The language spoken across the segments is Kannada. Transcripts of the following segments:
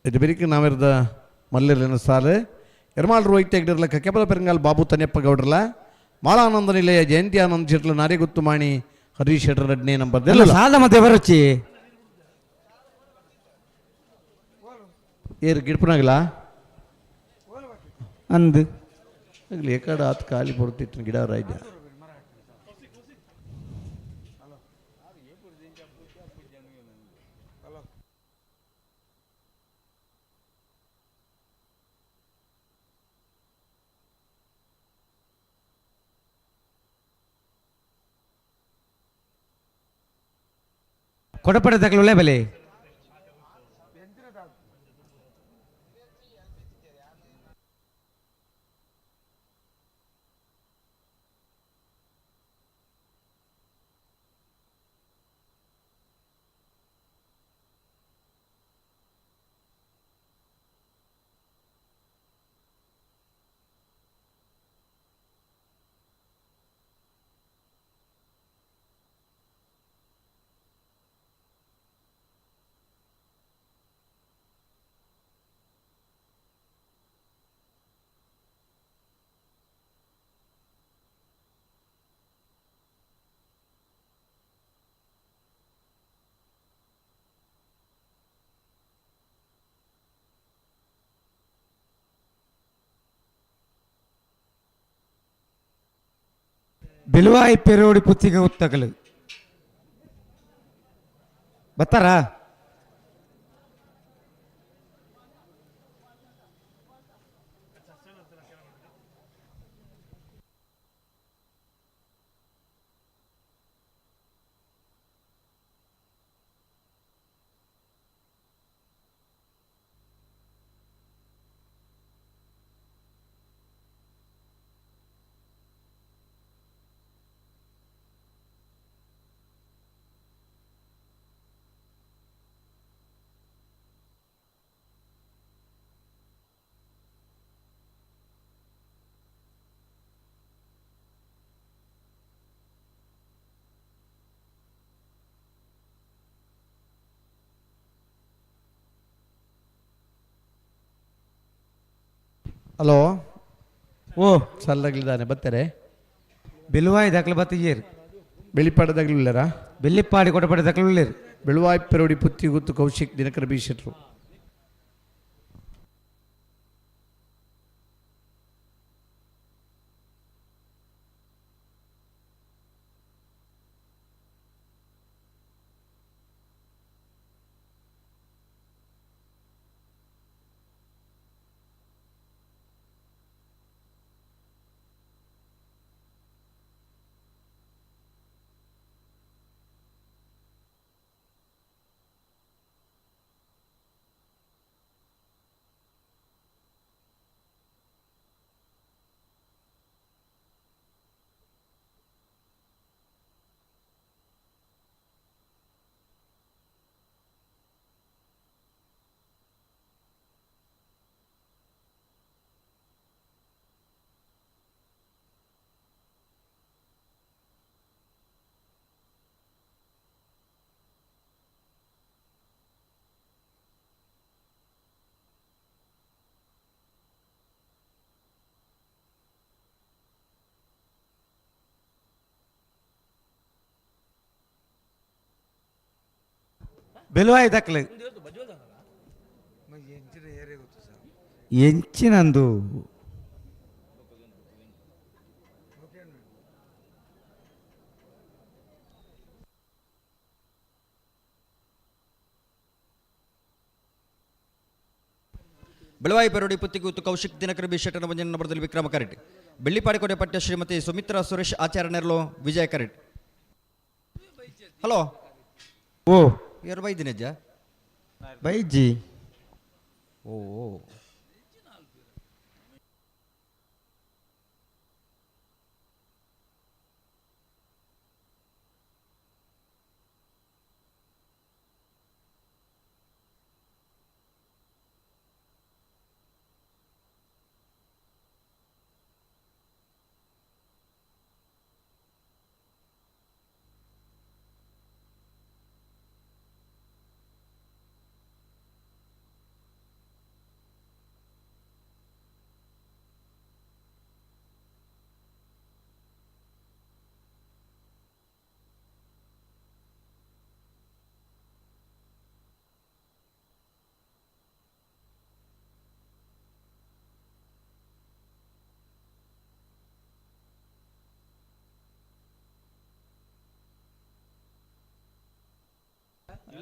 ಇದು ಬೆರಿಕೆ ನಾವಿರದ ಮಲ್ಲಿರ್ಲಿನ ಸಾಲು ಎರ್ಮಾಳ್ ರೋಹಿತ್ ಹೆಗ್ಡಿರ್ಲ ಕೆಪಲ ಪೆರಂಗಾಲ್ ಬಾಬು ತನ್ಯಪ್ಪ ಗೌಡ್ರಲ್ಲ ಮಾಳಾನಂದ ನಿಲಯ ಜಯಂತಿ ಆನಂದ್ ಶೆಟ್ಲ ನಾರಿಗುತ್ತು ಮಾಣಿ ಹರೀಶ್ ಶೆಟ್ರ ರಡ್ನೇ ನಂಬರ್ ಸಾಲ ಮತ್ತೆ ಬರಚ್ಚಿ ಏರು ಗಿಡಪನಾಗಲ್ಲ ಅಂದು ಏಕಾಡ ಆತ್ ಖಾಲಿ ಪಡ್ತಿತ್ತು ಗಿಡ ರಾಯ್ಯ ಕೊಡಪಡೆ ತಗೊಳ್ಳೆ ಬಲೆ ಬೆಲುವಾಯಿ ಪೆರೋಡಿ ಪುತ್ತಿಗೆ ಉತ್ತಗಲು ಬತ್ತಾರಾ ಹಲೋ ಓ ಸಲ್ಲಾಗಿದ್ದಾನೆ ಬರ್ತಾರೆ ಬೆಲುವಾಯಿ ದಾಖಲೆ ಬತ್ತಿಗೇರು ಬೆಳಿಪಾಡದಾಗಲಿಲ್ಲರಾ ಬೆಳ್ಳಿಪ್ಪಾಡಿ ಕೊಡಪಡೆ ದಾಖಲೆ ಬೆಳುವಾಯಿ ಪೆರೋಡಿ ಪುತ್ತಿ ಗುತ್ತು ಕೌಶಿಕ್ ದಿನಕರ ಬಿ ಶೆಟ್ರು ಬೆಲುವಾಯಿ ದಾಖಲೆ ಎಂಚಿನಂದು ಬೆಳವಾಯಿ ಪೆರೋಡಿ ಪುತ್ತಿಗೂತು ಕೌಶಿಕ್ ದಿನಕರ ಬಿ ಶೆಟ್ಟನ ಮುಂಜಿನ ನಂಬರದಲ್ಲಿ ವಿಕ್ರಮ ಕರೆಟ್ ಬೆಳ್ಳಿಪಾಡಿಕೋಟೆ ಪಟ್ಟ ಶ್ರೀಮತಿ ಸುಮಿತ್ರಾ ಸುರೇಶ್ ಆಚಾರ್ಯ ನೆರಳು ವಿಜಯ ಕರೆಟ್ ಹಲೋ ಓ ಯಾರು ಬೈದಿನಜ್ಜ ಬೈಜಿ ಓ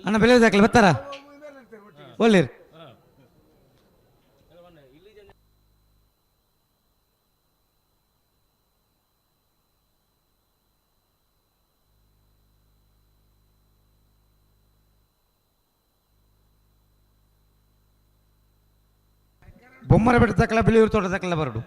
ಅಣ್ಣ ಬೆಲೆ ದಾಖಲೆ ಬರ್ತಾರ ಒಳ್ಳೆರು ಬೊಮ್ಮರ ಬೆಟ್ಟ ತಕ್ಕಲ ಬೆಳೆಯೂರು ತೋಟ ತಕ್ಕಲ ಬರಡು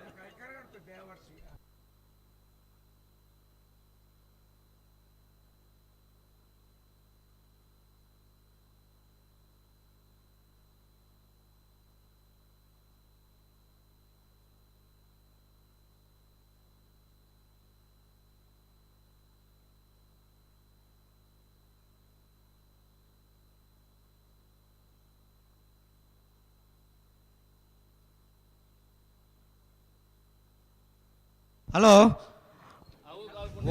ಹಲೋ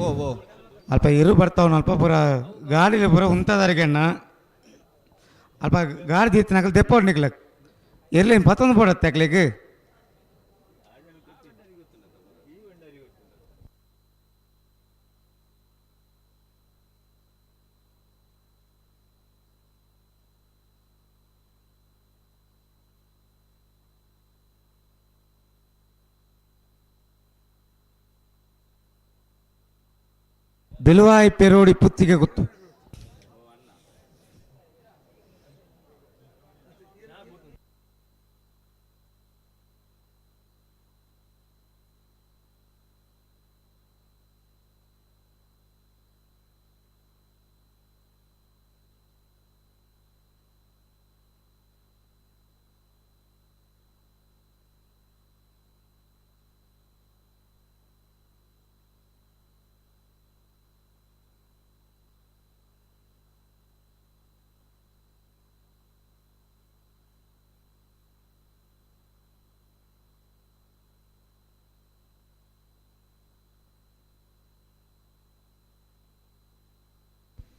ಓ ಓ ಅಲ್ಪ ಇರು ಬರ್ತಾವನು ಅಲ್ಪ ಪೂರ ಗಾಡಿಲಿ ಪೂರ ಉಂಟದಾರಿಗೆ ಅಣ್ಣ ಅಲ್ಪ ಗಾಡಿ ದೀರ್ತಿನಾಕಲ್ ದೆಪ್ಪೋಡು ನಿಕ್ಲಕ್ ಇರ್ಲಿ ಪತ್ತೊಂದು ಪೋಡತ್ತೆ ಅಕ್ಲಿಕ್ಕೆ ಬೆಲುವಾಯಿ ಪೆರೋಡಿ ಪುತ್ತಿಗೆ ಗೊತ್ತು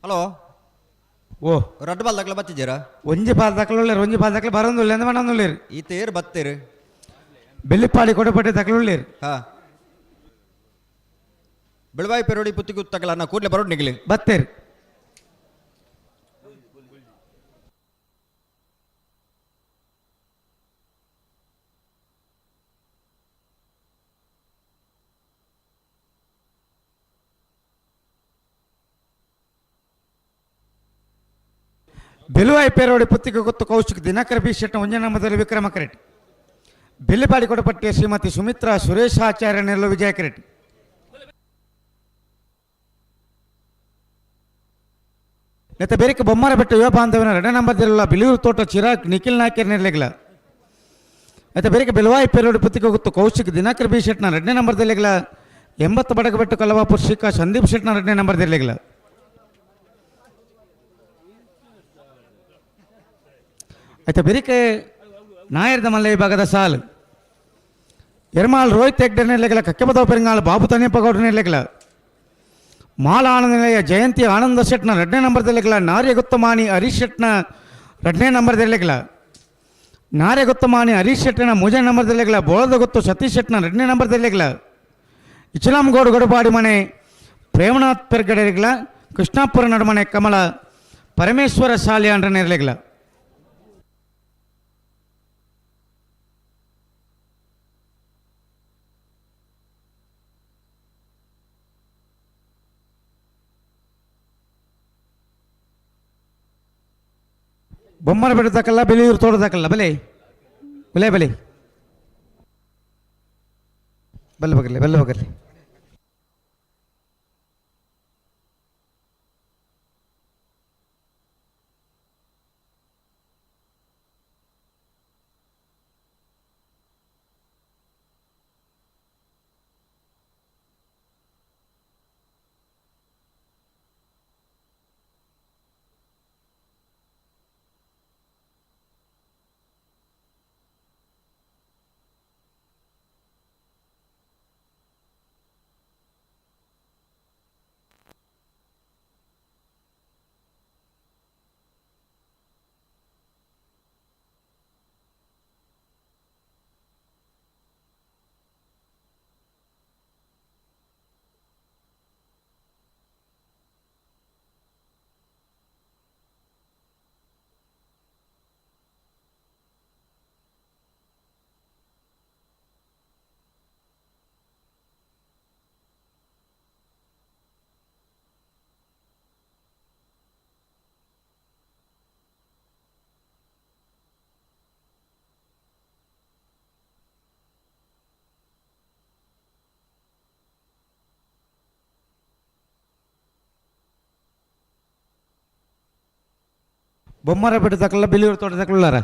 ಹಲೋ ಓ ರಡ್ಡು ಬಾಲ್ ದಾಖಲೆ ಬತ್ತಿದ್ದೀರಾ ಒಂಜಿ ಪಾದ ದಾಖಲೆ ಒಂಜಿ ಪಾದ ದಾಖಲೆ ಬರೋದಿಲ್ಲ ಎಂದ ಮಾಡೋದಿಲ್ಲ ಈ ತೇರು ಬತ್ತೀರಿ ಬೆಳ್ಳಿಪ್ಪಾಡಿ ಕೊಡಪಟ್ಟೆ ದಾಖಲೆ ಹಾ ಬೆಳವಾಯಿ ಪೆರೋಡಿ ಪುತ್ತಿಗೆ ತಗಲ ನಾ ಕೂಡಲೇ ಬರೋಡು ನಿಗಲಿ ಬತ್ತೇರಿ ಬೆಲುವಾಯಿ ಪೇರೋಡಿ ಪುತ್ತಿಗೆ ಗೊತ್ತು ಕೌಶಿಕ್ ದಿನಕರ ಬಿ ಶೆಟ್ಟ ಒಂಜನಾಮದಲ್ಲಿ ವಿಕ್ರಮ ಕರೆಟ್ ಬೆಳ್ಳಿಪಾಡಿ ಕೊಡಪಟ್ಟಿಯ ಶ್ರೀಮತಿ ಸುಮಿತ್ರಾ ಸುರೇಶಾಚಾರ್ಯ ನೆರಳು ವಿಜಯ ಕರೆಟ್ ನೆತ್ತ ಬೇರೆ ಬೊಮ್ಮರ ಬೆಟ್ಟ ಯುವ ಬಾಂಧವನ 2 ನಂಬರ್ದಿರಲ್ಲ ಬಿಲಿಯೂರು ತೋಟ ಚಿರಾಗ್ ನಿಖಿಲ್ ನಾಯ್ಕರ್ ನೆರಳಿಗಲ ನೆತ್ತ ಬೇರೆ ಬೆಲುವಾಯಿ ಪೇರೋಡಿ ಪುತ್ತಿಗೆ ಗೊತ್ತು ಕೌಶಿಕ್ ದಿನಕರ ಬಿ ಶೆಟ್ನ 2 ನಂಬರ್ದಲ್ಲಿಗಲ 80 ಬಡಗ ಬೆಟ್ಟು ಕಲವಾಪುರ್ ಶಿಖಾ ಸಂದೀಪ್ ಶೆಟ್ನ 2 ನಂಬರ್ದಲ್ಲಿಗಲ ಆಯ್ತಾ ಬೆರಿಕೆ ನಾಯರ್ದ ಮಲ್ಲ ವಿಭಾಗದ ಸಾಲು ಎರ್ಮಾಲ್ ರೋಹಿತ್ ಹೆಗ್ಡೆ ನೆಲೆಗಲ ಕಕ್ಕೆಬದವ ಪೆರಿಂಗಾಲ್ ಬಾಬು ತನಿಯಪ್ಪ ಗೌಡ ನೆಲೆಗಲ ಮಾಲ ಆನಂದ ನಿಲಯ ಜಯಂತಿ ಆನಂದ ಶೆಟ್ನ 2ನೇ ನಂಬರ್ದಲ್ಲಿಗಲ ನಾರ್ಯಗುತ್ತಮಾನಿ ಹರೀಶ್ ಶೆಟ್ನ 2ನೇ ನಂಬರ್ದಲ್ಲಿಗಲ ನಾರ್ಯಗುತ್ತಮಾನಿ ಹರೀಶ್ ಶೆಟ್ನ 3ನೇ ನಂಬರ್ದಲ್ಲಿಗಲ ಬೋಳದ ಗೊತ್ತು ಸತೀಶ್ ಶೆಟ್ನ 2ನೇ ನಂಬರ್ದಲ್ಲಿಗಲ ಇಚಲಾಂಗೌಡ ಗಡುಪಾಡಿ ಮನೆ ಪ್ರೇಮನಾಥ್ ಪೆರ್ಗಡೆರಿಗಲ ಕೃಷ್ಣಾಪುರ ನಡುಮನೆ ಕಮಲ ಪರಮೇಶ್ವರ ಶಾಲೆ ಅಂಡ್ರ ನೆರಳಿಗಲ ಬೊಮ್ಮರ ಬೆಟ್ಟದಕ್ಕಲ್ಲ ಬೆಳೆಯೂರು ತೋಟದಕ್ಕಲ್ಲ ಬಲೆ ಬಲೆ ಬಲೆ ಬಲ್ಲ ಬಗರ್ಲಿ ಬಲ್ಲ ಬಗರ್ಲಿ బొమ్మరపేట దక్కల బిలియూరు తోట దక్కలారా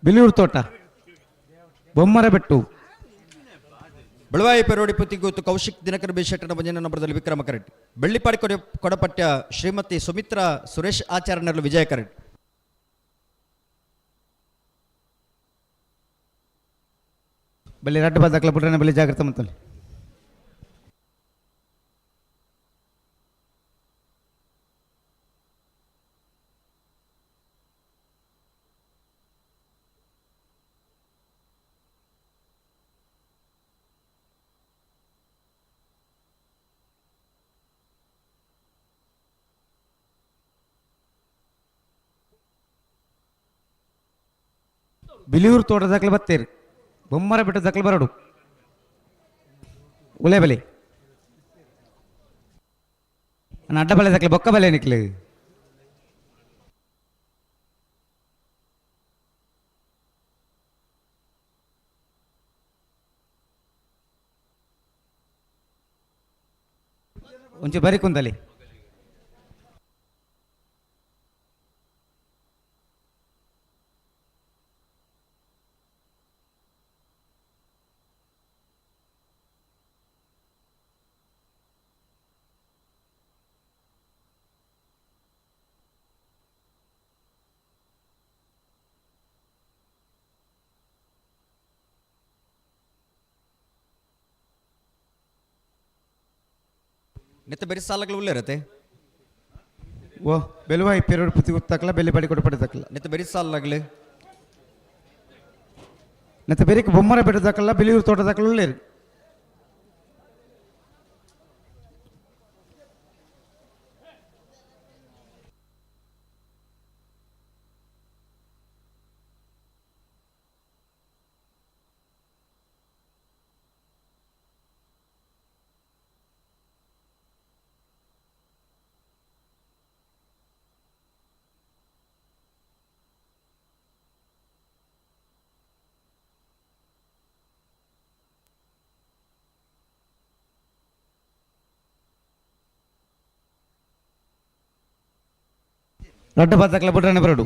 బిలియూరు తోట ಬೊಮ್ಮರಬೆಟ್ಟು ಬೆಳವಾಯಿ ಪೆರೋಡಿ ಪುತ್ತಿಗೂತು ಕೌಶಿಕ್ ದಿನಕರ ಬಿ ಶೆಟ್ಟನ ಭಂಜನ ನಂಬರದಲ್ಲಿ ವಿಕ್ರಮ ಕರೆಕ್ಟ್ ಬೆಳ್ಳಿಪಾಡಿ ಕೊಡಪಟ್ಟ ಶ್ರೀಮತಿ ಸುಮಿತ್ರಾ ಸುರೇಶ್ ಆಚಾರ್ಯನರ್ಲು ವಿಜಯ ಕರೆಕ್ಟ್ ಬಲ್ಲಿ ರಡ್ಡು ಬದಕ್ಲ ಪುಟ್ರನ ಬಲ್ಲಿ ಜಾಗ್ರತೆ ಮಂತಲ್ಲಿ ಬಿಲಿಯೂರು ತೋಟ ದಾಖಲೆ ಬತ್ತೇರಿ ಬೊಮ್ಮರ ಬೆಟ್ಟ ದಾಖಲೆ ಬರಡು ಉಲೆ ಬಲೆ ನಾನು ಅಡ್ಡ ಬಲೆ ದಾಖಲೆ ಬೊಕ್ಕ ಬಲೆ ನಿಕ್ಲೆ ಒಂಚು ಬರಿ ಕುಂತಲಿ ನೆತ್ತ ಬೇರೆ ಸಾಲಗಳು ಉಳ್ಳೆ ಇರತ್ತೆ ಓ ಬೆಲುವ ಪೆರೋಡು ಪುತ್ತಿ ತಕ್ಕಲ ಬೆಲೆ ಬಡಿ ಕೊಟ್ಟು ಪಡೆ ತಕ್ಕಲ ನೆತ್ತ ಬೇರೆ ಸಾಲಾಗ್ಲಿ ನೆತ್ತ ಬೇರೆ ಬೊಮ್ಮರ ಬೆಟ್ಟ ತಕ್ಕಲ್ಲ ಬಿಲಿಯೂರು ತೋಟ ತಕ್ಕಲ ಉಳ್ಳೇರಿ ರಡ್ಡ ಬದಕ್ಲ ಪುಟ್ರನ ಬರಡು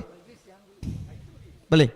ಬಲೆ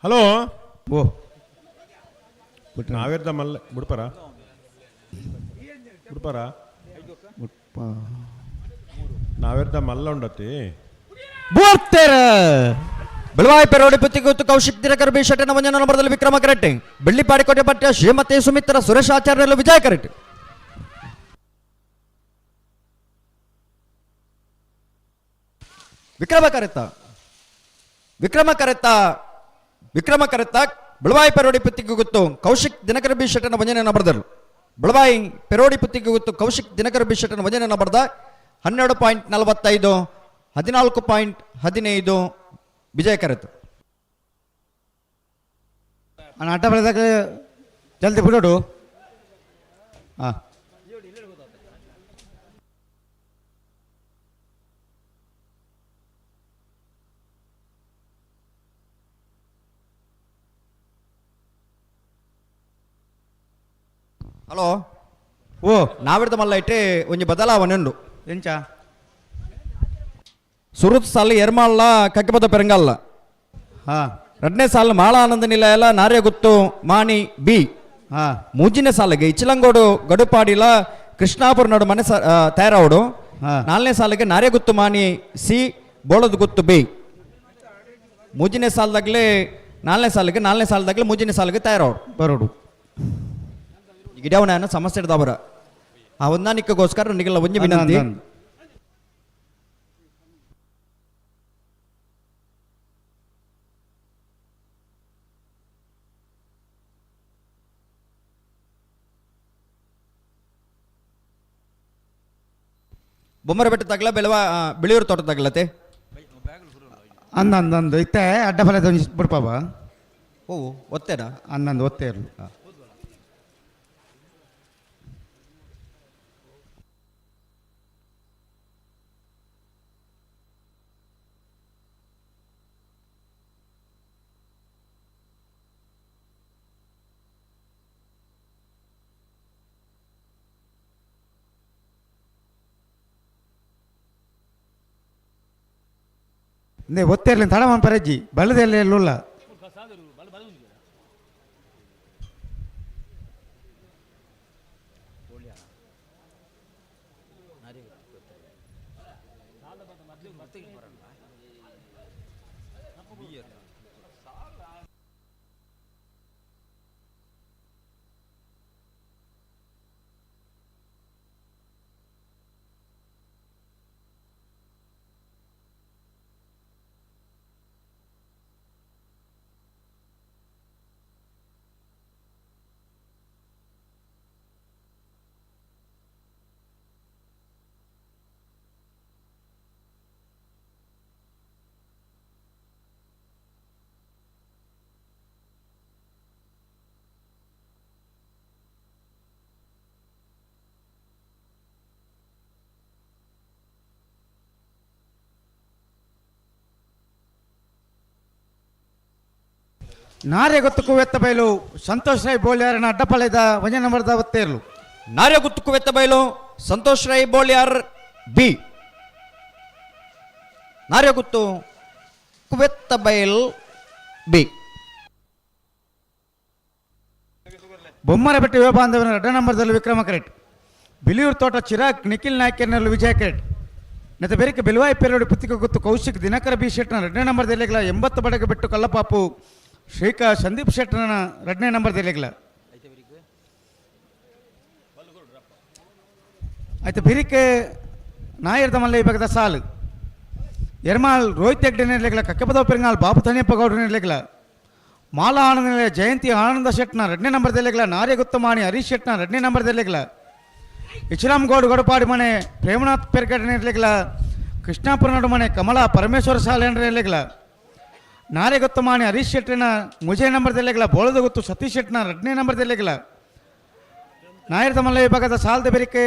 ಹಲೋ ಓ ನಾವೇರ್ದ ಮಲ್ಲ ಬಿಡ್ಪಾರ ಬಿಡ್ಪಾರ ನಾವೇರ್ದ ಮಲ್ಲ ಉಂಡತಿ ಬೋರ್ತೇರ ಬೆಳವಾಯಿ ಪೆರೋಡಿ ಪುತ್ತಿಗೆ ಕೌಶಿಕ್ ದಿನಕರ್ ಬಿ ಶೆಟ್ಟನ ಮುಂಜಾನೆ ನಂಬರ್ದಲ್ಲಿ ವಿಕ್ರಮ ಕರೆಟ್ಟಿ ಬೆಳ್ಳಿಪಾಡಿಕೋಟೆ ಪಟ್ಟ ಶ್ರೀಮತಿ ಸುಮಿತ್ರ ಸುರೇಶ್ ಆಚಾರ್ಯರು ವಿಜಯ ಕರೆಟ್ಟಿ ವಿಕ್ರಮ ಕರೆತ್ತ ಬೆಳವಾಯಿ ಪೆರೋಡಿ ಪುತ್ತಿಗೆ ಗೊತ್ತು ಕೌಶಿಕ್ ದಿನಕರ ಬಿ ಶೆಟ್ಟನ ಮುಂಜಾನೆ ನಂಬರ್ದರು ಬೆಳವಾಯಿ ಪೆರೋಡಿ ಪುತ್ತಿಗೆ ಗೊತ್ತು ಕೌಶಿಕ್ ದಿನಕರ ಬಿ ಶೆಟ್ಟನ ಮುಂಜಾನೆ ನಂಬರ್ದ 12.45 14.15 ವಿಜಯ ಕರೆತು ಅಣ್ಣ ಅಡ್ಡ ಬೆಳೆದಾಗ ಜಲ್ದಿ ಬಿಡೋಡು ಹಾಂ ಹಲೋ ಓ ನಾವಿಡ್ದ ಮಲ್ಲ ಇಟ್ಟೆ ಒಂಜಿ ಬದಲಾವಣೆ ಉಂಡು ಎಂಚ ಸುರುತ್ ಸಾಲ ಎರ್ಮಾಳ್ಲ ಕಕ್ಕೆಪದ ಪೆರಂಗಲ್ಲ ಹಾಂ ಎರಡನೇ ಸಾಲ ಮಾಳ ಆನಂದ ನಿಲಯಲ ನಾರ್ಯಗುತ್ತು ಮಾಣಿ ಬಿ ಹಾಂ ಮೂಜಿನ ಸಾಲಿಗೆ ಇಚ್ಚಲಂಗೋಡು ಗಡುಪಾಡಿಲ ಕೃಷ್ಣಾಪುರ ನಡು ಮನೆ ತಯಾರವಡು ಹಾ. 4ನೇ ಸಾಲಿಗೆ ನಾರ್ಯಗುತ್ತು ಮಾಣಿ ಸಿ ಬೋಳದ ಗುತ್ತು ಬಿ ಮೂಜಿನ ಸಾಲದಾಗಲೇ 4ನೇ ಸಾಲದಾಗಲೇ ಮೂಜಿನ ಸಾಲಿಗೆ ತಯಾರವಡು ಬರೋಡು ಗಿಡವನ ಸಮಸ್ಯೆ ಇಡ್ದವರ ಆ ಹೊಂದಾಣಿಕೆಗೋಸ್ಕರ ನಿಗಲ್ಲ ಒಂಜಿ ವಿನಂತಿ ಬೊಮ್ಮರ ಬೆಟ್ಟ ತಗಲ ಬೆಳೆಯೂರು ತೋಟ ತಗಲತೆ ಅಂದಂದು ಇತ್ತೆ ಅಡ್ಡ ಫಲದ ಒಂಜಿ ಬಿಡ್ಪಾವ ಓ ಒತ್ತೇನಾ ಅಂದಂದು ಒತ್ತೇ ಇರಲು ನೇ ಒತ್ತೇ ಇರಲಿ ತಡ ಪರಜ್ಜಿ ಬಳ್ಳದಲ್ಲಿ ಎಲ್ಲುಲ್ಲ ನಾರ್ಯ ಗೊತ್ತಕ್ಕೂ ವೆತ್ತ ಬಯಲು ಸಂತೋಷ್ ರೈ ಬೋಳ್ಯಾರನ ಅಡ್ಡಪಾಳ್ಯದ ಒಂಜನೇ ನಂಬರ್ದ ಒತ್ತೇ ಇರಲು ನಾರ್ಯಗುತ್ತು ಕುವೆತ್ತ ಬಯಲು ಸಂತೋಷ್ ರೈ ಬೋಳ್ಯಾರ್ ಬಿ ನಾರ್ಯಗುತ್ತು ಕುವೆತ್ತ ಬಯಲ್ ಬಿ ಬೊಮ್ಮರ ಬೆಟ್ಟ ಯುವ ಬಾಂಧವನ ಎರಡನೇ ನಂಬರ್ದಲ್ಲಿ ವಿಕ್ರಮ ಕರೆಟ್ ಬಿಲಿಯೂರು ತೋಟ ಚಿರಾಗ್ ನಿಖಿಲ್ ನಾಯ್ಕರ್ನಲ್ಲಿ ವಿಜಯ ಕರೆಟ್ ನೆತ ಬೇರೆ ಬೆಲುವಾಯಿ ಪೆರೋಡಿ ಪುತ್ತಿಗೆ ಗೊತ್ತು ಕೌಶಿಕ್ ದಿನಕರ ಬಿ ಶೆಟ್ನ ಎರಡನೇ ನಂಬರ್ದಲ್ಲಿ 80 ಬಡಗ ಬೆಟ್ಟು ಕಲ್ಲಪಾಪು ಸಂದೀಪ್ ಶೆಟ್ಟನ ಎರಡನೇ ನಂಬರ್ದಲ್ಲಿ ಆಯ್ತು ಬಿರಿಕೆ ನಾಯರ್ದ ಮಲ್ಲ ವಿಭಾಗದ ಸಾಲು ಎರ್ಮಾಲ್ ರೋಹಿತ್ ಹೆಗ್ಡೆ ನಿರ್ಲೆಗಲ ಕಕ್ಕೆಪದವ ಪೆರಂಗಾಲ್ ಬಾಬು ತನಿಯಪ್ಪ ಗೌಡ್ರ ನಿರ್ಲೆಗಲ ಮಾಲಾ ಆನಂದ ಜಯಂತಿ ಆನಂದ ಶೆಟ್ನ ಎರಡನೇ ನಂಬರ್ದಲ್ಲಿಗಲ ನಾರ್ಯಗುತ್ತಮಾಣಿ ಹರೀಶ್ ಶೆಟ್ನ ಎರಡನೇ ನಂಬರ್ದಲ್ಲಿಗಲ ಇಚ್ರಾಮ್ ಗೌಡ್ ಗೌಡಪಾಡಿ ಮನೆ ಪ್ರೇಮನಾಥ್ ಪೆರ್ಗಡೆ ನಿರ್ಲೆಗಲ ಕೃಷ್ಣಾಪುರ ನಡು ಮನೆ ಕಮಲಾ ಪರಮೇಶ್ವರ ಸಾಲೆ ನಿರ್ಲೆಗಲ ನಾರ್ಯಗುತ್ತಮಾಣಿ ಹರೀಶ್ ಶೆಟ್ಟಿನ ಮುಜೆ ನಂಬರ್ದಲ್ಲಿಗಲ ಬೋಳದ ಗೊತ್ತು ಸತೀಶ್ ಶೆಟ್ನ ಎರಡನೇ ನಂಬರ್ದಲ್ಲಿಗಲ ನಾಯರ್ದ ಮಲ್ಲ ವಿಭಾಗದ ಸಾಲದ ಬೆರಿಕೆ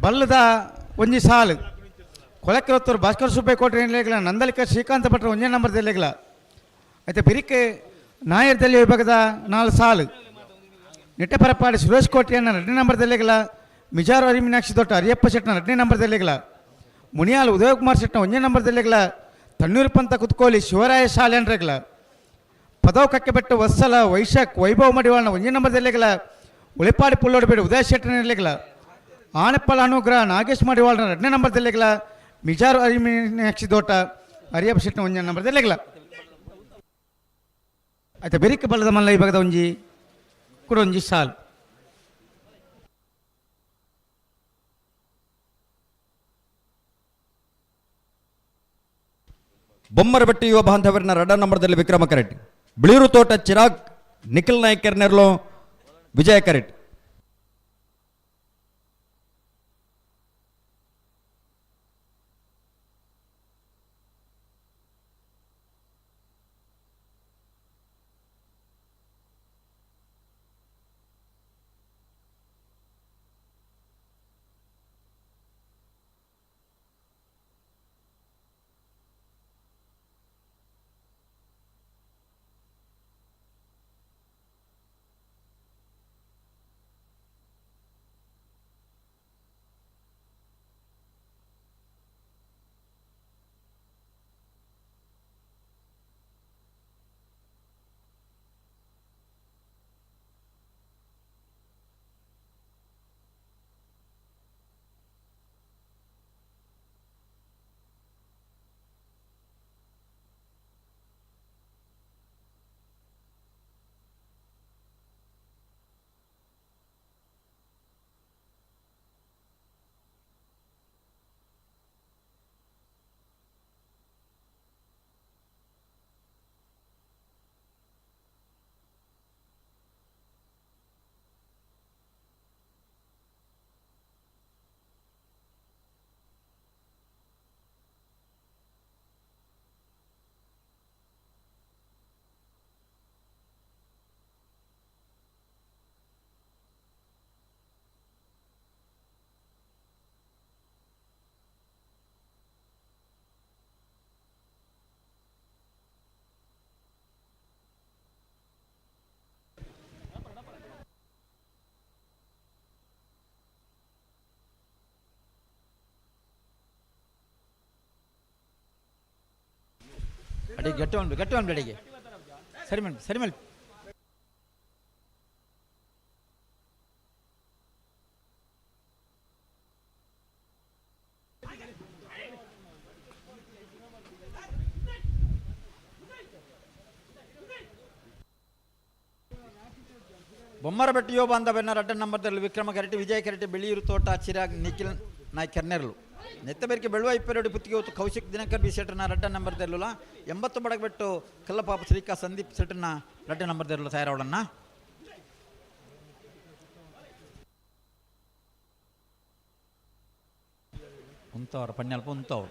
ಬಲ್ಲದ ಒಂಜಿ ಸಾಲು ಕೊಳಕಿರತ್ತೂರು ಭಾಸ್ಕರ್ ಸುಬ್ಬಯ್ಯ ಕೋಟೆ ನಿರ್ಲೆಗಲ ನಂದಲಿಕ ಶ್ರೀಕಾಂತ ಭಟ್ರ ಒಂಜನೇ ನಂಬರ್ದಲ್ಲಿಗಲ అయితే పిరికి నాయర్దల్లి విభాగದ 4 ಸಾಲು ನೆಟ್ಟಪರಪಾಡಿ ಸುರೇಶ್ ಕೋಟೆಯನ್ನ 2ನೇ ನಂಬರ್ದಲ್ಲಿಗಲ ಮಿಜಾರು ಹರಿಮೀನಾಕ್ಷಿ ದೊಡ್ಡ ಹರಿಯಪ್ಪ ಶೆಟ್ನ 2ನೇ ನಂಬರ್ದಲ್ಲಿಗಲ ಮುನಿಯಾಲ್ ಉದಯಕುಮಾರ್ ಶೆಟ್ನ 1ನೇ ನಂಬರ್ದಲ್ಲಿಗಲ ತಣ್ಣೂರು ಪಂತ ಕುತ್ಕೋಲಿ ಶಿವರಾಯ ಶಾಲೆ ಅನ್ರೆಗ್ಲ ಪದವು ಕಕ್ಕೆ ಬೆಟ್ಟು ವತ್ಸಲ ವೈಶಾಖ್ ವೈಭವ ಮಡಿವಾಳ ಒಂಜೇ ನಂಬರ್ದಲ್ಲಿಗಲ ಉಳಿಪಾಡಿ ಪುಲ್ಲೋಡ್ಬೇಡಿ ಉದಯ ಶೆಟ್ಟನಿರ್ಲಿಗಲ ಆನೆಪ್ಪಳ ಅನುಗ್ರಹ ನಾಗೇಶ್ ಮಡಿವಾಳನ 2ನೇ ನಂಬರ್ದಲ್ಲಿಗಲ ಮಿಜಾರು ಅರಿಮೀನಾಕ್ಷಿ ದೋಟ ಅರಿಯಪ್ಪ ಶೆಟ್ಟನ ಒಂಜೇ ನಂಬರ್ದಲ್ಲಿಗಲ ಆಯ್ತಾ ಬೆರಿಕ ಬಲ್ಲದ ಮಲ್ಲ ಈ ಭಾಗದ ಒಂಜಿ ಕೂಡ ಒಂಜಿ ಸಾಲು ಬೊಮ್ಮರಬೆಟ್ಟಿ ಯುವ ಬಾಂಧವರನ್ನ 2ರ ನಂಬರ್ದಲ್ಲಿ ವಿಕ್ರಮ ಕರೆಟ್, ಬಿಳಿಯೂರು ತೋಟ ಚಿರಾಗ್ ನಿಖಿಲ್ ನಾಯ್ಕ್ ಕೆರ್ನೆರ್ಲು ವಿಜಯ ಕರೆಟ್. ಅಡಿ ಗಟ್ಟಿ ಒಂದು ಅಡಿಗೆ ಸರಿ ಮಾಡಿ ಬೊಮ್ಮರಬೆಟ್ಟಿ ಯುವ ಬಾಂಧವರನ್ನ 2ರ ನಂಬರ್ದಲ್ಲಿ ವಿಕ್ರಮ ಕರೆಟ್, ವಿಜಯ ಕರೆಟ್, ಬಿಳಿಯೂರು ತೋಟ ಚಿರಾಗ್ ನಿಖಿಲ್ ನಾಯ್ಕ್ ಕೆರ್ನೆರ್ಲು ನೆತ್ತಬೇರಿಕೆ ಬೆಳುವ ಇಪ್ಪೆರಡು ಪುತ್ತಿಗೆ ಹೊತ್ತು ಕೌಶಿಕ್ ದಿನಕರ್ ಬಿ ಶೆಟ್ಟರ್ನ 2ರ ನಂಬರ್ದಲ್ಲೂ 80 ಬಡಗಬೆಟ್ಟು ಕಲ್ಲಪಾಪ ಶ್ರೀಕಾ ಸಂದೀಪ್ ಶೆಟ್ಟರ್ನ 2ರ ನಂಬರ್ದಲ್ಲೂ ತಯಾರವಳನ್ನ ಉಂತವ್ರ ಪನ್ನೆಲ್ಪ ಉಂತವ್ರು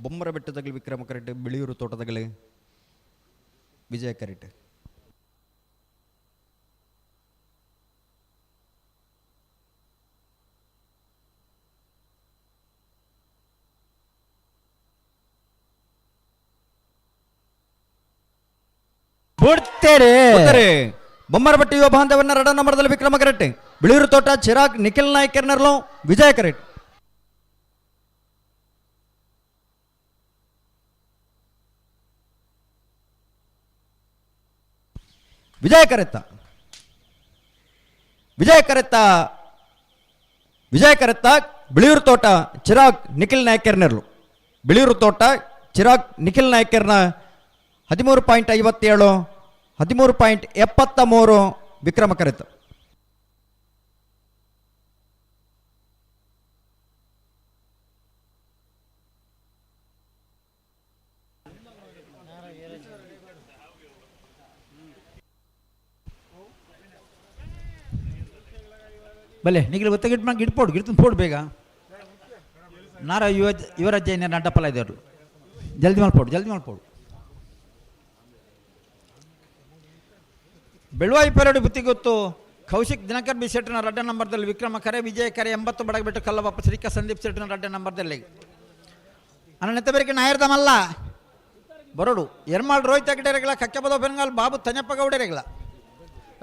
ಬೊಮ್ಮರ ಬೆಟ್ಟದಲ್ಲಿ ವಿಕ್ರಮ ಕರೆಟ್, ಬಿಳಿಯೂರು ತೋಟದಲ್ಲಿ ವಿಜಯ ಕರೆಟ್. ಬಿಡ್ತೇರಿ ಉತ್ತರೆ ಬೊಮ್ಮರಬಟ್ಟಿ ಯುವ ಬಾಂಧವನ ರಡ ನಂಬರ್ದಲ್ಲಿ ವಿಕ್ರಮ ಕರೆಟ್, ಬಿಳಿಯೂರು ತೋಟ ಚಿರಾಗ್ ನಿಖಿಲ್ ನಾಯ್ಕ್ ಕೆರ್ನರ್ಲು ವಿಜಯ ಕರೆಟ್. ವಿಜಯ ಕರೆತ್ತ ವಿಜಯ ಕರೆತ್ತ ವಿಜಯ ಕರೆತ್ತ ಬಿಳಿಯೂರು ತೋಟ ಚಿರಾಗ್ ನಿಖಿಲ್ ನಾಯ್ಕರ್ನರ್ಲು, ಬಿಳಿಯೂರು ತೋಟ ಚಿರಾಗ್ ನಿಖಿಲ್ ನಾಯ್ಕರ್ನ 13.57 13.73 ವಿಕ್ರಮ ಕರೆತ್ತ. ಬಲೆ ನಿಖಿಲ್ ಗೊತ್ತಾಗಿ ಇಟ್ಪೋಡು ಗಿಡ್ತು ಪೋಡು ಬೇಗ ನಾರ ಯುವರಾಜ್ ಜೈನ ಅಡ್ಡಪ್ಪಲ ಇದ್ದವರು ಜಲ್ದಿ ಮಲ್ಪೋಡು ಬೆಳುವಾಯಿ ಪೆರಡು ಬುತ್ತಿ ಗೊತ್ತು ಕೌಶಿಕ್ ದಿನಕರ್ ಬಿ ಶೆಟ್ನ ರಡ್ಡ ನಂಬರ್ದಲ್ಲಿ ವಿಕ್ರಮ ಕರೆ ವಿಜಯ ಕರೆ 80 ಬಡಗಬಿಟ್ಟು ಕಲ್ಲಬಪ್ಪ ಶ್ರೀಕ ಸಂದೀಪ್ ಶೆಟ್ನ ರಡ್ಡ ನಂಬರ್ದಲ್ಲಿ ಅನನೆತ್ತ ಬೇರೆ ನಾಯರ್ದ ಮಲ್ಲ ಬರೋಡು ಎರ್ಮಾಳ್ ರೋಹಿತ್ ಹೆಗ್ಡೆರೆಗಳ ಕಕ್ಕೆಬದ ಬೆಂಗಾಲ್ ಬಾಬು ತನಪ್ಪ ಗೌಡೆರೆಗಳ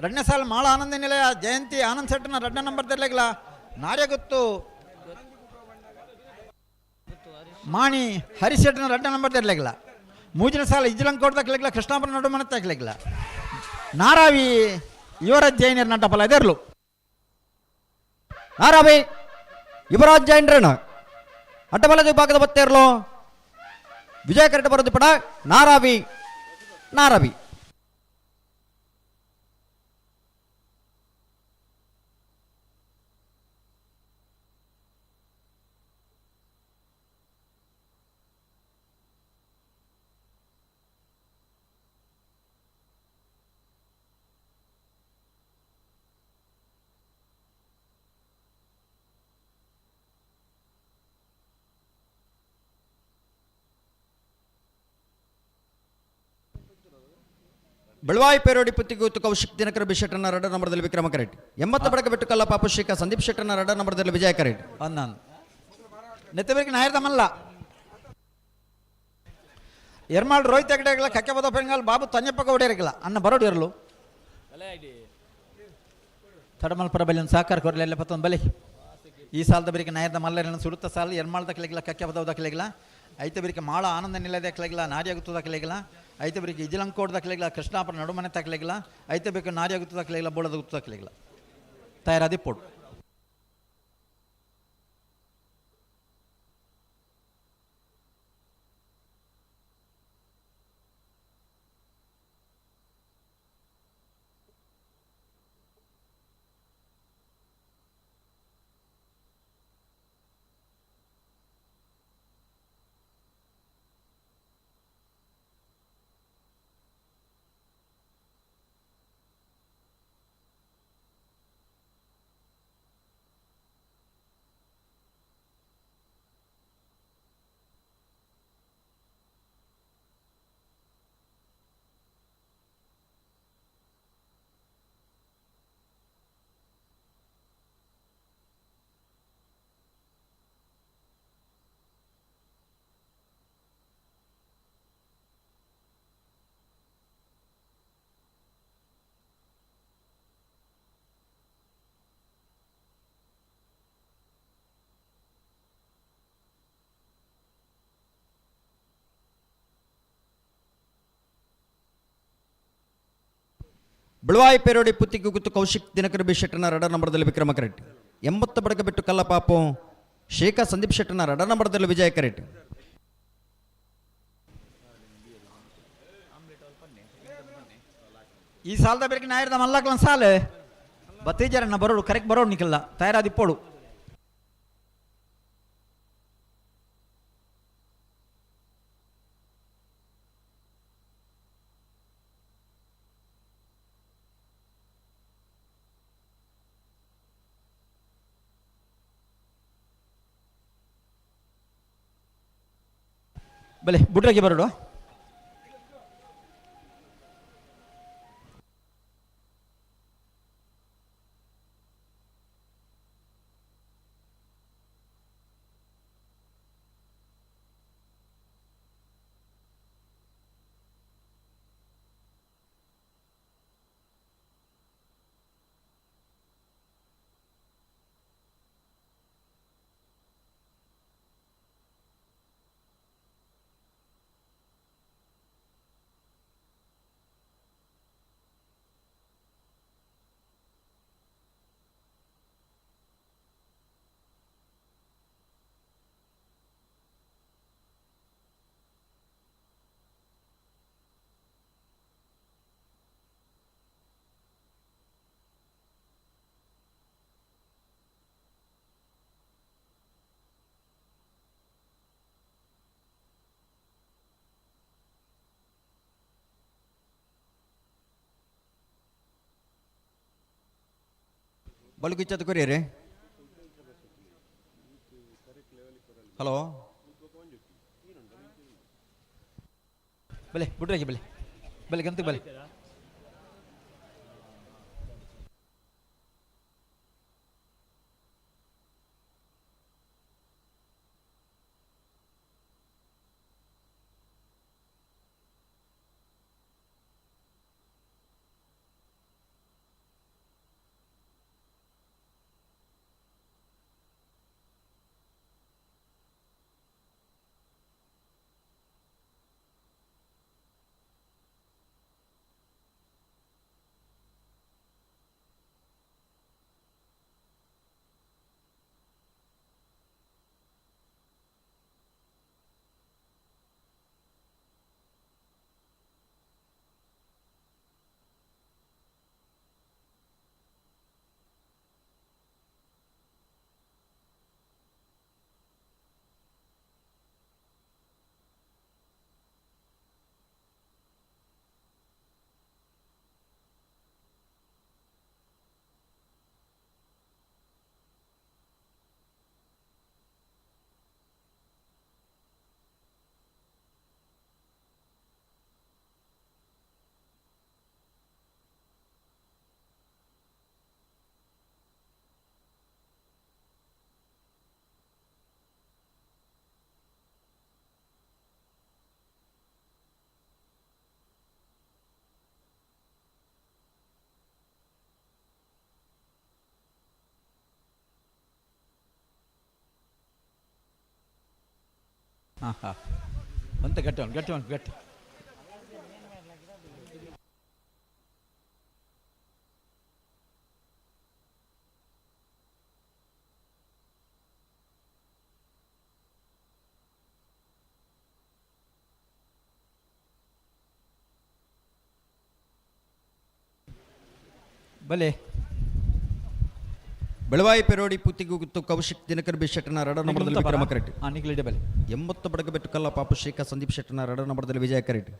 ರಡ್ನೇ ಸಾಲ ಮಾಳ ಆನಂದ ನಿಲಯ ಜಯಂತಿ ಆನಂದ್ ಶೆಟ್ನ ರಡ್ಡ ನಂಬರ್ದಲ್ಲೆಗಳ ನಾರ್ಯಗುತ್ತು ಮಾಣಿ ಹರಿಶೆಟ್ನ ರಡ್ಡ ನಂಬರ್ದಲ್ಲೆಗಳ ಮೂಜಿನ ಸಾಲ ಇಜ್ಲಂಕೋಡ್ದಕ್ಲೆಗ್ಲ ಕೃಷ್ಣಾಪುರ ನಡುಮನ ತಗ್ಲೆಗ್ಲ ನಾರಾವಿ ಯುವರಾಜ್ ಜೈನರ್ ನಟಪಲ ಇದರ್ಲು ನಾರಾವಿ ಯುವರಾಜ್ ಜೈನ್ರಣ ಅಡ್ಡಬಲದ ವಿಭಾಗದ ಬತ್ತೇರ್ಲು ವಿಜಯ ಕರೆಟ್ ಬರೋದು ಪಡ ನಾರಾವಿ ನಾರಾವಿ ಬೆಳವಾಯಿ ಪೇರೋಡಿ ಪುತ್ತಿಗೂತು ಕೌಶಿಕ್ ದಿನಕರ ಬಿ ಶೆಟ್ಟನ ರಡ ನಂಬರ್ದಲ್ಲಿ ವಿಕ್ರಮ ಕರೆಟ್ 80 ಬಡಕ ಬಿಟ್ಟು ಕಲ್ಲ ಪಾಪು ಶ್ರೀಕ ಸಂದೀಪ್ ಶೆಟ್ಟನ ರಡ ನಂಬರ್ದಲ್ಲಿ ವಿಜಯ ಕರೆಟ್. ಅಂದಾನು ನೆತ್ತಬೇರಿಗೆ ನಾಯರ್ದಮಲ್ಲ ಎರ್ಮಾಳ್ ರೋಹಿತ್ ಹೆಗ್ಡೆಗಳ ಕಕ್ಕೆಬದ ಬೆಂಗಾಲ್ ಬಾಬು ತನ್ಯಪ್ಪ ಗೌಡೆರೆಗಳ ಅನ್ನ ಬರೋಡು ಇರಲು ತಡಮಲ್ಪರ ಬಲಿಯನ್ನು ಸಾಕಾರ ಕೊರಲೆ ಎಲ್ಲ ಪತ್ತೊಂದು ಬಲಿ ಈ ಸಾಲದ ಬರಿಗೆ ನಾಯರ್ದ ಮಲ್ಲ ಸುಡುತ್ತ ಸಾಲ ಎರ್ಮಾಳದ ಕಲೆಗಿಲ್ಲ ಕಕ್ಕೆಬದ ಕಲೆಗಿಲ್ಲ ಐತೆ ಬರಿಗೆ ಮಾಳ ಆನಂದ ನಿಲ್ಲದೆ ಕಲೆಗಿಲ್ಲ ನಾರ್ಯಾಗುತ್ತದ ಕಲೆಗಿಲ್ಲ ಐತೆ ಬರಿಗೆ ಇಜಲಂಕೋಡ್ದ ಕಲೆಗಿಲ್ಲ ಕೃಷ್ಣಾಪುರ ನಡುಮನೆ ತಕಲೆಗಿಲ್ಲ ಐತೆ ಬೇಕು ನಾರ್ಯಾಗುತ್ತದ ಕಲೆಗಿಲ್ಲ ಬೋಳದ ಗುತ್ತದ ಕಲೆಗಿಲ್ಲ ತಯಾರಾದಿ ಪೋಡು ಬೆಳವಾಯಿ ಪೇರೋಡಿ ಪುತ್ತಿಗೆ ಗುತ್ತು ಕೌಶಿಕ್ ದಿನಕರ ಬಿ ಶೆಟ್ಟನ ರಡ ನಂಬರ್ದಲ್ಲಿ ವಿಕ್ರಮ ಕರೆಟ್ 80 ಬಡಕ ಬಿಟ್ಟು ಕಲ್ಲ ಪಾಪು ಶೇಖ ಸಂದೀಪ್ ಶೆಟ್ಟನ ರಡ ನಂಬರ್ದಲ್ಲಿ ವಿಜಯ ಕರೆಟ್. ಈ ಸಾಲದ ಬೇರೆ ನಾಯರ್ದ ಮಲ್ಲಕ್ಲ ಸಾಲ ಬತ್ತೀಜರನ್ನ ಬರೋಡು ಕರೆಕ್ಟ್ ಬರೋಡು ನಿಖಿಲ್ಲ ತಯಾರಾದಿಪ್ಪೋಡು ಬಲೆ ಬುಡ್ರಾಗಿ ಬರೋಡು ಪಲ್ಕು ಇಚ್ಚತ್ತು ಕೊರಿಯರಿ ಹಲೋ ಬಲೆ ಬಿಡ್ರಾಗಿ ಬಲೆ ಬಲೆ ಗಂತಕ್ಕೆ ಬಲೆ ಹಾಂ ಹಾಂ ಅಂತ ಗಟ್ಟಿ ಗಟ್ಟಿ ಬಲೆ ಬೆಳವಾಯಿ ಪೆರೋಡಿ ಪುತ್ತಿಗೆ ಗುತ್ತು ಕೌಶಿಕ್ ದಿನಕರ್ ಬಿ ಶೆಟ್ಟನ ರಡ ನಂಬರದಲ್ಲಿ ವಿಕ್ರಮ ಕರೆಕ್ಟ್ ಹಾಂ ನಿಖಿಲ್ ಬಲೆ 80 ಬಡಗಬೆಟ್ಟು ಕಲ್ಲ ಪಾಪು ಶ್ರೀಕ ಸಂದೀಪ್ ಶೆಟ್ಟನ ರಡ ನಂಬರದಲ್ಲಿ ವಿಜಯ ಕರೆಕ್ಟ್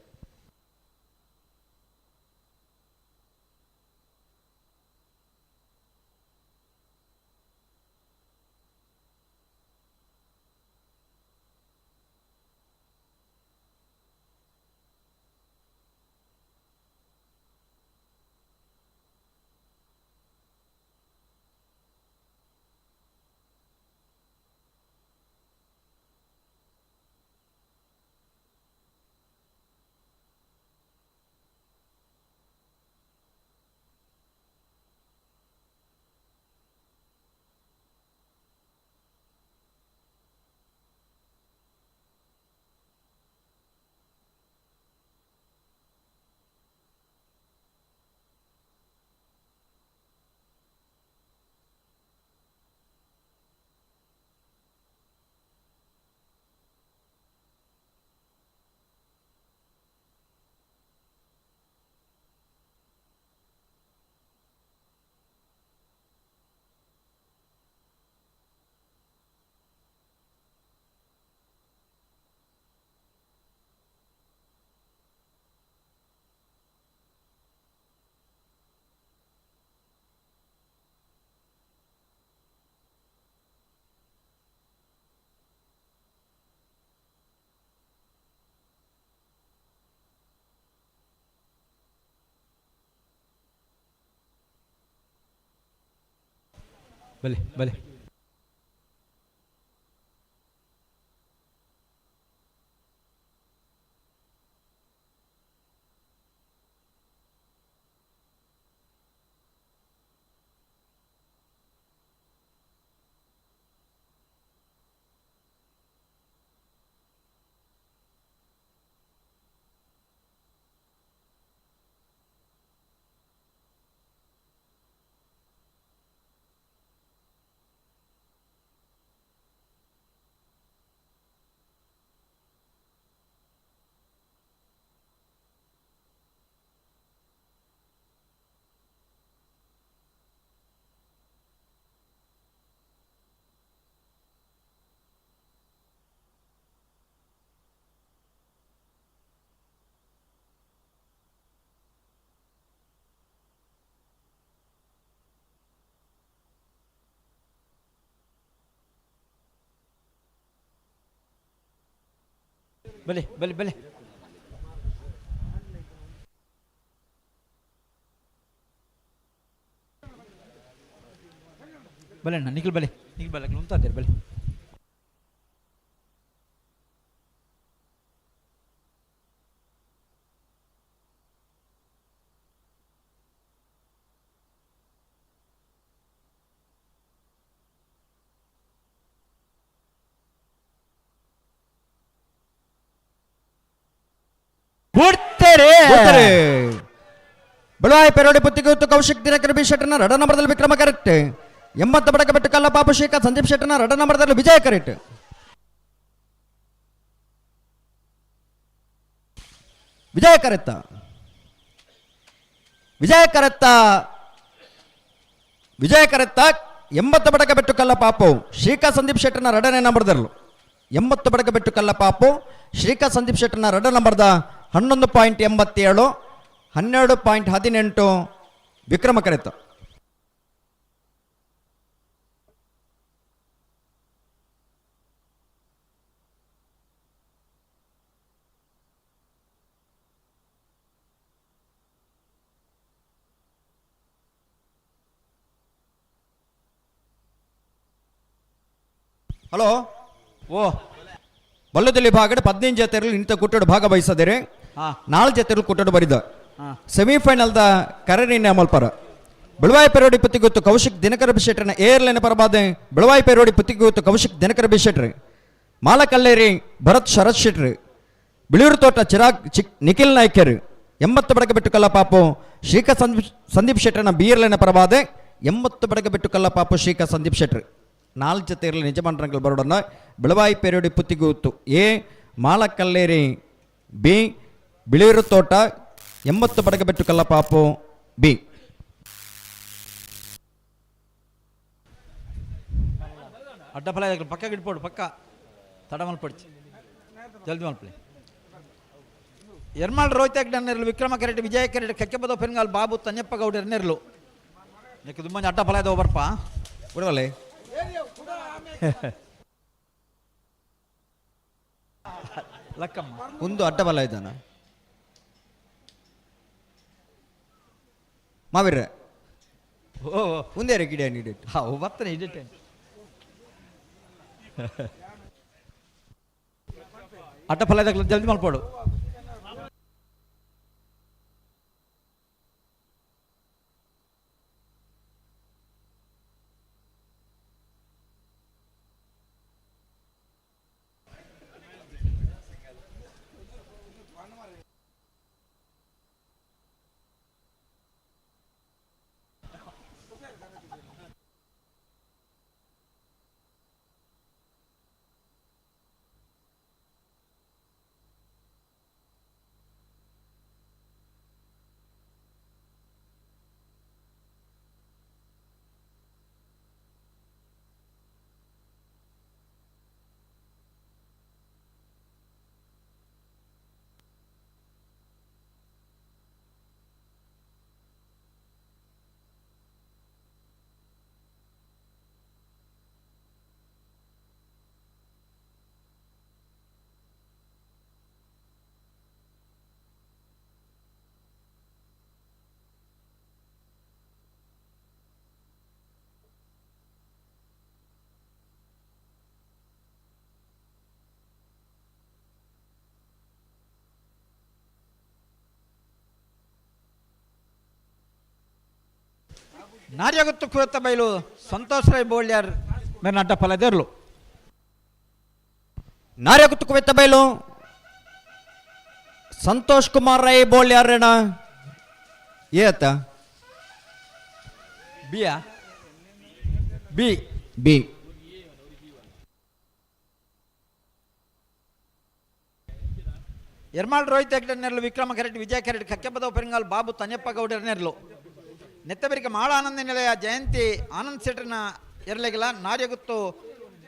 ಬಲೆ ಬಲೆ ಬಲೆ ಬಲೆ ಬಲೆ ಅಣ್ಣ ನಿಖಿಲ್ ಬಲೆ ಉಂತಾ ಇದ್ದೀರಿ ಬಲೆ ಬಿಡ್ತಾರೆ. ಬೆಳವಾಯಿ ಪೆರೋಡಿ ಪುತ್ತಿಗೆ ಹೊತ್ತು ಕೌಶಿಕ್ ದಿನಕರ್ ಬಿ ಶೆಟ್ಟರ್ನ ರಡ ನಂಬರ್ದಲ್ಲಿ ವಿಕ್ರಮ ಕರೆಕ್ಟ್. 80 ಬಡಕ ಬೆಟ್ಟು ಕಲ್ಲ ಪಾಪು ಶ್ರೀಕಾಂತ್ ಸಂದೀಪ್ ಶೆಟ್ಟರ್ನ ರಡ ನಂಬರ್ದಲ್ಲಿ ವಿಜಯ ಕರೆಕ್ಟ್. ವಿಜಯ ಕರೆತ್ತ 80 ಬಡಕ ಬೆಟ್ಟು ಕಲ್ಲ ಪಾಪು ಶ್ರೀಕಾಂತ್ ಸಂದೀಪ್ ಶೆಟ್ಟರ್ನ ರಡನೇ ನಂಬರ್ದಲ್ಲೂ 80 ಬಡಕ ಬೆಟ್ಟು ಕಲ್ಲ ಪಾಪು ಶ್ರೀಕಾಂತ್ ಸಂದೀಪ್ ಶೆಟ್ಟರ್ನ ರಡ ನಂಬರ್ದ 11.87 12.18 ವಿಕ್ರಮ ಕರೆತ. ಹಲೋ ಓ ಬಲ್ಲದಲ್ಲಿ ಭಾಗಡೆ 15 ಜೊತೆಯಲ್ಲಿ ಇಂಥ ಕುಟ್ಟಡು ಭಾಗವಹಿಸದಿರೆ ಹಾಂ 4 ಜೊತೆಯಲ್ಲಿ ಕುಟ್ಟಡು ಬರಿದ ಹಾಂ ಸೆಮಿಫೈನಲ್ದ ಕರರಿನ ಅಮಲ್ಪರ ಬೆಳವಾಯಿ ಪೆರೋಡಿ ಪುತ್ತಿಗೊತ್ತು ಕೌಶಿಕ್ ದಿನಕರ ಬಿಶೆಟ್ರನ ಏರ್ಲೈನ್ ಪರಬಾದೆ ಬೆಳವಾಯಿ ಪೆರೋಡಿ ಪುತ್ತಿಗೊತ್ತು ಕೌಶಿಕ್ ದಿನಕರ ಬಿಶೆಟ್ರಿ ಮಾಲಕಲ್ಲೇರಿ ಭರತ್ ಶರತ್ ಶೆಟ್ರಿ ಬಿಳಿಯೂರು ತೋಟ ಚಿರಾಗ್ ನಿಖಿಲ್ ನಾಯ್ಕರ್ 80 ಬಡಕ ಬೆಟ್ಟು ಕಲ್ಲ ಪಾಪು ಶ್ರೀಕಾಂತ್ ಸಂದೀಪ್ ಶೆಟ್ರನ ಬೀರ್ಲೈನ ಪರಬಾದೆ 80 ಬಡಕ ಬೆಟ್ಟು ಕಲ್ಲ ಪಾಪು ಶ್ರೀಕಾಂತ್ ಸಂದೀಪ್ ಶೆಟ್ರಿ 4 ಜೊತೆ ಇರಲಿ ನಿಜಮಂಡ್ರಂಗಲ್ ಬರೋಡನ್ನ ಬೆಳವಾಯಿ ಪೆರೋಡಿ ಪುತ್ತಿಗೊತ್ತು ಎ ಮಾಲಕಲ್ಲೇರಿ ಬಿ ಬಿಳಿಯೂರು ತೋಟ 80 ಬಡಕ ಬೆಟ್ಟು ಕಲ್ಲ ಪಾಪು ಬಿ. ಅಡ್ಡಫಲ ಪಕ್ಕ ಗಿಡ್ಪೋಡು ಪಕ್ಕ ತಡ ಮಲ್ಪಡಿಸಿ ಜಲ್ದಿ ಮಲ್ಪಡಿ ಎರ್ಮಾಳ್ ರೋಹಿತ್ ಹೆಗ್ಡೆರ್ನೆರ್ಲು ವಿಕ್ರಮ ಕೆರೆಟ್ ವಿಜಯ ಕೆರೆಟ್ ಕೆಕ್ಕೆಬದ ಪೆನ್ಗಾಲ್ ಬಾಬು ತನ್ಯಪ್ಪ ಗೌಡರ್ನೆರ್ಲು ನೀಕು ತುಂಬ ಅಡ್ಡಫಲ ಇದೆ ಬರ್ಪ ಬಿಡವಲ್ಲೇ ಲಕ್ಕಮ್ಮ ಒಂದು ಅಡ್ಡಬಲ ಇದ್ದಾನ ಮಾವಿರ್ರೆ ಓ ಮುಂದೆ ಗಿಡ ನೀಡಿಟ್ಟು ಹಾ ಬರ್ತಾನೆ ಇಡಿಟ್ಟೆ ಅಡ್ಡಫಲ ಇದೆ ಜಲ್ದಿ ಮಲ್ಪೋಡು ನಾರ್ಯಗುತ್ತು ಕುವೆತ್ತ ಬೈಲು ಸಂತೋಷ್ ರೈ ಬೋಳ್ಯಾರ್ ಮೇರೆ ಅಡ್ಡಫಲ ಇದೆರ್ಲು ನಾರ್ಯಗುತ್ತು ಕುವೆತ್ತ ಬೈಲು ಸಂತೋಷ್ ಕುಮಾರ್ ರೈ ಬೋಳ್ಯಾರೇಣ ಏತ ಬಿಯಾ ಬಿ ಬಿ. ಎರ್ಮಾಳ್ ರೋಹಿತ್ ಹೆಗ್ಡೆರ್ನೆರ್ಲು ವಿಕ್ರಮ ಕೆರೆಟ್ ವಿಜಯ ಕೆರೆಟ್ ಕಕ್ಕೆಬದ ಪೆನ್ಗಾಲ್ ಬಾಬು ತನ್ಯಪ್ಪ ಗೌಡರ್ನೆರ್ಲು ನೆತ್ತಬೆರಿಕೆ ಮಾಳ ಆನಂದ ನಿಲಯ ಜಯಂತಿ ಆನಂದ್ ಶೆಟ್ರನ ಎರಲೆಗಿಲ್ಲ ನಾರ್ಯಗುತ್ತು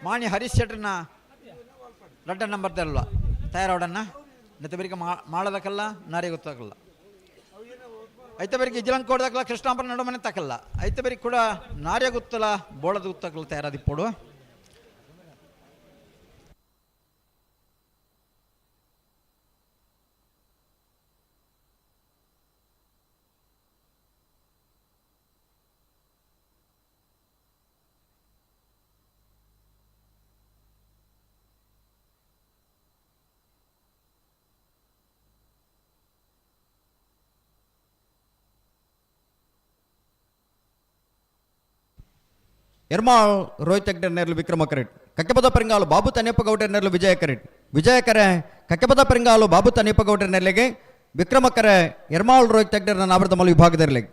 ಮಾಣಿ ಹರೀಶ್ ಶೆಟ್ರನ ರಡ್ಡ ನಂಬರ್ ತೆರಲ್ವ ತಯಾರವಡನ್ನ ನೆತ್ತಬೆರಿಕೆ ಮಾಳದ ಕಲ್ಲ ನಾರ್ಯಗುತ್ತಕಲ್ಲ ಐತಬೆರಿಗೆ ಇಜ್ಲಂಕೋಡ್ದಕಲ್ಲ ಕೃಷ್ಣಾಪುರ ನಡುಮನೆ ತಕಲ್ಲ ಐತಬೆರಿಗೆ ಕೂಡ ನಾರ್ಯಗುತ್ತಲ ಬೋಳದ ಗುತ್ತಕಲ್ಲ ತಯಾರಾದಿಪ್ಪೋಡು. ಎರ್ಮಾಳ್ ರೋಹಿತ್ ಹೆಗ್ಡೆ ನೆರಲು ವಿಕ್ರಮ ಕರೆಟ್ ಕಕ್ಕೆಪದ ಪರಿಂಗಾಲು ಬಾಬು ತನಿಯಪ್ಪ ಗೌಡರ್ ನೆರಲು ವಿಜಯ ಕರೆಟ್ ವಿಜಯ ಕರೆ ಕಕ್ಕೆಪದ ಪರಿಂಗಾಲು ಬಾಬು ತನಿಯಪ್ಪ ಗೌಡರ್ ನೆರಲಿಗೆ ವಿಕ್ರಮ ಕರೆ ಎರ್ಮಾಳ್ ರೋಹಿತ್ ಹೆಗ್ಡೆರ್ನ ನಾವರದ ಮಲ್ಲ ವಿಭಾಗದಲ್ಲಿ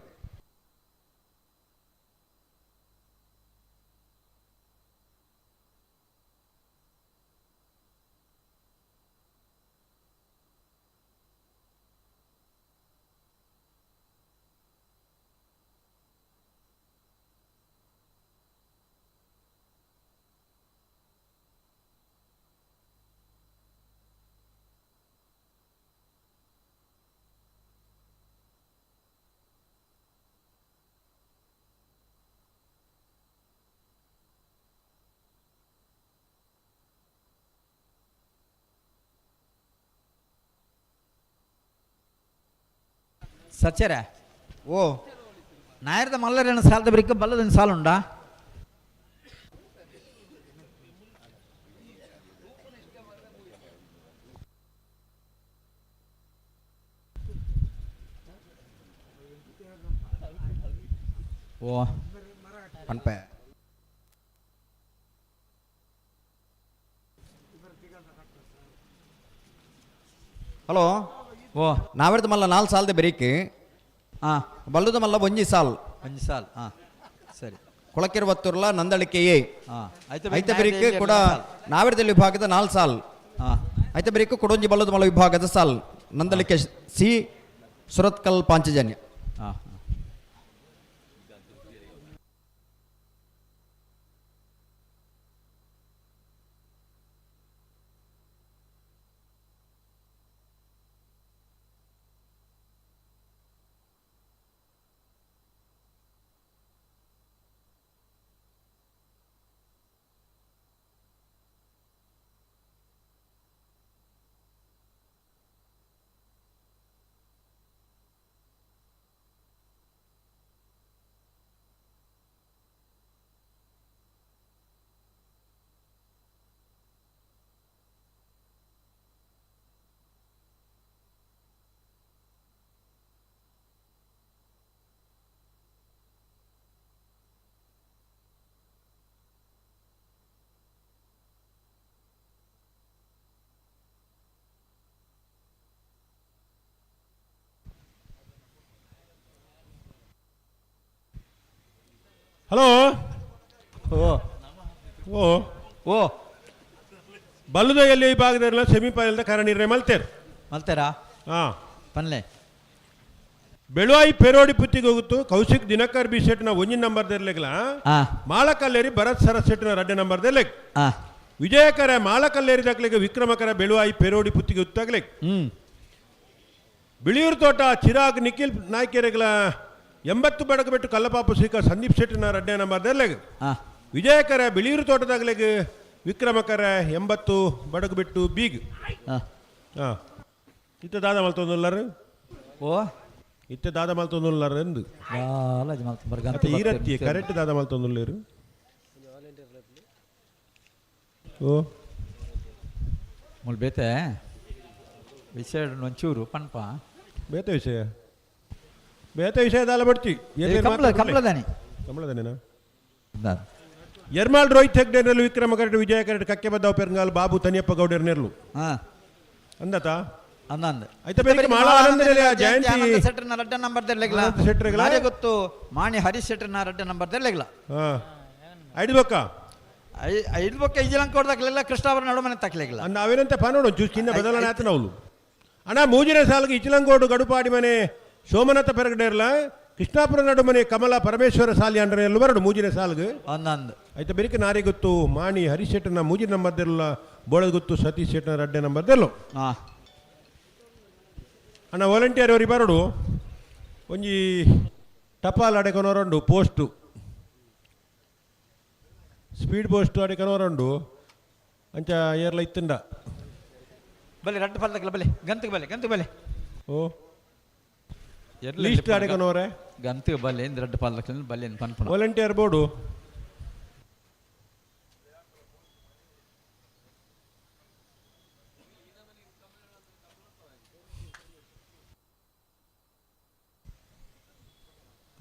ಸಚ್ಚರ ಓ ನಾಯರದ ಮಲ್ಲರೇನು ಸಾಲದ ಬರಿಕ ಬಲ್ಲದೊಂದು ಸಾಲುಂಡಾ ಓ ಪನ್ಪೆ ಹಲೋ ಓ ನಾವೆಡ್ದ ಮಲ್ಲ 4 ಸಾಲದ ಬೆರೀಕೆ ಹಾಂ ಬಲ್ಲದ ಮಲ್ಲ ಒಂಜಿ ಸಾಲ್ ಒಂದು ಸಾಲ್ ಹಾಂ ಸರಿ ಕೊಳಕಿರುವತ್ತೂರ್ಲ ನಂದಳಿಕೆಯೇ ಹಾಂ ಐತ ಬೆರೀಕೆ ಕೂಡ ನಾವೆಡ್ದಲ್ಲಿ ವಿಭಾಗದ 4 ಸಾಲ್ ಹಾಂ ಐತ ಬೆರೀಕೆ ಕೊಡೊಂಜಿ ಬಲ್ಲದ ಮಲ್ಲ ವಿಭಾಗದ ಸಾಲ್ ನಂದಳಿಕೆ ಸಿ ಸುರತ್ಕಲ್ ಪಾಂಚಜನ್ಯ ಹಾಂ ಹಲೋ ಓ ಓ ಓ ಬಲ್ಲುದ ಎಲ್ಲಿ ವಿಭಾಗದಲ್ಲ ಸೆಮಿಫೈನಲ್ದ ಕರಣಿರ್ರೆ ಮಲ್ತೇರು ಮಲ್ತಾರಾ ಹಾಂ ಪನ್ಲೆ ಬೆಳುವಾಯಿ ಪೆರೋಡಿ ಪುತ್ತಿಗೆ ಹೋಗುತ್ತು ಕೌಶಿಕ್ ದಿನಕರ್ ಬಿ ಸೆಟ್ನ ಒಂಜಿ ನಂಬರ್ದರ್ಲೆಗ್ಲ ಹಾಂ ಮಾಳಕಲ್ಲೇರಿ ಭರತ್ ಸರತ್ ಸೆಟ್ನ 2 ನಂಬರ್ದರ್ಲೆಗ್ ಹಾಂ ವಿಜಯಕರ ಮಾಳಕಲ್ಲೇರಿ ದಕ್ಲೆಗೆ ವಿಕ್ರಮಕರ ಬೆಳುವಾಯಿ ಪೆರೋಡಿ ಪುತ್ತಿಗೆ ಉತ್ತಾಗ್ಲೆಗ್ ಹ್ಞೂ ಬಿಳಿಯೂರು ತೋಟ ಚಿರಾಗ್ ನಿಖಿಲ್ ನಾಯ್ಕೆರೆಗಳ 80 ಬಡಗ ಬಿಟ್ಟು ಕಲ್ಲಪಾಪು ಶ್ರೀಕ ಸಂದೀಪ್ ಶೆಟ್ಟಿನ 2 ನಂಬರ್ದರ್ಲೆಗ್ ಹಾಂ ವಿಜಯಕರ ಬಿಳಿಯೂರು ತೋಟದಾಗ್ಲೆಗೆ ವಿಕ್ರಮಕರ 80 ಬಡಗು ಬಿಟ್ಟು ಬೀಗ್ ಹಾಂ ಹಾಂ ಇತ್ತ ದಾದ ಮಲ್ತೊಂದುಲ್ಲಾರು ಓ ಇತ್ತೆ ದಾದ ಮಲ್ತೊಂದುಲ್ಲಾರು ಎಂದು ಬಾಲಾಜಿ ಮಲ್ತು ಬರ್ಗಂತ ಮತ್ತೆ ಈರತ್ತಿ ಕರೆಕ್ಟ್ ದಾದ ಮಲ್ತೊಂದುಲ್ಲೇರು ಓ ಮುಲ್ ಬೇತೆ ವಿಷಯ ಒಂಚೂರು ಪನ್ಪ ಬೇತೆ ವಿಷಯ ದಾಲ ಬಡ್ತಿ ಕಂಪ್ಲದಾನಿ ಕಮಲದನೇನಾ ಎರ್ಮಾಳ್ ರೋಹಿತ್ ಹೆಗ್ಡೆ ನೆರಲು ವಿಕ್ರಮ ಕರೆಕ್ಟ್ ವಿಜಯ ಕರೆಕ್ಟ್ ಕಕ್ಕೆ ಬದ್ದಾವ ಪೆರಂಗಾಲ್ ಬಾಬು ತನಿಯಪ್ಪ ಗೌಡರ್ ನೆರಲು ಹಾಂ ಅಂದತಾ ಅಂದಂದ ಐತ ಬೇರೆ ಮಾಳ ಆನಂದನೆಲೆ ಜಯಂತಿ ಸೆಟ್ರನ 2 ನಂಬರ್ದರ್ಲೆಗ್ಲ ಅನಂತ ಶೆಟ್ರಿಗಳ? ನಾನೇ ಗೊತ್ತು ಮಾಣಿ ಹರೀಶ್ ಶೆಟ್ರನ 2 ನಂಬರ್ದರ್ಲೆಗ್ಲ ಹಾ ಐಡ್ಬೇಕ ಐದು ಬೊಕ್ಕ ಇಜಲಂಕ ಕೊಡ್ದಾಗ್ಲೆಲ್ಲ ಕೃಷ್ಣ ಅವರ ನಡುಮನೆ ತಕ್ಲೆಗ್ಲ ಅಂದ ಅವೇನಂತ ಪನೋಡು ಚೂಸ್ ಕಿನ್ನ ಬದಲಾವಣೆ ಆತನ ಅವಳು ಅಣ್ಣ ಮೂಜಿನ ಸಾಲಿಗೆ ಇಚಲಂಗೋಡು ಗಡುಪಾಡಿ ಮನೆ ಸೋಮನಾಥ ಪೆರಗಡೇರ್ಲ ಕೃಷ್ಣಾಪುರ ನಡುಮನೆ ಕಮಲ ಪರಮೇಶ್ವರ ಸಾಲಿ ಅಂಡ್ರೆ ಎಲ್ಲ ಬರಡು ಮೂಜಿನ ಸಾಲಿಗೆ ಒಂದೊಂದು ಐತ ಬೇರೆ ನಾರಿ ಗೊತ್ತು ಮಾಣಿ ಹರೀಶ್ ಶೆಟ್ಟನ ಮೂಜಿನ ನಂಬರ್ದೆಲ್ಲ ಬೋಳದ ಗೊತ್ತು ಸತೀಶ್ ಶೆಟ್ಟನ 2 ನಂಬರ್ದೆಲ್ಲೋ ಹಾಂ ಅಣ್ಣ ವಾಲಂಟಿಯರ್ ಅವ್ರಿಗೆ ಬರಡು ಒಂಜಿ ಟಪಾಲ್ ಅಡೆಕೊನೋರಂಡು ಪೋಸ್ಟು ಸ್ಪೀಡ್ ಪೋಸ್ಟ್ ಅಡೆಕೊನೋರಂಡು ಅಂಚ ಏರ್ಲ ಇತ್ತಂಡ ಬಲೆ 2 ಪಲ್ದಕ್ಲ ಬಲೆ ಗಂತಕ್ಕೆ ಬಲೆ ಓ ಲೀಸ್ಟ್ ಅಡೆಕೊನೋರೆ ಗಂತಿಗೆ ಬಲೆ 2 ಪಲ್ದಕ್ಲ ಬಲೆ ಪನ್ಪಣ ವಾಲಂಟಿಯರ್ ಬೋರ್ಡು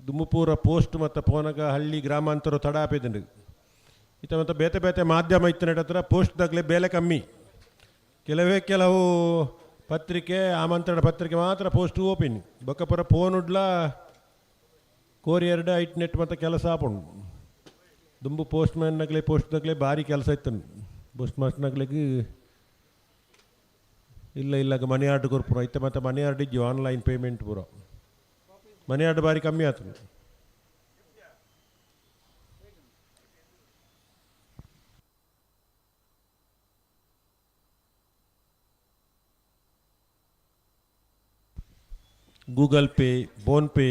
ದುಮ್ಮಪೂರ ಪೋಸ್ಟ್ ಮತ್ತು ಪೋನಗ ಹಳ್ಳಿ ಗ್ರಾಮಾಂತರ ತಡ ಆಪೇದಂಡು ಇತ್ತ ಮತ್ತು ಬೇತೆ ಬೇತೆ ಮಾಧ್ಯಮ ಇತ್ತಿನ ಹತ್ರ ಪೋಸ್ಟ್ದಾಗಲೇ ಬೆಲೆ ಕಮ್ಮಿ. ಕೆಲವು ಪತ್ರಿಕೆ ಆಮಂತ್ರಣ ಪತ್ರಿಕೆ ಮಾತ್ರ ಪೋಸ್ಟ್ ಓಪಿನ್ ಬೊಕ್ಕಪುರ ಫೋನ್ ಉಡ್ಲ ಕೋರಿಯರ್ಡ ಇಂಟರ್ನೆಟ್ ಮತ್ತು ಕೆಲಸ ಆಪುಂಡು. ದುಂಬು ಪೋಸ್ಟ್ ಮ್ಯಾನ್ನಾಗಲೇ ಪೋಸ್ಟ್ದಾಗಲೇ ಭಾರಿ ಕೆಲಸ ಇತ್ತು. ಪೋಸ್ಟ್ ಮಾಸ್ಟರ್ನಾಗ್ಲಿಗೆ ಇಲ್ಲ ಮನಿ ಆರ್ಡ್ರ್ ಕೊರ್ಪುರ ಇತ್ತ ಮತ್ತು ಮನಿ ಆರ್ಡ್ ಇಜ್ಜು ಆನ್ಲೈನ್ ಪೇಮೆಂಟ್ ಪೂರ ಮನಿ ಆರ್ಡ್ ಭಾರಿ ಕಮ್ಮಿ ಆಯ್ತು. ಗೂಗಲ್ ಪೇ ಫೋನ್ಪೇ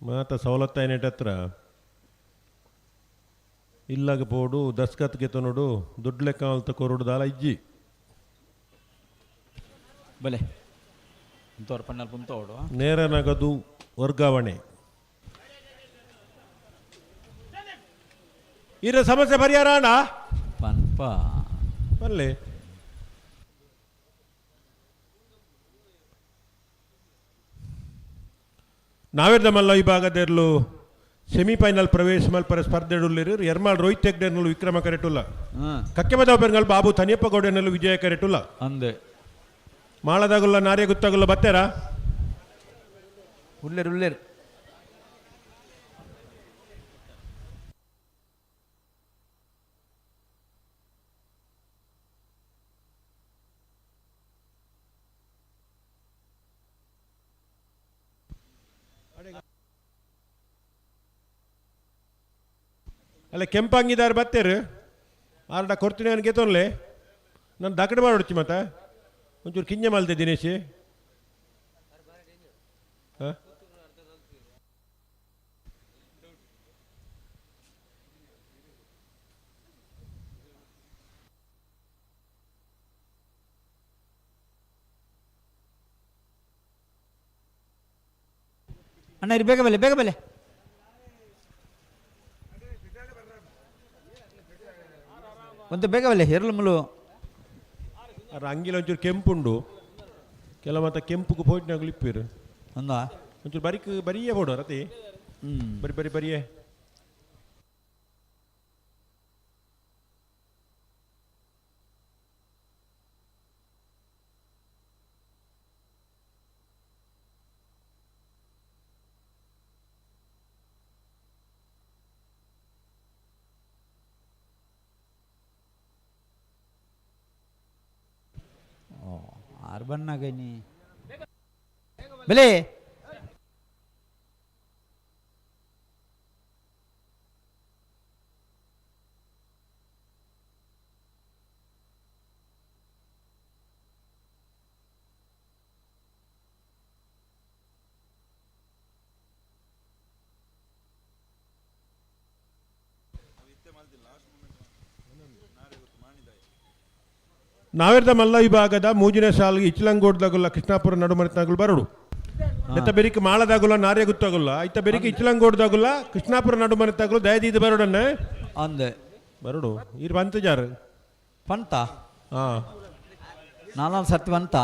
ಮಾತ ಸವಲತ್ತು ಏನೇಟ್ ಹತ್ರ ಇಲ್ಲಾಗ ಪೋಡು ದಸ್ಕತ್ಗೆ ತೊನೋಡು ದುಡ್ಡು ಲೆಕ್ಕ ಅಂತ ಕೊರೋಡು ದಾಲ ಇಜ್ಜಿ ಬಲೆ ಇಂಥವ್ರ ಪನ್ನಲ್ಲಿ ಪುಂತೋಡು ನೇರ ನಗದು ವರ್ಗಾವಣೆ ಇರ ಸಮಸ್ಯೆ ಪರಿಹಾರ ಅಣ್ಣ ಪನ್ಪ ಬರಲಿ. ನಾವೇರ್ದ ಮಲ್ಲ ವಿಭಾಗದೆರ್ಲು ಸೆಮಿಫೈನಲ್ ಪ್ರವೇಶ ಮಲ್ಪರ ಸ್ಪರ್ಧೆಡುಲ್ಲಿರು ಎರ್ಮಾಳ್ ರೋಹಿತ್ ಹೆಗ್ಡೆರ್ನಲ್ಲೂ ವಿಕ್ರಮ ಕರೆಟುಲ್ಲ ಕಕ್ಕೆಬದ ಬೆಂಗಲ್ ಬಾಬು ತನಿಯಪ್ಪ ಗೌಡನಲ್ಲೂ ವಿಜಯ ಕರೆಟುಲ್ಲ ಅಂದೆ ಮಾಳದಾಗುಲ್ಲ ನಾರ್ಯ ಗುತ್ತಾಗುಲ್ಲ ಬತ್ತೇರಾ ಉಲ್ಲೇರು ಅಲ್ಲ ಕೆಂಪಂಗಿದಾರ ಬತ್ತೇರು ಆರ್ಡ ಕೊಡ್ತೀನಿ ನನಗೆ ತೊನ್ಲೆ ನಾನು ದಕಡೆ ಮಾಡೋಡ್ತಿ ಮತ್ತೆ ಒಂಚೂರು ಕಿಂಜ ಮಲ್ದೆ ದಿನೇಶ್ ಹಾಂ ಅಣ್ಣ ಇರಿ ಬೇಗ ಬೆಲೆ ಒಂದು ಬೇಗ ಬೆಲೆ ಹೆರಳು ಮುಲು ಅಂಗಿಲ ಒಂಚೂರು ಕೆಂಪುಂಡು ಕೆಲ ಮತ್ತೆ ಕೆಂಪುಗೂ ಪೋಟ್ನಾಗಲು ಇಪ್ಪಿರು ಒಂದ ಒಂಚೂರು ಬರಿಯೇ ಬೋಡು ರತಿ ಬರಿಯೇ ಅರ್ಬನ್ನಾಗೈನಿ ಬೆಲೆ ನಾವೇರ್ದ ಮಲ್ಲ ವಿಭಾಗದ ಮೂಜಿನ ಸಾಲ್ಗೆ ಇಚ್ಲಂಗೋಡ್ದಾಗುಲ್ಲ ಕೃಷ್ಣಾಪುರ ನಡುಮರಿತಾಗುಲು ಬರಡು ಎತ್ತ ಬೆರಿಕೆ ಮಾಳದಾಗುಲ್ಲ ನಾರ್ಯ ಗುತ್ತಾಗುಲ್ಲ ಇತ್ತ ಬೆರಿಕೆ ಇಚ್ಲಂಗೋಡ್ದಾಗುಲ್ಲ ಕೃಷ್ಣಾಪುರ ನಡುಮರಿತಾಗುಲು ದಯದೀದು ಬರೋಡನ್ನ ಅಂದೆ ಬರಡು ಇರ್ ಬಂತ ಜಾರು ಪಂತ ಹಾಂ ನಾಲ್ಕು ಸರ್ತಿ ಬಂತ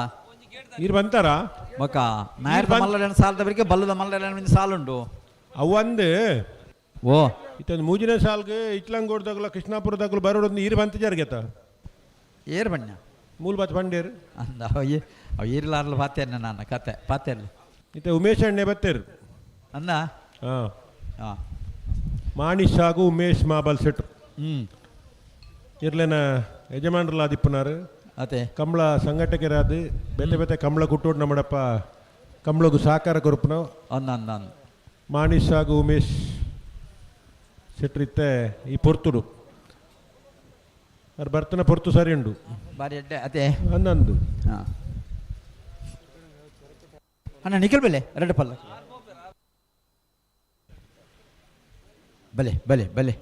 ಇರ್ ಬಂತಾರ ಮಕ್ಕ ನಾಯರ್ದ ಮಲ್ಲಡನ ಸಾಲದ ಬರಿಗೆ ಬಲ್ಲದ ಮಲ್ಲಡನ ಸಾಲುಂಡು ಅವು ಅಂದು ಓ ಇತ್ತೊಂದು ಮೂಜಿನ ಸಾಲ್ಗೆ ಇಚ್ಲಂಗೋಡ್ದಾಗುಲ್ಲ ಕೃಷ್ಣಾಪುರದಾಗುಲು ಬರೋಡು ಇರ್ ಬಂತ ಜಾರ್ಗೆತ ಏರ್ ಬಣ್ಣ ಮೂಲ ಬಾತ್ ಬಂಡೇರು ಅಂದ ಅವ ಇರ್ಲಾರ್ಲು ಪಾತೇನೆ ನಾನು ಕತೆ ಪಾತೇರ್ಲಿ ಇತ್ತೆ ಉಮೇಶ್ ಅಣ್ಣೆ ಬತ್ತೇರು ಅಂದ ಹಾಂ ಹಾಂ ಮಾಣಿಶ್ ಹಾಗೂ ಉಮೇಶ್ ಮಾಬಲ್ ಸೆಟ್ರು ಇರ್ಲೇನ ಯಜಮಾನ್ರಲ್ಲ ದಿಪ್ಪನಾರು ಅತೆ ಕಂಬಳ ಸಂಘಟಕರಾದು ಬೇತೆ ಕಂಬಳ ಕುಟ್ಟೋಡು ನಮ್ಮಡಪ್ಪ ಕಂಬಳಗು ಸಾಕಾರ ಕೊರಪನ ಅಂದ ಮಾಣಿಶ್ ಹಾಗೂ ಉಮೇಶ್ ಸೆಟ್ರು ಇತ್ತೆ ಈ ಪೊರ್ತುಡು ಅವ್ರು ಬರ್ತನ ಪೊರ್ತು ಸರಿ ಉಂಡು ಬಾರಿ ಅಡ್ಡೆ ಅತೆ ಅಂದಂದು ಹಾಂ ಅಣ್ಣ ನಿಖಿಲ್ ಬೆಲೆ ಎರಡು ಪಲ್ಲ ಬಲೆ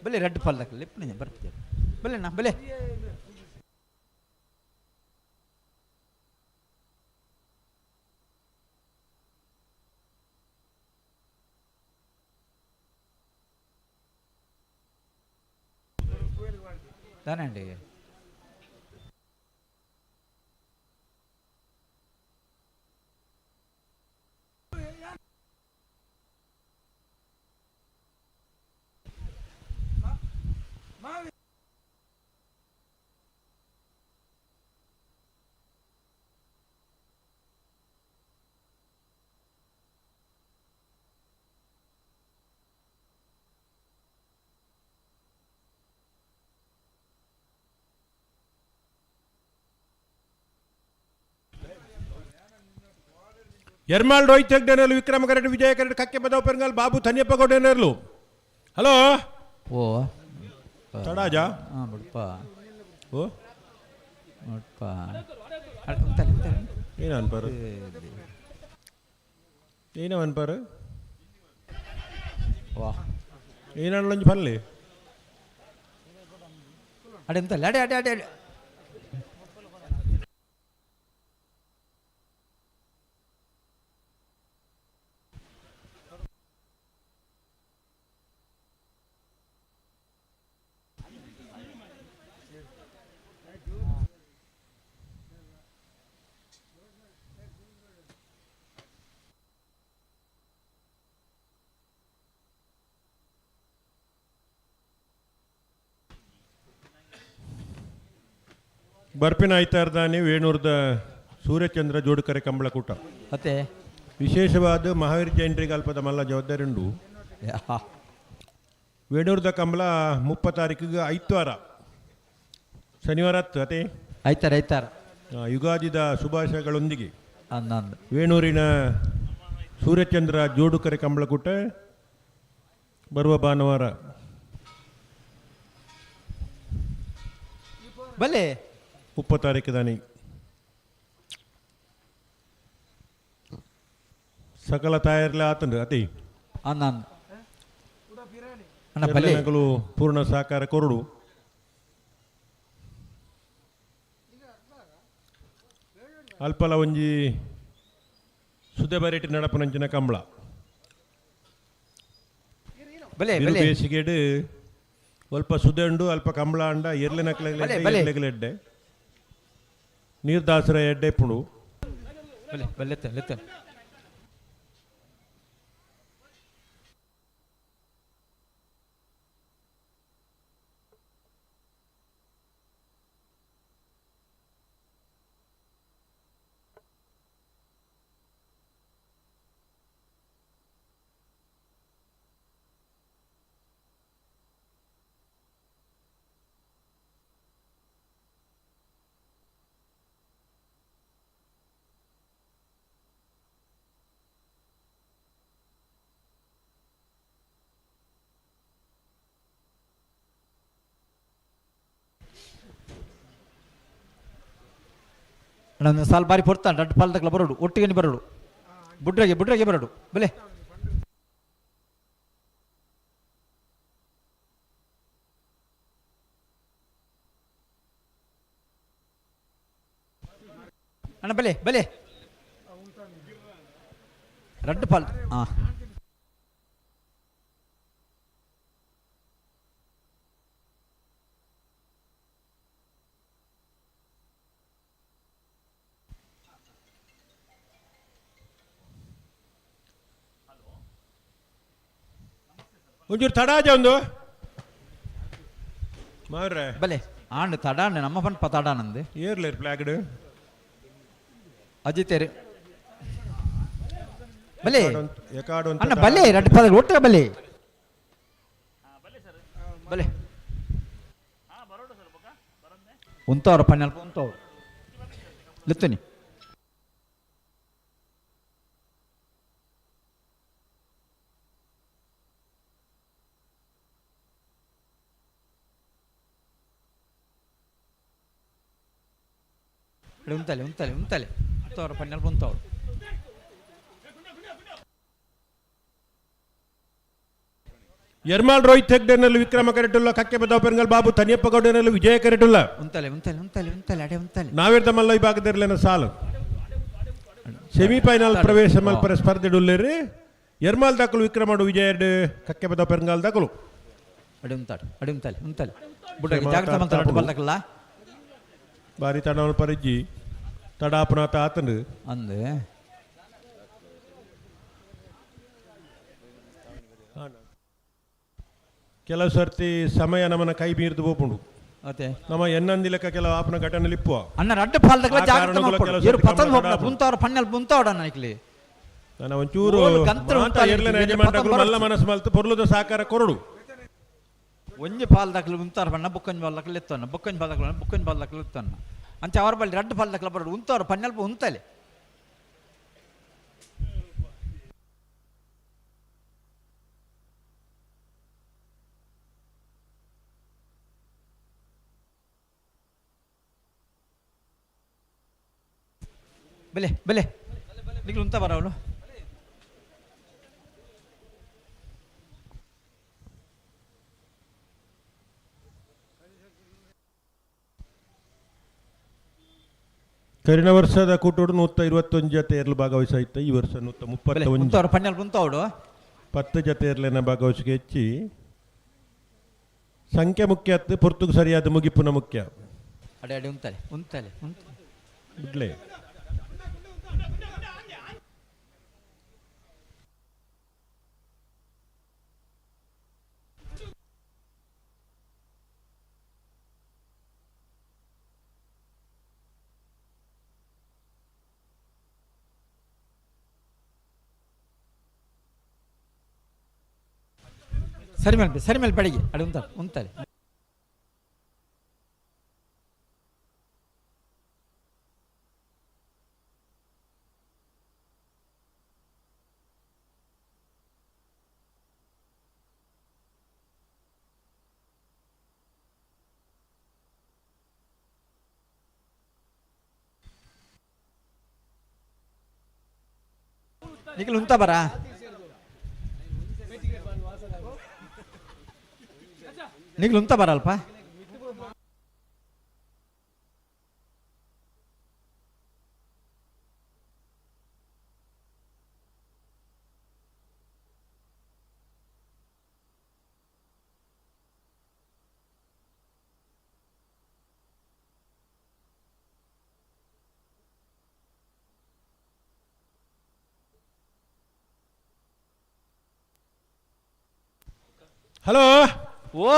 ಬಲೆ ರೆಡ್ ಪಲ್ದಕ್ಕೆ ಲಿಪ್ಪನೆ ಬರ್ತೀವಿ ಬಲೆ ನಾ ಬಲೆ దానండి ಎರ್ಮಾಳ್ ರೋಹಿತ್ ಹೆಗ್ಡೆನರ್ಲು ವಿಕ್ರಮ ಕರೆಕ್ಟ್ ವಿಜಯ ಕರೆಕ್ಟ್ ಕಕ್ಕೆ ಬದವ ಪೆರಂಗಾಲ್ ಬಾಬು ತನಿಯಪ್ಪ ಗೌಡನರ್ಲು ಹಲೋ ಓ ತಡಾಜ ಹಾಂ ಬಿಡಪ್ಪ ಓ ನೋಡಪ್ಪ ಏನು ಅನ್ಪಾರು ಏನು ಅನ್ಪಾರು ವಾ ಏನೊಂದು ಬರಲಿ ಅಡೆ ಎಂತಲ್ಲ ಅಡೆ ಅಡೆ ಅಡೆ ಅಡೆ ಬರ್ಪಿನ ಆಯ್ತಾರ್ದಾನೆ ವೇಣೂರ್ದ ಸೂರ್ಯಚಂದ್ರ ಜೋಡುಕರೆ ಕಂಬಳಕೂಟ ಮತ್ತೆ ವಿಶೇಷವಾದ ಮಹಾವೀರ ಜಯಂತಿ ಅಲ್ಪದ ಮಲ್ಲ ಜವಾಬ್ದಾರಿ ಉಂಡು ವೇಣೂರ್ದ ಕಂಬಳ 30 ತಾರೀಕಿಗೆ ಐತ್ವಾರ ಶನಿವಾರ ಹತ್ತು ಅದೇ ಆಯ್ತಾರ ಆಯ್ತಾರ ಯುಗಾದಿದ ಶುಭಾಶಯಗಳೊಂದಿಗೆ ಅಂದಂದು ವೇಣೂರಿನ ಸೂರ್ಯಚಂದ್ರ ಜೋಡುಕರೆ ಕಂಬಳಕೂಟ ಬರುವ ಭಾನುವಾರ ಬಲೆ 30 ತಾರೀಕಿದಾನೆ ಸಕಲ ತಾಯರ್ಲೆ ಆತಂದು ಅತಿ ಅಂದಂದು ಅಣ್ಣ ಬಲೆ ನಗಲು ಪೂರ್ಣ ಸಹಕಾರ ಕೊರಡು ಅಲ್ಪಲ ಒಂಜಿ ಸುದೆ ಬರೇಟಿ ನಡಪನಂಚಿನ ಕಂಬಳ ಬಲೆ ಬಿರು ಬಲೆ ಬೇಸಿಗೆಡು ಸ್ವಲ್ಪ ಸುದೆ ಉಂಡು ಅಲ್ಪ ಕಂಬಳ ಅಂಡ ಎರ್ಲೆನಕ್ಲೆಡ್ಡೆ ನೀರ್ದಾಸರ ಎಡ್ಡೆ ಪುಂಡು ಬಲೆ ಬಲ್ಲೆತ್ತ ಲೆತ್ತ ಅಣ್ಣ ಸಾಲ ಬಾರಿ ಪೊರ್ತಾನೆ ರೆಡ್ ಪಾಲ್ದಕ್ಲ ಬರೋಡು ಒಟ್ಟಿಗೆ ಬರೋಡು ಬುಡ್ರಗೆ ಬರೋಡು ಬಲೆ ಅಣ್ಣ ಬಲೆ ಬಲೆ ರೆಡ್ ಪಾಲ್ ಹಾಂ ಒಂಚೂರು ತಡಾಜ ಒಂದು ಮಾರ್ರೆ ಬಲೆ ಆಂಡ್ ತಡಾಂಡ್ ನಮ್ಮ ಪನ್ಪ ತಡಾನಂದು ಏರ್ಲೇರ್ ಪ್ಲಾಗ್ಡ್ ಅಜಿತೇರು ಬಲೆ ಎಕಾಡು ಅಣ್ಣ ಬಲೆ ರೆಡ್ ಪಾಲ್ ಒಟ್ಟಿಗೆ ಬಲೆ ಬಲೆ ಉಂತವ್ರ ಪನ್ನೆಲ್ಪ ಉಂತವ್ರು ಲಿತ್ತನಿ ಉಂತಲೆ ಉಂತವ್ರ ಪನ್ನೆಲ್ಪ ಉಂತವ್ರು ಯರ್ಮಾಲ್ ರೋಹಿತ್ ಹೆಗ್ಡೆನಲ್ಲಿ ವಿಕ್ರಮ ಕರೆಟುಲ್ಲ ಕಕ್ಕೆ ಬದವ ಪೆರಂಗಾಲ್ ಬಾಬು ತನಿಯಪ್ಪ ಗೌಡನಲ್ಲಿ ವಿಜಯ ಕರೆಟುಲ್ಲ ಉಂತಲೆ ಉಂತಲೆ ಉಂತಲೆ ಉಂತಲೆ ಅಡೆ ಉಂತಲೆ ನಾವಿರ್ದ ಮಲ್ಲ ವಿಭಾಗದಲ್ಲಿನ ಸಾಲು ಸೆಮಿಫೈನಲ್ ಪ್ರವೇಶ ಮಲ್ಪರ ಸ್ಪರ್ಧೆ ಡುಲ್ಲೇರಿ ಯರ್ಮಾಲ್ ದಾಖಲು ವಿಕ್ರಮ ವಿಜಯ ಕಕ್ಕೆ ಬದವ ಪೆರಂಗಾಲ್ ದಾಖಲು ಅಡೆ ಉಂತಾಡು ಅಡೆ ಉಂತಲೆ ಉಂತಲೆ ಬುಡ್ಡಗೆ ಜಾಗ್ರತೆ ಮಂತ ರಟ್ಟು ಬಲ್ದಕಲ್ಲ ಬಾರಿ ತಡವಲ್ ಪರಿಜ್ಜಿ ತಡಾಪನಾಥ ಆತನು ಅಂದೆ ಕೆಲವು ಸರ್ತಿ ಸಮಯ ನಮ್ಮನ್ನ ಕೈ ಮೀರಿದು ಹೋಗ್ಕೊಂಡು ಅದೇ ನಮ್ಮ ಎನ್ನಂದಿಲಕ ಕೆಲವು ಆಪನ ಘಟನೆ ಲಿಪ್ಪುವ ಅನ್ನ ರಡ್ಡು ಪಾಲ್ದಕಲ್ಲ ಆ ಜಾಗ್ರತೆ ಕಾರಣಗಳು ಮಾಡ್ಕೊಡು ಕೆಲವು ಇರು ಸರ್ತಿ ಪತಂದ್ ಗಮನ ಹೋಗ್ನ ಕೊಡಾಪು. ಪುಂತವ್ರ ಪಣ್ಣಲ್ ಪುಂತವಡ ನಾಯ್ಕಲಿ ನಾನು ಒಂಚೂರು ಓಲು ಗಂತ್ರ ಮಾತ ಉಂಟಲ್ಲ ಏರ್ಲೆನ ಇದು, ಯಜಮಾನರು ಪತಂದ್ ಮಲ್ಲ ಮನಸ್ಸು ಮಲ್ತು ಪೊರ್ಲುದ ಸಾಕಾರ ಕೊರಡು ಒಂಜಿ ಪಾಲ್ದಕಲು ಉಂತವ್ರ ಬಣ್ಣ ಬುಕ್ಕಂಜ್ ಬಾಲ್ದಕಲು ಎತ್ತನ್ನ ಬುಕ್ಕಂಜ್ ಬಾಲ್ದಕಲು ಎತ್ತನ್ನ ಅಂಚ ಅವ್ರ ಬಲ್ಲಿ ರಡ್ಡು ಪಾಲ್ದಕಲ ಬರೋಡು ಉಂತವ್ರ ಪಣ್ಣಲ್ಪ ಉಂತಲೆ ಬೆಲೆ ಬೆಲೆ ನಿಗ್ಲು ಉಂತ ಬರವಳು ಕರಿನ ವರ್ಷದ ಕೂಟೋಡು 121 ಜತೆ ಏರ್ಲು ಭಾಗವಹಿಸಾಯ್ತು ಈ ವರ್ಷ 131 ಉಂತವ್ರ ಪಣ್ಣಲ್ ಉಂತವಡು 10 ಜತೆ ಏರ್ಲಿನ ಭಾಗವಹಿಸಿಗೆ ಹೆಚ್ಚಿ ಸಂಖ್ಯೆ ಮುಖ್ಯ ಅತ್ತು ಪೊರ್ತುಗು ಸರಿಯಾದ ಮುಗಿಪುನ ಮುಖ್ಯ ಅಡೆ ಅಡೆ ಉಂತಲೆ ಉಂತಲೆ ಉಂತ ಬಿಡ್ಲೆ ಸರಿ ಮೇಲೆ ಬೆಳಿಗ್ಗೆ ಅಡೆ ಉಂತಲೆ ನಿಖಿಲ್ ಉಂತ ಬರ ನಿಖಿಲ್ ಉಂತ ಬರಲ್ಪ ಹಲೋ ಓ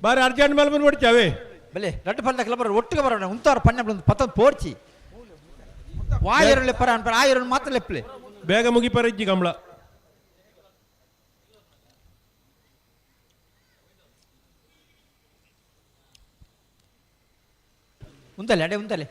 ಬಾರಿ ಅರ್ಜೆಂಟ್ ಮೇಲೆ ಬಂದು ಬಿಡ್ತಾವೆ ಬೆಲೆ ರಡ್ಡು ಪಾಲ್ದಕಲ ಬರೋಡು ಒಟ್ಟಿಗೆ ಬರೋಣ ಉಂತವ್ರ ಪಣ್ಣ ಪತಂದ್ ಪೋರ್ಚಿ ವಾಯರು ಲೆಪ್ಪರ ಅನ್ಪರ ಆಯರು ಮಾತ್ರ ಲೆಪ್ಪಲೆ ಬೇಗ ಮುಗಿಪರಿಜ್ಜಿ ಕಮಲ ಉಂತಲೆ ಅಡೆ ಉಂತಲೆ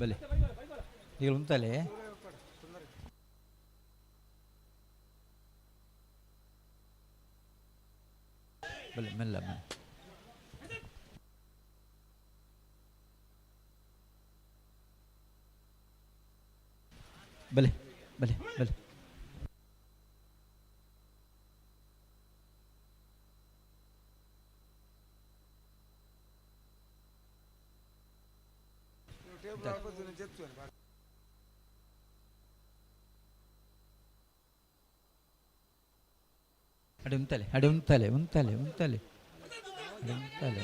ಬೆಲೆ ಈಗ ಉಂತಲೆ ಬೆಲೆ ಮೆಲ್ಲ ಮೆಲ್ಲ ಬೆಲೆ ಬೆಲೆ ಬೆಲೆ ಅಡೆ ಉಂತಲೆ ಅಡೆ ಉಂತಲೆ ಉಂತಲೆ ಉಂತಲೆ ಅಡೆ ಉಂತಲೆ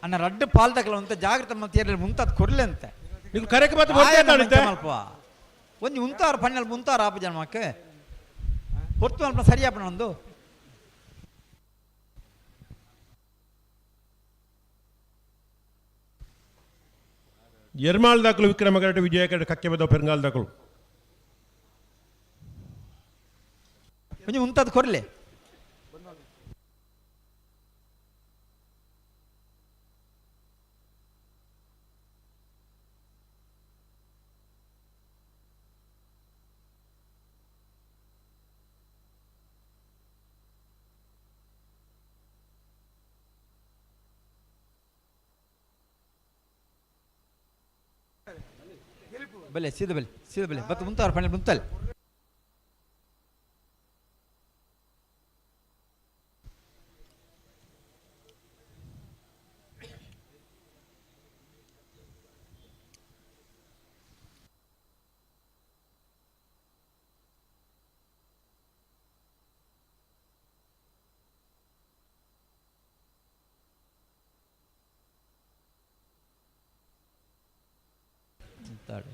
ಅನ್ನ ರಡ್ಡು ಪಾಲ್ದಕಲ ಅಂತ ಜಾಗ್ರತೆ ಮತ್ತೆ ಮುಂತಾದ ಕೊರ್ಲೆ ಅಂತ ನೀವು ಕರೆಕ್ ಮತ್ತೆ ಬರ್ತಾ ಕಾಣುತ್ತೆ ಮಲ್ಪ ಒಂದು ಉಂತಾರ ಪಣ್ಣಲ್ಲಿ ಮುಂತಾರ ಆಪ ಜನ್ಮಕ್ಕೆ ಹೊರ್ತು ಮಲ್ಪ ಸರಿಯಾಪಣ ಒಂದು ಎರ್ಮಾಳ್ ದಾಖಲು ವಿಕ್ರಮ ಕರಟೆ ವಿಜಯ ಕರಟೆ ಕಕ್ಕೆ ಬದ ಪೆರಂಗಾಲ್ ದಾಖಲು ಒಂಜಿ ಉಂತದ್ದು ಕೊರ್ಲೆ ಬಲೆ ಸೀದ ಬಲೆ ಬತ್ತು ಮುಂತಾರ ಪಣೆ ಮುಂತಲ್ ಮುಂತಾಡೆ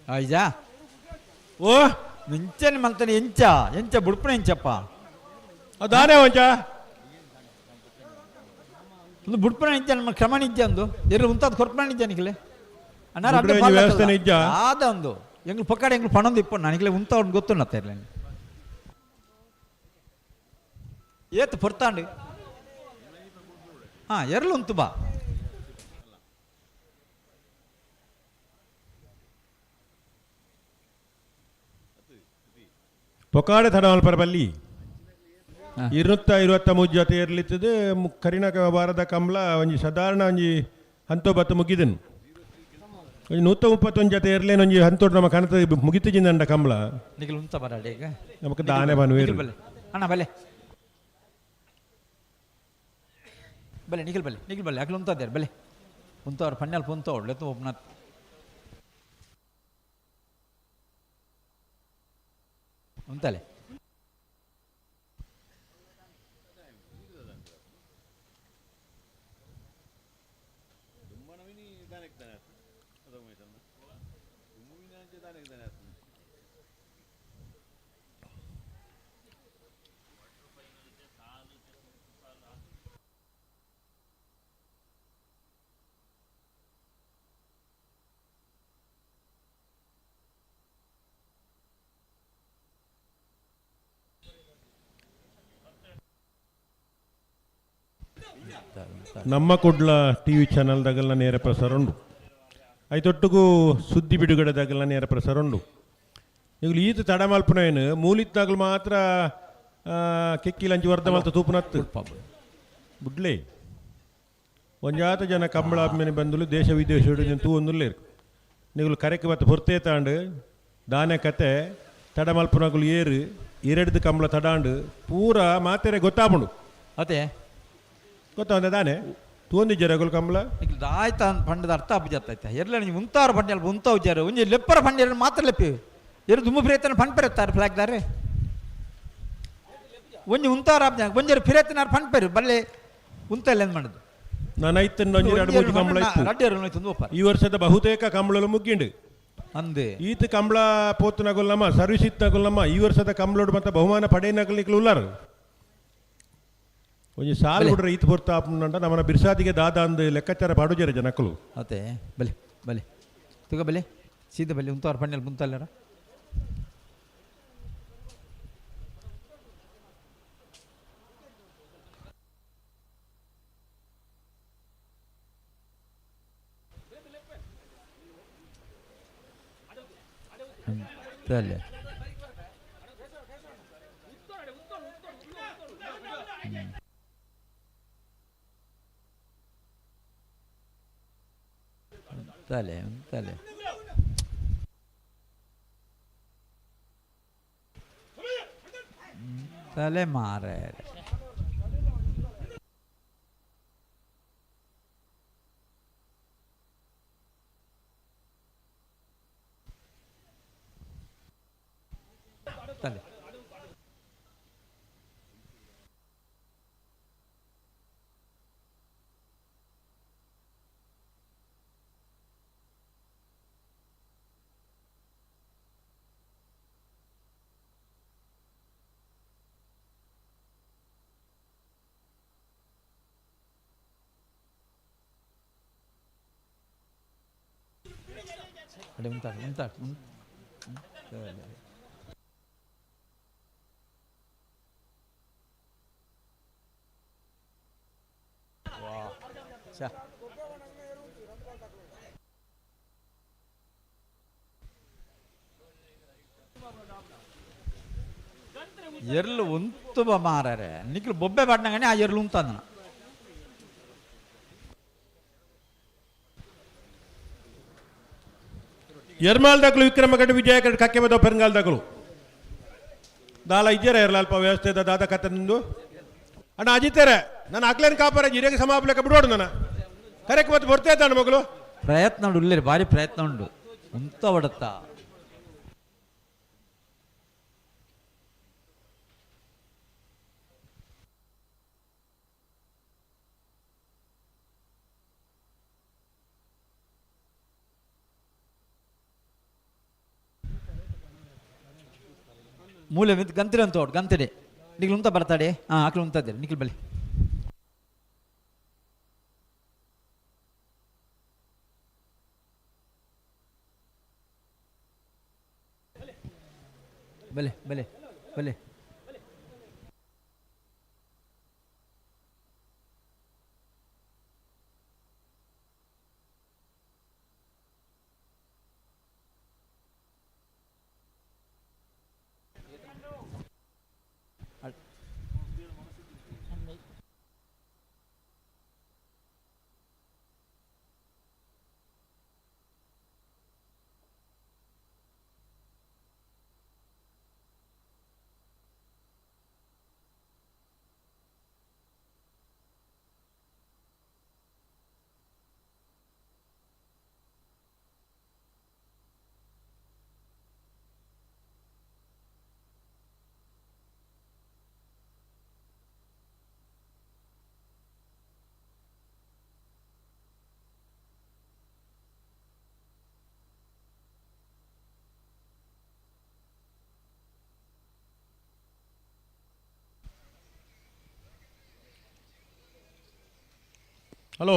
ಆಯ್ಜಾ ಓ ನಿಂಚನೆ ಮಲ್ತಾನೆ ಎಂಚ ಬುಡ್ಪುಣ ಎಂಚಪ್ಪ ಅದಾನೇ ಒಂಚ ಒಂದು ಬುಡ್ಪುಣ ಇಂಚ ನಮ್ಮ ಕ್ರಮ ನಿಂಚ ಒಂದು ಎಲ್ಲಿ ಉಂತಾದ ಕೊರ್ಪಣ ನಿಂಚ ನಿಕ್ಲೆ ಅನ್ನಾರ ಬುಡ್ಪುಣ ಇಂಚ ವ್ಯವಸ್ಥೆ ನಿಂಚ? ಆದ ಒಂದು ಎಂಗ್ಳು ಪಕ್ಕಡ ಎಂಗ್ಳು ಪಣೊಂದು ಇಪ್ಪಣ್ಣು ನನಗೆ ಉಂತ ಅವ್ನು ಗೊತ್ತುಣ್ಣತ್ತ ಇರಲಿ ಏತ್ ಪೊರ್ತಾಂಡು ಹಾಂ ಎರಲು ಉಂತು ಬಾ ಪೊಕಾಡೆ ತಡಮಲ್ಪರ ಬಲ್ಲಿ 223 ಜೊತೆ ಇರ್ಲಿತ್ತದು ಕರಿನ ವಾರದ ಕಂಬಳ ಒಂಜಿ ಸಾಧಾರಣ ಒಂಜಿ ಹಂತೊಬತ್ತು ಮುಗಿದನು ಒಂಜಿ 131 ಜೊತೆ ಇರ್ಲೇನು ಒಂಜಿ ಹಂತೋಡು ನಮ್ಮ ಕಣತ ಮುಗಿತಿಜಿಂದ ಕಂಬಳ ನಿಖಿಲ್ ಉಂತ ಬರಾಡೆ ಈಗ ನಮಕ್ ದಾನೆ ಬನ್ವೇರು ಬಲೆ ಅಣ್ಣ ಬಲೆ ಬಲೆ ನಿಖಿಲ್ ಬಲೆ ಅಕ್ಲು ಉಂತಾದ್ಯಾರ ಬಲೆ ಉಂತವ್ರು ಪಣ್ಣಲ್ ಪುಂತ ಒಳ್ಳೆತ್ತು ಒಬ್ಬನ ಉಂತಲೆ ನಮ್ಮ ಕುಡ್ಲ ಟಿವಿ ಚಾನಲ್ದಾಗಲ್ಲ ನೇರ ಪ್ರಸಾರ ಉಂಡು ಐತೊಟ್ಟಿಗೂ ಸುದ್ದಿ ಬಿಡುಗಡೆದಾಗಲ್ಲ ನೇರ ಪ್ರಸಾರ ಉಂಡು ಈಗ ಈತ ತಡ ಮಲ್ಪನೇನು ಮೂಲಿತ್ನಾಗಲು ಮಾತ್ರ ಕೆಕ್ಕಿಲಂಚಿ ವರ್ಧ ಮಲ್ತ ತೂಪುನತ್ತು ಬುಡ್ಲೆ ಒಂಜಾತ ಜನ ಕಂಬಳ ಆದ್ಮೇಲೆ ಬಂದು ದೇಶ ವಿದೇಶ ತೂ ಒಂದುಲ್ಲೇ ನೀವು ಕರೆಕ್ಕೆ ಮತ್ತೆ ಹೊರ್ತೇ ತಾಂಡು ದಾನೆ ಕತೆ ತಡ ಮಲ್ಪನಾಗಲು ಏರು ಎರಡ್ದು ಕಂಬಳ ತಡಾಂಡು ಪೂರ ಮಾತೆರೆ ಗೊತ್ತಾಪುಂಡು ಅದೇ ಗೊತ್ತಾಂದ ದಾನೆ ತೂಂದಿ ಜರಗುಲ್ ಕಂಬಳ ನಿಖಿಲ್ ದಾಯ್ತ ಪಂಡದ ಅರ್ಥ ಅಭಿಜಾತ ಎಲ್ಲ ನೀವು ಉಂತಾರು ಪಂಡ್ಯಲ್ ಉಂತ ಉಜ್ಜಾರು ಒಂಜಿ ಲೆಪ್ಪರ ಪಂಡ್ಯ ಮಾತ್ರ ಲೆಪ್ಪಿ ಎರು ದುಮ್ಮು ಪ್ರೇತನ ಪಂಡ್ಪೆರೆತ್ತಾರೆ ಫ್ಲಾಗ್ ದಾರೆ ಒಂಜಿ ಉಂತಾರು ಅಬ್ಜ ಒಂಜರು ಫಿರೇತನಾರು ಪಂಡ್ಪೆರು ಬಲ್ಲೆ ಉಂತಲ್ಲ ಏನು ಮಾಡೋದು ನಾನು ಐತನ್ನು ಒಂಜಿ ಎರಡು ಮೂರು ಕಂಬಳ ಇತ್ತು ರಡ್ಡಿಯರು ಈ ವರ್ಷದ ಬಹುತೇಕ ಕಂಬಳಲು ಮುಗ್ಗಿಂಡು ಅಂದೆ ಈತ ಕಂಬಳ ಪೋತುನಗುಲ್ಲಮ್ಮ ಸರ್ವಿಸ್ ಇತ್ತಗುಲ್ಲಮ್ಮ ಈ ವರ್ಷದ ಕಂಬಳೋಡು ಮತ್ತೆ ಬಹುಮಾನ ಪಡೆಯನಗಲಿಕ್ಕೆ ಉಲ್ಲಾರು ಒಂಜಿ ಸಾಲ್ ಬಿಡ್ರೆ ಈತ ಬರ್ತಾ ಅಪ್ಪನಂಡ ನಮ್ಮನ ಬಿರ್ಸಾದಿಗೆ ದಾದ ಅಂದು ಲೆಕ್ಕಾಚಾರ ಪಾಡುಜಾರೆ ಜನಕ್ಕಳು ಅದೇ ಬಲೆ ತುಗ ಬಲೆ ಸೀದ ಬಲೆ ಉಂತವ್ರ ಪಂಡ್ಯಲ್ ಮುಂತಲ್ಲಾರ ತಲೆ ತಲೆ ತಲೆ ಮಾರೆ ತಲೆ ಅಡಿ ಉಂಟಾಡು ಉಂಟಾಡು ಚಾ ಎರ್ಲು ಉಂತು ಮಾರರೆ ನಿಖಿಲ್ ಬೊಬ್ಬೆ ಬಾಡ್ನಂಗನೆ ಆ ಎರ್ಲು ಉಂತಂದನ ಎರ್ಮಾಲ್ದಾಗಲು ವಿಕ್ರಮಗಡ್ಡೆ ವಿಜಯಗಡ್ಡೆ ಕಕ್ಕೆ ಬದ ಪೆರಂಗಾಲ್ದಾಗಲು ದಾಲ ಇದ್ದೀರ ಇರಲ್ಲ ಅಲ್ಪ ವ್ಯವಸ್ಥೆ ದಾದ ಕತೆ ನಿಂದು ಅಣ್ಣ ಅಜಿತಾರೆ ನಾನು ಆಗ್ಲೇನು ಕಾಪಾರ ಜಿರೆಗೆ ಸಮಾಪಲಕ್ಕೆ ಬಿಡೋಡು ನಾನು ಕರೆಕ್ಟ್ ಮತ್ತೆ ಬರ್ತಾ ಇದ್ದಾನೆ ಮಗಳು ಪ್ರಯತ್ನ ಉಂಡು ಉಳ್ಳೇರಿ ಭಾರಿ ಪ್ರಯತ್ನ ಉಂಡು ಉಂತ ಹೊಡತ್ತ ಮೂಲೆ ಮಿತ್ ಗಂತಿರ ಅಂತ ಹೊಡ್ ಗಂತಿಡೆ ನಿಖಿಲ್ ಉಂತ ಬರ್ತಾಡೆ ಹಾಂ ಆಕಲು ಉಂತದ್ದೆ ನಿಖಿಲ್ ಬಲಿ ಬಲೆ ಬಲೆ ಬಲೆ ಹಲೋ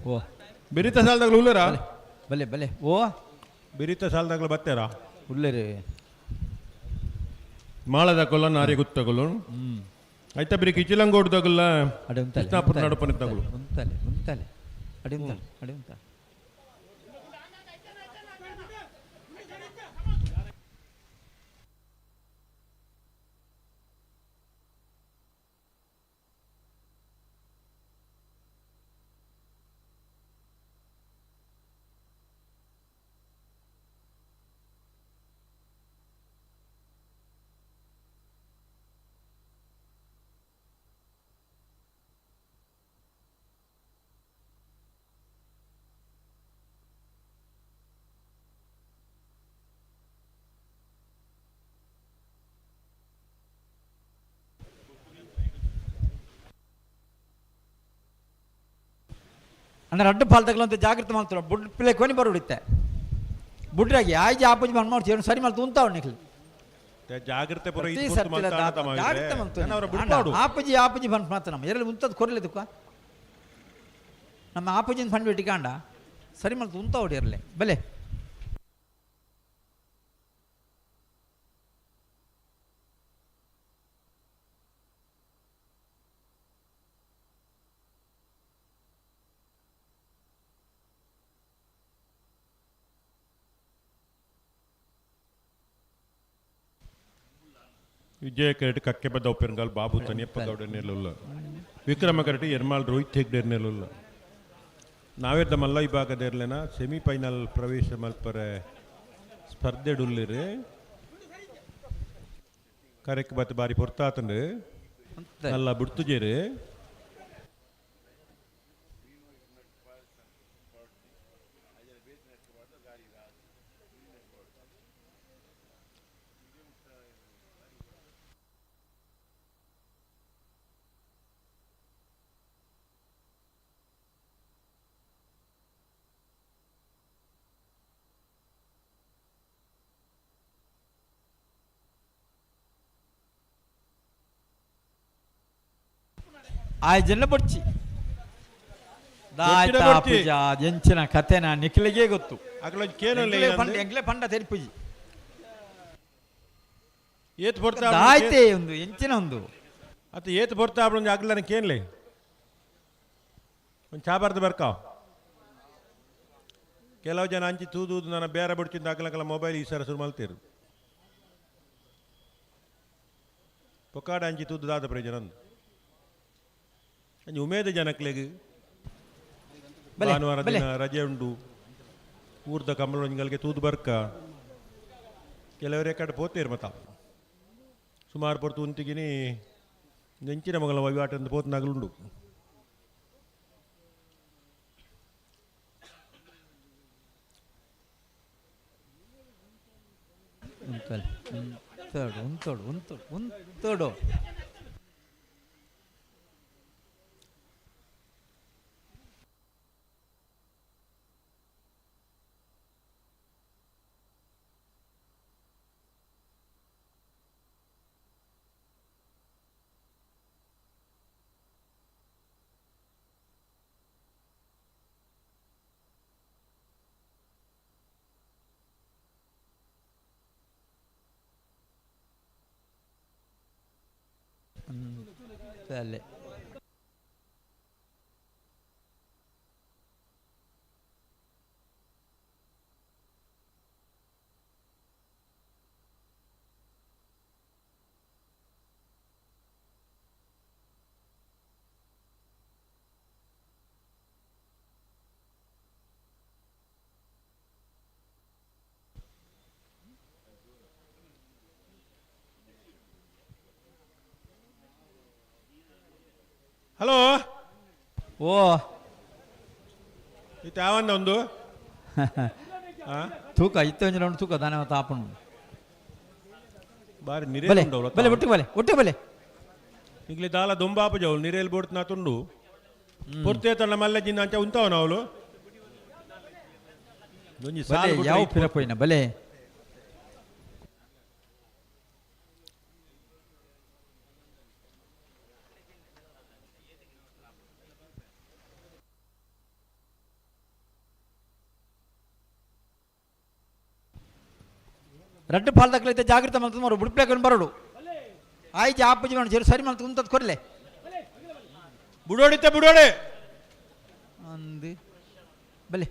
ಓ ಬಿರಿತ ಸಾಲದಾಗಲು ಉಳ್ಳೇರಾ ಬಲೆ ಬಲೆ ಓ ಬಿರಿತ ಸಾಲದಾಗಲು ಬತ್ತೇರಾ ಉಳ್ಳೇರಿ ಮಾಳದಾಗಲ್ಲ ನಾರಿ ಗುತ್ತಗಲು ಆಯ್ತಾ ಬಿರಿಕ ಇಚಿಲಂಗೋಡ್ದಾಗಲ್ಲ ಅಡೆ ಉಂತಲೆ ಕೃಷ್ಣಾಪುರ ನಡುಪನಿದ್ದಾಗಲು ಉಂತಲೆ ಉಂತಲೆ ಅಡೆ ಉಂತಲೆ ಅಡೆ ಉಂತ ಅಣ್ಣ ರಡ್ಡು ಪಾಲ್ತಗಲಂತ ಜಾಗ್ರತೆ ಮಾಡ್ತಾರೆ ಬುಡ್ ಪಿಲೆ ಕೊನಿ ಬರೋಡಿತ್ತೆ ಬುಡ್ರಾಗಿ ಆಯ್ಜಿ ಆಪಜಿ ಬಂದು ಮಾಡ್ತೀವಿ ಸರಿ ಮಾಡಿ ತುಂತಾವ್ ನಿಖಿಲ್ ಜಾಗ್ರತೆ ಪುರ ಪ್ರತಿ ಸರ್ತಿಲ ಜಾಗ್ರತೆ ಮಾಡ್ತು ಆಪಜಿ ಆಪಜಿ ಬಂದು ಮಾತ್ರ ನಮ್ಮ ಎರಡು ಮುಂತದ್ದು ಕೊರಲಿದಕ್ಕ ನಮ್ಮ ಆಪಜಿನ ಫಂಡ್ ಬಿಟ್ಟಿಕಾಂಡ ಸರಿ ಮಾಡಿ ತುಂತಾ ಹೊಡಿಯರ್ಲೆ ಬಲೆ ವಿಜಯ ಕರಟಿ ಕಕ್ಕೆ ಬದ್ದ ಉಪ್ಪಿನಗಾಲ್ ಬಾಬು ತನಿಯಪ್ಪ ಗೌಡ ನೆಲುಲ್ಲ ವಿಕ್ರಮ ಕರಟಿ ಎರ್ಮಾಲ್ ರೋಹಿತ್ ಹೆಗ್ಡೆ ನೆಲುಲ್ಲ ನಾವೇದ ಮಲ್ಲ ವಿಭಾಗದರ್ಲೆನ ಸೆಮಿಫೈನಲ್ ಪ್ರವೇಶ ಮಲ್ಪರೆ ಸ್ಪರ್ಧೆಡುಲ್ಲಿರಿ ಕರೆಕ್ ಬತ್ ಬಾರಿ ಪೊರ್ತಾತಂಡು ಅಲ್ಲ ಬಿಡ್ತುಜೇರಿ ಆಯ್ ಜನ ಬಡ್ಚಿ ದಾಯ್ತಾ ಪೂಜಾ ಎಂಚಿನ ಕಥೆನ ನಿಖಿಲಿಗೆ ಗೊತ್ತು. ಅಕಲ ಕೇನಲ್ಲ ಎಂಗ್ಲೆ ಪಂಡ ತೆರಿಪುಜಿ ಏತ್ ಬರ್ತಾ ದಾಯ್ತೆ ಒಂದು ಎಂಚಿನ ಒಂದು ಅತ ಏತ್ ಬರ್ತಾ ಒಂದು ಅಗ್ಲನ ಕೇನ್ಲೆ ಒಂದು ಚಾಬಾರ್ದು ಬರ್ಕಾವ್ ಕೆಲವು ಜನ ಅಂಚಿ ತೂದು ನಾನು ಬೇರೆ ಬಿಡ್ತಿದ್ದ ಅಗ್ಲಕಲ್ಲ ಮೊಬೈಲ್ ಈ ಸರ ಶುರು ಮಲ್ತೀರು ಪೊಕಾಡ ಅಂಚಿ ತೂದು ದಾದ ಪ್ರಯೋಜನ ಅಂಚಿ ಉಮೇದ ಜನಕ್ಲೆಗ್ ಭಾನುವಾರ ದಿನ ರಜೆ ಉಂಡು ಊರ್ದ ಕಮಲಗಳಿಗೆ ತೂದು ಬರ್ಕ ಕೆಲವರೇ ಕಡೆ ಪೋತೇರು ಮತ್ತ ಸುಮಾರು ಪೊರ್ತು ಉಂತಿಗಿನಿ ನೆಂಚಿನ ಮಗಳ ವಹಿವಾಟ ಅಂತ ಪೋತ್ ನಗಲುಂಡು ಉಂತೋಡು ಅಲ್ಲೇ ಹಲೋ ಓ ಇದು ಯಾವನ್ನ ಒಂದು ತೂಕ ಇತ್ತೊಂಜಿ ರೌಂಡ್ ತೂಕ ದಾನ ತಾಪಣ ಬಾರಿ ಬಲೆ ನಿರೇಲ್ ಬಲೆ ಒಟ್ಟಿಗೆ ಬಲೆ ಈಗಲೇ ದಾಲ ದೊಂಬಾಪ ಜವಳು ನಿರೇಲ್ ಬೋಡ್ತ ನಾ ತುಂಡು ಪೊರ್ತೆ ತನ್ನ ಮಲ್ಲ ಜಿನ್ನ ಅಂಚ ಉಂತಾವನ ಅವಳು ಒಂಜಿ ಬಲೆ ಯಾವ ಪಿರಪೋಯಿನ ಬಲೆ ರಡ್ಡು ಪಾಲ್ದಕ್ಲೈತೆ ಜಾಗೃತ ಮಲ್ತದ ಮರು ಬುಡ್ಪ್ಲೇಕೊಂಡು ಬರೋಡು ಆಯ್ತು ಆಪಜಿ ಮಾಡಿ ಜರು ಸರಿ ಮಲ್ತು ಉಂತದ್ ಕೊರ್ಲೆ ಬುಡೋಡಿತ್ತೆ ಬುಡೋಡೆ ಅಂದು ಬಲೆ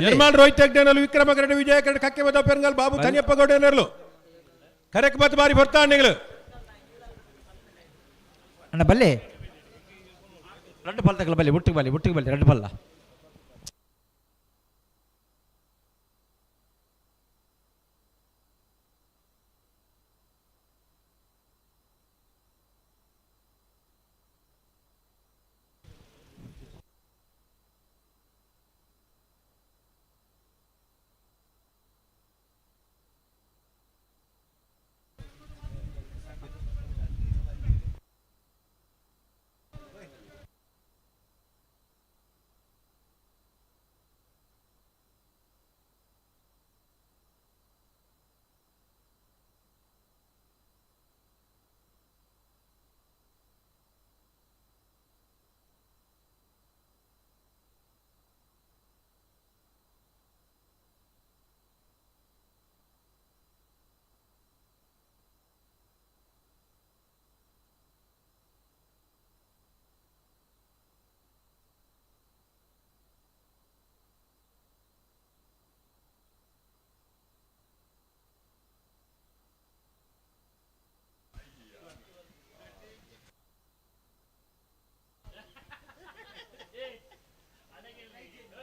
ನಿರ್ಮಾಲ್ ರೋಹಿತ್ ಹೆಗ್ಡೆನಲ್ಲೂ ವಿಕ್ರಮ ಕರಡಿ ವಿಜಯ ಕರಡಿ ಕಕ್ಕೆ ಬದ ಪೆರಂಗಲ್ ಬಾಬು ತನಿಯಪ್ಪ ಗೌಡನರ್ಲು ಕರೆಕ್ ಬತ್ ಬಾರಿ ಬರ್ತಾಂಡೆಗಳು ಅಣ್ಣ ಬಲ್ಲೆ ರಡ್ಡು ಪಲ್ ತಗಲ ಬಲ್ಲೆ ಬುಟ್ಟಿಗೆ ಬಲ್ಲೆ ರಡ್ಡು ಪಲ್ಲ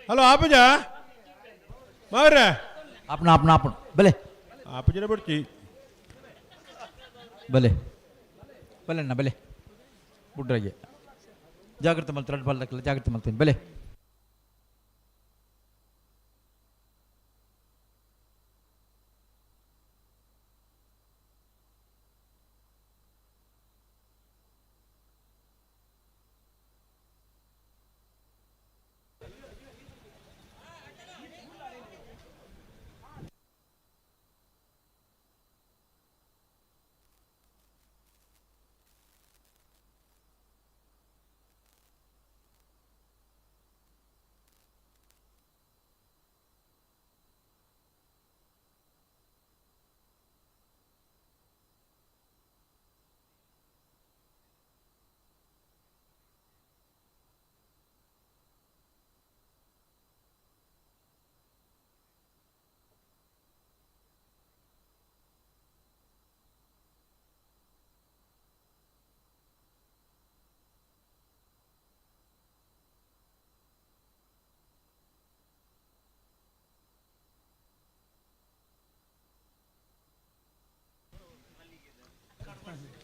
ಹಲೋ ಆಪಜ ಮಾವ್ರೆ ಆಪಣ ಬಲೆ ಆಪಜನ ಬಿಡ್ತಿ ಬಲೆ ಅಣ್ಣ ಬಲೆ ಬುಡ್ರಾಗೆ ಜಾಗ್ರತೆ ಮಲ್ತು ರಡ್ಡು ಪಾಲ್ದಕ್ಲ ಜಾಗ್ರತೆ ಮಲ್ತೀನಿ ಬಲೆ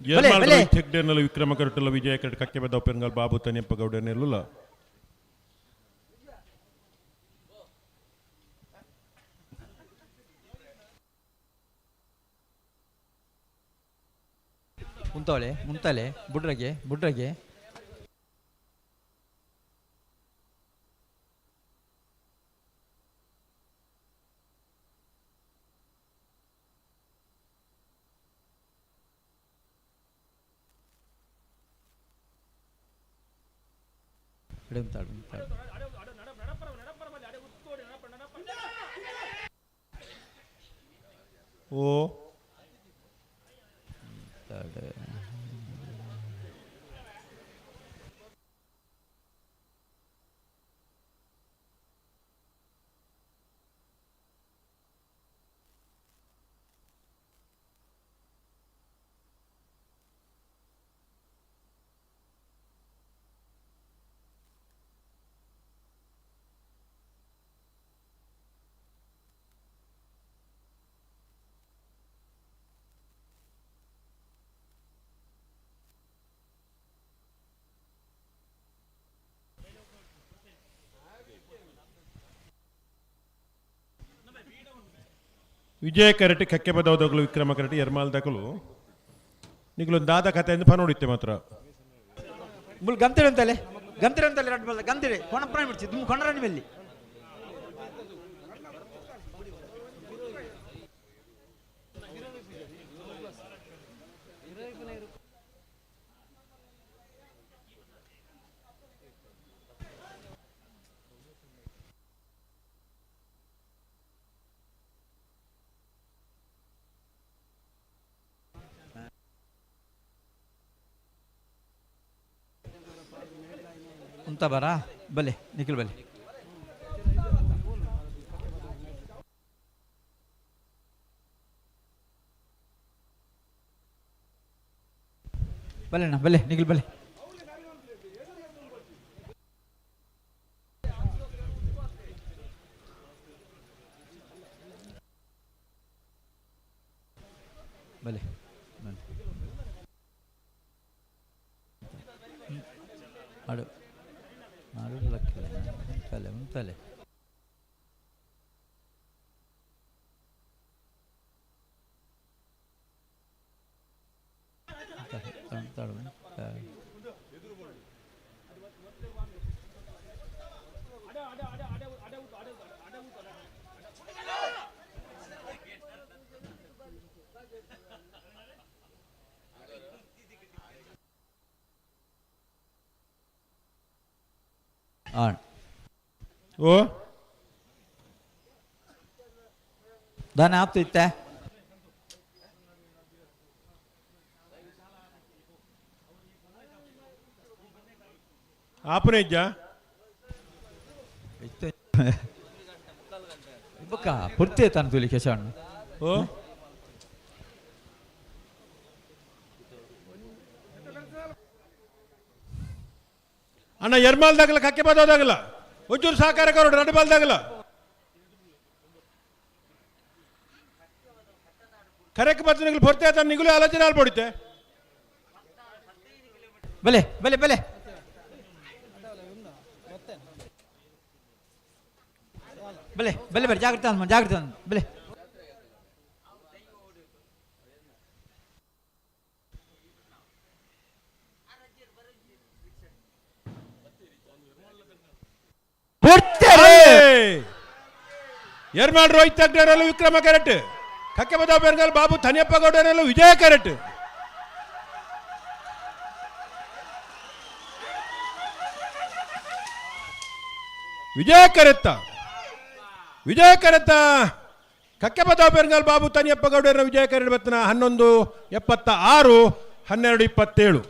ಯರ್ಮಾಳ್ ಬಲೆ. ರೋಹಿತ್ ಹೆಗ್ಡೆರ್ನಲ್ಲ ವಿಕ್ರಮ ಕರಟಲ್ಲ ವಿಜಯ ಕರಟ್ ಕಕ್ಕೆ ಬದ ಪೆರಂಗಾಲ್ ಬಾಬು ತನಿಯಪ್ಪ ಗೌಡನೆಲ್ಲ ಮುಂತವಳೆ ಮುಂತಲೆ ಬುಡ್ರಗೆ ಬುಡ್ರಗೆ ಇಡಂತಾಳು ಮುಂತಾಳು ಓ ವಿಜಯ ಕರಟಿ ಕಕ್ಕೆ ಬದವದಗಳು ವಿಕ್ರಮ ಕರಟಿ ಯರ್ಮಾಲ್ ದಕಲು ನಿಗ್ಲೊಂದು ದಾದ ಕಥೆ ಎಂದು ಫಾನ್ ಹೊಡಿತೆ ಮಾತ್ರ ಮುಲ್ ಗಂತಿರಂತಲೆ ರಡ್ ಬಲ್ಲ ಗಂತಿರೆ ಕೊಣಪ್ರಾಣಿ ಬಿಡ್ತಿ ತುಮ್ ಕೊಂಡರಾಣಿ ಮೆಲ್ಲಿ ಉಂತ ಬರ ಬಲೆ ನಿಖಿಲ್ ಬಲೆ ಬಲೆ ಬಲೆ ನಿಖಿಲ್ ಬಲೆ ಬಲೆ ಮಾಡು ಮಾಡು ಲಕ್ಕಿಲ್ಲ ಮುಂತಲೆ ಮುಂತಲೆ ಆಣ್ ಓ ದಾನ ಆಪ್ತು ಇತ್ತ ಆಪನೇ ಇಜ್ಜ ಬೊಕ್ಕ ಪುರ್ತಿ ತಾನು ತುಲಿ ಕೆಸಣ್ಣು ಓ ಅಣ್ಣ ಯರ್ಮಾಲ್ದಾಗಲ್ಲ ಕಕ್ಕೆ ಬದೋದಾಗಲ್ಲ ಒಂಚೂರು ಸಹಕಾರ ಕರೋಡು ನಡುಬಾಲ್ದಾಗಲ್ಲ ಕರೆಕ್ ಬತ್ತ ನಿಗಲು ಬರ್ತೆ ಆತ ನಿಗಲು ಆಲೋಚನೆ ಆಲ್ಪಡುತ್ತೆ ಬಲೆ ಬಲೆ ಬಲೆ ಬಲೆ ಬಲೆ ಬಲೆ ಜಾಗ್ರತೆ ಅಂದ್ ಜಾಗ್ರತೆ ಅಂದ್ ಬಲೆ ಯರ್ಮಾಳ್ ರೋಹಿತ್ ಹೆಗ್ಡೆರಲ್ಲೂ ವಿಕ್ರಮ ಕರಟ್ ಕಕ್ಕೆ ಬದ ಬೆಂಗಾಲ್ ಬಾಬು ತನಿಯಪ್ಪ ಗೌಡರಲ್ಲೂ ವಿಜಯ ಕರಟ್ ವಿಜಯ ಕರೆತ್ತ ಕಕ್ಕೆ ಬದ ಬೆಂಗಾಲ್ ಬಾಬು ತನಿಯಪ್ಪ ಗೌಡರ ವಿಜಯ ಕರಟ್ ಬತ್ತನ 11:76 12:27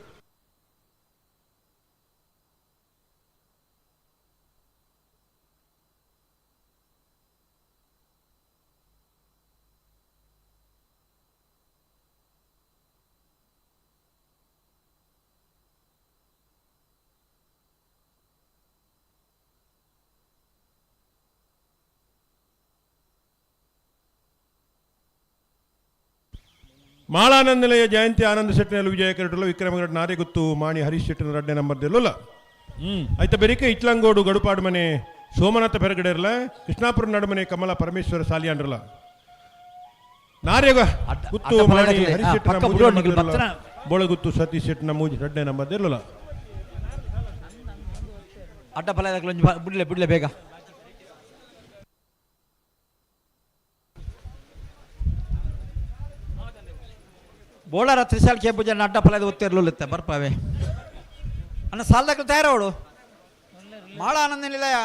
ದಾನ ಮಾಳಾನಂದ ನಿಲಯ ಜಯಂತಿ ಆನಂದ ಶೆಟ್ಟಿನಲ್ಲಿ ವಿಜಯ ಕರಟುಲ ವಿಕ್ರಮಗಡ ನಾರೆಗುತ್ತು ಮಾಣಿ ಹರೀಶ್ ಶೆಟ್ಟಿನ 2ನೇ ನಂಬರ್ದಲ್ಲ ಆಯ್ತ ಬೆರಿಕೆ ಇಚ್ಲಂಗೋಡು ಗಡುಪಾಡು ಮನೆ ಸೋಮನಾಥ ಪೆರಗಡೆರ್ಲ ಕೃಷ್ಣಾಪುರ ನಡುಮನೆ ಕಮಲ ಪರಮೇಶ್ವರ ಸಾಲಿಯಾಂಡ್ರಲ್ಲ ನಾರೆಗ ಗುತ್ತು ಮಾಣಿ ಹರೀಶ್ ಶೆಟ್ಟಿನ ಬೋಳಗುತ್ತು ಸತೀಶ್ ಶೆಟ್ಟಿನ 2ನೇ ನಂಬರ್ದಲ್ಲ ಅಡ್ಡ ಪಲಾಯದಾಗಲು ಬಿಡ್ಲೆ ಬೇಗ ಬೋಳಾರ ತ್ರಿಶಾಲ್ ಕೆ ಪೂಜೆ ಅಡ್ಡ ಪಲಾಯದ ಒತ್ತಿರ್ಲಿತ್ತೆ ಬರ್ಪಾವೆ ಅನ್ನ ಸಾಲದಾಗಲು ತಯಾರವಳು ಮಾಳ ಆನಂದ ನಿಲಯ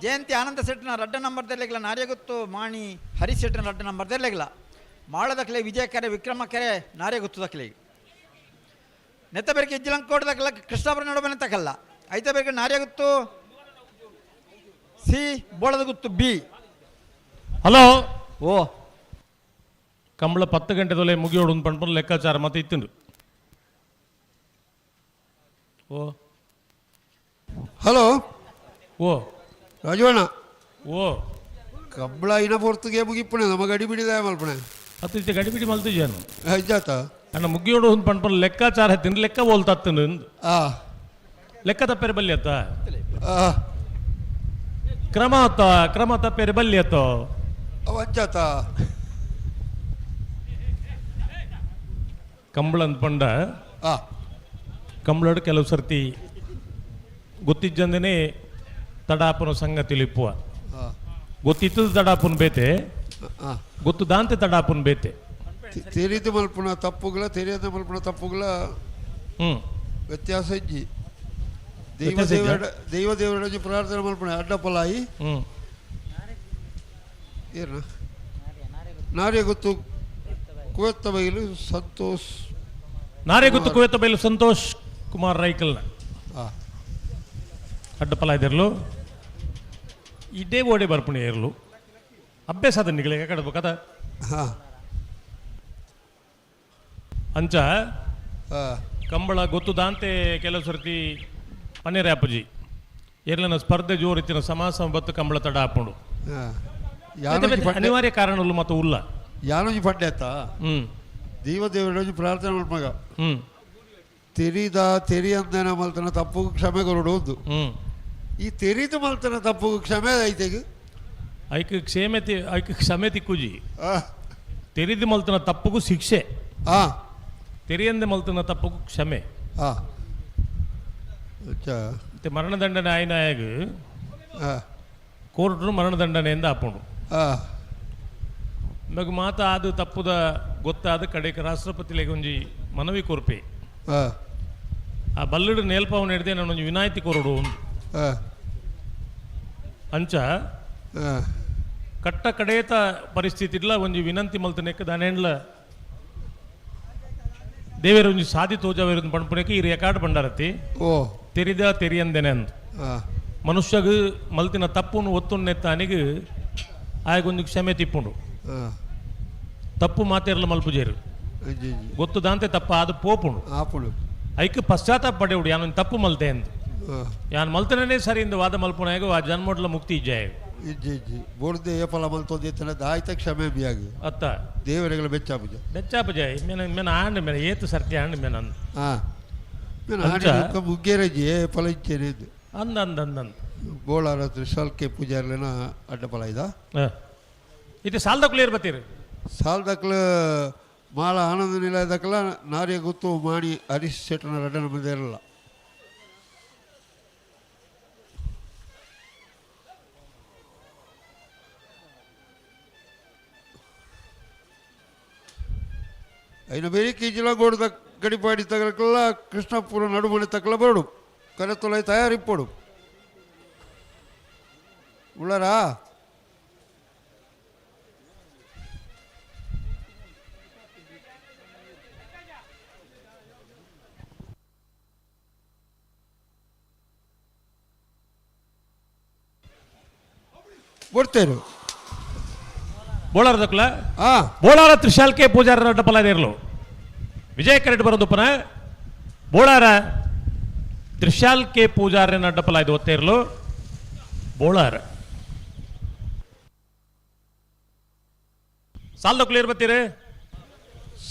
ಜಯಂತಿ ಆನಂದ ಸೆಟ್ಟಿನ 2ನೇ ನಂಬರ್ದಲ್ಲಿಗಿಲ್ಲ ನಾರ್ಯಗುತ್ತು ಮಾಣಿ ಹರೀಶ್ ಶೆಟ್ಟಿನ 2ನೇ ನಂಬರ್ದಲ್ಲಿಗಿಲ್ಲ ಮಾಳದಕ್ಲೆ ವಿಜಯ ಕೆರೆ ವಿಕ್ರಮ ಕೆರೆ ನಾರ್ಯಗುತ್ತು ದಕ್ಲೆ ನೆತ್ತಬೇರಿಗೆ ಇಜ್ಜಲಂಕೋಟದಕ್ಕೆಲ್ಲ ಕೃಷ್ಣಾಪುರ ನಡುವೆ ತಕ್ಕಲ್ಲ ಐತೆ ಬೇಗ ನಾರ್ಯಗುತ್ತು ಸಿ ಬೋಳದ ಗುತ್ತು ಬಿ. ಹಲೋ ಓ ಕಂಬಳ 10 ಗಂಟೆದೊಲೆ ಮುಗಿಯೋಡು ಒಂದು ಪಂಡ್ಪನ್ ಲೆಕ್ಕಾಚಾರ ಮತ್ತೆ ಇತ್ತು ಓ ಹಲೋ ಓ ರಾಜವಣ್ಣ ಓ ಕಬ್ಬಳ ಇನ ಪೊರ್ತುಗೆ ಮುಗಿಪ್ಪಣೆ ನಮಗೆ ಅಡಿ ಬಿಡಿದ ಮಲ್ಪಣೆ ಅತ್ತು ಇತ್ತೆ ಗಡಿಬಿಡಿ ಮಲ್ತಿಜಾನು ಆಯ್ತಾತ ಅಣ್ಣ ಮುಗಿಯೋಡು ಒಂದು ಪಂಡ್ಪನ್ ಲೆಕ್ಕಾಚಾರ ಹತ್ತಿನ ಲೆಕ್ಕ ಬೋಲ್ತತ್ತನು ಆ ಲೆಕ್ಕ ತಪ್ಪೇರಿ ಬಲ್ಲಿ ಅತ್ತ ಆ ಕ್ರಮ ತಪ್ಪೇರಿ ಬಲ್ಲಿ ಅತ್ತೋ ಅವಂಚಾತ ಕಂಬಳ ಅಂದ್ಪಂಡ ಆ ಕಂಬಳಡು ಕೆಲವು ಸರ್ತಿ ಗೊತ್ತಿದ್ದಂದೇನೆ ತಡಾಪನ ಸಂಗತಿ ಲಿಪ್ಪುವ ಆ ಗೊತ್ತಿತ್ತದ ತಡಾಪನ ಬೇತೆ ಆ ಗೊತ್ತು ದಾಂತೆ ತಡಾಪನ ಬೇತೆ ತೆರೀದು ಮಲ್ಪಣ ತಪ್ಪುಗಳ ತೆರೆಯದ ಮಲ್ಪಣ ತಪ್ಪುಗಳ ವ್ಯತ್ಯಾಸ ಇಜ್ಜಿ ದೈವ ದೇವರ ಪ್ರಾರ್ಥನೆ ಮಲ್ಪಣೆ ಅಡ್ಡಪಲಾಯಿ ಏನ ನಾರ್ಯ ಗೊತ್ತು ಕುವೆತ್ತ ಬೈಲು ಸಂತೋಷ್ ನಾರೇ ಗೊತ್ತು ಕುವೆತ ಬೈಲು ಸಂತೋಷ್ ಕುಮಾರ್ ರೈಕಲ್ನ ಆ ಅಡ್ಡಪಲ ಇದಿರ್ಲು ಇದೇ ಓಡೆ ಬರ್ಪಣೆ ಇರಲು ಅಭ್ಯಾಸ ಅದ ನಿಗಳಿಗೆ ಕಡಬೇಕದ ಹಾ ಅಂಚ ಆ ಕಂಬಳ ಗೊತ್ತು ದಾಂತೆ ಕೆಲವು ಸರ್ತಿ ಪನ್ನೀರ್ ಆಪಜಿ ಏರ್ಲನ ಸ್ಪರ್ಧೆ ಜೋರಿತ್ತಿನ ಸಮಾಸ ಬತ್ತು ಕಂಬಳ ತಡ ಹಾಕೊಂಡು ಆ ಯಾನೋಜಿ ಪಡ್ಡೆ ಅನಿವಾರ್ಯ ಕಾರಣಗಳು ಮತ್ತು ಉಲ್ಲ ಯಾನೋಜಿ ಪಡ್ಡೆ ಆತ ದೈವ ದೇವರ ಪ್ರಾರ್ಥನೆ ಮಲ್ಪಗ ತೆರಿಯಂದನ ಮಲ್ತನ ತಪ್ಪು ಕ್ಷಮೆ ಕೊರಡು ಒಂದು ಈ ತೆರಿದು ಮಲ್ತನ ತಪ್ಪು ಕ್ಷಮೆ ಐತೆಗೆ ಐಕ್ ಕ್ಷಮೆ ತಿಕ್ಕುಜಿ ತೆರಿದು ಮಲ್ತನ ತಪ್ಪುಗೂ ಶಿಕ್ಷೆ ಆ ತೆರಿಯಂದೆ ಮಲ್ತನ ತಪ್ಪುಗೂ ಕ್ಷಮೆ ಆ ಅಚ್ಚಾ ಮತ್ತೆ ಮರಣದಂಡನೆ ಆಯ್ನಾಯಾಗ ಆ ಕೋರ್ಟ್ರು ಮರಣದಂಡನೆಯಿಂದ ಹಾಕೊಂಡು ಆ ಮಗ ಮಾತ ಅದು ತಪ್ಪುದ ಗೊತ್ತಾದ ಕಡೆಗೆ ರಾಷ್ಟ್ರಪತಿಲೆಗೆ ಒಂಜಿ ಮನವಿ ಕೊರ್ಪೆ ಆ ಆ ಬಲ್ಲಡು ನೇಲ್ಪವನ್ನ ಹಿಡ್ದೆ ನಾನು ಒಂದು ವಿನಾಯಿತಿ ಕೊರಡು ಒಂದು ಆ ಅಂಚ ಆ ಕಟ್ಟ ಕಡೆಯತ ಪರಿಸ್ಥಿತಿ ಇಲ್ಲ ಒಂಜಿ ವಿನಂತಿ ಮಲ್ತನೆಕ್ಕ ದಾನೆಂಡ್ಲ ದೇವೇರ ಒಂಜಿ ಸಾಧಿ ತೋಜಾವೇರು ಪಣ್ಪುನಕ್ಕೆ ಈ ರೆಕಾರ್ಡ್ ಬಂಡಾರತಿ ಓ ತೆರಿಯಂದೇನೆ ಅಂದ್ ಆ ಮನುಷ್ಯಗ ಮಲ್ತಿನ ತಪ್ಪುನು ಒತ್ತುನ್ನೆತ್ತಾನಿಗೆ ಆಯ್ಗೊಂದು ಕ್ಷಮೆ ತಿಪ್ಪುಂಡು ಆ ತಪ್ಪು ಮಾತೇರ್ಲ ಮಲ್ಪುಜೇರು ಅಜ್ಜಿ ಗೊತ್ತು ದಾಂತೆ ತಪ್ಪ ಅದು ಪೋಪುಂಡು ಆಪುಡು ಐಕ್ ಪಶ್ಚಾತ್ತಾಪ ಪಡೆಯುಡು ಯಾನೊಂದು ತಪ್ಪು ಮಲ್ತೆ ಅಂದು ಆ ಯಾನ್ ಮಲ್ತನೇ ಸರಿ ಇಂದ ವಾದ ಮಲ್ಪುನಾಗ ಆ ಜನ್ಮೋಡ್ಲ ಮುಕ್ತಿ ಇಜ್ಜಾಯ ಇಜ್ಜಿ ಇಜ್ಜಿ ಬೋರ್ದೆ ಏಪಲ ಮಲ್ತೊಂದಿತ್ತನ ದಾಯ್ತ ಕ್ಷಮೆ ಬಿಯಾಗಿ ಅತ್ತ ದೇವರೆಗಳ ಬೆಚ್ಚಾಪುಜ ಬೆಚ್ಚಾಪಜಾಯ್ ಮೇನ ಆಂಡ್ ಮೇನ ಏತು ಸರ್ತಿ ಆಂಡ್ ಮೇನ ಅಂದ್ ಆ ನಾನು ಅಂಚ? ಆಡಿ ಮುಗ್ಗೇರಜಿ ಏಪಲ ಇಚ್ಚೇನೆ ಇದು ಅಂದ್ ಅಂದ್ ಅಂದ್ ಅಂದ್ ಬೋಳಾರ ತ್ರಿಶಾಲ್ಕೆ ಪೂಜಾರ್ಲೆನ ಅಡ್ಡಪಲ ಇದ ಇದು ಸಾಲ್ದ ಕ್ಲಿಯರ್ ಬತ್ತೀರಿ ಸಾಲದಕ್ಲ ಮಾಳ ಆನಂದ ನಿಲಯದಕ್ಲ ನಾರ್ಯ ಗುತ್ತು ಮಾಣಿ ಹರೀಶ್ ಶೆಟ್ಟನ ರಡ್ಡನ ಮುಂದೆ ಇರಲ್ಲ అయిన ಬೇರೆ ಜಿಲ್ಲಾ ಗೋಡದ ಗಡಿಪಾಡಿ ತಗಲಕ್ಕೆಲ್ಲ ಕೃಷ್ಣಪುರ ನಡುಮನೆ ತಕ್ಕಲ ಬರಡು ಕರೆತೊಲೈ ತಯಾರಿಪ್ಪಡು ಉಳ್ಳರಾ ಕೊಡ್ತೇರು ಬೋಳಾರದಕ್ಲ ಆ ಬೋಳಾರ ತ್ರಿಶಾಲ್ಕೆ ಪೂಜಾರ ಅಡ್ಡಪಲ ಇರಲು ವಿಜಯ ಕರೆಕ್ಟ್ ಬರೋದಪ್ಪನ ಬೋಳಾರ ತ್ರಿಶಾಲ್ಕೆ ಪೂಜಾರನ ಅಡ್ಡಪಲ ಇದು ಒತ್ತೇ ಇರಲು ಬೋಳಾರ ಸಾಲ್ದ ಕ್ಲಿಯರ್ ಬತ್ತೀರಿ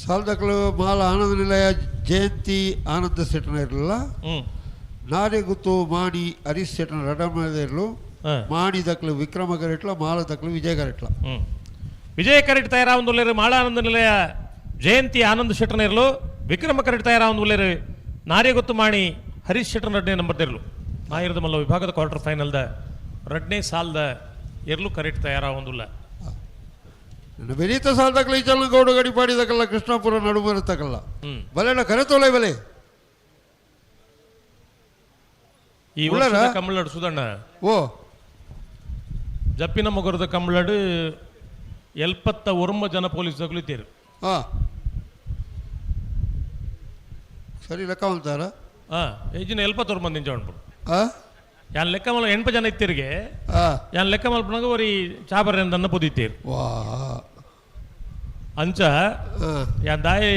ಸಾಲದಕ್ಕಲು ಮಾಲ ಆನಂದ ನಿಲಯ ಜಯಂತಿ ಆನಂದ ಸೆಟ್ನ ಇರಲಿಲ್ಲ. ಹ್ಞೂ ನಾರಿ ಗುತ್ತು ಮಾಣಿ ಹರೀಶ್ ಸೆಟ್ನ ರಡಮದ ಇರಲು. ಹಾಂ ಮಾಣಿ ದಕ್ಕಲು ವಿಕ್ರಮ ಗರಿಟ್ಲ, ಮಾಲ ದಕ್ಕಲು ವಿಜಯ ಗರಿಟ್ಲ. ಹ್ಞೂ ವಿಜಯ ಕರೆಟ್ ತಯಾರಾವಂದುಲ್ಲೇರು ಮಾಳಾನಂದ ನಿಲಯ ಜಯಂತಿ ಆನಂದ್ ಶೆಟ್ಟರ್ನ ಇರಲು. ವಿಕ್ರಮ ಕರೆಟ್ ತಯಾರಾವಂದುಲ್ಲೇರು ನಾರಿ ಗೊತ್ತು ಮಾಣಿ ಹರೀಶ್ ಶೆಟ್ಟರ್ನ 2ನೇ ನಂಬರ್ ಇರಲು. ನಾಯಿರದ ಮಲ್ಲ ವಿಭಾಗದ ಕ್ವಾರ್ಟರ್ ಫೈನಲ್ದ 2ನೇ ಸಾಲದ ಇರಲು ಕರೆಟ್ ತಯಾರಾವಂದುಲ್ಲ. ನನ್ನ ಬೆನೀತ ಸಾಲದಕ್ಕಲು ಇಚಲನಗೌಡ ಗಡಿಪಾಡಿದಕ್ಕಲ್ಲ ಕೃಷ್ಣಾಪುರ ನಡುಮರತಕ್ಕಲ್ಲ ಬಲೆನ ಕರೆತೋಲೆ ಬಲೆ ಈ ವರ್ಷದ ಕಮಲಾಡು ಸುಧಣ್ಣ ಓ ಜಪ್ಪಿನ ಮೊಗರದ ಕಮಲಾಡು 71 ಜನ ಪೊಲೀಸ್ ತಗುಲಿದ್ದೀರು. ಹಾಂ ಸರಿ ಲೆಕ್ಕ ಅಂತಾರ. ಹಾಂ ಈಜಿನ 71 ಮಂದಿ ಜಾಣ್ಬಿಡು. ಹಾಂ ಯಾನ್ ಲೆಕ್ಕ ಮಲ್ಲ 8 ಜನ ಇತ್ತಿರಿಗೆ ಯಾನ್ ಲೆಕ್ಕ ಮಲ್ಪನಾಗ ಒರಿ ಚಾಬರ್ರೆಂದನ್ನ ಪೊದಿತ್ತೀರು. ವಾ ಅಂಚ ಯಾನ್ ದಾಯಿ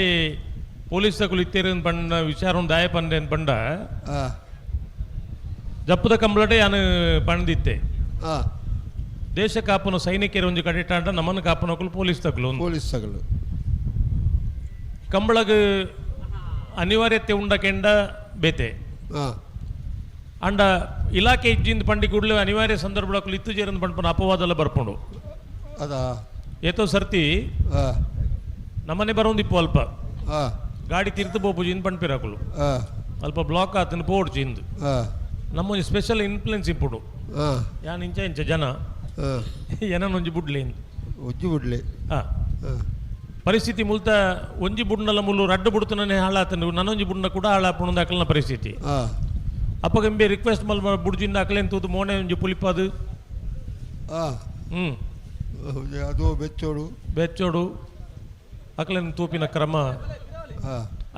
ಪೊಲೀಸ್ ತಗುಲಿತ್ತೀರು ಪಂಡ ವಿಚಾರ ದಾಯ ಪಂಡೆ ಪಂಡ ಜಪ್ಪದ ಕಂಬಳಡೆ ಯಾನು ಪಂಡಿತ್ತೆ. ದೇಶ ಕಾಪನ ಸೈನಿಕರು ಒಂಜಿ ಕಡಿಟಾಂಡ ನಮ್ಮನ್ನು ಕಾಪನಕಲು ಪೊಲೀಸ್ ತಗಲು ಪೊಲೀಸ್ ತಗಲು ಕಂಬಳಗ ಅನಿವಾರ್ಯತೆ ಉಂಡಕೆಂಡ ಬೇತೆ ಅಂಡ ಇಲಾಖೆ ಇಜ್ಜಿಂದ ಪಂಡಿ ಕೂಡಲೇ ಅನಿವಾರ್ಯ ಸಂದರ್ಭಗಳು ಇತ್ತು ಜೇರನ್ ಪಂಪನ ಅಪವಾದೆಲ್ಲ ಬರ್ಕೊಂಡು ಅದಾ ಏತೋ ಸರ್ತಿ ನಮ್ಮನೆ ಬರೋಂದಿಪ್ಪು ಅಲ್ಪ ಗಾಡಿ ತಿರ್ತು ಬೋಪುಜಿಂದ ಪಂಪಿರಾಕಲು ಅಲ್ಪ ಬ್ಲಾಕ್ ಆತನ ಪೋಡ್ಚಿಂದು ನಮ್ಮೊಂದು ಸ್ಪೆಷಲ್ ಇನ್ಫ್ಲುಯೆನ್ಸ್ ಇಪ್ಪುಡು ಯಾನ್ ಇಂಚ ಇಂಚ ಜನ ಏನೊಂಜಿ ಬುಡ್ಲಿ ಒಜ್ಜಿ ಬಿಡ್ಲಿ ಪರಿಸ್ಥಿತಿ ಮುಲ್ತ ಒಂಜಿ ಬುಡ್ನಲ್ಲ ಮುಲ್ಲು ರಡ್ಡು ಬುಡ್ತನೇ ಹಾಳಾತನು ನನ್ನೊಂಜಿ ಬುಡ್ನ ಕೂಡ ಹಾಳಾಪುಣದ ಅಕಲ್ನ ಪರಿಸ್ಥಿತಿ ಅಪ್ಪಗಂಬೆ ರಿಕ್ವೆಸ್ಟ್ ಮಲ್ ಬುಡ್ಜಿಂದ ಅಕಲೇನ್ ತೂತು ಮೋನೆ ಒಂಜಿ ಪುಲಿಪದು ಅದು ಬೆಚ್ಚೋಡು ಬೆಚ್ಚೋಡು ಅಕಲೇನ್ ತೂಪಿನ ಕ್ರಮ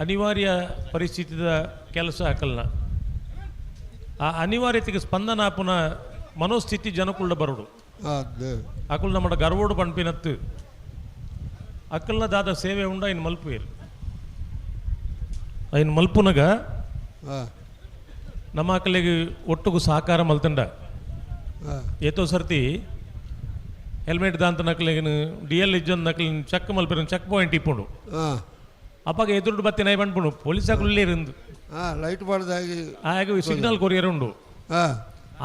ಅನಿವಾರ್ಯ ಪರಿಸ್ಥಿತಿದ ಕೆಲಸ ಅಕಲ್ನ ಆ ಅನಿವಾರ್ಯತೆಗೆ ಸ್ಪಂದನ ಆಪುನ ಮನೋಸ್ಥಿತಿ ಜನಕುಳ್ಳ ಬರುಡು ಅಕುಲ್ ನಮ್ಮ ಗರ್ವೋಡು ಪಂಪಿನತ್ತು ಅಕ್ಕಲ್ನ ದಾದ ಸೇವೆ ಉಂಡ ಇನ್ನು ಮಲ್ಪು ಇರು ಇನ್ನು ಮಲ್ಪುನಗ ನಮ್ಮ ಅಕ್ಕಲಿಗೆ ಒಟ್ಟುಗು ಸಹಕಾರ ಮಲ್ತಂಡ ಏತೋ ಸರ್ತಿ ಹೆಲ್ಮೆಟ್ ದಾಂತ ನಕಲಿಗೆ DL ಇಜ್ಜೊಂದು ನಕಲಿನ ಚೆಕ್ ಮಲ್ಪಿರ ಚೆಕ್ ಪಾಯಿಂಟ್ ಇಪ್ಪುಂಡು ಅಪ್ಪಾಗ ಎದುರು ಬತ್ತಿ ನೈ ಬಂದ್ಪುಂಡು ಪೊಲೀಸ್ ಹಾಕುಲ್ಲೇ ಇருந்து ಲೈಟ್ ಮಾಡ್ದಾಗಿ ಹಾಗೆ ಸಿಗ್ನಲ್ ಕೊರಿಯರ್ ಉಂಡು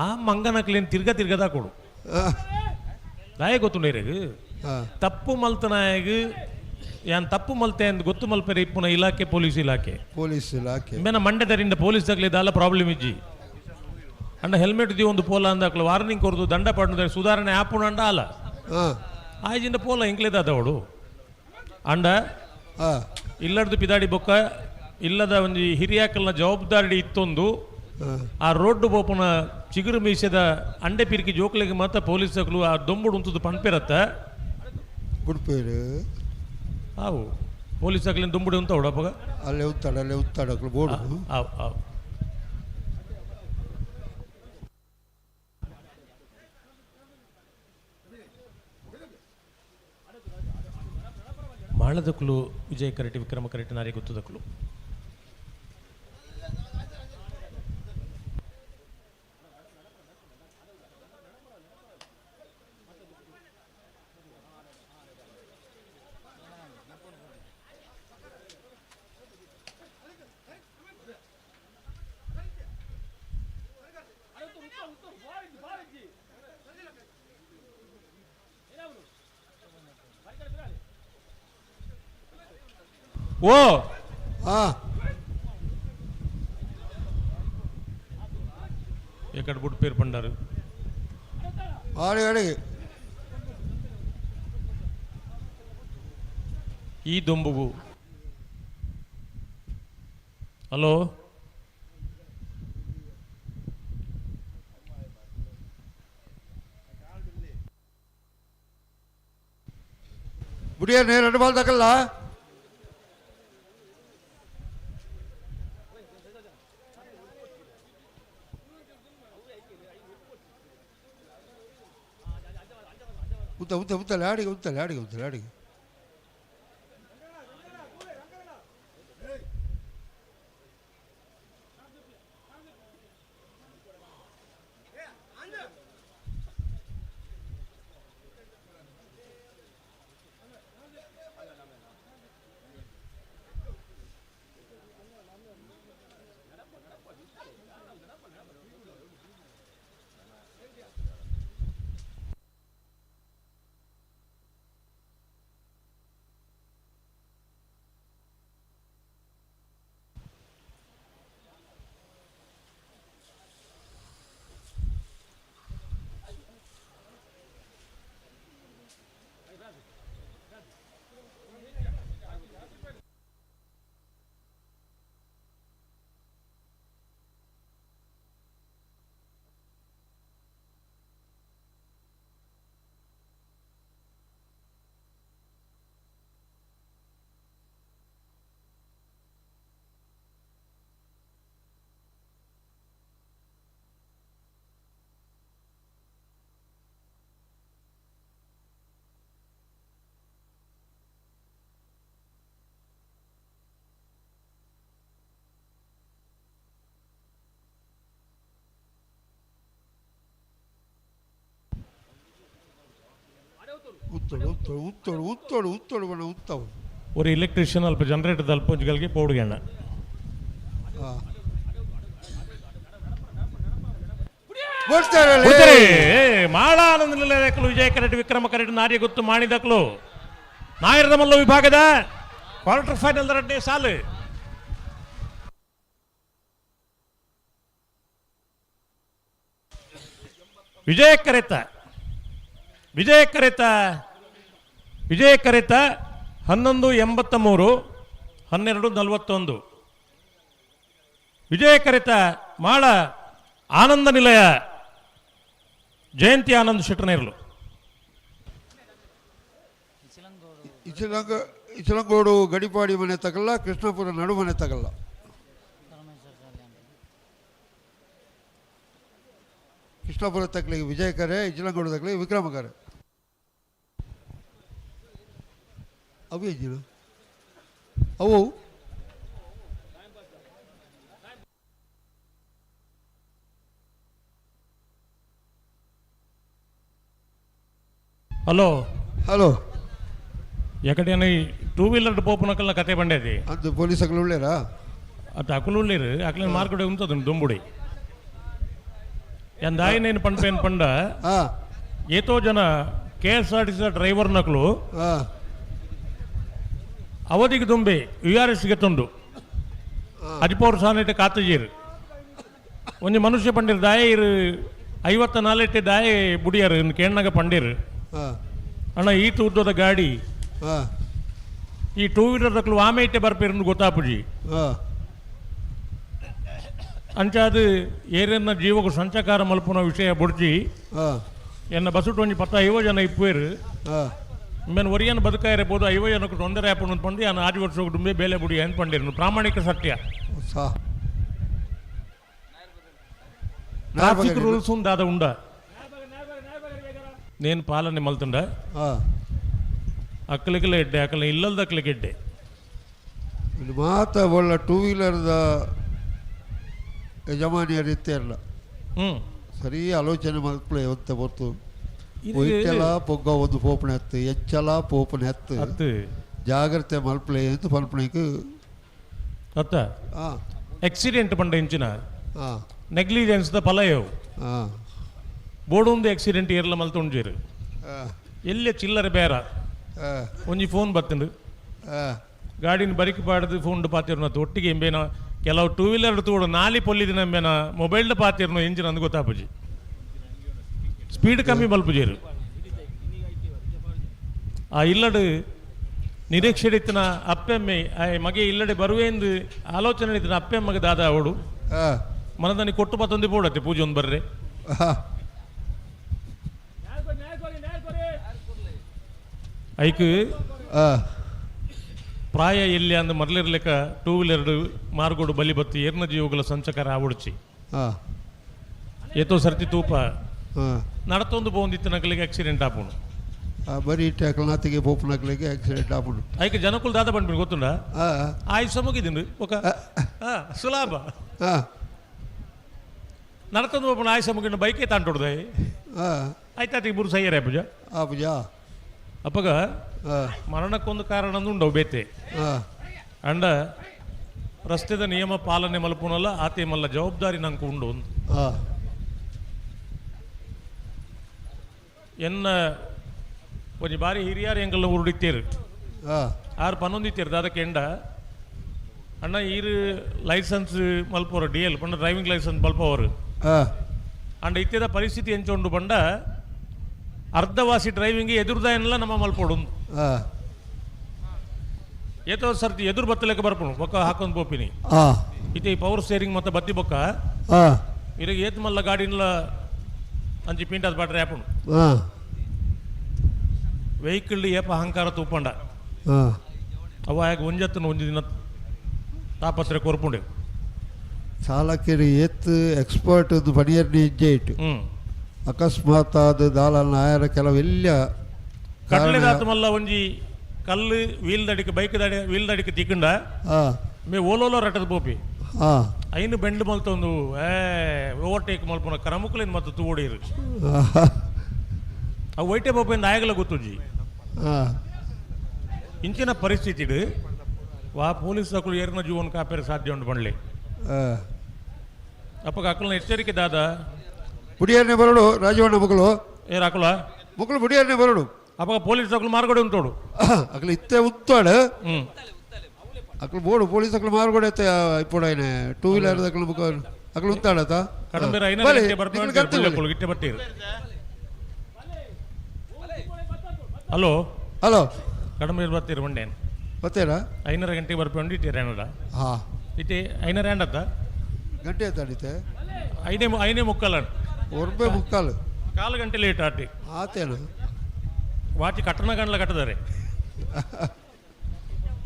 ಆ ಮಂಗ ನಕಲಿನ ತಿರ್ಗದ ಕೊಡು ನಾಯ ಗೊತ್ತುಂಡ ಇರಗ ತಪ್ಪು ಮಲ್ತನಾಯಗ ಯಾನ್ ತಪ್ಪು ಮಲ್ತೆ ಅಂದ್ ಗೊತ್ತು ಮಲ್ಪೆರೆ ಇಪ್ಪುನ ಇಲಾಖೆ ಪೊಲೀಸ್ ಇಲಾಖೆ ಮೇನ ಮಂಡ್ಯದರಿಂದ ಪೊಲೀಸ್ ದಾಖಲೆದಾಲ ಪ್ರಾಬ್ಲಮ್ ಇಜ್ಜಿ ಅಂಡ ಹೆಲ್ಮೆಟ್ ದಿ ಒಂದು ಪೋಲ ಅಂದಾಕ್ಲ ವಾರ್ನಿಂಗ್ ಕೊರದು ದಂಡ ಪಡ್ದ ಸುಧಾರಣೆ ಆಪುಣ ಅಂಡ ಅಲ್ಲ ಆಯ್ಜಿಂದ ಪೋಲ ಇಂಕ್ಲೇದಾದವಡು ಅಂಡ ಇಲ್ಲಡ್ದು ಪಿದಾಡಿ ಬೊಕ್ಕ ಇಲ್ಲದ ಒಂದು ಹಿರಿಯಾಕಲ್ನ ಜವಾಬ್ದಾರಿ ಇತ್ತೊಂದು ಆ ರೋಡ್ ಬೋಪುನ ಚಿಗುರು ಮೀಸದ ಅಂಡೆ ಪಿರಿಕಿ ಜೋಕ್ಲಿಗೆ ಮಾತ್ರ ಪೊಲೀಸಗಳು ಆ ದೊಂಬುಡು ಉಂತದ್ದು ಪಂಪಿರತ್ತ ಬಿಡ್ಪೇರು ಅವು ಪೊಲೀಸ್ ಆಗ್ಲಿನ ದುಂಬುಡಿ ಅಂತ ಹೊಡಪ್ಪಾಗ ಅಲ್ಲೇ ಉತ್ತಾಡಕ್ಲು ಬೋರ್ಡು ಅವು ಅವು ಮಾಳದಕ್ಕಲು ವಿಜಯ ಕರೆಟಿ ವಿಕ್ರಮ ಕರೆಟಿ ನಾರಿ ಗೊತ್ತದಕ್ಕಲು ಓ ఎక్కడ బుట్ పేరు పండారు ఈ దొంబుగు హలో ಬುಡಿಯ ನೇ 2 ಬಾಲ್ ತಕಲ್ಲ ಉತ್ತಲೆ ಆಡಿಗೆ ಉತ್ತೋಡು ಉತ್ತೋಡು ಉತ್ತೋಡು ಉತ್ತೋಡು ಉತ್ತೋಡು ಬಣ್ಣ ಉತ್ತವು ഒരു ഇലക്ട്രീഷ്യൻ അല്പം ജനറേറ്റർ തൽപ്പഞ്ചുകൾക്ക് പോടുകയാണ് ಮಾಳಾನಂದ ನಿಲಯದಕ್ಕಲು ವಿಜಯ ಕರೆಟ್ ವಿಕ್ರಮ ಕರೆಟ್ ನಾರ್ಯ ಗೊತ್ತು ಮಾಡಿದಕ್ಕಲು ನಾಯರದ ಮಲ್ಲ ವಿಭಾಗದ ಕ್ವಾರ್ಟರ್ ಫೈನಲ್ 2ನೇ ಸಾಲು ವಿಜಯ ಕರೆತ 11:83 12:41 ವಿಜಯ ಕರೆತ ಮಾಳ ಆನಂದ ನಿಲಯ ಜಯಂತಿ ಆನಂದ್ ಶೆಟ್ಟನೇರ್ಲು ಇಚಲಂಗೋಡು ಗಡಿಪಾಡಿ ಮನೆ ತಗಲ್ಲ, ಕೃಷ್ಣಾಪುರ ನಡು ಮನೆ ತಗಲ್ಲ. ಕೃಷ್ಣಾಪುರ ತಕ್ಕಲಿಗೆ ವಿಜಯ ಕರೆ, ಇಚಲಂಗೋಡು ತಕ್ಕಲಿಗೆ ವಿಕ್ರಮ ಕರೆ. ಅವು ಹೆಜ್ಜಿನ ಅವು ಹಲೋ ಹಲೋ ఎక్కడైనా టూ వీలర్ పోపునకల్లా కథ పండేది అందు పోలీసు అక్కడ ఉండలేరా? అది అక్కలు ఉండలేరు అక్కడ మార్కెట్ ఉంటుంది దుంబుడి ಎಂದಾಯಿ నేను ಪಂಪೇನು ಪಂಡ ಏತೋ ಜನ KSRTC ಡ್ರೈವರ್ ನಕಲು ಅವಧಿಗೆ ದುಂಬಿ URSಗೆ ತುಂಡು ಅಜಿಪೋರ್ ಸಾನೆಟ್ ಕಾತಜೀರು ಒಂಜಿ ಮನುಷ್ಯ ಪಂಡಿರು ದಾಯ ಇರು 54 ದಾಯ ಬುಡಿಯರು ಕೇಣ್ಣಾಗ ಪಂಡಿರು ಅಣ್ಣ ಈತ ಉದ್ದದ ಗಾಡಿ ಈ ಟೂ ವೀಲರ್ ತಕ್ಕಲು ಆಮೇಟೆ ಬರ್ಪೇರು ಗೊತ್ತಾಪುಜಿ ಅಂಚಾದು ಏರನ್ನ ಜೀವకు ಸಂಚಕಾರ ಮಲ್ಪುನ ವಿಷಯ ಬುಡ್ಜಿ ಎನ್ನ ಬಸುಟ್ಟು ಒಂಜಿ 10-50 ಜನ ಇಪ್ಪೇರು ಮೇನ್ ಒರಿಯನ್ ಬದುಕಾಯಿರಬಹುದು 50 ಜನಕ್ಕೆ ತೊಂದರೆ ಆಪುಣ ಪಂದು ನಾನು 6 ವರ್ಷ ಡುಂಬೆ ಬೇಲೆ ಬುಡಿ ಅಂತ ಪಂಡಿರು ಪ್ರಾಮಾಣಿಕ ಸತ್ಯ ಟ್ರಾಫಿಕ್ ರೂಲ್ಸ್ ದಾದ ಉಂಡ నేను పాలನೆ మల్తుండ ಅಕ್ಕಲಿಗೆಲ್ಲ ಎಡ್ಡೆ ಅಕ್ಕಲ ಇಲ್ಲದ ಅಕ್ಕಲಿಗೆ ಎಡ್ಡೆ ಮಾತ ಒಳ್ಳ ಟೂ ವೀಲರ್ದ ಯಜಮಾನಿಯರು ಇತ್ತೇರಲ್ಲ ಸರಿ ಆಲೋಚನೆ ಮಲ್ಪಳೆ ಅಂತ ಬರ್ತು ಒಯ್ತೆಲ್ಲ ಪೊಗ್ಗ ಒಂದು ಪೋಪಣೆ ಹತ್ತು ಎಚ್ಚಲ ಪೋಪಣೆ ಹತ್ತು ಜಾಗ್ರತೆ ಮಲ್ಪಳೆ ಅಂತ ಪಲ್ಪಣೆಗೆ ಅತ್ತ ಆಕ್ಸಿಡೆಂಟ್ ಪಂಡ ಇಂಚಿನ ನೆಗ್ಲಿಜೆನ್ಸ್ ದ ಫಲಯವು ಬೋರ್ಡ್ ಒಂದು ಆಕ್ಸಿಡೆಂಟ್ ಏರ್ಲ ಮಲ್ತೊಂಜೇರು ಎಲ್ಲೇ ಚಿಲ್ಲರೆ ಬೇರ ಒಂಜಿ ಫೋನ್ ಬತ್ತಂಡು ಗಾಡಿನ ಬರಿಕೆ ಪಾಡದು ಫೋನ್ ಪಾತಿರ್ನ ಒಟ್ಟಿಗೆ ಎಂಬೇನ ಕೆಲವು ಟೂ ವೀಲರ್ ತೋಡು ನಾಲಿ ಪೊಲ್ಲಿದಿನ ಎಂಬೇನ ಮೊಬೈಲ್ದ ಪಾತಿರ್ನು ಎಂಜಿನ್ ಅಂದು ಗೊತ್ತಾಪುಜಿ ಸ್ಪೀಡ್ ಕಮ್ಮಿ ಮಲ್ಪುಜೇರು ಆ ಇಲ್ಲಡು ನಿರೀಕ್ಷೆಡಿತ್ತಿನ ಅಪ್ಪೆಮ್ಮೆ ಮಗೆ ಇಲ್ಲಡೆ ಬರುವೆಂದು ಆಲೋಚನೆ ಇತ್ತಿನ ಅಪ್ಪೆಮ್ಮಗೆ ದಾದ ಅವಡು ಮನದನಿ ಕೊಟ್ಟು ಪತ್ತೊಂದು ಬೋಡತ್ತೆ ಪೂಜೆ ಒಂದು ಬರ್ರೆ ಐಕ್ ಪ್ರಾಯ ಎಲ್ಲಿ ಅಂದ ಮರಲಿರ್ಲಿಕ್ಕ ಟೂ ವೀಲರ್ ಮಾರ್ಗೋಡು ಬಲಿ ಬತ್ತಿ ಏರ್ನ ಜೀವಗಳ ಸಂಚಕಾರ ಆವಡ್ಚಿ ಏತೋ ಸರ್ತಿ ತೂಪ ನಡತೊಂದು ಬೋಂದಿತ್ತು ನಕಲಿಗೆ ಆಕ್ಸಿಡೆಂಟ್ ಆಪುಣು ಬರೀ ಟೇಕಲ್ನಾತಿಗೆ ಪೋಪು ನಕಲಿಗೆ ಆಕ್ಸಿಡೆಂಟ್ ಆಪುಣು ಐಕ್ ಜನಕ್ಕೂ ದಾದ ಬಂದ್ಬಿಡು ಗೊತ್ತುಂಡ ಆಯುಷ ಮುಗಿದಿಂಡು ఒక ಸುಲಾಭ ನಡತೊಂದು ಪೋಪುಣ ಆಯುಷ ಮುಗಿಂಡು ಬೈಕೆ ತಾಂಟೊಡ್ದೆ ಆಯ್ತಾತಿ ಇಬ್ಬರು ಸಯ್ಯರೇ ಪೂಜಾ ಪೂಜಾ ಅಪ್ಪಗ ಮರಣಕ್ಕೊಂದು ಕಾರಣ ಉಂಡವು ಬೇತೆ ಅಂಡ ರಸ್ತೆದ ನಿಯಮ ಪಾಲನೆ ಮಲ್ಪುನಲ್ಲ ಆತೆ ಮಲ್ಲ ಜವಾಬ್ದಾರಿ ನಂಗೆ ಉಂಡು ಎನ್ನ ಒಂಜಿ ಬಾರಿ ಹಿರಿಯಾರು ಎಂಗೆಲ್ಲ ಉರುಡಿತ್ತೇರು ಆರು ಪನ್ನೊಂದಿತ್ತೇರು ಅದಕ್ಕೆ ಎಂಡ ಅಣ್ಣ ಈರು ಲೈಸೆನ್ಸ್ ಮಲ್ಪೋರು DL ಪಂಡ ಡ್ರೈವಿಂಗ್ ಲೈಸೆನ್ಸ್ ಮಲ್ಪವರು ಅಂಡ ಇತ್ತೆದ ಪರಿಸ್ಥಿತಿ ಎಂಚೊಂಡು ಪಂಡ ಅರ್ಧವಾಸಿ ಡ್ರೈವಿಂಗ್ ಎದುರುದಾಯನೆಲ್ಲ ನಮ್ಮ ಮಲ್ಪೋಡು ಏತೋ ಸರ್ತಿ ಎದುರು ಬತ್ತಲೆಕ್ಕ ಬರ್ಪುಣು ಬೊಕ್ಕ ಹಾಕೊಂಡ್ ಪೋಪಿನಿ ಇತ್ತೆ ಈ ಪವರ್ ಸ್ಟೇರಿಂಗ್ ಮತ್ತೆ ಬತ್ತಿ ಬೊಕ್ಕ ಇರಗೆ ಏತ್ ಮಲ್ಲ ಗಾಡಿನ್ಲ ಅಂಚಿ ಪಿಂಟದ ಬಾಟ್ರೆ ಆಪುಣು ವೆಹಿಕಲ್ ಏಪ ಅಹಂಕಾರ ತೂಪಂಡ ಅವ ಯಾಕೆ ಒಂಜತ್ತನ ಒಂದು ದಿನ ತಾಪತ್ರೆ ಕೊರ್ಪುಂಡೆ ಚಾಲಕರು ಏತ್ ಎಕ್ಸ್ಪರ್ಟ್ ಒಂದು ಪಣಿಯರ್ನಿ ಹೆಜ್ಜೆ ಇಟ್ಟು ಅಕಸ್ಮಾತ್ ಅದು ದಾಲನ ಆಯರ ಕೆಲವೆಲ್ಲ ಕಟ್ಲೆದಾತ ಮಲ್ಲ ಒಂಜಿ ಕಲ್ಲು ವೀಲ್ ದಡಿಕೆ ಬೈಕ್ ವೀಲ್ ದಡಿಕೆ ತಿಕ್ಕಂಡ ಮೇ ಓಲೋಲೋ ರಟದ ಬೋಪಿ ಐನು ಬೆಂಡ್ ಮಲ್ತ ಒಂದು ಓವರ್ಟೇಕ್ ಮಲ್ಪನ ಕರಮುಕ್ಲೇನು ಮತ್ತು ತೂಡಿರು ಅವು ವೈಟೆ ಬೋಪಿಂದ ಆಯಗಲ ಗೊತ್ತುಜಿ ಇಂಚಿನ ಪರಿಸ್ಥಿತಿ ವಾ ಪೊಲೀಸ್ ಅಕ್ಕಳು ಏರಿನ ಜೀವನ ಕಾಪೇರ ಸಾಧ್ಯ ಉಂಟು ಬಂಡ್ಲಿ ಅಪ್ಪಗ ಅಕ್ಕಳನ್ನ ಎಚ್ಚರಿಕೆ ದಾದ ಬುಡಿಯನ್ನೇ ಬರಡು ರಾಜವಣ್ಣ ಮಗಳು ಏರ್ ಅಕ್ಕಳ ಮಗಳು ಬುಡಿಯನ್ನೇ ಬರಡು ಅಪ್ಪಗ ಪೊಲೀಸ್ ಅಕ್ಕಳು ಮಾರ್ಗಡೆ ಉಂಟೋಡು ಅಕ್ಳು ಇತ್ತೆ ಉತ್ತಾಡು ಹ್ಞೂ ಅಕ್ಳು ಬೋಡು ಪೊಲೀಸ್ ಅಕ್ಳು ಮಾರ್ಗಡೆ ಇಪ್ಪಡಾಯ್ನೆ ಟೂ ವೀಲರ್ ಅಕ್ಳು ಉತ್ತಾಡತ ಕಡಂಬೇರ ಗಿಟ್ಟೆ ಬರ್ತೀರಿ ಹಲೋ ಹಲೋ ಕಡಂಬೇರು ಬರ್ತೀರಿ ಮಂಡೇನು ಮತ್ತೇನಾ 5:30 ಗಂಟೆಗೆ ಬರ್ಕೊಂಡು ಇಟ್ಟಿರಿ ಏನದ ಹಾಂ ಇಟ್ಟೆ 5:30 ಎಂಡತ್ತ ಗಂಟೆ ಎತ್ತಾಡಿತೆ 5:45 ಒರ್ಬೆ ಮುಕ್ಕಾಲು 1/4 ಗಂಟೆ ಲೇಟ್ ಆಟಿ ಆತೇನು ವಾಚಿ ಕಟ್ಟಣ ಗಂಡ್ಲ ಕಟ್ಟದಾರೆ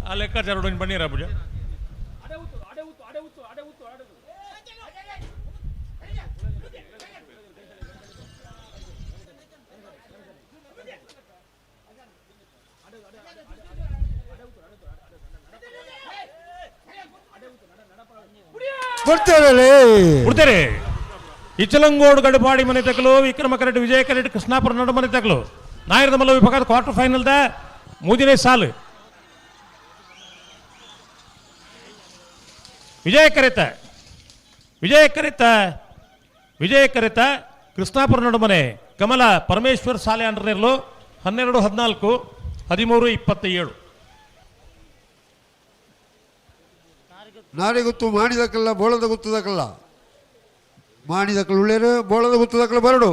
ಆ ಲೆಕ್ಕಾಚಾರ ಬನ್ನಿರ ಪೂಜ ಬಿಡ್ತೇರೆ ಇಚಲಂಗೋಡು ಗಡಪಾಡಿ ಮನೆ ತಕಲು ವಿಕ್ರಮ ಕರೆಟ್ ವಿಜಯ ಕರೆಟ್ ಕೃಷ್ಣಾಪುರ ನಡು ಮನೆ ತಕಲು ನಾಯರದ ಮಲ್ಲ ವಿಭಾಗದ ಕ್ವಾರ್ಟರ್ ಫೈನಲ್ ದ ಮೂಜನೇ ಸಾಲು ವಿಜಯ ಕರೆತ ಕೃಷ್ಣಾಪುರ ನಡುಮನೆ ಕಮಲ ಪರಮೇಶ್ವರ್ ಸಾಲೆ ಅಂಡರ್ನೇರ್ಲು 12-14 13-27 ನಾರಿಗುತ್ತು ಮಾಡಿದಕ್ಕಲ್ಲ ಬೋಳದ ಗುತ್ತದಕ್ಕಲ್ಲ ಮಾಡಿದಕ್ಕಳು ಉಳ್ಳೇರು ಬೋಳದ ಗುತ್ತದಕ್ಕಳು ಬರಡು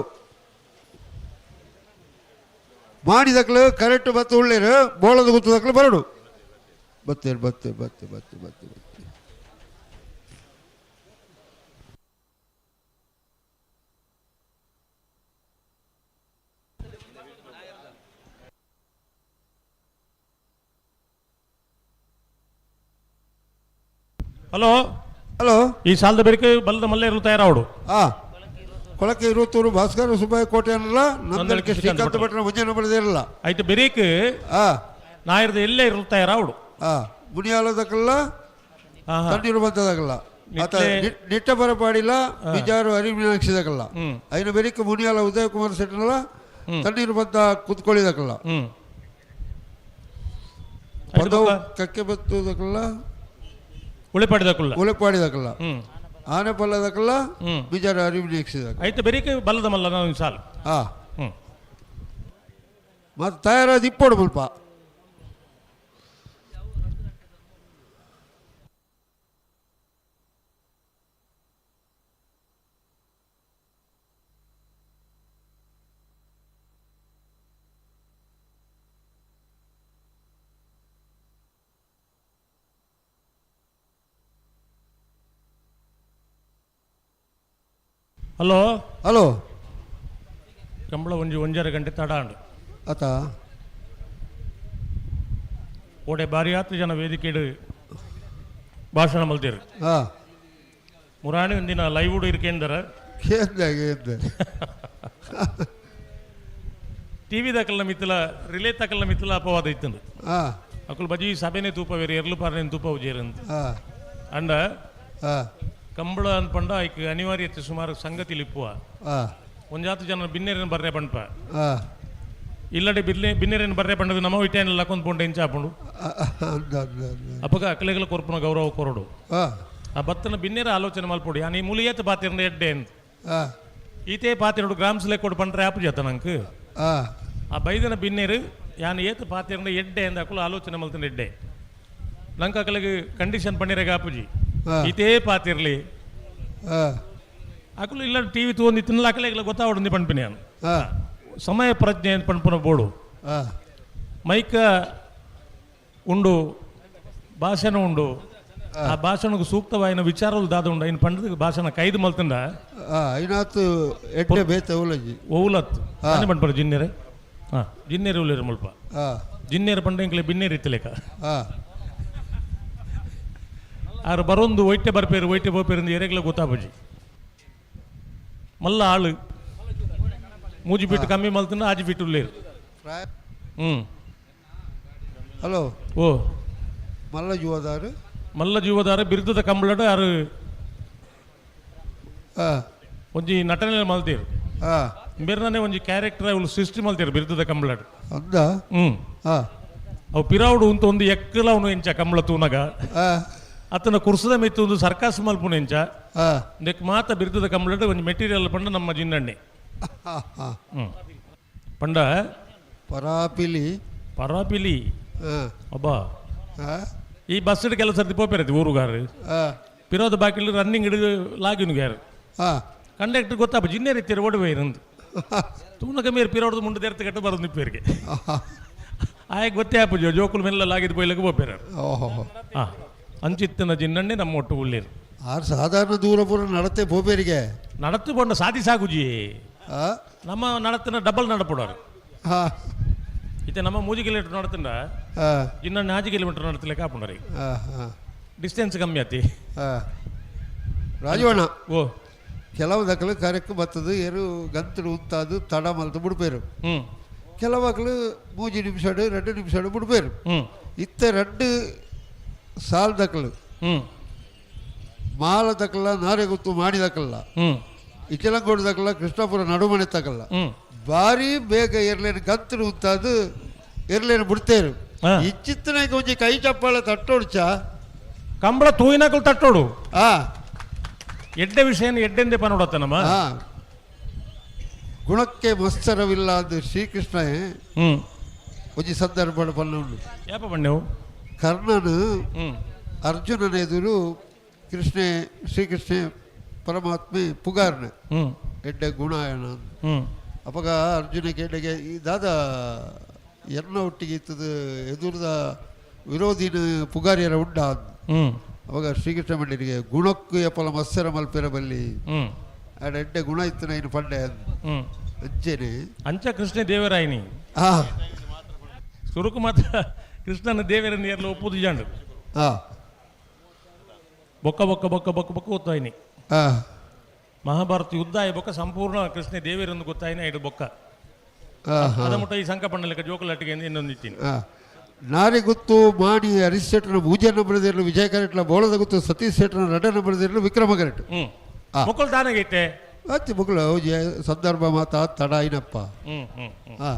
ಮಾಡಿದಕ್ಕಳು ಕರೆಕ್ಟ್ ಬತ್ತು ಉಳ್ಳೇರು ಬೋಳದ ಗುತ್ತದಕ್ಕಳು ಬರಡು ಬತ್ತೇರು ಬತ್ತೆ ಬತ್ತೆ ಬತ್ತೆ ಬತ್ತೆ ಬತ್ತೆ ಹಲೋ ಹಲೋ ಈ ಸಾಲದ ಬೇಡಿಕೆ ಬಲ್ಲದ ಮಲ್ಲ ಇರಲು ತಯಾರಾವಡು ಕೊಳಕ್ಕೆ ಇರುವತ್ತೂರು ಭಾಸ್ಕರ ಸುಬ್ಬಾಯಿ ಕೋಟೆ ಅನ್ನಲ್ಲ ನಮ್ದಕ್ಕೆ ಶ್ರೀಕಾಂತ ಭಟ್ರ ಮುಂಜಾನೆ ಬರೆದಿರಲ್ಲ ಆಯ್ತು ಬೆರೀಕ್ ನಾಯಿರದ ಎಲ್ಲೇ ಇರಲು ತಯಾರಾವಡು ಮುನಿಯಾಲದಕ್ಕಲ್ಲ ತಣ್ಣೀರು ಬಂತದಾಗಲ್ಲ ಆತ ನಿಟ್ಟ ಬರಪಾಡಿಲ್ಲ ಬಿಜಾರು ಅರಿಮೀನಾಕ್ಷಿದಕ್ಕಲ್ಲ ಐನ ಬೆರೀಕ್ ಮುನಿಯಾಲ ಉದಯ ಕುಮಾರ್ ಸೆಟ್ನಲ್ಲ ತಣ್ಣೀರು ಬಂತ ಕುತ್ಕೊಳ್ಳಿದಕ್ಕಲ್ಲ ಪದವು ಕಕ್ಕೆ ಬತ್ತದಕ್ಕಲ್ಲ ಉಳಿಪಾಡಿದಕ್ಕಲ್ಲ ಆನೆ ಪಲ್ಲದಕ್ಕಲ್ಲ ಬಿಜಾರು ಅರಿಮೀನಾಕ್ಷಿದಕ್ಕ ಆಯ್ತು ಬೆರೀಕ್ ಬಲ್ಲದ ಮಲ್ಲ ನಾವು ಸಾಲು ಮತ್ತೆ ತಯಾರಾದ ಇಪ್ಪೋಡು ಸ್ವಲ್ಪ ಹಲೋ ಹಲೋ ಕಂಬಳ 1 ಗಂಟೆ ತಡಾಂಡು ಆತ ಓಡೆ ಬಾರಿ 10 ಜನ ವೇದಿಕೆ ಭಾಷಣ ಮಲ್ತೀರಿ ಮುರಾಣಿ ಒಂದಿನ ಲೈವ್ ಉಡು ಇರ್ಕೇಂದರ ಟಿವಿ ದಕಲ್ನ ಮಿತ್ತಲ ರಿಲೇ ತಕಲ್ನ ಮಿತ್ತಲ ಅಪವಾದ ಇತ್ತಂದು ಅಕುಲ್ ಬಜಿ ಸಭೆನೇ ತೂಪ ಬೇರೆ ಎರಲು ಪಾರನೆ ತೂಪ ಉಜೇರಂತ ಅಂಡ ಕಂಬಳ ಅನ್ಪಂಡ ಐಕ್ ಅನಿವಾರ್ಯತೆ ಸುಮಾರು ಸಂಗತಿಲಿ ಇಪ್ಪುವ ಒಂಜಾತು ಜನ ಬಿನ್ನೇರೇನು ಬರ್ರೆ ಪಂಪ ಇಲ್ಲಡೆ ಬಿನ್ನೇರೇನು ಬರ್ರೆ ಪಂಡದು ನಮ್ಮ ಇಟ್ಟೇನೆಲ್ಲ ಹಾಕೊಂಡ್ ಪುಂಡ ಇಂಚ ಹಾಪುಂಡು ಅಪ್ಪಗ ಅಕ್ಕಲೆಗಳ ಕೊರ್ಪುನ ಗೌರವ ಕೊರಡು ಆ ಬತ್ತನ ಬಿನ್ನೇರ ಆಲೋಚನೆ ಮಲ್ಪೊಡಿ ಆ ನೀ ಮುಲಿಯತ್ ಪಾತಿರಂದ ಎಡ್ಡೆ ಅಂತ ಈತೇ ಪಾತಿರಡು ಗ್ರಾಮ್ಸ್ಲೆ ಕೊಡು ಪಂಡ್ರೆ ಆಪು ಜತ ನಂಗೆ ಆ ಬೈದನ ಬಿನ್ನೇರು ಯಾನ್ ಏತ್ ಪಾತಿರಂದ ಎಡ್ಡೆ ಅಂದ ಅಕ್ಕಲು ಆಲೋಚನೆ ಮಲ್ತನ ಎಡ್ಡೆ ನಂಗೆ ಅಕ್ಕಲಿಗೆ ಕಂಡೀಷನ್ ಪಣ್ಣಿರೆಗ ಆಪುಜಿ ಇದೇ ಪಾತಿರ್ಲಿ ಅಕಲು ಇಲ್ಲ ಟಿವಿ ತಗೊಂಡು ತಿನ್ನಲ ಅಕಲೆಗಳ ಗೊತ್ತಾವಡು ಪಣ್ಪಿನಿ ನಾನು ಸಮಯ ಪ್ರಜ್ಞೆ ಅಂತ ಪಣ್ಪುನ ಬೋಡು ಮೈಕ ಉಂಡು ಭಾಷಣ ಉಂಡು ಆ ಭಾಷಣకు ಸೂಕ್ತವಾಯಿನ ವಿಚಾರಗಳು ದಾದ ಉಂಡು ಐನ್ ಪಂಡದ ಭಾಷಣ ಕೈದು ಮಲ್ತಂಡ ಐನಾತು ಎಡ್ಡೆ ಬೇತ ಓಲಜಿ ಓಲತ್ ಅನೆ ಪಂಪರ ಜಿನ್ನೇರೆ ಜಿನ್ನೇರೆ ಉಲ್ಲೇರು ಮಲ್ಪ ಜಿನ್ನೇರೆ ಪಂಡ ಇಂಕ್ಲೆ ಬಿನ್ನೇರೆ ಇತ್ತಲೇಕ ಆರು ಬರೊಂದು ಒಯ್ಟೆ ಬೋಪೇರು ಎರೆಗ್ಲ ಗೊತ್ತಾಬಜಿ ಮಲ್ಲ ಆಳು ಮೂಜಿ ಬಿಟ್ಟು ಕಮ್ಮಿ ಮಲ್ತನ ಆಜಿ ಬಿಟ್ಟು ಉಳ್ಳೇರು ಹಲೋ ಓ ಮಲ್ಲ ಜೀವದಾರು ಬಿರುದದ ಕಂಬಳಡ ಆರು ಒಂಜಿ ನಟನೆ ಮಲ್ತೀರು ಬೇರೆ ಒಂಜಿ ಕ್ಯಾರೆಕ್ಟರ್ ಅವಳು ಸೃಷ್ಟಿ ಮಲ್ತಿರು ಬಿರ್ತದ ಕಂಬಳಡ್ ಅಂದ ಆ ಅವು ಪಿರಾವುಡು ಉಂತ ಒಂದು ಎಕ್ಕಲ ಅವನು ಎಂಚ ಕಂಬಳ ತೂನಗ ಆ ಅತನ ಕುರ್ಸದ ಮೆತ್ತು ಒಂದು ಸರ್ಕಾಸ್ ಮಲ್ಪುನ ಎಂಚ ಆ ನೆಕ್ ಮಾತ ಬಿರ್ತದ ಕಂಬಳಡ್ ಒಂದು ಮೆಟೀರಿಯಲ್ ಪಂಡ ನಮ್ಮ ಜಿನ್ನಣ್ಣೆ ಪಂಡ ಪರಾಪಿಲಿ ಪರಾಪಿಲಿ ಅಬ್ಬಾ ಆ ಈ ಬಸ್ ಕೆಲಸ ಪೋಪೇರತಿ ಊರುಗಾರು ಆ ಪಿರೋದ ಬಾಕಿಲು ರನ್ನಿಂಗ್ ಹಿಡಿದು ಲಾಗಿನು ಗ್ಯಾರು ಆ ಕಂಡಕ್ಟರ್ ಗೊತ್ತಾಪ ಜಿನ್ನೆ ರೀತಿಯ ಓಡುವೆ ಇರಂದು ತೂನಕ ಮೇರೆ ಪಿರೋಡ್ದು ಮುಂದೆ ತೆರ್ತ ಕಟ್ಟು ಬರೋದು ನಿಪ್ಪೇರಿಗೆ ಆಯ್ಕೆ ಗೊತ್ತೇ ಆಪು ಜೋಕುಲ್ ಮೆಲ್ಲ ಲಾಗಿದ್ದು ಪೋಯ್ಲಕ್ಕೆ ಬೋಪೇರ ಓಹೋ ಅಂಚಿತ್ತನ ಜಿನ್ನಣ್ಣೆ ನಮ್ಮ ಒಟ್ಟು ಉಳ್ಳೇರು ಆರು ಸಾಧಾರಣ ದೂರ ಪೂರ ನಡತೆ ಬೋಪೇರಿಗೆ ನಡತ್ತು ಬಂಡ ಸಾಧಿ ಸಾಗುಜಿ ಆ ನಮ್ಮ ನಡತ್ತಿನ ಡಬಲ್ ನಡಪಡೋರು ಆ ಇತ್ತೆ ನಮ್ಮ 3 ಕಿಲೋಮೀಟರ್ ನಡತ್ತಿಂದ ಆ ಜಿನ್ನಣ್ಣೆ 5 ಕಿಲೋಮೀಟರ್ ನಡತ್ತಲೆಕ್ಕ ಹಾಪುಂಡರಿ ಆ ಆ ಡಿಸ್ಟೆನ್ಸ್ ಕಮ್ಮಿ ಆತಿ ಆ ರಾಜವಣ್ಣ ಓ ಕೆಲವು ದಕ್ಕಲು ಕರೆಕ್ಟ್ ಬರ್ತದೆ ಏರು ಗಂತಲು ಉಂತಾದು ತಡ ಮಲ್ತು ಬಿಡ್ಪೇರು ಕೆಲವಾಗಲು 3 ನಿಮಿಷ 2 ನಿಮಿಷ ಬಿಡ್ಪೇರು ಇತ್ತ 2 ಸಾಲ್ ದಕ್ಕಲು ಮಾಲ ದಕ್ಕಲ್ಲ ನಾರೆ ಗೊತ್ತು ಮಾಡಿದಕ್ಕಲ್ಲ ಇಚಲಂಗೋಡು ದಕ್ಕಲ್ಲ ಕೃಷ್ಣಾಪುರ ನಡುಮನೆ ತಕಲ್ಲ ಭಾರಿ ಬೇಗ ಎರ್ಲೇನು ಗಂತಲು ಉಂತಾದು ಎರ್ಲೇನು ಬಿಡ್ತೇರು ಇಚ್ಚಿತ್ತನ ಒಂಜಿ ಕೈ ಚಪ್ಪಾಳೆ ತಟ್ಟೋಡ್ಚ ಕಂಬಳ ತೂಯಿನಕಲ್ ತಟ್ಟೋಡು ಆ ಎಡ್ಡೆ ವಿಷಯನ ಎಡ್ಡೆಂದೆ ಪನೋಡತ್ತ ನಮ್ಮ ಆ ಗುಣಕ್ಕೆ ಮತ್ಸರವಿಲ್ಲ ಅದು ಶ್ರೀಕೃಷ್ಣ ಒಂಜಿ ಸಂದರ್ಭ ಪನ್ನುಂಡು ಯಾಪ ಬಣ್ಣವು ಕರ್ಣನು ಅರ್ಜುನನ ಎದುರು ಶ್ರೀಕೃಷ್ಣ ಪರಮಾತ್ಮೆ ಪುಗಾರ್ನ ಎಡ್ಡೆ ಗುಣ ಅಪಗ ಅರ್ಜುನಕ್ಕೆ ಎಡ್ಡೆಗೆ ಈ ದಾದ ಎನ್ನ ಒಟ್ಟಿಗೆ ಇತ್ತದ ಎದುರದ ವಿರೋಧಿನ ಪುಗಾರಿಯರ ಉಂಡ ಅವಾಗ ಶ್ರೀಕೃಷ್ಣ ಮಂಡಿರಿಗೆ ಗುಣಕ್ಕೂ ಎಪ್ಪಲ ಮತ್ಸರ ಮಲ್ಪೆರ ಬಲ್ಲಿ ಆಡ ಎಡ್ಡೆ ಗುಣ ಇತ್ತು ಇನ್ನು ಪಂಡೆ ಅಂಚೆನೆ ಅಂಚ ಕೃಷ್ಣ ದೇವರಾಯಿನಿ ಆ ಸುರುಕು ಮಾತ್ರ ಕೃಷ್ಣನ ದೇವರ ನೀರ್ಲ ಒಪ್ಪುದು ಜಾಂಡು ಆ ಬೊಕ್ಕ ಬೊಕ್ಕ ಬೊಕ್ಕ ಬೊಕ್ಕ ಬೊಕ್ಕ ಗೊತ್ತಾಯಿನಿ ಆ ಮಹಾಭಾರತ ಯುದ್ಧ ಆಯ ಬೊಕ್ಕ ಸಂಪೂರ್ಣ ಕೃಷ್ಣ ದೇವರನ್ನು ಗೊತ್ತಾಯಿನಿ ಐದು ಬೊಕ್ಕ ಅದ ಮುಟ್ಟ ಈ ಸಂಕಪಣ್ಣ ಲೆಕ್ಕ ಜೋಕಲಾಟಿಗೆ ಇನ್ನೊಂದು ಇತ್ತೀನಿ ನಾರಿ ಗೊತ್ತು ಮಾಡಿ ಹರೀಶ್ ಶೆಟ್ಟರ್ನ ಭೂಜನ ಬರೆದಿರಲು ವಿಜಯ ಕರೆಟ್ಲ ಬೋಳದ ಗೊತ್ತು ಸತೀಶ್ ಶೆಟ್ಟರ್ನ ನಟನ ಬರೆದಿರಲು ವಿಕ್ರಮ ಕರೆಟ್ ಮಕ್ಕಳು ತಾನಾಗೈತೆ ಅತ್ತಿ ಮಕ್ಕಳು ಸಂದರ್ಭ ಮಾತಾ ತಡ ಏನಪ್ಪ ಆ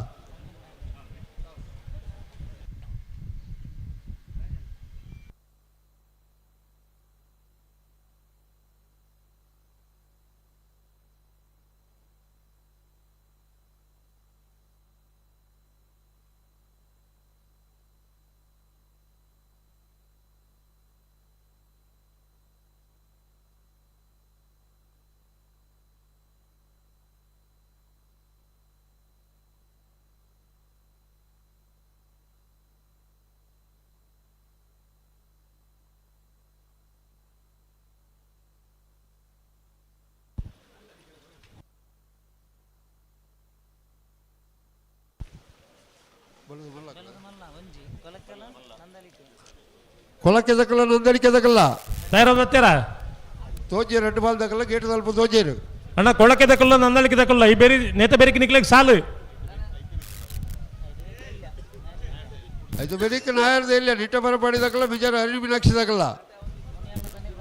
ಕೊಳಕ್ಕೆ ದಕ್ಕಲ್ಲ ನಂದಳಿಕೆ ದಕ್ಕಲ್ಲ ತಯಾರ ತೋಜಿ 2 ಬಾಲ್ ದಕ್ಕಲ್ಲ ಗೇಟ್ ಸ್ವಲ್ಪ ತೋಜೇರು ಅಣ್ಣ ಕೊಳಕ್ಕೆ ದಕ್ಕಲ್ಲ ನಂದಳಿಕೆ ದಕ್ಕಲ್ಲ ಈ ಬೇರೆ ನೇತ ಬೇರೆ ನಿಕ್ಲಿಕ್ಕೆ ಸಾಲು ಐದು ಬೇರೆಕ್ಕೆ ನಾಯರ್ದ ಇಲ್ಲ ನಿಟ್ಟ ಬರಪಾಡಿ ದಕ್ಕಲ್ಲ ಬಿಜಾರ ಹರಿ ಮೀನಾಕ್ಷಿ ದಕ್ಕಲ್ಲ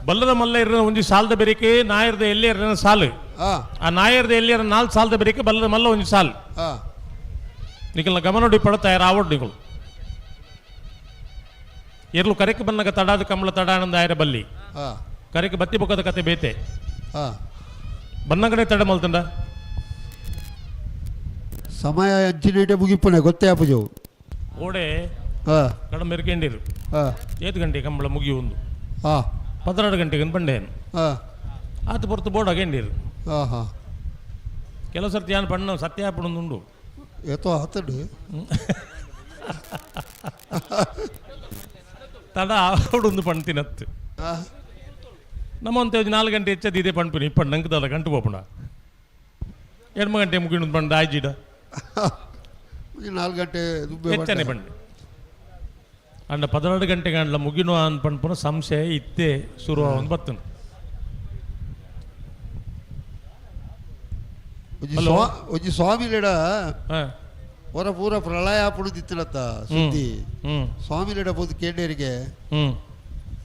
ಬಲ್ಲದ ಮಲ್ಲ ಇರೋ ಒಂಜಿ ಸಾಲದ ಬೆರಿಕೆ ನಾಯರ್ದ ಎಲ್ಲಿ ಇರೋ ಸಾಲು ಆ ನಾಯರ್ದ ಎಲ್ಲಿ 4 ಸಾಲದ ಬೆರಿಕೆ ಬಲ್ಲದ ಮಲ್ಲ ಒಂಜಿ ಸಾಲು ನಿಖಲ್ನ ಗಮನೊಡಿ ಪಡ ತಯಾರ ಆವಡ್ ನಿಗಳು ಎರ್ಲು ಕರೆಕ್ಕೆ ಬನ್ನಗ ತಡಾದ ಕಮಲ ತಡಾನಂದ ಆಯ್ರ ಬಲ್ಲಿ ಕರೆಕ್ಕೆ ಬತ್ತಿ ಬೊಕ್ಕದ ಕತೆ ಬೇತೆ ಬನ್ನಗನೆ ತಡ ಮಲ್ತಂಡ ಸಮಯ ಅಂಚಿನೇಟೆ ಮುಗಿಪ್ಪನೆ ಗೊತ್ತೇ ಅಪ್ಪಜವು ಓಡೆ ಕಡ ಮೆರ್ಕೆಂಡಿರು 7 ಗಂಟೆ ಕಂಬಳ ಮುಗಿ ಒಂದು 12 ಗಂಟೆಗೆ ಬಂಡೇನು ಆತ ಹೊರತು ಬೋರ್ಡ್ ಅಗೇಂಡಿರು ಕೆಲವು ಸರ್ತಿ ಏನು ಪಣ್ಣ ಸತ್ಯ ಹಾಪಣೊಂದುಂಡು ಏತೋ ಹತ್ತಡು ತಡ ಆವಡೊಂದು ಪಣ್ತಿನತ್ತು ನಮ್ಮಂತೆ 4 ಗಂಟೆ ಹೆಚ್ಚದಿದೆ ಪಣ್ಪಿನಿ ಇಪ್ಪಣ್ಣು ನಂಗೆ ತದ ಗಂಟು ಪೋಪುಣ 2 ಗಂಟೆ ಮುಗಿನ ಪಂಡ ಆಯ್ಜಿಡ 4 ಗಂಟೆ ಹೆಚ್ಚನೆ ಪಂಡು ಅಂಡ 12 ಗಂಟೆಗೆ ಅಂಡ್ಲ ಮುಗಿನೋ ಅನ್ ಪಣ್ಪುನ ಸಂಶಯ ಇತ್ತೆ ಶುರು ಒಂದು ಬತ್ತನು ಒಂಜಿ ಸ್ವಾಮಿಲೆಡ ಹೊರ ಪೂರ ಪ್ರಳಯ ಆಪುಡುದಿತ್ತಲತ್ತ ಸುದ್ದಿ ಸ್ವಾಮಿಲೆಡ ಬೋದು ಕೇಂಡೇರಿಗೆ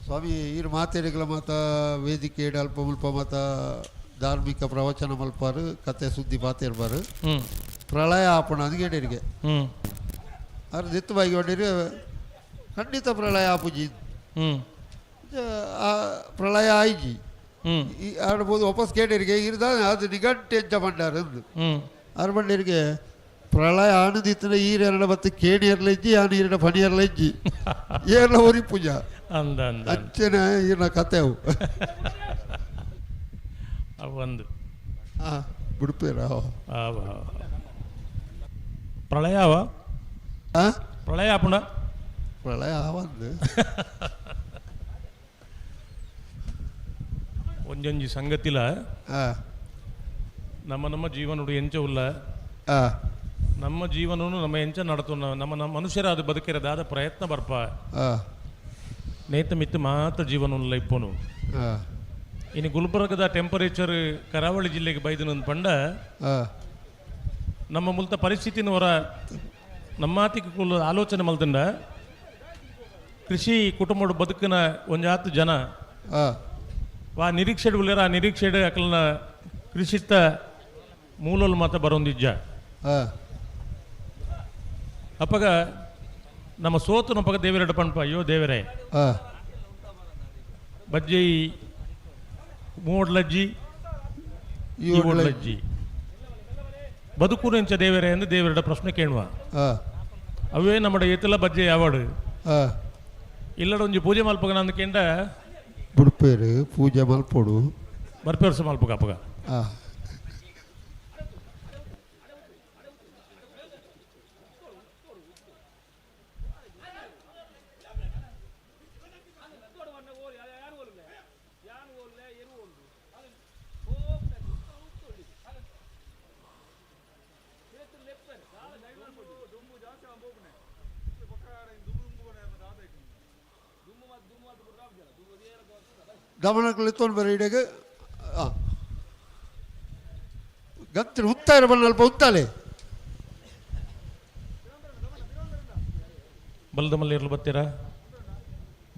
ಸ್ವಾಮಿ ಈರು ಮಾತೇರಿಗಳ ಮಾತ ವೇದಿಕೆ ಅಲ್ಪ ಮುಲ್ಪ ಮಾತ ಧಾರ್ಮಿಕ ಪ್ರವಚನ ಮಲ್ಪಾರು ಕತೆ ಸುದ್ದಿ ಪಾತಿರ್ಬಾರು ಹ್ಞೂ ಪ್ರಳಯ ಆಪಣ ಅದು ಕೇಳಿರಿಗೆ ಹ್ಞೂ ಅವ್ರು ದಿತ್ತು ಬಾಗಿ ಹೊಡಿರಿ ಖಂಡಿತ ಪ್ರಳಯ ಆಪುಜಿ ಹ್ಞೂ ಆ ಪ್ರಳಯ ಆಯ್ಜಿ ಹ್ಞೂ ಈ ಆಡ್ಬೋದು ವಾಪಸ್ ಕೇಳಿರಿಗೆ ಇರ್ದ ಅದು ನಿಘಂಟು ಎಂಚ ಮಂಡಾರ ಅಂದು ಹ್ಞೂ ಆರು ಮಂಡರಿಗೆ ಪ್ರಳಯ ಆಣದಿತ್ತಂದ್ರೆ ಈರೆರಡ ಮತ್ತೆ ಕೇಣಿ ಇರ್ಲಿಜ್ಜಿ ಆ ನೀರಿನ ಪಣಿ ಇರ್ಲಿಜ್ಜಿ ಏರ್ಲ ಒರಿ ಪೂಜಾ ಅಂದ ಅಂದ ಅಚ್ಚನ ಈರ್ನ ಕತೆ ಅವು ಅವು ಒಂದು ಹಾಂ ಬಿಡ್ಪೇರ ಪ್ರಳಯ ಅವ ಹಾಂ ಪ್ರಳಯ ಆಪುಂಡ ಪ್ರಳಯ ಆವಂದು ಒಂಜೊಂಜಿ ಸಂಗತಿಲ ಹಾಂ ನಮ್ಮ ಜೀವನಡು ಎಂಚ ಉಲ್ಲ ಹಾಂ ನಮ್ಮ ಜೀವನವನ್ನು ನಮ್ಮ ಎಂಚ ನಡತು ನಮ್ಮ ಮನುಷ್ಯರಾದ ಬದುಕಿರದಾದ ಪ್ರಯತ್ನ ಬರ್ಪ ಹಾಂ ನೇತ ಮಿತ್ತು ಮಾತ್ರ ಜೀವನ ಇಪ್ಪನು ಹಾಂ ಇನ್ನು ಗುಲ್ಬರ್ಗದ ಟೆಂಪರೇಚರ್ ಕರಾವಳಿ ಜಿಲ್ಲೆಗೆ ಬೈದನಂದು ಪಂಡ ಹಾಂ ನಮ್ಮ ಮುಲ್ತ ಪರಿಸ್ಥಿತಿನ ಹೊರ ನಮ್ಮಾತಿಗೆ ಕುಲ್ಲ ಆಲೋಚನೆ ಮಲ್ತಂಡ ಕೃಷಿ ಕುಟುಂಬದ ಬದುಕಿನ ಒಂಜಾತು ಜನ ಹಾಂ ವಾ ನಿರೀಕ್ಷೆಡ್ ಉಳ್ಳರ ಆ ನಿರೀಕ್ಷೆಡ್ ಅಕಲ್ನ ಕೃಷಿತ ಮೂಲಲು ಮಾತ ಬರೋಂದಿಜ್ಜ ಹಾಂ ಅಪ್ಪಗ ನಮ್ಮ ಸೋತು ನಪ್ಪಗ ದೇವರೆಡ ಪಣಪ ಅಯ್ಯೋ ದೇವರೇ ಹಾಂ ಬಜ್ಜಿ ಮೂಡ್ಲಜ್ಜಿ ಈ ಓಡ್ಲಜ್ಜಿ ಬದುಕೂರು ಎಂಚ ದೇವರೇ ಎಂದು ದೇವರೆಡ ಪ್ರಶ್ನೆ ಕೇಳುವ ಹಾಂ ಅವೇ ನಮ್ಮ ಎತ್ತಲ ಬಜ್ಜೆ ಯಾವಾಡು ಹಾಂ ಇಲ್ಲಡ ಒಂಜಿ ಪೂಜೆ ಮಲ್ಪಗ ನಂದು ಕೆಂಡ ಬಿಡ್ಪೇರು ಪೂಜೆ ಮಲ್ಪೋಡು ಬರ್ಪೆ ವರ್ಷ ಮಲ್ಪಗ ಅಪ್ಪಗ ಹಾಂ ಗಮನಕ್ಕೆ ತೊಗೊಂಡು ಬರೀ ಇಡೆಗೆ ಹಾಂ ಗಂತಿನ ಉತ್ತ ಇರಬಲ್ಲ ಅಲ್ಪ ಉತ್ತಾಲೆ ಬಲ್ದ ಮಲ್ಲಿ ಇರ್ಲು ಬತ್ತೀರಾ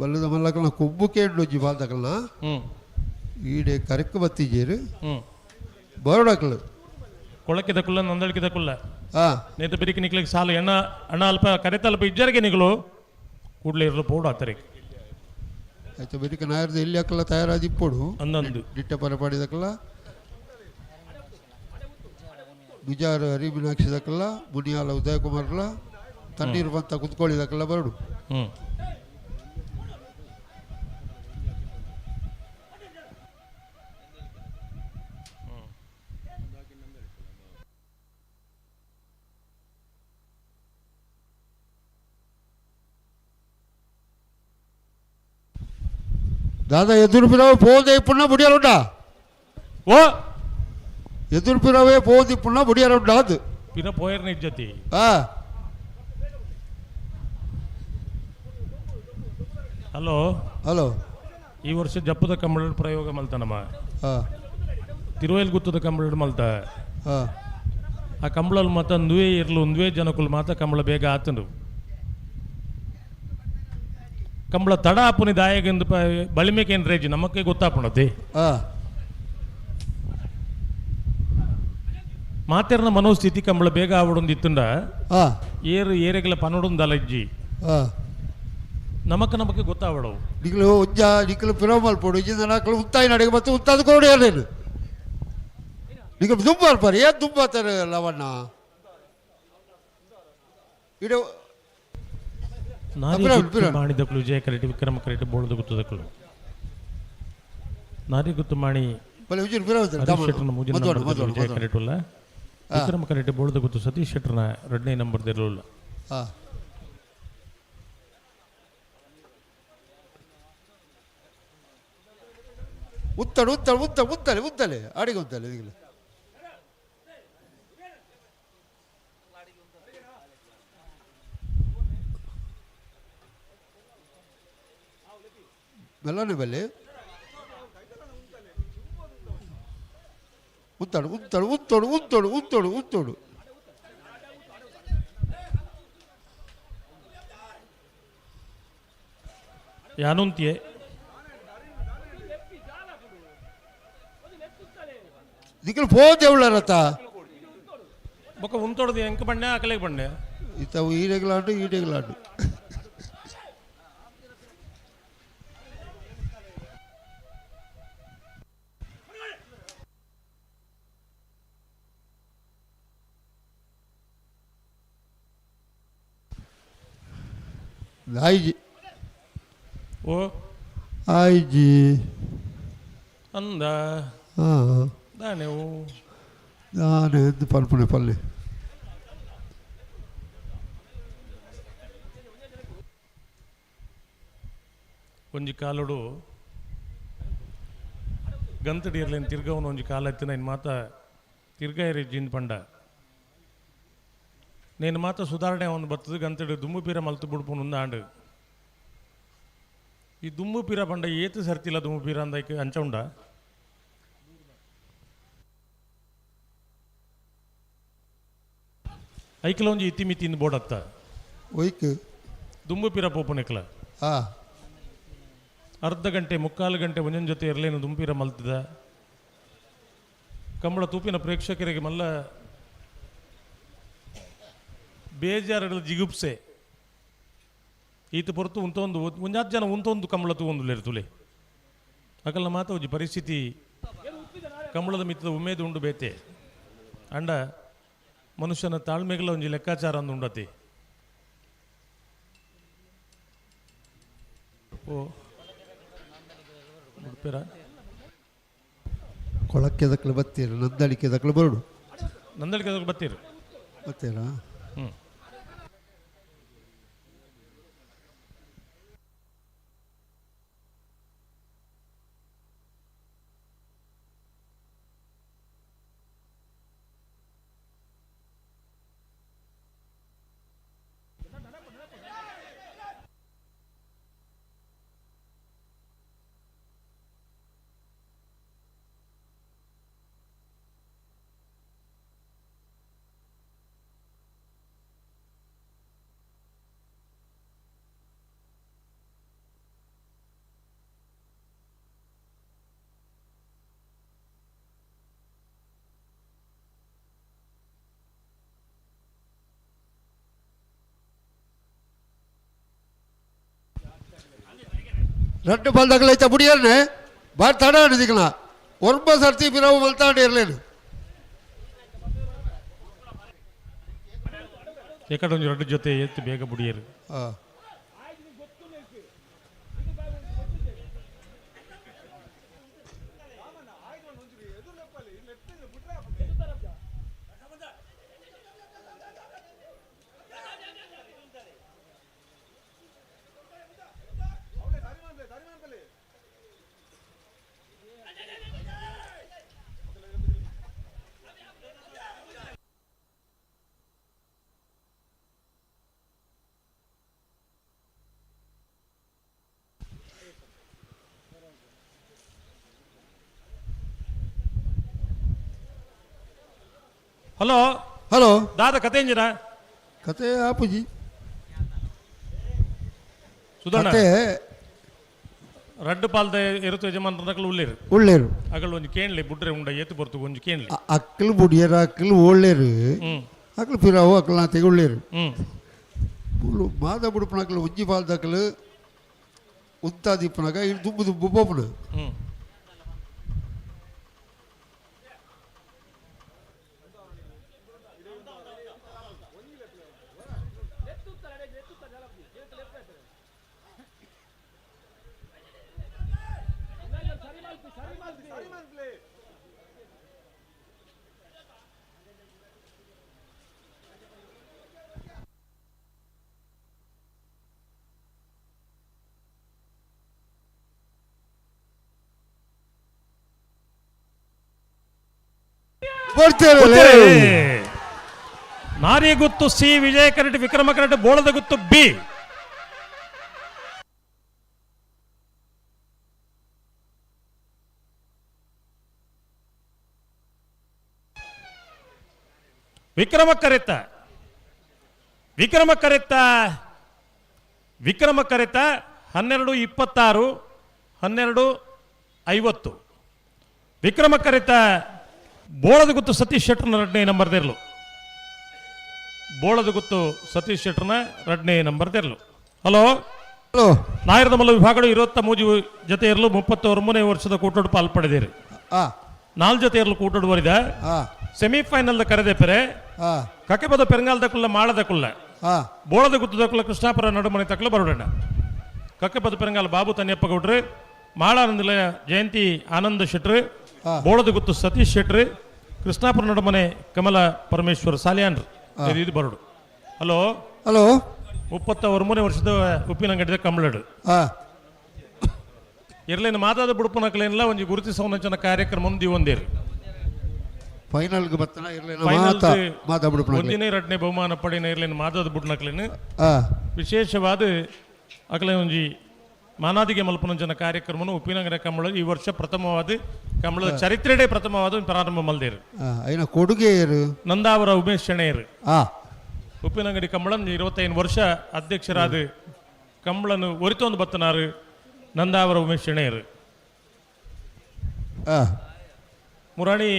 ಬಲ್ಲದ ಮಲ್ಲಕಲ್ನ ಕೊಬ್ಬು ಕೇಂಡೋಜಿ ಬಾಲ್ದಕಲ್ನ ಹ್ಞೂ ಈಡೆ ಕರೆಕ್ಟ್ ಬತ್ತಿಜೇರು ಹ್ಞೂ ಬರೋಡಕಲು ಕೊಳಕಿದ ಕುಲ್ಲ ನಂದಳಿಕಿದ ಕುಲ್ಲ ಹಾಂ ನೇತ ಬಿರಿಕಿ ನಿಕ್ಲಿಕ್ಕೆ ಸಾಲು ಅಣ್ಣ ಅಲ್ಪ ಕರೆತಲ್ಪ ಇಜ್ಜರಿಗೆ ನಿಗಳು ಕೂಡಲೇ ಇರಲು ಪೌಡು ಆತರಿಗೆ ಆಯ್ತು ಬರೀಕ ನಾಯರ್ದು ಎಲ್ಲಿ ಹಾಕಲ್ಲ ತಯಾರಾದ ಇಪ್ಪೋಡು ಅಂದಂದು ದಿಟ್ಟ ಪರಪಾಡಿದಕ್ಕಲ್ಲ ಬಿಜಾರ ಹರಿಬಿನಾಕ್ಷಿದಕ್ಕಲ್ಲ ಮುನಿಯಾಲ ಉದಯಕುಮಾರ್ಲ ತಣ್ಣೀರು ಬಂತ ಕುತ್ಕೊಳ್ಳಿದಕ್ಕಲ್ಲ ಬರಡು ಹ್ಞೂ దాదా ఎదురు పిరవే పోదు ఇప్పుడున్నా బుడియాలుండా ಓ ఎదురు పిరవే పోదు ఇప్పుడున్నా బుడియాలుండా అది ಪಿನ ಪೋಯರ್ನ ಇಜ್ಜತಿ ಹಲೋ హలో ಈ ವರ್ಷ ಜಪ್ಪದ ಕಂಬಳ ಪ್ರಯೋಗ ಮಲ್ತಾನಮ್ಮ ತಿರುವೇಲ್ ಗುತ್ತದ ಕಂಬಳ ಮಲ್ತ ಆ ಕಂಬಳಲ್ಲಿ ಮಾತ ಒಂದುವೇ ಇರ್ಲು ಒಂದುವೇ ಜನಕ್ಕೂ ಮಾತ ಕಂಬಳ ಬೇಗ ಆತನು ಕಂಬಳ ತಡ ಆಪುನಿ ದಾಯಗೆಂದು ಬಳಿಮೆಕೇನ್ ರೇಜಿ ನಮಕ್ಕೆ ಗೊತ್ತಾಪಣತಿ ಮಾತೆರ್ನ ಮನೋಸ್ಥಿತಿ ಕಂಬಳ ಬೇಗ ಆವಡೊಂದಿತ್ತುಂಡ ಏರೆಗಳ ಪನೊಡೊಂದಲ್ಲ ಇಜ್ಜಿ ನಮಕ್ಕೆ ಗೊತ್ತಾವಡವು ನಿಕ್ಲು ಉಜ್ಜ ನಿಕ್ಲು ಪಿರವ ಮಲ್ಪೋಡು ಇಜ್ಜಿಂದ ನಾಕ್ಲು ಉತ್ತಾಯಿ ನಡೆಗೆ ಮತ್ತೆ ಉತ್ತಾದ ಕೊಡು ಹೇಳೇನು ನಿಕ್ಲು ದುಂಬ ಅಲ್ಪಾರಿ ಏನು ದುಂಬ ಆತಾರೆ ಲವಣ್ಣ ಇಡು ಮಾಡಿದಕ್ಕಳು ವಿಜಯ ಕರೆಕ್ಟ್ ವಿಕ್ರಮ ಕರೆಕ್ಟ್ ಬೋಳದ ಗುತ್ತದಕ್ಕಳು ನಾರಿ ಗುತ್ತು ಮಾಡಿ ಶೆಟ್ರನ ಮೂಜಿನ ನಂಬರ್ ವಿಜಯ ಕರೆಕ್ಟ್ ಅಲ್ಲ ವಿಕ್ರಮ ಕರೆಕ್ಟ್ ಬೋಳದ ಗುತ್ತು ಸತೀಶ್ ಶೆಟ್ರನ 2ನೇ ನಂಬರ್ ಇರಲಿಲ್ಲ ಉತ್ತಳು ಉತ್ತಳು ಉತ್ತ ಉತ್ತಲೆ ಉತ್ತಲೆ ಅಡಿಗೆ ಉತ್ತಲೆ ಈಗಲೇ ಮೆಲ್ಲನೆ ಬಲ್ಲಿ ಉತ್ತಳು ಉತ್ತಳು ಉತ್ತೋಡು ಉತ್ತೋಡು ಉತ್ತೋಡು ಉತ್ತೋಡು ಯಾನುಂತಿಯೇ ನಿಖಲ್ ಫೋನ್ ದೇವಳರತ್ತ ಬೊಕ್ಕ ಉಂತೊಡ್ದು ಎಂಕ ಬಂಡೆ ಅಕಲೆಗೆ ಬಂಡೆ ಇತ್ತವು ಈಡೆಗಳಾಡು ಈಡೆಗಳಾಡು ಆಯ್ಜಿ ಓ ಆಯ್ಜಿ ಅಂದ ಹಾಂ ದಾನೆವು ನಾನು ಎಂದು ಪಲ್ಪನೆ ಪಲ್ಲೆ ಒಂಜಿ ಕಾಲುಡು ಗಂತಡಿ ಇರ್ಲೇನು ತಿರ್ಗವನು ಒಂಜಿ ಕಾಲ ಎತ್ತಿನ ಇನ್ನು ಮಾತ ತಿರ್ಗ ಇರಿಜಿಂದ ಪಂಡ నేను మాత్రం సుధారణೆ ಒಂದು ಬರ್ತದೆ ಗಂತಡಿ ದುಮ್ಮು ಪೀರ ಮಲ್ತು ಬಿಡ್ಪುನು ಆಂಡು ಈ ದುಮ್ಮು ಪೀರ ಪಂಡ ಏತು ಸರ್ತಿಲ್ಲ ದುಮ್ಮು ಪೀರ ಅಂದಕ್ಕೆ ಅಂಚ ಉಂಡ ಐಕ್ಲ ಒಂಜಿ ಇತ್ತಿ ಮಿತಿ ಇಂದು ಬೋಡತ್ತ ಒಯ್ಕ್ ದುಮ್ಮು ಪೀರ ಪೋಪುನೆಕ್ಲ ಹಾಂ ಅರ್ಧ ಗಂಟೆ ಮುಕ್ಕಾಲು ಗಂಟೆ ಒಂದೊಂದು ಜೊತೆ ಇರಲೇನು ದುಂಪೀರ ಮಲ್ತದ ಕಂಬಳ ತೂಪಿನ ಪ್ರೇಕ್ಷಕರಿಗೆ ಮಲ್ಲ ಬೇಜಾರು ಜಿಗುಪ್ಸೆ ಈತ ಪೊರ್ತು ಉಂತೊಂದು ಒಂಜಾತ್ ಜನ ಉಂತೊಂದು ಕಂಬಳ ತೂವೊಂದುಲ್ಲೇರು ತುಲೆ ಅಕಲ್ನ ಮಾತ ಒಂಜಿ ಪರಿಸ್ಥಿತಿ ಕಂಬಳದ ಮಿತ್ತದ ಉಮೇದು ಉಂಡು ಬೇತೆ ಅಂಡ ಮನುಷ್ಯನ ತಾಳ್ಮೆಗಳ ಒಂಜಿ ಲೆಕ್ಕಾಚಾರ ಅಂದು ಉಂಡತಿ ಓ ಉಡುಪೇರ ಕೊಳಕ್ಕೆ ದಕ್ಕಲು ಬತ್ತೀರ ನಂದಳಿಕೆ ದಕ್ಕಲು ಬರುಡು ನಂದಳಿಕೆ ಬತ್ತೀರು ಬತ್ತೀರಾ ಹ್ಞೂ ரெண்டு பல்தகளை முடியல பார் தடை அடிக்கலாம் ஒன்பது சர்த்தி பிறகு மல்தாண்டு இரலேನು ಎಕಡೆ ಒಂದು ಎರಡು ಜೊತೆ ಎತ್ತು ಬೇಗ ಬುಡಿಯರು ಹಲೋ ಹಲೋ ದಾದ ಕತೆ ಎಂಜಿನ ಕತೆ ಆಪುಜಿ ಸುಧಣ್ಣ ಕತೆ ರಡ್ಡು ಪಾಲ್ದ ಇರುತ್ತ ಯಜಮಾನರಕಲು ಉಳ್ಳೇರು ಒಳ್ಳೇರು ಅಕಲ್ ಒಂಜಿ ಕೇಣಲೆ ಬುಡ್ರೆ ಉಂಡ ಏತು ಬರ್ತು ಒಂಜಿ ಕೇಣಲೆ ಅಕ್ಕಲು ಬುಡಿಯರು ಅಕ್ಕಲು ಒಳ್ಳೇರು ಅಕ್ಕಲು ಪಿರಾವು ಅಕ್ಕಲು ನಾ ತೆಗೊಳ್ಳೇರು ಮಾದ ಬುಡುಪನಕ್ಕಲು ಉಜ್ಜಿ ಪಾಲ್ದಕ್ಕಲು ಉತ್ತಾದಿಪ್ಪನಾಗ ಇಲ್ಲಿ ದುಬ್ಬು ದುಬ್ಬು ಬೋಪನು ನಾರಿ ಗುತ್ತು ಸಿ ವಿಜಯ ಕರಟಿ ವಿಕ್ರಮ ಕರಟಿ ಬೋಳದ ಗುತ್ತು ಬಿ ವಿಕ್ರಮ ಕರೆತ ವಿಕ್ರಮ ಕರೆತ ವಿಕ್ರಮ ಕರೆತ 12:26 12:50 ವಿಕ್ರಮ ಕರೆತ ಬೋಳದ ಗುತ್ತು ಸತೀಶ್ ಶೆಟ್ರನ 2ನೇ ನಂಬರ್ ತೆರಲು. ಬೋಳದ ಗುತ್ತು ಸತೀಶ್ ಶೆಟ್ರನ 2ನೇ ನಂಬರ್ ತೆರಲು. ಹಲೋ ಹಲೋ ನಾಯರದ ಮಲ್ಲ ವಿಭಾಗಗಳು 23 ಜೊತೆ ಇರಲು 33ನೇ ವರ್ಷದ ಕೂಟೋಡು ಪಾಲ್ಪಡೆದಿರಿ. ಆ 4 ಜೊತೆ ಇರಲು ಕೂಟೋಡು ಬರಿದ ಆ ಸೆಮಿಫೈನಲ್ ಕರೆದೆ ಪೆರೆ ಆ ಕಕೆಬದ ಪೆರಂಗಾಲದ ಕುಲ್ಲ ಮಾಳದ ಕುಲ್ಲ ಆ ಬೋಳದ ಗುತ್ತದ ಕುಲ್ಲ ಕೃಷ್ಣಾಪುರ ನಡುಮನೆ ತಕ್ಕಲು ಬರೋಡಣ್ಣ. ಕಕ್ಕೆಪದ ಪೆರಂಗಾಲ ಬಾಬು ತನ್ಯಪ್ಪ ಗೌಡ್ರು, ಮಾಳಾನಂದ ನಿಲಯ ಜಯಂತಿ ಆನಂದ ಶೆಟ್ರು, ಬೋಳದ ಗುತ್ತು ಸತೀಶ್ ಶೆಟ್ರು, ಕೃಷ್ಣಾಪುರ ನಡುಮನೆ ಕಮಲ ಪರಮೇಶ್ವರ್ ಸಾಲಿಯಾನ್ರು ಇದು ಬರೋಡು. ಹಲೋ ಹಲೋ 33ನೇ ವರ್ಷದ ಉಪ್ಪಿನಂಗಡಿದ ಕಮಲಡು ಆ ಇರ್ಲೇನು ಮಾತಾದ ಬುಡುಪನಕಲೇನಿಲ್ಲ ಒಂಜಿ ಗುರುತಿಸವನಂಚನ ಕಾರ್ಯಕ್ರಮ ಮುಂದೆ ಒಂದೇರು ಫೈನಲ್ಗೆ ಬರ್ತಾನ ಇರಲಿ ಫೈನಲ್ ಮಾತಾಡ್ಬಿಡ್ಬೇಕು. ಒಂದಿನೇ 2ನೇ ಬಹುಮಾನ ಪಡಿನ ಇರ್ಲೇನು ಮಾತಾದ ಬುಡ್ನಕ್ಲೇನು ಆ ವಿಶೇಷವಾದ ಅಕಲೆ ಒಂಜಿ ಮಾನಾದಿಗೆ ಮಲ್ಪನಂಚನ ಕಾರ್ಯಕ್ರಮನು ಉಪ್ಪಿನಂಗಡ ಕಮಲ ಈ ವರ್ಷ ಪ್ರಥಮವಾದ ಕಮಲದ ಚರಿತ್ರೆಡೆ ಪ್ರಥಮವಾದ ಪ್ರಾರಂಭ ಮಲ್ದೇರು. అయిన ಕೊಡುಗೆ ಏರು ನಂದಾವರ ಉಮೇಶ್ ಶೆಣೆಯರು ಆ ಉಪ್ಪಿನಂಗಡಿ ಕಮಲನ್ 25 ವರ್ಷ ಅಧ್ಯಕ್ಷರಾದ ಕಮಲನು ಒರಿತೊಂದು ಬತ್ತನಾರು ನಂದಾವರ ಉಮೇಶ್ ಶೆಣೆಯರು. ಆ ಮುರಾಣಿ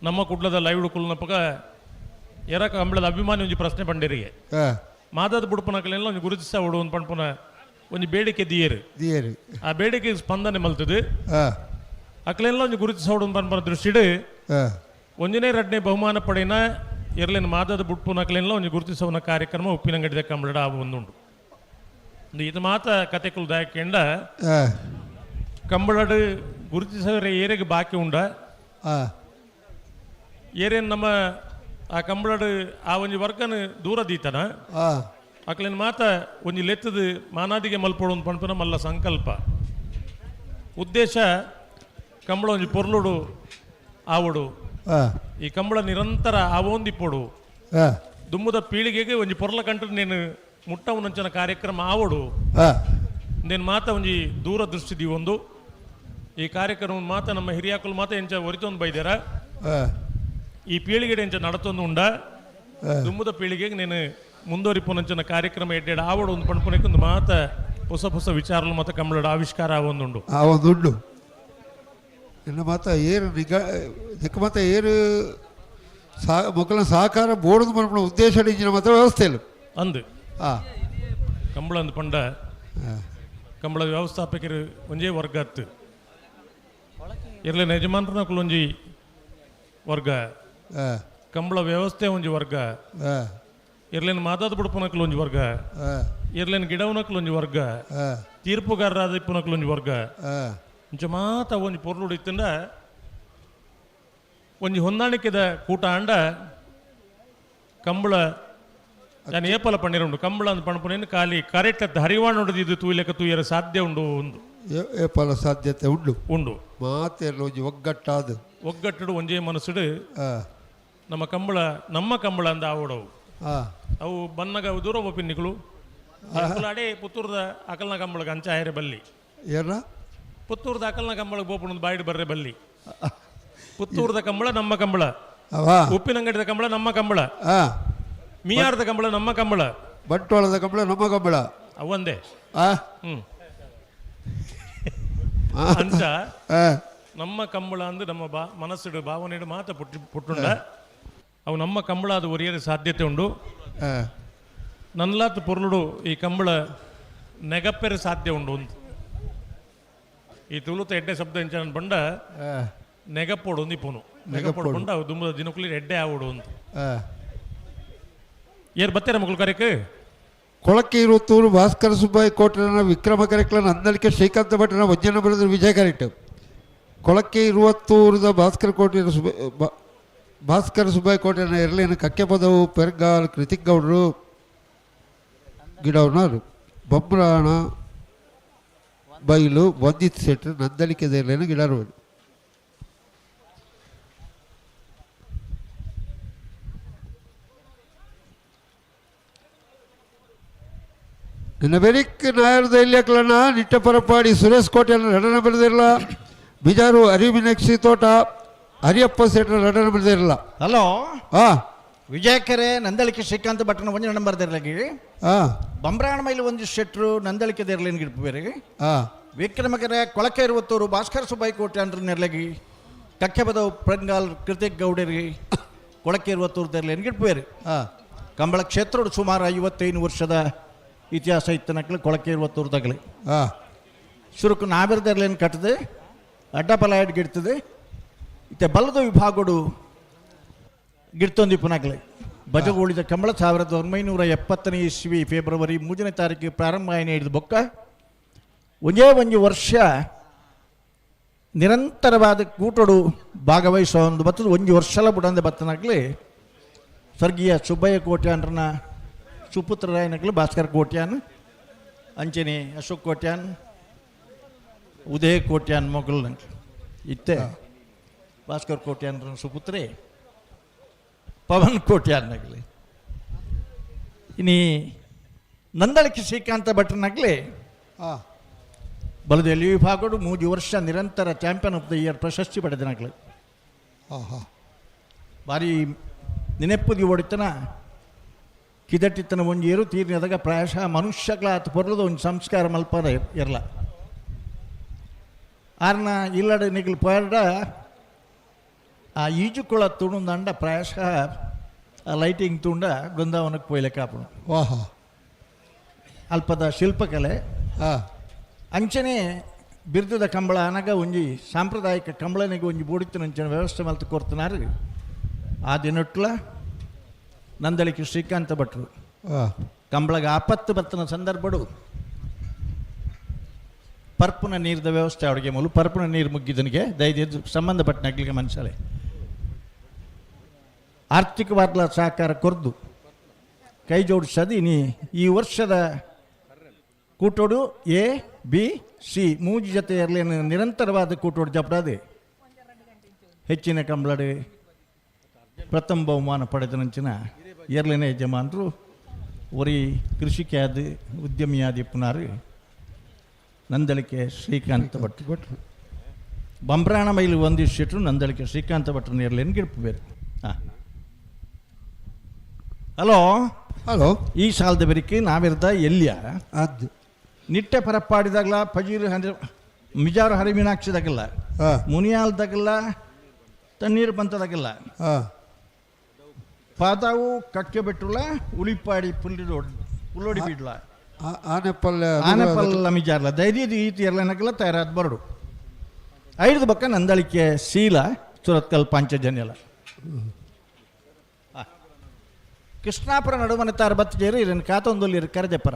ನಮ್ಮ ಕುಡ್ಲದ ಲೈವ್ ಕುಲ್ನಪ್ಪಗ ಎರ ಕಂಬಳದ ಅಭಿಮಾನಿ ಒಂಜಿ ಪ್ರಶ್ನೆ ಪಂಡೇರಿಗೆ ಆ ಮಾದಾದ ಬುಡುಪನಕಲೆಲ್ಲ ಒಂಜಿ ಗುರುತಿಸ ಓಡು ಒಂದು ಪಂಪನ ಒಂಜಿ ಬೇಡಿಕೆ ದಿಯೇರು. ದಿಯೇರು ಆ ಬೇಡಿಕೆ ಸ್ಪಂದನೆ ಮಲ್ತದು ಆ ಅಕ್ಲೆಲ್ಲ ಒಂಜಿ ಗುರುತಿಸ ಓಡು ಪಂಪನ ದೃಷ್ಟಿಡು ಆ ಒಂಜನೇ 2ನೇ ಬಹುಮಾನ ಪಡೆನ ಇರ್ಲೇನು ಮಾದಾದ ಬುಡ್ಪುನಕಲೆಲ್ಲ ಒಂಜಿ ಗುರುತಿಸವನ ಕಾರ್ಯಕ್ರಮ ಉಪ್ಪಿನಂಗಡಿದ ಕಂಬಳಡ ಆ ಒಂದುಂಡು. ಇದು ಮಾತ ಕತೆ ಕುಲ್ದಾಯಕೆಂಡ ಆ ಕಂಬಳಡು ಗುರುತಿಸವರೆ ಏರೆಗೆ ಬಾಕಿ ಉಂಡ ಆ ಏರೇನು ನಮ್ಮ ಆ ಕಂಬಳಡು ಆ ಒಂಜಿ ವರ್ಗನ ದೂರ ದೀತನ ಆ ಅಕ್ಲೇನು ಮಾತ ಒಂಜಿ ಲೆತ್ತದ ಮಾನಾದಿಗೆ ಮಲ್ಪೋಡು ಒಂದು ಪಂಪನ ಮಲ್ಲ ಸಂಕಲ್ಪ ಉದ್ದೇಶ ಕಂಬಳ ಒಂಜಿ ಪೊರ್ಲುಡು ಆವಡು ಆ ಈ ಕಂಬಳ ನಿರಂತರ ಆವೊಂದಿಪ್ಪೋಡು ಆ ದುಮ್ಮದ ಪೀಳಿಗೆಗೆ ಒಂಜಿ ಪೊರ್ಲ ಕಂಟ್ರೆ ನೀನು ಮುಟ್ಟವನಂಚನ ಕಾರ್ಯಕ್ರಮ ಆವಡು ಆ ನೀನು ಮಾತ ಒಂಜಿ ದೂರ ದೃಷ್ಟಿ ಒಂದು ಈ ಕಾರ್ಯಕ್ರಮ ಮಾತ ನಮ್ಮ ಹಿರಿಯಾಕುಲು ಮಾತ ಎಂಚ ಒರಿತೊಂದು ಬೈದ್ಯಾರ ಆ ಈ ಪೀಳಿಗೆ ಎಂಚ ನಡತೊಂದು ಉಂಡ ದುಮ್ಮದ ಪೀಳಿಗೆಗೆ ನೀನು ಮುಂದುವರಿಪುನಂಚನ ಕಾರ್ಯಕ್ರಮ ಎಡ್ಡೆಡ ಆವಡು ಒಂದು ಪಣ್ಪುನಕ್ಕೆ ಒಂದು ಮಾತ ಹೊಸ ಹೊಸ ವಿಚಾರಗಳು ಮತ್ತು ಕಂಬಳದ ಆವಿಷ್ಕಾರ ಒಂದುಂಡು ಆ ಒಂದುಂಡು ನಿನ್ನ ಮಾತ ಏರು ನಿಕ್ಕ ಮಾತ ಏರು ಮೊಕ್ಕಲ ಸಹಕಾರ ಬೋರ್ಡ್ ಮಲ್ಪಣ ಉದ್ದೇಶ ಇಂಜಿನ ಮಾತ್ರ ವ್ಯವಸ್ಥೆ ಇಲ್ಲ ಅಂದು ಆ ಕಂಬಳ ಅಂದು ಪಂಡ ಕಂಬಳ ವ್ಯವಸ್ಥಾಪಕರು ಒಂಜೇ ವರ್ಗ ಹತ್ತು ಇರ್ಲಿನ ಯಜಮಾನ್ರನಕುಲು ಒಂಜಿ ವರ್ಗ ಆ ಕಂಬಳ ವ್ಯವಸ್ಥೆ ಒಂಜಿ ವರ್ಗ ಆ ಇರ್ಲೇನು ಮಾತಾದ ಬುಡುಪನಕಲು ಒಂಜಿ ವರ್ಗ ಆ ಇರ್ಲೇನು ಗಿಡವನಕಲು ಒಂಜಿ ವರ್ಗ ಆ ತೀರ್ಪುಗಾರರಾದ ಇಪ್ಪನಕಲು ಒಂಜಿ ವರ್ಗ ಆ ಇಂಚ ಮಾತ ಒಂಜಿ ಪೊರ್ಲು ಇತ್ತಂಡ ಒಂಜಿ ಹೊಂದಾಣಿಕೆದ ಕೂಟ ಅಂಡ ಕಂಬಳ ನಾನು ಏಪಲ ಪಂಡಿರುಂಡು ಕಂಬಳ ಅಂತ ಪಣಪನೇನು ಖಾಲಿ ಕರೆಕ್ಟ್ ಅತ್ತ ಹರಿವಾಣ ಇದು ತೂಯ್ಲೆಕ್ಕ ತೂಯರ ಸಾಧ್ಯ ಉಂಡು ಒಂದು ಏಪಲ ಸಾಧ್ಯತೆ ಉಂಡು ಉಂಡು ಮಾತೆಲ್ಲ ಒಂಜಿ ಒಗ್ಗಟ್ಟಾದ ಒಗ್ಗಟ್ಟಡು ಒಂಜೇ ಮನಸ್ಸುಡು ಆ ನಮ್ಮ ಕಂಬಳ ಅಂದ ಆವಡವು ಆ ಅವು ಬನ್ನಗ ಅವು ದೂರ ಒಪ್ಪಿನಿಗಳು ಅಡೆ ಪುತ್ತೂರದ ಅಕಲ್ನ ಕಂಬಳಗ ಅಂಚ ಹೇರೆ ಬಲ್ಲಿ ಏನ ಪುತ್ತೂರದ ಅಕಲ್ನ ಕಂಬಳಗೆ ಬೋಪಣದ ಬಾಯಿಡ್ ಬರ್ರೆ ಬಲ್ಲಿ ಪುತ್ತೂರದ ಕಂಬಳ ನಮ್ಮ ಕಂಬಳ ಅವಾ ಉಪ್ಪಿನಂಗಡಿದ ಕಂಬಳ ನಮ್ಮ ಕಂಬಳ ಆ ಮಿಯಾರದ ಕಂಬಳ ನಮ್ಮ ಕಂಬಳ ಬಂಟ್ವಾಳದ ಕಂಬಳ ನಮ್ಮ ಕಂಬಳ ಅವಂದೇ ಆ ಅಂಚ ಆ ನಮ್ಮ ಕಂಬಳ ಅಂದು ನಮ್ಮ ಮನಸ್ಸಿಡು ಭಾವನೆಡು ಮಾತ ಪುಟ್ಟುಂಡ ಅವು ನಮ್ಮ ಕಂಬಳ ಅದು ಒರಿಯರ ಸಾಧ್ಯತೆ ಉಂಡು ಆ ನನ್ನಲಾತ್ ಪೊರ್ಲುಡು ಈ ಕಂಬಳ ನೆಗಪ್ಪೆರ ಸಾಧ್ಯ ಉಂಡು ಒಂದು ಈ ತುಳುತ ಎಡ್ಡೆ ಶಬ್ದ ಇಂಚ ಬಂಡ ನೆಗಪ್ಪೋಡು ಒಂದು ಇಪ್ಪನು ನೆಗಪ್ಪೋಡು ಬಂಡ ಅವು ದುಂಬದ ದಿನಕುಲಿ ಎಡ್ಡೆ ಆವೋಡು ಒಂದು ಏರ್ ಬತ್ತೇರ ಮಕ್ಕಳು ಕಾರ್ಯಕ್ಕೆ ಕೊಳಕ್ಕೆ ಇರುವತ್ತೂರು ಭಾಸ್ಕರ ಸುಬ್ಬಾಯಿ ಕೋಟೆನ ವಿಕ್ರಮ ಕರೆಕ್ಲನ ಅಂದಲಿಕೆ ಶ್ರೀಕಾಂತ ಭಟ್ರನ ವಜ್ಜನ ಬರೆದ ವಿಜಯ ಕರೆಕ್ಟ್ ಕೊಳಕ್ಕೆ ಇರುವತ್ತೂರದ ಭಾಸ್ಕರ ಸುಬ್ಬಾಯಿ ಕೋಟೆನ ಎರಲೇನು ಕಕ್ಕೆಪದವು ಪೆರ್ಗಾಲ್ ಕೃತಿಕ್ ಗೌಡರು ಗಿಡವನಾರು ಬೊಮ್ಮರಾಣ ಬೈಲು ವಂದಿತ್ ಸೆಟ್ರು ನಂದಲಿಕೆದ ಎರಲೇನು ಗಿಡರು ನಿನ್ನ ಬೆರಿಕ್ ನಾಯರದ ಇಲ್ಯಕ್ಲನ ನಿಟ್ಟಪರಪಾಡಿ ಸುರೇಶ್ ಕೋಟೆಯನ್ನು ರಡನ ಬೆಳೆದಿರಲ್ಲ ಬಿಜಾರು ಅರಿವಿನಕ್ಷಿ ತೋಟ ಹರಿಯಪ್ಪ ಸೆಟ್ರ ರಡನ ಬೆಳೆದಿರಲ್ಲ ಹಲೋ ಆ ವಿಜಯಕೆರೆ ನಂದಳಿಕೆ ಶ್ರೀಕಾಂತ್ ಭಟ್ನ ಒಂಜಿ ನಂಬರ್ ತೆರಲಗಿ ಆ ಬಂಬ್ರಾಣ ಮೈಲು ಒಂಜಿ ಶೆಟ್ರು ನಂದಳಿಕೆ ತೆರಲೇನು ಗಿಡ್ಪು ಬೇರೆ ಆ ವಿಕ್ರಮಕೆರೆ ಕೊಳಕೆ ಇರುವತ್ತೂರು ಭಾಸ್ಕರ ಸುಬ್ಬಾಯಿ ಕೋಟೆ ಅಂದ್ರ ನೆರಲಗಿ ಕಕ್ಕೆಬದ ಪೆಂಗಾಲ್ ಕೃತಿಕ್ ಗೌಡರಿಗೆ ಕೊಳಕೆ 20 ಎನ್ಗಿಟ್ಪೇರು ಕಂಬಳ ಕ್ಷೇತ್ರೋಡು ಸುಮಾರು 55 ವರ್ಷದ ಇತಿಹಾಸ ಇತ್ತನಕ್ಲು ಕೊಳಕೆ 20 ಸುರುಕು ನಾವಿರದರ್ಲೇನು ಕಟ್ಟದೆ ಅಡ್ಡಪಲಾಯಡ್ ಗಿಡ್ತದೆ ಇತ್ತೆ ಬಲ್ಲದ ವಿಭಾಗಡು ಗಿಡ್ತೊಂದಿಪ್ಪನಾಗ್ಲೆ ಬಜಗೋಳಿದ ಕಂಬಳ 1970 ಇಸ್ವಿ ಫೆಬ್ರವರಿ 3ನೇ ತಾರೀಕಿಗೆ ಪ್ರಾರಂಭ ಆಯ್ನೆ ಹಿಡಿದು ಬೊಕ್ಕ ಒಂದೇ ವರ್ಷ ನಿರಂತರವಾದ ಕೂಟೋಡು ಭಾಗವಹಿಸೋ ಒಂದು ಬತ್ತದ ಒಂದು ವರ್ಷಲ ಬಿಡಂದ ಬತ್ತನಾಗ್ಲಿ ಸ್ವರ್ಗೀಯ ಸುಬ್ಬಯ್ಯ ಕೋಟ್ಯಾನ್ರನ್ನ ಸುಪುತ್ರರಾಯನಗ್ಲು ಭಾಸ್ಕರ್ ಕೋಟ್ಯಾನ್ ಅಂಚನೆ ಅಶೋಕ್ ಕೋಟ್ಯಾನ್ ಉದಯ ಕೋಟ್ಯಾನ್ ಮೊಗಲ್ ಇತ್ತೆ ಭಾಸ್ಕರ್ ಕೋಟ್ಯಾನ್ರ ಸುಪುತ್ರೆ ಪವನ್ ಕೋಟ್ಯಾನ್ನಾಗಲಿ ಇನ್ನು ನಂದಳಕ್ಕೆ ಶ್ರೀಕಾಂತ ಭಟ್ರನಾಗಲಿ ಬಲದ ಎಲ್ಲಿ ವಿಭಾಗಡು 3 ವರ್ಷ ನಿರಂತರ ಚಾಂಪಿಯನ್ ಆಫ್ ದ ಇಯರ್ ಪ್ರಶಸ್ತಿ ಪಡೆದನಾಗಲಿ ಭಾರಿ ನೆನಪುದಿ ಓಡಿತನ ಕಿದಟ್ಟಿತನ ಒಂದು ಏರು ತೀರ್ನದಾಗ ಪ್ರಾಯಶಃ ಮನುಷ್ಯಗಳ ಆತ ಪೊರ್ಲದ ಒಂದು ಸಂಸ್ಕಾರ ಮಲ್ಪದ ಇರಲ್ಲ ಆರ್ನ ಇಲ್ಲಡ ನಿಗಲ್ ಪರ್ಡ ಆ ಈಜುಕೊಳ ತುಣುಂದಂಡ ಪ್ರಾಯಶಃ ಆ ಲೈಟಿಂಗ್ ತುಂಡ ಬೃಂದಾವನಕ್ಕೆ ಪೋಯ್ಲೆಕ್ಕಾಪುಣ ಅಲ್ಪದ ಶಿಲ್ಪಕಲೆ ಅಂಚನೆ ಬಿರ್ದದ ಕಂಬಳ ಅನಗ ಒಂಜಿ ಸಾಂಪ್ರದಾಯಿಕ ಕಂಬಳನಿಗೆ ಒಂಜಿ ಬೂಡಿತ್ತು ಅಂಚನೆ ವ್ಯವಸ್ಥೆ ಮಲ್ತು ಕೊಡ್ತನಾರು ಆ ದಿನಟ್ಲ ನಂದಳಿಕೆ ಶ್ರೀಕಾಂತ ಭಟ್ರು ಕಂಬಳಗ ಆಪತ್ತು ಬತ್ತನ ಸಂದರ್ಭಡು ಪರ್ಪುನ ನೀರದ ವ್ಯವಸ್ಥೆ ಅವಳಿಗೆ ಮೂಲ ಪರ್ಪುನ ನೀರು ಮುಗ್ಗಿದನಿಗೆ ದಯದು ಸಂಬಂಧಪಟ್ಟ ನಗ್ಲಿಗೆ ಮನಸ್ಸಲೆ ಆರ್ಥಿಕವಾದ ಸಹಕಾರ ಕೊರ್ದು ಕೈ ಜೋಡಿಸದಿ ಈ ವರ್ಷದ ಕೂಟೋಡು ಎ ಬಿ ಸಿ 3 ಜೊತೆ ಇರಲೇನು ನಿರಂತರವಾದ ಕೂಟೋಡು ಜಪಡಾದೆ ಹೆಚ್ಚಿನ ಕಂಬಳಡೆ ಪ್ರಥಮ ಬಹುಮಾನ ಪಡೆದ ನಂಚಿನ ಏರ್ಲಿನ ಯಜಮಾನರು ಒರಿ ಕೃಷಿಕ್ಯಾದ ಉದ್ಯಮಿಯಾದಿ ಪುನಾರು ನಂದಳಿಕೆ ಶ್ರೀಕಾಂತ ಭಟ್ರು ಬಂಬ್ರಾಣ ಮೈಲು ಒಂದಿಷ್ಟು ನಂದಳಿಕೆ ಶ್ರೀಕಾಂತ ಭಟ್ರನ್ನ ಇರಲೇನು ಗಿಡ್ಪಬೇಕು ಹಲೋ ಈ ಸಾಲದ ಬೆರಿಕೆ ನಾವಿರ್ದ ಎಲ್ಲಿಯ ಅದು ನಿಟ್ಟೆ ಪರಪ್ಪಾಡಿದಾಗಲ ಪಜೀರು ಮಿಜಾರು ಹರಿಮೀನಾಕ್ಷಿದಾಗಲ್ಲ ಮುನಿಯಾಲ್ದಾಗಲ್ಲ ತಣ್ಣೀರು ಬಂತದಾಗಲ್ಲ ಪಾದಾವು ಕಕ್ಕೆ ಬಿಟ್ಟಲ್ಲ ಉಳಿಪಾಡಿ ಪುಲ್ಲೋಡಿ ಬಿಡ್ಲ ಆನೆಪಲ್ಲ ಮಿಜಾರ್ಲ ಧೈರ್ಯ ಈತಿ ಇರ್ಲನಕ್ಕೆಲ್ಲ ತಯಾರಾದ ಬರಡು 5 ಬಕ್ಕ ನಂದಳಿಕೆ ಶೀಲ ಸುರತ್ಕಲ್ ಪಾಂಚಜನ್ಯಲ ಕೃಷ್ಣಾಪುರ ನಡುಮನೆ ತಾರ ಬತ್ತಜೇರು ಇದನ್ನು ಕಾತೊಂದಲ್ಲಿ ಕರೆದೆಪ್ಪರ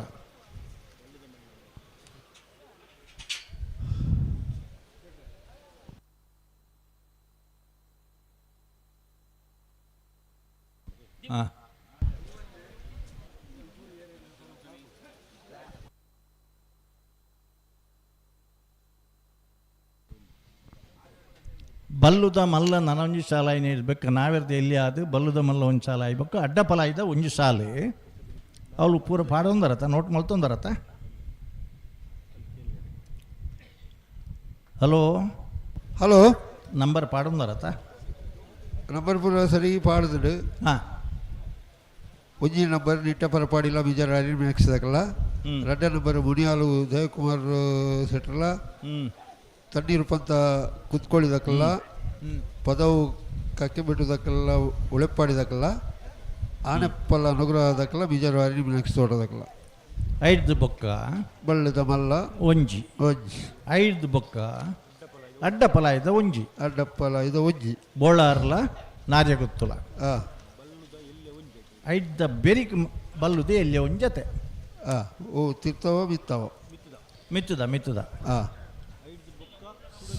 ಬಲ್ಲುದ ಮಲ್ಲ ನನೊಂಜಿ ಶಾಲ ಏನು ಇರ್ಬೇಕು ನಾವಿರ್ದು ಎಲ್ಲಿ ಆದು ಬಲ್ಲುದ ಮಲ್ಲ ಒಂದು ಶಾಲ ಆಗ್ಬೇಕು ಅಡ್ಡಪಲ ಇದ್ದ ಒಂಜಿ ಶಾಲೆ ಅವಳು ಪೂರ ಪಾಡೊಂದರತ್ತ ನೋಟ್ ಮಲ್ತೊಂದರತ್ತ ಹಲೋ ನಂಬರ್ ಪಾಡೊಂದರತ್ತ ನಂಬರ್ ಪೂರ ಸರಿ ಪಾಡ್ದು ಒಂಜಿ ನಂಬರ್ ನಿಟ್ಟ ಪರಪಾಡಿಲ್ಲ ಬಿಜಾರ ಮ್ಯಾಕ್ಸ್ದಾಗಲ್ಲ 2 ನಂಬರ್ ಮುನಿಯಾಲು ಜಯಕುಮಾರ್ ಸೆಟ್ರಲ್ಲ ತಣ್ಣೀರು ಪಂತ ಕುತ್ಕೊಳ್ಳಿದಕ್ಕಲ್ಲ ಪದವು ಕಕ್ಕೆ ಬಿಟ್ಟದಕ್ಕೆಲ್ಲ ಉಳೆಪಾಡಿದಕ್ಕಲ್ಲ ಆನೆಪ್ಪಲ್ಲ ನುಗ್ರಹದಕ್ಕಲ್ಲ ಬಿಜಾರು ಅರಿ ಮ್ಯಾಕ್ಸ್ ತೋಟದಕ್ಕಲ್ಲ 5 ಬೊಕ್ಕ ಬಳ್ಳದ ಮಲ್ಲ ಒಂಜಿ 5 ಬೊಕ್ಕ ಅಡ್ಡಪಲ ಇದ್ದ ಒಂಜಿ ಅಡ್ಡಪ್ಪಲ ಇದು ಒಂಜಿ ಬೋಳಾರ್ಲ ನಾರ್ಯಗುತ್ತುಲ 5 ಬೆರಿಕ್ ಬಲ್ಲುದೆ ಎಲ್ಲಿ ಒಂಜತೆ ಓ ತಿರ್ತವ ಮಿತ್ತುದ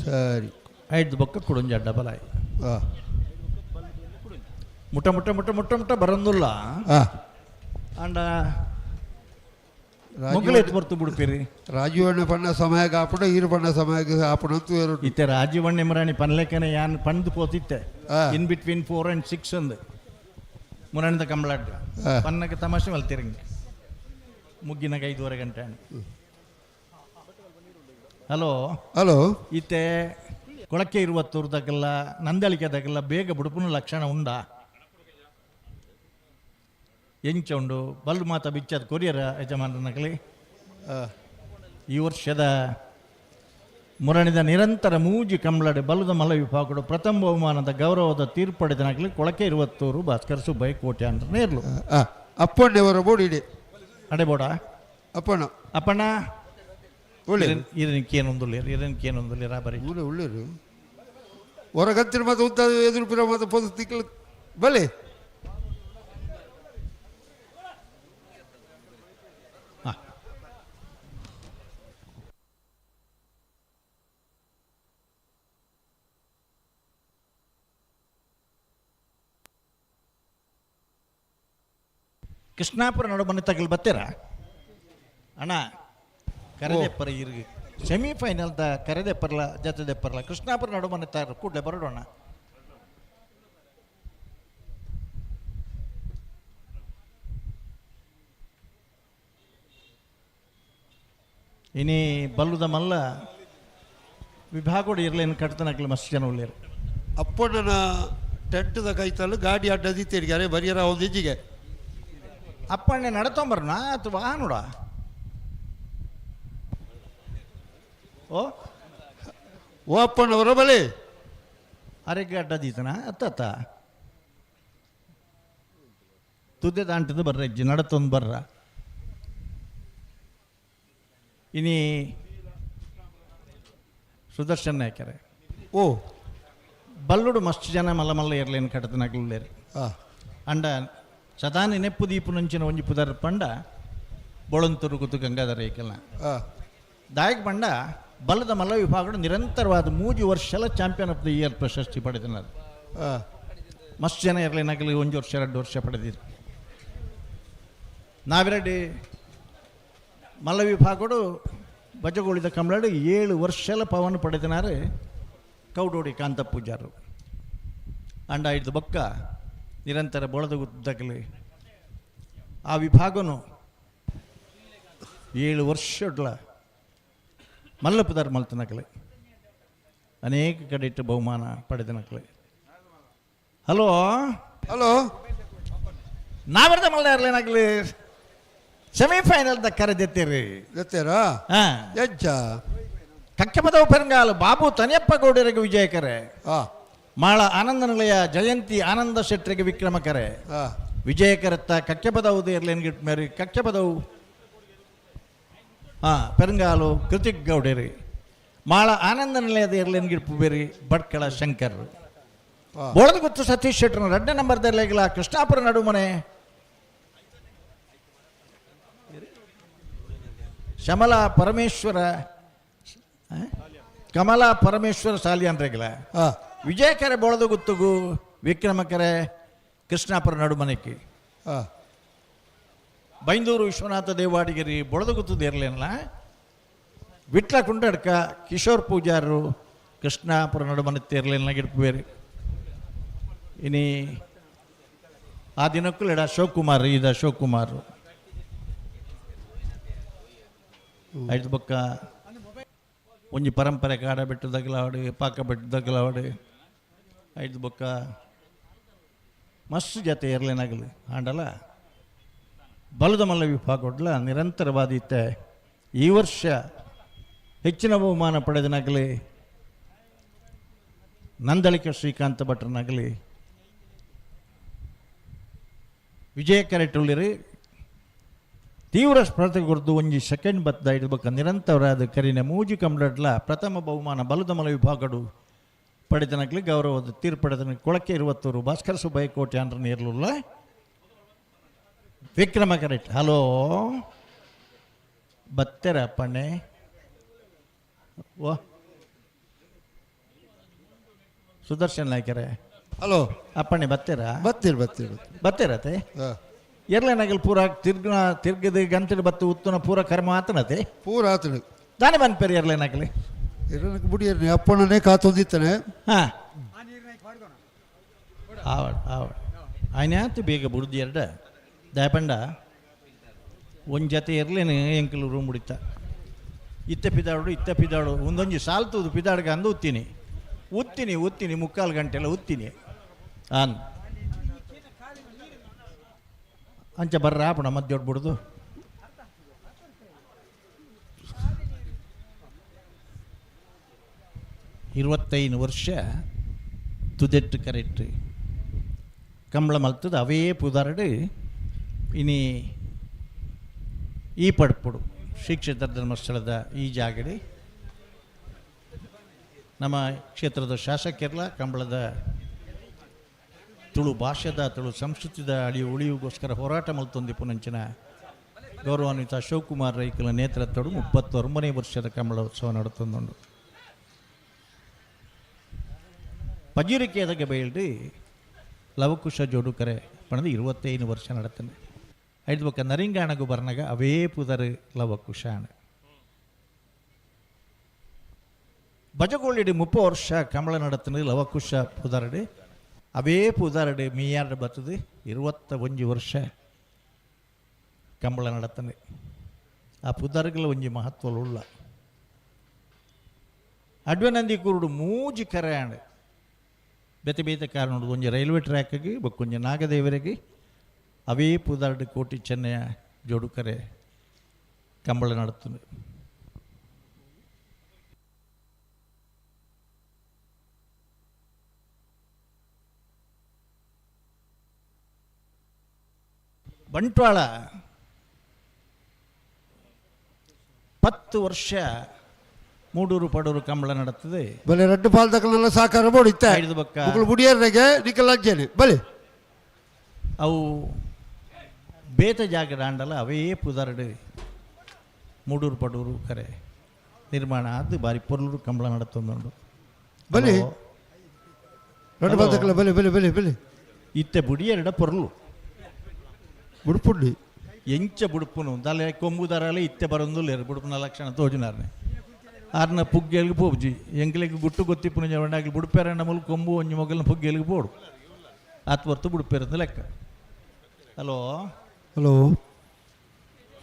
ಸರಿ 5 ಬೊಕ್ಕ ಕುಡೊಂಜಿ ಅಡ್ಡಪಲ ಮುಟ್ಟ ಬರಂದುಲ್ಲ ಅಂಡ ಮೊಗಲೇತ್ ಬರ್ತು ಬಿಡ್ತೀರಿ ರಾಜೀವಣ್ಣ ಪಣ್ಣ ಸಮಯಕ್ಕೆ ಆಪಣ ಈರು ಪಣ್ಣ ಸಮಯಕ್ಕೆ ಆಪಣ ಅಂತ ಇತ್ತೆ ರಾಜೀವಣ್ಣ ಮರಾಣಿ ಪನ್ಲೆಕ್ಕನೆ ಯಾನ್ ಪಂದು ಪೋತಿತ್ತೆ ಇನ್ ಬಿಟ್ವೀನ್ 4 and 6 ಅಂದು ಮುರಾಣಿದ ಕಂಬಳಾಡ್ಗ ಪನ್ನಕ್ಕೆ ತಮಾಷೆ ಮಲ್ತಿರಂಗೆ ಮುಗ್ಗಿನಾಗ 5:30 ಗಂಟೆ ಹಲೋ ಇತ್ತೆ ಕೊಳಕೆ 20 ನಂದಳಿಕೆದಾಗೆಲ್ಲ ಬೇಗ ಬುಡುಪುನ ಲಕ್ಷಣ ಉಂಡ ಎಂಚ ಉಂಡು ಬಲ್ಲು ಮಾತ ಬಿಚ್ಚದ ಕೊರಿಯರ ಯಜಮಾನನಗಲಿ ಈ ವರ್ಷದ ಮುರಣಿದ ನಿರಂತರ ಮೂಜಿ ಕಂಬಳಡೆ ಬಲುದ ಮಲ್ಲ ವಿಭಾಗಗಳು ಪ್ರಥಮ ಬಹುಮಾನದ ಗೌರವದ ತೀರ್ಪಡೆದನಾಗಲಿ ಕೊಳಕೆ 20 ಭಾಸ್ಕರ್ ಸುಬ್ಬೈ ಕೋಟೆ ಅಂತ ನೇರ್ಲು ಅಪ್ಪಣ್ಣವರ ಬೋಡಿಡೆ ಅಡೆಬೋಡ ಅಪ್ಪಣ್ಣ ಅಪ್ಪಣ್ಣ ಒಳ್ಳೆ ಇದನ್ಕೇನೊಂದು ರಾಬರಿ ಊರ ಒಳ್ಳೆಯರು ಹೊರಗತ್ತಿರ ಮತ್ತೆ ಉಂಟಾದ ಎದುರು ಪಿರ ಮತ್ತೆ ಪೊದು ತಿಕ್ಕಲು ಬಲೆ ಕೃಷ್ಣಾಪುರ ನಡುಮನೆ ತಗಲ್ ಬತ್ತೀರಾ ಅಣ್ಣ ಕರೆದೆಪ್ಪರ ಇರ್ಗಿ ಸೆಮಿಫೈನಲ್ದ ಕರೆದೆಪ್ಪರ್ಲ ಜೊತೆದೆಪ್ಪರ್ಲ ಕೃಷ್ಣಾಪುರ ನಡುಮನೆ ತಾರ ಕೂಡಲೇ ಬರೋಣ ಇನಿ ಬಲ್ಲುದ ಮಲ್ಲ ವಿಭಾಗೋಡು ಇರ್ಲೇನು ಕಟ್ತನಕ್ಲಿ ಮಸ್ತ್ ಜನ ಉಳ್ಳೇರು ಅಪ್ಪಣ್ಣನ ಟೆಂಟ್ದ ಕೈತಲು ಗಾಡಿ ಅಡ್ಡದಿತ್ತೇರಿಗಾರೆ ಬರಿಯರ ಒಂದು ಹೆಜ್ಜಿಗೆ ಅಪ್ಪಣ್ಣೆ ನಡ್ಕೊಂಬರ್ನ ಅಥವಾ ನೋಡ ಓ ಅಪ್ಪಣ್ಣವರ ಬಲೆ ಅರೆಗೆ ಅಡ್ಡದೀತನ ಅತ್ತ ತುದ್ದೆ ದಾಂಟದ ಬರ್ರ ಹೆಜ್ಜೆ ನಡತೊಂದು ಬರ್ರ ಇನಿ ಸುದರ್ಶನ್ ನಾಯ್ಕರೆ ಓ ಬಲ್ಲುಡು ಮಸ್ತ್ ಜನ ಮಲ್ಲ ಮಲ್ಲ ಇರ್ಲೇನು ಕಡತನಾಗ್ಲೇರು ಅಂಡ ಸದಾ ನೆನಪು ದೀಪು ನಂಚಿನ ಒಂಜಿ ಪುದರ್ ಪಂಡ ಬೊಳಂತೂರು ಕುತು ಗಂಗಾಧರ ಏಕಲ್ನ ದಾಯಕ್ ಪಂಡ ಬಲ್ಲದ ಮಲ್ಲ ವಿಭಾಗಗಳು ನಿರಂತರವಾದ 3 ವರ್ಷಲ ಚಾಂಪಿಯನ್ ಆಫ್ ದ ಇಯರ್ ಪ್ರಶಸ್ತಿ ಪಡೆದಿದ್ದಾರೆ ಮಸ್ತ್ ಜನ ಇರಲೇನಾಗಲಿ 1 ವರ್ಷ 2 ವರ್ಷ ಪಡೆದಿರು ನಾವೆರಡು ಮಲ್ಲ ವಿಭಾಗಗಳು ಬಜಗೋಳಿದ ಕಂಬಳಾಡು 7 ವರ್ಷಲ ಪವನ್ ಪಡೆದಿನಾರೆ ಕೌಡೋಡಿ ಕಾಂತ ಪೂಜಾರು ಅಂಡ ಐದು ಬೊಕ್ಕ ನಿರಂತರ ಬೊಳದ ಗುದ್ದಗಲಿ ಆ ವಿಭಾಗನು 7 ವರ್ಷಡ್ಲ ಮಲ್ಲಪದಾರ್ ಮಲ್ತನಕಲೆ ಅನೇಕ ಕಡೆ ಇಟ್ಟು ಬಹುಮಾನ ಪಡೆದನಕಲೆ ಹಲೋ ಹಲೋ ನಾವೆರ್ದ ಮಲ್ಲ ಇರ್ಲೇನಾಗಲಿ ಸೆಮಿಫೈನಲ್ದ ಕರೆದೆತ್ತೀರಿ ಗೊತ್ತೇರಾ ಹಾಂ ಎಜ್ಜ ಕಕ್ಕಪದವ ಪೆರಂಗಾಲು ಬಾಬು ತನಿಯಪ್ಪ ಗೌಡರಿಗೆ ವಿಜಯಕರೆ ಮಾಳ ಆನಂದ ನಿಲಯ ಜಯಂತಿ ಆನಂದ ಶೆಟ್ಟರಿಗೆ ವಿಕ್ರಮಕರೆ ವಿಜಯಕರತ್ತ ಕಕ್ಕೆಪದವು ಇರ್ಲೇನ್ಗಿಟ್ ಮೇರಿ ಕಕ್ಕೆಪದವು ಪೆರಂಗಾಲು ಕೃತಿಕ್ ಗೌಡರಿ ಮಾಳ ಆನಂದ ನಿಲಯದ ಇರ್ಲೇನ್ಗಿಟ್ ಬೇರಿ ಭಟ್ಕಳ ಶಂಕರ್ ಬೋಳದ ಗುತ್ತು ಸತೀಶ್ ಶೆಟ್ಟರ್ನ 2ನೇ ನಂಬರ್ದಲ್ಲಿಗಲ ಕೃಷ್ಣಾಪುರ ನಡುಮನೆ ಕಮಲಾ ಪರಮೇಶ್ವರ ಸಾಲಿಯನ್ರೆಗಲ ವಿಜಯಕರೆ ಬೋಳದ ಗುತ್ತುಗು ವಿಕ್ರಮಕರೆ ಕೃಷ್ಣಾಪುರ ನಡುಮನೆಕ್ಕೆ ಬೈಂದೂರು ವಿಶ್ವನಾಥ ದೇವಾಡಿಗಿರಿ ಬೊಳದ ಗುತ್ತುದು ಇರಲಿಲ್ಲ ವಿಟ್ಲ ಕುಂಡಡ್ಕ ಕಿಶೋರ್ ಪೂಜಾರರು ಕೃಷ್ಣಾಪುರ ನಡುಮನೆ ಇರಲಿಲ್ಲ ಗಿಡ್ಬೇರಿ ಇನಿ ಆ ದಿನಕ್ಕೂ ಎಡ ಶಿವಕುಮಾರ್ ಇದ ಶಿವಕುಮಾರ್ ಐದು ಬೊಕ್ಕ ಒಂಜಿ ಪರಂಪರೆ ಕಾಡ ಬೆಟ್ಟು ದಗಲಾವಡು ಪಾಕ ಬೆಟ್ಟು ದಗಲಾವಡು ಐದು ಬೊಕ್ಕ ಮಸ್ತ್ ಜೊತೆ ಇರಲೇನಾಗಲಿ ಆಂಡಲ ಬಲದ ಮಲ್ಲ ವಿಭಾಗಡ್ಲ ನಿರಂತರವಾದಿತ್ತೆ ಈ ವರ್ಷ ಹೆಚ್ಚಿನ ಬಹುಮಾನ ಪಡೆದನಾಗಲಿ ನಂದಳಿಕೆ ಶ್ರೀಕಾಂತ ಭಟ್ರನಾಗಲಿ ವಿಜಯ ಕರೆಟುಳ್ಳಿರಿ ತೀವ್ರ ಸ್ಪರ್ಧೆ ಕುರಿತು ಒಂಜಿ ಸೆಕೆಂಡ್ ಬತ್ತ ಇಡ್ಬೇಕ ನಿರಂತರವಾದ ಕರಿನ ಮೂಜಿ ಕಂಬ್ಲಡ್ಲ ಪ್ರಥಮ ಬಹುಮಾನ ಬಲದ ಮಲ ವಿಭಾಗಡು ಪಡೆದನಾಗಲಿ ಗೌರವದ ತೀರ್ಪಡೆದನ ಕೊಳಕೆ 20 ಭಾಸ್ಕರ್ ಸುಬ್ಬೈ ಕೋಟೆ ಅಂದ್ರ ನೀರ್ಲುಲ್ಲ ವಿಕ್ರಮ ಕರೆಕ್ಟ್ ಹಲೋ ಬತ್ತೆರ ಅಪ್ಪಣ್ಣೆ ಓ ಸುದರ್ಶನ್ ನಾಯ್ಕರೆ ಹಲೋ ಅಪ್ಪಣ್ಣೆ ಬತ್ತೆರ ಬತ್ತೆರತೆ ಎರ್ಲೇನಾಗಲ್ ಪೂರ ತಿರ್ಗದ ಗಂಟೆ ಬತ್ತು ಉತ್ತನ ಪೂರ ಕರ್ಮ ಆತನತೆ ಪೂರ ಆತನ ದಾನೆ ಬಂದ್ಪೇರಿ ಎರ್ಲೇನಾಗಲಿ ಬುಡಿಯರ್ನಿ ಅಪ್ಪಣ್ಣನೇ ಕಾತೊಂದಿತ್ತಾನೆ ಹಾಂ ಆವಡ್ ಆಯ್ತು ಬೇಗ ಬುಡ್ದು ಎರಡ ದಯಪಂಡ ಒಂದು ಜೊತೆ ಇರ್ಲೇನೆ ಎಂಕಲು ರೂಮ್ ಬಿಡಿತ ಇತ್ತ ಪಿದಾಡು ಒಂದೊಂಜಿ ಸಾಲ್ತುದು ಪಿದಾಡ್ಗೆ ಅಂದು ಉತ್ತೀನಿ 3/4 ಗಂಟೆಲ್ಲ ಉತ್ತೀನಿ ಅಂಚ ಬರ್ರ ಆಪಣ ಮಧ್ಯ ಹೊಡ್ಬಿಡ್ದು 25 ವರ್ಷ ತುದೆಟ್ಟು ಕರೆಕ್ಟ್ ಕಂಬಳ ಮಲ್ತದ ಅವೇ ಪುದಾರಡು ಇನಿ ಈ ಪಡ್ಪುಡು ಶ್ರೀ ಕ್ಷೇತ್ರ ಧರ್ಮಸ್ಥಳದ ಈ ಜಾಗಡಿ ನಮ್ಮ ಕ್ಷೇತ್ರದ ಶಾಸಕರೆಲ್ಲ ಕಂಬಳದ ತುಳು ಭಾಷೆದ ತುಳು ಸಂಸ್ಕೃತಿದ ಉಳಿವಿಗೋಸ್ಕರ ಹೋರಾಟ ಮಲ್ತೊಂದಿಪ್ಪು ನಂಚಿನ ಗೌರವಾನ್ವಿತ ಅಶೋಕ್ ಕುಮಾರ್ ರೈಕಲ ನೇತೃತ್ವಡು 39ನೇ ವರ್ಷದ ಕಂಬಳ ಉತ್ಸವ ನಡುತ್ತೊಂದುಂಡು ಪಜೀರಿಕೆಯದಾಗ ಬಯಲ್ಡು ಲವಕುಶ ಜೋಡುಕರೆ ಪಣದು 25 ವರ್ಷ ನಡತನೆ ಐದು ಬೊಕ್ಕ ನರಿಂಗಾಣಗು ಬರ್ನಾಗ ಅವೇ ಪುದರು ಲವಕುಶಾಣ ಬಜಗೋಳಿಡಿ 30 ವರ್ಷ ಕಂಬಳ ನಡತನೆ ಲವಕುಶ ಪುದರಡು ಅವೇ ಪುದರಡು ಮೀಯಾರ್ಡು ಬರ್ತದೆ 21 ವರ್ಷ ಕಂಬಳ ನಡತನೆ ಆ ಪುದರ್ಗಳ ಒಂಜಿ ಮಹತ್ವವುಳ್ಳ ಅಡ್ವನಂದಿ ಕುರುಡು ಮೂಜಿ ಕರೆಯಾಣ ಬೇತೆ ಬೇತೆ ಕಾರಣ ಒಂಜಿ ರೈಲ್ವೆ ಟ್ರ್ಯಾಕ್ಗೆ ಬೊಕ್ಕೊಂಜಿ ನಾಗದೇವರಿಗೆ ಅವೇ ಪುದರ್ಡು ಕೋಟಿ ಚೆನ್ನಯ ಜೋಡುಕರೆ ಕಂಬಳ ನಡತನೆ ಬಂಟ್ವಾಳ 10 ವರ್ಷ ಮೂಡೂರು ಪಡೂರು ಕಂಬಳ ನಡತ್ತದೆ ಬಲೆ ರೆಡ್ಡು ಪಾಲ್ದಕಲ್ನೆಲ್ಲ ಸಾಕಾರ ಬೋಡು ಇತ್ತ ಐದು ಬಕ್ಕ ಬುಡಿಯರ್ನಾಗೆ ನಿಕಲ್ ಅಂಜೇನೆ ಬಲೆ ಅವು ಬೇತ ಜಾಗ ದಾಂಡಲ ಅವೇ ಪುದರ್ಡು ಮೂಡೂರು ಪಡೂರು ಕರೆ ನಿರ್ಮಾಣ ಆದ ಬಾರಿ ಪೊರ್ಲೂರು ಕಂಬಳ ನಡತೊಂದುಂಡು ಬಲೆ ರೆಡ್ಡು ಪಾಲ್ದಕಲ್ಲ ಬಲೆ ಬಲೆ ಬಲೆ ಬಲೆ ಇತ್ತೆ ಬುಡಿಯರ್ಡ ಪೊರ್ಲು ಬುಡ್ಪುಂಡಿ ಎಂಚ ಬುಡುಪುನು ತಲೆ ಕೊಂಬುದಾರಲ್ಲ ಇತ್ತೆ ಬರೊಂದು ಲೇರು ಬುಡುಪುನ ಲಕ್ಷಣ ತೋಜುನಾರ್ನೆ ಆರ್ನ ಪುಗ್ಗೆಲ್ಗೆ ಪೋಬ್ಜಿ ಎಂಕ್ಲೆಗೆ ಗುಟ್ಟು ಗೊತ್ತಿಪ್ಪುನ ಜವಂಡಾಗಿ ಬುಡುಪೇರಣ್ಣ ಮೂಲ ಕೊಂಬು ಒಂಜಿ ಮೊಗಲ್ನ ಪುಗ್ಗೆಲ್ಗೆ ಪೋಡು ಆತ್ ಹೊರ್ತು ಬುಡುಪೇರಂದ ಲೆಕ್ಕ ಹಲೋ ಹಲೋ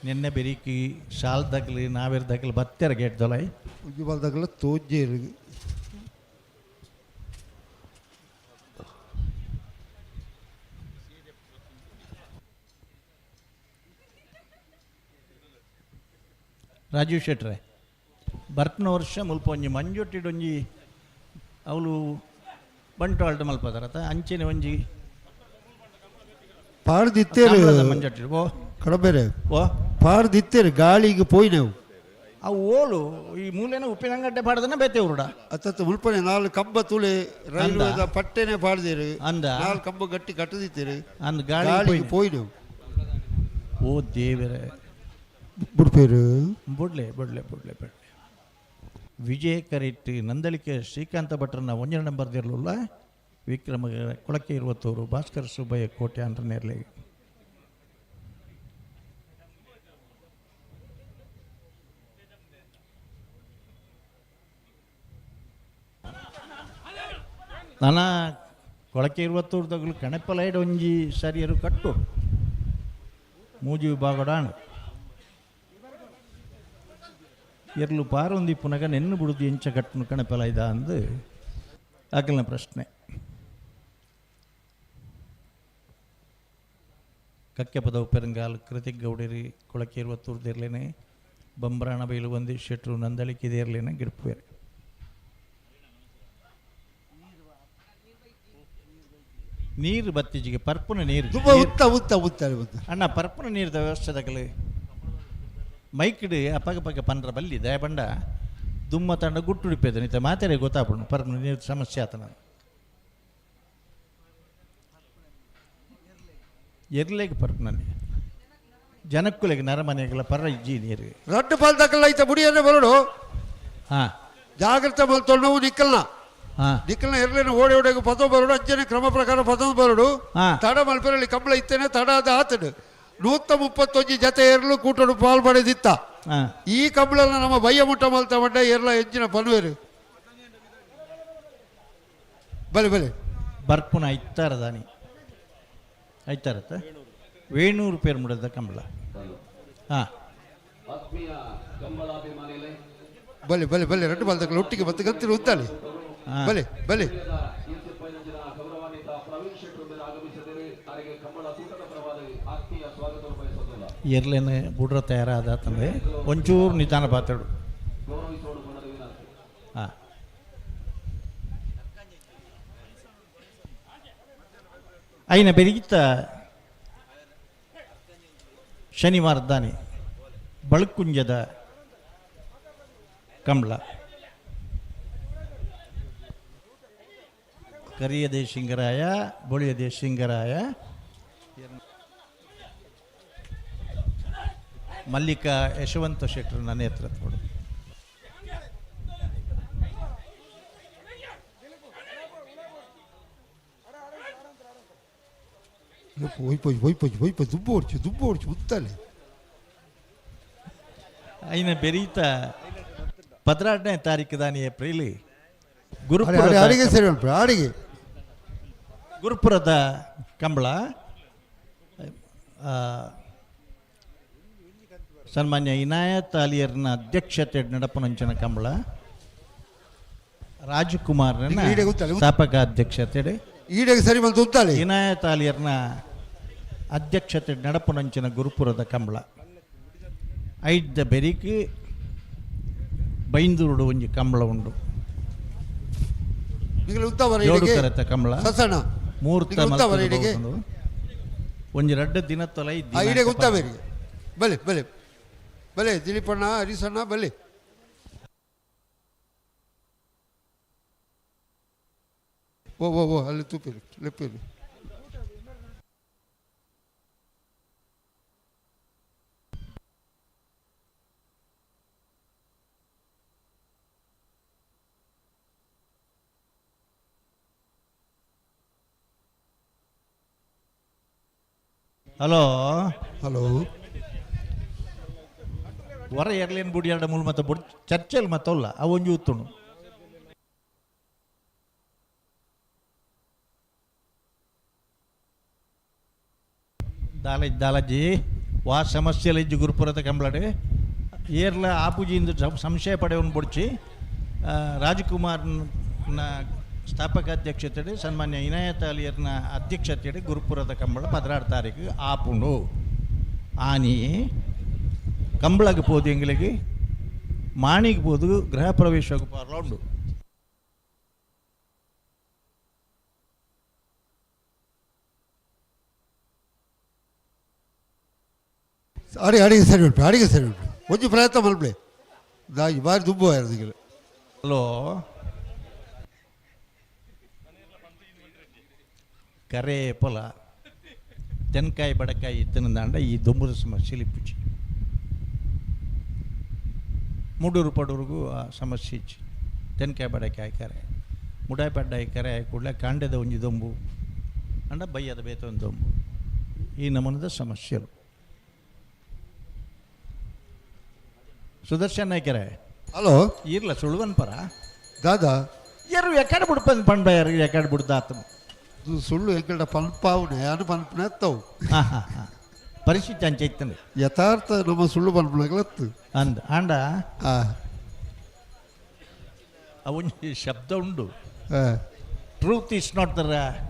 ನಿನ್ನೆ ಬೆರೀಕಿ ಶಾಲ್ದಾಗ್ಲಿ ನಾವೇರ್ದಾಗ್ಲಿ ಬತ್ತೆರ ಗೇಟ್ ದೊಲೈ ಉಜ್ಜಿ ಪಾಲ್ದಕಲ್ಲ ತೋಜೇರು ರಾಜೀವ್ ಶೆಟ್ರೆ ಬರ್ತನ ವರ್ಷ ಮುಲ್ಪ ಒಂಜಿ ಮಂಜೊಟ್ಟಿಡೊಂಜಿ ಅವಳು ಬಂಟ್ವಾಳ್ದ ಮಲ್ಪದಾರತ ಅಂಚೆನೆ ಒಂಜಿ ಪಾಡ್ದಿತ್ತೇರು ಮಂಜೊಟ್ಟಿಡು ಓ ಕಡಬೇರೆ ಓ ಪಾಡ್ದಿತ್ತೇರು ಗಾಳಿಗೆ ಪೋಯ್ನೆವು ಅವು ಓಲು ಈ ಮೂಲೆನ ಉಪ್ಪಿನಂಗಡ್ಡೆ ಪಾಡ್ದನ ಬೇತೆ ಉರುಡ ಅತ್ತತ್ತ ಮುಲ್ಪನೆ 4 ಕಂಬ ತುಳೆ ರೈಲ್ವೆದ ಪಟ್ಟೆನೆ ಪಾಡ್ದೇರು ಅಂದ 4 ಕಂಬ ಗಟ್ಟಿ ಕಟ್ಟದಿತ್ತೇರು ಅಂದ್ ಗಾಳಿಗೆ ಪೋಯ್ನೆವು ಓ ದೇವರೇ ಬುಡ್ಪೇರು ಬುಡ್ಲೆ ಬುಡ್ಲೆ ಬುಡ್ಲೆ ಬುಡ್ಲೆ ವಿಜಯ ಕರೆಟ್ ನಂದಳಿಕೆ ಶ್ರೀಕಾಂತ ಭಟ್ರನ್ನ 1 ನಂಬರ್ ದಿರಲಿಲ್ಲ ವಿಕ್ರಮ ಕೊಳಕೆ 20 ಭಾಸ್ಕರ್ ಸುಬ್ಬಯ್ಯ ಕೋಟೆ ಅಂತ ನೇರ್ಲೆ ನಾನ ಕೊಳಕೆ 20 ಕಣೆಪ್ಪಲೈಡ್ ಒಂಜಿ ಸರಿಯರು ಕಟ್ಟು ಮೂಜಿ ವಿಭಾಗಡಾಣ ಎರ್ಲು ಪಾರೊಂದಿ ಪುನಗ ನೆನ್ನು ಬಿಡುದು ಎಂಚ ಕಟ್ಟನು ಕಣಪೆಲಾಯ್ದ ಅಂದು ಆಗಲಿನ ಪ್ರಶ್ನೆ ಕಕ್ಕೆ ಪದವು ಪೆರಂಗಾಲ್ ಕೃತಿಕ್ ಗೌಡರಿ ಕೊಳಕೆ 20 ದೇರ್ಲೇನೆ ಬಂಬ್ರಾಣ ಬೈಲು ಒಂದಿ ಶೆಟ್ರು ನಂದಳಿಕೆ ದೇರ್ಲೇನೆ ಗಿಡ್ಪುವೇರು ನೀರು ಬತ್ತಿಜಿಗೆ ಪರ್ಪುನ ನೀರು ತುಂಬ ಉತ್ತ ಅಣ್ಣ ಪರ್ಪುನ ನೀರದ ವ್ಯವಸ್ಥೆದಾಗಲಿ ಮೈಕಿಡು ಅಪ್ಪಗ ಪಕ್ಕ ಪಂಡ್ರ ಬಲ್ಲಿ ದಯ ಬಂಡ ದುಮ್ಮ ತಂಡ ಗುಟ್ಟುಡಿಪೇದ ನಿತ ಮಾತಾಡಿ ಗೊತ್ತಾಗ್ಬಿಡು ಪರ್ಪುನ ನೀರು ಸಮಸ್ಯೆ ಆತನ ಎರ್ಲೆಗೆ ಪರ್ಪುನಲ್ಲಿ ಜನಕ್ಕುಲೆಗೆ ನರಮನೆಗಳ ಪರ ಇಜ್ಜಿ ನೀರು ರಡ್ಡು ಪಾಲ್ದಕಲ್ಲ ಐತ ಬುಡಿಯನ್ನೇ ಬರೋಡು ಹಾಂ ಜಾಗ್ರತೆ ಮಲ್ತೊಂಡು ನಿಕ್ಕಲ್ನ ಹಾಂ ನಿಕ್ಕಲ್ನ ಎರ್ಲೇನು ಓಡಿ ಓಡಿಗೆ ಪದ ಬರೋಡು ಅಂಚನೆ ಕ್ರಮ ಪ್ರಕಾರ ಪದ ಬರೋಡು ಹಾಂ ತಡ ಮಲ್ಪೆರಲ್ಲಿ ಕಂಬಳ ಇತ್ತೇನೆ ತಡ ಅದ ಆತಡು 131 ಜತೆ ಎರಲು ಕೂಟಡು ಪಾಲ್ ಪಡೆದಿತ್ತ ಹಾಂ ಈ ಕಂಬಳನ ನಮ್ಮ ಬಯ್ಯ ಮುಟ್ಟ ಮಲ್ತ ಮಂಡ ಎರಲ ಹೆಂಚಿನ ಪನ್ವೇರು ಬಲೆ ಬಲೆ ಬರ್ಪುನ ಐತಾರದಾನಿ ಐತಾರತ್ತ ವೇಣೂರು ಪೇರು ಮುಡದ ಕಂಬಳ ಹಾಂ ಬಲೆ ಬಲೆ ಬಲೆ ರಡ್ಡು ಪಾಲ್ದಕಲ್ಲ ಒಟ್ಟಿಗೆ ಬತ್ತು ಗಂತಿನ ಉದ್ದಾಳಿ ಬಲೆ ಬಲೆ ಎರ್ಲೇನೆ ಬುಡ್ರ ತಯಾರಾದಂದ್ರೆ ಒಂಚೂರು ನಿಧಾನ ಪಾತಾಡು ಹಾಂ అయిన ಬೆರೀತ ಶನಿವಾರದಾನಿ ಬಳುಕುಂಜದ ಕಂಬಳ ಕರಿಯದೆ ಶಿಂಗರಾಯ ಬೊಳಿಯದೆ ಶಿಂಗರಾಯ ಮಲ್ಲಿಕಾ ಯಶವಂತ ಶೆಟ್ಟರ್ನ ನೇತೃತ್ವಗಳು. ಹೋಯ್ಪೋಯ್ ದುಬ್ಬು ಹೊಡ್ಚು ಮುತ್ತಲೆ అయిన ಬೆರೀತ 18ನೇ ತಾರೀಕು ದಾನಿ ಏಪ್ರಿಲ್ ಅಡಿಗೆ ಸರಿ ಉಂಟು ಅಡಿಗೆ ಗುರುಪುರದ ಕಂಬಳ ಸನ್ಮಾನ್ಯ ಇನಾಯತ್ ಅಲಿಯರ್ನ ಅಧ್ಯಕ್ಷತೆ ನಡಪನಂಚನ ಕಂಬಳ ರಾಜಕುಮಾರ್ನ ಈಡೆ ಗೊತ್ತಲ್ಲ? ಸ್ಥಾಪಕ ಅಧ್ಯಕ್ಷತೆ ಈಡೆಗೆ ಸರಿ ಬಂತು ಉತ್ತಲೆ ಇನಾಯತ್ ಅಲಿಯರ್ನ ಅಧ್ಯಕ್ಷತೆ ನಡಪನಂಚನ ಗುರುಪುರದ ಕಂಬಳ ಐದ್ದ ಬೆರಿಕೆ ಬೈಂದೂರುಡು ಒಂಜಿ ಕಂಬಳ ಉಂಡು ನಿಂಗೆ ಉತ್ತವರ ಏಳು ಕರೆತ ಕಂಬಳ ಸಸಣ ಮೂರ್ತ ಉತ್ತವರ ಇಡೆಗೆ ಒಂಜಿ ರಡ್ಡು ದಿನ ತೊಲೈ ಈಡೆಗೆ ಉತ್ತವರಿಗೆ ಬಲೆ ಬಲೆ ಬಲೆ ದಿಲೀಪಣ್ಣ ಹರಿಸಣ್ಣ ಬಲೆ ಓ ಅಲ್ಲಿ ತುಪ್ಪಿರು ಲೆಪ್ಪಿರು ಹಲೋ ಹಲೋ ಹೊರ ಎರ್ಲೇನು ಬುಡಿ ಎರಡು ಮೂಲ ಮತ್ತೆ ಬುಡಿ ಚರ್ಚೆಲ್ ಮತ್ತಲ್ಲ ಅವು ಒಂಜಿ ಉತ್ತುಣು ದಾಲಜ್ಜಿ ವಾ ಸಮಸ್ಯೆಲ ಇಜ್ಜಿ ಗುರುಪುರದ ಕಂಬಳಡೆ ಏರ್ಲ ಆಪುಜಿಯಿಂದ ಸಂಶಯ ಪಡೆಯವನು ಬುಡ್ಚಿ ರಾಜಕುಮಾರ್ನ ಸ್ಥಾಪಕ ಅಧ್ಯಕ್ಷತೆ ಸನ್ಮಾನ್ಯ ಇನಾಯತ್ ಅಲಿಯರ್ನ ಅಧ್ಯಕ್ಷತೆಯಡೆ ಗುರುಪುರದ ಕಂಬಳ 16 ತಾರೀಕು ಆಪುಂಡು ಆನಿ ಕಂಬಳಗೆ ಪೋದು ಎಂಗಳಿಗೆ ಮಾಣಿಗೆ ಪೋದು ಗೃಹ ಪ್ರವೇಶಕ್ಕೆ ಪಾರ್ಲ ಉಂಡು ಅಡಿಗೆ ಸರಿ ಉಂಟು ಒಂಜಿ ಪ್ರಯತ್ನ ಮಲ್ಪೆ ದಾಯಿ ಬಾರಿ ದುಬ್ಬು ಆಯ್ತು ಹಲೋ ಕರೆ ಪೊಲ ತೆನ್ಕಾಯಿ ಬಡಕಾಯಿ ಇತ್ತನಂದಾಂಡ ಈ ದೊಂಬುದ ಸಮಸ್ಯೆ ಲಿಪ್ಪಿಚ್ಚಿ ಮೂಡೂರು ಪಡೂರಿಗೂ ಆ ಸಮಸ್ಯೆ ಇಚ್ಚಿ ತೆನ್ಕಾಯಿ ಬಡಕಾಯಿ ಕರೆ ಮುಡಾಯಿ ಪಡ್ಡಾಯಿ ಕರೆ ಕೂಡಲೇ ಕಾಂಡದ ಒಂಜಿ ದೊಂಬು ಅಂಡ ಬಯ್ಯದ ಬೇತ ಒಂದು ದೊಂಬು ಈ ನಮೂನದ ಸಮಸ್ಯೆಲು ಸುದರ್ಶನ್ ನಾಯ್ಕರೆ ಹಲೋ ಇರ್ಲ ಸುಳ್ವನ್ ಪರ ದಾದಾ ಯಾರು ಎಕಡೆ ಬಿಡ್ಪಂದು ಪಂಡ ಯಾರು ಎಕಡೆ ಬಿಡ್ದಾತನು ಇದು ಸುಳ್ಳು ಎಂಕಡ ಪನ್ಪಾವುನೆ ಅನು ಪನ್ಪನೆ ಎತ್ತವು ಹಾಂ ಹಾಂ ಹಾಂ ಪರಿಸ್ಥಿತಿ ಅಂಚೆ ಇತ್ತಂದು ಯಥಾರ್ಥ ನಮ್ಮ ಸುಳ್ಳು ಪನ್ಪನಗಳತ್ತು ಅಂದ ಆಂಡ ಆ ಅವೊಂದು ಶಬ್ದ ಉಂಡು ಆ, truth is not the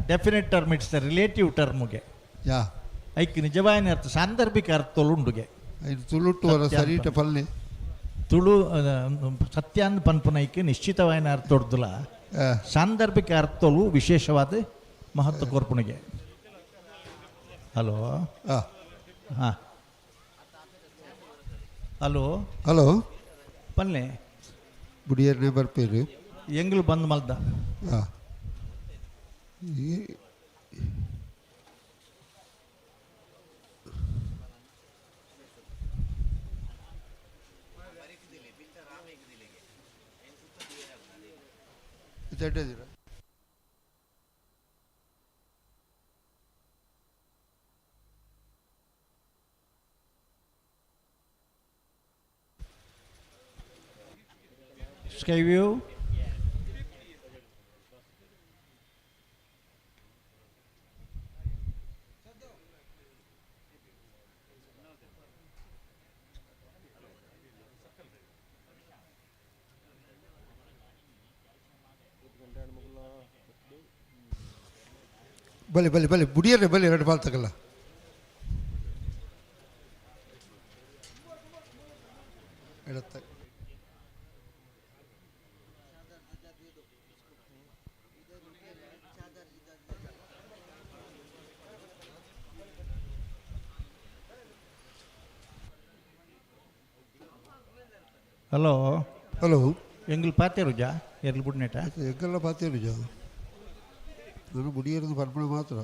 definite term it's the relative ಟರ್ಮ್ಗೆ ಯಾ ಐಕ್ ನಿಜವಾಯಿನ ಅರ್ಥ ಸಾಂದರ್ಭಿಕ ಅರ್ಥಲುಂಡುಗೆ ಇದು ತುಳುಟ್ಟುವರ ಸತ್ಯ ಸರಿಟ ಪಲ್ಲೆ ತುಳು ಸತ್ಯಾಂದ ಪನ್ಪನೈಕೆ ನಿಶ್ಚಿತವಾಯಿನ ಅರ್ಥ ಹೊಡ್ದಲ್ಲ ಆ, ಸಾಂದರ್ಭಿಕ ಅರ್ಥಲು ವಿಶೇಷವಾದ ಮಹತ್ವ ಕೋರ್ಪುಣಿಗೆ ಹಲೋ ಆ. ಹಾಂ ಹಲೋ ಹಲೋ ಪನ್ಲೆ ಬುಡಿಯರ್ನೇ ಬರ್ಪೇರು ಎಂಗ್ಲು ಬಂದು ಮಲ್ದ ಆ. ಈ ಚೆಡ್ಡದಿರ ಸ್ಕೈ ವ್ಯೂ ಬಲೆ ಬಲೆ ಬಲೆ ಬುಡಿಯರ್ನೇ ಬಲೆ ಎರಡು ಬಾಲ್ ತಗಲ್ಲ ಎಡತ್ತ ಹಲೋ ಹಲೋ ಎಂಗ್ಲು ಪಾತೇರುಜಾ ಎರ್ಲು ಬುಡ್ನೇಟ ಎಗ್ಗೆಲ್ಲ ಪಾತೇನು ಜಾ ನಾನು ಬುಡಿಯರದು ಪರ್ಪಣ ಮಾತ್ರ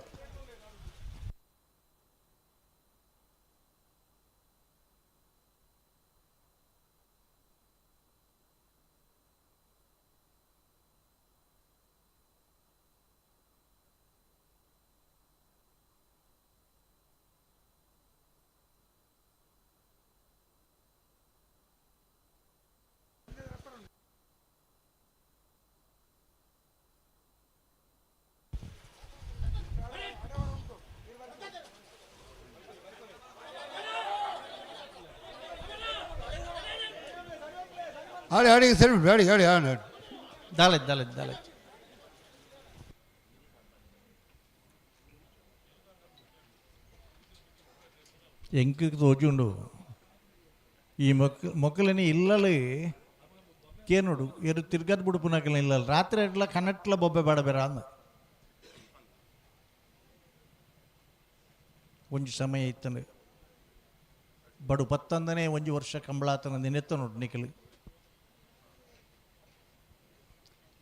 ಆಡಿ ಆಡಿ ಸರಿ ಆಡಿ ಆಡಿ ಆಡಿ ದಾಲೆತ್ ದಾಲೆತ್ ದಾಲೆತ್ ಎಂಕ್ ತೋಜುಂಡು ಈ ಮೊಕ್ಕలని ఇళ్ళలు ಕೇನುಡು ಎರು ತಿರ್ಗದ್ ಬುಡುಪುನಕಲ ಇಲ್ಲಲ್ಲ ರಾತ್ರಿ ಎಡ್ಲ ಕನ್ನಟ್ಲ ಬೊಬ್ಬೆ ಬಾಡಬೇರ ಅಂದ ಒಂಜಿ ಸಮಯ ಇತ್ತಂದು ಬಡು 11ನೇ ಒಂಜಿ ವರ್ಷ ಕಂಬಳಾತನ ನೆನೆತ್ತ ನೋಡು ನಿಖಲು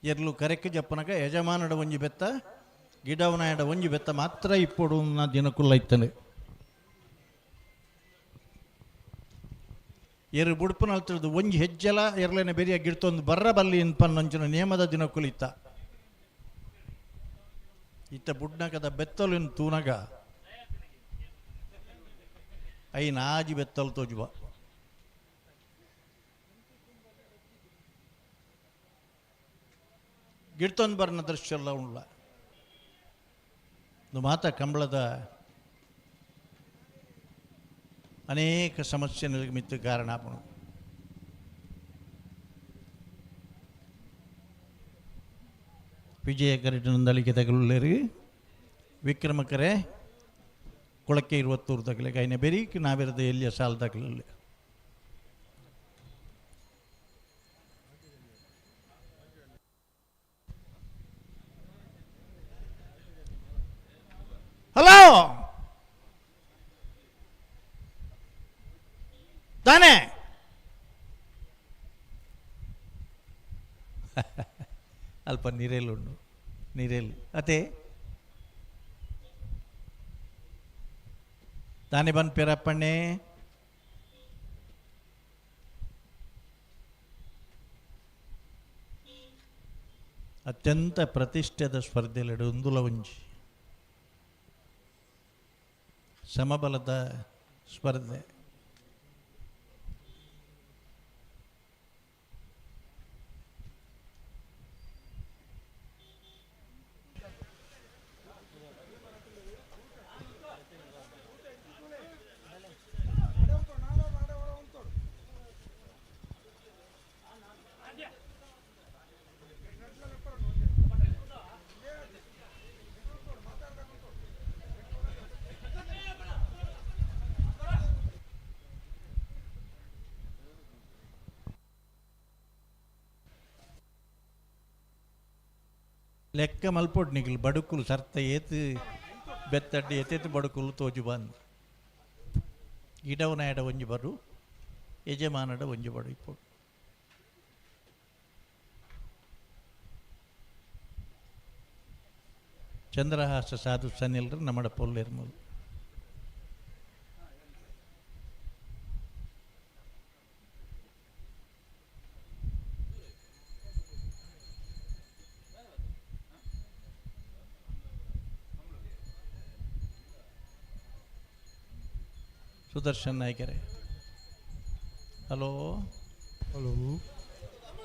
ಎರ್ಲು ಕರೆಕ್ಕೆ ಜಪ್ಪನಕ ಯಜಮಾನಡ ಒಂಜಿ ಬೆತ್ತ ಗಿಡವನಾಯಡ ಒಂಜಿ ಬೆತ್ತ ಮಾತ್ರ ಇಪ್ಪಡು ನಾ ದಿನಕುಲ್ಲ ಇತ್ತಂದು ಎರು ಬುಡುಪುನ ಅಲ್ತಿರೋದು ಒಂಜಿ ಹೆಜ್ಜೆಲ ಎರ್ಲೇನೆ ಬೆರಿಯ ಗಿಡ್ತೊಂದು ಬರ್ರ ಬಲ್ಲಿ ಪನ್ನೊಂಚಿನ ನೇಮದ ದಿನಕುಲು ಇತ್ತ ಬುಡ್ನಕದ ಬೆತ್ತಲು ತೂನಗ ಐನ ಆಜಿ ಬೆತ್ತಲು ತೋಜುವ ಗಿಡ್ತೊಂದು ಬರ್ನ ದೃಶ್ಯ ಎಲ್ಲ ಉಂಡ್ಲ ಮಾತ ಕಂಬಳದ ಅನೇಕ ಸಮಸ್ಯೆ ಮಿತ್ತು ಕಾರಣ ವಿಜಯ ಕರೆಟಿನೊಂದಳಿಕೆ ತಗಲುಳ್ಳೇರಿ ವಿಕ್ರಮಕರೆ ಕೊಳಕ್ಕೆ 20 ತಗಲೆ ಕೈನ ಬೆರೀಕ್ ನಾವಿರದ ಎಲ್ಲಿಯ ಸಾಲ ತಗಲಲ್ಲಿ ಹಲೋ ತಾನೇ ಅಲ್ಪ ನೀರೇಲುಂಡು ನೀರೇಲು ಅದೇ ತಾನೇ ಬಂದು ಪೇರಪ್ಪಣ್ಣೆ ಅತ್ಯಂತ ಪ್ರತಿಷ್ಠೆದ ಸ್ಪರ್ಧೆಲೆಡು ಒಂದುಲ ಒಂಜಿ ಸಮಬಲದ ಸ್ಪರ್ಧೆ ಲೆಕ್ಕ ಮಲ್ಪೊಡ್ ನಿಖಿಲ್ ಬಡುಕುಲು ಸರ್ತ ಏತು ಬೆತ್ತಡ್ಡಿ ಎತ್ತೆತ್ತು ಬಡುಕುಲು ತೋಜು ಬಂದು ಗಿಡವನಾಯಡ ಒಂಜಿ ಬರು ಯಜಮಾನಡ ಒಂಜಿ ಬಡು ಇಪ್ಪಡು ಚಂದ್ರಹಾಸ ಸಾಧು ಸನಿಲ್ರು ನಮ್ಮಡ ಪೊಲ್ಲೆರ್ಮಲು ಸುದರ್ಶನ್ ನಾಯ್ಕರೇ ಹಲೋ ಹಲೋ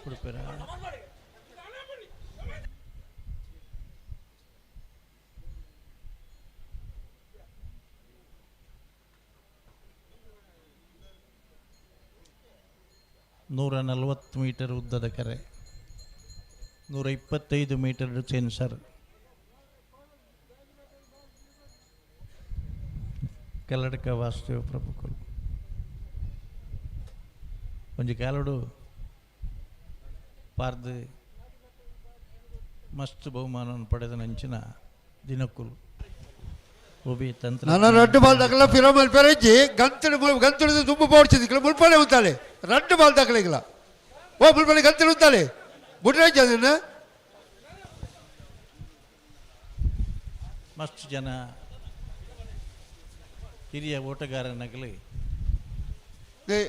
ಉಡುಪಿರ ನೂರ 40 ಮೀಟರ್ ಉದ್ದದ ಕೆರೆ 125 ಮೀಟರ್ ಸೆನ್ಸರ್ ಕಲ್ಲಡಕ ವಾಸುದೇವ ಪ್ರಭುಕುಲು ಒಂಜಿ ಕಾಲುಡು ಪಾರ್ದು ಮಸ್ತ್ ಬಹುಮಾನವನ್ನು ಪಡೆದ ನಂಚಿನ ದಿನಕುಲು ಒಬ್ಬಿ ತಂತ್ರ ನನ್ನ ರಡ್ಡು ಬಾಲ್ ತಗಲ ಪಿರಮಲ್ ಪೆರಜ್ಜಿ ಗಂತುಡು ತುಂಬ ಪೋಡ್ಚಿದ್ದು ಮುಲ್ಪಡೆ ಉಂತಾಳೆ ರಡ್ಡು ಬಾಲ್ ತಗಲಿಗಲ ಓ ಮುಲ್ಪನೆ ಗಂತಲು ಉಂತಾಳೆ ಬುಡ್ರಾಜ್ ಅದನ್ನ ಮಸ್ತ್ ಜನ ಹಿರಿಯ ಓಟಗಾರನಾಗಲಿ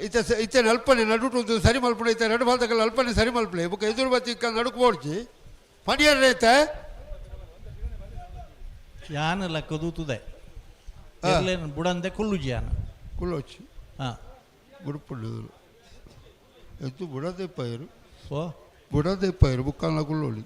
ಇತ್ತೆ ಅಲ್ಪನೆ ನಡುಟು ಒಂದು ಸರಿ ಮಲ್ಪನೆ ಇತ್ತೆ ಎರಡು ಬಾಲ್ತಗಳ ಅಲ್ಪನೆ ಸರಿ ಮಲ್ಪನೆ ಬುಕ್ಕ ಎದುರು ಬತ್ತಿ ನಡುಕು ಓಡ್ಚಿ ಪಣಿಯರ್ ಐತೆ ಯಾನ ಲಕ್ಕದೂತುದೆ ಬುಡಂದೆ ಕುಲ್ಲುಜಿ ಯಾನ ಕುಳ್ಳೋಚಿ ಹಾಂ ಬುಡುಪುಳ್ಳು ಎದ್ದು ಬುಡದೆ ಪೈರು ಓ ಬುಡದೆ ಪೈರು ಬುಕ್ಕಲ್ಲ ಕುಳ್ಳೋಳಿ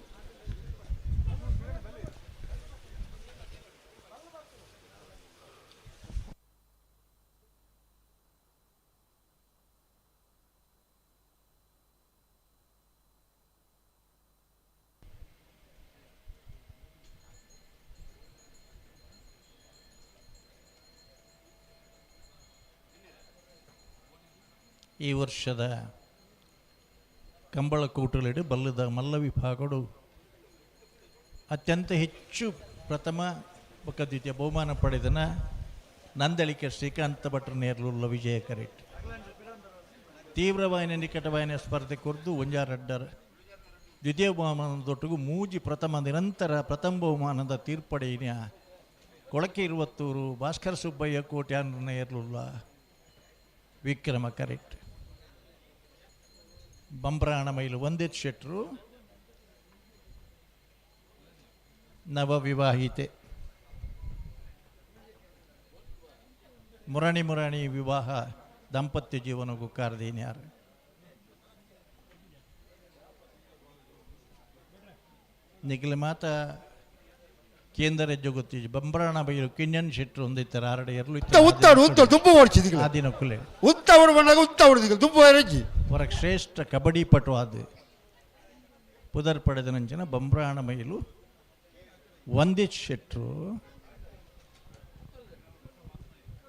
ಈ ವರ್ಷದ ಕಂಬಳ ಕೂಟಲಿಡಿ ಬಲ್ಲದ ಮಲ್ಲ ವಿಭಾಗಗಳು ಅತ್ಯಂತ ಹೆಚ್ಚು ಪ್ರಥಮ ಮತ್ತು ದ್ವಿತೀಯ ಬಹುಮಾನ ಪಡೆದನ ನಂದಳಿಕೆ ಶ್ರೀಕಾಂತ ಭಟ್ರ ನೇರ್ಲುಲ್ಲ ವಿಜಯ ಕರೆಟ್ ತೀವ್ರವಾಹಿನಿ ನಿಕಟವಾಹಿನಿಯ ಸ್ಪರ್ಧೆ ಕೊರ್ದು ಒಂಜಾರಡ್ಡರ ದ್ವಿತೀಯ ಬಹುಮಾನದೊಟ್ಟಿಗೂ ಮೂಜಿ ಪ್ರಥಮ ನಿರಂತರ ಪ್ರಥಮ ಬಹುಮಾನದ ತೀರ್ಪಡೆಯ ಕೊಳಕೆ ಇರುವತ್ತೂರು ಭಾಸ್ಕರ ಸುಬ್ಬಯ್ಯ ಕೋಟ್ಯಾನ ನೇರ್ಲುಲ್ಲ ವಿಕ್ರಮ ಕರೆಟ್ ಬಂಬ್ರಾಣ ಮೈಲು ವಂದಿತ್ ಶೆಟ್ರು ನವವಿವಾಹಿತೆ ಮುರಾಣಿ ವಿವಾಹ ದಾಂಪತ್ಯ ಜೀವನಗೂ ಕಾರ್ದೇನ್ಯಾರು ನಿಖಿಲ ಮಾತ ಕೇಂದ್ರ ಜಗತ್ತಿ ಬಂಬ್ರಾಣ ಬೈಲು ಕಿನ್ಯನ್ ಶೆಟ್ರು ಒಂದಿತ್ತರ ಆರಡೆ ಎರಲು ಉತ್ತಾಡು ಉತ್ತಾಡು ತುಂಬ ಓಡಿಸಿದಿಲ್ಲ ಆ ದಿನ ಕುಲೆ ಉತ್ತಾವಡು ಬಂದಾಗ ಉತ್ತಾವಡಿದಿಲ್ಲ ತುಂಬ ರಜ್ಜಿ ಹೊರಗೆ ಶ್ರೇಷ್ಠ ಕಬಡ್ಡಿ ಪಟು ಅದು ಪುದರ್ ಪಡೆದ ನಂಚಿನ ಬಂಬ್ರಾಣ ಮೈಲು ವಂದಿತ್ ಶೆಟ್ರು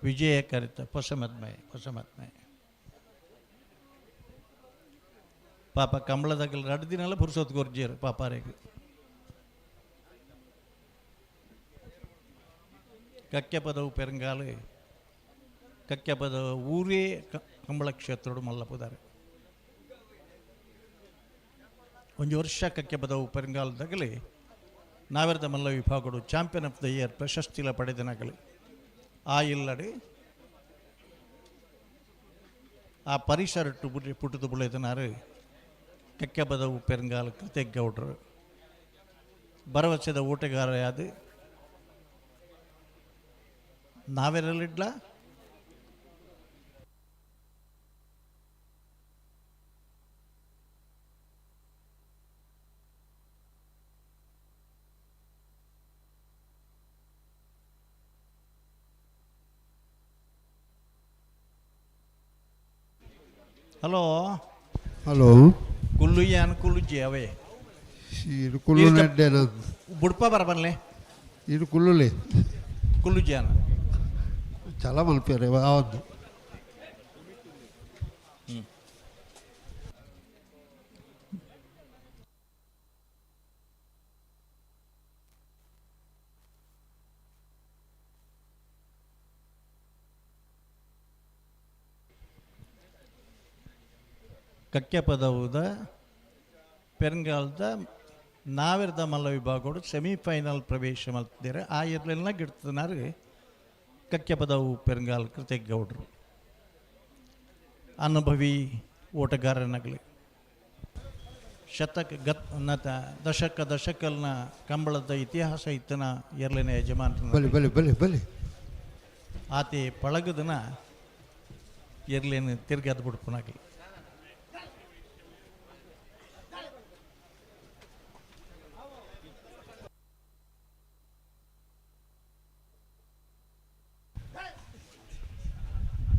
ವಿಜಯ ಕರಿತ ಹೊಸಮದ್ಮಯ ಪಾಪ ಕಂಬಳದಾಗಲ್ ರಡ್ದಿನೆಲ್ಲ ಪುರ್ಸೊತ್ ಗೊರ್ಜಿಯರು ಪಾಪಾರಿಗೆ ಕಕ್ಕೆ ಪದವು ಪೆರಂಗಾಲು ಕಕ್ಕೆ ಪದ ಊರೇ ಕಂಬಳ ಕ್ಷೇತ್ರಡು ಮಲ್ಲಪುದಾರೆ ಒಂದು ವರ್ಷ ಕಕ್ಕೆ ಪದವು ಪೆರಂಗಾಲದಾಗಲಿ ನಾವೆರದ ಮಲ್ಲ ವಿಭಾಗಗಳು ಚಾಂಪಿಯನ್ ಆಫ್ ದ ಇಯರ್ ಪ್ರಶಸ್ತಿಲ ಪಡೆದನಾಗಲಿ ಆ ಇಲ್ಲಡೆ ಆ ಪರಿಸರಟ್ಟು ಪುಟ್ಟದು ಬುಳೆದನಾರು ಕಕ್ಕೆ ಪದವು ಪೆರಂಗಾಲ ಕೃತೆಗೌಡರು ಭರವಸೆದ ಓಟಗಾರ ಯಾದು ನಾವೆರಲಿಡ್ಲ ಹಲೋ ಹಲೋ ಕುಲ್ಲುಯ್ಯಾನ್ ಕುಲ್ಲುಜ್ಜಿ ಅವೇ ಇದು ಕುಲ್ಲು ನೆಡ್ಡೆನ ಬುಡ್ಪ ಬರಬನ್ಲೆ ಇದು ಕುಲ್ಲುಲೆ ಕುಲ್ಲುಜ್ಜಿಯಾನ ಚಲ ಮಲ್ಪೇರೆ ಯಾವುದು ಕಕ್ಕೆ ಪದವುದ ಪೆರಂಗಾಲದ ನಾವೆರದ ಮಲ್ಲ ವಿಭಾಗಗಳು ಸೆಮಿಫೈನಲ್ ಪ್ರವೇಶ ಮಲ್ತಿದ್ದಾರೆ ಆ ಇರ್ಲೆಲ್ಲ ಗಿಡ್ತನಾರು ಕಕ್ಕೆ ಪದವು ಪೆರಂಗಾಲ್ ಕೃತೆಗೌಡರು ಅನುಭವಿ ಓಟಗಾರನಾಗಲಿ ದಶಕಲ್ನ ಕಂಬಳದ ಇತಿಹಾಸ ಇತ್ತನ ಎರಲನೇ ಯಜಮಾನ ಬಲಿ ಬಲಿ ಬಲಿ ಬಲಿ ಆತೆ ಪಳಗದನ ಎರಲೇನು ತಿರ್ಗಾದ ಬಿಡ್ಪನಾಗಲಿ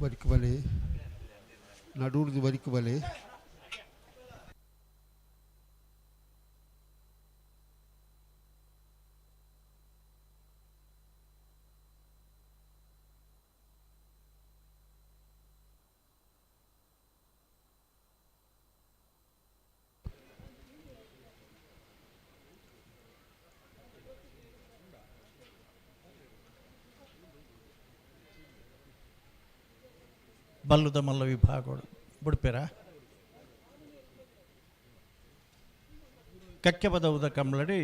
ಬರಿಕು ಬಲೆ ನಡುವುದು ಬರಿಕು ಬಲೆ ಬಲ್ಲುದ ಮಲ್ಲ ವಿಭಾಗಗಳು ಬಿಡ್ಪೇರ ಕಕ್ಕೆಬದವುದ ಕಂಬಳಡಿ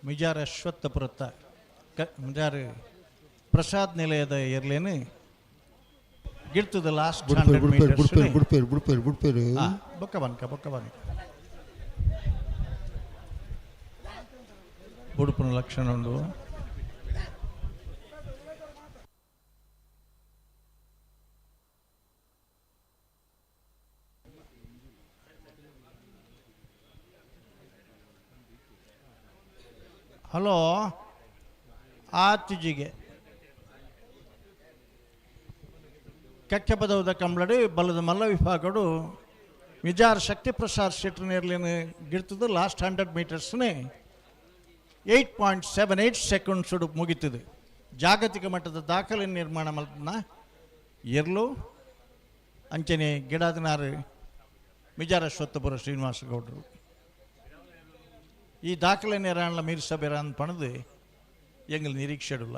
ಮಿಜಾರ ಅಶ್ವತ್ಥಪುರತ್ತ ಮಿಜಾರು ಪ್ರಸಾದ್ ನಿಲಯದ ಇರ್ಲೇನು ಗಿರ್ತದ ಲಾಸ್ಟ್ 100 ಮೀಟರ್ಸ್ ಬುಡ್ಪೇರು ಬೊಕ್ಕ ಬನ್ಕ ಬುಡುಪುನ ಲಕ್ಷಣ ಉಂಡು ಹಲೋ ಆಚುಜಿಗೆ ಕಕ್ಕೆ ಪದವದ ಕಂಬಳಡಿ ಬಲದ ಮಲ್ಲ ವಿಭಾಗಡು ಮಿಜಾರ್ ಶಕ್ತಿ ಪ್ರಸಾದ್ ಶೆಟ್ರ್ ನೇರ್ಲೇನು ಗಿರ್ತದೆ ಲಾಸ್ಟ್ 100 ಮೀಟರ್ಸ್ನೇ 8.78 ಸೆಕೆಂಡ್ಸ್ ಮುಗಿತದೆ. ಜಾಗತಿಕ ಮಟ್ಟದ ದಾಖಲೆ ನಿರ್ಮಾಣ ಮಲ್ಪನ ಎರ್ಲು ಅಂಚನೆ ಗಿಡಾದಿನಾರು ಮಿಜಾರ ಅಶ್ವತ್ಥಪುರ ಶ್ರೀನಿವಾಸ ಗೌಡರು ಈ ದಾಖಲೆ ನಿರ್ಮಾಣ ಮೀರಿಸಬೇರ ಅಂತ ಪಣದು ಎಂಗಲ್ ನಿರೀಕ್ಷೆಡುಲ್ಲ.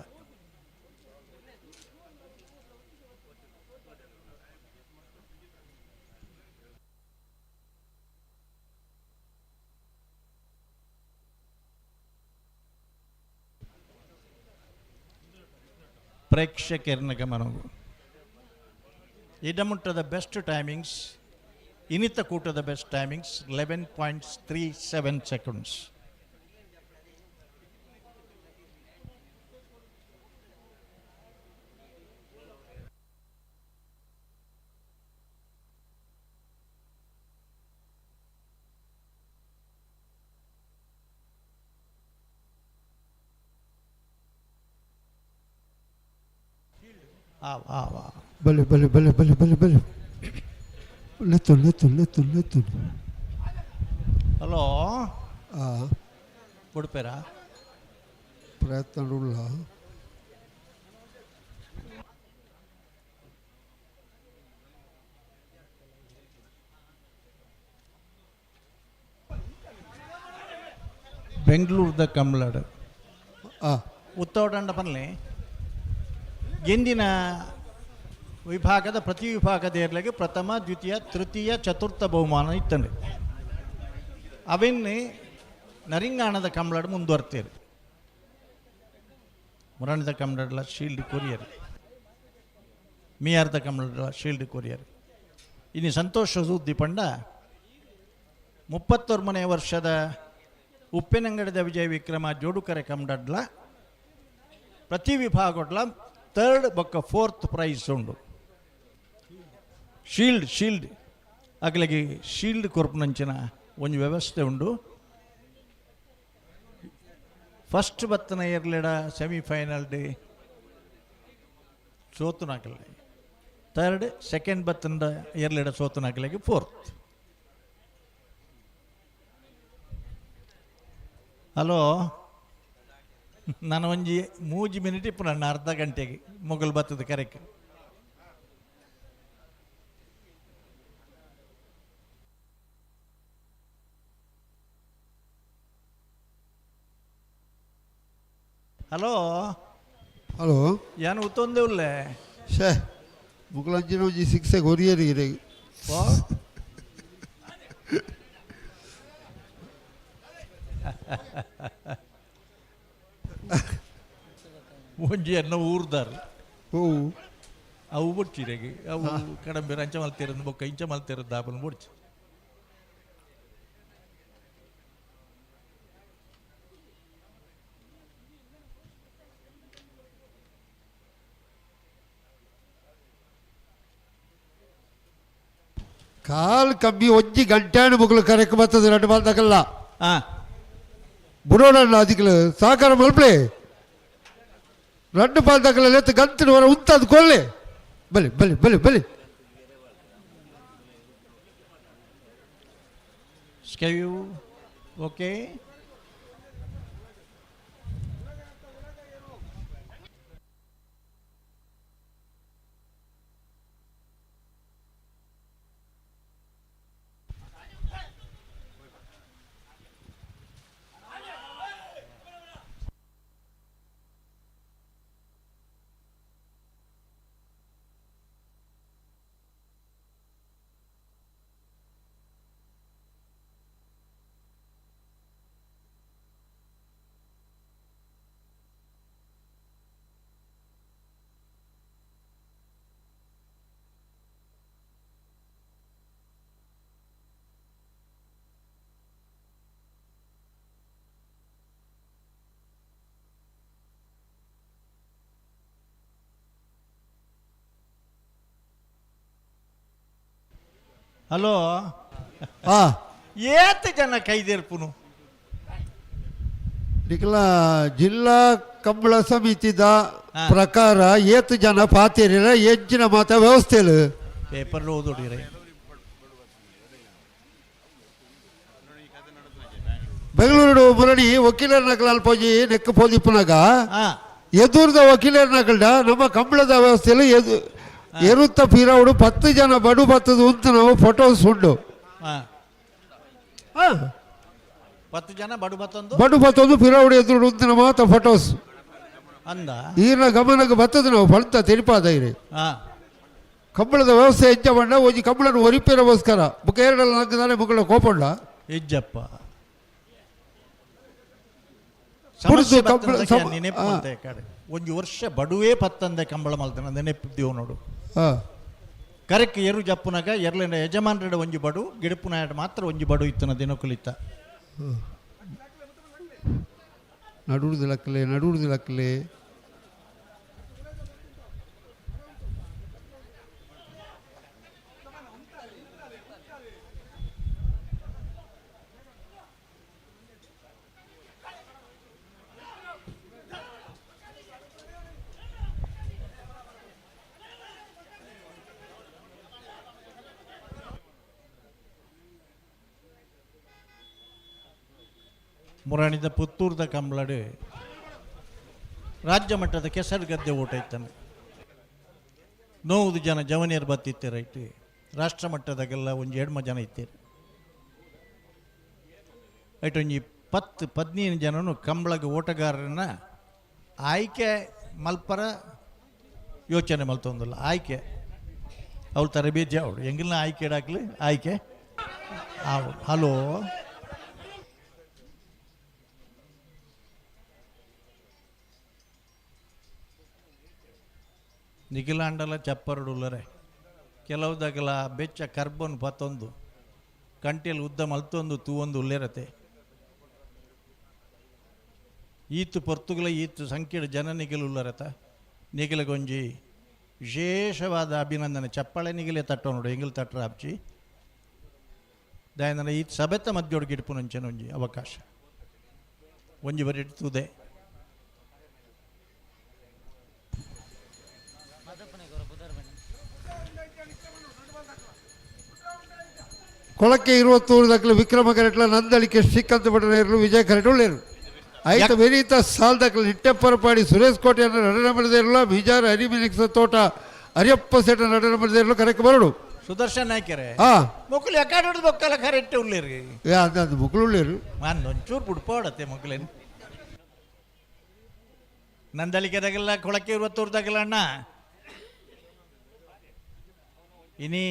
ಪ್ರೇಕ್ಷಕರನ್ನ ಗಮನವು ಇಡಮುಟ್ಟದ ಬೆಸ್ಟ್ ಟೈಮಿಂಗ್ಸ್ ಇನಿತ ಕೂಟದ ಬೆಸ್ಟ್ ಟೈಮಿಂಗ್ಸ್ 11.37 ಸೆಕೆಂಡ್ಸ್. ಬಲೆ ಬಲೆ ಬಲೆ ಬಲೆ ಬಲೆ ಬಲೆ ಲೆತ್ತು ಹಲೋ ಕೊಡ್ಪೇರಾ ಪ್ರಯತ್ನ ಉಳ್ಳ ಬೆಂಗಳೂರದ ಕಂಬಳಾಡು ಉತ್ತೋಟಂಡ ಪನ್ಲೆ ಎಂದಿನ ವಿಭಾಗದ ಪ್ರತಿ ವಿಭಾಗದ ಪ್ರಥಮ ದ್ವಿತೀಯ ತೃತೀಯ ಚತುರ್ಥ ಬಹುಮಾನ ಇತ್ತಂಡು ಅವೆನ್ನೆ ನರಿಂಗಾಣದ ಕಂಬಳಾಡು ಮುಂದುವರ್ತೀರು. ಮುರಾಣದ ಕಂಬಳಾಡಲ ಶೀಲ್ಡ್ ಕೊರಿಯರ್, ಮಿಯಾರ್ದ ಕಂಬಳಾಡಲ ಶೀಲ್ಡ್ ಕೊರಿಯರ್. ಇನ್ನು ಸಂತೋಷ ಸುದ್ದಿ ಪಂಡ 31ನೇ ವರ್ಷದ ಉಪ್ಪಿನಂಗಡದ ವಿಜಯ ವಿಕ್ರಮ ಜೋಡುಕರೆ ಕಂಬಡಡ್ಲ ಪ್ರತಿ ವಿಭಾಗಡ್ಲ 3rd ಬೊಕ್ಕ 4th ಪ್ರೈಸ್ ಉಂಡು. ಶೀಲ್ಡ್ ಅಗಲಿಗೆ ಶೀಲ್ಡ್ ಕೊರ್ಪುನಂಚಿನ ಒಂದು ವ್ಯವಸ್ಥೆ ಉಂಡು. ಫಸ್ಟ್ ಬತ್ತನ ಇರ್ಲಿಡ ಸೆಮಿಫೈನಲ್ ಡೇ ಸೋತುನಾಗಲಿ 3rd, ಸೆಕೆಂಡ್ ಬತ್ತನ ಇರ್ಲಿಡ ಸೋತುನಾಗಲಿಗೆ 4th. ಹಲೋ ನಾನು ಒಂಜಿ 3 ಮಿನಿಟ್ ಇಪ್ಪು ನನ್ನ ಅರ್ಧ ಗಂಟೆಗೆ ಮೊಗಲ್ ಬತ್ತದ ಕರೆಕ್. ಹಲೋ ಏನು ಉತ್ತೊಂದೇ ಉಳ್ಳೆ ಶೇ ಮುಗುಳಂಚಿನ ಒಂಜಿ 6 ಕೊರಿಯರ್ ಒಂಜಿ ಅನ್ನ ಊರ್ದಾರು ಅವು ಬೊಡ್ಚಿರೆಗೆ ಅವು ಕಡಂಬೇರು ಅಂಚ ಮಲ್ತಿರೋದು ಬೊಕ್ಕ ಇಂಚ ಮಲ್ತಿರೋದು ದಾಪನ ಬೊಡ್ಚಿ. ಕಾಲ್ ಕಮ್ಮಿ ಒಂಜಿ ಗಂಟೆ ಮುಗುಲು ಕರೆಕ್ ಬರ್ತದೆ 2 ಬಾಲ್ದಾಗಲ್ಲ ಬುಡೋಣ ಅದಕ್ಕೆ ಸಹಕಾರ ಮಲ್ಪಲೆ 2 ಬಾಲ್ದಾಗಲ್ಲ ಲೆತ್ತು ಗಂತಿನ ಹೊರ ಉಂತದು ಕೊಳ್ಳೆ ಬಲೆ ಬಲೆ ಬಲೆ ಬಲೆ ಸ್ಕೆಯು ಓಕೆ. ಹಲೋ ಆ ಏತ್ ಜನ ಕೈದೇರ್ಪುನು ನಿಖಲ ಜಿಲ್ಲಾ ಕಂಬಳ ಸಮಿತಿದ ಪ್ರಕಾರ ಏತು ಜನ ಪಾತಿರ ಹೆಚ್ಚಿನ ಮಾತ ವ್ಯವಸ್ಥೆಲು ಪೇಪರ್ ಓದೋಡಿರೆ ಬೆಂಗಳೂರು ಮುರಣಿ ವಕೀಲರ ನಕಲ ಅಲ್ಪೋಜಿ ನೆಕ್ಕ ಪೋದಿಪ್ಪುನಾಗ ಎದುರ್ದ ವಕೀಲರ ನಕಲ್ಡ ನಮ್ಮ ಕಂಬಳದ ವ್ಯವಸ್ಥೆಯಲ್ಲಿ ಎರುತ್ತ ಪಿರವುಡು 10 ಜನ ಬಡು ಬತ್ತದು ಅಂತ ನಾವು ಫೋಟೋಸ್ ಉಂಡು 10 ಜನ ಬಡು ಬತ್ತೊಂದು ಪಿರವುಡು ಎದುರು ಅಂತ ಮಾತ ಫೋಟೋಸ್ ಅಂದ ಈರ್ನ ಗಮನಕ್ಕೆ ಬತ್ತದು ನಾವು ಫಲಿತ ತೆರಿಪಾದ ಇರಿ ಕಂಬಳದ ವ್ಯವಸ್ಥೆ ಹೆಚ್ಚ ಬಂಡ ಒಂಜಿ ಕಂಬಳನ ಒರಿಪೇರಗೋಸ್ಕರ ಬುಕ್ಕ ಎರಡಲ್ಲ ನಾಲ್ಕು ಮುಗಳ ಕೋಪಂಡ ಹೆಜ್ಜಪ್ಪ ಒಂದು ವರ್ಷ ಬಡುವೆ ಪತ್ತಂದೆ ಕಂಬಳ ಮಲ್ತನ ನೆನಪಿದ್ದೀವು ನೋಡು ಕರೆಕ್ ಎರು ಜಪ್ಪುನಾಗ ಎರ್ಲಿನ ಯಜಮಾನ್ರಡ ಒಂಜಿ ಬಡು ಗಿಡಪುನಾಯಡ ಮಾತ್ರ ಒಂಜಿ ಬಡು ಇತ್ತನ ದಿನಕುಲಿತ ನಡುವುದಿಲಕ್ಕಲೆ ಮುರಾಣಿದ ಪುತ್ತೂರ್ದ ಕಂಬಳಡು ರಾಜ್ಯ ಮಟ್ಟದ ಕೆಸರು ಗದ್ದೆ ಓಟ ಇತ್ತಾನೆ 9 ಜನ ಜವನಿಯರು ಬತ್ತಿತ್ತೆ ರೈಟ್ ರಾಷ್ಟ್ರ ಮಟ್ಟದಾಗೆಲ್ಲ ಒಂದು 2 ಜನ ಇತ್ತೀರಿ ರೈಟ್ ಒಂದು 10-15 ಜನನು ಕಂಬಳಗ ಓಟಗಾರರನ್ನ ಆಯ್ಕೆ ಮಲ್ಪರ ಯೋಚನೆ ಮಲ್ತೊಂದಿಲ್ಲ ಆಯ್ಕೆ ಅವ್ರು ತರಬೇತಿ ಅವಳು ಹೆಂಗಿಲ್ಲ ಆಯ್ಕೆ ಇಡಾಕ್ಲಿ ಆಯ್ಕೆ ಹಲೋ ನಿಖಿಲಾಂಡಲ ಚಪ್ಪರಡುಲ್ಲರೆ ಕೆಲವುದಾಗಲ ಬೆಚ್ಚ ಕರ್ಬನ್ ಪತ್ತೊಂದು ಕಂಟಿಯಲ್ಲಿ ಉದ್ದ ಮಲ್ತೊಂದು ತೂವೊಂದು ಉಲ್ಲೇರತೆ ಈತು ಪೊರ್ತುಗಳ ಈತು ಸಂಖ್ಯೆಯ ಜನ ನಿಖಿಲುಲ್ಲರತ ನಿಖಿಲಗೊಂಜಿ ವಿಶೇಷವಾದ ಅಭಿನಂದನೆ ಚಪ್ಪಾಳೆ ನಿಖಿಲೆ ತಟ್ಟೋ ನೋಡು ಹೆಂಗಿಲ್ ತಟ್ರ ಹಬ್ಚಿ ದಾಯನ ಈತ್ ಸಬೆತ್ತ ಮಧ್ಯೋಡು ಗಿಡ್ಪು ನಂಚೆನ ಒಂಜಿ ಅವಕಾಶ ಒಂಜಿ ಬರೀ ತುದೆ ಕೊಳಕ್ಕೆ 20 ದಕ್ಕಲು ವಿಕ್ರಮ ಕರೆಟ್ಲ ನಂದಳಿಕೆ ಶ್ರೀಕಾಂತ ಭಟನೇರು ವಿಜಯ ಕರೆಟ್ ಉಳ್ಳೇರು ಆಯ್ತು ಬೆರೀತ ಸಾಲ್ ದಕ್ಕಲು ನಿಟ್ಟೆಪ್ಪರಪಾಡಿ ಸುರೇಶ್ ಕೋಟೆಯನ್ನು ನಟನೆ ಮಾಡಿದಿರಲ್ಲ ಬಿಜಾರ ಹರಿಮಿನಿಕ್ಸ ತೋಟ ಹರಿಯಪ್ಪ ಸೇಟ ನಟನೆ ಮಾಡಿದಿರಲು ಕರೆಕ್ಟ್ ಬರಡು ಸುದರ್ಶನ್ ನಾಯ್ಕರೆ ಮಕ್ಕಳು ಯಾಕಾಡೋದು ಬೊಕ್ಕಲ್ಲ ಕರೆಕ್ಟ್ ಉಳ್ಳೇರಿ ಅದು ಮಕ್ಕಳು ಉಳ್ಳೇರು ಒಂಚೂರು ಬಿಡ್ಪೋಡತ್ತೆ ಮಕ್ಕಳೇನು ನಂದಳಿಕೆದಾಗೆಲ್ಲ ಕೊಳಕ್ಕೆ 20 ಅಣ್ಣ ಇನಿ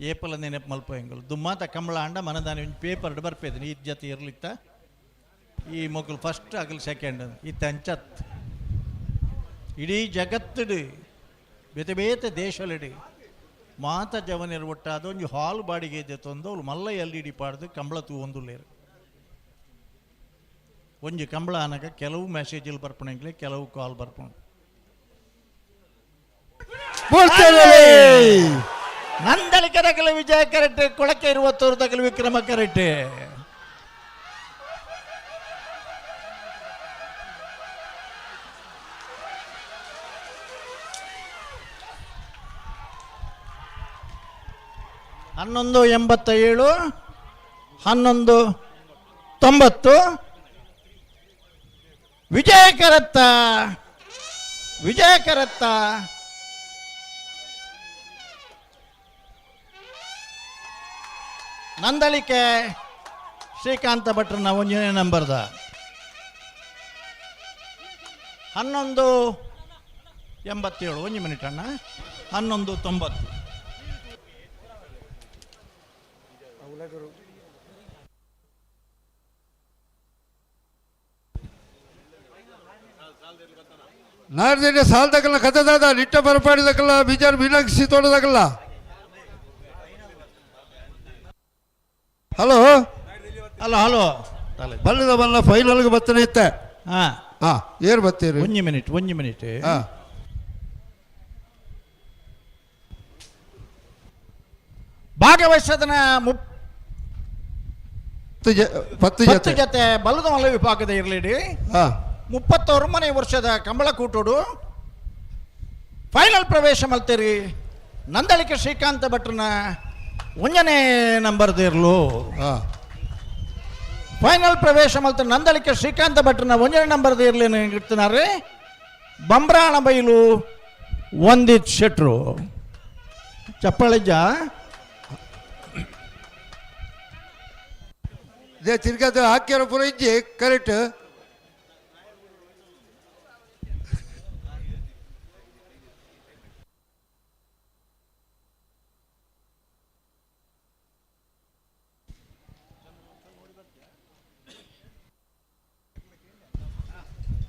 ಏಪಲ ನೆನಪು ಮಲ್ಪ ಹೆಂಗಲ್ ದುಮ್ಮಾತ ಕಂಬಳ ಅಂಡ ಮನದಾನಿ ಒಂದು ಪೇಪರ್ ಬರ್ಪೇದನಿ ಈ ಜೊತೆ ಇರ್ಲಿತ್ತ ಈ ಮಕ್ಕಳು ಫಸ್ಟ್ ಆಗಲಿ ಸೆಕೆಂಡ್ ಇತ್ತ ಅಂಚತ್ ಇಡೀ ಜಗತ್ತಡು ಬೇತೆ ಬೇತೆ ದೇಶಲಿಡಿ ಮಾತ ಜವನಿರು ಒಟ್ಟಾದ ಒಂದು ಹಾಲ್ ಬಾಡಿಗೆ ಇದೆ ತಂದು ಅವ್ಳು ಮಲ್ಲ ಎಲ್ಲಿ ಪಾಡ್ದು ಕಂಬಳ ತೂವೊಂದುಲ್ಲೇರು ಒಂಜಿ ಕಂಬಳ ಅನಾಗ ಕೆಲವು ಮೆಸೇಜಲ್ಲಿ ಬರ್ಪಣೆಂಗ್ಲೆ ಕೆಲವು ಕಾಲ್ ಬರ್ಪಣ ನಂದಳಿಕೆದಾಗಲ ವಿಜಯ ಕರೆಕ್ಟ್ ಕೊಳಕ್ಕೆ 20 ವಿಕ್ರಮ ಕರೆಕ್ಟ್ ಹನ್ನೊಂದು 87 11 90 ವಿಜಯ ಕರತ್ತ ನಂದಳಿಕೆ ಶ್ರೀಕಾಂತ ಭಟ್ರನ 1ನೇ ನಂಬರ್ದ 1187 1 ಮಿನಿಟ್ ಅಣ್ಣ 1190 ನಾಡ್ದೇನೆ ಸಾಲ್ದಕ್ಕಲ್ಲ ಕಥದಾದ ನಿಟ್ಟ ಬರಪಾಡಿದಕ್ಕಲ್ಲ ಬಿಜಾರ್ ಮೀನಾಕ್ಷಿ ತೋಟದಕ್ಕಲ್ಲ ಹಲೋ ಹಲೋ ಬಲ್ಲದ ಬಲ್ಲ ಫೈನಲ್ಗೆ ಬರ್ತಾನೆ ಇತ್ತೆ ಏರ್ ಬರ್ತೀರಿ 1 ಮಿನಿಟ್ ಭಾಗವಹಿಸದನ ಪತ್ತು 10 ಜೊತೆ ಜೊತೆ ಬಲ್ಲದ ಮಲ್ಲ ವಿಭಾಗದ ಇರಲಿಡಿ ಹಾ 31 ವರ್ಷದ ಕಂಬಳ ಕೂಟೋಡು ಫೈನಲ್ ಪ್ರವೇಶ ಮಲ್ತೇರಿ ನಂದಳಿಕೆ ಶ್ರೀಕಾಂತ ಭಟ್ರನ 1ನೇ ನಂಬರ್ದು ಇರಲು ಹಾ ಫೈನಲ್ ಪ್ರವೇಶ ಮಲ್ತ ನಂದಳಿಕೆ ಶ್ರೀಕಾಂತ ಭಟ್ರನ 1ನೇ ನಂಬರ್ದು ಇರಲಿ ಇಡ್ತಿನಾರೆ ಬಂಬ್ರಾಣ ಬೈಲು ಒಂದಿತ್ ಶೆಟ್ರು ಚಪ್ಪಳಿಜ್ಜ ಇದೇ ತಿರ್ಗಾದ ಹಾಕ್ಯಾರ ಪುರ ಇಜ್ಜಿ ಕರೆಕ್ಟ್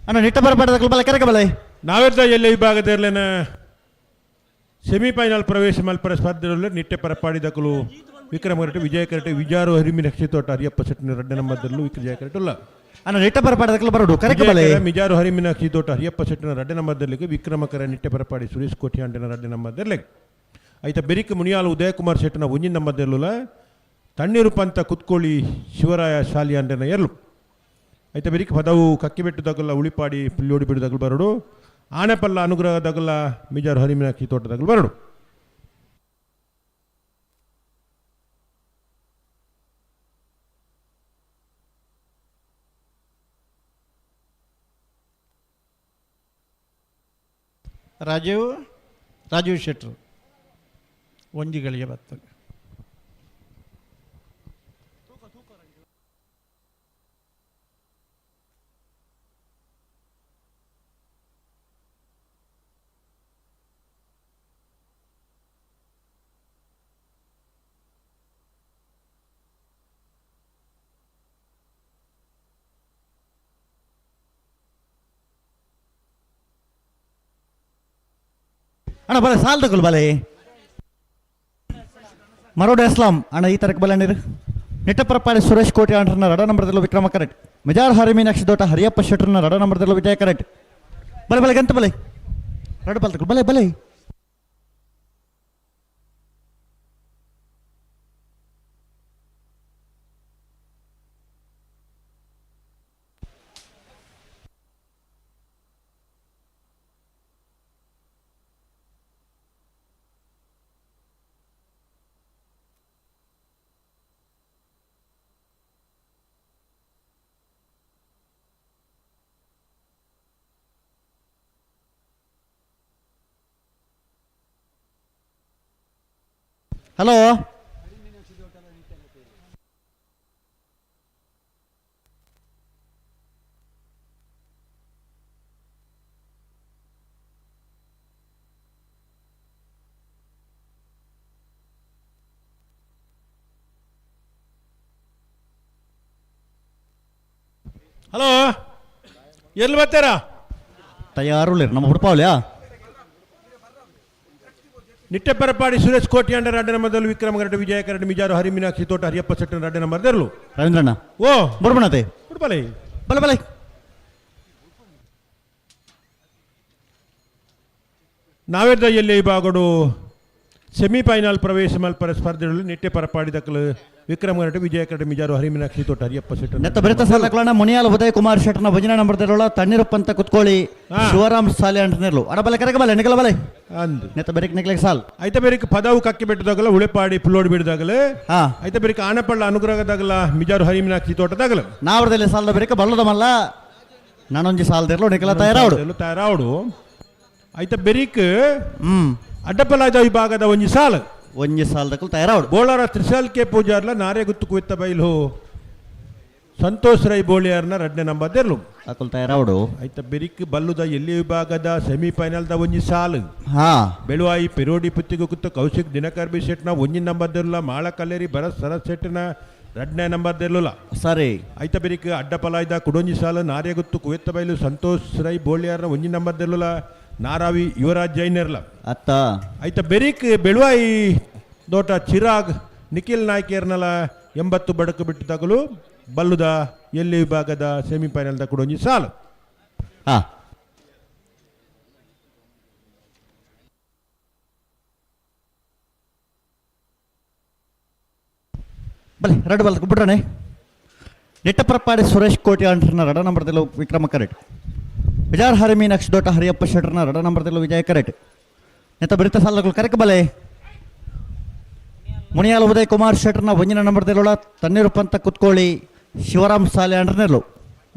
ಅಣ್ಣ ನಿಟ್ಟ ಬರಬಾರ್ದ ಬಲ ಕರೆಕ ಬಲ ನಾವೆದ್ದ ಎಲ್ಲ ವಿಭಾಗದಲ್ಲಿನ ಸೆಮಿಫೈನಲ್ ಪ್ರವೇಶ ಮಲ್ಪರ ಸ್ಪರ್ಧೆಯಲ್ಲಿ ನಿಟ್ಟೆ ಪರಪಾಡಿದಕಲು ವಿಕ್ರಮ ಕರಟೆ ವಿಜಯ ಕರಟೆ ವಿಜಾರು ಹರಿಮಿ ನಕ್ಷಿತೋಟ ಹರಿಯಪ್ಪ ಸೆಟ್ಟಿನ ರಡ್ಡ ನಂಬರ್ದಲ್ಲೂ ವಿಜಯ ಕರಟಲ್ಲ ಅಣ್ಣ ನಿಟ್ಟ ಬರಬಾರ್ದ ಬರೋಡು ಕರೆಕ ಬಲ ಮಿಜಾರು ಹರಿಮಿ ನಕ್ಷಿತೋಟ ಹರಿಯಪ್ಪ ಸೆಟ್ಟಿನ ರಡ್ಡ ನಂಬರ್ದಲ್ಲಿ ವಿಕ್ರಮಕರ ನಿಟ್ಟೆ ಪರಪಾಡಿ ಸುರೇಶ್ ಕೋಟಿ ಅಂಟಿನ ರಡ್ಡ ನಂಬರ್ದಲ್ಲಿ ಐತ ಬೆರಿಕ ಮುನಿಯಾಲು ಉದಯಕುಮಾರ್ ಶೆಟ್ಟಿನ ಒಂಜಿನ ನಂಬರ್ದಲ್ಲ ತಣ್ಣೀರು ಪಂತ ಕುತ್ಕೋಳಿ ಶಿವರಾಯ ಶಾಲಿ ಅಂಟನ ಎರಲು ಐತ ಬೆರಿಕ ಪದವು ಕಕ್ಕಿಬೆಟ್ಟದಾಗಲ್ಲ ಉಳಿಪಾಡಿ ಪಿಲ್ಲೋಡಿ ಬಿಡದಾಗಲು ಬರಡು ಆನೆಪಲ್ಲ ಅನುಗ್ರಹದಾಗಲ್ಲ ಮಿಜಾರು ಹರಿಮಿನಾಕ್ಷಿ ತೋಟದಾಗಲು ಬರಡು ರಾಜೀವ್ ಶೆಟ್ರು ಒಂಜಿಗಳಿಗೆ ಬರ್ತದೆ ಅಣ್ಣ ಬಲ ಸಾಲ್ ತಗೊಳ್ ಬಲೆ ಮರೋಡು ಇಸ್ಲಾಂ ಅಣ್ಣ ಈ ತರಕ್ಕೆ ಬಲ ನೀರು ನಿಟ್ಟಪರಪಾಡಿ ಸುರೇಶ್ ಕೋಟಿ ಅಂಟ್ರನ್ನ ರಡ ನಂಬರ್ದಲ್ಲೂ ವಿಕ್ರಮ ಕರೆಕ್ಟ್ ಮಿಜಾರ್ ಹರಿ ಮೀನಾಕ್ಷಿ ದೋಟ ಹರಿಯಪ್ಪ ಶೆಟ್ರನ್ನ ರಡ ನಂಬರ್ದಲ್ಲೂ ವಿಜಯ ಕರೆಕ್ಟ್ ಬಲೆ ಬಲೆ ಗಂತ ಬಲೆ ರಡ ಬಲ್ ತಗೊಳ್ ಬಲೆ ಬಲೆ ಹಲೋ ಹಲೋ ಎಲ್ಲಿ ಬರ್ತಾರಾ ತಯಾರು ನಮ್ಮ ಹುಡುಪಾವ್ಲ್ಯಾ ನಿಟ್ಟೆ ಪರಪಾಡಿ ಸುರೇಶ್ ಕೋಟಿ ಅಂಡ ರಡ್ಡ ನಂಬರ್ದಲ್ಲಿ ವಿಕ್ರಮ ಕರಟೆ ವಿಜಯ ಕರಟೆ ಮಿಜಾರು ಹರಿಮೀನಾಕ್ಷಿ ತೋಟ ಹರಿಯಪ್ಪ ಸೆಟ್ಟಿನ ರಡ್ಡ ನಂಬರ್ದಲ್ಲೂ ರವೀಂದ್ರಣ್ಣ ಓ ಬರ್ಬಣತೆ ಹುಡುಪಲೈ ಬಲ ಬಲೆ ನಾವೆದ್ದ ಎಲ್ಲಿ ವಿಭಾಗಡು ಸೆಮಿಫೈನಲ್ ಪ್ರವೇಶ ಮಲ್ಪರ ಸ್ಪರ್ಧೆಗಳಲ್ಲಿ ನಿಟ್ಟೆ ಪರಪಾಡಿದಕಲು ವಿಕ್ರಮ ಕರಟೆ ವಿಜಯ ಕರಟೆ ಮಿಜಾರು ಹರಿಮೀನಾಕ್ಷಿ ತೋಟ ಹರಿಯಪ್ಪ ಸೆಟ್ಟಿನ ನೆತ್ತ ಬೆರೆತ ಸಾಲಕ್ಲಣ್ಣ ಮುನಿಯಾಲ ಉದಯ ಕುಮಾರ್ ಶೆಟ್ರನ ಭಜನಾ ನಂಬರ್ದಲ್ಲ ತಣ್ಣೀರಪ್ಪ ಅಂತ ಕುತ್ಕೊಳ್ಳಿ ಶಿವರಾಮ್ ಸಾಲೆ ಅಂಟನೇರ್ಲು ಅಡ ಬಲೆ ಕರೆಕ ಬಲೆ ನಿಗಲ ಬಲೆ ಅಂದು ನೆತ್ತ ಬೆರಿಕ್ ನಿಗ್ಲೆಕ್ ಸಾಲ್ ಐತ ಬೇರಿಕ ಪದವು ಕಕ್ಕಿ ಬೆಟ್ಟದಾಗಲ ಉಳೆಪಾಡಿ ಪುಲ್ಲೋಡಿ ಬಿಡದಾಗಲ ಹಾ ಐತ ಬೇರಿಕ ಆನಪಳ್ಳ ಅನುಗ್ರಹದಾಗಲ ಮಿಜಾರು ಹರಿಮೀನಾಕ್ಷಿ ತೋಟದಾಗಲ ನಾವ್ರದಲ್ಲಿ ಸಾಲದ ಬೆರಿಕ ಬಲ್ಲದ ಮಲ್ಲ ನಾನೊಂಜಿ ಸಾಲದಿರ್ಲು ನಿಗಲ ತಯಾರಾವಡು ತಯಾರಾವಡು ಐತ ಬೆರಿಕ್ ಹ್ಮ್ ಅಡ್ಡಪಲಾದ ವಿಭಾಗದ ಒಂಜಿ ಸಾಲ ಒಂಜಿ ಸಾಲದಕ್ಕೂ ತಯಾರಾವಡು ಬೋಳಾರ ತ್ರಿಶಾಲ್ ಕೆ ಪೂಜಾರ್ಲ ನಾರೆ ಗುತ್ತು ಕುಯ್ತ ಬೈಲು ಸಂತೋಷ್ ರೈ ಬೋಳಿಯಾರ್ನ ರಡ್ನೆ ನಂಬರ್ದೆರ್ಲು ಅಕಲ್ ತಯಾರಾವಡು ಐತ ಬೆರಿಕ್ ಬಲ್ಲುದ ಎಲ್ಲಿ ವಿಭಾಗದ ಸೆಮಿಫೈನಲ್ದ ಒಂಜಿ ಸಾಲು ಹಾ ಬೆಳುವಾಯಿ ಪೆರೋಡಿ ಪುತ್ತಿಗೆ ಕುತ್ತ ಕೌಶಿಕ್ ದಿನಕರ್ ಬಿ ಶೆಟ್ನ ಒಂಜಿ ನಂಬರ್ದೆರ್ಲ ಮಾಳ ಕಲ್ಲೇರಿ ಭರತ್ ಸರತ್ ಶೆಟ್ನ ರಡ್ನೆ ನಂಬರ್ದೆರ್ಲುಲ ಸರಿ ಐತ ಬೆರಿಕ್ ಅಡ್ಡಪಲಾಯ್ದ ಕುಡೊಂಜಿ ಸಾಲು ನಾರೆ ಗುತ್ತು ಕುಯ್ತ ಬೈಲು ಸಂತೋಷ್ ರೈ ಬೋಳಿಯಾರ್ನ ಒಂಜಿ ನಂಬರ್ದೆರ್ಲುಲ ನಾರಾವಿ ಯುವರಾಜ್ ಜೈನರ್ಲ ಅತ್ತ ಐತ ಬೆರಿಕ್ ಬೆಳುವಾಯಿ ದೋಟ ಚಿರಾಗ್ ನಿಖಿಲ್ ನಾಯ್ಕೇರ್ನಲ 80 ಬಡಕು ಬಿಟ್ಟು ತಗಲು ಬಲ್ಲುದ ಎಲ್ಲಿ ವಿಭಾಗದ ಸೆಮಿಫೈನಲ್ದ ಕುಡೊಂಜಿ ಸಾಲು ಹಾ ಬಲೆ ಎರಡು ಬಲ್ಕ್ ಬಿಡ್ರನೆ ನಿಟ್ಟಪರಪಾಡಿ ಸುರೇಶ್ ಕೋಟಿ ಅಂಟ್ರನ ರಡ ನಂಬರ್ದಲ್ಲೂ ವಿಕ್ರಮ ಕರೆಟ್ ವಿಜಾರ್ ಹರಿ ಮೀನಾಕ್ಷಿ ದೊಡ್ಡ ಹರಿಯಪ್ಪ ಶೆಟ್ರನ ರಡ ನಂಬರ್ದಲ್ಲೂ ವಿಜಯ ಕರೆಟ್ ನೆತ್ತ ಬರಿತ ಸಾಲಗಳು ಕರೆಕ್ ಬಲೆ ಮುನಿಯಾಲ ಉದಯ್ ಕುಮಾರ್ ಶೆಟ್ರನ ಒಂಜಿನ ನಂಬರ್ದಲ್ಲೊಳ ತಣ್ಣೀರು ಪಂತ ಕುತ್ಕೋಳಿ ಶಿವರಾಮ್ ಸಾಲೆ ಅಂಡ್ರನೆರ್ಲು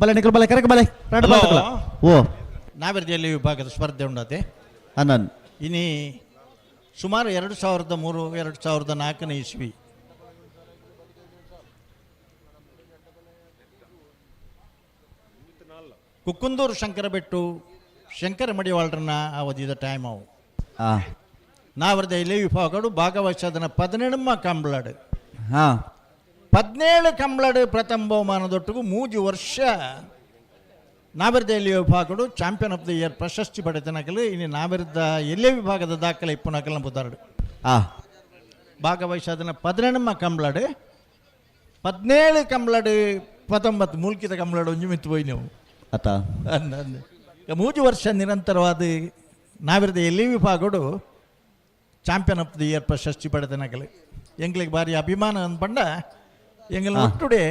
ಬಲೆ ನಿಖಲ್ ಬಲೆ ಕರೆಕ್ ಬಲೆ ರಡ ಬಲ್ಕಲ ಓ ನಾವೆರ್ದಿಯಲ್ಲಿ ವಿಭಾಗದ ಸ್ಪರ್ಧೆ ಉಂಡತೆ ಅನ್ನನ್ ಇನಿ ಸುಮಾರು 2003-2004 ಇಸ್ವಿ ಕುಕ್ಕುಂದೂರು ಶಂಕರಬೆಟ್ಟು ಶಂಕರ ಮಡಿವಾಳ್ರನ್ನ ಅವಧಿದ ಟೈಮ್ ಅವು ಹಾಂ ನಾವರ್ದ ಇಲ್ಲಿ ವಿಭಾಗಗಳು ಭಾಗವಹಿಸೋದನ್ನ 17 ಕಂಬಳಡು ಹಾಂ 17 ಕಂಬಳಡು ಪ್ರಥಮ ಬಹುಮಾನದೊಟ್ಟಿಗೂ 3 ವರ್ಷ ನಾವೆರ್ದ ಎಲ್ಲಿ ವಿಭಾಗಗಳು ಚಾಂಪಿಯನ್ ಆಫ್ ದ ಇಯರ್ ಪ್ರಶಸ್ತಿ ಪಡೆತನಕಲು ಇನ್ನು ನಾವೆರ್ದ ಎಲ್ಲೇ ವಿಭಾಗದ ದಾಖಲೆ ಇಪ್ಪುನಕಲ ಬುದಾರ್ಡು ಹಾಂ ಭಾಗವಹಿಸೋದನ್ನ 17 ಕಂಬಳಡು 17 ಕಂಬಳಡು 19 ಮೂಲ್ಕಿತ ಕಂಬಳಡು ಒಂಜಿ ಮಿತ್ತು ಹೋಯ್ ನೀವು ಅತ್ತ ಅಂದ 3 ವರ್ಷ ನಿರಂತರವಾದ ನಾವೆರ್ದ ಎಲ್ಲಿ ವಿಭಾಗಗಳು ಚಾಂಪಿಯನ್ ಆಫ್ ದಿ ಇಯರ್ ಪ್ರಶಸ್ತಿ ಪಡೆದನಕಲು ಎಂಗ್ಲಿಗೆ ಭಾರಿ ಅಭಿಮಾನ ಅಂದ್ಪಂಡ ಎಂಗಲ್ ಒಟ್ಟುಡೆ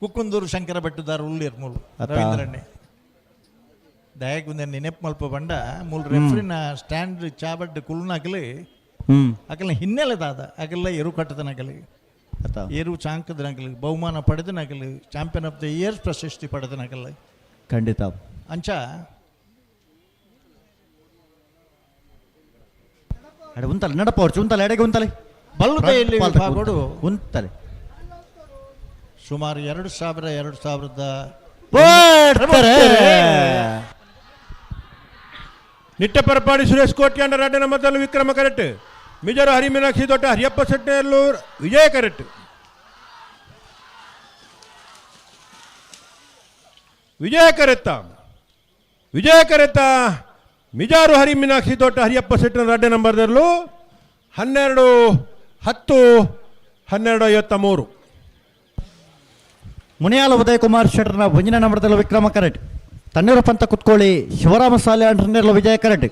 ಕುಕ್ಕುಂದೂರು ಶಂಕರ ಬೆಟ್ಟದಾರ ಉಳ್ಳೀರ್ ಮೂಲು ರವೀಂದ್ರಣ್ಣೆ ದಯಗುಂದೆ ನೆನಪು ಮಲ್ಪ ಬಂಡ ಮೂಲು ರೆಫ್ರಿನ ಸ್ಟ್ಯಾಂಡ್ ಚಾಬಡ್ ಕುಲ್ನಾಕಲು ಅಕಲ್ನ ಹಿನ್ನೆಲೆದಾದ ಅಕಲ್ಲ ಎರು ಕಟ್ಟದನಕಲು ಅತ್ತ ಏರು ಚಾಂಕದನಕಲು ಬಹುಮಾನ ಪಡೆದನಕಲು ಚಾಂಪಿಯನ್ ಆಫ್ ದ ಇಯರ್ ಪ್ರಶಸ್ತಿ ಪಡೆದನಕಲ್ಲ ಖಂಡಿತ ಅಂಚ ಅಡೆ ಉಂತಲೆ ನಡಪ ಅವ್ರು ಉಂತಲೆ ಎಡೆಗೆ ಉಂತಲೆ ಬಲ್ಲುದೆಯಲ್ಲಿ ವಿಭಾಗಗಳು ಉಂತಲೆ ಸುಮಾರು 2000 ನಿಟ್ಟಪರಪಾಡಿ ಸುರೇಶ್ ಕೋಟಿ ಅಂಡ ರಡ್ಡ ನಂಬರ್ದಲ್ಲೂ ವಿಕ್ರಮ ಕರೆಟ್ ಮಿಜರು ಹರಿ ಮೀನಾಕ್ಷಿ ದೊಡ್ಡ ಹರಿಯಪ್ಪ ಶೆಟ್ಟರ್ಲು ವಿಜಯ ಕರೆಟ್ ವಿಜಯ ಕರೆತ್ತ ಮಿಜಾರು ಹರಿ ಮೀನಾಕ್ಷಿ ದೊಡ್ಡ ಹರಿಯಪ್ಪ ಶೆಟ್ಟರ್ ರಡ್ಡ ನಂಬರ್ದಲ್ಲೂ 12-10-12-53 ಮುನಿಯಾಲ ಉದಯ್ ಕುಮಾರ್ ಶೆಟ್ರನ ಒಂಜಿನ ನಂಬರ್ದಲ್ಲೂ ವಿಕ್ರಮ ಕರೆಟ್ ತಣ್ಣೀರು ಪಂತ ಕುತ್ಕೋಳಿ ಶಿವರಾಮ ಸಾಲೆ ಅಂಟ್ರನೆರ್ಲು ವಿಜಯ ಕರೆಟ್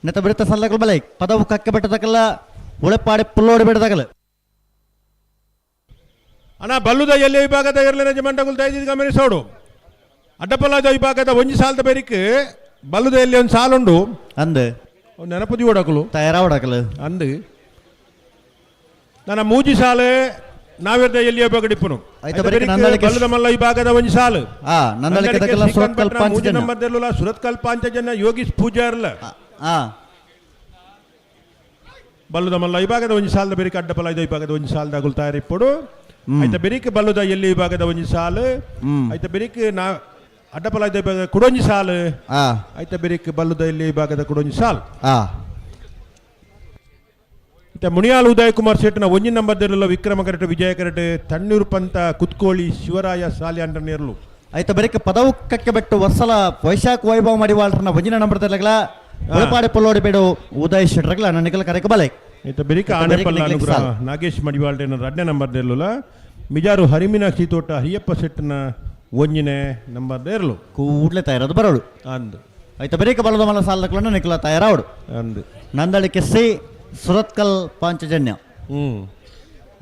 ನೆತ್ತ ಬಿಡುತ್ತ ಸಲ್ಲಗಳು ಬಲೆ ಪದವು ಕಕ್ಕೆ ಬೆಟ್ಟದಕಲ್ಲ ಉಳೆಪಾಡಿ ಪುಲ್ಲೋಡಿ ಬಿಡದಕಲ್ಲ ಅಣ್ಣ ಬಲ್ಲುದ ಎಲ್ಲಿ ವಿಭಾಗದ ಎರಲಿನ ಜಮಂಡಗುಲ್ ದಯದಿದ್ದು ಗಮನಿಸೋಡು ಅಡ್ಡಪಲ್ಲದ ವಿಭಾಗದ ಒಂಜಿ ಸಾಲದ ಬೇರಿಕೆ ಬಲ್ಲುದ ಎಲ್ಲಿ ಒಂದು ಸಾಲುಂಡು ಅಂದು ನೆನಪುದಿ ಓಡಕಲು ತಯಾರ ಹೊಡಕಲು ಅಂದು ನನ್ನ ಮೂಜಿ ಸಾಲು ನಾವೆರ್ದ ಎಲ್ಲಿ ವಿಭಾಗಡಿಪ್ಪನು ಬಲ್ಲುದ ಮಲ್ಲ ವಿಭಾಗದ ಒಂಜಿ ಸಾಲು ಮೂಜಿ ನಂಬರ್ದಲ್ಲ ಸುರತ್ ಕಲ್ಪಾಂಚ ಜನ ಯೋಗೀಶ್ ಪೂಜಾರ್ಲ ಬಲ್ಲುದ ಮಲ್ಲ ವಿಭಾಗದ ಒಂಜಿ ಸಾಲದ ಬೇರಿಕೆ ಅಡ್ಡಪಲ್ಲದ ವಿಭಾಗದ ಒಂಜಿ ಸಾಲದ ಅಗುಲ್ ತಯಾರಿಪ್ಪಡು ಆಯ್ತ ಬೆರಿಕೆ ಬಲ್ಲುದ ಎಲ್ಲಿ ವಿಭಾಗದ ಒಂಜಿ ಸಾಲು ಆಯ್ತ ಬೆರಿಕೆ ನಾ ಅಡ್ಡಪಲ್ಲದ ವಿಭಾಗ ಕುಡೊಂಜಿ ಸಾಲು ಆಯ್ತ ಬೆರಿಕೆ ಬಲ್ಲುದ ಎಲ್ಲಿ ವಿಭಾಗದ ಕುಡೊಂಜಿ ಸಾಲು ಇತ್ತ ಮುನಿಯಾಲ್ ಉದಯ್ ಕುಮಾರ್ ಶೆಟ್ನ ಒಂಜಿ ನಂಬರ್ದಲ್ಲ ವಿಕ್ರಮ ಕರೆಟ್ ವಿಜಯ ಕರೆಟ್ ತಣ್ಣೀರು ಪಂತ ಕುತ್ಕೋಳಿ ಶಿವರಾಯ ಸಾಲಿ ಅಂಡನೇರ್ಲು ಆಯ್ತ ಬೆರಿಕೆ ಪದವು ಕಕ್ಕೆ ಬೆಟ್ಟು ವರ್ಷಲ ವೈಶಾಖ ವೈಭವ ಮಡಿವಾಳ್ರನ ಒಂಜಿನ ನಂಬರ್ದಲ್ಲ ಉಳಪಾಡಿ ಪುಲ್ಲೋಡಿ ಬೇಡು ಉದಯ್ ಶೆಟ್ರಗಲ ನನಗೆಲ್ಲ ಕರೆಕ ಬಲೆ ಇತ್ತ ಬೆರಿಕೆ ಆನೆಪಲ್ಲ ಅನುಗ್ರಹ ನಾಗೇಶ್ ಮಡಿವಾಳ್ರೇನ 2ನೇ ನಂಬರ್ದಲ್ಲ ಮಿಜಾರು ಹರಿಮೀನಾಕ್ಷಿ ತೋಟ ಹರಿಯಪ್ಪ ಶೆಟ್ನ ಒಂಜಿನೇ ನಂಬರ್ದೇರ್ಲು ಕೂಡ್ಲೆ ತಯಾರದು ಬರೋಳು ಅಂದು ಆಯ್ತ ಬೆರಿಕೆ ಬಲದ ಮಲ ಸಾಲದಕ್ಲನ್ನ ನಿಖಲ ತಯಾರಾವಡು ಅಂದು ನಂದಳಿಕೆ ಸಿ ಸುರತ್ಕಲ್ ಪಾಂಚಜನ್ಯ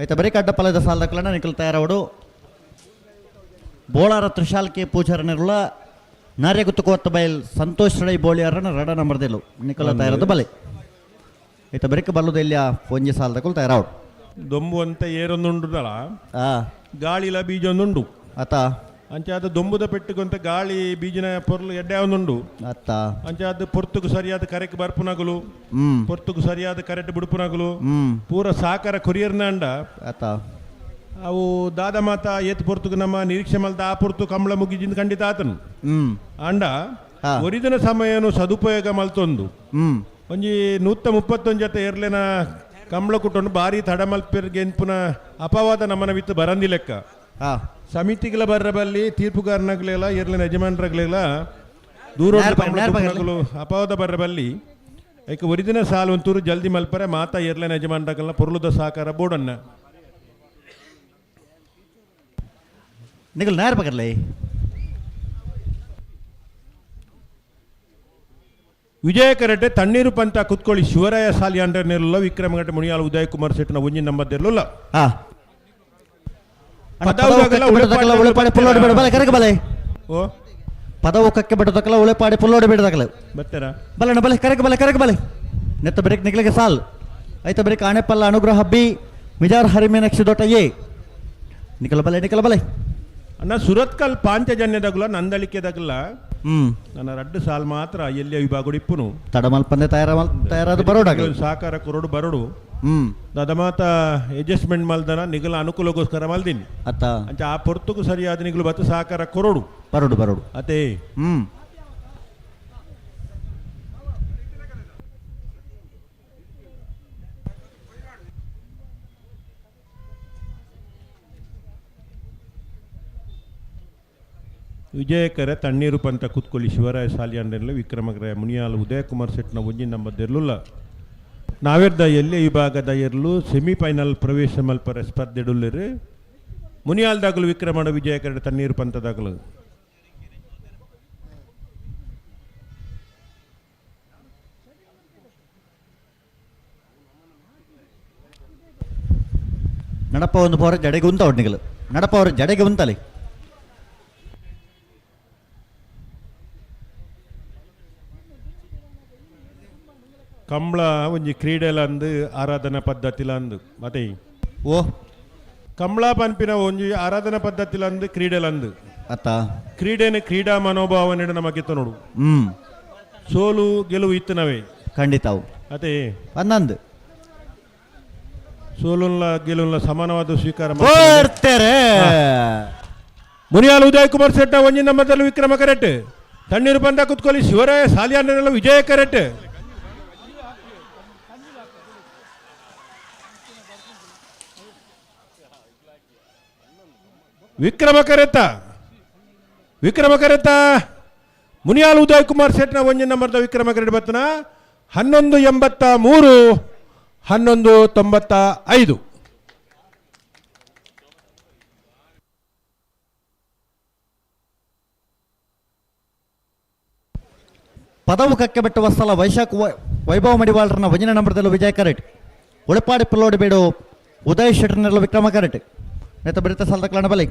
ಆಯ್ತ ಬೆರಿಕೆ ಅಡ್ಡಪಲ್ಲದ ಸಾಲದಕ್ಲನ್ನ ನಿಖಲ್ ತಯಾರಾವಡು ಬೋಳಾರ ತ್ರಿಶಾಲ್ ಕೆ ಪೂಜಾರನಿರುಳ ನಾರ್ಯ ಗುತ್ತುಕೋತ್ತ ಬಯಲ್ ಸಂತೋಷ್ ರೈ ಬೋಳಿಯಾರನ ರಡ ನಂಬರ್ದೆಲ್ಲು ನಿಖಲ ತಯಾರದು ಬಲೆ ಆಯ್ತ ಬೆರಿಕೆ ಬಲ್ಲದ ಇಲ್ಲಿಯ ಒಂಜಿ ಸಾಲದಕ್ಕೂ ತಯಾರಾವಡು ದೊಂಬು ಅಂತ ಏರೊಂದುಂಡುದಲ್ಲ ಗಾಳಿಲ ಬೀಜ ಒಂದುಂಡು ಅತ್ತ ಅಂಚ ಅದು ದೊಂಬುದ ಪೆಟ್ಟುಗೊಂತ ಗಾಳಿ ಬೀಜನ ಪೊರ್ಲು ಎಡ್ಡೆ ಒಂದುಂಡು ಅತ್ತ ಅಂಚ ಅದು ಪೊರ್ತುಗು ಸರಿಯಾದ ಕರೆಕ್ ಬರ್ಪುನಗುಲು ಪೊರ್ತುಗು ಸರಿಯಾದ ಕರೆಕ್ಟ್ ಬಿಡುಪುನಗುಲು ಪೂರ ಸಾಕಾರ ಕೊರಿಯರ್ನ ಅಂಡ ಅತ್ತ ಅವು ದಾದ ಮಾತ ಏತ್ ಪೊರ್ತುಗು ನಮ್ಮ ನಿರೀಕ್ಷೆ ಮಲ್ತ ಆ ಪೊರ್ತು ಕಂಬಳ ಮುಗಿಜಿಂದ ಖಂಡಿತ ಆತನು ಅಂಡ ಒರಿದಿನ ಸಮಯನು ಸದುಪಯೋಗ ಮಲ್ತೊಂದು ಒಂಜಿ 131 ಜೊತೆ ಏರ್ಲೆನ ಕಂಬಳ ಕುಟ್ಟೊಂಡು ಬಾರಿ ತಡ ಮಲ್ಪೆರ್ಗೆ ಎನ್ಪುನ ಅಪವಾದ ನಮ್ಮನ ವಿತ್ತು ಬರಂದಿ ಲೆಕ್ಕ ಸಮಿತಿಗಳ ಬರ್ರಬಲ್ಲಿ ತೀರ್ಪುಗಾರನಾಗ್ಲಿಲ್ಲ ಏರ್ಲಿನ ಯಜಮಾನರಾಗ್ಲಿಲ್ಲ ದೂರ ಅಪವಾದ ಬರ್ರಬಲ್ಲಿ ಯಾಕೆ ಒರಿದಿನ ಸಾಲು ಒಂತೂರು ಜಲ್ದಿ ಮಲ್ಪರೆ ಮಾತಾ ಏರ್ಲಿನ ಯಜಮಾನರಾಗಲ್ಲ ಪೊರ್ಲುದ ಸಾಕಾರ ಬೋರ್ಡನ್ನ ನಿಗಲ್ ನೇರ ಪಕರ್ಲೆ ವಿಜಯ ಕರೆಟೆ ತಣ್ಣೀರು ಪಂತ ಕುತ್ಕೊಳ್ಳಿ ಶಿವರಾಯ ಸಾಲಿ ಅಂಡರ್ನೆಲ್ಲ ವಿಕ್ರಮಘಟ್ಟ ಮುನಿಯಾಲ್ ಉದಯ್ ಕುಮಾರ್ ಶೆಟ್ಟಿನ ಒಂಜಿ ನಂಬರ್ದೆಲ್ಲ ಹಾ ಉಳೆಪಾಡಿ ಪುಲ್ಲೋಡಿ ಬಿಡು ಬಲೆ ಕರೆಗೆ ಬಲೆ ಓ ಪದವು ಕಕ್ಕೆ ಬಿಡೋದಕ್ಕಲ್ಲ ಉಳೆಪಾಡಿ ಪುಲ್ಲೋಡಿ ಬಿಡೋದಕ್ಕಲ್ಲ ಬತ್ತಾರ ಬಲಣ ಬಲೆ ಕರೆಗೆ ಬಲೆ ನೆತ್ತ ಬ್ರೇಕ್ ನಿಕ್ಲಿಗೆ ಸಾಲ್ ಐತ ಬ್ರೇಕ್ ಆಣೆಪಲ್ಲ ಅನುಗ್ರಹ ಹಬ್ಬಿ ಮಿಜಾರ್ ಹರಿಮೇನಕ್ಷಿ ದೊಡ್ಡ ಏ ನಿಕಲ ಬಲೆ ಅನ್ನ ಸುರತ್ಕಲ್ ಪಾಂಚಜನ್ಯದಾಗಲ ನಂದಳಿಕೆದಾಗಲ ಹ್ಮ್ ನನ್ನ 2 ಸಾಲ್ ಮಾತ್ರ ಎಲ್ಲಿ ವಿಭಾಗ ಇಪ್ಪುನು ತಡಮಲ್ಪಂದೆ ತಯಾರಾದ ಬರೋಡಾಗ ಸಹಕಾರ ಕೊರಡು ಬರೋಡು ದಾದ ಮಾತ ಅಡ್ಜಸ್ಟ್ಮೆಂಟ್ ಮಲ್ದನ ನಿಗಲ ಅನುಕೂಲಗೋಸ್ಕರ ಮಲ್ದಿನಿ ಅತ್ತ ಅಂಚ ಆ ಪೊರ್ತುಕು ಸರಿಯಾದ ನಿಗಲು ಬತ್ತು ಸಹಕಾರ ಕೊರಡು ಬರೋಡು ಅದೇ ವಿಜಯಕರ ತಣ್ಣೀರು ಪಂತ ಕುತ್ಕೊಳ್ಳಿ ಶಿವರಾಯ ಸಾಲಿ ಅಂಡರ್ಲ ವಿಕ್ರಮಗ್ರಹ ಮುನಿಯಾಲ್ ಉದಯ ಕುಮಾರ್ ಸೆಟ್ನ ಒಂಜಿ ನಂಬರ್ದೆರ್ಲುಲ್ಲ ನಾವೆರ್ದ ಎಲ್ಲೆ ವಿಭಾಗದ ಎರ್ಲು ಸೆಮಿಫೈನಲ್ ಪ್ರವೇಶ ಮಲ್ಪರ ಸ್ಪರ್ಧೆಡುಲ್ಲರು ಮುನಿಯಾಲ್ದಾಗಲು ವಿಕ್ರಮಣ ವಿಜಯಕರ ತಣ್ಣೀರು ಪಂತದಾಗಲು ನಡಪ ಒಂದು ಪೋರ ಜಡೆಗೆ ಉಂತ ಒಡ್ನಿಗಲು ನಡಪ ಅವ್ರ ಜಡೆಗೆ ಉಂತಲಿ ಕಂಬಳ ಒಂಜಿ ಕ್ರೀಡೆಲ ಅಂದು ಆರಾಧನಾ ಪದ್ಧತಿಲ ಅಂದು ಮತ್ತೆ ಓ ಕಂಬಳ ಪನ್ಪಿನ ಒಂಜಿ ಆರಾಧನಾ ಪದ್ಧತಿಲ ಅಂದು ಕ್ರೀಡೆಲ ಅಂದು ಅತ್ತ ಕ್ರೀಡೆನ ಕ್ರೀಡಾ ಮನೋಭಾವನೆ ನಮಗೆ ನೋಡು ಸೋಲು ಗೆಲುವು ಇತ್ತನವೇ ಖಂಡಿತವು ಅದೇ ಅನ್ನಂದು ಸೋಲುಲ್ಲ ಗೆಲುಲ್ಲ ಸಮಾನವಾದ ಸ್ವೀಕಾರ ಬರ್ತಾರೆ ಮುನಿಯಾಲ್ ಉದಯ್ ಕುಮಾರ್ ಸೆಟ್ನ ಒಂಜಿ ನಂಬರ್ದಲ್ಲೂ ವಿಕ್ರಮ ಕರೆಟ್ ತಣ್ಣೀರು ಬಂದ ಕುತ್ಕೊಳ್ಳಿ ಶಿವರಾಯ ಸಾಲಿಯಾನೆಲ್ಲ ವಿಜಯ ಕರೆಟ್ ವಿಕ್ರಮ ಕರೆತ ಮುನಿಯಾಲ್ ಉದಯ್ ಕುಮಾರ್ ಸೆಟ್ನ ಒಂಜಿ ನಂಬರ್ದ ವಿಕ್ರಮ ಕರೆಟ್ ಬತ್ತನ 1183 1195 ಪದವು ಕಕ್ಕೆ ಬಿಟ್ಟು ವತ್ಸಲ ವೈಶಾಖ ವೈಭವ ಮಡಿವಾಳರನ್ನ ಒಂಜನೇ ನಂಬರ್ದಲ್ಲೂ ವಿಜಯ ಕರೆಟ್ ಉಳಪಾಡಿ ಪುಲ್ಲೋಡಿ ಬೇಡು ಉದಯ್ ಶೆಟ್ಟರ್ನೆಲ್ಲ ವಿಕ್ರಮ ಕರೆಟ್ ನೇತ ಬಿಡುತ್ತ ಸಾಲದ ಬಲಿ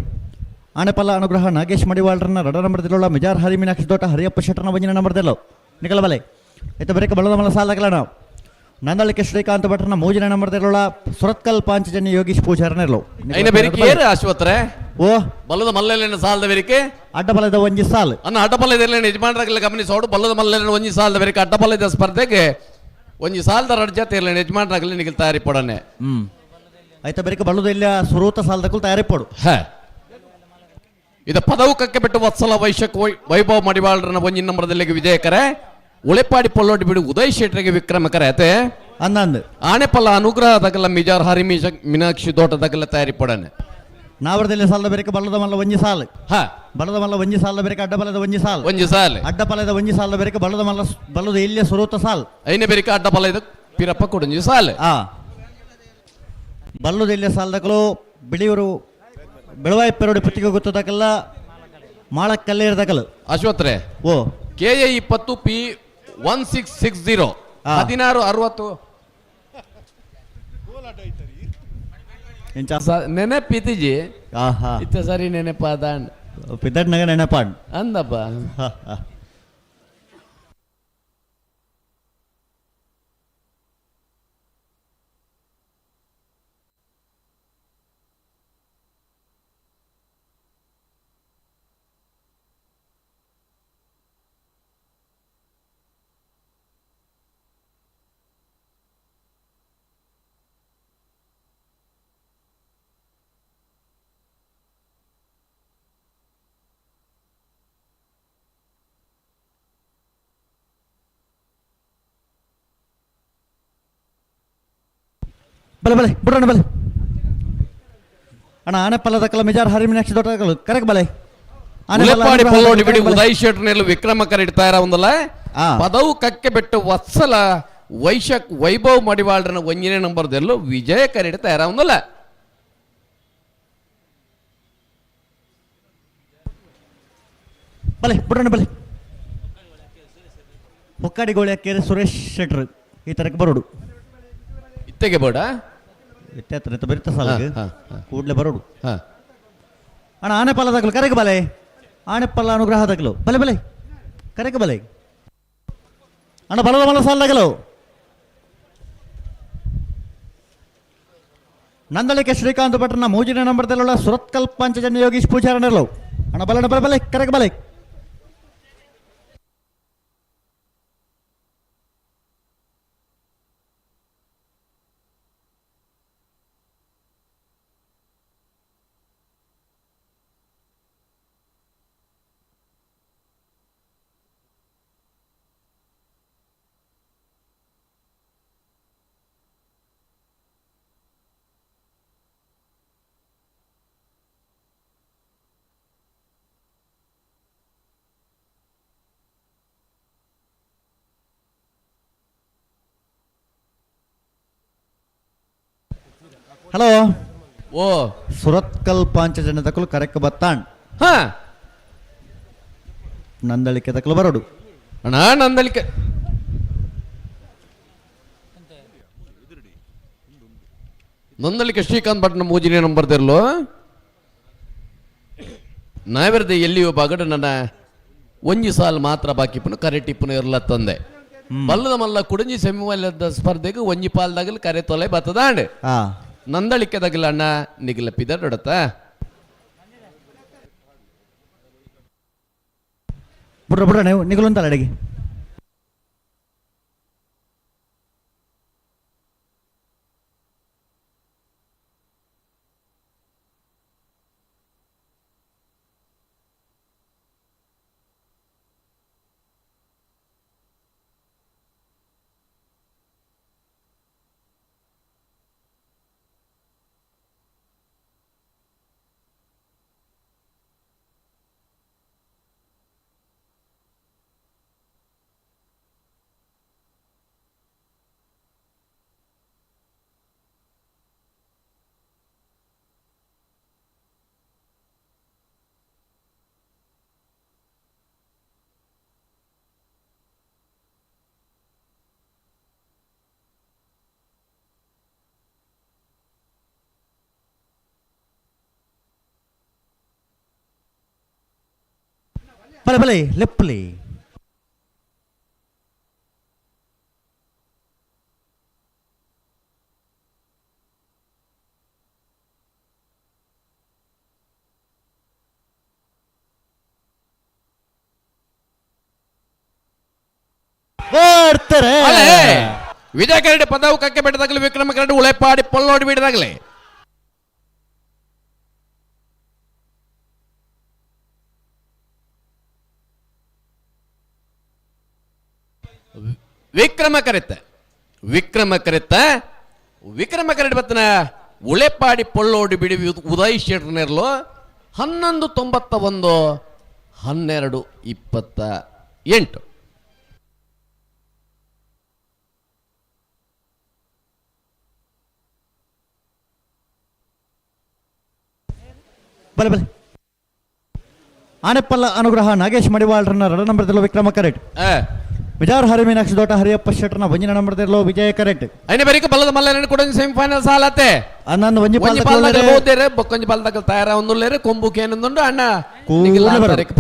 ಆಣೆಪಲ್ಲ ಅನುಗ್ರಹ ನಾಗೇಶ್ ಮಡಿವಾಳರನ್ನ 2 ನಂಬರ್ದಲ್ಲ ಮಿಜಾರ್ ಹರಿ ಮೀನಾಕ್ಷಿ ದೊಡ್ಡ ಹರಿಯಪ್ಪ ಶೆಟ್ಟರ್ನ ಒಂಜನೇ ನಂಬರ್ದಲ್ಲೋ ನಿಕಲ ಬಲೆ ನೇತ ಬರೀಕ ಬಲದ ಮಲ ಸಾಲದ ನಂದಳಿಕೆ ಶ್ರೀಕಾಂತ್ ಭಟ್ರನ 3ನೇ ನಂಬರ್ದಲ್ಲ ಸುರತ್ಕಲ್ ಪಾಂಚಜನ್ಯ ಯೋಗೀಶ್ ಪೂಜಾರನೆಲ್ಲೋ ಆಶ್ವತ್ರೆ ಓ ಬಲ್ಲದ ಮಲ್ಲೆಲೆನ ಸಾಲದ ಬೆರಿಕೆ ಅಡ್ಡಬಲದ ಒಂಜಿ ಸಾಲ್ ಅನ್ನ ಅಡ್ಡಬಲದ ಯಜಮಾನರಾಗಲಿ ಗಮನಿಸೋಡು ಬಲ್ಲದ ಮಲ್ಲೆಲೆನ ಒಂಜಿ ಸಾಲದ ಬೆರಿಕೆ ಅಡ್ಡಬಲದ ಸ್ಪರ್ಧೆಗೆ ಒಂಜಿ ಸಾಲದ ರಡ್ಜತೆ ಇಲ್ಲ ಯಜಮಾನರಾಗಲಿ ನಿಖಿಲ್ ತಯಾರಿ ಪಡನೆ ಆಯ್ತಾ ಬೆರಿಕೆ ಬಲ್ಲದ ಇಲ್ಲ ಸುರೂತ ಸಾಲದಕ್ಕೂ ತಯಾರಿ ಪಡು ಇದು ಪದವು ಕಕ್ಕೆ ಬಿಟ್ಟು ವತ್ಸಲ ವೈಭವ ಮಡಿವಾಳರನ್ನ ಒಂಜಿ ನಂಬರ್ದಲ್ಲಿಗೆ ವಿಜಯಕರೆ ಉಳೆಪಾಡಿ ಪೊಲ್ಲೋಡಿ ಬಿಡು ಉದಯ್ ಶೆಟ್ಟರಿಗೆ ವಿಕ್ರಮ ಕರೆತೆ ಅನ್ನಂದು ಆಣೆಪಲ್ಲ ಅನುಗ್ರಹದಾಗಲ್ಲ ಮಿಜಾರ್ ಹರಿ ಮೀನಾಕ್ಷಿ ತೋಟದಾಗಲ್ಲ ತಯಾರಿ ಪಡನೆ ನಾವರದಲ್ಲಿ ಸಾಲದ ಬೆರಕೆ ಬಲ್ಲದ ಮಲ್ಲ ಒಂಜಿ ಸಾಲ್ ಬಲದ ಮಲ್ಲ ಒಂಜಿ ಸಾಲದ ಬೆರಕೆ ಅಡ್ಡಬಲದ ಒಂಜಿ ಸಾಲ್ ಅಡ್ಡಬಲದ ಒಂಜಿ ಸಾಲದ ಬೆರಕೆ ಬಲ್ಲದ ಮಲ್ಲ ಬಲ್ಲದ ಇಲ್ಲಿಯ ಸುರೂತ ಸಾಲ್ ಐನೇ ಬೆರಕೆ ಅಡ್ಡಬಲದ ಪಿರಪ್ಪ ಕೊಡಂಜಿ ಸಾಲ್ ಬಲ್ಲದ ಇಲ್ಲಿಯ ಸಾಲದಕ್ಕಲು ಬಿಳಿಯೂರು ಬೆಳವಾಯಿ ಪೆರೋಡಿ ಪುತ್ತಿಗೆ ಗೊತ್ತದಕ್ಕಲ್ಲ ಮಾಳಕ್ಕಲ್ಲೇ ಇರದಕ್ಕಲ್ಲ ಅಶ್ವತ್ರೆ ಓ KA 20 P 1660 1660 ನೆನಪಿತಿಜಿ ಇತ್ತ ಸರಿ ನೆನಪಾದ ಪಿದ್ದಣ್ಣಗ ನೆನಪಾಡ್ ಅಂದಪ್ಪ ಬಲೆ ಬಿಡೋಣ ಬಲೆ ಅಣ್ಣ ಆನೆಪಲ್ಲದಕ್ಕಲ್ಲ ಮಿಜಾರ್ ಹರಿ ಮೀನಾಕ್ಷಿ ದೊಡ್ಡ ಕರೆಕ್ಟ್ ಬಲೆ ಉಳೆಪಾಡಿ ಪೊಲ್ಲೋಡಿ ಬಿಡಿ ಉದಯ್ ಶೆಟ್ಟರ್ನೆಲ್ಲ ವಿಕ್ರಮ ಕರೆಡ್ತಾ ಇರವಂದಲ್ಲ ಪದವು ಕಕ್ಕೆ ಬಿಟ್ಟು ವತ್ಸಲ ವೈಭವ್ ಮಡಿವಾಳರನ್ನ ಒಂಜನೇ ನಂಬರ್ದೆಲ್ಲೂ ವಿಜಯ ಕರೆಡ್ತಾ ಇರವಂದಲ್ಲ ಬಲೆ ಬಿಡೋಣ ಬಲೆ ಹೊಕ್ಕಾಡಿ ಗೋಳಿಯಕ್ಕೇರಿ ಸುರೇಶ್ ಶೆಟ್ರ್ ಈ ತರಕ್ಕೆ ಬರೋಡು ಇತ್ತೆಗೆ ಬೋಡ ಇತ್ತ ಬರಿತ ಸಾಲ ಕೂಡಲೇ ಬರೋಡು ಹಾಂ ಅಣ್ಣ ಆನೆಪಲ್ಲ ತಗಲು ಕರೆಗೆ ಬಲೆ ಆನೆಪಲ್ಲ ಅನುಗ್ರಹ ತಗಲು ಬಲೆ ಬಲೆ ಕರೆಗೆ ಬಲೆ ಅಣ್ಣ ಬಲದ ಮಲ ಸಾಲ ತಗಲು ನಂದಳಿಕೆ ಶ್ರೀಕಾಂತ್ ಭಟ್ರನ ಮೂಜಿನ ನಂಬರ್ದಲ್ಲ ಸುರತ್ಕಲ್ ಪಂಚಜನ್ಯ ಯೋಗೀಶ್ ಪೂಜಾರನಲ್ಲೋ ಅಣ್ಣ ಬಲ ಬಲ ಬಲೆ ಕರೆಗೆ ಬಲೆ ಹಲೋ ಓ ಸುರತ್ಕಲ್ ಪಾಂಚಜನ್ಯ ತಕಲು ಕರೆಕ್ಟ್ ಬತ್ತಾಣ್ ಹಾ ನಂದಳಿಕೆ ತಕಲು ಬರೋಡು ಅಣ್ಣ ನಂದಲಿಕೆ ಶ್ರೀಕಾಂತ್ ಭಟ್ನ ಮೂಜಿನ ನಂಬರ್ದಿರ್ಲು ನಾವೆರ್ದೆ ಎಲ್ಲಿಯೋ ಬಾಗಡ ನನ್ನ ಒಂಜಿ ಸಾಲ್ ಮಾತ್ರ ಬಾಕಿಪ್ಪನು ಕರೆ ಟಿಪ್ಪನು ಇರ್ಲ ತಂದೆ ಬಲ್ಲದ ಮಲ್ಲ ಕುಡಂಜಿ ಸೆಮಿಫೈನಲ್ ಸ್ಪರ್ಧೆಗೆ ಒಂಜಿ ಪಾಲ್ದಾಗಲು ಕರೆ ತೊಲೆ ಬತ್ತದಾಂಡ್ ನಂದಳಿಕೆದಾಗಲ್ಲ ಅಣ್ಣ ನಿಗಲ ಪಿದಡತ್ತ ಬಿಡ್ರ ಬಿಡ್ರ ನೀವು ನಿಗಲುಂತಲ್ಲ ಅಡಿಗೆ ಬಲೆ ಬಲೆ ಲೆಪ್ಪಲಿ ವಿಜಯ ಕರಡಿ ಪದವು ಕಕ್ಕೆ ಬೆಟ್ಟದಾಗಲಿ ವಿಕ್ರಮ ಕರಡಿ ಉಳೆಪಾಡಿ ಪೊಲ್ಲೋಡಿ ಬಿಡದಾಗಲಿ ವಿಕ್ರಮ ಕರೆತ ಬತ್ತನ ಉಳೆಪಾಡಿ ಪೊಳ್ಳೋಡಿ ಬಿಡಿ ಉದಯ್ ಶೆಟ್ರನೇರ್ಲು 1191 1228 ಬಲೆ ಬಲೆ ಆನೆಪಲ್ಲ ಅನುಗ್ರಹ ನಾಗೇಶ್ ಮಡಿವಾಳ್ರನ್ನ 2 ನಂಬರ್ದಲ್ಲೋ ವಿಕ್ರಮ ಕರೆಕ್ಟ್ ವಿಜಾರ್ ಹರಿ ಮೀನಾಕ್ಷಿ ದೋಟ ಹರಿಯಪ್ಪ ಶೆಟ್ರನ ಒಂಜಿನ ನಂಬರ್ದಲ್ಲೋ ವಿಜಯ ಕರೆಕ್ಟ್ ಐನೆ ಬರಿಕ ಬಲ್ಲದ ಮಲ್ಲ ಕೂಡ ಸೆಮಿಫೈನಲ್ ಸಾಲತ್ತೆ ಅನ್ನೊಂದು ಒಂಜಿ ಪಾಲ್ದಾಗ ಹೋದೇರೆ ಬೊಕ್ಕೊಂಜಿ ಪಾಲ್ದಾಗ ತಯಾರ ಒಂದುಲ್ಲೇರೆ ಕೊಂಬು ಕೇನೊಂದು ಅಣ್ಣ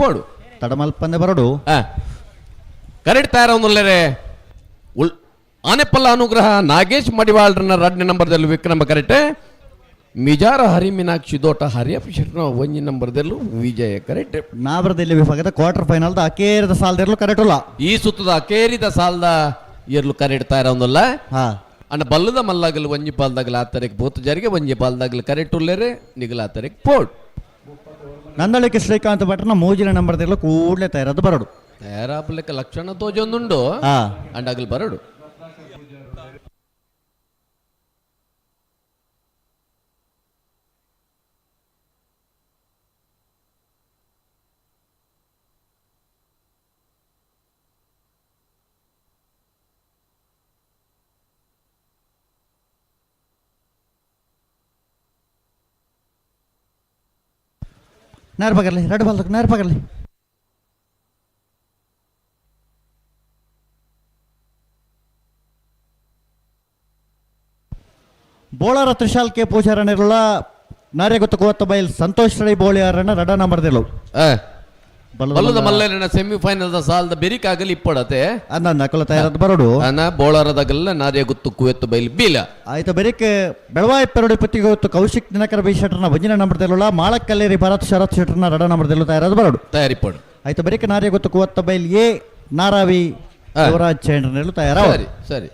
ಪೋಡು ತಡಮಲ್ಪಂದೆ ಬರೋಡು ಕರೆಕ್ಟ್ ತಯಾರ ಒಂದುಲ್ಲೇರೆ ಆನೆಪಲ್ಲ ಅನುಗ್ರಹ ನಾಗೇಶ್ ಮಡಿವಾಳ್ರನ್ನ 2 ನಂಬರ್ದಲ್ಲಿ ವಿಕ್ರಮ ಕರೆಕ್ಟ್ ಮಿಜಾರ ಹರಿ ಮೀನಾಕ್ಷಿ ದೋಟ ಹರಿಯಪ್ಪ ಶೆಟ್ರನ ಒಂಜಿ ನಂಬರ್ದಲ್ಲೂ ವಿಜಯ ಕರೆಕ್ಟ್ ನಾವರದಲ್ಲಿ ವಿಭಾಗದ ಕ್ವಾರ್ಟರ್ ಫೈನಲ್ ಅಕೇರಿದ ಸಾಲದಿರಲು ಕರೆಕ್ಟ್ ಅಲ್ಲ ಈ ಸುತ್ತದ ಅಕೇರಿದ ಸಾಲದ ಇರ್ಲು ಕರೆಕ್ಟ್ ತಯಾರ ಒಂದಲ್ಲ ಅಣ್ಣ ಬಲ್ಲದ ಮಲ್ಲಾಗಲು ಒಂಜಿ ಪಾಲ್ದಾಗಲ ಆ ತರಕ್ಕೆ ಬೋತು ಜಾರಿಗೆ ಒಂಜಿ ಪಾಲ್ದಾಗಲು ಕರೆಕ್ಟ್ ಉಳ್ಳೇರೆ ನಿಗಲ ಆ ತರಕ್ಕೆ ಪೋಡ್ ನಂದಳಿಕೆ ಶ್ರೀಕಾಂತ್ ಭಟ್ರನ ಮೂಜಿನ ನಂಬರ್ದಲ್ಲೂ ಕೂಡಲೇ ತಯಾರದು ಬರೋಡು ತಯಾರಾಪಲೆಕ್ಕ ಲಕ್ಷಣ ತೋಜೊಂದುಂಡು ಅಂಡಾಗಲು ಬರೋಡು ನೇರ ಪಗರ್ಲಿ 2 ಬಾಲ್ ನೇರ ಪಗರ್ಲಿ ಬೋಳಾರ ತ್ರಿಶಾಲ್ ಕೆ ಪೂಜಾರಣಿರುಳ ನಾರ್ಯಗುತ್ತ ಕೋತ್ತ ಬೈಲ್ ಸಂತೋಷ್ ರೈ ಬೋಳಿಯಾರನ ರಡ ನಂಬರ್ ದಿಲು ಬಲ್ಲದ ಮಲ್ಲೆನ ಸೆಮಿಫೈನಲ್ ಸಾಲದ ಬೆರಿಕಾಗಲಿ ಇಪ್ಪಡತೆ ಅನ್ನ ಕುಲ ತಯಾರದ ಬರೋಡು ಅನ್ನ ಬೋಳಾರದಾಗಲ್ಲ ನಾರ್ಯ ಗುತ್ತು ಕುವೆತ್ತು ಬೈಲ್ ಬೀಲ ಆಯ್ತು ಬೆರಿಕ್ ಬೆಳವಾಯಿ ಪೆರಡಿ ಪತ್ತಿಗೆ ಹೊತ್ತು ಕೌಶಿಕ್ ದಿನಕರ ಬಿ ಶೆಟ್ರನ ವಜಿನ ನಂಬರ್ ದಿಲ್ಲ ಮಾಳಕ್ಕಲ್ಲೇರಿ ಭರತ್ ಶರತ್ ಶೆಟ್ರನ ರಡ ನಂಬರ್ ದಿಲ್ಲ ತಯಾರದ ಬರೋಡು ತಯಾರಿಪಡು ಆಯ್ತು ಬೆರಿಕ್ ನಾರ್ಯ ಗೊತ್ತು ಕುವತ್ತ ಬೈಲ್ ಎ ನಾರಾವಿ ಯುವರಾಜ್ ಚೇಂದ್ರನೆಲ್ಲ ತಯಾರ ಸರಿ ಸರಿ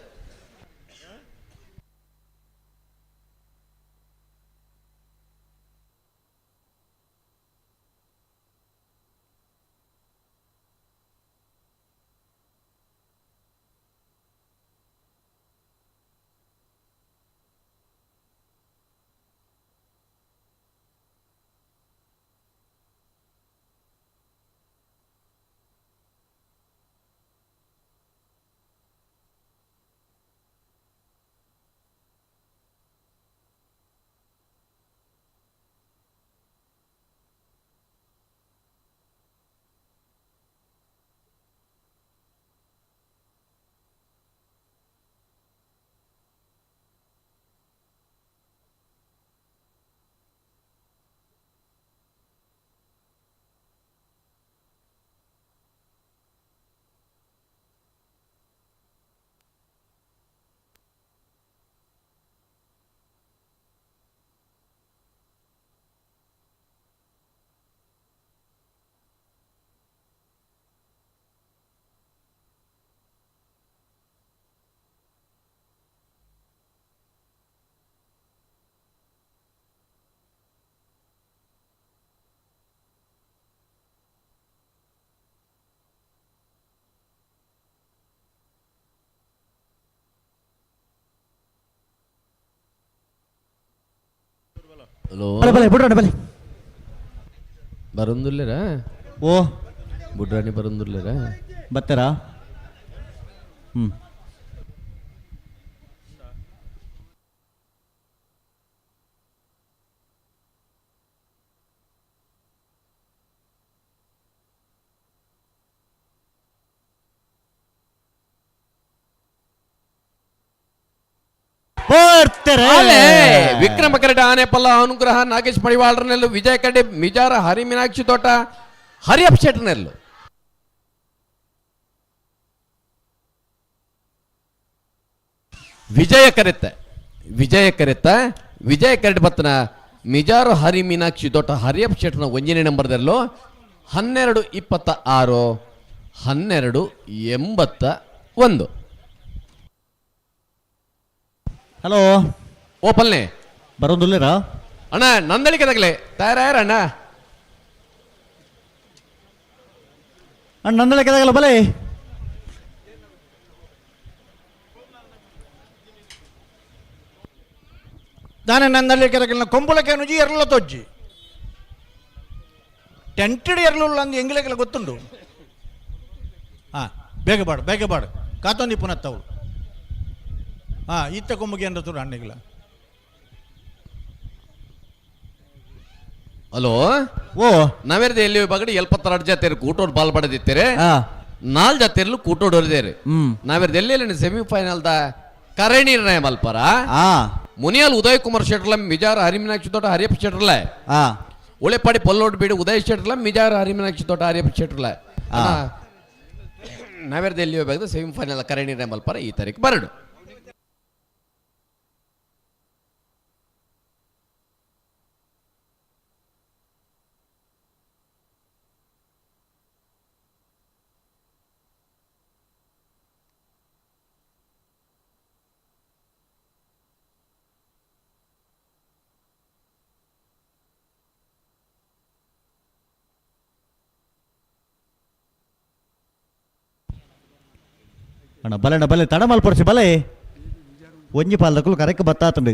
ಹಲೋ ಬಲೆ ಬರಂದುಲ್ಲೇರಾ ಓ ಬುಡ್ರಾಣಿ ಬರಂದುಲ್ಲೇರಾ ಬತ್ತಾರಾ ವಿಕ್ರಮ ಕರಡಿ ಆನೆಪಲ್ಲ ಅನುಗ್ರಹ ನಾಗೇಶ್ ಪಡಿವಾಳರನೆಲ್ಲು ವಿಜಯ ಕಡ್ಡೆ ಮಿಜಾರ ಹರಿ ಮೀನಾಕ್ಷಿ ತೋಟ ಹರಿಯಪ್ ಶೆಟ್ರನೆಲ್ಲು ವಿಜಯ ಕರೆತ್ತ ವಿಜಯ ಕರಡಿ ಬತ್ತನ ಮಿಜಾರು ಹರಿ ಮೀನಾಕ್ಷಿ ತೋಟ ಹರಿಯಪ್ ಶೆಟ್ರನ ಒಂಜನೇ ನಂಬರ್ದಲ್ಲೂ 1226 1281. ಹಲೋ ಓ ಪಲ್ನೆ ಬರೋದಿಲ್ಲರಾ ಅಣ್ಣ ನಂದಳಿಕೆ ತಗಲೆ ತಯಾರ ಅಣ್ಣ ನಂದಳಕೆದಾಗಲ್ಲ ಬಲೆ దాని నందలికెరగిన కొంపులకే నుంచి ఎర్రలతో వచ్చి ಟೆಂಟೆಡ್ ಎರ್ಲು ಅಂದು ಎಂಗಿಲೆಗೆಲ್ಲ ಗೊತ್ತುಂಡು ಬೇಗಬಾಡು ಕಾತೊಂದಿ ಪುನತ್ತವಳು ಈತ ಕೊಮ್ಮಿಗೆ ಏನ್ರ ತುಡು ಅಣ್ಣಗಿಲ್ಲ ಹಲೋ ಓ ನಾವೇರ್ದೆ ಎಲ್ಲಿ ಬಗಡಿ 72 ಜಾತಿಯರು ಕೂಟೋಡು ಬಾಲ್ ಪಡೆದಿತ್ತೇರೆ 4 ಜಾತಿಯರ್ಲು ಕೂಟೋಡು ಹೊರದೇರು ನಾವೇರ್ದೆ ಎಲ್ಲಿ ಸೆಮಿಫೈನಲ್ ದ ಕರಣಿ ನಿರ್ಣಯ ಮಲ್ಪರ ಮುನಿಯಲ್ ಉದಯ್ ಕುಮಾರ್ ಶೆಟ್ರಲ ಮಿಜಾರ ಹರಿಮೀನಾಕ್ಷಿ ತೋಟ ಹರಿಯಪ್ಪ ಶೆಟ್ರಲ ಉಳೆಪಾಡಿ ಪಲ್ಲೋಡ್ ಬೀಡು ಉದಯ್ ಶೆಟ್ರಲ ಮಿಜಾರ ಹರಿಮೀನಾಕ್ಷಿ ತೋಟ ಹರಿಯಪ್ಪ ಶೆಟ್ರಲ ನಾವೇರ್ದೆ ಎಲ್ಲಿ ಹೋಗ್ಬೇಕು ಸೆಮಿಫೈನಲ್ ಕರಣಿ ನಿರ್ಣಯ ಮಲ್ಪರ ಈ ತಾರೀಕು ಬರಡು ಅಣ್ಣ ಬಲೆ ತಡ ಮಲ್ಪಡಿಸಿ ಬಲೆ ಒಂಜಿ ಪಾಲ್ದಕ್ಕೂ ಕರೆಕ್ಟ್ ಬತ್ತಾತಂಡು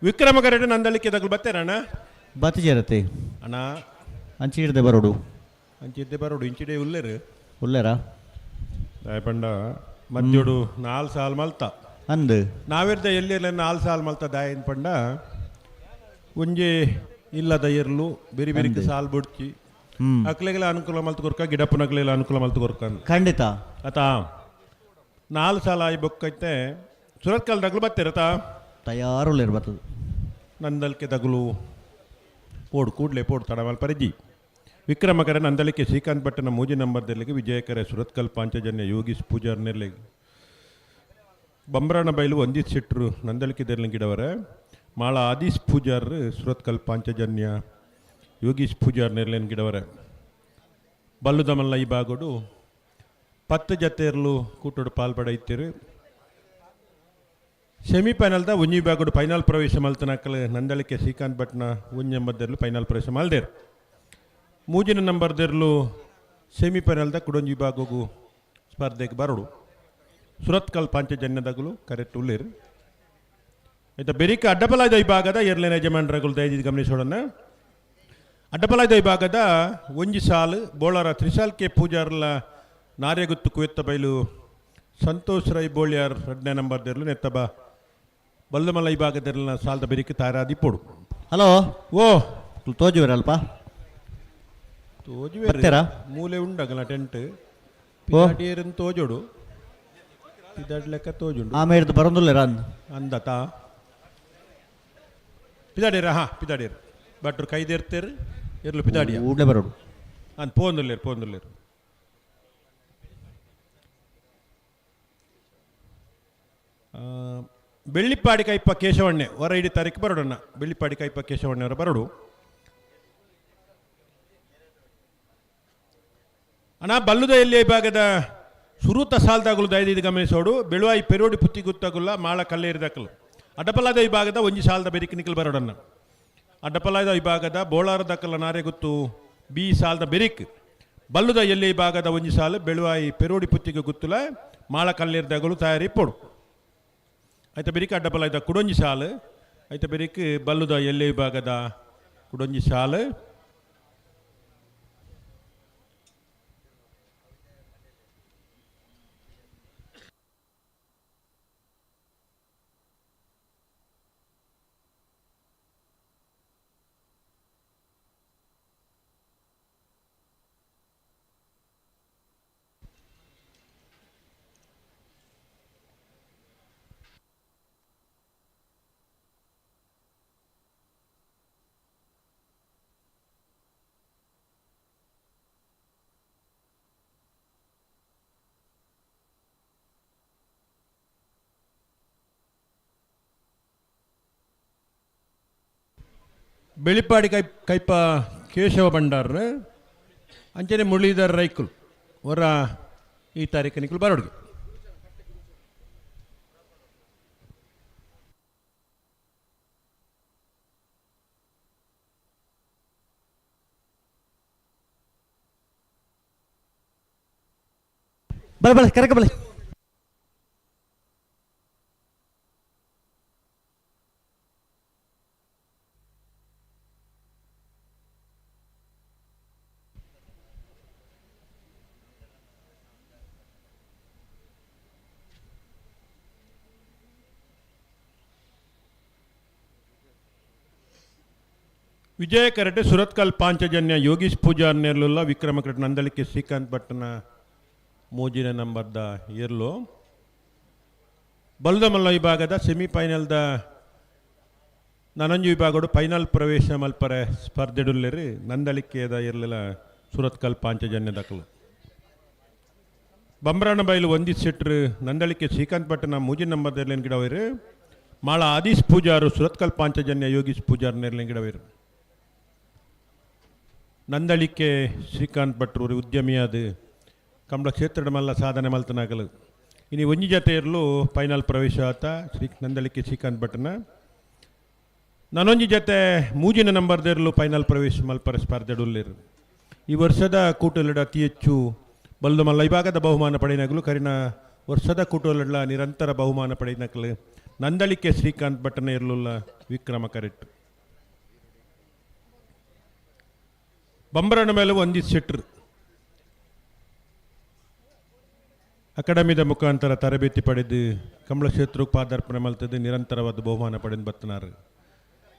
ವಿಕ್ರಮ ಕರಡಿ ನಂದಳಿಕೆ ತಗಲು ಬತ್ತೇರಣ್ಣ ಬತ್ತಿ ಸೇರತ್ತೆ ಅಣ್ಣ ಅಂಚಿ ಹಿಡ್ದೆ ಬರೋಡು ಅಂಚಿದ್ದೆ ಬರೋಡು ಇಂಚಿಡೆ ಉಲ್ಲೇರು ಉಳ್ಳೇರಾ ಪಂಡ ಮಧ್ಯೋಡು 4 ಸಾಲ್ ಮಲ್ತ ಅಂದು ನಾವಿರ್ದ ಎಲ್ಲಿ 4 ಸಾಲ್ ಮಲ್ತ ದಾಯನ್ ಪಂಡ ಒಂಜಿ ಇಲ್ಲದ ಇರ್ಲು ಬೇರೆ ಬೇರೆ ಸಾಲ್ ಬುಡ್ಚಿ ಅಕ್ಲೆಗೆಲ್ಲ ಅನುಕೂಲ ಮಲ್ತು ಕೊರ್ಕ ಗಿಡಪ್ಪನಕ್ಲೆಲ್ಲ ಅನುಕೂಲ ಮಲ್ತು ಕೊರ್ಕ ಖಂಡಿತ ಆತ 4 ಸಾಲ ಆಯ್ ಬೊಕ್ಕೈತೆ ಸುರತ್ ಕಾಲದಾಗ್ಲು ಬತ್ತೀರತ ತಯಾರುಳ್ಳೇರು ಬರ್ತದೆ ನಂದಲ್ಕೆ ತಗುಲು ಪೋಡು ಕೂಡ್ಲೆ ಪೋಡು ತಡವಲ್ ಪರಿಜಿ ವಿಕ್ರಮಕರ ನಂದಲಿಕೆ ಶ್ರೀಕಾಂತ್ ಭಟ್ಟನ ಮೂಜಿ ನಂಬರ್ದಲ್ಲಿಗೆ ವಿಜಯಕರ ಸುರತ್ಕಲ್ ಪಾಂಚಜನ್ಯ ಯೋಗೀಶ್ ಪೂಜಾರ್ ನೆರ್ಲೆಗೆ ಬಂಬ್ರಾಣ ಬೈಲು ಒಂದಿತ್ ಸಿಟ್ರು ನಂದಲಿಕೆ ಗಿಡವರ ಮಾಳ ಆದೀಶ್ ಪೂಜಾರ್ ಸುರತ್ಕಲ್ ಪಾಂಚಜನ್ಯ ಯೋಗೀಶ್ ಪೂಜಾರ್ ನೆರ್ಲೆನ್ ಗಿಡವರ ಬಲ್ಲುದಮಲ್ಲ ಈ ಬಾಗೋಡು 10 ಜತೆಯರ್ಲು ಕೂಟೋಡು ಪಾಲ್ಪಡೈತಿರು ಸೆಮಿಫೈನಲ್ದ ಒಂಜಿ ಬಾಗೋಡು ಫೈನಲ್ ಪ್ರವೇಶ ಮಲ್ತನಕಲ್ ನಂದಲಿಕೆ ಶ್ರೀಕಾಂತ್ ಭಟ್ನ ಒಂಜೆಂಬದ್ದರ್ಲು ಫೈನಲ್ ಪ್ರವೇಶ ಮಲ್ದೇರು ಮೂಜಿನ ನಂಬರ್ದರ್ಲು ಸೆಮಿಫೈನಲ್ದ ಕುಡೊಂಜಿ ಬಾಗೋಗು ಸ್ಪರ್ಧೆಗೆ ಬರೋಡು ಸುರತ್ಕಲ್ ಪಾಂಚಜನ್ಯದಾಗಲು ಕರೆಕ್ಟ್ ಉಳ್ಳೇರು ಆಯ್ತಾ ಬೆರಿಕ ಅಡ್ಡಪಲಾಯ್ದ ವಿಭಾಗದ ಎರಡನೇ ಯಜಮಾನರಗಳು ದಯವಿಟ್ಟು ಗಮನಿಸೋಣ ಅಡ್ಡಪಲಾಯ್ದ ವಿಭಾಗದ ಒಂಜಿ ಸಾಲು ಬೋಳರ ತ್ರಿಸಾಲ್ ಕೆ ಪೂಜಾರ್ಲ ನಾರ್ಯಗುತ್ತು ಕುವೆತ್ತ ಬೈಲು ಸಂತೋಷ್ ರೈ ಬೋಳ್ಯಾರ್ 2ನೇ ನಂಬರ್ದರ್ಲು ನೆತ್ತಬ ಬಲ್ಲಮಲ್ಲ ವಿಭಾಗದರ್ಲ ಸಾಲದ ಬೆರಿಕ ತಾರಾದಿಪ್ಪೋಡು ಹಲೋ ಓ ತೋಜುವರಲ್ಪ ತೋಜುವೆ ಮೂಲೆ ಉಂಡಗಲ ಟೆಂಟ್ ಪಿದಾಡಿಯರನ್ನು ತೋಜೋಡು ಪಿದಾಡ್ ಲೆಕ್ಕ ತೋಜುಂಡು ಆಮೇಲೆ ಬರೋದಿಲ್ಲ ಅಂದತಾ ಪಿದಾಡಿಯರ ಪಿದಾಡಿಯರು ಬಟ್ರು ಕೈದೇರ್ತೇರು ಇರ್ಲು ಪಿದಾಡಿಯ ಊಡ್ಲೆ ಬರೋಡು ಅಂದ್ ಪೋಂದುಲ್ಲೇರು ಬೆಳ್ಳಿಪ್ಪಾಡಿ ಕೈಪ್ಪ ಕೇಶವಣ್ಣೆ ಹೊರ ಇಡೀ ತಾರೀಕು ಬರೋಡಣ್ಣ ಬೆಳ್ಳಿಪ್ಪಾಡಿ ಕೈಪ್ಪ ಕೇಶವಣ್ಣೆ ಅವರ ಬರೋಡು ಅಣ್ಣ ಬಲ್ಲುದ ಎಲ್ಲಿ ವಿಭಾಗದ ಸುರೂತ ಸಾಲ್ದಾಗಲು ದಯದಿದ್ದು ಗಮನಿಸೋಡು ಬೆಳುವಾಯಿ ಪೆರೋಡಿ ಪುತ್ತಿ ಗುತ್ತಾಗುಲ್ಲ ಮಾಳ ಕಲ್ಲೇರಿದಾಕಲು ಅಡ್ಡಪಲಾದ ವಿಭಾಗದ ಒಂಜಿ ಸಾಲದ ಬೆರಿಕೆ ನಿಖಲ್ ಬರೋಡನ್ನ ಅಡ್ಡಪಲಾದ ವಿಭಾಗದ ಬೋಳಾರ ದಕ್ಕಲ ನಾರೆಗುತ್ತು ಬಿ ಸಾಲದ ಬೆರಿಕ್ ಬಲ್ಲುದ ಎಲ್ಲಿ ವಿಭಾಗದ ಒಂಜಿ ಸಾಲು ಬೆಳುವಾಯಿ ಪೆರೋಡಿ ಪುತ್ತಿಗೆ ಗುತ್ತುಲ ಮಾಳ ಕಲ್ಲೇರಿದಾಗಲು ತಯಾರಿ ಪೋಡು ಆಯ್ತಾ ಬೆರಿಕೆ ಅಡ್ಡಪಲಾದ ಕುಡೊಂಜಿ ಸಾಲು ಆಯ್ತಾ ಬೆರಿಕೆ ಬಲ್ಲುದ ಎಲ್ಲಿ ವಿಭಾಗದ ಕುಡೊಂಜಿ ಸಾಲು ಬೆಳಿಪಾಡಿ ಕೈಪ ಕೇಶವ ಭಂಡಾರ ಅಂಚನೆ ಮುರಳೀಧರ್ ರೈಕುಲ್ ಅವರ ಈ ತಾರೀಖನಿಕಲು ಬರೋಡ್ಗೆ ಬಲೆ ಕರೆಕ ಬಲೆ ವಿಜಯ ಕರಟೆ ಸುರತ್ಕಲ್ ಪಾಂಚಜನ್ಯ ಯೋಗೀಶ್ ಪೂಜಾರ್ ನೆರ್ಲುಲ್ಲ ವಿಕ್ರಮ ಕರಟೆ ನಂದಲಿಕೆ ಶ್ರೀಕಾಂತ್ ಭಟ್ಟನ ಮೂಜಿನ ನಂಬರ್ದ ಇರ್ಲು ಬಲ್ದಮಲ್ಲ ವಿಭಾಗದ ಸೆಮಿಫೈನಲ್ದ ನನಂಜು ವಿಭಾಗಡು ಫೈನಲ್ ಪ್ರವೇಶ ಮಲ್ಪರೆ ಸ್ಪರ್ಧೆಡುಲ್ಲೇರಿ ನಂದಲಿಕೆದ ಇರಲಿಲ್ಲ ಸುರತ್ಕಲ್ ಪಾಂಚಜನ್ಯ ದಕ್ಕಲು ಬಂಬ್ರಾಣ ಬೈಲು ಒಂದಿತ್ ಸೆಟ್ರು ನಂದಲಿಕೆ ಶ್ರೀಕಾಂತ್ ಭಟ್ಟನ ಮೂಜಿನ ನಂಬರ್ದರ್ಲೇನು ಗಿಡವೇರು ಮಾಳ ಆದೀಶ್ ಪೂಜಾರು ಸುರತ್ಕಲ್ ಪಾಂಚಜನ್ಯ ಯೋಗೀಶ್ ಪೂಜಾರ್ ನೆರ್ಲೇನು ಗಿಡವೇರು ನಂದಳಿಕೆ ಶ್ರೀಕಾಂತ್ ಭಟ್ರು ಉದ್ಯಮಿಯಾದ ಕಂಬಳ ಕ್ಷೇತ್ರದ ಮಲ್ಲ ಸಾಧನೆ ಮಲ್ತನಾಗಲು ಇನ್ನು ಒಂಜಿ ಜತೆ ಇರಲು ಫೈನಲ್ ಪ್ರವೇಶ ಆತ ನಂದಳಿಕೆ ಶ್ರೀಕಾಂತ್ ಭಟ್ನ ನಾನೊಂಜಿ ಜತೆ ಮೂಜಿನ ನಂಬರ್ದಿರಲು ಫೈನಲ್ ಪ್ರವೇಶ ಮಲ್ಪರ ಸ್ಪರ್ಧೆಡುಲ್ಲೇರು ಈ ವರ್ಷದ ಕೂಟಲಡ ಅತಿ ಹೆಚ್ಚು ಬಲ್ದು ಮಲ್ಲ ವಿಭಾಗದ ಬಹುಮಾನ ಪಡೆಯನಾಗಲು ಕರಿನ ವರ್ಷದ ಕೂಟಲಡ ನಿರಂತರ ಬಹುಮಾನ ಪಡೆಯನಕಲು ನಂದಳಿಕೆ ಶ್ರೀಕಾಂತ್ ಭಟ್ಟನ ಇರಲಿಲ್ಲ ವಿಕ್ರಮ ಕರೆಟ್ ಬಂಬರನ ಮೇಲೆ ಒಂದಿತ್ ಸೆಟ್ರು ಅಕಾಡೆಮಿದ ಮುಖಾಂತರ ತರಬೇತಿ ಪಡೆದು ಕಂಬಳ ಕ್ಷೇತ್ರಕ್ಕೆ ಪಾದಾರ್ಪಣೆ ಮಲ್ತದ್ದು ನಿರಂತರವಾದ ಬಹುಮಾನ ಪಡೆದು ಬರ್ತನಾರು.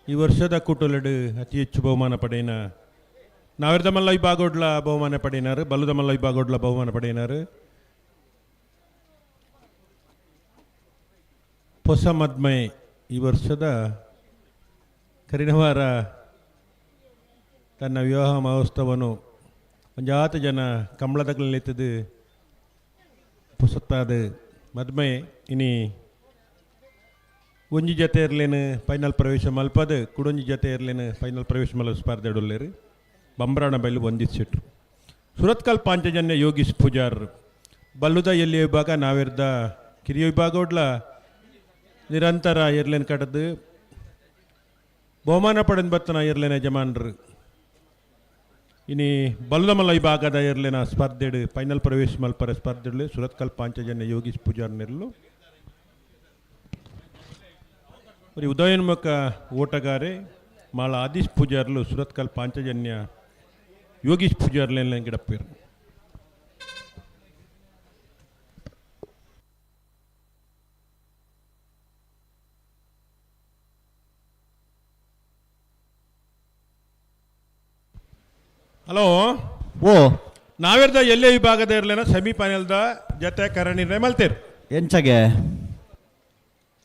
ಈ ವರ್ಷದ ಕೂಟಲೆಡು ಅತಿ ಹೆಚ್ಚು ಬಹುಮಾನ ಪಡೆಯಿನ ನಾವಿರ್ದ ಮಲ್ಲ ವಿಭಾಗೋಡ್ಲ ಬಹುಮಾನ ಪಡೆಯಿನಾರು, ಬಲ್ಲುದ ಮಲ್ಲ ವಿಭಾಗೋಡ್ಲ ಬಹುಮಾನ ಪಡೆಯಿನಾರು. ಹೊಸ ಮದ್ಮೆ ಈ ವರ್ಷದ ಕರಿನವಾರ ತನ್ನ ವಿವಾಹ ಮಹೋತ್ಸವವನ್ನು ಒಂಜಾತು ಜನ ಕಂಬಳದಗಲೆತ್ತದು ಪುಸತ್ತಾದ ಮದ್ಮೆ ಇನಿ ಒಂಜಿ ಜೊತೆ ಇರ್ಲೇನು ಫೈನಲ್ ಪ್ರವೇಶ ಮಲ್ಪದು ಕುಡೊಂಜಿ ಜೊತೆ ಇರ್ಲೇನು ಫೈನಲ್ ಪ್ರವೇಶ ಮಲ್ಲ ಸ್ಪರ್ಧೆ ಇಡಲೇರು ಬಂಬ್ರಾಣ ಬೈಲು ಒಂದಿಸಿಟ್ರು. ಸುರತ್ಕಲ್ ಪಾಂಚಜನ್ಯ ಯೋಗೀಶ್ ಪೂಜಾರ್ ಬಲ್ಲುದ ಎಲ್ಲಿ ವಿಭಾಗ ನಾವಿರ್ದ ಕಿರಿಯ ವಿಭಾಗ ಒಡ್ಲ ನಿರಂತರ ಇರ್ಲೇನು ಕಟ್ಟದು ಬಹುಮಾನ ಪಡೆದು ಬರ್ತನ ಇರ್ಲೇನ ಯಜಮಾನ್ರು. ಇನಿ ಬಲ್ಲಮಲ್ಲ ವಿಭಾಗದ ಇರ್ಲೇನ ಸ್ಪರ್ಧೆಡು ಫೈನಲ್ ಪ್ರವೇಶ ಮಲ್ಪರ ಸ್ಪರ್ಧೆಗಳು ಸುರತ್ಕಲ್ ಪಾಂಚಜನ್ಯ ಯೋಗೀಶ್ ಪೂಜಾರ್ ನೆರಲು మరి ఉదయోన్ముఖ ఓటగారే మాల ఆదిష్ పూజారులు సురత్కల్ పాంచజన్య యోగీష్ పూజారులు గిడప్పారు. ಹಲೋ ಓ ನಾವಿರ್ದ ಎಲ್ಲೇ ವಿಭಾಗದ ಇರಲೇನ ಸೆಮಿಫೈನಲ್ದ ಜೊತೆ ಕರಣಿರ್ಣಯ ಮಲ್ತೇರು ಎಂಚಗೆ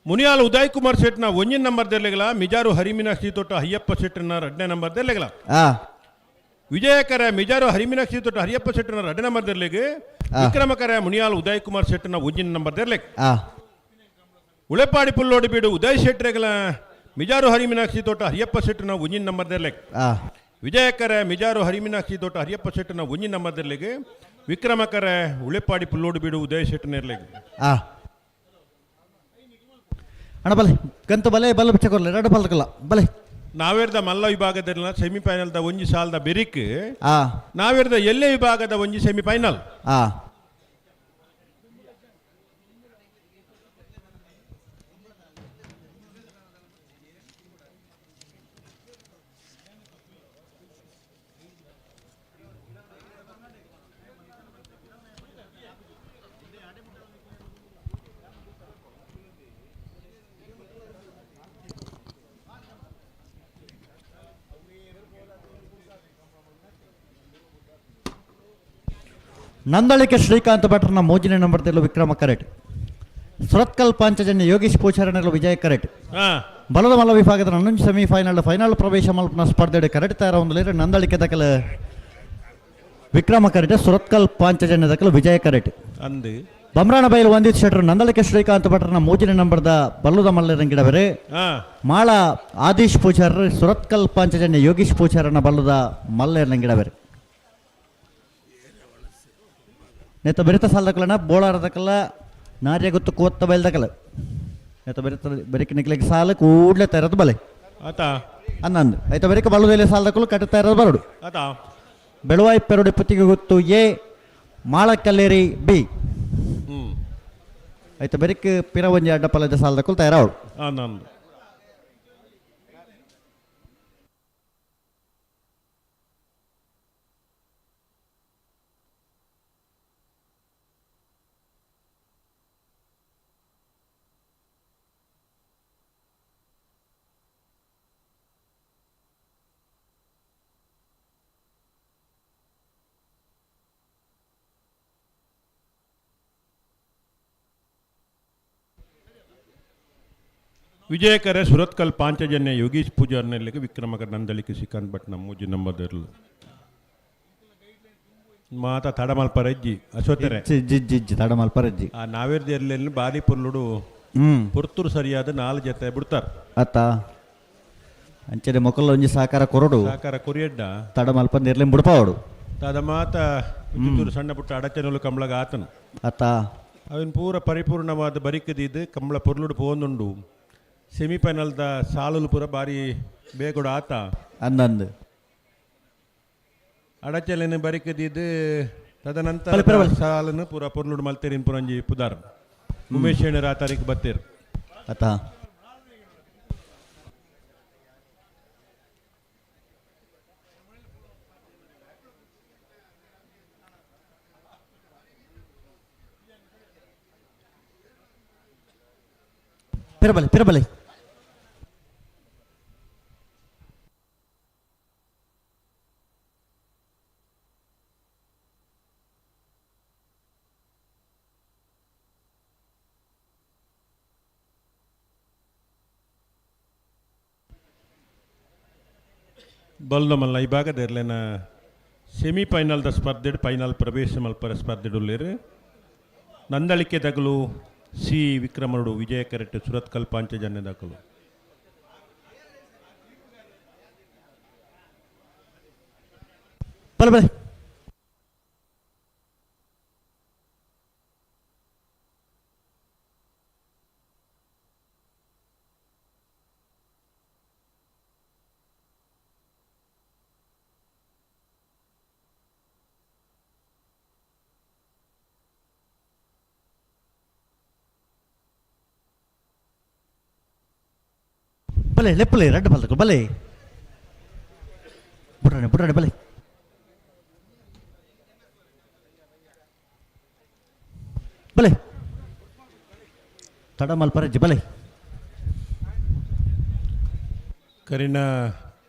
ಮುನಿಯಾಲ್ ಉದಯ್ ಕುಮಾರ್ ಶೆಟ್ನ ಒಂಜಿನ ನಂಬರ್ ದೆರ್ಲೆಗಲ ಮಿಜಾರು ಹರಿಮೀನಾಕ್ಷಿ ತೋಟ ಅಯ್ಯಪ್ಪ ಶೆಟ್ಟನ 2ನೇ ನಂಬರ್ ದೆರ್ಲೆಗಲ ವಿಜಯಕರ ಮಿಜಾರು ಹರಿಮೀನಾಕ್ಷಿ ತೋಟ ಹರಿಯಪ್ಪ ಶೆಟ್ಟನ 2ನೇ ನಂಬರ್ ದೆರ್ಲೆಗೆ ವಿಕ್ರಮಕರ ಮುನಿಯಾಲ್ ಉದಯ್ ಕುಮಾರ್ ಶೆಟ್ಟನ ಒಂಜಿನ ನಂಬರ್ ದೆರ್ಲೆಗ್ ಉಳೆಪಾಡಿ ಪುಲ್ಲೋಡಿ ಬೀಡು ಉದಯ್ ಶೆಟ್ರೆಗಲ ಮಿಜಾರು ಹರಿಮೀನಾಕ್ಷಿ ತೋಟ ಹರಿಯಪ್ಪ ಶೆಟ್ಟನ ಒಂಜಿನ ನಂಬರ್ ದೆರ್ಲೆಗ್ ವಿಜಯಕರ ಮಿಜಾರು ಹರಿಮೀನಾಕ್ಷಿ ತೋಟ ಹರಿಯಪ್ಪ ಶೆಟ್ಟನ ಒಂಜಿನ ನಂಬರ್ ದೆರ್ಲೆಗೆ ವಿಕ್ರಮಕರ ಉಳೆಪಾಡಿ ಪುಲ್ಲೋಡಿ ಬೀಡು ಉದಯ್ ಶೆಟ್ಟನ ಇರ್ಲೆಗ್ ಅಣ್ಣ ಬಲೆ ಗಂತು ಬಲೆ ಬಲ್ಲ ಬಿಚ್ಚಕೊರ್ಲೆ 2 ಬಲ್ಕಲ್ಲ ಬಲೆ ನಾವೇರ್ದ ಮಲ್ಲ ವಿಭಾಗದ ಸೆಮಿಫೈನಲ್ದ ಒಂಜಿ ಸಾಲದ ಬೆರಿಕ್ ನಾವೇರ್ದ ಎಲ್ಲೇ ವಿಭಾಗದ ಒಂಜಿ ಸೆಮಿಫೈನಲ್ ನಂದಳಿಕೆ ಶ್ರೀಕಾಂತ್ ಭಟ್ರನ 3ನೇ ನಂಬರ್ ತೆರಲು ವಿಕ್ರಮ ಕರೆಟ್, ಸುರತ್ಕಲ್ ಪಾಂಚಜನ್ಯ ಯೋಗೀಶ್ ಪೂಚಾರನೆರಲು ವಿಜಯ ಕರೆಟ್, ಬಲದ ಮಲ್ಲ ವಿಭಾಗದ 11 ಸೆಮಿಫೈನಲ್ ಫೈನಲ್ ಪ್ರವೇಶ ಮಲ್ಪನ ಸ್ಪರ್ಧೆ ಕರೆಟ್ ತಯಾರ ಒಂದು ನಂದಳಿಕೆ ದಕ್ಕಲ ವಿಕ್ರಮ ಕರೆಟ್, ಸುರತ್ಕಲ್ ಪಾಂಚಜನ್ಯ ದಕ್ಕಲು ವಿಜಯ ಕರೆಟ್ ಅಂದು ಬಮ್ರಾಣ ಬೈಲು ಒಂದಿತ್ ಶೆಟ್ರು ನಂದಳಿಕೆ ಶ್ರೀಕಾಂತ್ ಭಟ್ರನ 3ನೇ ನಂಬರ್ದ ಬಲ್ಲುದ ಮಲ್ಲರಂಗಿಡವರೆ ಮಾಳ ಆದೀಶ್ ಪೂಜಾರ್ ಸುರತ್ಕಲ್ ಪಾಂಚಜನ್ಯ ಯೋಗೀಶ್ ಪೂಚಾರನ ಬಲ್ಲುದ ಮಲ್ಲರಂಗಿಡವರೆ ನೆತ್ತ ಬೆರಿತ ಸಾಲದಕ್ಕಲನ ಬೋಳಾರದಕ್ಕಲ್ಲ ನಾರ್ಯ ಗೊತ್ತು ಕೋತ್ತ ಬಯಲ್ದಕ್ಕಲ್ಲ ನೆತ್ತ ಬೆರಿತ ಬೆರಿಕೆ ನಿಕ್ಲಿಕ್ಕೆ ಸಾಲ ಕೂಡ್ಲೆ ತರದು ಬಲೆ ಅನ್ನಂದು ಆಯ್ತ ಬೆರಿಕೆ ಬಲ್ಲುದಲ್ಲಿ ಸಾಲದಕ್ಕಲು ಕಟ್ಟುತ್ತಾ ಇರೋದು ಬರಡು ಬೆಳುವಾಯಿ ಪೆರಡು ಪುತ್ತಿಗೆ ಗೊತ್ತು ಎ ಮಾಳಕಲ್ಲೇರಿ ಬಿ ಆಯ್ತ ಬೆರಿಕೆ ಪಿರವಂಜಿ ಅಡ್ಡ ಪಲ್ಲದ ಸಾಲದಕ್ಕಲು ತಯಾರವಳು ವಿಜಯಕರ ಸುರತ್ಕಲ್ ಪಾಂಚಜನ್ಯ ಯೋಗೀಶ್ ಪೂಜಾರ್ನೆಲ್ಲಿಗೆ ವಿಕ್ರಮಕರ ನಂದಳಿಕೆ ಶ್ರೀಕಾಂತ್ ಭಟ್ ಮೂಜಿ ನಂಬರ್ಲು ಮಾತ ತಡಮಲ್ಪರಜ್ಜಿ ಅಶೋತ್ತಾರೆ ತಡಮಲ್ಪರಜ್ಜಿ ಆ ನಾವೇರ್ದ ಎರ್ಲೆಲ್ಲಿ ಬಾರಿ ಪುರ್ಲುಡು ಪುರ್ತೂರು ಸರಿಯಾದ 4 ಜೊತೆ ಬಿಡ್ತಾರೆ ಅತ್ತ ಅಂಚನೆ ಮೊಕಲ್ ಒಂಜಿ ಸಾಕಾರ ಕೊರಡು ಸಾಕಾರ ಕೊರಿಯಡ್ಡ ತಡಮಲ್ಪ ನಿರ್ಲೆ ಬಿಡ್ಪಾವಡು ತದ ಮಾತ ಕಿತ್ತೂರು ಸಣ್ಣ ಪುಟ್ಟ ಅಡಚನಲು ಕಂಬಳಗ ಆತನು ಅತ್ತ ಅವನ್ ಪೂರ ಪರಿಪೂರ್ಣವಾದ ಬರಿಕದಿದ್ದು ಕಂಬಳ ಪೊರ್ಲುಡು ಪೋಂದುಂಡು ಸೆಮಿಫೈನಲ್ದ ಸಾಲಲು ಪೂರ ಬಾರಿ ಬೇಗೊಡು ಆತ ಅನ್ನಂದು ಅಡಚಲೆನ ಬರಿಕದಿದ್ದು ತದನಂತರ ಸಾಲನು ಪೂರ ಪೊರ್ಲುಡು ಮಲ್ತೇರಿನ ಪುರಂಜಿ ಪುದಾರ್ ಉಮೇಶ್ ಶೇಣರ ಆ ತಾರೀಕು ಬತ್ತೇರು ಅತ್ತ ಪಿರಬಲೆ ಪಿರಬಲೆ ಬಲ್ದ ಮಲ್ಲ ಈ ಭಾಗದಲ್ಲಿನ ಸೆಮಿಫೈನಲ್ದ ಸ್ಪರ್ಧೆ ಫೈನಲ್ ಪ್ರವೇಶ ಮಲ್ಪರ ಸ್ಪರ್ಧೆಡುಲ್ಲೇರು ನಂದಳಿಕೆ ತಗಲು ಸಿ ವಿಕ್ರಮರುಡು ವಿಜಯ ಕರೆಟ್ ಸುರತ್ ಕಲ್ಪಾಂಚಜನ್ಯ ದಾಖಲು ಬಲೆ ಬಲೆ ಬಲೆ ಲೆಪ್ಪಲೆ ರೆಡ್ ಬಲ್ತಕ ಬಲೆ ಬುಟ್ರಾಣೆ ಬುಟ್ರಾಣೆ ಬಲೆ ಬಲೆ ತಡ ಮಲ್ಪರಜ್ಜಿ ಬಲೆ ಕರಿನ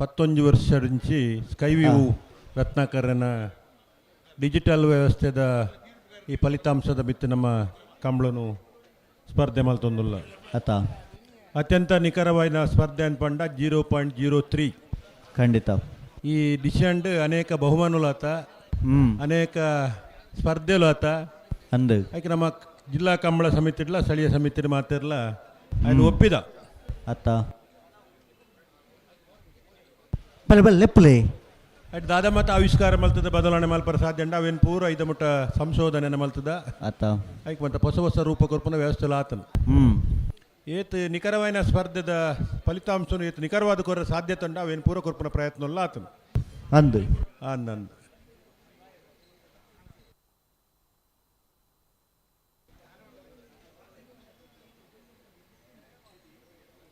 11 ವರ್ಷ నుంచి ಸ್ಕೈವ್ಯೂ ರತ್ನಾಕರನ ಡಿಜಿಟಲ್ ವ್ಯವಸ್ಥೆದ ಈ ಫಲಿತಾಂಶದ ಬಿತ್ತು ನಮ್ಮ ಕಂಬಳನು ಸ್ಪರ್ಧೆ ಮಲ್ತೊಂದುಲ್ಲ ಆತ ಅತ್ಯಂತ ನಿಖರವಾದ ಸ್ಪರ್ಧೆ ಅನ್ಪಂಡ 0.03 ಖಂಡಿತ ಈ ಡಿಶಂಡ್ ಅನೇಕ ಬಹುಮಾನಗಳು ಆತ ಅನೇಕ ಸ್ಪರ್ಧೆಗಳು ಆತ ಅಂದು ಯಾಕೆ ನಮ್ಮ ಜಿಲ್ಲಾ ಕಂಬಳ ಸಮಿತಿ ಇಡ್ಲ ಸ್ಥಳೀಯ ಸಮಿತಿ ಮಾತಿರ್ಲ ಅಲ್ಲಿ ಒಪ್ಪಿದ ಆತ ಬಲೆ ಬಲೆ ಲೆಪ್ಪಲೆ ಅಟ್ ದಾದ ಮತ ಆವಿಷ್ಕಾರ ಮಲ್ತದ ಬದಲಾವಣೆ ಮಲ್ಪರ ಸಾಧ್ಯ ಅಂಡ ಅವೇನು ಪೂರ ಐದ ಮಟ್ಟ ಸಂಶೋಧನೆ ಮಲ್ತದ ಆತ ಐಕ್ ಮತ್ತೆ ಹೊಸ ಹೊಸ ರೂಪ ಕೊರ್ಪನ ವ್ಯವಸ್ಥೆ ಆತನ ಏತ್ ನಿಖರವಾದ ಸ್ಪರ್ಧೆದ ಫಲಿತಾಂಶ ಏತ್ ನಿಖರವಾದ ಕೊರ ಸಾಧ್ಯತೆ ಉಂಡ ಅವೇನು ಪೂರ ಕೊರ್ಪನ ಪ್ರಯತ್ನ ಇಲ್ಲ ಆತನ ಅಂದು ಅಂದಂದು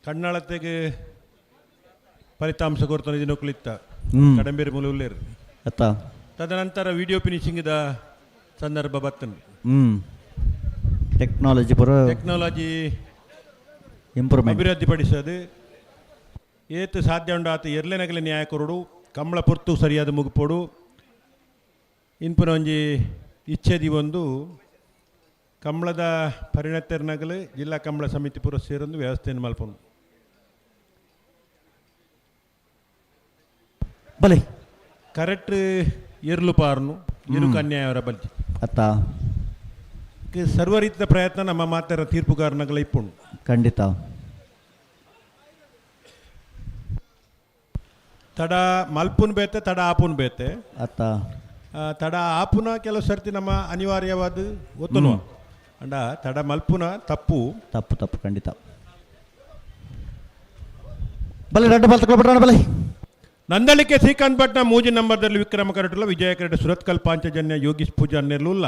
ಕಣ್ಣಳತೆಗೆ ಫಲಿತಾಂಶ ಕೊಡ್ತಾನೆ ದಿನಕ್ಕಳಿತ್ತ ಕಡಂಬೇರಿ ಮೂಲರು ಆತ ತದನಂತರ ವಿಡಿಯೋ ಫಿನಿಶಿಂಗ್ದ ಸಂದರ್ಭ ಬರ್ತನೆ ಟೆಕ್ನಾಲಜಿ ಪುರ ಟೆಕ್ನಾಲಜಿ ಇಂಪ್ರೂವ್ಮೆಂಟ್ ಅಭಿವೃದ್ಧಿಪಡಿಸೋದು ಏತು ಸಾಧ್ಯ ಉಂಡ ಆತ ಎರ್ಲೆನಗಲೆ ನ್ಯಾಯ ಕೊರಡು ಕಂಬಳ ಪೊರ್ತು ಸರಿಯಾದ ಮುಗುಪೋಡು ಇನ್ಪುನ ಒಂಜಿ ಇಚ್ಛೆದಿ ಒಂದು ಕಂಬಳದ ಪರಿಣತರ್ನಗಲು ಜಿಲ್ಲಾ ಕಂಬಳ ಸಮಿತಿ ಪುರ ಸೇರೊಂದು ವ್ಯವಸ್ಥೆಯನ್ನು ಮಲ್ಪೊಂಡು ಬಲೆ ಕರೆಕ್ಟ್ ಎರ್ಲು ಪಾರ್ನು ಇರು ಕನ್ಯಾಯವರ ಬಲ್ಜಿ ಅತ್ತ ಸರ್ವ ರೀತಿಯ ಪ್ರಯತ್ನ ನಮ್ಮ ಮಾತರ ತೀರ್ಪುಗಾರನಗಳ ಇಪ್ಪುಂಡು ಖಂಡಿತ ತಡ ಮಲ್ಪುನ್ ಬೇತೆ ತಡ ಆಪುನ್ ಬೇತೆ ಅತ್ತ ತಡ ಆಪುನ ಕೆಲವು ಸರ್ತಿ ನಮ್ಮ ಅನಿವಾರ್ಯವಾದ ಒತ್ತನು ಅಂಡ ತಡ ಮಲ್ಪುನ ತಪ್ಪು ತಪ್ಪು ತಪ್ಪು ಖಂಡಿತ ಬಲೆ ರೆಡ್ ಬಾಲ್ ತಗೊಳ್ಬಿಟ್ರಣ ಬಲೆ ನಂದಳಿಕೆ ಶ್ರೀಕಾಂತ್ ಭಟ್ನ ಮೂಜಿ ನಂಬರ್ದಲ್ಲಿ ವಿಕ್ರಮ ಕರಟುಲ ವಿಜಯ ಕರಟ ಸುರತ್ ಕಲ್ಪಾಂಚಜನ್ಯ ಯೋಗೀಶ್ ಪೂಜಾ ನೆರ್ಲುಲ್ಲ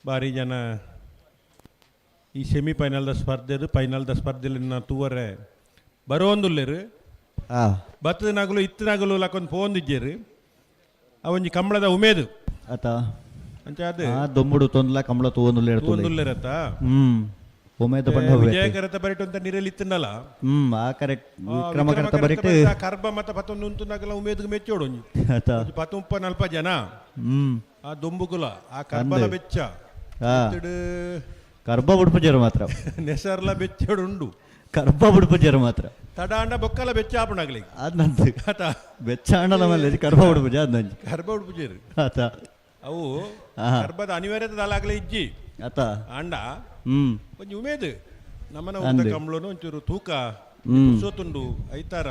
ಭಾರಿ ಜನ ಈ ಸೆಮಿಫೈನಲ್ದ ಸ್ಪರ್ಧೆದು ಫೈನಲ್ದ ಸ್ಪರ್ಧೆಯಲ್ಲಿ ತೂವರೆ ಬರೋಂದುಲ್ಲೇರು ಬತ್ತದನಾಗಲು ಇತ್ತನಾಗಲು ಲಕ್ಕೊಂದು ಫೋನ್ದಿಜ್ಜೇರು ಅವೊಂಜಿ ಕಂಬಳದ ಉಮೇದು ಆತ ಅಂಚ ಅದು ದೊಂಬುಡು ತೊಂದ್ಲ ಕಂಬಳ ತೂವೊಂದುಲ್ಲೇರತ್ತ ಉಮೇದ ವಿಜಯ ಕರತ ಬರಿಟು ಅಂತ ನೀರಲ್ಲಿ ಇತ್ತನಲ್ಲ ಆ ಕರೆಕ್ಟ್ ವಿಕ್ರಮ ಕರತ ಬರಿಟ್ಟು ಕರ್ಬ ಮತ್ತ ಪತ್ತೊಂದು ಉಂತುನಾಗಲ ಉಮೇದ್ಗೆ ಮೆಚ್ಚೋಡು ಆತ 40 ಜನ ಆ ದೊಂಬುಗುಲ ಆ ಕರ್ಬಲ ಬೆಚ್ಚ ಕರ್ಬ ಬಿಡ್ಪಜರು ಮಾತ್ರ ನೆಸರ್ಲ ಬೆಚ್ಚೋಡು ಉಂಡು ಕರ್ಬ ಬಿಡ್ಪಜರು ಮಾತ್ರ ತಡಾಂಡ ಬೊಕ್ಕಲ ಬೆಚ್ಚ ಆಪಣಾಗ್ಲಿ ಅದ್ ನಂದು ಬೆಚ್ಚ ಅಣ್ಣಲ ಮೇಲೆ ಕರ್ಬ ಬಿಡ್ಪಜ ಅದ್ ನಂಜಿ ಕರ್ಬ ಉಡ್ಪುಜೇರು ಆತ ಅವು ಕರ್ಬದ ಅನಿವಾರ್ಯತೆ ದಾಲಾಗ್ಲೇ ಇಜ್ಜಿ ಆತ ಅಂಡ ಒಂಜಿ ಉಮೇದು ನಮ್ಮನ ಕಂಬಳನು ಒಂಚೂರು ತೂಕ ಸೋತುಂಡು ಐತಾರ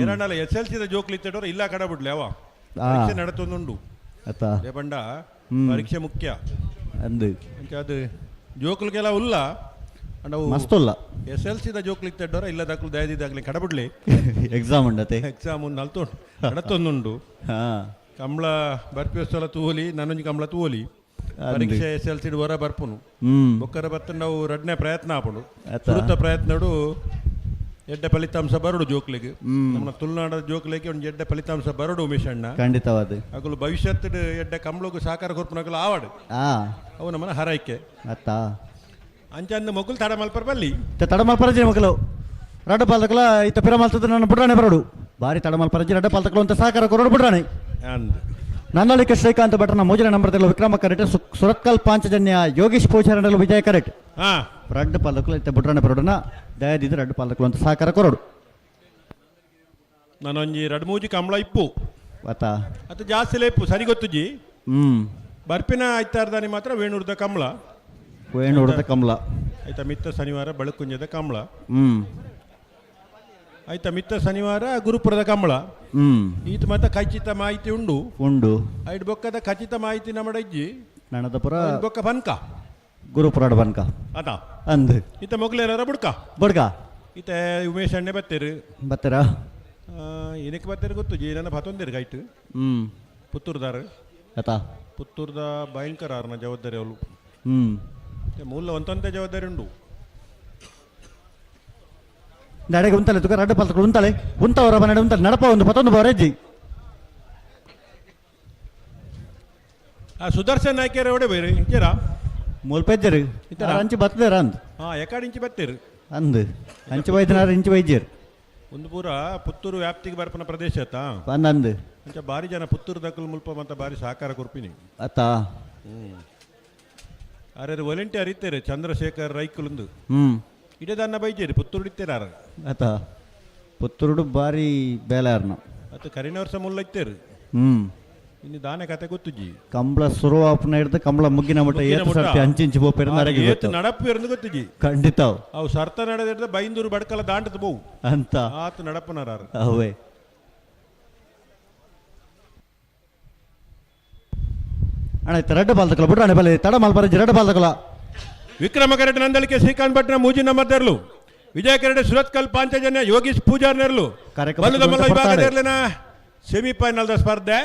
ಎರಡಲ್ಲ SLC ಜೋಕ್ಲಿ ಇತ್ತಡೋರು ಇಲ್ಲ ಕಡ ಬಿಡ್ಲಿ ಅವ ಪರೀಕ್ಷೆ ನಡತೊಂದುಂಡು ಬಂಡ ಪರೀಕ್ಷೆ ಮುಖ್ಯ ಅಂದು ಅದು ಜೋಕ್ಲಿಗೆಲ್ಲ ಉಲ್ಲ ಅಂಡವು ಮಸ್ತುಲ್ಲ SLC ಜೋಕ್ಲಿ ಇತ್ತಡೋರ ಇಲ್ಲ ದಾಖಲು ದಯದಿದ್ದಾಗಲಿ ಕಡಬಿಡ್ಲಿ ಎಕ್ಸಾಮ್ ಉಂಡತೆ ಎಕ್ಸಾಮ್ ನಲ್ತೊಂಡು ನಡತೊಂದುಂಡು ಕಂಬಳ ಬರ್ಪಿವಸ್ತಲ ತೂವಲಿ ನನ್ನೊಂಜಿ ಕಂಬಳ ತೂವಲಿ ಪರೀಕ್ಷೆ SLC ಹೊರ ಬರ್ಪುನು ಬೊಕ್ಕರ ಬತ್ತ ನಾವು ರಡ್ನೆ ಪ್ರಯತ್ನ ಆಪುಂಡು ಸುರುತ ಪ್ರಯತ್ನಡು ಎಡ್ಡ ಫಲಿತಾಂಶ ಬರಡು ಜೋಕ್ಲಿಗೆ ನಮ್ಮ ತುಳುನಾಡ ಜೋಕ್ಲಿಗೆ ಒಂದು ಎಡ್ಡ ಫಲಿತಾಂಶ ಬರಡು ಉಮೇಶ್ ಅಣ್ಣ ಖಂಡಿತವಾದ ಅಗಲು ಭವಿಷ್ಯತ್ ಎಡ್ಡ ಕಂಬಳಗೂ ಸಾಕಾರ ಕೊರ್ಪನಗಲು ಆವಾಡು ಅವು ನಮ್ಮನ ಹರೈಕೆ ಅತ್ತ ಅಂಚಂದ ಮಗುಲ್ ತಡ ಮಲ್ಪರ್ ಬಲ್ಲಿ ತಡಮಲ್ ಪರಜಿ ಮಕ್ಕಳು ರಡ್ಡ ಪಾಲ್ತಕಲ ಇತ್ತ ಪಿರ ಮಲ್ತದ ನನ್ನ ಬುಡ್ರಾಣೆ ಬರಡು ಬಾರಿ ತಡಮಲ್ ಪರಜಿ ರಡ್ಡ ಪಾಲ್ತಕಲು ಅಂತ ಸಾಕಾರ ಕೊರಡು ಬುಡ್ರಾಣೆ ಅಂದ್ ನನ್ನಳಿಕೆ ಶ್ರೀಕಾಂತ್ ಭಟ್ರನ ಮೂಜನ ನಂಬರ್ ವಿಕ್ರಮ ಕರೆಟ್ ಸುರತ್ಕಲ್ ಪಾಂಚಜನ್ಯ ಯೋಗೀಶ್ ಪೂಜಾರನಲು ವಿಜಯ ಕರೆಟ್ ಹಾ ರಡ್ಡ ಪಾಲಕಲು ಇತ್ತ ಬುಡ್ರಾಣೆ ಬರೋಡನ ದಯದಿದ್ದು ರಡ್ಡ ಪಾಲಕಲು ಅಂತ ಸಾಕಾರ ಕೊರಡು ನಾನೊಂಜಿ ರಡ್ ಮೂಜಿ ಕಂಬಳ ಇಪ್ಪು ಅತ್ತ ಅದು ಜಾಸ್ತಿ ಲೇಪು ಸರಿ ಗೊತ್ತುಜಿ ಹ್ಮ್ ಬರ್ಪಿನ ಆಯ್ತಾರ್ದಾನಿ ಮಾತ್ರ ವೇಣೂರ್ದ ಕಂಬಳ ವೇಣುಡ್ದ ಕಮಲ ಆಯ್ತಾ ಮಿತ್ತ ಶನಿವಾರ ಬಳಕುಂಜದ ಕಂಬಳ ಹ್ಮ್ ಆಯ್ತಾ ಮಿತ್ತ ಶನಿವಾರ ಗುರುಪುರದ ಕಂಬಳ ಈತ ಮತ್ತೆ ಖಚಿತ ಮಾಹಿತಿ ಉಂಡು ಐಡ್ ಬೊಕ್ಕದ ಖಚಿತ ಮಾಹಿತಿ ನಮ್ಮಡ ಇಜ್ಜಿ ನಣದಪುರ ಬೊಕ್ಕ ಬನ್ಕ ಗುರುಪುರಾಡ ಬನ್ಕ ಅದ ಅಂದ್ ಈತ ಮೊಗ್ಲೇರ ಬುಡ್ಕ ಬಡ್ಕ ಈತ ಉಮೇಶ್ ಅಣ್ಣೆ ಬತ್ತೇರು ಬತ್ತೀರಾ ಏನಕ್ಕೆ ಬತ್ತೇರು ಗೊತ್ತು ಜಿ ನನ್ನ ಪತ್ತೊಂದಿರು ಗೈಟ್ ಪುತ್ತೂರ್ದಾರ ಆತ ಪುತ್ತೂರ್ದ ಭಯಂಕರ ಆರ್ನ ಜವಾಬ್ದಾರಿ ಅವಳು ಮೂಲ ಒಂತೊಂದೇ ಜವಾಬ್ದಾರಿ ಉಂಡು ನಡೆಗೆ ಉಂತಲೆ ತುಕ ರಡ್ಡ ಪಾಲ್ತಕಲು ಉಂತಲೆ ಉಂತವರ ನಡೆ ಉಂತಲೆ ನಡಪ ಒಂದು ಪತ್ತೊಂದು ಬರಜ್ಜಿ ಆ ಸುದರ್ಶನ್ ನಾಯ್ಕರ ಒಡೆ ಬೇರೆ ಇದ್ದೀರಾ ಮುಲ್ಪೆಜ್ಜರು ಅಂಚಿ ಬತ್ತದೇರ ಅಂದ್ ಎಕಾಡ್ ಇಂಚಿ ಬತ್ತೇರು ಅಂದ್ ಅಂಚಿ ವೈದ್ಯನಾರ ಇಂಚಿ ವೈದ್ಯರು ಒಂದು ಪೂರ ಪುತ್ತೂರು ವ್ಯಾಪ್ತಿಗೆ ಬರ್ಪನ ಪ್ರದೇಶ ಆಯ್ತಾ ಅಂದ್ ಅಂಚ ಬಾರಿ ಜನ ಪುತ್ತೂರು ದಕ್ಕಲು ಮುಲ್ಪ ಮತ್ತ ಬಾರಿ ಸಹಕಾರ ಕೊರ್ಪಿನಿ ಅತ್ತ ಆರ್ಯಾರು ವಾಲಂಟಿಯರ್ ಇತ್ತೇರು ಚಂದ್ರಶೇಖರ್ ರೈಕುಲಂದು ಇಡದನ್ನ ಬೈಜೇರಿ ಪುತ್ತೂರು ಇತ್ತೇರಾರ ಆತ ಪುತ್ತೂರುಡು ಬಾರಿ ಬೇಲಾರ್ನ ಅದು ಕರಿನ ವರ್ಷ ಮುಲ್ಲ ಇತ್ತೇರು ಇನ್ನು ದಾನೆ ಕತೆ ಗೊತ್ತುಜಿ ಕಂಬಳ ಶುರುವಾಪನ ಹಿಡ್ದು ಕಂಬಳ ಮುಗ್ಗಿನ ಮಟ್ಟ ಏತು ಸರ್ತಿ ಅಂಚಿಂಚಿ ಬೋಪೇರು ನರಗೆ ಏತು ನಡಪ್ಪು ಇರಂದು ಗೊತ್ತುಜಿ ಖಂಡಿತ ಅವು ಸರ್ತ ನಡೆದ ಬೈಂದೂರು ಬಡ್ಕಲ ದಾಂಟದ ಬೋವು ಅಂತ ಆತು ನಡಪ್ಪನಾರ ಅವೇ ಅಣ್ಣ ರಡ್ಡ ಪಾಲ್ತಕಲ ಬಿಡ್ರಾಣೆ ಬಲೆ ತಡ ಮಲ್ಪರಜಿ ರಡ್ಡ ಪಾಲ್ತಕಲ ವಿಕ್ರಮ ಕರೆಟ್ ನಂದಲಿಕೆ ಶ್ರೀಕಾಂತ್ ಭಟ್ನ ಮೂಜಿ ನಂಬರ್ ತೆರಲು ವಿಜಯ ಕರೆಟ್ ಸುರತ್ಕಲ್ ಪಾಂಚಜನ್ಯ ಯೋಗೀಶ್ ಪೂಜಾರ್ ನೆರಲು ಬಲ್ಲದ ಮಲ್ಲ ವಿಭಾಗದಲ್ಲಿನ ಸೆಮಿಫೈನಲ್ದ ಸ್ಪರ್ಧೆ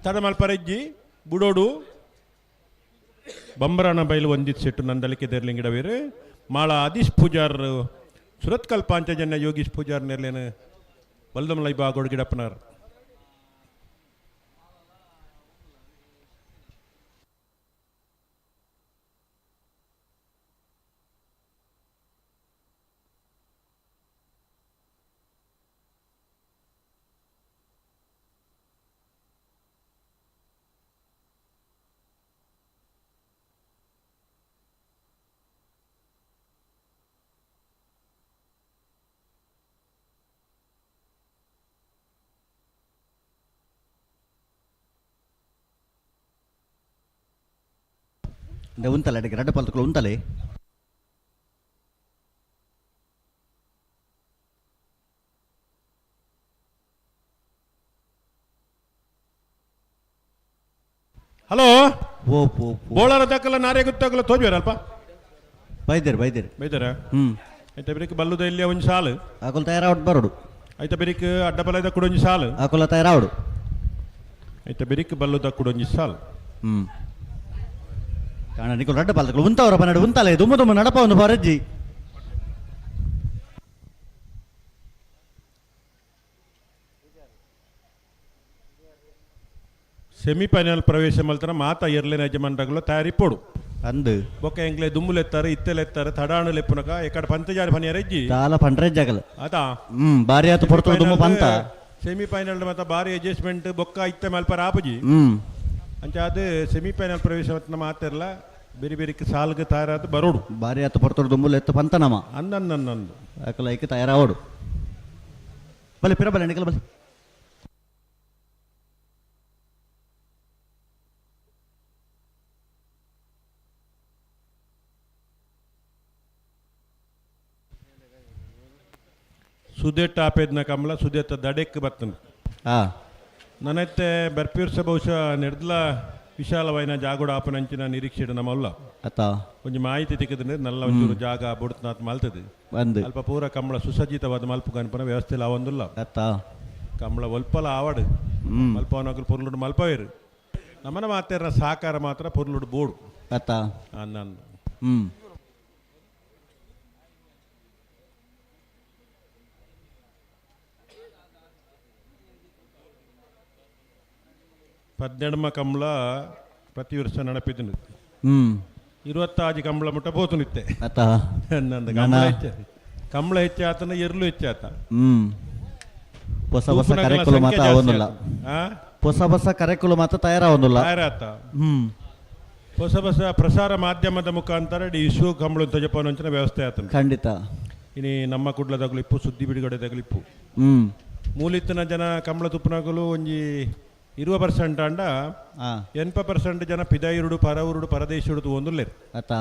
ತಡ ಮಲ್ಪರಜ್ಜಿ ಬುಡೋಡು ಬಂಬರಾನ ಬೈಲು ಒಂದಿತ್ ಸೆಟ್ಟು ನಂದಲಿಕೆ ತೆರಲಿಂಗಿಡವೇರು ಮಾಳ ಆದಿಶ್ ಪೂಜಾರ್ ಸುರತ್ಕಲ್ ಪಾಂಚಜನ್ಯ ಯೋಗೀಶ್ ಪೂಜಾರ್ ನೆರಲೇನ ಬಲ್ಲದ ಮಲ್ಲ ವಿಭಾಗೋಡು ಗಿಡಪ್ಪನಾರ್ ಉಂತಲೆ ಅಡಿಗೆ ರಡ್ಡ ಪಾಲ್ತಕಲು ಉಂತಲೆ ಹಲೋ ಓ ಬೋಳರ ದಕ್ಕಲ ನಾರೇ ಗೊತ್ತಾಗಲ್ಲ ತೋಜ್ವೇರ ಅಲ್ಪ ಬೈದೇರು ಬೈದಾರ ಆಯ್ತಾ ಬೇರೆ ಬಲ್ಲುದ ಇಲ್ಲಿ ಒಂದು ಸಾಲು ಆಕುಲ್ ತಯಾರಾವಡ್ ಬರೋಡು ಆಯ್ತಾ ಬೇರೆ ಅಡ್ಡಬಲದ ಕೂಡ ಒಂದು ಸಾಲು ಆಕುಲ ತಯಾರಾವಡು ಆಯ್ತಾ ಬೇರೆ ಬಲ್ಲುದ ಕೂಡ ಒಂದು ಸಾಲು ಕಾಣ ನಿಕುಲ್ ರಡ್ಡ ಪಾಲ್ತಕಲು ಉಂತವರ ಪನ್ನಡು ಉಂತಲೆ ದುಮ್ಮ ದುಮ್ಮ ನಡಪ ಒಂದು ಬರಜ್ಜಿ ಸೆಮಿಫೈನಲ್ ಪ್ರವೇಶ ಮಲ್ತರ ಮಾತ ಇರ್ಲೇನ ಯಜಮಾನರಾಗಲು ತಯಾರಿ ಪೋಡು ಅಂದ್ ಬೊಕ್ಕ ಎಂಗ್ಲೆ ದುಮ್ಮುಲೆತ್ತಾರೆ ಇತ್ತೆಲೆತ್ತಾರೆ ತಡಾಣು ಲೆಪ್ಪುನಕ ಎಕಡೆ ಪಂಚಜಾರಿ ಫನಿ ರಜ್ಜಿ ದಾಲ ಪಂಡ್ರೆ ಜಾಗಲ ಅದಾ ಬಾರಿ ಆತು ಪಡ್ತು ದುಮ್ಮ ಪಂತ ಸೆಮಿಫೈನಲ್ ಮತ್ತ ಬಾರಿ ಅಡ್ಜಸ್ಟ್ಮೆಂಟ್ ಬೊಕ್ಕ ಇತ್ತೆ ಮಲ್ಪರ ಆಪುಜಿ ಅಂಚ ಅದು ಸೆಮಿಫೈನಲ್ ಪ್ರವೇಶ ಮತ್ತ ಮಾತಿರಲ್ಲ ಬೇರೆ ಬೇರೆ ಸಾಲ್ಗೆ ತಯಾರಾದ ಬರೋಡು ಬಾರಿ ಆತು ಪಡ್ತು ದುಮ್ಮುಲು ಎತ್ತು ಪಂತ ನಮ ಅಂದಂದು ಆಕಲ ಐಕೆ ತಯಾರಾವಡು ಬಲೆ ಪಿರ ಬಲೆ ನಿಕಲ್ ಬಲೆ ಸುದೆಟ್ಟ ಆಪೇದ್ನ ಕಮಲ ಸುದೆತ್ತ ದಡೆಕ್ ಬರ್ತನು ನನ್ನತ್ತೆ ಬರ್ಪಿರ್ಸ ಬಹುಶಃ ನೆಡ್ದಲ ವಿಶಾಲವಾಯಿನ ಜಾಗೋಡ ಆಪನಂಚಿನ ನಿರೀಕ್ಷೆ ನಮ್ಮಲ್ಲ ಒಂಜಿ ಮಾಹಿತಿ ತಿಕ್ಕದ್ರೆ ನಲ್ಲ ಒಂಚೂರು ಜಾಗ ಬುಡ್ತನಾತ್ ಮಲ್ತದೆ ಅಲ್ಪ ಪೂರ ಕಂಬಳ ಸುಸಜ್ಜಿತವಾದ ಮಲ್ಪು ಕನ್ಪನ ವ್ಯವಸ್ಥೆ ಅವಂದಿಲ್ಲ ಕಂಬಳ ಒಲ್ಪಲ ಆವಡು ಮಲ್ಪವನಾಗಲು ಪೊರ್ಲುಡು ಮಲ್ಪವೇರು ನಮ್ಮನ ಮಾತೇರ ಸಾಕಾರ ಮಾತ್ರ ಪೊರ್ಲುಡು ಬೋಡು 12 ಕಂಬಳ ಪ್ರತಿ ವರ್ಷ ನಡಪಿದ್ದು ಹ್ಮ್ 26 ಕಂಬಳ ಮುಟ್ಟ ಪೋತುನಿತ್ತೆ ಆತ ನಂದು ಕಂಬಳ ಹೆಚ್ಚಾತನ ಎರ್ಲು ಹೆಚ್ಚಾತ ಹ್ಮ್ ಹೊಸ ಹೊಸ ಕಾರ್ಯಕ್ರಮ ಮಾತ ಆವೊಂದಿಲ್ಲ ಹೊಸ ಹೊಸ ಕಾರ್ಯಕ್ರಮ ಮಾತ ತಯಾರಾವೊಂದಿಲ್ಲ ತಯಾರಾತ ಹ್ಮ್ ಹೊಸ ಹೊಸ ಪ್ರಸಾರ ಮಾಧ್ಯಮದ ಮುಖಾಂತರ ಈ ಶೋ ಕಂಬಳ ತಜಪಾನಂಚಿನ ವ್ಯವಸ್ಥೆ ಆತನ ಖಂಡಿತ ಇನಿ ನಮ್ಮ ಕುಡ್ಲ ತಗಲಿಪ್ಪು ಸುದ್ದಿ ಬಿಡುಗಡೆ ತಗಲಿಪ್ಪು ಹ್ಮ್ ಮೂಲಿತ್ತಿನ ಜನ ಕಂಬಳ ತುಪ್ಪನಾಗಲು ಒಂಜಿ 20% ಅಂಡ 80% ಜನ ಪಿದಾಯಿರುಡು ಪರವುರುಡು ಪರದೇಶುಡು ಒಂದುಲ್ಲೇರು ಆತ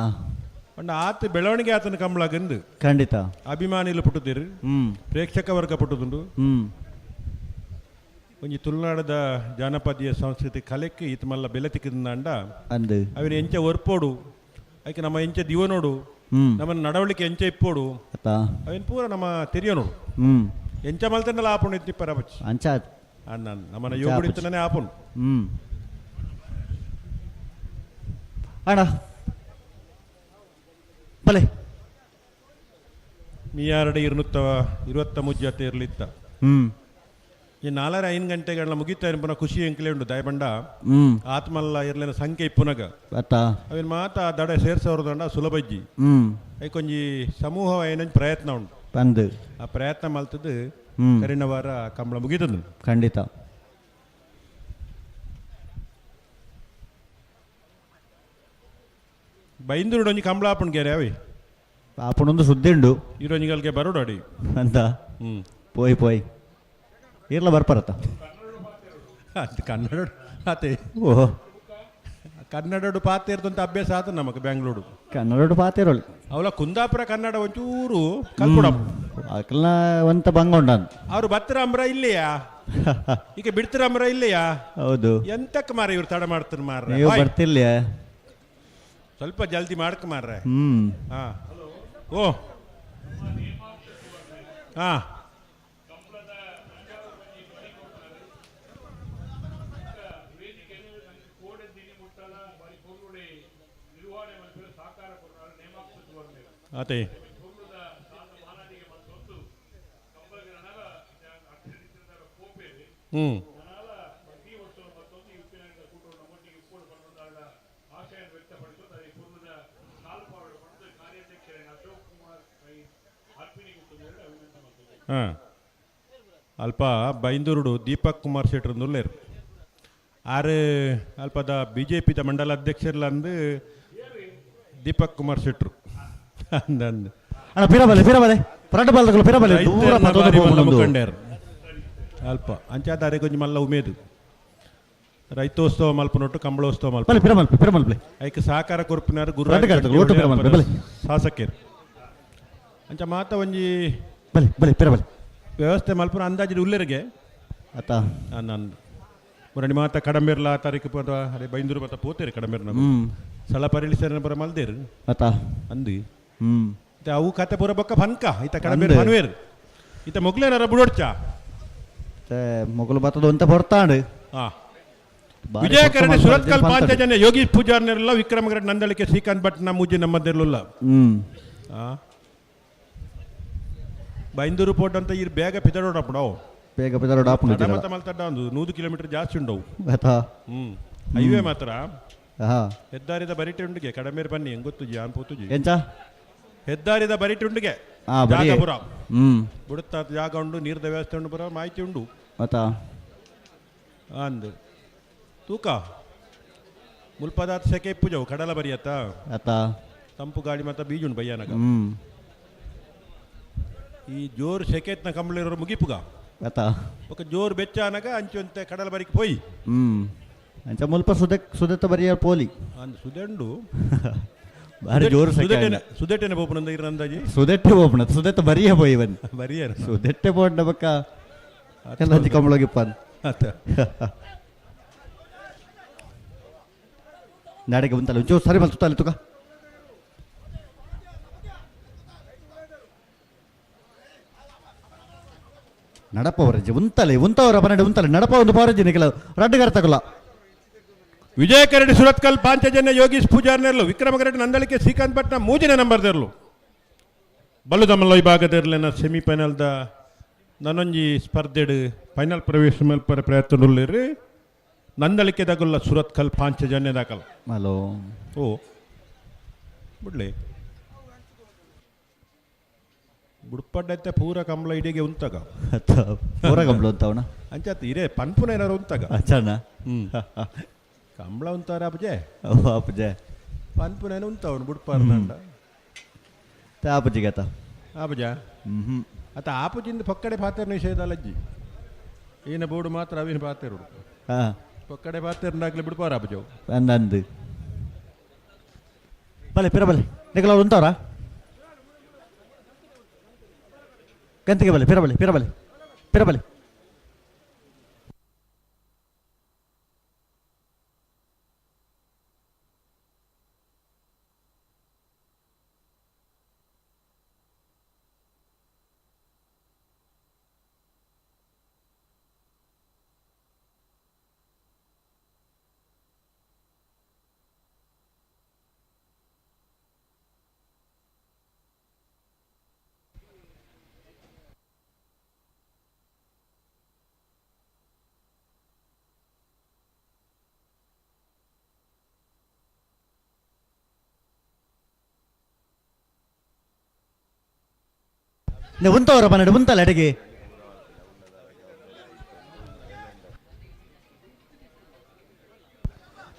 ಅಂಡ ಆತ ಬೆಳವಣಿಗೆ ಆತನ ಕಂಬಳಗಂದು ಖಂಡಿತ ಅಭಿಮಾನಿಲು ಪುಟ್ಟುದಿರು ಹ್ಮ್ ಪ್ರೇಕ್ಷಕ ವರ್ಗ ಪುಟ್ಟುದುಂಡು ಹ್ಮ್ ಒಂಜಿ ತುಳುನಾಡದ ಜಾನಪದೀಯ ಸಂಸ್ಕೃತಿ ಕಲೆಕ್ಕೆ ಈತ ಮಲ್ಲ ಬೆಲೆ ತಿಕ್ಕಿದಂಡ ಅಂದು ಅವಿನ ಎಂಚ ಒರ್ಪೋಡು ಅದಕ್ಕೆ ನಮ್ಮ ಎಂಚ ದಿವನೋಡು ಹ್ಮ್ ನಮ್ಮ ನಡವಳಿಕೆ ಎಂಚ ಇಪ್ಪೋಡು ಆತ ಅವಿನ ಪೂರ ನಮ್ಮ ತೆರಿಯೋನೋಡು ಹ್ಮ್ ಎಂಚ ಮಲ್ತನಲ್ಲ ಆಪುಣ್ ಇತ್ತಿಪ್ಪರ ಬಚ್ಚಿ ಅಂಚಾತ್ ಅಣ್ಣ ನಮ್ಮನ್ನ ಯೋಗುಡಿತನೇ ಆಪುಣ್ ಹ್ಮ್ ಅಣ್ಣ ಬಲೆ ಮೀಯಾರಡೆ 220 ಇರಲಿತ್ತ ಹ್ಮ್ ಈ 4-5 ಗಂಟೆಗಳ ಮುಗಿತಾ ಪುನಃ ಖುಷಿ ಎಂಕ್ಲೆ ಉಂಟು ದಯಬಂಡ ಹ್ಮ್ ಆತ್ಮಲ್ಲ ಇರ್ಲಿನ ಸಂಖ್ಯೆ ಇಪ್ಪುನಗ ಆತ ಅವಿನ ಮಾತ ದಡ ಸೇರ್ಸವ್ರದಂಡ ಸುಲಭಜ್ಜಿ ಹ್ಮ್ ಐಕೊಂಜಿ ಸಮೂಹ ಏನೊಂದು ಪ್ರಯತ್ನ ಉಂಟು ಬಂದು ಆ ಪ್ರಯತ್ನ ಮಲ್ತದ್ದು ಹ್ಮ್ ಕರಿನ ವಾರ ಕಂಬಳ ಮುಗಿತದ ಖಂಡಿತ ಬೈಂದೂರು ಒಂಜಿ ಕಂಬಳ ಆಪುಣ್ ಗೆರೆ ಅವಿ ಆಪಣೊಂದು ಸುದ್ದಿ ಉಂಡು ಇರೋನಿಗಲ್ಗೆ ಬರೋಡು ಅಡಿ ಅಂತ ಪೋಯ್ ಪೋಯ್ ಇರ್ಲ ಬರ್ಪರತ್ತ ಅದು ಕನ್ನಡ ಆತೆ ಓಹೋ ಕನ್ನಡ ಪಾತೇರ್ದು ಅಂತ ಅಭ್ಯಾಸ ಆತ ನಮಗೆ ಬೆಂಗಳೂರು ಕನ್ನಡ ಪಾತಿರೋಳು ಅವಳ ಕುಂದಾಪುರ ಕನ್ನಡ ಒಂಚೂರು ಕಲ್ಪುಡ ಅಕಲ್ನ ಒಂತ ಬಂಗ ಉಂಡನ್ ಅವ್ರು ಬತ್ತರ ಅಂಬ್ರ ಇಲ್ಲೆಯಾ ಈಗ ಬಿಡ್ತಿರ ಅಂಬ್ರ ಇಲ್ಲೆಯಾ ಹೌದು ಎಂತಕ್ಕೆ ಮಾರ ಇವ್ರು ತಡ ಮಾಡ್ತಾರೆ ಮಾರ್ರೆ ನೀವು ಬಾಯ್. ಬರ್ತಿಲ್ಲ ಸ್ವಲ್ಪ ಜಲ್ದಿ ಮಾಡ್ಕ ಮಾರ್ರೆ ಹ್ಮ್ ಹಾ ಓ ಹಾ ಆತೆ ಹ್ಮ್ ಹಾಂ ಅಲ್ಪ ಬೈಂದೂರುಡು ದೀಪಕ್ ಕುಮಾರ್ ಶೆಟ್ರ್ ನುಲ್ಲೇರು ಆರು ಅಲ್ಪದ ಬಿ ಜೆ ಪಿದ ಮಂಡಲ ಅಧ್ಯಕ್ಷರ್ಲಂದು ದೀಪಕ್ ಕುಮಾರ್ ಶೆಟ್ರು ಅಂದಂದು ಅಣ್ಣ ಪಿರಬಲೆ ಪರಾಟ ಬಾಲ್ದಗಳು ಪಿರಬಲೆ ದೂರ ಮುಖಂಡರು ಅಲ್ಪ ಅಂಚಾದಾರೆ ಕೊಂಚ ಮಲ್ಲ ಉಮೇದು ರೈತೋತ್ಸವ ಮಲ್ಪನೊಟ್ಟು ಕಂಬಳೋತ್ಸವ ಮಲ್ಪ ಪಿರಮಲ್ ಐಕೆ ಸಹಕಾರ ಕೊರ್ಪಿನಾರು ಶಾಸಕರು ಅಂಚ ಮಾತ ಒಂಜಿ ಬಲೆ ಪಿರಬಲೆ ವ್ಯವಸ್ಥೆ ಮಲ್ಪನ ಅಂದಾಜಿನ ಉಲ್ಲೆರಿಗೆ ಆತ ನಾನು ಮುರಣಿ ಮಾತ ಕಡಂಬೆರ್ಲ ತಾರೀಕು ಅದೇ ಬೈಂದೂರು ಮಾತ ಪೋತೇರಿ ಕಡಂಬೆರ್ನ ಸಲ ಪರಿಳಿಸೇರ ಬರ ಮಲ್ದೇರು ಆತ ಅಂದು ಹ್ಮ್ ಅವು ಕತೆ ಪೂರ ಬೊಕ್ಕ ಫನ್ಕ ಈತ ಕಡಂಬೇರ್ ಫನ್ವೇರ್ ಈತ ಮೊಗ್ಲೇನಾರ ಬುಡೋಡ್ಚ ಮೊಗಲು ಬತ್ತದ ಅಂತ ಹೊರ್ತಾಂಡು ಹಾ ವಿಜಯ ಕರಣೆ ಸುರತ್ಕಲ್ ಪಾಂಚಜನ್ಯ ಯೋಗಿ ಪೂಜಾರ್ನೆಲ್ಲ ವಿಕ್ರಮಗಡ ನಂದಳಿಕೆ ಶ್ರೀಕಾಂತ್ ಭಟ್ ಮೂಜಿ ನಮ್ಮದೆಲ್ಲ ಹ್ಮ್ ಬೈಂದೂರು ಪೋಟ್ ಅಂತ ಇರ್ ಬೇಗ ಪಿತಡೋಡಪ್ಪಡವು ಬೇಗ ಪಿತಡೋಡ ಮತ ಮಲ್ತಡ್ಡ ಒಂದು 100 ಕಿಲೋಮೀಟರ್ ಜಾಸ್ತಿ ಉಂಡವು ಆತ ಹೈವೇ ಮಾತ್ರ ಹಾ ಹೆದ್ದಾರಿದ ಬರಿಟೆ ಉಂಡಿಗೆ ಕಡಮೇರ್ ಬನ್ನಿ ಹೆಂಗ್ ಗೊತ್ತುಜಿ ಆನ್ ಪೋತುಜಿ ಎಂಚ ಹೆದ್ದಾರಿದ ಬರಿಟೆ ಉಂಡಿಗೆ ಜಾಗಪುರ ಬುಡುತ್ತ ಜಾಗ ಉಂಡು ನೀರ್ದ ವ್ಯವಸ್ಥೆ ಉಂಡು ಬರೋ ಮಾಹಿತಿ ಉಂಡು ಆತ ಅಂದು ತೂಕ ಮುಲ್ಪದಾತ್ ಸೆಕೆ ಇಪ್ಪುಜವು ಕಡಲ ಬರಿಯತ್ತ ಆತ ತಂಪು ಗಾಳಿ ಮತ್ತೆ ಬೀಜ ಉಂಡು ಬಯ್ಯಾನಗ ಈ ಜೋರು ಸೆಕೆತ್ನ ಕಂಬಳಿರೋರು ಮುಗಿಪುಗ ಆತ ఒక ಜೋರು ಬೆಚ್ಚ అనಗ ಅಂಚೊಂತೆ ಕಡಲ ಬರಿಕೆ పోయి ಅಂಚ ಮುಲ್ಪ ಸುದೆತ್ತ ಬರಿಯ ಪೋಲಿ ಅಂದ್ ಸುದೆಂಡು ಬಾರಿ ಜೋರು ಸುದೆಟ್ಟೆನೆ ಬೋಪನಂದ ಇರ ಅಂದಾಜಿ ಸುದೆಟ್ಟೆ ಹೋಗ್ಬಿಡ ಸುದೆತ್ತ ಬರಿಯ ಹೋಯ್ ಬನ್ನಿ ಬರಿಯರ ಸುದೆಟ್ಟೆ ಬೋಡ್ನ ಬಕ್ಕ ಎಲ್ಲ ಕಂಬಳಗಿಪ್ಪ ನಾಡಿಗೆ ಬಂತಲ್ಲ ಜೋ ಸರಿ ಮಲ್ತಲ್ಲ ತುಕ ನಡಪವರಜ್ಜಿ ಉಂತಲೆ ಉಂತವರ ಪನ್ನಡೆ ಉಂತಲೆ ನಡಪ ಒಂದು ಪವರಜ್ಜಿ ನಿಖಿಲ ರಡ್ಡುಗಾರ ತಗೊಲ್ಲ ವಿಜಯ ಕರಡಿ ಸುರತ್ಕಲ್ ಪಾಂಚಜನ್ಯ ಯೋಗೀಶ್ ಪೂಜಾರ್ನೆರ್ಲು ವಿಕ್ರಮಗರೆಡ್ಡಿ ನಂದಳಿಕೆ ಶ್ರೀಕಾಂತ್ ಭಟ್ನ ಮೂಜಿನ ನಂಬರ್ದೆರ್ಲು ಬಲ್ಲುದಮಲ್ಲ ವಿಭಾಗದೆರ್ಲಿನ ಸೆಮಿಫೈನಲ್ದ ನನೊಂಜಿ ಸ್ಪರ್ಧೆಡ್ ಫೈನಲ್ ಪ್ರವೇಶ ಮಲ್ಪರ ಪ್ರಯತ್ನದಲ್ಲಿರಿ ನಂದಳಿಕೆ ದಗುಲ್ಲ ಸುರತ್ ಕಲ್ ಪಾಂಚಜನ್ಯ ದಾಖಲ ಹಲೋ ಓ ಬಿಡ್ಲಿ ಬುಡ್ಪಡ್ಡತ್ತೆ ಪೂರ ಕಂಬಳ ಇಡಿಗೆ ಉಂತಗ ಪೂರ ಕಂಬಳ ಉಂತವಣ ಅಂಚತ್ ಇರೇ ಪನ್ಪುನ ಏನಾರು ಉಂತಗ ಅಚ್ಚಣ್ಣ ಕಂಬಳ ಉಂತಾರ ಅಪ್ಪಜೆ ಅಪ್ಪಜೆ ಪನ್ಪುನ ಏನು ಉಂತವನು ಬುಡ್ಪಾರ್ದಂಡ ಆಪಜಿಗೆ ಆತ ಆಪಜ ಅತ್ತ ಆಪಜಿಂದ ಪಕ್ಕಡೆ ಪಾತ್ರ ನಿಷೇಧಲಜ್ಜಿ ಈನ ಬೋರ್ಡು ಮಾತ್ರ ಅವಿನ ಪಾತೆರುಡು ಪಕ್ಕಡೆ ಪಾತೆರ್ನಾಗ್ಲಿ ಬಿಡ್ಪಾರ ಆಪಜವು ಅಂದಂದು ಬಲೆ ಪಿರ ಬಲೆ ನಿಗಲ ಅವ್ರು ಉಂತವ್ರ ಗಂತಿಗೆ ಬಲೆ ಪಿರ ಬಲೆ ಪಿರ ಬಲೆ ಪಿರ ಬಲೆ ನೀವು ಉಂತವರ ಪನ್ನಡೆ ಉಂತಲ್ಲ ಅಡಿಗೆ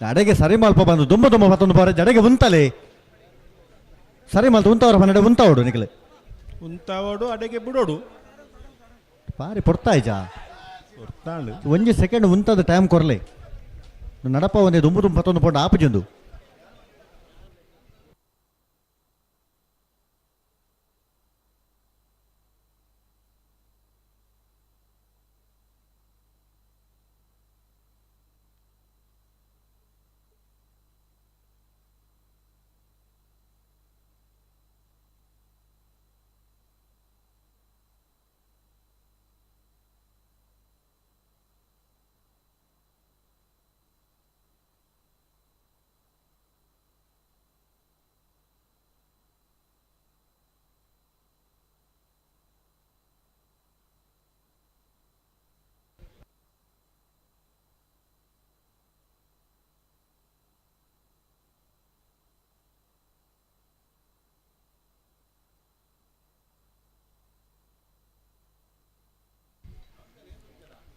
ಅಡೆಗೆ ಸರಿ ಮಲ್ಪ ಬಂದು ದುಂಬ ದುಂಬ ಮತ್ತೊಂದು ಬಾರ ಜಡೆಗೆ ಉಂತಲೆ ಸರಿ ಮಲ್ತು ಉಂತವರ ಪನ್ನಡೆ ಉಂತವಡು ನಿಖಲೆ ಉಂತಾವಡು ಅಡೆಗೆ ಬಿಡೋಡು ಪಾರಿ ಪೊಡ್ತಾಯ್ಜ ಹೊರ್ತಾಳು ಒಂಜಿ ಸೆಕೆಂಡ್ ಉಂತದ ಟೈಮ್ ಕೊರ್ಲೆ ನಡಪ ಒಂದೇ ದುಂಬು ದುಂಬ ಮತ್ತೊಂದು ಪೊಂಡು ಆಪುಜೊಂದು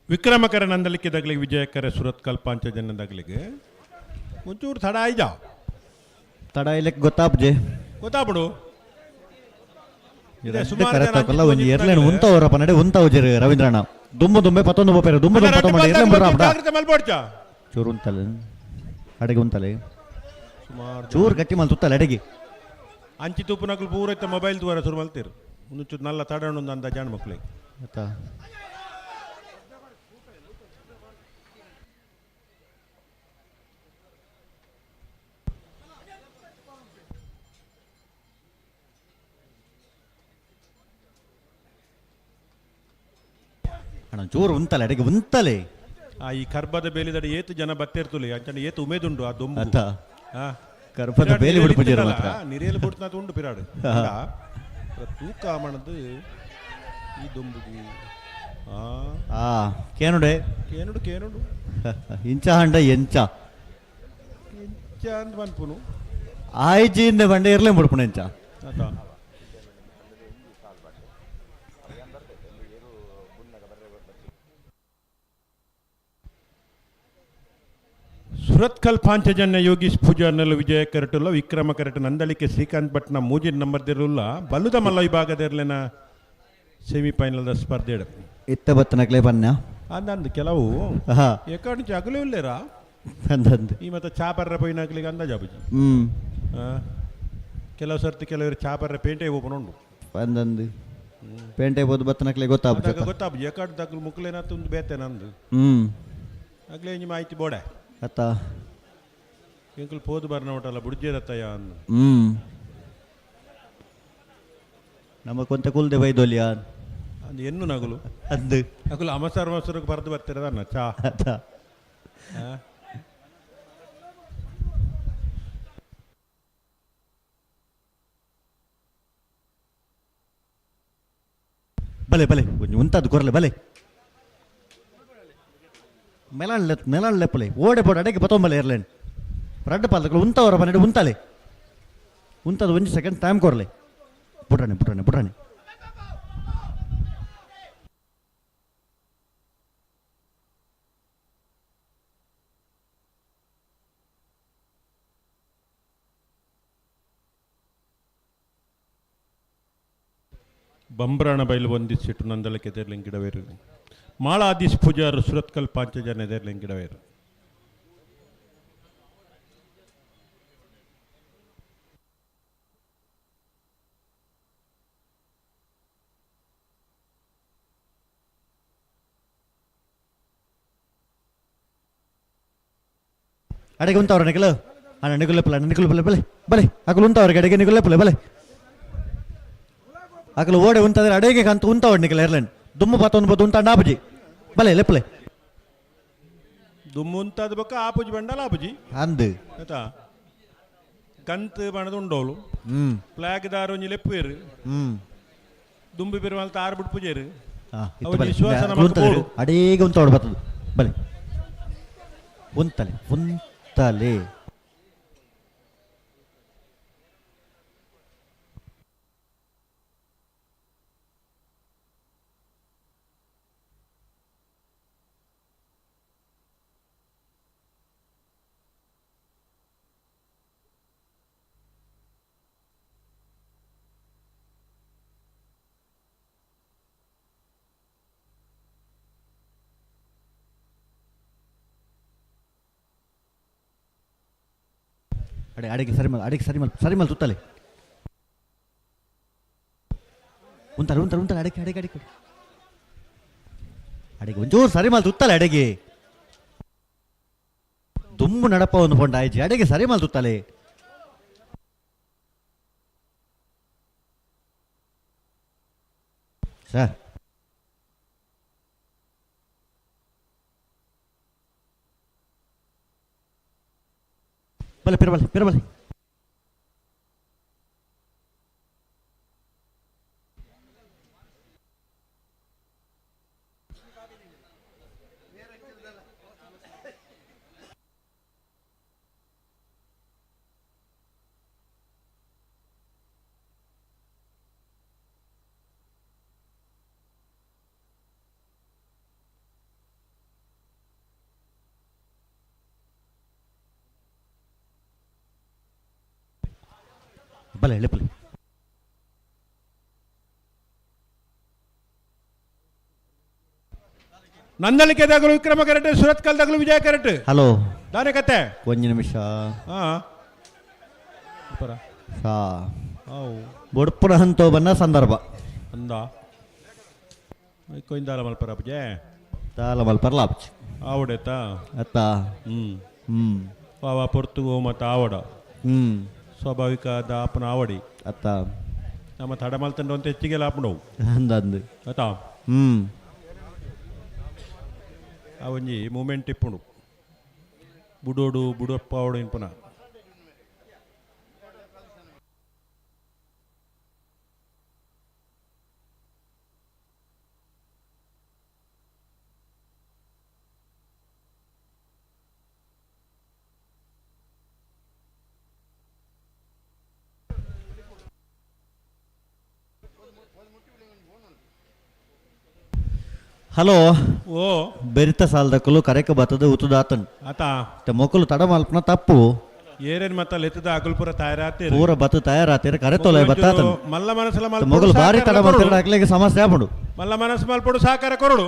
ವಿಕ್ರಮಕರ ನಂದಲಿಕ್ಕೆ ದಗ್ಲಿಗೆ ವಿಜಯಕರ ಸುರತ್ ಕಲ್ಪಾಂಚಜನ್ಯ ದಗ್ಲಿಗೆ ಒಂಚೂರು ತಡ ಆಯ್ಜ ತಡ ಇಲ್ಲಕ್ಕೆ ಗೊತ್ತಾಪಜೆ ಗೊತ್ತಾಗ್ಬಿಡು ಕರೆಕ್ಟಾಕಲ್ಲ ಒಂಜಿ ಎರ್ಲೇನು ಉಂತವರ ಪನ್ನಡೆ ಉಂತವಜರು ರವೀಂದ್ರಣ್ಣ ದುಂಬು ದುಂಬೆ ಪತ್ತೊಂದು ಬೋಪೇರು ದುಂಬು ದುಂಬ ಪತ್ತೊಂದು ಮಾಡಿ ಎರ್ಲೆ ಬಿಡ್ರ ಚೂರು ಉಂತಲೆ ಅಡೆಗೆ ಉಂತಲೆ ಚೂರು ಗಟ್ಟಿ ಮಲ್ ತುತ್ತಲೆ ಅಡೆಗೆ ಅಂಚಿ ತುಪ್ಪು ನಕಲು ಪೂರ ಇತ್ತ ಮೊಬೈಲ್ ತೂರ ಶುರು ಮಲ್ತೀರು ಒಂಚೂರು ನಲ್ಲ ತಡಣ್ಣು ಅಂದ ಜಾಣ ಮಕ್ಳಿಗೆ ಆಯ್ತಾ ಅಣ್ಣ ಜೋರು ಉಂತಲೆ ಅಡೆಗೆ ಉಂತಲೆ ಆ ಈ ಕರ್ಬದ ಬೇಲಿದಡಿ ಏತು ಜನ ಬತ್ತಿರ್ತುಲಿ ಅಂಚನೆ ಏತು ಉಮೇದುಂಡು ಆ ದೊಂಬು ಅತ್ತ ಕರ್ಬದ ಬೇಲಿ ಬಿಡ್ಪುಜೇರು ಮಾತ್ರ ನಿರೇಲು ಬಿಡ್ತನ ಉಂಡು ಪಿರಾಡು ತೂಕ ಮಣದು ಈ ದೊಂಬುಗಿ ಕೇನುಡೆ ಕೇನುಡು ಕೇನುಡು ಇಂಚ ಹಂಡ ಎಂಚ ಇಂಚ ಅಂತ ಬಂದ್ಪುನು ಆಯ್ಜಿಯಿಂದ ಬಂಡೆ ಇರ್ಲೇ ಮುಡ್ಪುಣ ಎಂಚ ಆತ ಸುರತ್ ಕಲ್ ಪಾಂಚಜನ್ಯ ಯೋಗೀಶ್ ಪೂಜಾ ನೆಲ ವಿಜಯ ಕರಟುಲ್ಲ ವಿಕ್ರಮ ಕರಟ ನಂದಳಿಕೆ ಶ್ರೀಕಾಂತ್ ಭಟ್ನ ಮೂಜಿನ ನಂಬರ್ದಿರಲ್ಲ ಬಲ್ಲುದ ಮಲ್ಲ ವಿಭಾಗದಿರ್ಲಿನ ಸೆಮಿಫೈನಲ್ ಸ್ಪರ್ಧೆ ಇತ್ತ ಬತ್ತನಕ್ಲೆ ಬನ್ನ ಅಂದಂದು ಕೆಲವು ಎಕಡೆ ಜಗಲೂ ಇಲ್ಲೇರಾ ಈ ಮತ್ತೆ ಚಾಪರ್ರ ಪೈನಾಗ್ಲಿಕ್ಕೆ ಅಂದಾಜಾಬುಜಿ ಕೆಲವು ಸರ್ತಿ ಕೆಲವರು ಚಾಪರ್ರ ಪೇಂಟೆ ಓಪನ್ ಉಂಡು ಅಂದಂದು ಪೇಂಟೆ ಬೋದು ಬತ್ತನಕ್ಲೆ ಗೊತ್ತಾಬುಜಿ ಎಕಡೆ ದಗ್ಲು ಮುಕ್ಲೇನಾತು ಒಂದು ಬೇತೆ ನಂದು ಆಗ್ಲೇ ಇಂಜಿ ಮಾಹಿತಿ ಬೋಡೆ ಅತ್ತ ಎಂಕಲ್ ಪೋದು ಬರ್ನ ಒಟ್ಟಲ್ಲ ಬುಡ್ಜೇದತ್ತಯ್ಯ ಅಂದು ನಮ್ಮ ಕೊಂತ ಕುಲ್ದೆ ಬೈದೋಲಿಯ ಅಂದು ಎನ್ನು ನಗುಲು ಅಂದು ನಗುಲು ಅಮಸರ್ ಮಸರಿಗೆ ಬರೆದು ಬರ್ತಿರದನ್ನ ಚಾ ಬಲೆ ಬಲೆ ಉಂತದ್ದು ಕೊರಲೆ ಬಲೆ మెలాన్ లెప్పలే ఓడేపోడు అడగి పతొంబలే ఎర్లేను రెడ్ పాలకులు ఉంతవర పన్నెండు ఉంతాలి ఉంతది 1 సెకండ్ టైం కొరలే బుట్రాని ಬಂಬ್ರಾಣ ಬೈಲು ಒಂದಿಸಿಟ್ಟು ನಂದಲಕ್ಕೆ ಎದೆರ್ಲೆಂಗಿಡವೇರು ಮಾಳಾದೀಶ್ ಪೂಜಾರು ಸುರತ್ಕಲ್ ಪಾಂಚಜನ ಎದೆರ್ಲೆಂಗಿಡವೇರು అడిగి ఉంతవర నికలు నికులు లెప్పలే బలే అక్కడ ఉంతవరకు అడిగి నికులు లెప్పలే బలే అక్కడ ఓడే ఉంటుంది అడిగి అంత ఉంతావాడు నీకు ఎర్లేండి దుమ్ము పత్తొంದು ఉంటాడు ఆపుజಿ ಬಲೆ ಲೆಪ್ಪಲೆ ದುಮ್ಮು ಉಂತಾದ ಬೊಕ್ಕ ಆಪುಜಿ ಬಂಡಲ ಆಪುಜಿ ಅಂದು ಆಯ್ತಾ ಕಂತು ಬಣದ ಉಂಡೋಳು ಫ್ಲಾಗ್ ದಾರ ಒಂಜಿ ಲೆಪ್ಪುವೇರು ದುಂಬಿ ಬೆರುವಲ್ತ ಆರು ಬಿಟ್ಟು ಪೂಜೇರು ವಿಶ್ವಾಸ ಅಡೇಗೆ ಉಂತಾವಾಡು ಬರ್ತದೆ ಬಲೆ ಉಂತಲೆ ಅಡಿಗೆ ಸರಿಮಲ್ ತುತ್ತಲೆ ಉಂತಾರೆ ಅಡಿಗೆ ಒಂಚೂರು ಸರಿಮಲ್ ತುತ್ತಲೆ ಅಡಿಗೆ ದುಮ್ಮು ನಡಪ ಒಂದು ಪೊಂಡ ಆಯ್ತು ಅಡಿಗೆ ಸರಿಮಲ್ ತುತ್ತಲೆ ಸರ್ ಬಲೆ ಪಿರಬಲೆ ಬಲೆ ಲೆಪ್ಪಲೆ ನಂದಲಿಕೆ ದಾಗಲು ವಿಕ್ರಮ ಕರೆಕ್ಟ್ ಸುರತ್ಕಲ್ ದಾಗಲು ವಿಜಯ ಕರೆಕ್ಟ್ ಹಲೋ ದಾನೆ ಕತೆ ಒಂದು ನಿಮಿಷ ಬೊಡ್ಪುರ ಹಂತೋ ಬನ್ನ ಸಂದರ್ಭ ಅಂದ ಕೊಯ್ದಾಲ ಮಲ್ಪರ ಪೂಜೆ ತಾಲ ಮಲ್ಪರ ಲಾಪ್ಚ್ ಆವಡೇತಾ ಅತ್ತ ಪಾವ ಪೊರ್ತುಗೋ ಮತ್ತು ಆವಡ ಸ್ವಾಭಾವಿಕ ದಾಪನ ಆವಡಿ ಅತ್ತ ನಮ್ಮ ತಡಮಲ್ತಂಡು ಅಂತ ಹೆಚ್ಚಿಗೆ ಲಾಪಣವು ಅಂದಂದು ಆತಾ ಅವೊಂಜಿ ಮೂಮೆಂಟ್ ಇಪ್ಪುಂಡು ಬುಡೋಡು ಬುಡಪ್ಪ ಆವಡು ಇನ್ಪುನ ಹಲೋ ಓ ಬೆರಿತ ಸಾಲದಕ್ಕಲು ಕರೆಕ ಬರ್ತದೆ ಉತ್ತುದಾತನ್ ಆತಾ ಮೊಕ್ಕಲು ತಡ ಮಲ್ಪನ ತಪ್ಪು ಏರೇನ್ ಮತ್ತ ಲೆತ್ತದ ಅಕಲ್ಪುರ ತಯಾರಾತಿ ಪೂರ ಬತ್ತು ತಯಾರಾತಿರ ಕರೆ ತೊಲೆ ಬತ್ತಾತನ್ ಮಲ್ಲ ಮನಸ್ಸಲ ಮೊಗಲು ಬಾರಿ ತಡ ಮಲ್ತಿರ ಹಾಕ್ಲಿಕ್ಕೆ ಸಮಸ್ಯೆ ಆಗ್ಬಿಡು ಮಲ್ಲ ಮನಸ್ಸು ಮಲ್ಪಡು ಸಹಕಾರ ಕೊರಡು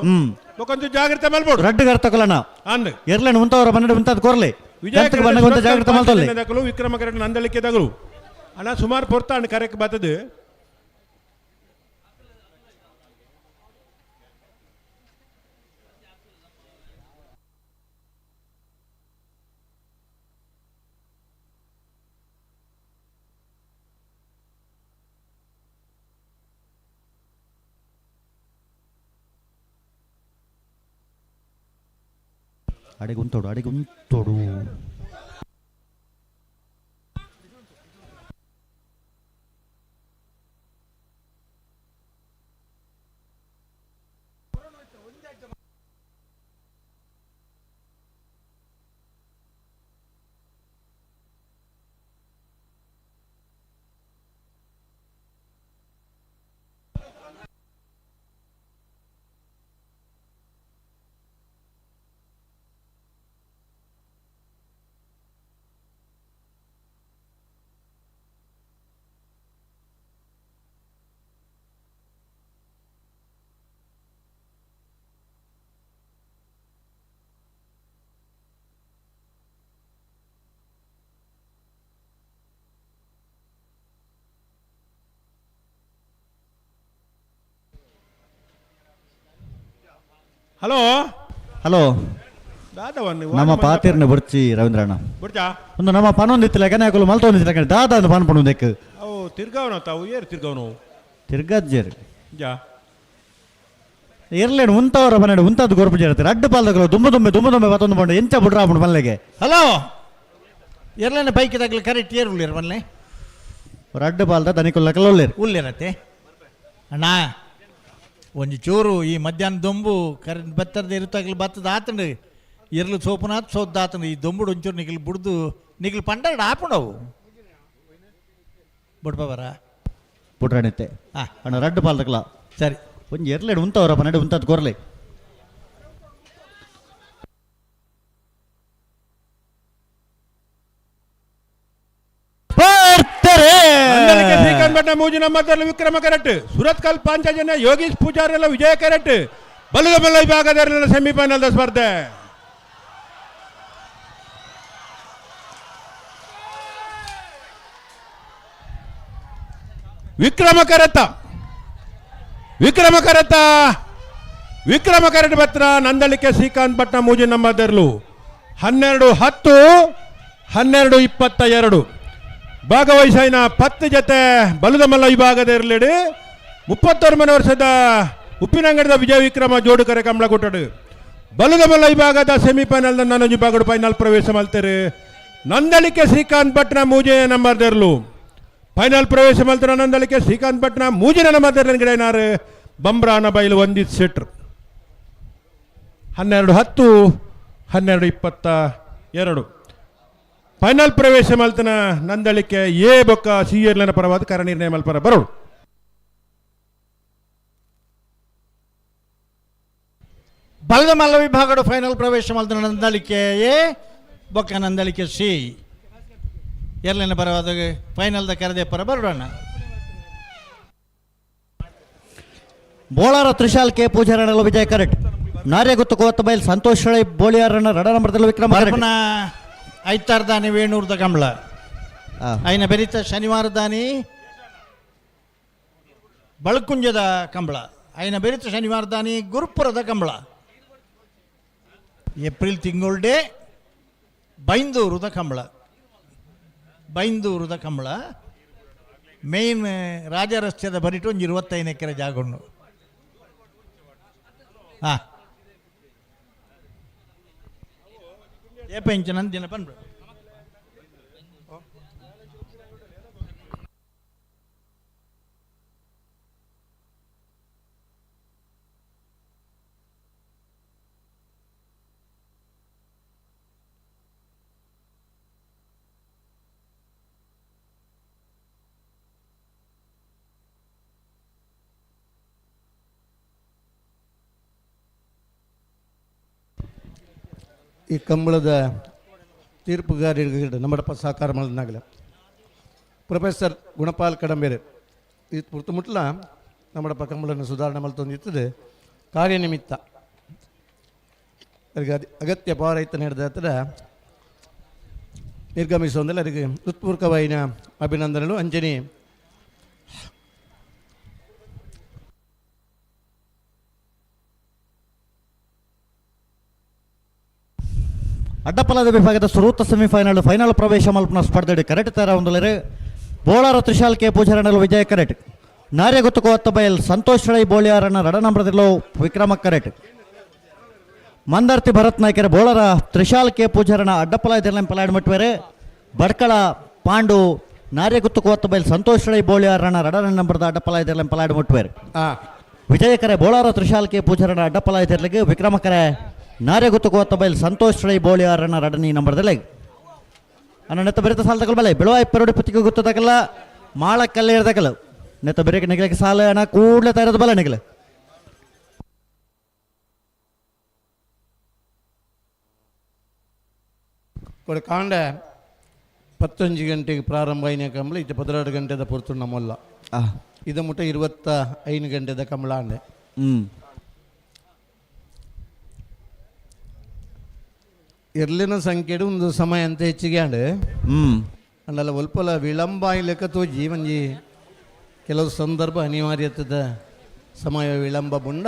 ಕೊಂಚ ಜಾಗ್ರತೆ ಮಲ್ಪಡು ರಡ್ಡು ಗರ್ತಕಲನ ಅಂದ್ ಎರ್ಲೇನು ಉಂತವರ ಬನ್ನಡ ಉಂತದ ಕೊರ್ಲೆ ವಿಜಯ ಬನ್ನಗೊಂತ ಜಾಗ್ರತೆ ಮಲ್ತೊಲ್ಲೆ ವಿಕ್ರಮ ಕರೆಕ್ಟ್ ನಂದಲಿಕೆ ದಗಲು ಅಣ್ಣ ಸುಮಾರು ಪೊರ್ತಾಂಡ್ ಕರೆಕ್ ಬರ್ತದೆ ಅಡಿಗೆ ಉಂತೋಡು ಹಲೋ ಹಲೋ ದಾದವನ್ನಿ ನಮ್ಮ ಪಾತಿರ್ನ ಬುರ್ಚಿ ರವೀಂದ್ರಣ್ಣ ಬಿಡ್ಚಾ ಒಂದು ನಮ್ಮ ಪನೊಂದಿತ್ತಿಲ್ಲ ಕನ್ಯಾಕುಲು ಮಲ್ತೊಂದಿತ್ತಿಲ್ಲ ದಾದ ಅಂತ ಪಾನ್ ಪಣುದೆಕ್ ಅವು ತಿರ್ಗಾವನ ತಾವು ಏರು ತಿರ್ಗಾವನು ತಿರ್ಗಜ್ಜೇರು ಜಾ ಇರ್ಲೇನು ಉಂತವರ ಮನೆ ಉಂತದ್ದು ಗೊರಪು ಜೇರ್ತಾರೆ ಅಡ್ಡ ಪಾಲ್ದಗಳು ದುಂಬೆ ಮತ್ತೊಂದು ಬಂಡು ಎಂಚ ಬಿಡ್ರ ಆಗ್ಬಿಡು ಮಲ್ಲೆಗೆ ಹಲೋ ಎರ್ಲನ ಬೈಕಿದಾಗಲಿ ಕರೆಕ್ಟ್ ಏರು ಉಳ್ಳಿರ ಬನ್ಲೆ ಅವ್ರ ಅಡ್ಡ ಪಾಲ್ದ ದನಿಕೊಲ್ಲಕಲ್ಲ ಒಳ್ಳೆರು ಉಳ್ಳಿರತ್ತೆ ಅಣ್ಣ ಒಂದು ಚೂರು ಈ ಮಧ್ಯಾಹ್ನ ದೊಂಬು ಬತ್ತರದ ಇರುತ್ತಾಗಲಿ ಬತ್ತದ ಆತಂಡು ಇರ್ಲು ಸೋಪುನಾತ್ ಸೋದ್ದ ಆತಂಡು ಈ ದೊಂಬುಡು ಒಂಚೂರು ನಿಗಿಲ್ ಬಿಡ್ದು ನಿಗಿಲ್ ಪಂಡಾಡ್ ಆಪುಂಡವು ಬಿಡ್ಬವರ ಪುಟ್ರಾಣಿತ್ತೆ ಹಾ. ಅಣ್ಣ ರಡ್ಡು ಪಾಲ್ದಕಲ್ಲ ಸರಿ ಒಂದು ಎರ್ಲೇಡು ಉಂತವರ ಮನೆ ಉಂತದ್ದು ಕೊರ್ಲೆ ಶ್ರೀಕಾಂತ್ ಭಟ್ನ ಮೂಜಿ ನಂಬರ್ದಲ್ಲಿ ವಿಕ್ರಮ ಕರೆಕ್ಟ್ ಸುರತ್ ಕಲ್ ಪಾಂಚಜನ್ಯ ಯೋಗೀಶ್ ಪೂಜಾರಿ ಎಲ್ಲ ವಿಜಯ ಕರೆಕ್ಟ್ ಬಲ್ಲದ ಮಲ್ಲ ವಿಭಾಗದಲ್ಲಿ ಸೆಮಿಫೈನಲ್ ಸ್ಪರ್ಧೆ ವಿಕ್ರಮ ಕರೆಕ್ಟ್ ಪತ್ರ ನಂದಳಿಕೆ ಶ್ರೀಕಾಂತ್ ಭಟ್ನ ಮೂಜಿ ನಂಬರ್ದರ್ಲು 12-10 12-22 ಭಾಗವಹಿಸಿನ 10 ಜೊತೆ ಬಲದ ಮಲ್ಲ ವಿಭಾಗದ ಇರಲಿಡಿ 31 ವರ್ಷದ ಉಪ್ಪಿನಂಗಡದ ವಿಜಯ ವಿಕ್ರಮ ಜೋಡುಕರೆ ಕಮಲ ಕೊಟ್ಟಡು ಬಲದ ಮಲ್ಲ ವಿಭಾಗದ ಸೆಮಿಫೈನಲ್ ನನ್ನ ವಿಭಾಗದ ಫೈನಲ್ ಪ್ರವೇಶ ಮಲ್ತಾರೆ ನಂದಳಿಕೆ ಶ್ರೀಕಾಂತ್ ಭಟ್ನ ಮೂಜಿನ ನಂಬರ್ದರ್ಲು ಫೈನಲ್ ಪ್ರವೇಶ ಮಲ್ತಾರ ನಂದಳಿಕೆ ಶ್ರೀಕಾಂತ್ ಭಟ್ನ ಮೂಜಿನ ನಂಬರ್ದರ್ನ ಗಿಡನಾರು ಬಂಬ್ರಾನ ಬೈಲು ಒಂದಿತ್ ಸೆಟ್ರು 12-10 12-22 ಫೈನಲ್ ಪ್ರವೇಶ ಮಲ್ತನ ನಂದಳಿಕೆ ಎ ಬೊಕ್ಕ ಸಿಎರ್ಲನ ಪರವಾದ ಕರ ನಿರ್ಣಯ ಮಲ್ಪರ ಬರೋಡು ಬಲದ ಮಲ್ಲ ವಿಭಾಗದ ಫೈನಲ್ ಪ್ರವೇಶ ಮಾಡಿದ ನಂದಳಿಕೆ ಎ ಬೊಕ್ಕ ನಂದಳಿಕೆ ಸಿ ಎರ್ಲಿನ ಪರವಾದ ಫೈನಲ್ದ ಕರೆದೆ ಪರ ಬರೋಣ ಬೋಳಾರ ತ್ರಿಶಾಲ್ ಕೆ ಪೂಜಾರಣ ವಿಜಯ ಕರೆಕ್ಟ್ ನಾರ್ಯ ಗುತ್ತು ಕೋತ್ತ ಬೈಲ್ ಸಂತೋಷ್ ಶೆಳೆ ಬೋಳಿಯಾರನ ರಡ ನಂಬರ್ದಲ್ಲಿ ವಿಕ್ರಮ ಬರ್ಪನ ಐತಾರ್ದಾನಿ ವೇಣೂರ್ದ ಕಂಬಳ ಐನ ಬೆರಿತ ಶನಿವಾರ ದಾನಿ ಬಳಕುಂಜದ ಕಂಬಳ ಐನ ಬೆರಿತ ಶನಿವಾರ ದಾನಿ ಗುರುಪುರದ ಕಂಬಳ ಏಪ್ರಿಲ್ ತಿಂಗಳೇ ಬೈಂದೂರದ ಕಂಬಳ ಮೇನ್ ರಾಜ ರಸ್ತೆದ ಬರಿಟ್ಟು ಒಂದು 25 ಎಕರೆ ಜಾಗಣ್ಣು ಹಾಂ ಏ ಪೆಂಚನಂತ ದಿನ ಬಂದ್ಬಿಡು ಈ ಕಂಬಳದ ತೀರ್ಪುಗಾರರಿಗೆ ನಮ್ಮಡಪ್ಪ ಸಹಕಾರ ಮಾಡಿದಾಗಲ ಪ್ರೊಫೆಸರ್ ಗುಣಪಾಲ್ ಕಡಂಬೇರೆ ಇದು ಪುರ್ತು ಮುಟ್ಲ ನಮ್ಮಡಪ್ಪ ಕಂಬಳನ್ನು ಸುಧಾರಣೆ ಮಲ್ತೊಂದಿರ್ತದೆ ಕಾರ್ಯನಿಮಿತ್ತ ಅವರಿಗೆ ಅಗತ್ಯ ಪೌರಾಯಿತ ನಡೆದ ಹತ್ರ ನಿರ್ಗಮಿಸುವಂದಲ್ಲ ಅವರಿಗೆ ಹೃತ್ಪೂರ್ವಕವಾಯಿನ ಅಭಿನಂದನೆಗಳು ಅಂಜನಿ ಅಡ್ಡಪಲದ ವಿಭಾಗದ ಸುರೂತ ಸೆಮಿಫೈನಲ್ ಫೈನಲ್ ಪ್ರವೇಶ ಮಲ್ಪನ ಸ್ಪರ್ಧೆ ಕರೆಕ್ಟ್ ತರ ಒಂದಲರೆ ಬೋಳಾರ ತ್ರಿಶಾಲ್ ಕೆ ಪೂಜಾರನಲು ವಿಜಯ ಕರೆಕ್ಟ್ ನಾರ್ಯ ಗುತ್ತುಕೋ ಹತ್ತ ಬಯಲ್ ಸಂತೋಷ್ ಶೆಳೆ ಬೋಳಿಯಾರನ ರಡ ನಂಬರ್ದಿಲ್ಲೋ ವಿಕ್ರಮ ಕರೆಕ್ಟ್ ಮಂದರ್ತಿ ಭರತ್ ನಾಯ್ಕರ ಬೋಳರ ತ್ರಿಶಾಲ್ ಕೆ ಪೂಜಾರನ ಅಡ್ಡಪಲ ಇದೆಲ್ಲ ಪಲಾಡ್ ಮಟ್ವೇರೆ ಬಡ್ಕಳ ಪಾಂಡು ನಾರ್ಯ ಗುತ್ತುಕೋ ಹತ್ತ ಬಯಲ್ ಸಂತೋಷ್ ಶೆಳೆ ಬೋಳಿಯಾರನ ರಡ ನಂಬರ್ದ ಅಡ್ಡಪಲ ಇದೆಲ್ಲ ಪಲಾಡ್ ಮಟ್ವೇರೆ ವಿಜಯಕರೆ ಬೋಳಾರ ತ್ರಿಶಾಲ್ ಕೆ ಪೂಜಾರನ ಅಡ್ಡಪಲ ಇದೆರ್ಲಿಗೆ ವಿಕ್ರಮಕರೆ ನಾರ್ಯ ಗುತ್ತುಕೋತ್ತ ಬೈಲ್ ಸಂತೋಷ್ ರೈ ಬೋಳಿಯಾರನ ರಡನಿ ನಂಬರ್ದಲ್ಲ ಅನ್ನ ನೆತ್ತ ಬೆರೆತ ಸಾಲ ತಗೊಳ್ಬಲ್ಲ ಬೆಳವಾಯಿ ಪೆರೋಡಿ ಪುತ್ತಿಗೆ ಗೊತ್ತದಕ್ಕಲ್ಲ ಮಾಳ ಕಲ್ಲೆ ಇರ್ದಕ್ಕಲ್ಲ ನೆತ್ತ ಬೆರೆಗೆ ನೆಗಲಕ್ಕೆ ಸಾಲ ಹಣ ಕೂಡಲೇ ತರೋದು ಬಲ್ಲ ನೆಗಲ ಕೊಡ ಕಾಂಡ 15 ಗಂಟೆಗೆ ಪ್ರಾರಂಭ ಆಯ್ನ ಕಂಬಳ ಇದು 12 ಗಂಟೆದ ಪುರ್ತು ನಮ್ಮಲ್ಲ ಇದು ಮುಟ್ಟ 25 ಗಂಟೆದ ಕಂಬಳ ಅಂಡೆ ಇರ್ಲಿನ ಸಂಖ್ಯೆಡು ಒಂದು ಸಮಯ ಅಂತ ಹೆಚ್ಚಿಗೆ ಅಂಡೆ ಅಂಡಲ್ಲ ಒಲ್ಪಲ ವಿಳಂಬ ಲೆಕ್ಕ ತೋಜಿ ಒಂಜಿ ಕೆಲವು ಸಂದರ್ಭ ಅನಿವಾರ್ಯತದ ಸಮಯ ವಿಳಂಬ ಬುಂಡ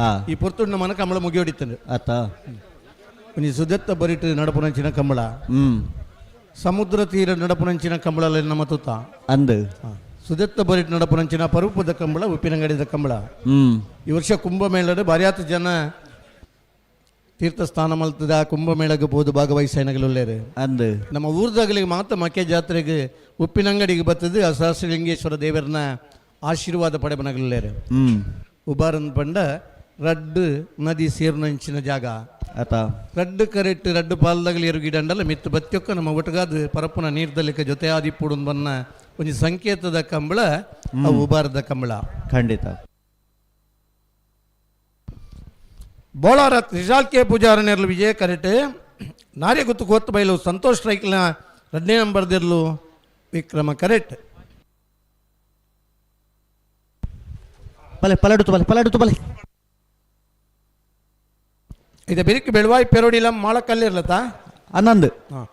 ಆ ಈ ಪೊರ್ತುಂಡ ಮನ ಕಂಬಳ ಮುಗಿಯೊಡಿತಂದು ಆತ ಒಂಜಿ ಸುದತ್ತ ಬರಿಟ್ ನಡಪುನಂಚಿನ ಕಂಬಳ ಸಮುದ್ರ ತೀರ ನಡಪುನಂಚಿನ ಕಂಬಳ ನಮ್ಮ ತುತ್ತ ಅಂದು ಸುದತ್ತ ಬರಿಟ್ ನಡಪುನಂಚಿನ ಪರೂಪದ ಕಂಬಳ ಉಪ್ಪಿನಂಗಡಿದ ಕಂಬಳ ಈ ವರ್ಷ ಕುಂಭಮೇಳದ ಭಾರ್ಯಾತ ಜನ ತೀರ್ಥಸ್ಥಾನ ಮಲ್ತದ ಕುಂಭಮೇಳಗೆ ಬೋದು ಭಾಗವಹಿಸನಗಲುಳ್ಳೇರು ಅಂದು ನಮ್ಮ ಊರ್ದಾಗಲಿಗೆ ಮಾತ್ರ ಮಕ್ಕೆ ಜಾತ್ರೆಗೆ ಉಪ್ಪಿನಂಗಡಿಗೆ ಬರ್ತದೆ ಆ ಸಹಸ್ರಲಿಂಗೇಶ್ವರ ದೇವರನ್ನ ಆಶೀರ್ವಾದ ಪಡೆಬನಗಲ್ಲೇರು ಉಬಾರನ್ ಪಂಡ ರಡ್ಡು ನದಿ ಸೇರ್ನಂಚಿನ ಜಾಗ ಆತ ರಡ್ಡು ಕರೆಟ್ ರಡ್ಡು ಪಾಲದಾಗಲಿ ಎರಡು ಗಿಡಂಡಲ್ಲ ಮಿತ್ತು ಬತ್ತೊಕ್ಕ ನಮ್ಮ ಒಟ್ಟಗಾದ ಪರಪ್ಪನ ನೀರ್ದಲ್ಲಿಕ ಜೊತೆ ಆದಿಪ್ಪುಡು ಬನ್ನ ಒಂದು ಸಂಕೇತದ ಕಂಬಳ ಅವು ಉಬಾರದ ಕಂಬಳ ಖಂಡಿತ ಬೋಳಾರ ತ್ರಿಶಾಲ್ಕೆ ಪೂಜಾರನೆರ್ಲು ವಿಜಯ ಕರೆಟ್ ನಾರ್ಯ ಗುತ್ತು ಕೋತ್ತು ಬೈಲು ಸಂತೋಷ್ ರೈಕ್ಲ 2ನೇ ನಂಬರ್ದಿರ್ಲು ವಿಕ್ರಮ ಕರೆಟ್ ಪಲೆ ಪಲಾಡುತ್ತು ಬಲೆ ಇದು ಬೆರಿಕ್ ಬೆಳವಾಯಿ ಪೆರೋಡಿಲ ಮಾಳಕಲ್ಲಿರ್ಲತ್ತ ಹನ್ನೊಂದು ಹಾಂ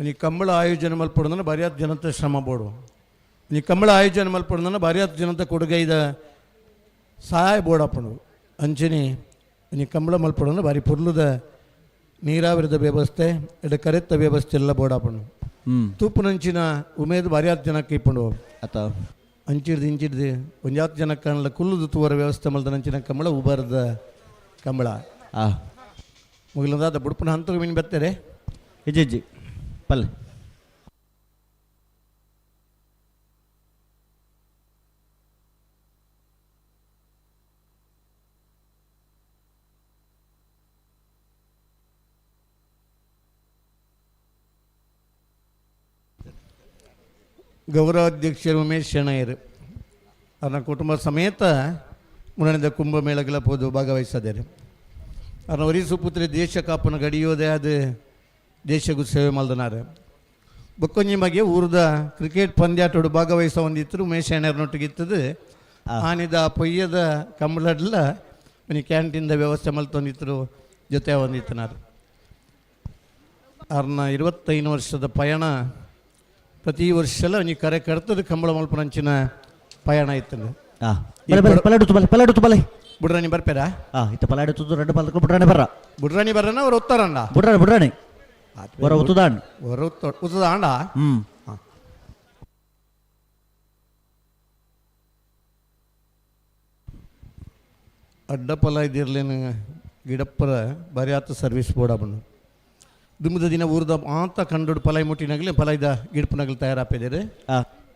ಈ ಕಂಬಳ ಆಯೋಜನೆ ಮಲ್ಪಡೋದನ್ನ ಭಾರಿಯಾದ ಜನತೆ ಶ್ರಮ ಬೋಡು ಈ ಕಂಬಳ ಆಯೋಜನೆ ಮಲ್ಪಡೋದನ್ನ ಭಾರಿಯಾದ ಜನತೆ ಕೊಡುಗೈದ ಸಹಾಯ ಬೋಡಪ್ಪನು ಅಂಚನೆ ಈ ಕಂಬಳ ಮಲ್ಪಡೋದನ್ನ ಭಾರಿ ಪುರ್ಲುದ ನೀರಾವರಿದ ವ್ಯವಸ್ಥೆ ಎಡ ಕರೆತ್ತ ವ್ಯವಸ್ಥೆ ಎಲ್ಲ ಬೋಡಪ್ಪನು ತೂಪುನಂಚಿನ ಉಮೇದು ಭಾರಿಯಾದ ಜನಕ್ಕೆ ಇಪ್ಪಂಡು ಆತ ಇಂಚಿಡ್ದು ಒಂಜಾತ್ ಜನಕ್ಕೆ ಕಾಣಲ ಕುಲ್ಲುದು ತೂವರ ವ್ಯವಸ್ಥೆ ಮಲ್ದ ನಂಚಿನ ಕಂಬಳ ಉಬಾರದ ಕಂಬಳ ಆ ಮುಗಿಲದಾದ ಬುಡುಪನ ಹಂತಕ್ಕೆ ಮೀನು ಬರ್ತಾರೆ ಹೆಜ್ಜೆ ಪಲ್ಲೆ ಗೌರವಾಧ್ಯಕ್ಷರು ಉಮೇಶ್ ಶೆಣಯರು ಅವರ ಕುಟುಂಬ ಸಮೇತ ಮುನ್ನಡೆದ ಕುಂಭಮೇಳಗಳ ಪೋದು ಭಾಗವಹಿಸಿದ್ದಾರೆ ಅವರ ವರಿಸು ಪುತ್ರಿ ದೇಶ ಕಾಪನ ಗಡಿಯೋದೇ ಅದು ದೇಶಗೂ ಸೇವೆ ಮಲ್ದನಾರ ಬೊಕ್ಕೊಂಜಿ ಬಗ್ಗೆ ಊರದ ಕ್ರಿಕೆಟ್ ಪಂದ್ಯಾಟೋಡು ಭಾಗವಹಿಸ ಹೊಂದಿತ್ತು ಉಮೇಶ್ ಶೆಣಯರ್ನೊಟ್ಟಿಗಿತ್ತದು ಆನಿದ ಪೊಯ್ಯದ ಕಂಬಳಡ್ಲ ಮನೆ ಕ್ಯಾಂಟೀನ್ದ ವ್ಯವಸ್ಥೆ ಮಲ್ತೊಂದಿದ್ರು ಜೊತೆ ಹೊಂದಿತ್ತನಾರು ಅವ್ರನ್ನ 25 ವರ್ಷದ ಪಯಣ ಪ್ರತಿ ವರ್ಷ ಎಲ್ಲ ಒಂಜಿ ಕರೆ ಕರ್ತದ ಕಂಬಳ ಮಲ್ಪನಂಚಿನ ಪಯಣ ಇತ್ತು ಪಲಾಡುತ್ತು ಬಲೆ ಬುಡ್ರಾಣಿ ಬರ್ಪೇರಾ ಇತ್ತ ಪಲಾಡುತ್ತು ರೆಡ್ ಪಾಲಕ ಬುಡ್ರಾಣಿ ಬರ್ರ ಬುಡ್ರಾಣಿ ಬರ್ರನ ಅವ್ರು ಒತ್ತಾರಂಡ ಬುಡ್ರಾಣಿ ಹೊರ ಉತ್ತದಾಂಡ್ ಹೊರ ಉತ್ತದ ಆಂಡ ಅಡ್ಡಪಲ ಇದಿರ್ಲೇನು ಗಿಡಪ್ಪರ ಬರೀ ಆತ ಸರ್ವಿಸ್ ಬೋರ್ಡ ಬಣ್ಣ ದುಮ್ಮದ ದಿನ ಊರ್ದ ಆತ ಕಂಡು ಪಲಾಯಿ ಮುಟ್ಟಿನಾಗಲಿ ಪಲಾಯ್ದ ಗಿಡಪನಾಗಲಿ ತಯಾರಾಪಿದ್ದಾರೆ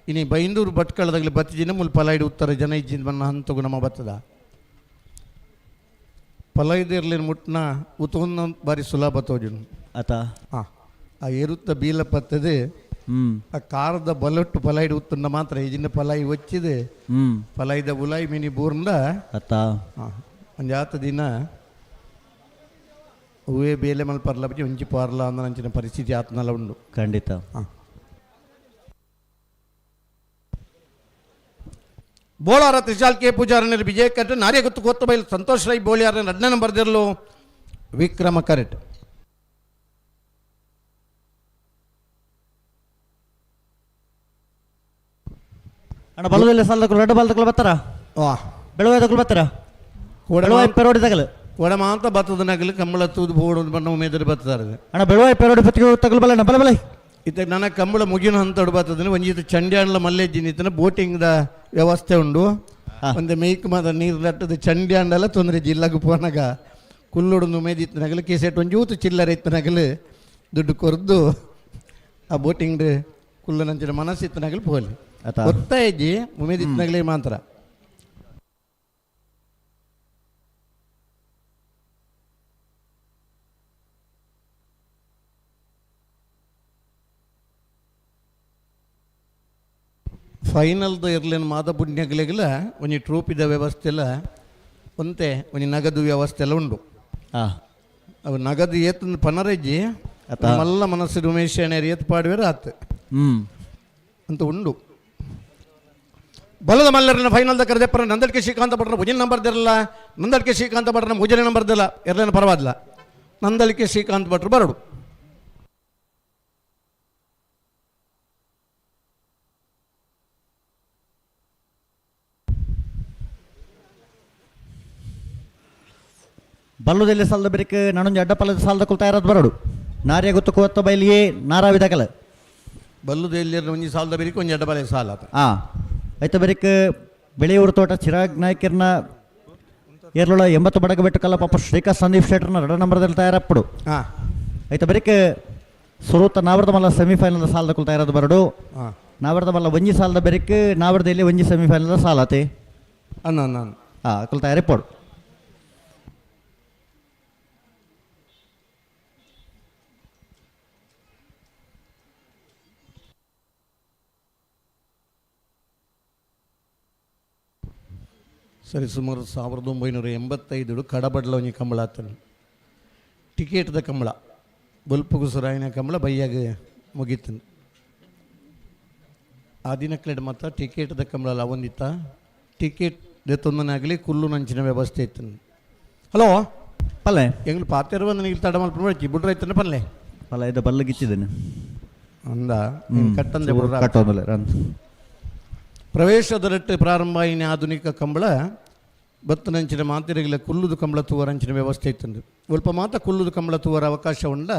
ಇನ್ನು ಬೈಂದೂರು ಭಟ್ಕಳದಾಗಲಿ ಬತ್ತಿಜಿನ ಮುಲ್ ಪಲಾಯ್ಡು ಉತ್ತರ ಜನ ಇಜ್ಜಿನ ಬಣ್ಣ ಹಂತಗು ನಮ್ಮ ಬತ್ತದ ಪಲಾಯ್ದಿರ್ಲೇನು ಮುಟ್ನ ಉತ್ತೊಂದು ಬಾರಿ ಸುಲಭ ತೋಜನು ಆತ ಹಾಂ ಆ ಏರುತ್ತ ಬೀಲ ಪತ್ತದು ಆ ಕಾರದ ಬಲೊಟ್ಟು ಪಲಾಯ್ಡು ಉತ್ತುಂಡ ಮಾತ್ರ ಇಜಿನ ಪಲಾಯಿ ಒಚ್ಚಿದೆ ಪಲಾಯ್ದ ಉಲಾಯಿ ಮಿನಿ ಬೂರ್ಂದ ಆತ ಹಾಂ ಒಂದು ಆತ ದಿನ ಹೂವೇ ಬೇಲೆ ಮಲ್ ಪರ್ಲ ಬಜ್ಜಿ ಒಂಚಿ ಪಾರ್ಲ ಅಂದ ನಂಚಿನ ಪರಿಸ್ಥಿತಿ ಆತ್ನೆಲ್ಲ ಉಂಡು ಖಂಡಿತ ಬೋಳಾರ ತ್ರಿಶಾಲ್ಕೆ ಪೂಜಾರನಲ್ಲಿ ವಿಜಯ ಕರೆಟ್ ನಾರ್ಯ ಗುತ್ತು ಕೊತ್ತ ಬೈಲ್ ಸಂತೋಷ್ ರೈ ಬೋಳಿಯಾರ 2ನೇ ನಂಬರ್ದಿರ್ಲು ವಿಕ್ರಮ ಕರೆಟ್ ಅಣ್ಣ ಬಲದಲ್ಲಿ ಸಾಲದಕ್ಕೂ ರೆಡ್ ಬಾಲ್ದಕ್ಕೂ ಬರ್ತಾರ ಬೆಳವಾದಕ್ಕೂ ಬರ್ತಾರ ಬೆಳವಾಯಿ ಪೆರೋಡಿ ತಗಲು ಒಡಮಾಂತ ಬತ್ತದ ನಗಲು ಕಂಬಳ ತೂದು ಬೋಡು ಬಣ್ಣ ಉಮೇದರು ಬತ್ತದಾರ ಅಣ್ಣ ಬೆಳವಾಯಿ ಪೆರೋಡಿ ಪತ್ತಿಗೆ ತಗಲು ಬಲ್ಲ ಬಲ ಬಲ ಇತ್ತ ನನ್ನ ಕಂಬಳ ಮುಗಿನ ಹಂತ ಬರ್ತದನ್ನ ಒಂಜಿತ ಚಂಡ್ಯಾಣ್ಲ ಮಲ್ಲೆಜ್ಜಿನಿತ್ತನ ಬೋಟಿಂಗ್ದ ವ್ಯವಸ್ಥೆ ಉಂಡು ಒಂದು ಮೇಯ್ಕ್ ಮಾದ ನೀರು ನಟ್ಟದ ಚಂಡ್ಯಾಂಡಲ ತೊಂದರೆ ಜಿಲ್ಲಾಗ ಪೋನಾಗ ಕುಲ್ಲುಡು ಉಮೇದಿತ್ತು ನಗಲು ಕೇಸೆಟ್ ಒಂಜೂತು ಚಿಲ್ಲರೆ ಇತ್ತು ನಗಲು ದುಡ್ಡು ಕೊರ್ದು ಆ ಬೋಟಿಂಗ್ ಕುಲ್ಲ ನಂಚಿನ ಮನಸ್ಸಿತ್ತು ನಗಲು ಪೋಲಿ ಗೊತ್ತಾಯ್ಜಿ ಉಮೇದಿತ್ತು ನಗಲೇ ಮಾತ್ರ ಫೈನಲ್ದು ಇರ್ಲೇನು ಮಾದ ಪುಣ್ಯಗಳಿಗೆಲ್ಲ ಒಂಜಿ ಟ್ರೋಪಿದ ವ್ಯವಸ್ಥೆ ಎಲ್ಲ ಒಂತೆ ಒಂಜಿ ನಗದು ವ್ಯವಸ್ಥೆ ಎಲ್ಲ ಉಂಡು ಅವು ನಗದು ಏತಂದು ಪನರಜ್ಜಿ ನಮ್ಮೆಲ್ಲ ಮನಸ್ಸು ಉಮೇಶ್ ಅಣ್ಣರು ಏತ್ ಪಾಡುವೇರ ಆತು ಅಂತ ಉಂಡು ಬಲದ ಮಲ್ಲರನ್ನ ಫೈನಲ್ದ ಕರೆದಪ್ಪರ ನಂದಡ್ಕೆ ಶ್ರೀಕಾಂತ ಭಟ್ರ ಭುಜನ ನಂಬರ್ದಿರಲ್ಲ ನಂದಡ್ಕೆ ಶ್ರೀಕಾಂತ ಭಟ್ರನ ಭುಜನ ನಂಬರ್ದಿಲ್ಲ ಎರಡೇನು ಪರವಾಗಿಲ್ಲ ನಂದಳಿಕೆ ಶ್ರೀಕಾಂತ್ ಭಟ್ರು ಬರಡು ಬಲ್ಲುದೆಲ್ಲಿ ಸಾಲದ ಬೆರಿಕೆ ನಾನೊಂದು ಅಡ್ಡಪಲ್ಲದ ಸಾಲದ ಕುಲ್ತಾ ಇರೋದು ಬರೋಡು ನಾರ್ಯ ಗೊತ್ತು ಕೋತ್ತ ಬೈಲಿಯೇ ನಾರಾವಿದಾಕಲ್ಲ ಬಲ್ಲುದು ಎಲ್ಲಿ ಒಂಜಿ ಸಾಲದ ಬೇರಿಕೆ ಒಂಜಿ ಅಡ್ಡಬಲೆ ಸಾಲ ಐತ ಬೆರಿಕೆ ಬೆಳೆಯೂರು ತೋಟ ಚಿರಾಗ್ ನಾಯ್ಕರ್ನ ಏರ್ಲೊಳ 80 ಬಡಗ ಬೆಟ್ಟಕಲ್ಲ ಪಾಪ ಶ್ರೀಕಾಂತ್ ಸಂದೀಪ್ ಶೆಟ್ಟರ್ನ 2 ನಂಬರ್ದಲ್ಲಿ ತಯಾರಪ್ಪಡು ಐತ ಬೆರಿಕೆ ಸುರೂತ ನಾವರ್ದ ಮಲ್ಲ ಸೆಮಿಫೈನಲ್ ಸಾಲದ ಕುಲ್ತಾ ಇರೋದು ಬರೋಡು ನಾವರ್ದ ಮಲ್ಲ ಒಂಜಿ ಸಾಲದ ಬೆರಿಕೆ ನಾವರ್ದಲ್ಲಿ ಒಂಜಿ ಸೆಮಿಫೈನಲ್ ಸಾಲತೆ ಕುಲ್ತಾ ಇರಪ್ಪಡು ಸರಿ ಸುಮಾರು 1985 ಕಡಬಡ್ಲ ಒಂಜಿ ಕಂಬಳ ಆತನು ಟಿಕೆಟ್ದ ಕಂಬಳ ಬಲ್ಪುಗು ಸುರಾಯಿನ ಕಂಬಳ ಬೈಯಾಗ ಮುಗೀತನು ಆ ದಿನಕ್ಲೆಡ್ ಮಾತ್ರ ಟಿಕೆಟ್ದ ಕಂಬಳ ಒಂದಿತ್ತ ಟಿಕೆಟ್ ದೆತ್ತೊಂದನಾಗಲಿ ಕುಲ್ಲು ನಂಚಿನ ವ್ಯವಸ್ಥೆ ಇತ್ತು. ಹಲೋ ಪಲ್ಲೆ ಎಂಗ್ಳು ಪಾತಿರುವ ನನಗೆ ತಡ ಮಲ್ಪ ನೋಡಿ ಬಿಡ್ರ ಐತನ ಪಲ್ಲೆ ಪಲ್ಲ ಇದು ಬಲ್ಲಗಿಚ್ಚಿದ್ದೇನೆ ಅಂದ ಕಟ್ಟಂದೆ ಕಟ್ಟೋದಲ್ಲ ಪ್ರವೇಶದರಟ್ಟು ಪ್ರಾರಂಭ ಆಯಿನ ಆಧುನಿಕ ಕಂಬಳ ಬತ್ತನಂಚಿನ ಮಾತಿರಗಿಲ ಕುಲ್ಲುದು ಕಂಬಳ ತೂವರಂಚಿನ ವ್ಯವಸ್ಥೆ ಇತ್ತಂದು ಸ್ವಲ್ಪ ಮಾತ್ರ ಕುಲ್ಲುದು ಕಂಬಳ ತೂವರ ಅವಕಾಶ ಉಂಡ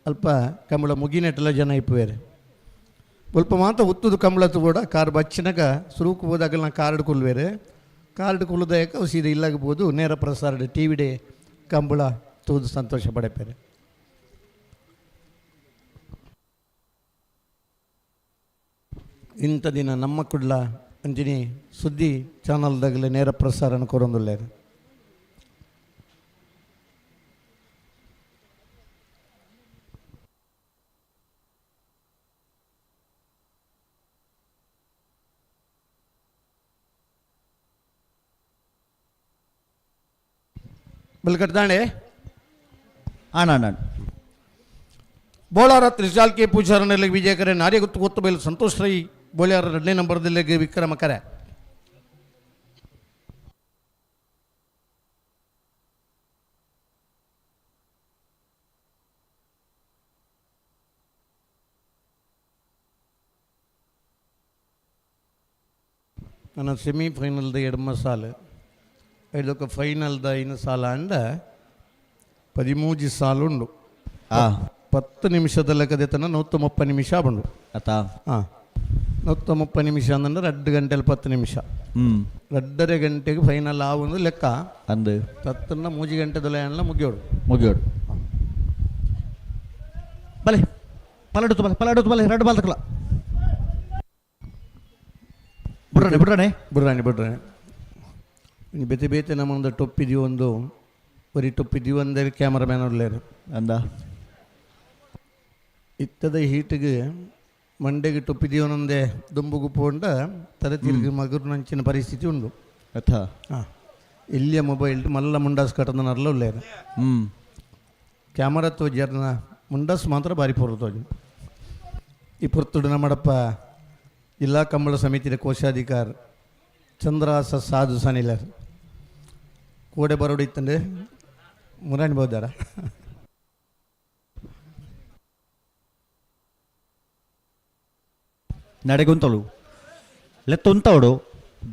ಅಲ್ಪ ಕಂಬಳ ಮುಗಿನೆಟ್ಟಲ ಜನ ಇಪ್ಪುವೇರೆ ಸ್ವಲ್ಪ ಮಾತ್ರ ಉತ್ತುದು ಕಂಬಳ ತೂಡ ಕಾರ್ ಬಚ್ಚಿನಾಗ ಸುರುಕು ಹೋದಾಗಲ ನಾ ಕಾರ್ಡ್ ಕೊಲ್ವೇರೆ ಕಾರ್ಡ್ ಕೊಲ್ಲುದಾಯಕ ಸೀದಾ ಇಲ್ಲಾಗಬಹುದು ನೇರ ಪ್ರಸಾರ ಟಿ.ವಿ ಡೇ ಕಂಬಳ ತೂದು ಸಂತೋಷ ಪಡೆಪೇರೆ. ಇಂಥ ದಿನ ನಮ್ಮ ಕುಡ್ಲ ಅಂಜಿನಿ ಸುದ್ದಿ ಚಾನಲ್ದಾಗಲೇ ನೇರ ಪ್ರಸಾರನ ಕೊರೊಂದುಲ್ಲೇರು. ಬಲ್ಕಟ್ದಾಣೆ ಬೋಳಾರ ತ್ರಿಶಾಲ್ ಕೆ ಪೂಜಾರನಲ್ಲಿ ವಿಜಯ ಕರೆ ನಾರ್ಯ ಗೊತ್ತು ಬೈಲು ಸಂತೋಷ್ ರೈ ಬೋಳ್ಯಾರ 2ನೇ ನಂಬರ್ದಲ್ಲಿ ವಿಕ್ರಮ ಕರೆ ನನ್ನ ಸೆಮಿಫೈನಲ್ದ ಎಡಮ ಸಾಲು ಐದೊಕ್ಕ ಫೈನಲ್ದ ಇನ್ನು ಸಾಲ ಅಂಡ 13 ಸಾಲು ಉಂಡು 10 ನಿಮಿಷದ ಲೆಕ್ಕದ ತನ 130 ನಿಮಿಷ ಬಂಡು 130 ನಿಮಿಷ ಅಂದ್ರೆ 2 ಗಂಟೆಲಿ 10 ನಿಮಿಷ 2.5 ಗಂಟೆಗೆ ಫೈನಲ್ ಆವೊಂದು ಲೆಕ್ಕ ಅಂದು 3 ಗಂಟೆದಲ್ಲ ಎಲ್ಲ ಮುಗಿಯೋಡು ಬಲೆ ಪಲಾಡುತ್ತು ಬಲೆ 2 ಬಾಲ್ ತಕ್ಕಲ ಬಿಡ್ರಾಣಿ ಬೇತೆ ಬೇತೆ ನಮ್ಮೊಂದು ಟೊಪ್ಪಿದೀವಿ ಒಂದು ಬರೀ ಟೊಪ್ಪಿದೀವಿ ಅಂದರೆ ಕ್ಯಾಮರಾಮ್ಯಾನ್ ಒಳ್ಳೆಯರು ಅಂದ ಇತ್ತದ ಹೀಟಿಗೆ ಮಂಡೆಗೆ ಟೊಪ್ಪಿದೀವನೊಂದೇ ದುಂಬುಗು ಪೋಂಡ ತಲೆ ತಿರುಗಿ ಮಗುರು ನಂಚಿನ ಪರಿಸ್ಥಿತಿ ಉಂಡು ಇಲ್ಲಿಯ ಮೊಬೈಲ್ ಮಲ್ಲ ಮುಂಡಾಸ್ ಕಟ್ಟದ ನರ್ಲ ಒಳ್ಳೆಯರು ಕ್ಯಾಮರಾ ತೋಜರ್ನ ಮುಂಡಾಸ್ ಮಾತ್ರ ಬಾರಿ ಪೂರ್ವ ತೋಜು ಈ ಪುರ್ತುಡು ನಮ್ಮಡಪ್ಪ ಜಿಲ್ಲಾ ಕಂಬಳ ಸಮಿತಿಯ ಕೋಶಾಧಿಕಾರ ಚಂದ್ರಾಸ ಸಾಧು ಸನಿಲರ್ ಕೋಡೆ ಬರೋಡು ಇತ್ತಂದ್ರೆ ಮುರಾಣಿ ಬೋದಾರ ನಡೆಗುಂತಳು ಲೆತ್ತೊಂತವಡು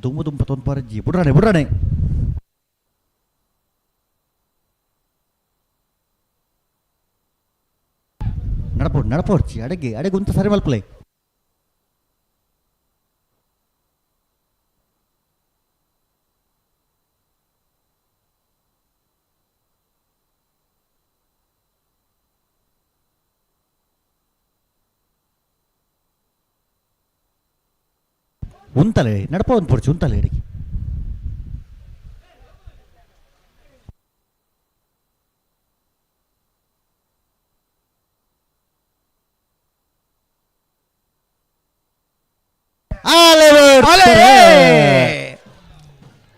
ದುಂಬ ತೊಂಪರಜ್ಜಿ ಬಿಡ್ರಾಣೆ ನಡಪೋಡ್ಚಿ ಅಡೆಗುಂತ ಸರಿ ಮಲ್ಪಲೆ ಉಂತಲೆ ನಡಪ ಒಂದು ಪೊಡ್ಚಿ ಉಂತಲೆ ಎಡಿಗೆ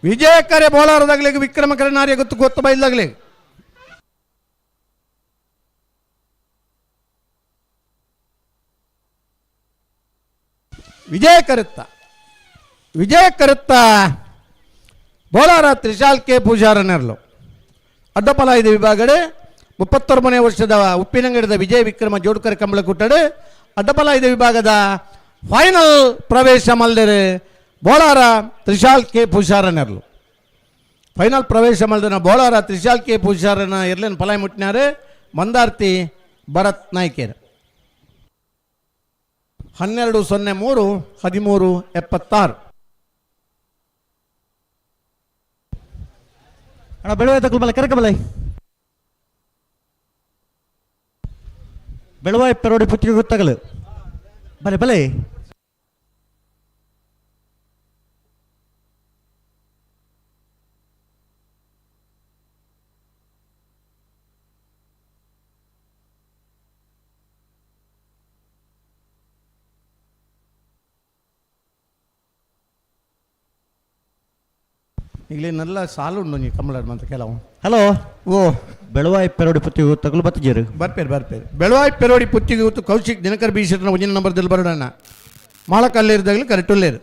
ವಿಜಯ ಕರೆ ಬೋಳಾರದಾಗಲಿ ವಿಕ್ರಮ ಕರೆ ನಾರ್ಯ ಗೊತ್ತು ಬೈಲಾಗಲಿ ವಿಜಯ ಕರುತ್ತ ಬೋಳಾರ ತ್ರಿಶಾಲ್ ಕೆ ಪೂಜಾರನೆರ್ಲು ಅಡ್ಡಪಲಾಯ್ದ ವಿಭಾಗಡೆ 31ನೇ ವರ್ಷದ ಉಪ್ಪಿನಂಗಡದ ವಿಜಯ ವಿಕ್ರಮ ಜೋಡ್ಕರ್ ಕಂಬಳ ಕುಟ್ಟಡೆ ಅಡ್ಡಪಲಾಯ್ದ ವಿಭಾಗದ ಫೈನಲ್ ಪ್ರವೇಶ ಮಲ್ದರೆ ಬೋಳಾರ ತ್ರಿಶಾಲ್ ಕೆ ಪೂಜಾರನೆರ್ಲು ಫೈನಲ್ ಪ್ರವೇಶ ಮಾಡಿದ ಬೌಲರ ತ್ರಿಶಾಲ್ ಕೆ ಪೂಜಾರನ ಎರ್ಲೇನು ಪಲಾಯ್ ಮುಟ್ಟಿನಾರು ಮಂದಾರ್ತಿ ಭರತ್ ನಾಯ್ಕೇರ್ 12-03 13-76. ಅಣ್ಣ ಬೆಳುವಾಯಿ ತಗೊಳ್ ಬಲ ಕರೆಕ ಬಲೈ ಬೆಳುವಾಯಿ ಪೆರೋಡಿ ಪುತ್ತಿಗೆ ಗೊತ್ತಾಗಲು ಬಲೆ ಬಲೆ ಈಗಲೇ ನಲ್ಲ ಸಾಲು ಉಂಡು ನೀ ಕಮಲಾಡ್ ಮಂತ ಕೆಲವು. ಹಲೋ ಓ ಬೆಳುವಾಯಿ ಪೆರೋಡಿ ಪುತ್ತಿಗೆ ತಗೊಳ್ ಬತ್ತಿಜೇರು ಬರ್ಪೇರು ಬೆಳವಾಯಿ ಪೆರೋಡಿ ಪುತ್ತಿಗೆ ಇವತ್ತು ಕೌಶಿಕ್ ದಿನಕರ್ ಬಿ ಶೆಟ್ನ ಒಂಜಿನ ನಂಬರ್ದಲ್ಲಿ ಬರೋಣ ಮಾಳಕಲ್ಲಿರ್ದಾಗಲಿ ಕರೆಕ್ಟುಲ್ಲೇರು.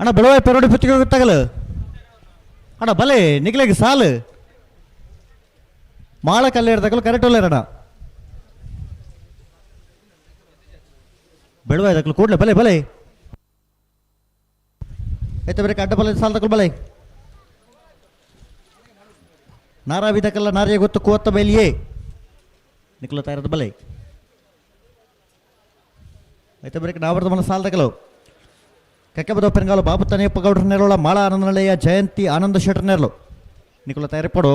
ಅಣ್ಣ ಬೆಳುವಾಯಿ ಪೆರೋಡಿ ಪುತ್ತಿಗೆ ಗೊತ್ತಾಗಲು ಅಣ್ಣ ಬಲೆ ನಿಗ್ಲೆಗೆ ಸಾಲು ಮಾಳ ಕಲ್ಲೇರ್ದಾಗಲು ಕರೆಕ್ಟ್ ಒಳ್ಳೆರಣ್ಣ ಬೆಳುವಾಯಿ ತಗೊಳ್ ಕೂಡಲೇ ಬಲೆ ಬಲೆ ಆಯ್ತು ಬೇರೆ ಅಡ್ಡ ಬಲೆ ಸಾಲು ತಗೊಳ್ ಬಲೆ ನಾರಾವಿ ತಕಲ್ಲ ನಾರಿಯ ಗೊತ್ತು ಕೂವತ್ತ ಬೈಲಿಯೇ ನಿಕ್ಲ ತಯಾರದ ಬಲೆ ಆಯ್ತು ಬೇರೆ ನಾವರ್ದ ಮನ ಸಾಲು ತಕಲು ಕೆಕ್ಕಬದ ಪೆರಂಗಾಲು ಬಾಬು ತನೆಯಪ್ಪ ಗೌಡ್ರ ನೆರಳ ಮಾಳ ಆನಂದನಳೆಯ ಜಯಂತಿ ಆನಂದ ಶೆಟ್ರ ನೆರಳು ನಿಕುಲ ತಯಾರಿ ಪಡು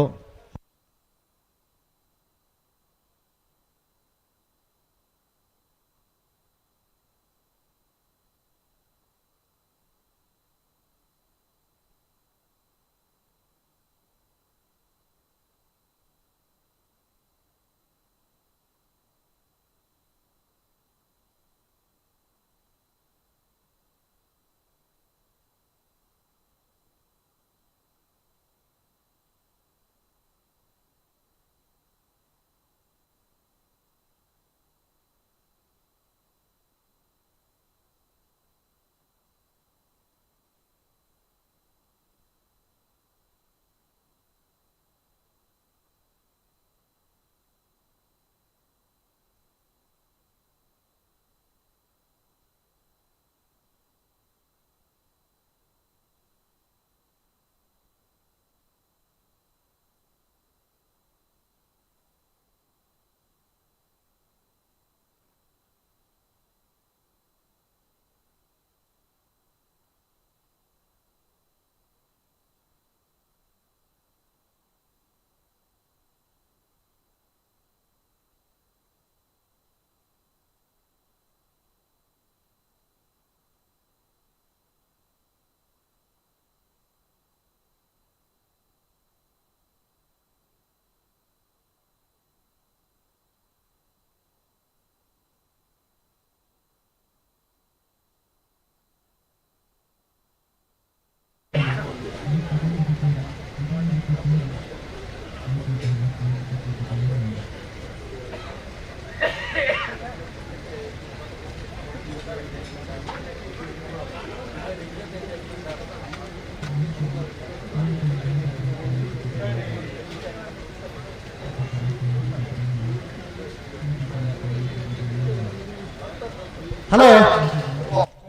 ಹಲೋ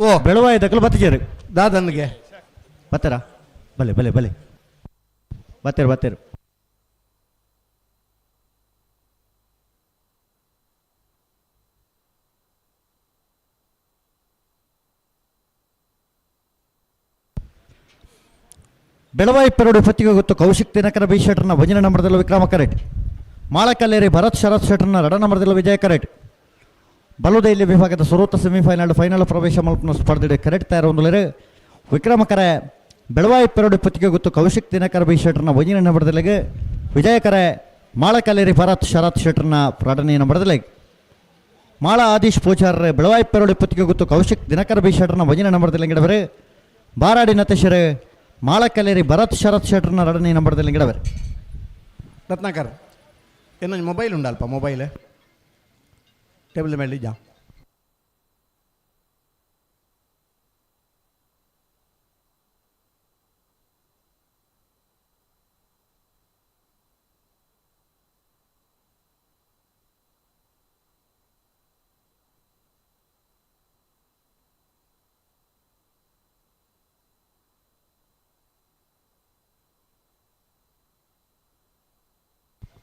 ಓ ಬೆಳುವಾಯಿ ತಗೊಳ್ ಬತ್ತಿಜೇರು ದಾದನ್ಗೆ ಬತ್ತಾರ ಬಲೆ ಬಲೆ ಬಲೆ ಬತ್ತೇರು ಬತ್ತೇರು ಬೆಳವಾಯಿ ಪೆರೋಡಿ ಪತ್ತಿಗೆ ಗೊತ್ತು ಕೌಶಿಕ್ ದಿನಕರ ಬಿ ಶೆಟ್ರನ್ನ ಒಂಜನೇ ನಂಬರ್ದಲ್ಲಿ ವಿಕ್ರಮ ಕರೆಟ್. ಮಾಳಕಲ್ಲೇರಿ ಭರತ್ ಶರತ್ ಶೆಟ್ರನ್ನ 2ನೇ ನಂಬರ್ದಲ್ಲಿ ವಿಜಯ ಕರೆಟ್. ಬಲುದೈಲ್ಯ ವಿಭಾಗದ ಸುರೂತ ಸೆಮಿಫೈನಲ್ ಫೈನಲ್ ಪ್ರವೇಶ ಮಲ್ಪನ ಸ್ಪರ್ಧೆ ಕರೆಟ್ ತಯಾರೊಂದುಲೇರು ವಿಕ್ರಮ ಕರೆ ಬೆಳವಾಯಿ ಪೆರೋಡಿ ಪತ್ತಿಗೆ ಗೊತ್ತು ಕೌಶಿಕ್ ದಿನಕರ ಬಿ ಶೆಟ್ರನ್ನ ಒಂಜನೇ ನಂಬರ್ದಲ್ಲಿಗೆ ವಿಜಯ ಕರೆ ಮಾಳಕಲ್ಲೇರಿ ಭರತ್ ಶರತ್ ಶೆಟ್ರನ್ನ 2ನೇ ನಂಬರ್ದಲ್ಲಿ. ಮಾಳ ಆದೀಶ್ ಪೂಜಾರ್ರೆ ಬೆಳವಾಯಿ ಪೆರೋಡಿ ಪತ್ತಿಗೆ ಗೊತ್ತು ಕೌಶಿಕ್ ದಿನಕರ ಬಿ ಶೆಟ್ರನ್ನ ಒಂಜನೇ ನಂಬರ್ದಲ್ಲಿ ಗಿಡವರೆ. ಬಾರಾಡಿ ನತೇಶರೆ ಮಾಳಕಲ್ಲೇರಿ ಭರತ್ ಶರತ್ ಶೆಟ್ರನ್ನ 2ನೇ ನಂಬರ್ದಲ್ಲಿ ಗಿಡವರೆ. ರತ್ನಾಕರ್ ಇನ್ನೊಂದು ಮೊಬೈಲ್ ಉಂಡಲ್ಪ ಮೊಬೈಲ್ ಟೇಬಲ್ ಮೇಲೆ ಜಾ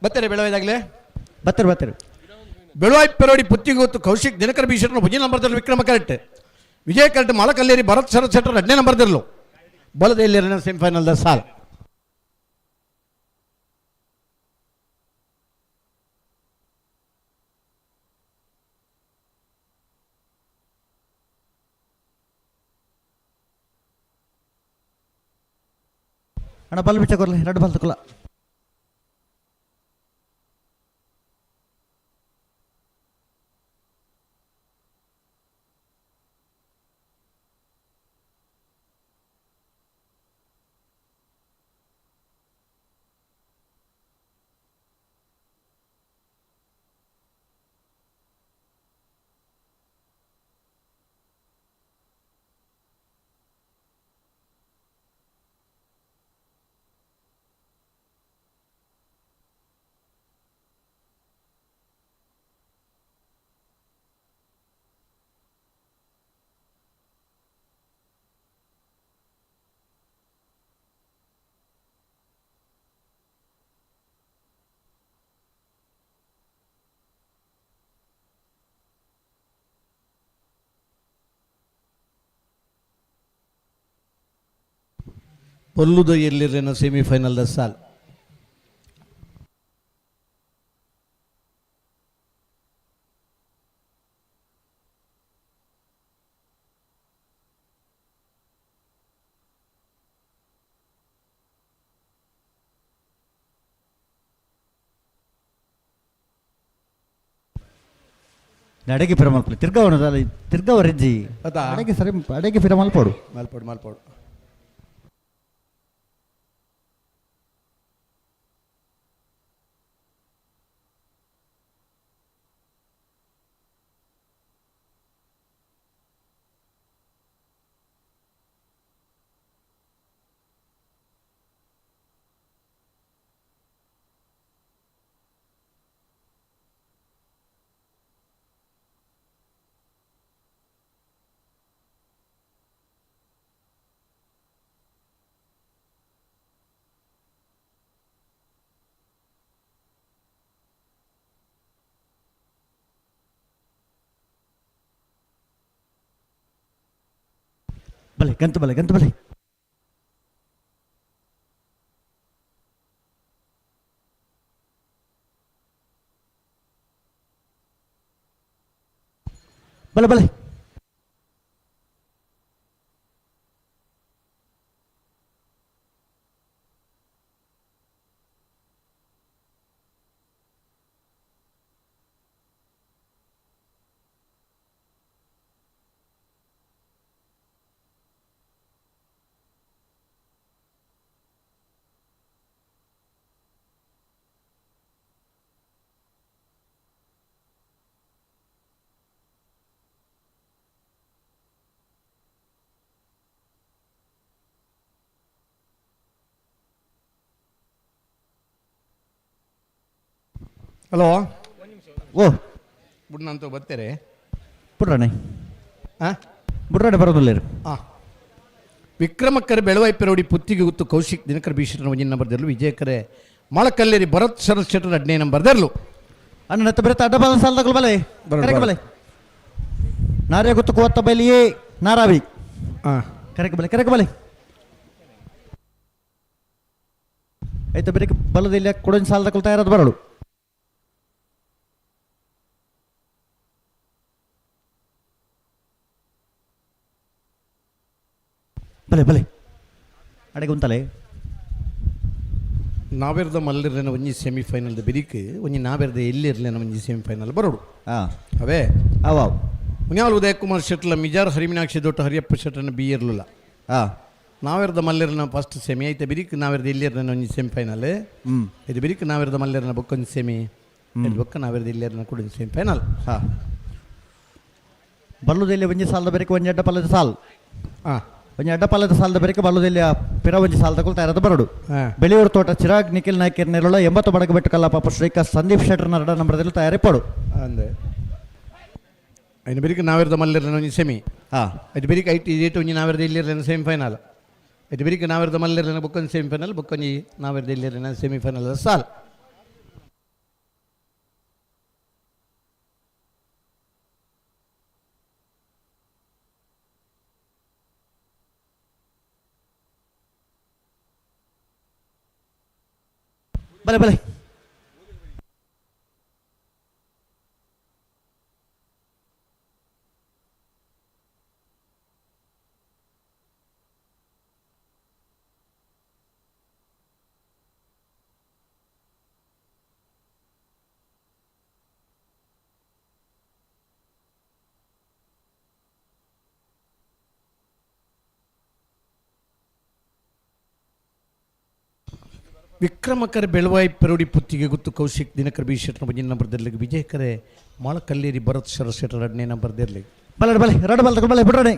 ಬತ್ತರೆ ಬೆಳವಾಯಿದಾಗಲೇ ಬರ್ತೀರಿ ಬೆಳವಾಯಿ ಪೆರೋಡಿ ಪುತ್ತಿಗೆ ಹೊತ್ತು ಕೌಶಿಕ್ ದಿನಕರ ಬೀಶರ್ನ 1ನೇ ನಂಬರ್ದಲ್ಲಿ ವಿಕ್ರಮ ಕರೆಕ್ಟ್. ವಿಜಯ ಕರೆಕ್ಟ್ ಮಾಳಕಲ್ಲೇರಿ ಭರತ್ ಶರತ್ ಶೆಟ್ಟರ್ 2ನೇ ನಂಬರ್ದಲ್ಲೂ ಬಲದಲ್ಲಿ ಸೆಮಿಫೈನಲ್ದ ಸಾಲ. ಅಣ್ಣ ಬಲ್ ಬಿಚ್ಚ ಕೊರ್ಲಿ 2 ಬಾಲ್ ತಗೊಲ್ಲ. ಪೊಲ್ಲುದ ಎಲ್ಲಿರೇನ ಸೆಮಿಫೈನಲ್ದ ಸಾಲ್. ಅಡಗಿ ಫಿರ ಮಲ್ಪಡಿ ತಿರ್ಗವರಿಜ್ಜಿ ಅಡಗಿ ಸರಿ ಅಡಗಿ ಫಿರ ಮಲ್ಪೋಡು ಮಾಲ್ಪೋಡು ಬಲೆ ಗಂತು ಬಲೆ ಬಲೆ ಹಲೋ ಓ ಬುಡ್ನಂತೂ ಬರ್ತೀರಿ ಬಿಡ್ರಾಣೆ ಹಾಂ ಬಿಡ್ರಾಣೆ ಬರೋದಿಲ್ಲ ಹಾಂ ವಿಕ್ರಮಕ್ಕರೆ ಬೆಳವಾಯಿ ಪೆರೋಡಿ ಪುತ್ತಿಗೆ ಗೊತ್ತು ಕೌಶಿಕ್ ದಿನಕರ ಬೀಶರ್ನ 1ನೇ ನಂಬರ್ದಲ್ಲೂ ವಿಜಯಕರೆ ಮಾಳಕಲ್ಲೇರಿ ಭರತ್ ಶರತ್ ಶೆಟ್ಟರ್ 2ನೇ ನಂಬರ್ದಲ್ಲೂ. ಅಣ್ಣ ನತ್ತ ಬರುತ್ತೆ ಅಡ್ಡ ಬಾಲ ಸಾಲ ತಗೊಳ್ಳ ಬಲೆ ಕರೆಗೆ ಬಲೆ ನಾರೇ ಗೊತ್ತು ಕೋತ್ತ ಬಲಿಯೇ ನಾರಾವಿ ಹಾಂ ಕರೆಗೆ ಬಲೆ ಐತೆ ಬೇರೆ ಬಲದಲ್ಲಿ ಕೊಡಂಜಿ ಸಾಲ ತಗೊಳ್ತಾ ಇರೋದು ಬರಡು ಬಲೆ ಬಲೆ ಅಡೆಗೆ ಉಂತಲೆ ನಾವೆರ್ದ ಮಲ್ಲಿರ್ಲೇನ ಒಂಜಿ ಸೆಮಿಫೈನಲ್ದ ಬೆರಿಕ್ ಒಂಜಿ ನಾವೆರ್ದ ಎಲ್ಲಿರ್ಲೇನ ಒಂಜಿ ಸೆಮಿಫೈನಲ್ ಬರೋಡು ಅವೇ ಅವಾವ್ ಮುನ್ಯಾಲ್ ಉದಯ ಕುಮಾರ್ ಶೆಟ್ಲ ಮಿಜಾರ್ ಹರಿಮೀನಾಕ್ಷಿ ದೊಡ್ಡ ಹರಿಯಪ್ಪ ಶೆಟ್ರನ ಬಿ ಇರ್ಲಿಲ್ಲ ನಾವೆರ್ದ ಮಲ್ಲಿರ್ನ ಫಸ್ಟ್ ಸೆಮಿ ಐತೆ ಬಿರಿಕ್ ನಾವೆರ್ದ ಎಲ್ಲಿರ್ಲೇನ ಒಂಜಿ ಸೆಮಿಫೈನಲ್ ಇದು ಬಿರಿಕ್ ನಾವೆರ್ದ ಮಲ್ಲಿರ್ನ ಬೊಕ್ಕೊಂಜಿ ಸೆಮಿ ಇದು ಬೊಕ್ಕ ನಾವೆರ್ದ ಎಲ್ಲಿರ್ನ ಕೂಡ ಸೆಮಿಫೈನಲ್ ಬಲ್ಲುದಲ್ಲಿ ಒಂಜಿ ಸಾಲದ ಬೇರೆ ಒಂಜಿ ಅಡ್ಡ ಪಲ್ಲದ ಸಾಲ್ ಒಂಜಿ ಅಡ್ಡ ಪಲ್ಲದ ಸಾಲದ ಬೇರೆ ಬಲ್ಲುದಲ್ಲಿ ಪಿರ ಒಂಜಿ ಸಾಲ ತಗೊಳ್ತಾ ಇರೋದು ಬರಡು ಬೆಳೆಯೂರು ತೋಟ ಚಿರಾಗ್ ನಿಖಿಲ್ ನಾಯ್ಕರ್ ನೆರಳ 80 ಬಡಗ ಬೆಟ್ಟು ಕಲ್ಲ ಪಾಪ ಶ್ರೀಕಾಂತ್ ಸಂದೀಪ್ ಶೆಟ್ಟರ್ನ ಎರಡ ನಂಬರ್ದಲ್ಲಿ ತಯಾರಿ ಪಡು ಅಂದೆ ಐನು ಬೆರಿಕ್ ನಾವೆರ್ದ ಮಲ್ಲಿರ್ಲೇನ ಒಂಜಿ ಸೆಮಿ ಇದು ಬೆರಿಕ್ ಐಟಿ ಏಟು ಒಂಜಿ ನಾವೆರ್ದ ಎಲ್ಲಿರ್ಲೇನ ಸೆಮಿಫೈನಲ್ ಇದು ಬೆರಿಕ್ ನಾವೆರ್ದ ಮಲ್ಲಿರ್ಲೇನ ಬೊಕ್ಕೊಂಜಿ ಸೆಮಿಫೈನಲ್ ಬೊಕ್ಕೊಂಜಿ ನಾವೆರ್ದ ಎಲ್ಲಿರ್ಲೇನ ಸೆಮಿಫೈನಲ್ ಸಾಲ್ ಬಲೆ ಬಲೆ ವಿಕ್ರಮಕರ ಬೆಳವಾಯಿ ಪೆರೋಡಿ ಪುತ್ತಿಗೆ ಗೊತ್ತು ಕೌಶಿಕ್ ದಿನಕರ್ ಬಿ ಶೆಟ್ರ ಒಂಜಿ ನಂಬರ್ದಲ್ಲಿ ವಿಜಯ್ ಕರೆ ಮಾಳ ಕಲ್ಲೇರಿ ಭರತ್ ಶರ ಶೆಟ್ರ 2ನೇ ನಂಬರ್ದಲ್ಲಿ ಬಲೆ ಬಲೆ ಎರಡು ಬಲ್ ತಗೊಂಡು ಬಲೆ ಬಿಡ್ರಿ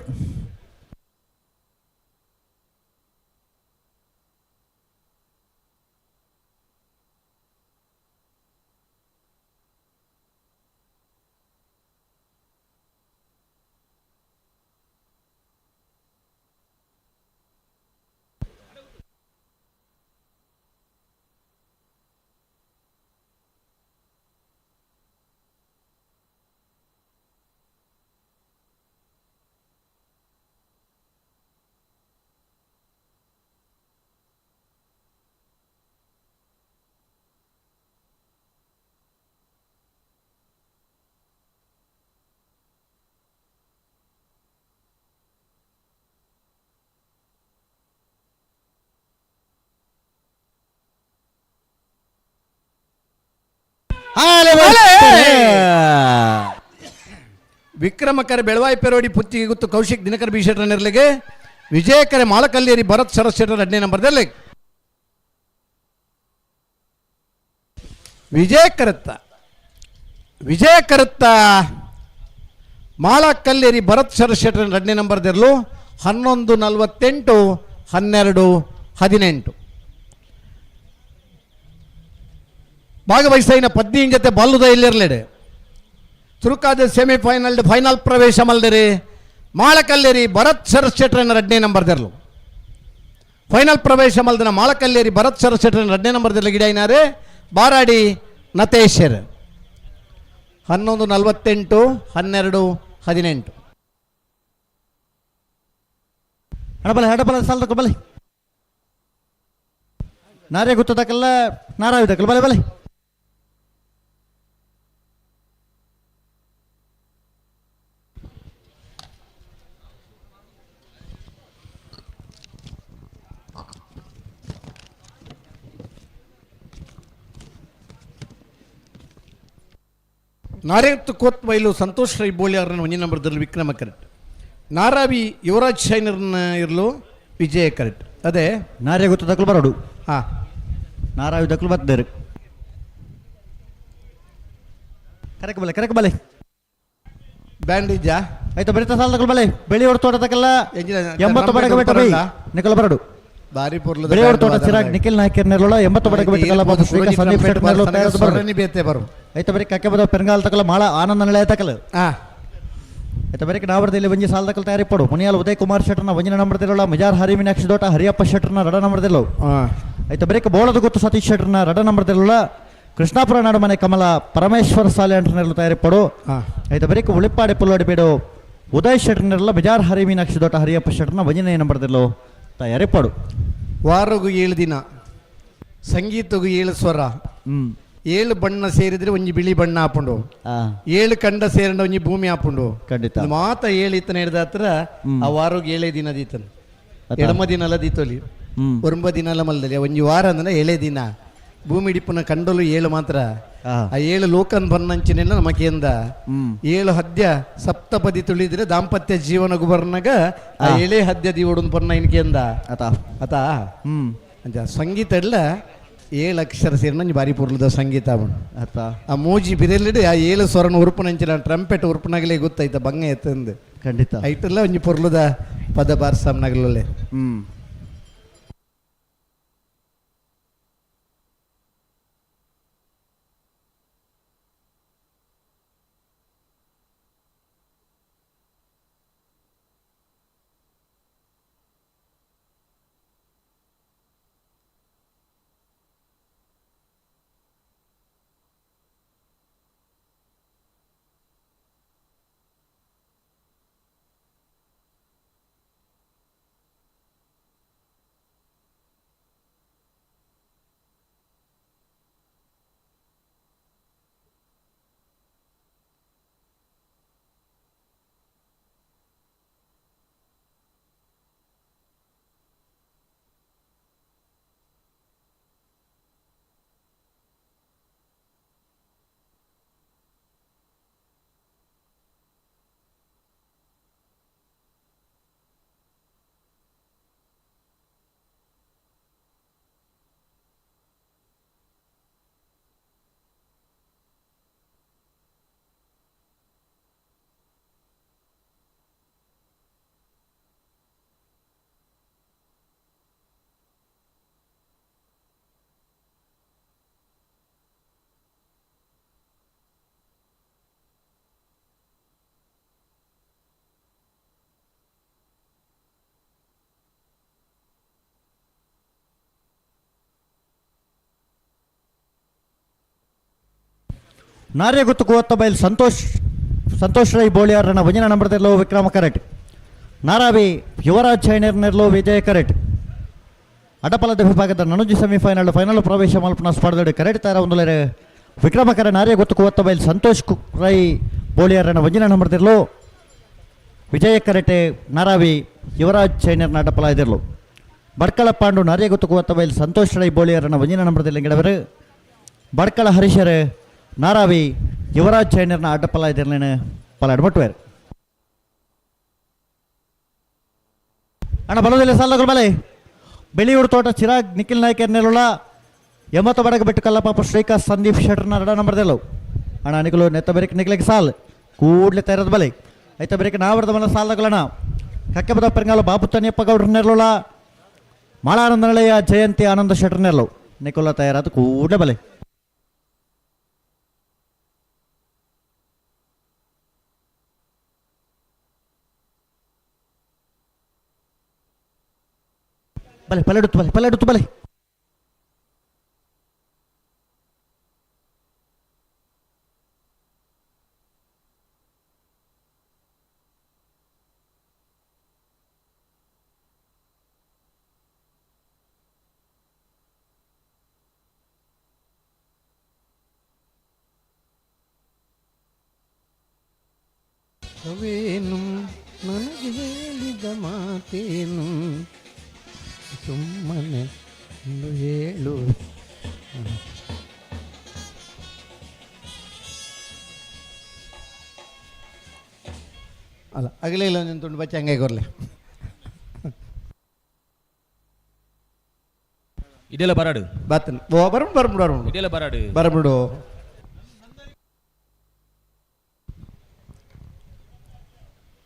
ವಿಕ್ರಮಕರ ಬೆಳವಾಯಿ ಪೆರೋಡಿ ಪುತ್ತಿಗೆ ಗೊತ್ತು ಕೌಶಿಕ್ ದಿನಕರ್ ಬಿ ಶೆಟ್ರ ನೆರಳಿಗೆ ವಿಜಯ್ ಕರೆ ಮಾಳ ಕಲ್ಲೇರಿ ಭರತ್ ಶರ ಶೆಟ್ರ 2ನೇ ನಂಬರ್ದಲ್ಲಿ ವಿಜಯ ಕರುತ್ತ ಮಾಳ ಕಲ್ಲೇರಿ ಭರತ್ ಶರ ಶೆಟ್ರ 2ನೇ ನಂಬರ್ದಲ್ಲೂ 11:48 12:18 ಭಾಗವಹಿಸಿನ 15 ಜೊತೆ ಬಲ್ಲುದ ಇಲ್ಲಿರಲೇಡೆ ಚುರುಕಾದ ಸೆಮಿಫೈನಲ್ ಫೈನಲ್ ಪ್ರವೇಶ ಮಲ್ದಿರಿ ಮಾಳಕಲ್ಲೇರಿ ಭರತ್ ಶರ ಶೆಟ್ರನ 2ನೇ ನಂಬರ್ದರ್ಲು ಫೈನಲ್ ಪ್ರವೇಶ ಮಲ್ದಿನ ಮಾಳಕಲ್ಲೇರಿ ಭರತ್ ಶರ ಶೆಟ್ರನ 2ನೇ ನಂಬರ್ದಲ್ಲಿ ಗಿಡಾಯಿನಾರೆ ಬಾರಾಡಿ ನತೇಶರ್ 11:48 12:18 ಹಡಬಲ ಸಾಲ ತಗೋ ಬಲೆ ನಾರೇ ಗೊತ್ತದಕ್ಕಲ್ಲ ನಾರಾವಿದಕ್ಕಲ್ಲ ಬಲೆ ಬಲೆ ನಾರೇತ್ ಕೋತ್ ಬೈಲು ಸಂತೋಷ್ ರೈ ಬೋಳಿ ಅವರನ್ನ 1ನೇ ನಂಬರ್ದಲ್ಲಿ ವಿಕ್ರಮ ಕರೆಕ್ಟ್ ನಾರಾವಿ ಯುವರಾಜ್ ಶೈನರ್ನ ಇರಲು ವಿಜಯ ಕರೆಕ್ಟ್ ಅದೇ ನಾರೇ ಗೊತ್ತದಕ್ಕಲು ಬರೋಡು ಹಾಂ ನಾರಾವಿದಕ್ಕಲು ಬರ್ತೇರು ಕರೆಕ ಬಲೆ ಬ್ಯಾಂಡೇಜಾ ಆಯ್ತು ಬರೀತಾ ಸಾಲ ತಗೊಳ್ಳಿ ಬಲೆ ಬೆಳೆಯೋರ್ ತೋಟದಕ್ಕೆಲ್ಲ 80 ಬಡಗ ಬೆಟ್ಟ ಬೈ ನಿಕಲ್ ಬರಡು ಬಾರಿ ಪೊರ್ಲ ಬೆಳೆಯೋರ್ ತೋಟ ಚಿರಾಗ್ ನಿಖಿಲ್ ನಾಯ್ಕರ್ ನೆರಳ 80 ಬಡಗ ಬೆಟ್ಟ ಕಲ್ಲ ಬಾಬು ಶ್ರೀಕಾಂತ್ ಸಂದೀಪ್ ಶೆಟ್ಟಿ ನೆರಳ ತಯಾರು ಬರಡು ಬೇತೆ ಬರು ಆಯ್ತು ಬರೀ ಕಕ್ಕೆ ಬದ ಪೆರಂಗಾಲ್ ತಕಲ್ಲ ಮಾಳ ಆನಂದ ನಳೆ ತಕಲ್ಲ ಆಯ್ತು ಬರೀ ನಾವರದಲ್ಲಿ ಒಂಜಿ ಸಾಲ ತಕಲ್ ತಯಾರಿ ಪಡು ಮುನಿಯಾಲ್ ಉದಯ್ ಕುಮಾರ್ ಶೆಟ್ರನ 1ನೇ ನಂಬರ್ದಲ್ಲ ಮಿಜಾರ್ ಹರಿಮೀನಾಕ್ಷಿ ದೋಟ ಹರಿಯಪ್ಪ ಶೆಟ್ರನ 2ನೇ ನಂಬರ್ದಲ್ಲ ಆಯ್ತು ಬರೀ ಬೋಳದ ಗೊತ್ತು ಸತೀಶ್ ಶೆಟ್ರನ 2ನೇ ನಂಬರ್ದಲ್ಲ ಕೃಷ್ಣಾಪುರ ನಾಡುಮನೆ ಕಮಲ ಪರಮೇಶ್ವರ ಸಾಲೆ ಅಂಟನೆಲ್ಲ ತಯಾರಿ ಪಡು ಆಯ್ತು ಬರೀ ಉಳಿಪಾಡಿ ಪುಲ್ಲೋಡಿ ಬೇಡು ಉದಯ್ ಶೆಟ್ರನೆಲ್ಲ ಮಿಜಾರ್ ಹರಿಮೀನಾಕ್ಷಿ ದೋಟ ಹರಿಯಪ್ಪ ಶೆಟ್ರನ 1ನೇ ನಂಬರ್ದಲ್ಲ ತಯಾರಿ ಪಡು ವಾರಗೂ 7 ದಿನ ಸಂಗೀತಗೂ 7 ಸ್ವರ 7 ಬಣ್ಣ ಸೇರಿದ್ರೆ ಒಂಜಿ ಬಿಳಿ ಬಣ್ಣ ಹಾಪುಂಡು 7 ಕಂಡ ಸೇರಂಡ ಒಂಜಿ ಭೂಮಿ ಹಾಪುಂಡು ಖಂಡಿತ ಮಾತ 7 ಇತ್ತನ ಹಿಡ್ದ ಹತ್ರ ಆ ವಾರೋಗ್ 7 ದಿನ ದೀತನ್ ಎಡಮ ದಿನ ಅಲ್ಲ ದೀತೋಲಿ 9 ದಿನ ಅಲ್ಲ ಮಲ್ದಲ್ಲಿ ಒಂಜಿ ವಾರ ಅಂದ್ರೆ 7 ದಿನ ಭೂಮಿ ಇಡಿಪುನ ಕಂಡಲು 7 ಮಾತ್ರ ಆ 7 ಲೋಕನ್ ಬನ್ನಂಚಿನೆಲ್ಲ ನಮಕೇಂದ 7 ಹದ್ಯ ಸಪ್ತಪದಿ ತುಳಿದ್ರೆ ದಾಂಪತ್ಯ ಜೀವನಗು ಬರ್ನಾಗ ಆ 7 ಹದ್ಯ ದಿವಡುನ್ ಪನ್ನ ಇನ್ಕೇಂದ ಆತ ಅಂಚ ಸಂಗೀತ ಎಲ್ಲ 7 ಅಕ್ಷರ ಸೇರಿನ ಬಾರಿ ಪೂರ್ಲದ ಸಂಗೀತ ಆ ಮೂಜಿ ಬಿರಲಿಡು ಆ 7 ಸ್ವರನ ಉರುಪುನಂಚಿನ ಟ್ರಂಪೆಟ್ ಉರುಪುನಾಗಲೇ ಗೊತ್ತಾಯ್ತ ಬಂಗ ಎತ್ತಂದು ಖಂಡಿತ ಐಟೆಲ್ಲ ಒಂಜಿ ಪೊರ್ಲುದ ಪದ ಬಾರ್ಸಮ್ನಾಗಲೇ ನಾರ್ಯ ಗುತ್ತುಕುವತ್ತ ಬೈಲ್ ಸಂತೋಷ್ ರೈ ಬೋಳಿಯಾರನ ವಂಜನ ನಂಬರ್ದೆಲ್ಲೋ ವಿಕ್ರಮ ಕರೆಟ್ ನಾರಾವಿ ಯುವರಾಜ್ ಚೈನರ್ನೆರ್ಲೋ ವಿಜಯ ಕರೆಟ್ ಅಡಪಲದ ವಿಭಾಗದ ನನುಜಿ ಫೈನಲ್ ಪ್ರವೇಶ ಮಲ್ಪನ ಸ್ಪರ್ಧೆಡು ಕರೆಟ್ ತರ ಒಂದು ವಿಕ್ರಮಕರ ನಾರ್ಯ ಗುತ್ತುಕುವತ್ತ ಬೈಲ್ ಸಂತೋಷ್ ರೈ ಬೋಳಿಯಾರನ ವಂಜನ ನಂಬರ್ದೆಲ್ಲೋ ವಿಜಯ ಕರೆಟೆ ನಾರಾವಿ ಯುವರಾಜ್ ಚೈನರ್ನ ಅಡಪಲ ಇದಿರ್ಲು ಬಡ್ಕಳ ಪಾಂಡು ನಾರ್ಯ ಗುತ್ತುಕುವತ್ತ ಬೈಲ್ ಸಂತೋಷ್ ರೈ ಬೋಳಿಯಾರನ ವಂಜನ ನಂಬರ್ದಲ್ಲಿ ಗಿಡವರು ಬಡ್ಕಳ ಹರೀಶರ್ ನಾರಾವಿ ಯುವರಾಜ್ ಚೈನರ್ನ ಅಡ್ಡಪಲ ಇದಿರ್ಲೇನು ಪಲಾಡ್ಬಿಟ್ವೇರು ಅಣ್ಣ ಬಲೋದಿಲ್ಲ ಸಾಲಗಳು ಬಲೆ ಬೆಳಿಯೂರು ತೋಟ ಚಿರಾಗ್ ನಿಖಿಲ್ ನಾಯ್ಕ ನೆಲುಳ 80 ಬಡಗ ಬಿಟ್ಟು ಕಲ್ಲಪ್ಪ ಶ್ರೀಕಾಂತ್ ಸಂದೀಪ್ ಶೆಟ್ಟರ್ನ ಅಡ ನಂಬರ್ದೆಲ್ಲವು ಅಣ್ಣ ನಿಖಲು ನೆತ್ತ ಬೆರಕೆ ನಿಖಲಿಗೆ ಸಾಲ್ ಕೂಡ್ಲೆ ತೈರದ ಬಲೆ ಐತ ಬೆರಕೆ ನಾವರ್ದ ಮನ ಸಾಲಗಳಣ್ಣ ಕಕ್ಕೆ ಬದ ಪೆರಂಗಾಲು ಬಾಬು ತನಿಯಪ್ಪ ಗೌಡ್ರ ನೆರಳುಳ ಮಾಳಾನಂದ ನಳೆಯ ಜಯಂತಿ ಆನಂದ ಶೆಟ್ಟರ್ ನೆರಳು ನಿಖುಲ ತಯಾರಾದ ಕೂಡ್ಲೆ ಬಲೆ ಬಲೆ ಪಲ್ಲೆಡುತ್ತು ಬಲೆ ಅವೇನು ನನಗೆ ಹೇಳಿದ ಮಾತೇನು ಸುಮ್ಮನೆ ಒಂದು ಹೇಳು ಅಲ್ಲ ಆಗಲೇ ಇಲ್ಲ ಒಂದು ತುಂಡು ಬಚ್ಚ ಹಂಗೆ ಕೊರ್ಲೆ ಇದೆಲ್ಲ ಬರಾಡು ಬಾತನ್ ಬರ್ಬಿಡು ಇದೆಲ್ಲ ಬರಾಡು ಬರ್ಬಿಡು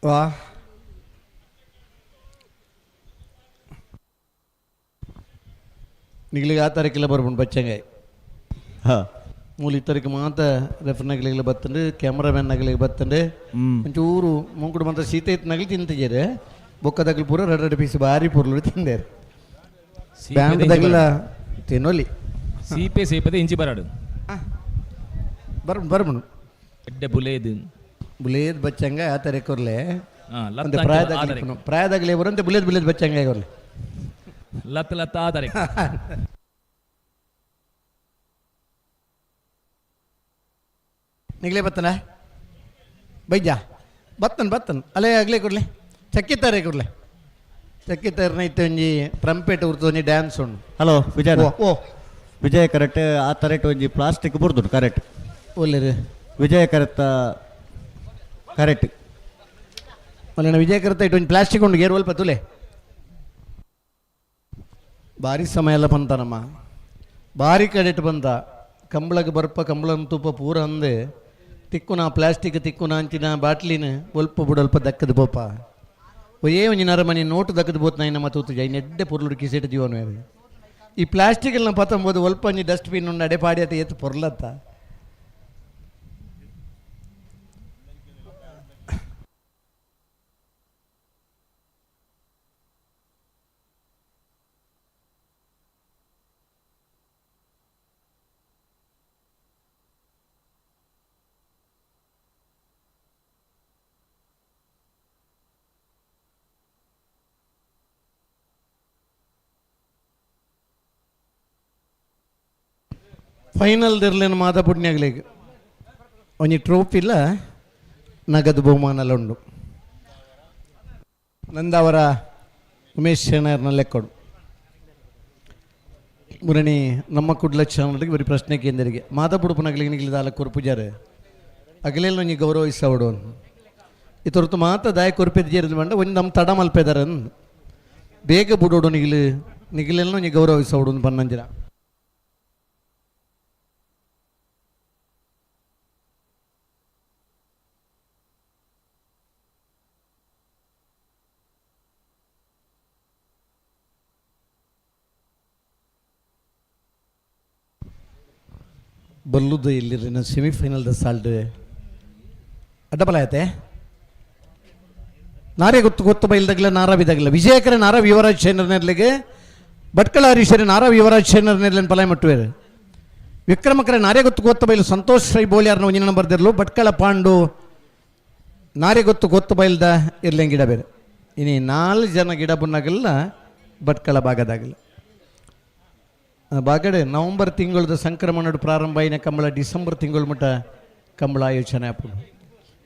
ವಾ ನಿಗಲಿಗೆ ಆ ತಾರೀಕಿಲ್ಲ ಬರ್ಬೋದು ಬಚ್ಚಂಗಾಯ್ ಮೂಲ ಇತ್ತರಿಗೆ ಮಾತ ರೆಫರ್ನಾಗಲಿಗೆ ಬತ್ತಂಡು ಕ್ಯಾಮ್ರಾಮ್ಯಾನ್ನಾಗಲಿಗೆ ಬತ್ತಂಡು ಒಂಚೂರು ಮುಂಕುಡು ಮಾತ್ರ ಶೀತ ಇತ್ತನಾಗಲಿ ತಿಂತಿದ್ದಾರೆ ಬೊಕ್ಕದಾಗಲಿ ಪೂರ 2 ಪೀಸ್ ಭಾರಿ ಪೂರ್ಲು ತಿಂದಾರೆ ಬ್ಯಾಂಕ್ದಾಗಲ ತಿನ್ನೋಲಿ ಸೀಪೆ ಸೇಪದೆ ಇಂಚಿ ಬರಾಡು ಬರ್ಬನು ಎಡ್ಡೆ ಬುಲೇದ್ ಬಚ್ಚಂಗ ಆ ತರ ಕೊರ್ಲೆ ಪ್ರಾಯದಾಗಲೇ ಬರಂತೆ ಬುಲೇದ್ ಬಚ್ಚಂಗ ಕೊರ್ಲೆ ಲತ್ ಆ ತಾರೀಕು ನಿಗಲೇ ಬತ್ತನ ಬೈಜ ಬತ್ತನ್ ಅಲ್ಲೇ ಆಗಲೇ ಕೊಡ್ಲೆ ಚಕ್ಕಿತ್ತಾರೆ ಕೊಡ್ಲೆ ಚಕ್ಕಿತ್ತಾರನ ಇತ್ತು ಒಂಜಿ ಟ್ರಂಪೆಟ್ ಉರ್ತು ಒಂಜಿ ಡ್ಯಾನ್ಸ್ ಉಂಡು. ಹಲೋ ವಿಜಯ್ ಓ ವಿಜಯ ಕರೆಕ್ಟ್ ಆ ತರೆಟ್ ಒಂಜಿ ಪ್ಲಾಸ್ಟಿಕ್ ಬುರ್ದು ಕರೆಕ್ಟ್ ಒಳ್ಳೆರು ವಿಜಯ ಕರೆಕ್ಟ್ ಕರೆಕ್ಟ್ ಒಳ್ಳೆ ವಿಜಯ ಕರ್ತ ಇಟ್ಟು ಒಂದು ಪ್ಲಾಸ್ಟಿಕ್ ಉಂಡು ಗೇರು ಒಲ್ಪ ತುಲೆ ಭಾರಿ ಸಮಯ ಎಲ್ಲ ಬಂತಾನಮ್ಮ ಭಾರಿ ಕಡೆಟ್ ಬಂತ ಕಂಬಳಗೆ ಬರ್ಪ ಕಂಬಳನ ತುಪ್ಪ ಪೂರ ಅಂದೆ ತಿಕ್ಕುನ ಪ್ಲಾಸ್ಟಿಕ್ ತಿಕ್ಕುನ ಅಂಚಿನ ಬಾಟ್ಲಿನ ಒಲ್ಪ ಬುಡಲ್ಪ ದಕ್ಕದ ಬೋಪ ಒಯ್ಯೇ ಒಂಜಿನಾರ ಮನೆ ನೋಟು ದಕ್ಕದ ಬೋತ್ ನಾಯಿನ ಮತ್ತು ತೂತು ಜೈ ನೆಡ್ಡೆ ಪೊರ್ಲು ಕಿಸೆಟ್ ಜೀವನ ಈ ಪ್ಲಾಸ್ಟಿಕ್ ಎಲ್ಲ ಪತ್ತಂಬೋದು ಒಲ್ಪ ಒಂಜಿ ಡಸ್ಟ್ಬಿನ್ ಉಂಡು ಅಡೆ ಪಾಡಿ ಅತ ಎತ್ತು ಪೊರ್ಲತ್ತ ಫೈನಲ್ದಿರ್ಲೇನು ಮಾದ ಪುಣ್ಯಾಗ್ಲಿಗೆ ಒಂಜಿ ಟ್ರೋಫಿ ಇಲ್ಲ ನಗದು ಬಹುಮಾನ ಉಂಡು ನಂದವರ ಉಮೇಶ್ ಶೇಣರ್ನ ಲೆಕ್ಕೊಡು ಮುರಣಿ ನಮ್ಮ ಕುಡ್ಲಕ್ಷರಿಗೆ ಬರೀ ಪ್ರಶ್ನೆ ಕೇಂದ್ರಿಗೆ ಮಾದ ಪುಡುಪನಗ್ಲಿಗೆ ನಿಗ್ಲಿದ ಅಲ್ಲ ಕೊರ್ಪುಜಾರೆ ಅಗಲೇನು ಒಂಜಿ ಗೌರವಿಸವಡು ಇತೊರ್ತು ಮಾತ ದಾಯ ಕೊರ್ಪೆದ ಜೇರಿದ ಬಂಡ ಒಂದು ನಮ್ಮ ತಡ ಮಲ್ಪೆದಾರನ್ ಬೇಗ ಬುಡೋಡು ನಿಗಿಲೆಲ್ಲ ಒಂಜಿ ಗೌರವಿಸವಡು ಪನ್ನಂಜಿರ ಬಲ್ಲುದು ಇಲ್ಲಿನ ಸೆಮಿಫೈನಲ್ದ ಸಾಲ್ಟ್ ಅಡ್ಡಬಲ ಆಯ್ತೆ ನಾರೇ ಗೊತ್ತು ಬೈಲ್ದಾಗಲ ನಾರ ಬಿದ್ದಾಗಲ್ಲ ವಿಜಯಕರ ನಾರ ಯುವರಾಜ್ ಶೇನರ್ನೆರ್ಲಿಗೆ ಭಟ್ಕಳ ಹರೀಶರೇ ನಾರ ಯುವರಾಜ್ ಶೇನರ್ನೆರ್ಲಿನ ಪಲಾಯ್ ಮಟ್ಟುವೇರು ವಿಕ್ರಮಕರ ನಾರೇ ಗೊತ್ತು ಬೈಲು ಸಂತೋಷ್ ರೈ ಬೋಳಿಯಾರ್ನ ಒಂಜಿನ ಬರ್ದಿರ್ಲು ಭಟ್ಕಳ ಪಾಂಡು ನಾರೇ ಗೊತ್ತು ಬೈಲ್ದ ಇರ್ಲೇಂ ಗಿಡ ಬೇರೆ ಇನ್ನು 4 ಜನ ಗಿಡ ಬುನ್ನಾಗಲ್ಲ ಭಟ್ಕಳ ಭಾಗದಾಗಲ್ಲ ಬಾಗಡೆ ನವಂಬರ್ ತಿಂಗಳದ ಸಂಕ್ರಮಣ ಪ್ರಾರಂಭ ಆಯ್ನ ಕಂಬಳ ಡಿಸೆಂಬರ್ ತಿಂಗಳ ಮಟ್ಟ ಕಂಬಳ ಆಯೋಜನೆ ಆಪುಂಡು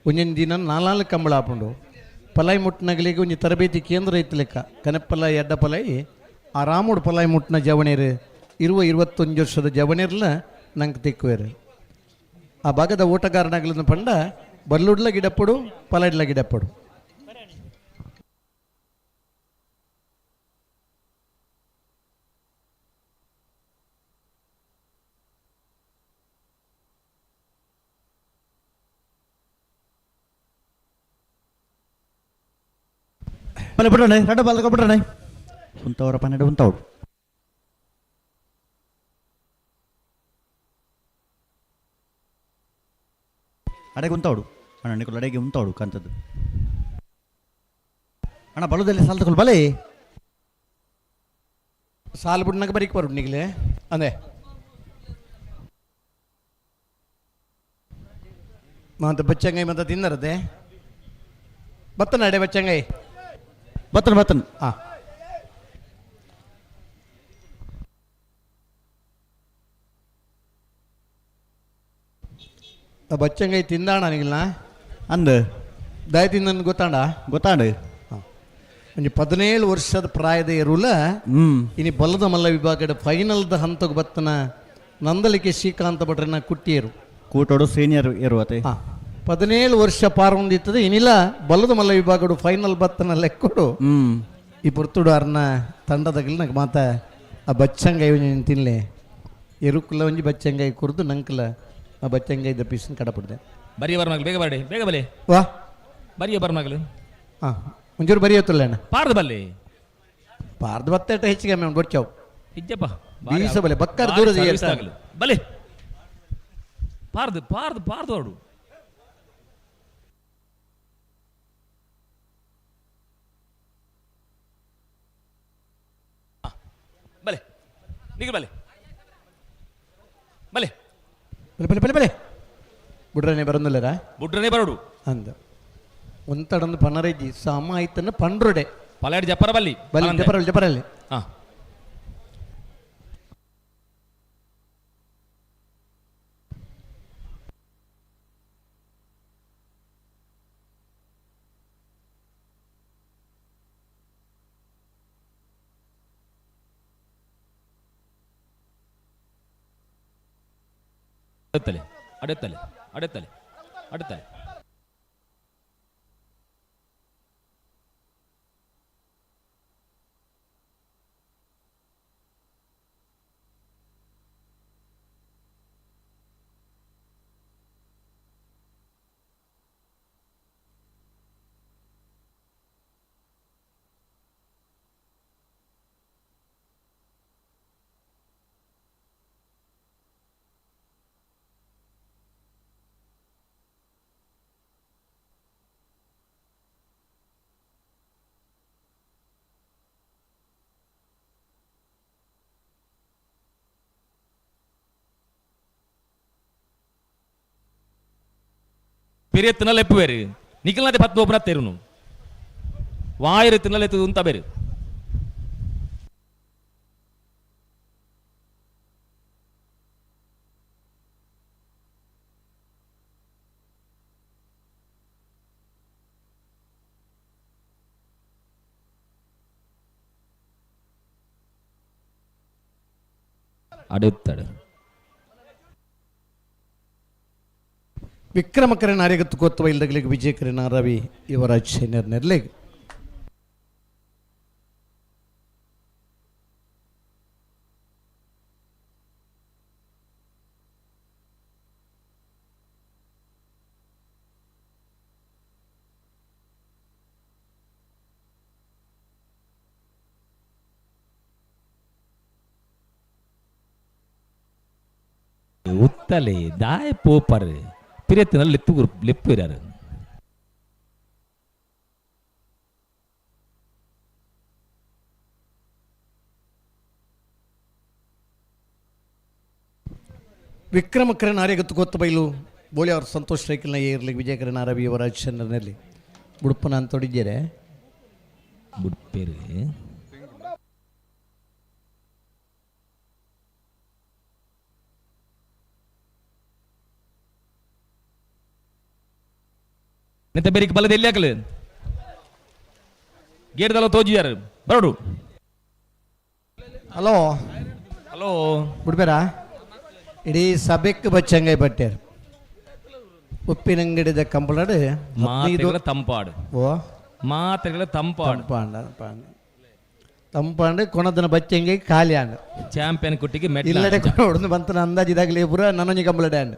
ಒಂದೊಂದು ದಿನ 4 ಕಂಬಳ ಆಪುಂಡು ಪಲಾಯಿ ಮುಟ್ಟಿನಗಳಿಗೆ ಒಂಜಿ ತರಬೇತಿ ಕೇಂದ್ರ ಇತ್ತು ಲೆಕ್ಕ ಕನಪಲಾಯಿ ಎಡ್ಡ ಪಲಾಯಿ ಆ ರಾಮುಡು ಪಲಾಯಿ ಮುಟ್ಟಿನ ಜವಣೇರು 21 ವರ್ಷದ ಜವಣೇರ್ಲ ನಂಗೆ ತೆಕ್ಕುವೇರು ಆ ಭಾಗದ ಓಟಗಾರನಾಗಲನ್ನು ಪಂಡ ಬಲ್ಲುಡ್ಲ ಗಿಡಪ್ಪಡು ಪಲಾಯ್ಡ್ಲ ಗಿಡಪ್ಪಡು ಮನೆ ಬಿಡ್ರಣ್ಣ 2 ಬಾಲ್ ಬಿಡ್ರಣ್ಣ ಉಂತವ್ರ 12 ಉಂತವ್ರು ಅಡೆಗೆ ಉಂತವಡು ಅಣ್ಣ ನಿಕಲ್ ಅಡೆಗೆ ಉಂತವಡು ಕಂತದ್ದು ಅಣ್ಣ ಬಲದಲ್ಲಿ ಸಾಲ ತಗೊಳ್ಳಿ ಬಲೆ ಸಾಲು ಬಿಡ್ನಾಗ ಬರೀಕ್ ಬರು ನಿಗ್ಲೆ ಅಂದೆ ಮಾತ ಬಚ್ಚಂಗೈ ಮತ ತಿನ್ನರದೆ ಬತ್ತನ ಅಡೆ ಬಚ್ಚಂಗೈ ಬತ್ತನ್ ಹಾಂ ಬಚ್ಚಂಗೈ ತಿಂದಾಣ ನಿಗಿಲ್ಲ ಅಂದ ದಾಯ ತಿಂದ ಗೊತ್ತಾಂಡ ಹಾಂ ಒಂಜಿ 17 ವರ್ಷದ ಪ್ರಾಯದ ಇರುಲ ಇನಿ ಬಲ್ಲದ ಮಲ್ಲ ವಿಭಾಗದ ಫೈನಲ್ದ ಹಂತಕ್ಕೆ ಬತ್ತನ ನಂದಲಿಕೆ ಶ್ರೀಕಾಂತ ಭಟ್ರನ್ನ ಕುಟ್ಟಿಯರು ಕೂಟೋಡು ಸೀನಿಯರ್ ಇರುವತ್ತೆ ಹಾಂ 17 ವರ್ಷ ಪಾರ ಹೊಂದಿತ್ತದೆ ಏನಿಲ್ಲ ಬಲ್ಲದ ಮಲ್ಲ ವಿಭಾಗಡು ಫೈನಲ್ ಬತ್ತನ ಲೆಕ್ಕೊಡು ಈ ಪುರ್ತುಡು ಅರ್ನ ತಂಡದಾಗಲಿ ನಂಗೆ ಮಾತ ಆ ಬಚ್ಚಂಗೈ ಒಂಜಿ ತಿನ್ಲೆ ಎರುಕುಲ ಒಂಜಿ ಬಚ್ಚಂಗೈ ಕುರ್ದು ನಂಕಲ ಆ ಬಚ್ಚಂಗೈ ದ ಪೀಸನ್ ಕಡಪಡ್ದೆ ಬರಿಯ ಬರ್ನಾಗಲು ಬೇಗ ಬಲೆ ವಾ ಬರಿಯ ಬರ್ನಾಗಲು ಹಾಂ ಒಂಚೂರು ಬರಿಯೋತ್ತಲ್ಲ ಅಣ್ಣ ಪಾರ್ದು ಬಲ್ಲೆ ಪಾರ್ದು ಬತ್ತೇಟ ಹೆಚ್ಚಿಗೆ ಮ್ಯಾಮ್ ಗೊಚ್ಚಾವು ಇಜ್ಜಪ್ಪ ಬೀಸ ಬಲೆ ಬಕ್ಕರ್ ದೂರ ಆಗಲು ಬಲೆ ಪಾರ್ದು ಅವಡು ಬಲೆ ನಿಗ ಬಲೆ ಬಲೆ ಬಲೆ ಬಲೆ ಬಲೆ ಬುಡ್ರನೆ ಬರೋದಿಲ್ಲರ ಬುಡ್ರನೆ ಬರೋಡು ಅಂದ ಒಂತಡೊಂದು ಪನರೈಜಿ ಸಮ ಆಯ್ತನ್ನ ಪಂಡ್ರೊಡೆ ಪಲಾಡಿ ಜಪ್ಪರ ಬಲ್ಲಿ ಜಪರಲ್ಲಿ ಹಾಂ അടുത്തല്ലേ അടുത്തല്ലേ അടുത്തല്ലേ അടുത്തല്ലേ పెరియ తినలేపు వేరు నిఖిలనది పత్తు ఓపెన తెరును వాయిరు తినలేతు ఉంత బేరు അടുത്തട് ವಿಕ್ರಮಕರ ನಾರ್ಯಗತ್ತು ಕೋತ್ತವ ಇಲ್ದಗಳಿಗೆ ವಿಜಯಕರಣ ರವಿ ಯುವರಾಜ್ ಸೈನ್ಯರ್ ನೆರ್ಲೆಗ್ ഉത്തലേ ദായ പോപ്പറ് പിരിയത്തിന് ലെപ്പ് വരാറ് ವಿಕ್ರಮಕರ ನಾರ್ಯಗತ್ತು ಕೋತ್ತ ಬೈಲು ಬೋಳಿ ಅವ್ರ ಸಂತೋಷ್ ರೈಕಲ್ನ ಏರ್ಲಿಗೆ ವಿಜಯಕರಣ ರವಿ ಯುವರಾಜ್ ಸೈನ್ಯರ್ನಲ್ಲಿ ಬುಡುಪನ ಅಂತೊಡಿದ್ದೀರೆ ಬುಡ್ಪೇರು ನೆತ್ತ ಬೇರಿಗೆ ಬಲ್ಲದ ಎಲ್ಲಿ ಹಾಕಲು ಗೇಟ್ದಲ್ಲ ತೋಜಿಯಾರು ಬರೋಡು ಹಲೋ ಹಲೋ ಬಿಡ್ಬೇರ ಇಡೀ ಸಭೆಕ್ಕೆ ಬಚ್ಚಂಗೈ ಬಟ್ಟೆರ್ ಉಪ್ಪಿನಂಗಡಿದ ಕಂಪಳಡು ಮಾತೆಗಳ ತಂಪಾಡು ಓ ಮಾತೆಗಳ ತಂಪಾಡು ತಂಪಾಂಡು ಕೊನದನ ಬಚ್ಚಂಗೈ ಖಾಲಿಯಾಂಡು ಚಾಂಪಿಯನ್ ಕುಟ್ಟಿಗೆ ಮೆಟ್ಲ ಇಲ್ಲಡೆ ಕೊಡೋದು ಬಂತನ ಅಂದಾಜಿದಾಗಲೇ ಪುರ ನನೊಂಜಿ ಕಂಬಳಡೆ ಅಂಡು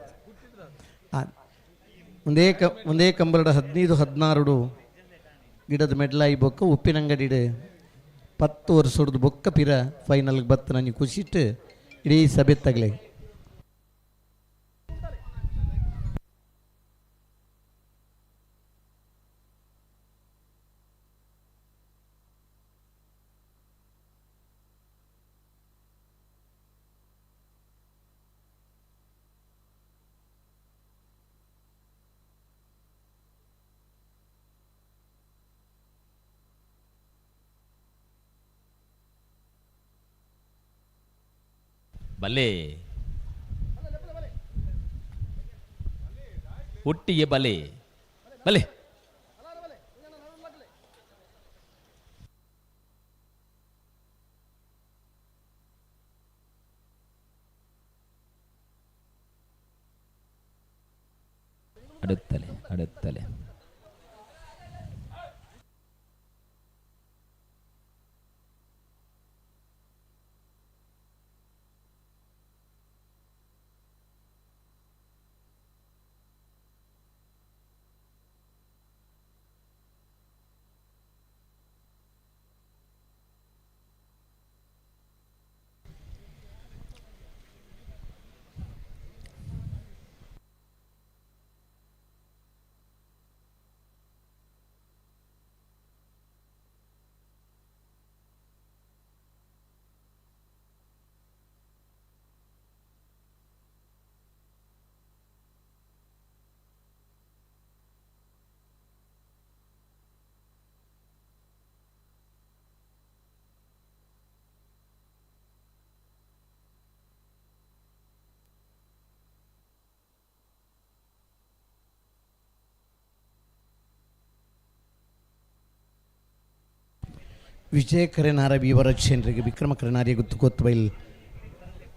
ಒಂದೇ ಕಂಬಳಡ 15-16 ಗಿಡದ ಮೆಡ್ಲಾಯಿ ಬೊಕ್ಕ ಉಪ್ಪಿನಂಗಡಿಡು 10 ವರ್ಷದ ಬೊಕ್ಕ ಪಿರ ಫೈನಲ್ಗೆ ಬತ್ತ ನನಗೆ ಖುಷಿಟ್ಟು ಇಡೀ ಸಭೆ ತಗಲೆ ಬಲೆ ಒಟ್ಟಿಗೆ ಬಲೆ ಬಲೆ അടുത്തಲೆ അടുത്തಲೆ ವಿಜಯಕರಣ ರವಿ ಯುವರಾಜ್ ಸೈನ್ಯರಿಗೆ ವಿಕ್ರಮಕರ ನಾರ್ಯ ಗುತ್ತು ಕೋತ್ತ ಬೈಲ್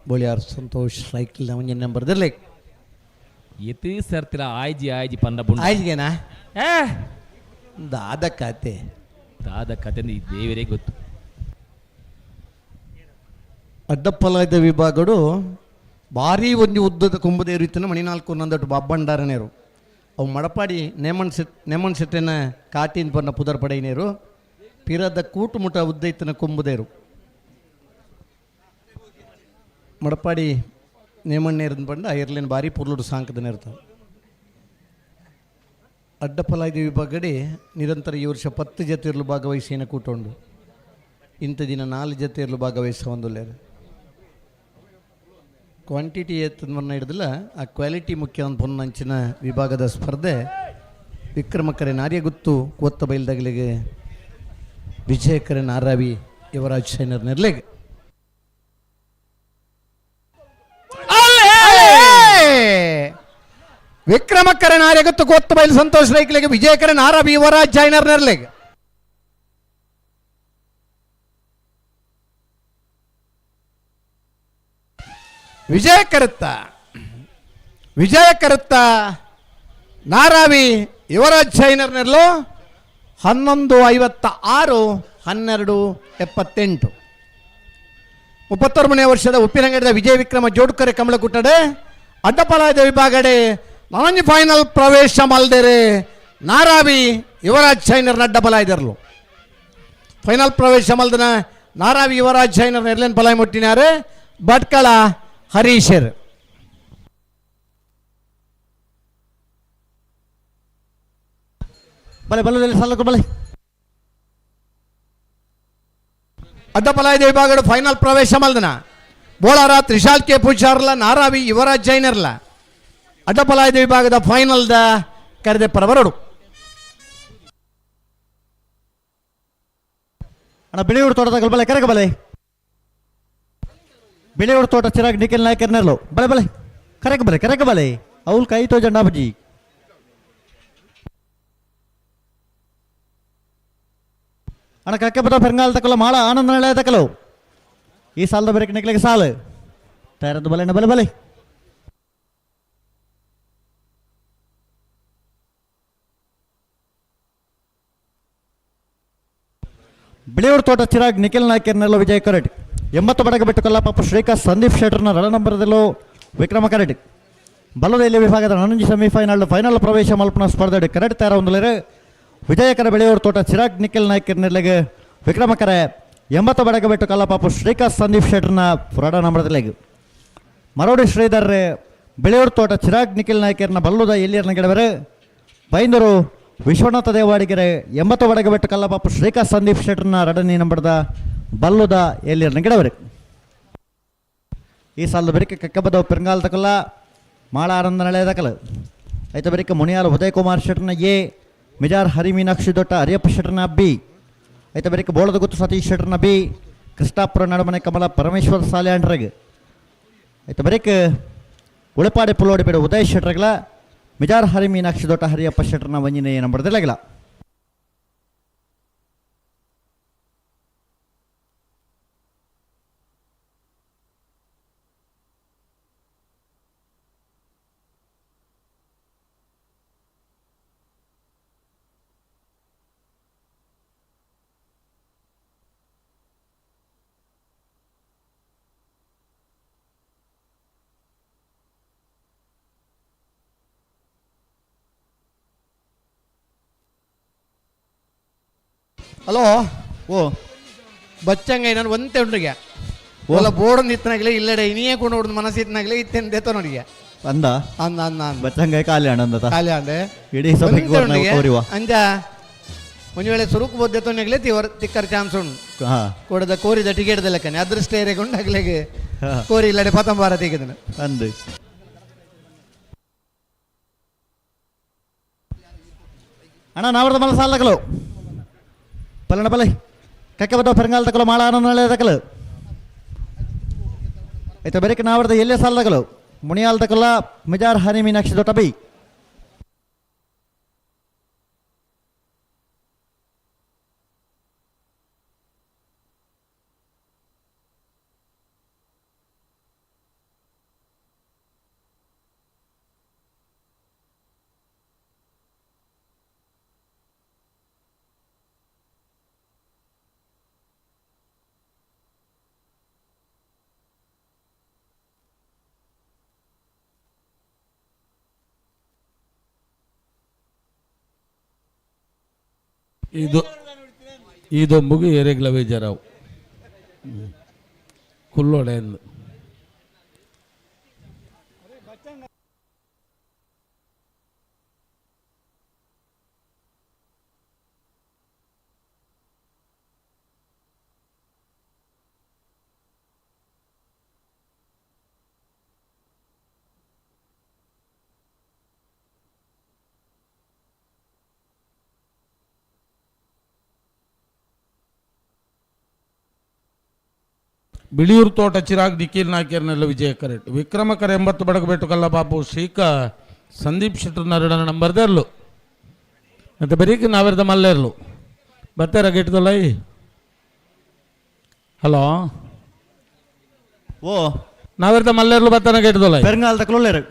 ಬೋಳಿಯಾರ್ ಸಂತೋಷ್ ರೈಕಲ್ ಅವನ ನಂಬರ್ದಲ್ಲೇ ಎತಿ ಸರ್ತಿರ ಆಯ್ಜಿ ಆಯ್ಜಿ ಪಂಡ ಬುಂಡ ಆಯ್ಗೆನಾ ಏ ದಾದ ಕತೆ ದಾದ ಕತೆ ಈ ದೇವರೇ ಗೊತ್ತು. ಅಡ್ಡಪ್ಪಲಾಯ್ದ ವಿಭಾಗಡು ಭಾರಿ ಒಂದು ಉದ್ದದ ಕುಂಭದ ರೀತಿನ ಮಣಿನಾಲ್ಕು ನಂದಟ್ಟು ಬಬ್ಬಂಡಾರನೇರು ಅವು ಮಡಪಾಡಿ ನೇಮನ್ ಸೆಟ್ಟಿನ ಕಾಟಿನ ಬಣ್ಣ ಪುದರ್ ಪಡೆಯಿನೇರು ಪಿರದ ಕೂಟುಮುಟ ಉದ್ದೈತನ ಕುಂಬುದೇರು ಮಡಪಾಡಿ ನೇಮಣ್ಣೇರನ್ ಬಂಡ ಐರ್ಲೇನ್ ಭಾರಿ ಪುರ್ಲುಡು ಸಾಂಕದನೇ ಇರ್ತಾವೆ. ಅಡ್ಡಪ್ಪಲಾಯ್ದ ವಿಭಾಗಡಿ ನಿರಂತರ ಈ ವರ್ಷ 10 ಜೊತೆಯರ್ಲು ಭಾಗವಹಿಸಿನ ಕೂಟ ಉಂಡು. ಇಂಥ ದಿನ 4 ಜೊತೆಯರ್ಲು ಭಾಗವಹಿಸ ಒಂದುಲ್ಲೇರು ಕ್ವಾಂಟಿಟಿ ಎತ್ತನ್ನ ಹಿಡಿದಿಲ್ಲ ಆ ಕ್ವಾಲಿಟಿ ಮುಖ್ಯ ಒಂದು ಪೊನ್ನಂಚಿನ ವಿಭಾಗದ ಸ್ಪರ್ಧೆ ವಿಕ್ರಮಕರೆ ನಾರ್ಯಗುತ್ತು ಕೊತ್ತ ಬೈಲ್ದಾಗಲಿಗೆ ವಿಜಯಕರೆ ನಾರಾವಿ ಯುವರಾಜ್ ಶೈನರ್ ನೆರ್ಲೆಗೆ ವಿಕ್ರಮಕರೆ ನಾರ್ಯಗುತ್ತು ಕೊತ್ತ ಬೈಲ್ ಸಂತೋಷ್ ರೈಕ್ಲೆಗೆ ವಿಜಯಕರೆ ನಾರಾವಿ ಯುವರಾಜ್ ಶೈನರ್ ನೆರ್ಲೆಗೆ ವಿಜಯ ಕರುತ್ತ ನಾರಾವಿ ಯುವರಾಜ್ ಶೈನರ್ನೆಲ್ಲೋ 11:56 12:78 33ನೇ ವರ್ಷದ ಉಪ್ಪಿನಂಗಡದ ವಿಜಯ ವಿಕ್ರಮ ಜೋಡ್ಕರೆ ಕಮಲ ಕುಟ್ಟಡೆ ಅಡ್ಡಪಲಾಯದ ವಿಭಾಗಡೆ ನನಂಜಿ ಫೈನಲ್ ಪ್ರವೇಶ ಮಲ್ದೇರೆ ನಾರಾವಿ ಯುವರಾಜ್ ಶೈನರ್ನ ಅಡ್ಡಪಲಾಯದರ್ಲು ಫೈನಲ್ ಪ್ರವೇಶ ಮಲ್ದನ ನಾರಾವಿ ಯುವರಾಜ್ ಶೈನರ್ನ ಎರ್ಲೇನ್ ಪಲಾಯ್ ಮುಟ್ಟಿನಾರೆ ಭಟ್ಕಳ ಹರೀಶರ್ ಬಲೆ ಬಲ್ಲದಲ್ಲಿ ಸಾಲಕು ಬಲೆ ಅಡ್ಡಪಲಾಯದ ವಿಭಾಗದ ಫೈನಲ್ ಪ್ರವೇಶ ಮಲ್ದನ ಬೋಳಾರ ತ್ರಿಶಾಲ್ ಕೆ ಪೂಜಾರ್ಲ ನಾರಾವಿ ಯುವರಾಜ್ ಜೈನರ್ಲ ಅಡ್ಡಪಲಾಯದ ವಿಭಾಗದ ಫೈನಲ್ದ ಕರೆದೆ ಪರವರಡು ಅಣ್ಣ ಬಿಳಿಯೂರು ತೋಟದ ಬಲೆ ಕರೆಗ ಬಲೆ ಬಿಳಿಯೂರು ತೋಟ ಚಿರಾಗ್ ನಿಖಿಲ್ ನಾಯಕರ್ ನೆರ್ಲು ಬಲೆ ಬಲೆ ಕರೆಕ ಬಲೆ ಅವ್ಲ್ ಕೈ ತೋ ಜಂಡಾ ಬಜಿ ಅಣ್ಣ ಕಕ್ಕೆ ಬದ ಪೆರಂಗಾಲ್ ತಕಲು ಮಾಳ ಆನಂದ ನಳೆ ತಕಲು ಈ ಸಾಲದ ಬೇರೆ ನಿಖಿಲಿಗೆ ಸಾಲು ತಯಾರದ್ದು ಬಲೆ ಬಲೆ ಬಲೆ ಬಿಳಿಯೂರು ತೋಟ ಚಿರಾಗ್ ನಿಖಿಲ್ ನಾಯಕರ್ ನೆರ್ಲು ವಿಜಯ್ ಕರಟ್ 80 ಬಡಗ ಬಿಟ್ಟು ಕೊಲ್ಲಾಪಪ್ಪ ಶ್ರೀಕಾಂತ್ ಸಂದೀಪ್ ಶೆಟ್ಟರ್ನ ರಣ ನಂಬರದಲ್ಲೂ ವಿಕ್ರಮ ಕರಟ್ ಬಲ್ಲದಲ್ಲಿ ವಿಭಾಗದ 11 ಸೆಮಿಫೈನಲ್ ಪ್ರವೇಶ ಮಲ್ಪನ ಸ್ಪರ್ಧೆ ಕರಟ್ ತಯಾರ ಒಂದಲೇರೆ ವಿಜಯಕರ ಬೆಳೆಯೂರು ತೋಟ ಚಿರಾಗ್ ನಿಖಿಲ್ ನಾಯಕರ್ ನೆರಳಿಗೆ ವಿಕ್ರಮಕರೆ 80 ಬಡಗ ಬಿಟ್ಟು ಕೊಲ್ಲಾಪಪ್ಪ ಶ್ರೀಕಾಂತ್ ಸಂದೀಪ್ ಶೆಟ್ಟರ್ನ ರಣ ನಂಬರದಲ್ಲಿ ಮರೋಡಿ ಶ್ರೀಧರ್ ಬೆಳೆಯೂರು ತೋಟ ಚಿರಾಗ್ ನಿಖಿಲ್ ನಾಯಕರ್ನ ಬಲ್ಲುದ ಎಲ್ಲಿಯರ್ನ ಗೆಡವರೆ ಬೈಂದೂರು ವಿಶ್ವನಾಥ ದೇವಾಡಿಗೆರೆ 80 ಬಡಗ ಬಿಟ್ಟು ಕೊಲ್ಲಾಪಪ್ಪ ಶ್ರೀಕಾಂತ್ ಸಂದೀಪ್ ಶೆಟ್ಟರ್ನ ರಡನಿ ನಂಬರದ ಬಲ್ಲುದ ಎಲ್ಲಿಯರ್ನ ಗಿಡವರೆ ಈ ಸಾಲದ ಬರಿಕೆ ಕಕ್ಕಬದ ಪೆರಂಗಾಲ್ ತಕಲ್ಲ ಮಾಳ ಆನಂದ ನಳೆ ತಕಲ ಐತ ಬರಿಕೆ ಮುನಿಯಾಲ ಉದಯ್ ಕುಮಾರ್ ಶೆಟ್ಟರ್ನ ಎ ಮಿಜಾರ್ ಹರಿ ಮೀನಾಕ್ಷಿ ದೊಡ್ಡ ಹರಿಯಪ್ಪ ಶೆಟ್ಟರ್ನ ಬಿ ಐತ ಬರಿಕೆ ಬೋಳದ ಗುತ್ತು ಸತೀಶ್ ಶೆಟ್ಟರ್ನ ಬಿ ಕೃಷ್ಣಾಪುರ ನಡುಮನೆ ಕಮಲ ಪರಮೇಶ್ವರ್ ಸಾಲ್ಯಾಂಡ್ರಗ್ ಐತ ಬರಿಕೆ ಉಳಿಪಾಡೆ ಪುಲೋಡಿ ಬೇಡ ಉದಯ್ ಶೆಟ್ಟರ್ಗಳ ಮಿಜಾರ್ ಹರಿ ಮೀನಾಕ್ಷಿ ದೊಡ್ಡ ಹರಿಯಪ್ಪ ಶೆಟ್ಟರ್ನ ವಂಜಿನೇ ನಂಬರ್ದಲ್ಲಾಗಿಲ್ಲ ಹಲೋ ಓ ಬಚ್ಚಂಗ ನಾನು ಒಂತೆ ಉಂಡ್ರಿಗೆ ಓಲ ಬೋರ್ಡ್ ಇತ್ತನಾಗಲೇ ಇಲ್ಲಡೆ ಇನಿಯೇ ಕೊಂಡು ಹೊಡೆದು ಮನಸ್ಸು ಇತ್ತನಾಗಲೇ ಇತ್ತೇತ ನೋಡಿಗೆ ಅಂದ ಅಂದ ಅಂದ ಅಂದ ಬಚ್ಚಂಗ ಖಾಲಿ ಅಣ್ಣ ಖಾಲಿ ಅಂದೆ ಇಡೀ ಸಭೆಗೆ ಅಂಜ ಒಂದು ವೇಳೆ ಸುರುಕು ಬೋದ್ದೆತ್ತೋನಾಗಲೇ ತಿಕ್ಕರ್ ಚಾನ್ಸ್ ಉಂಟು ಹಾ ಕೊಡದ ಕೋರಿದ ಟಿಕೆಟ್ ಲೆಕ್ಕನೆ ಅದೃಷ್ಟ ಏರಿಕೊಂಡಾಗಲೇ ಕೋರಿ ಇಲ್ಲಡೆ ಪತಂಬಾರ ತೆಗೆದನು ಅಂದು ಅಣ್ಣ ನಾವ್ರದ ಮಲ ಸಾಲಕಲು ಪಲ್ಲಣ ಬಲೆ ಕಕ್ಕೆ ಬದ ಪೆರಂಗಾಲ್ ತಕಲು ಮಾಳ ಆನಂದ ನಳೆ ತಕಲು ಐತ ಬರೀಕೆ ನಾವ್ರದ ಎಲ್ಲೇ ಸಾಲದಕಲು ಮುನಿಯಾಲ್ ತಕಲ್ಲ ಮಿಜಾರ್ ಹನಿ ಮೀನಾಕ್ಷಿ ದೊಡ್ಡ ಬೈ ಇದೊಂಬುಗೆ ಏರೆಗ್ಲ ಬೇಜಾರಾವು ಕುಲ್ಲೋಡೆ ಎಂದು ಬಿಳಿಯೂರು ತೋಟ ಚಿರಾಗ್ ನಿಖಿಲ್ ನಾಯ್ಕರ್ನೆಲ್ಲ ವಿಜಯ ಕರೆಕ್ಟ್ ವಿಕ್ರಮಕರ 80 ಬಡಗಬೇಟು ಕಲ್ಲ ಬಾಬು ಶ್ರೀಕ ಸಂದೀಪ್ ಶೆಟ್ಟರ್ ನರಡನ ನಂಬರ್ದೇ ಇರಲು ಮತ್ತು ಬರೀಕ ನಾವೆರ್ದ ಮಲ್ಲೇ ಇರಲು ಬರ್ತಾರ ಗೆಟ್ದಲ್ಲ ಹಲೋ ಓ ನಾವೆರ್ದ ಮಲ್ಲೇ ಇರಲು ಬರ್ತಾನೆ ಗೆಟ್ದಲ್ಲ ಪೆರಂಗಾಲ್ ತಕ್ಲೊಳ್ಳೇರು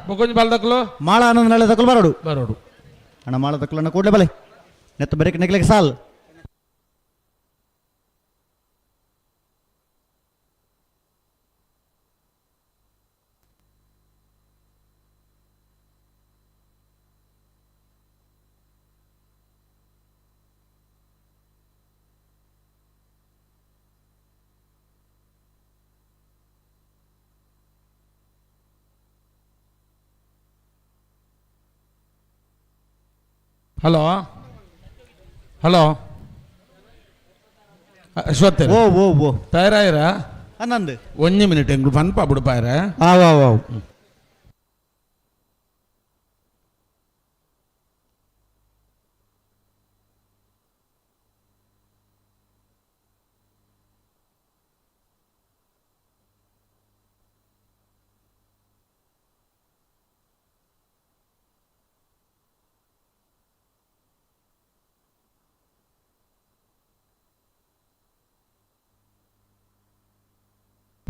ಬೊಕೊಂಜಿ ಬಾಲ್ ತಕ್ಲು ಮಾಳ ಆನಂದ ನಾಳೆ ತಕ್ಲು ಬರೋಡು ಬರೋಡು ಅಣ್ಣ ಮಾಳ ತಕ್ಲನ್ನ ಕೂಡಲೇ ಬಲೆ ನೆತ್ತ ಬರೀಕ್ ನೆಗ್ಲಿಕ್ಕೆ ಸಾಲ್ ಹಲೋ ಹಲೋ ಅಶ್ವತ್ಥ ಓ ಓ ಓ ತಯಾರಾಯಿರಾ ಹನ್ನೊಂದು 1 ಮಿನಿಟ್ ಎಂಗ್ಳು ಪನ್ಪ ಬಿಡ್ಪಾಯ್ರ ಆವ್ ಆವ್ ಆವ್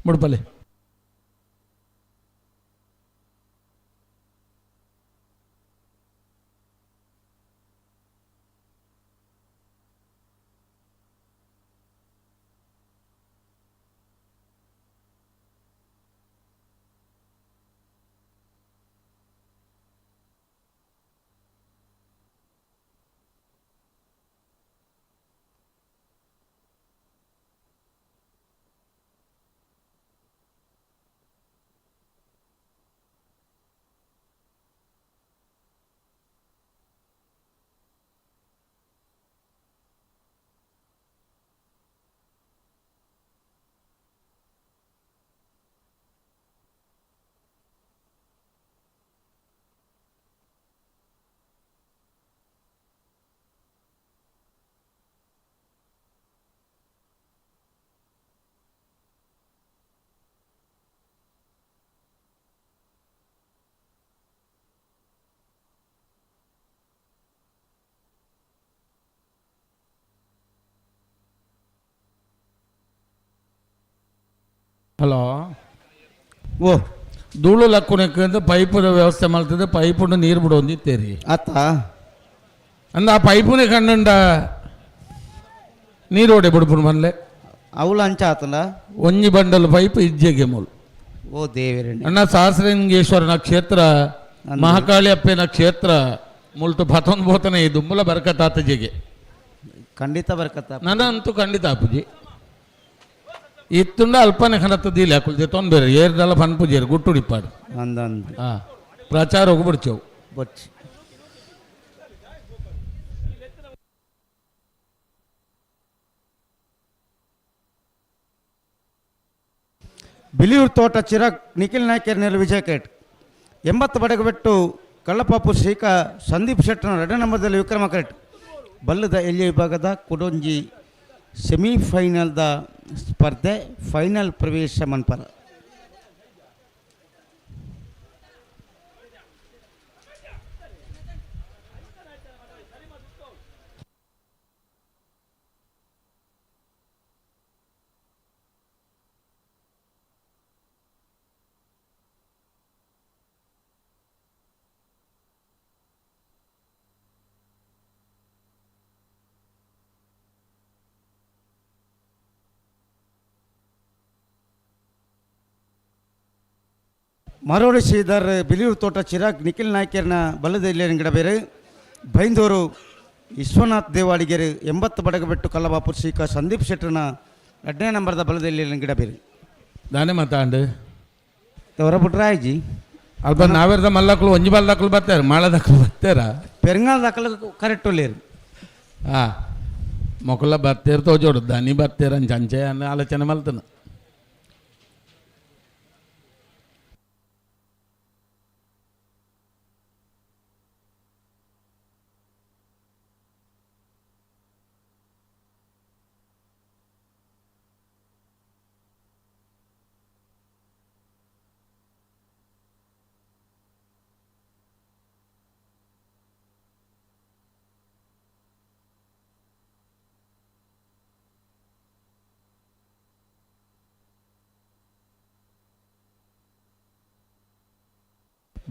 ಮುಡ್ಪಲ್ಲಿ ಹಲೋ ಓ ಧೂಳು ಲಕ್ಕುನಕ್ಕೆ ಪೈಪದ ವ್ಯವಸ್ಥೆ ಮಾಡ್ತಿದ್ದೆ ಪೈಪುಂಡು ನೀರು ಬಿಡು ಒಂದಿತ್ತೇರಿ ಅತ್ತ ಅಂದ ಆ ಪೈಪುನೇ ಕಂಡುಂಡ ನೀರು ಹೊಡೆ ಬಿಡ್ಬಿಡು ಮನ್ಲೆ ಅವಳು ಅಂಚ ಆತಲ್ಲ ಒಂಜಿ ಬಂಡಲ್ ಪೈಪ್ ಇಜ್ಜೆಗೆ ಮೂಲು ಓ ದೇವರೇ ಅಣ್ಣ ಸಹಸ್ರಲಿಂಗೇಶ್ವರನ ಕ್ಷೇತ್ರ ಮಹಾಕಾಳಿ ಅಪ್ಪನ ಕ್ಷೇತ್ರ ಮುಲ್ಟು ಪತೊಂದು ಬೋತನೆ ಇದು ಮೂಲ ಬರ್ಕತಾತಜಿಗೆ ಖಂಡಿತ ಬರ್ಕತ್ತ ನನಂತೂ ಖಂಡಿತ ಅಪ್ಪುಜಿ ಇತ್ತುಂಡ ಅಲ್ಪನೆ ಕನತ್ತದಿಲ್ಲ ಕುಲ್ಜೆ ತೊಂದರೆ ಏರ್ದಲ್ಲ ಪನ್ಪುಜೇರು ಗುಟ್ಟುಡಿಪ್ಪಾಡು ಅಂದಂದು ಪ್ರಚಾರ ಹೋಗ್ಬಿಡ್ಚವು ಬೊಚ್ಚಿ ಬಿಲಿಯೂರು ತೋಟ ಚಿರಾಗ್ ನಿಖಿಲ್ ನಾಯ್ಕರ್ನೆಲ್ಲ ವಿಜಯ ಕೇಟ್ 80 ಬಡಗಬೆಟ್ಟು ಕಳ್ಳಪಾಪು ಶ್ರೀಕ ಸಂದೀಪ್ ಶೆಟ್ಟನ 2 ನಂಬರ್ದಲ್ಲಿ ವಿಕ್ರಮ ಕರೆಕ್ಟ್ ಬಲ್ಲದ ಎಲ್ಲಿಯ ವಿಭಾಗದ ಕುಡೊಂಜಿ ಸೆಮಿಫೈನಲ್ದ ಸ್ಪರ್ಧೆ ಫೈನಲ್ ಪ್ರವೇಶ ಮನ್ಪರ ಮರೋಡಿ ಶ್ರೀಧರ್ ಬಿಲಿಯೂರು ತೋಟ ಚಿರಾಗ್ ನಿಖಿಲ್ ನಾಯ್ಕರ್ನ ಬಲ್ಲದ ಇಲ್ಲಿನ ಗಿಡ ಬೇರೆ ಬೈಂದೂರು ವಿಶ್ವನಾಥ್ ದೇವಾಡಿಗೆರೆ 80 ಬಡಗಬೆಟ್ಟು ಕಲ್ಲಬಾಪುರ್ ಶ್ರೀಕ ಸಂದೀಪ್ ಶೆಟ್ಟರ್ನ 2ನೇ ನಂಬರ್ದ ಬಲದಲ್ಲಿ ಗಿಡ ಬೇರೆ ದಾನೆ ಮಾತಾಂಡು ಅವರ ಬಿಟ್ರಾಯ್ಜಿ ಅಲ್ಪ ನಾವೇರ್ದ ಮಲ್ಲಕ್ಕಳು ಒಂಜಿ ಬಲ್ದಕ್ಕಳು ಬರ್ತಾರೆ ಮಾಳದಕ್ಕಳು ಬರ್ತಾರ ಪೆರಂಗಾಲ ದಾಖಲೆ ಕರೆಕ್ಟ್ ಒಳ್ಳೆಯರು ಮೊಕಲ ಬರ್ತೀರ್ ತೋಜೋಡು ದನಿ ಬರ್ತೀರ ಅಂಚೆ ಅನ್ನೋ ಆಲೋಚನೆ ಮಲ್ತನ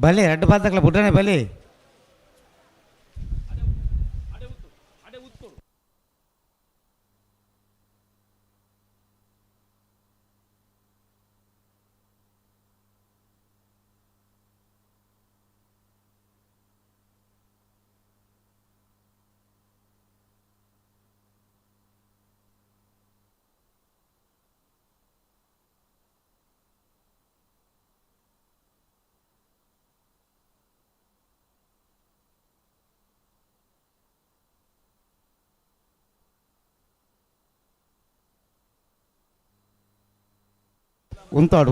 ಭಲೆ 2 ಬಾಲ್ ದಾಖಲೆ ಬಿಟ್ಟಾನೆ ಭಲೆ ఉంతాడు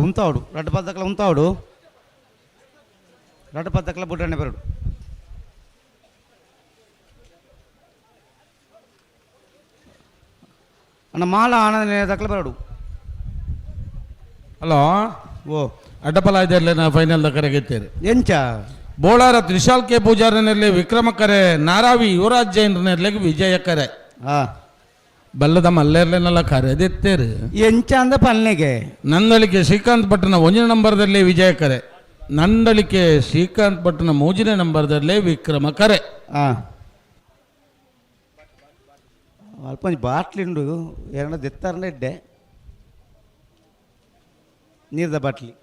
2 బాల్ ದಾಖಲೆ ఉంతాడు 2 ಬಾಲ್ ದಾಖಲೆ ಬಿಟ್ಟಾನೆ ಬರಡು ಅಣ್ಣ ಮಾಲ ಆನಂದ ದಾಖಲೆ ಬರಡು ಹಲೋ ಓ ಅಡ್ಡಪಲ ಇದೆಲ್ಲ ನಾ ಫೈನಲ್ ಕರೆಗೆತ್ತೇರಿ ಎಂಚ ಬೋಳಾರ ತ್ರಿಶಾಲ್ ಕೆ ಪೂಜಾರನಲ್ಲಿ ವಿಕ್ರಮ ಕರೆ ನಾರಾವಿ ಯುವರಾಜ್ ಜೈನ್ರನಲ್ಲಿ ವಿಜಯ ಕರೆ ಬಲ್ಲದ ಮಲ್ಲೇರ್ಲೆನೆಲ್ಲ ಕರೆದೆತ್ತೇರು ಎಂಚ ಅಂದ ಪಲ್ನೆಗೆ ನಂದಳಿಕೆ ಶ್ರೀಕಾಂತ್ ಭಟ್ನ 1ನೇ ನಂಬರ್ದಲ್ಲಿ ವಿಜಯ ಕರೆ ನಂದಳಿಕೆ ಶ್ರೀಕಾಂತ್ ಭಟ್ನ 3ನೇ ನಂಬರ್ದಲ್ಲಿ ವಿಕ್ರಮ ಕರೆ ಅಲ್ಪ ಬಾಟ್ಲಿಂಡು 2 ದೆತ್ತಾರನೇ ಇಡ್ಡೆ ನೀರ್ದ ಬಾಟ್ಲಿ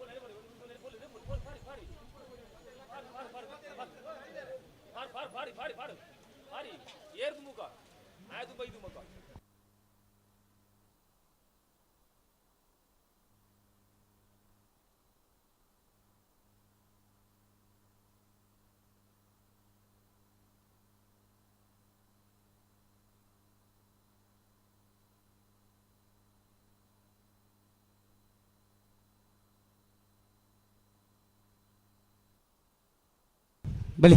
ಬಲಿ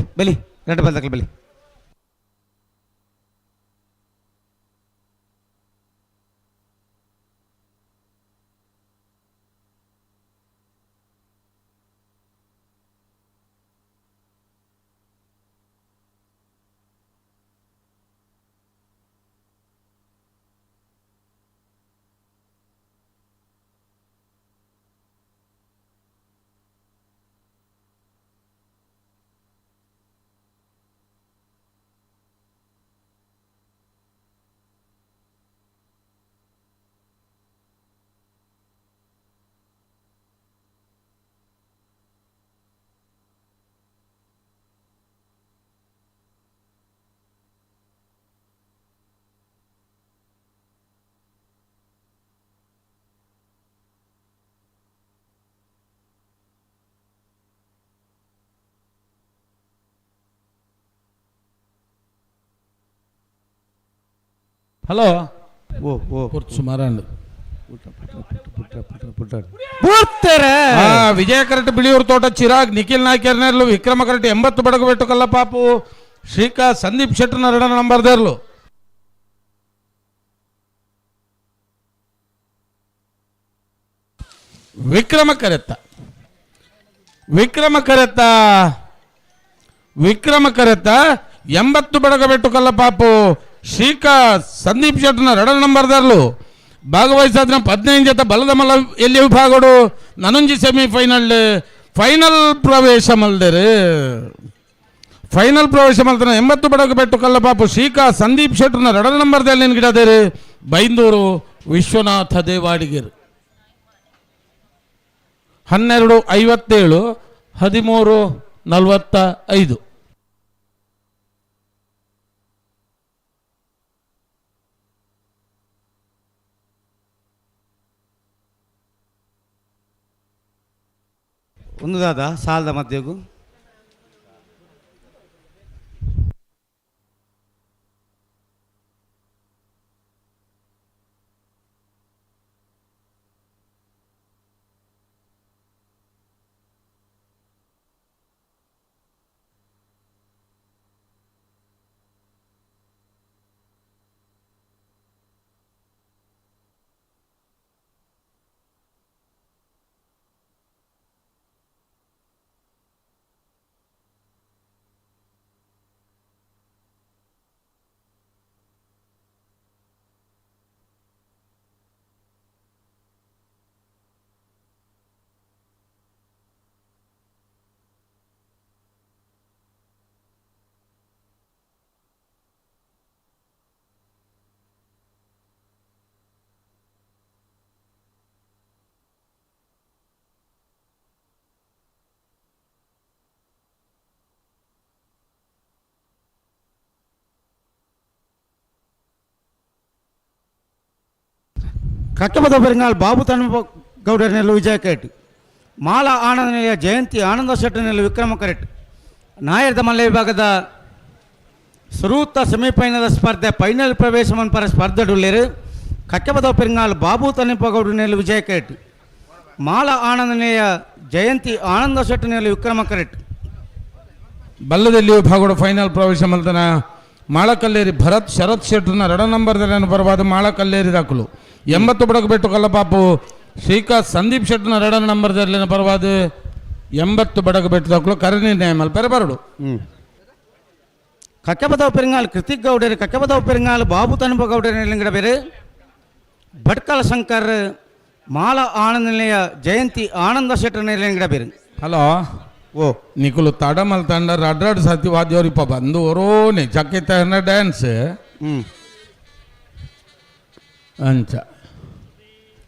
2 ಬಾಲ್ ದಾಖಲೆ ಬಲಿ ಹಲೋ ಓ ಕುರ್ಚು ಮಾರಾಂಡು ವಿಜಯ ಕರೆಟ್ ಬಿಳಿಯೂರು ತೋಟ ಚಿರಾಗ್ ನಿಖಿಲ್ ನಾಯ್ಕರ್ನೇರ್ಲು ವಿಕ್ರಮ ಕರೆಟ್ 80 ಬಡಗಬೆಟ್ಟು ಕಲ್ಲಪಾಪು ಶ್ರೀಕಾ ಸಂದೀಪ್ ಶೆಟ್ಟರ್ನ 2ನೇ ನಂಬರ್ದೇರ್ಲು ವಿಕ್ರಮ ಕರೆತ್ತ 80 ಬಡಗಬೆಟ್ಟು ಕಲ್ಲಪಾಪು ಶ್ರೀಕಾ ಸಂದೀಪ್ ಶೆಟ್ಟರ್ನ 2ನೇ ನಂಬರ್ದೇರ್ಲು ಭಾಗವಹಿಸಾದ್ರ 15 ಜೊತೆ ಬಲದ ಮಲ್ಲ ಎಲ್ಲಿ ವಿಭಾಗಡು ನನೊಂಜಿ ಫೈನಲ್ ಪ್ರವೇಶ ಮಲ್ದೇರು ಫೈನಲ್ ಪ್ರವೇಶ ಮಲ್ತನ 80 ಬಡಗಬೆಟ್ಟು ಕಲ್ಲಪಾಪು ಶ್ರೀಕಾ ಸಂದೀಪ್ ಶೆಟ್ಟರ್ನ 2ನೇ ನಂಬರ್ದಲ್ಲಿ ಗಿಡದೇರು ಬೈಂದೂರು ವಿಶ್ವನಾಥ ದೇವಾಡಿಗೆರು 12:57 13:45 ಒಂದು ದಾದ ಸಾಲದ ಮಧ್ಯಗೂ ಕಕ್ಕಬದ ಪೆರಿಂಗಾಲ್ ಬಾಬು ತನ್ಗೌಡರ್ನೆಲ್ಲ ವಿಜಯ ಕೇಟ್ ಮಾಲ ಆನಂದ ನಿಲಯ ಜಯಂತಿ ಆನಂದ ಶೆಟ್ಟರ್ನೆಲ್ಲ ವಿಕ್ರಮ ಕರೆಟ್ ನಾಯರ್ದ ಮಲ್ಲ ವಿಭಾಗದ ಸುರೂತ ಸೆಮಿಫೈನಲ್ ಸ್ಪರ್ಧೆ ಫೈನಲ್ ಪ್ರವೇಶ ಮನ್ಪರ ಸ್ಪರ್ಧೆಡುಳ್ಳೇರು ಕಕ್ಕಬದ ಪೆರಿಂಗಾಲ್ ಬಾಬು ತನ್ನಿಪ್ಪಗೌಡರ್ನೆಲ್ಲ ವಿಜಯ ಕೇಟ್ ಮಾಲ ಆನಂದ ನಿಲಯ ಜಯಂತಿ ಆನಂದ ಶೆಟ್ಟರ್ನೆಲ್ಲ ವಿಕ್ರಮ ಕರೆಟ್ ಬಲ್ಲದಲ್ಲಿ ವಿಭಾಗದ ಫೈನಲ್ ಪ್ರವೇಶ ಮಲ್ತನ ಮಾಳಕಲ್ಲೇರಿ ಭರತ್ ಶರತ್ ಶೆಟ್ರನ 2 ನಂಬರ್ದಲ್ಲಿ ಬರಬಾದ ಮಾಳಕಲ್ಲೇರಿ ದಾಖಲು 80 ಬಡಗಬೆಟ್ಟು ಕಲ್ಲಪಾಪು ಶ್ರೀಕಾಂತ್ ಸಂದೀಪ್ ಶೆಟ್ರನ 2 ನಂಬರ್ದಲ್ಲಿ ಬರಬಾದ 80 ಬಡಗಬೆಟ್ಟು ದಾಖಲು ಕರಣಿ ನ್ಯಾಯಮಲ್ ಪೆರಬರಡು ಕಕ್ಕಬದವ ಪೆರಿಂಗಾಲ್ ಕೃತಿಕ್ ಗೌಡರು ಕಕ್ಕಬದವ ಪೆರಿಂಗಾಲ್ ಬಾಬು ತನುಪ ಗೌಡರ ಬೇರೆ ಭಟ್ಕಳ ಶಂಕರ್ ಮಾಲ ಆನಂದ ನಿಲಯ ಜಯಂತಿ ಆನಂದ ಶೆಟ್ಟರ್ನ ಬೇರೆ ಹಲೋ ಓ ನಿಕುಲು ತಡ ಮಲ್ತಂಡ ರಡ್ರಡ್ ಸತಿ ವಾದ್ಯವರಿಪ್ಪ ಬಂದು ಓರೋನೆ ಚಕ್ಕಿತ ಡ್ಯಾನ್ಸ್ ಅಂಚ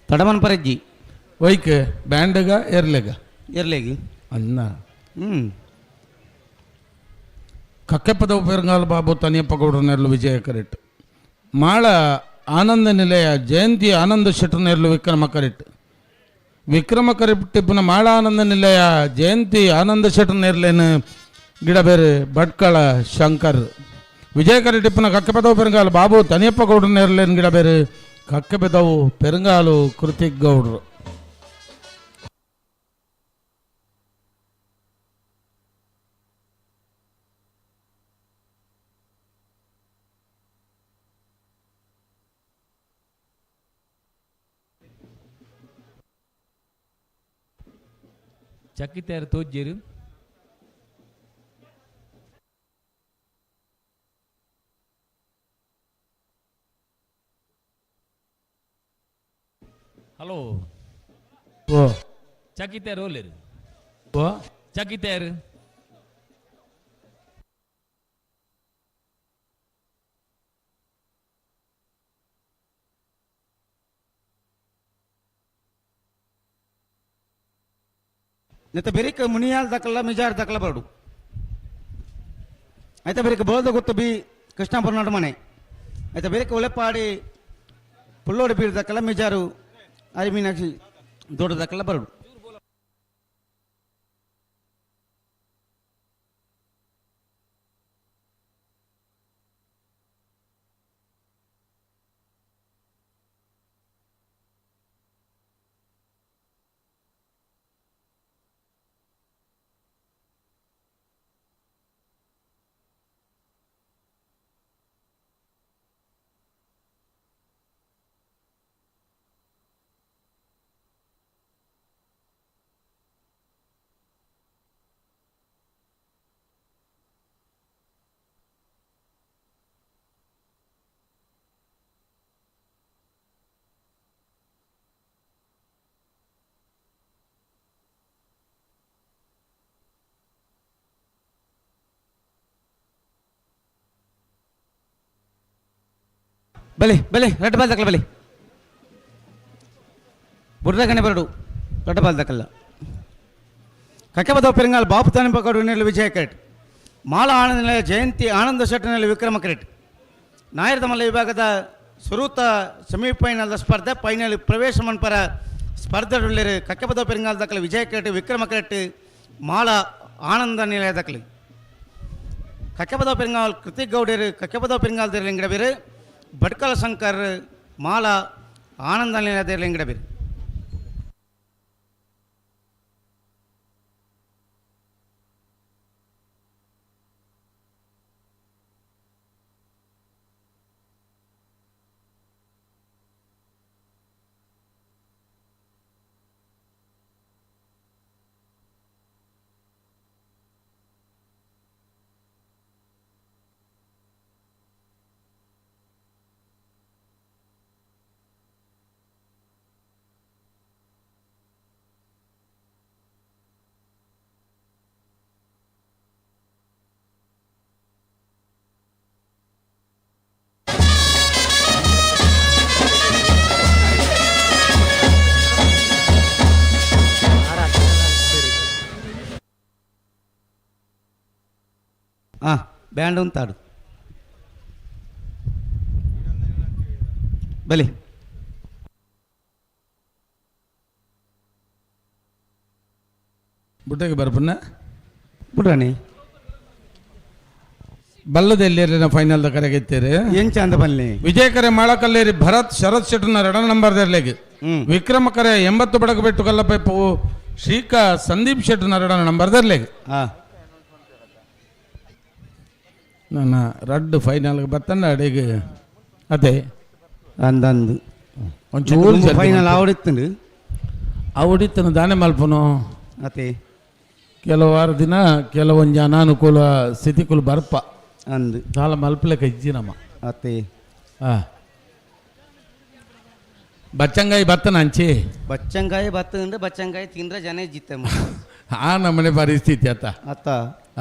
ತಡಮನ್ ಪರಜ್ಜಿ ವೈಕ್ ಬ್ಯಾಂಡ್ಗ ಎರ್ಲೆಗಿ ಅನ್ನ ಕಕ್ಕೆಪ್ಪದ ಪೆರಂಗಾಲ್ ಬಾಬು ತನಿಯಪ್ಪ ಗೌಡರನೆರಲು ವಿಜಯ ಕರೆಟ್ ಮಾಳ ಆನಂದ ನಿಲಯ ಜಯಂತಿ ಆನಂದ ಶೆಟ್ಟರ್ನೆರಲು ವಿಕ್ರಮ ಕರೆಟ್ ವಿಕ್ರಮ ಕರೆಟ್ಟಿಪ್ಪನ ಮಾಳ ಆನಂದ ನಿಲಯ ಜಯಂತಿ ಆನಂದ ಶೆಟ್ಟರ್ನೆರ್ಲೇನು ಗಿಡ ಬೇರೆ ಭಟ್ಕಳ ಶಂಕರ್ ವಿಜಯ ಕರೆಟ್ಟಿಪ್ಪನ ಕಕ್ಕೆಪದವು ಪೆರಂಗಾಲು ಬಾಬು ತನಿಯಪ್ಪ ಗೌಡರನೆರ್ಲೇನು ಗಿಡ ಬೇರೆ ಕಕ್ಕೆಪದವು ಪೆರಂಗಾಲು ಕೃತಿಕ್ ಗೌಡ್ರು ಚಕ್ಕಿತಾರು ತೋಜ್ಜೇರು ಹಲೋ ಓ ಚಕ್ಕಿತಾರು ಓಲೇರು ಓ ಚಕ್ಕಿತಾರು ನೆತ್ತ ಬೆರಿಕ ಮುನಿಯಾಲ್ ದಕ್ಕಲ್ಲ ಮಿಜಾರ್ ದಕ್ಕಲ ಬರಡು ಆಯ್ತಾ ಬೆರಿಕ ಬೋಲ್ದ ಗೊತ್ತು ಬಿ ಕೃಷ್ಣಾಪುರ ನಡುಮನೆ ಆಯ್ತಾ ಬೆರಿಕ ಒಲೆಪಾಡಿ ಪುಲ್ಲೋಡಿ ಬೀರ್ ದಕ್ಕಲ್ಲ ಮಿಜಾರು ಅರಿ ಮೀನಾಕ್ಷಿ ದೊಡ್ಡ ದಕ್ಕಲ್ಲ ಬರಡು ಬಲೆ ರೆಡ್ ಬಾಲ್ ದಕ್ಕಲ್ಲ ಬಲೆ ಬುರ್ದಗಣೆ ಬರಡು ರೆಡ್ ಬಾಲ್ ದಕ್ಕಲ್ಲ ಕಕ್ಕೆಬದವ ಪೆರಿಂಗಾಲ್ ಬಾಬು ತನಿಪ ಗೌಡರನೆರಲು ವಿಜಯ ಕರೆಟ್ ಮಾಳ ಆನಂದ ನಿಲಯ ಜಯಂತಿ ಆನಂದ ಶೆಟ್ಟರ್ನೆರಲು ವಿಕ್ರಮ ಕರೆಟ್ ನಾಯರ್ದ ಮಲ್ಲ ವಿಭಾಗದ ಸುರೂತ ಸೆಮಿಫೈನಲ್ ಸ್ಪರ್ಧೆ ಫೈನಲ್ ಪ್ರವೇಶ ಮನ್ಪರ ಸ್ಪರ್ಧೆಯುಳ್ಳರು ಕಕ್ಕೆಪದ ಪೆರಿಂಗಾಲ್ ದಕ್ಕಲು ವಿಜಯ ಕೆರೆಟ್ ವಿಕ್ರಮ ಕೆರೆಟ್ ಮಾಳ ಆನಂದ ನಿಲಯ ದಕ್ಕಲು ಕಕ್ಕೆಪದ ಪೆರಿಂಗಾಲ್ ಕೃತಿಕ್ ಗೌಡರು ಕಕ್ಕೆಪದ ಪೆರಿಂಗಾಲ್ ದೇರ್ ಲಿಂಗಡ ಬೇರು ಭಟ್ಕಳ ಶಂಕರ್ ಮಾಳ ಆನಂದ ನಿಲಯ ದೇರ್ ಲಿಂಗಡ ಬೇರು ಬ್ಯಾಂಡ್ ಅಂತಾಡು ಬಲಿ ಬುಟ್ಟಗೆ ಬರ್ಪನ್ನ ಬಿಡ್ರಾಣಿ ಬಲ್ಲದ ಎಲ್ಲಿಯಲ್ಲಿನ ಫೈನಲ್ ಕರೆಗೆತ್ತೇರಿ ಏನ್ ಚಂದ ಬನ್ನಿ ವಿಜಯಕರೆ ಮಾಳಕಲ್ಲೇರಿ ಭರತ್ ಶರತ್ ಶೆಟ್ನ 2 ನಂಬರ್ ದರ್ಲೆಗೆ ವಿಕ್ರಮಕರೆ 80 ಬಡಗ ಬೆಟ್ಟು ಕಲ್ಲಪೈಪು ಶ್ರೀಕ ಸಂದೀಪ್ ಶೆಟ್ನ 2 ನಂಬರ್ ದರ್ಲೆಗೆ ನನ್ನ ರಡ್ ಫೈನಲ್ಗೆ ಬತ್ತಂಡ ಅಡಿಗೆ ಅದೇ ಅಂದಂದು ಒಂಚೂರು ಫೈನಲ್ ಆವಡಿತ್ತು ಅವಡಿತ್ತನ ದಾನೆ ಮಲ್ಪನು ಅದೇ ಕೆಲವಾರು ದಿನ ಕೆಲವೊಂದು ಅನಾನುಕೂಲ ಸ್ಥಿತಿಕುಲು ಬರ್ಪ ಅಂದು ಸಾಲ ಮಲ್ಪಲೆಕ್ಕ ಇಜ್ಜಿನಮ್ಮ ಅದೇ ಬಚ್ಚಂಗಾಯಿ ಬತ್ತನ ಹಂಚಿ ಬಚ್ಚಂಗಾಯಿ ಬತ್ತಂದ್ರೆ ಬಚ್ಚಂಗಾಯಿ ತಿಂದ್ರೆ ಜನ ಜಿತ್ತಮ್ಮ ಆ ನಮ್ಮನೆ ಪರಿಸ್ಥಿತಿ ಅತ್ತ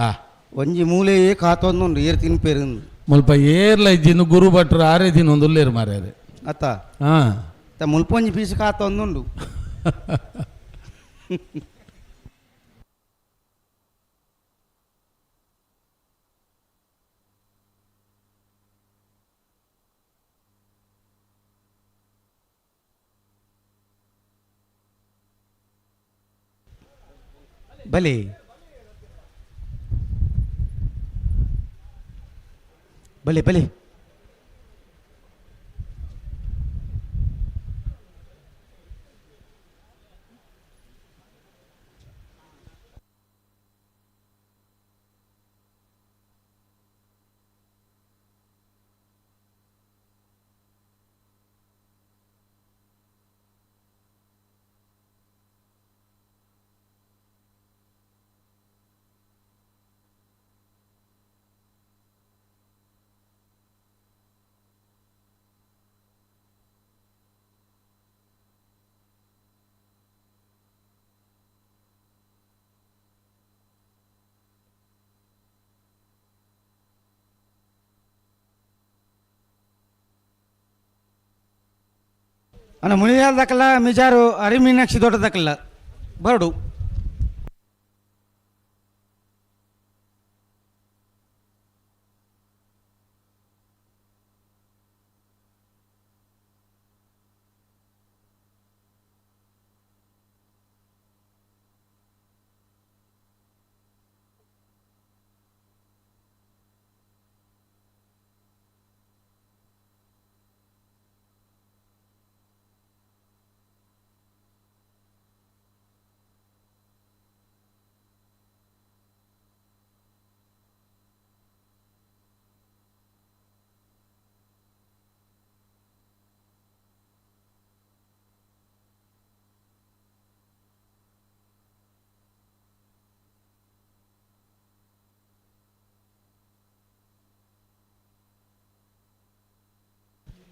ಆ ಒಂಜಿ ಮೂಲೆಯೇ ಕಾತೊಂದು ಏರ್ ತಿನ್ಪೇರಿಂದು ಮುಲ್ಪ ಏರ್ಲ ಇಜ್ಜಿನ ಗುರು ಭಟ್ರು ಆರೇ ದಿನ ಒಂದು ಉಲ್ಲೇರು ಮಾರ್ಯಾರೆ ಅತ್ತ ಹಾ ಮುಲ್ಪೊಂಜಿ ಪೀಸ್ ಕಾತೊಂದುಂಡು ಬಲಿ ಬಲಿ ಬಲಿ ಅನ್ನ ಮುಳಿಯಾಲ್ ದಕ್ಕಲ್ಲ ಮಿಜಾರು ಅರಿ ಮೀನಾಕ್ಷಿ ದೊಡ್ಡ ದಕ್ಕಲ್ಲ ಬರಡು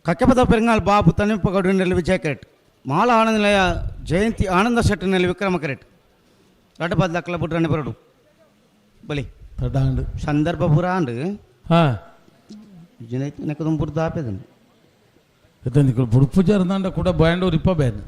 ಕಕ್ಕೆಪದ ಪೆರಿಂಗಾಲ್ ಬಾಬು ತನಿಪ್ಪಗೌಡನಲ್ಲಿ ವಿಜಯ ಕೆರೆಟ್ ಮಾಳ ಆನಂದ ನಿಲಯ ಜಯಂತಿ ಆನಂದ ಶೆಟ್ಟಿನಲ್ಲಿ ವಿಕ್ರಮ ಕೆರೆಟ್ ರಡ್ಡಬದ್ ದಕ್ಕಲ ಬುಡ್ರನೆ ಬರಡು ಬಲಿ ತಡಾಂಡು ಸಂದರ್ಭ ಪುರಾಂಡು ಹಾಂ ಜನೈತಿ ನೆಕ್ಕದೊಂ ಬುಡ್ದು ಆಪೇದನು ಇದನ್ನು ಬುಡುಪೂಜ ಇರ್ದಾಂಡ ಕೂಡ ಬ್ಯಾಂಡು ರಿಪ್ಪ ಬೇನು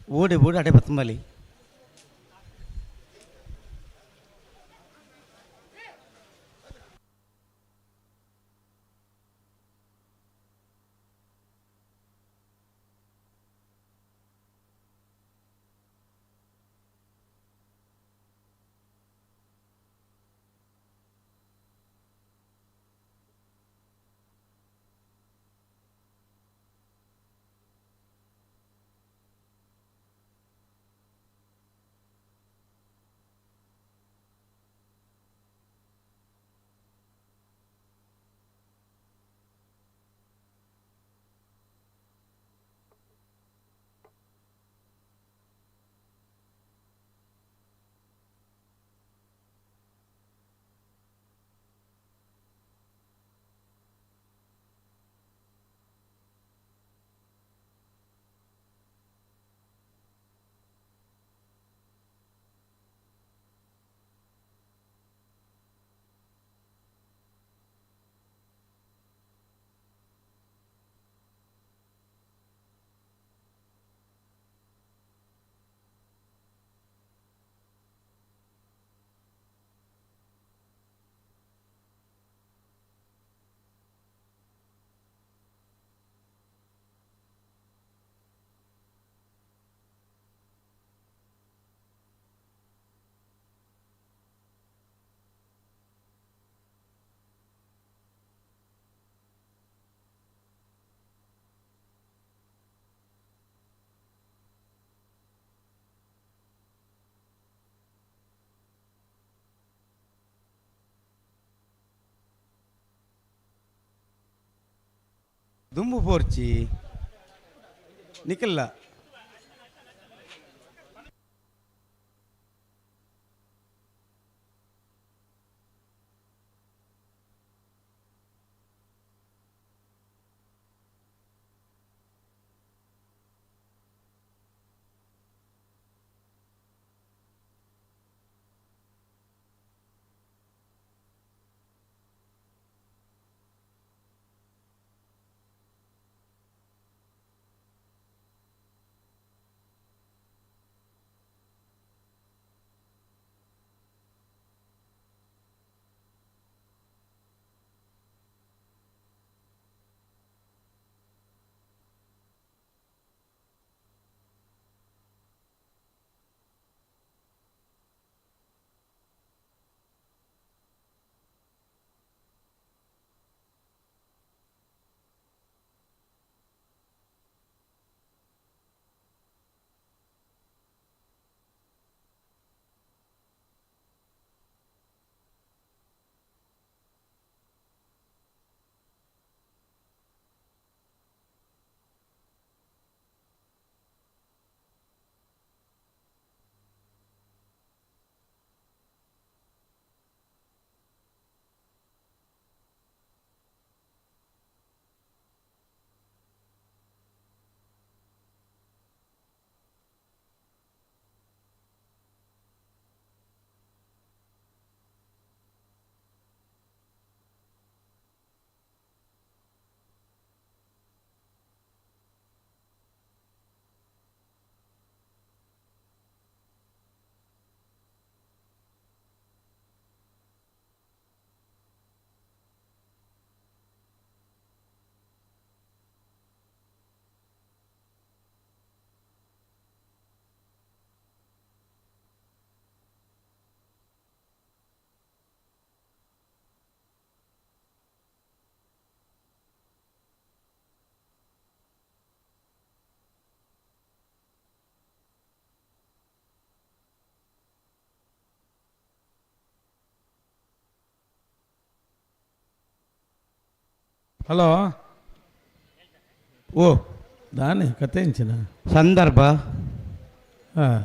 ಓಡಿ ಬೋಡಿ ಅಡೆ ಬತ್ತಂಬಲಿ ದುಂಬು ಪೋರ್ಚಿ ನಿಖಿಲ್ಲ ಹಲೋ ಓ ದಾನೆ ಕತೆ ಇಂಚಿನ ಸಂದರ್ಭ ಹಾಂ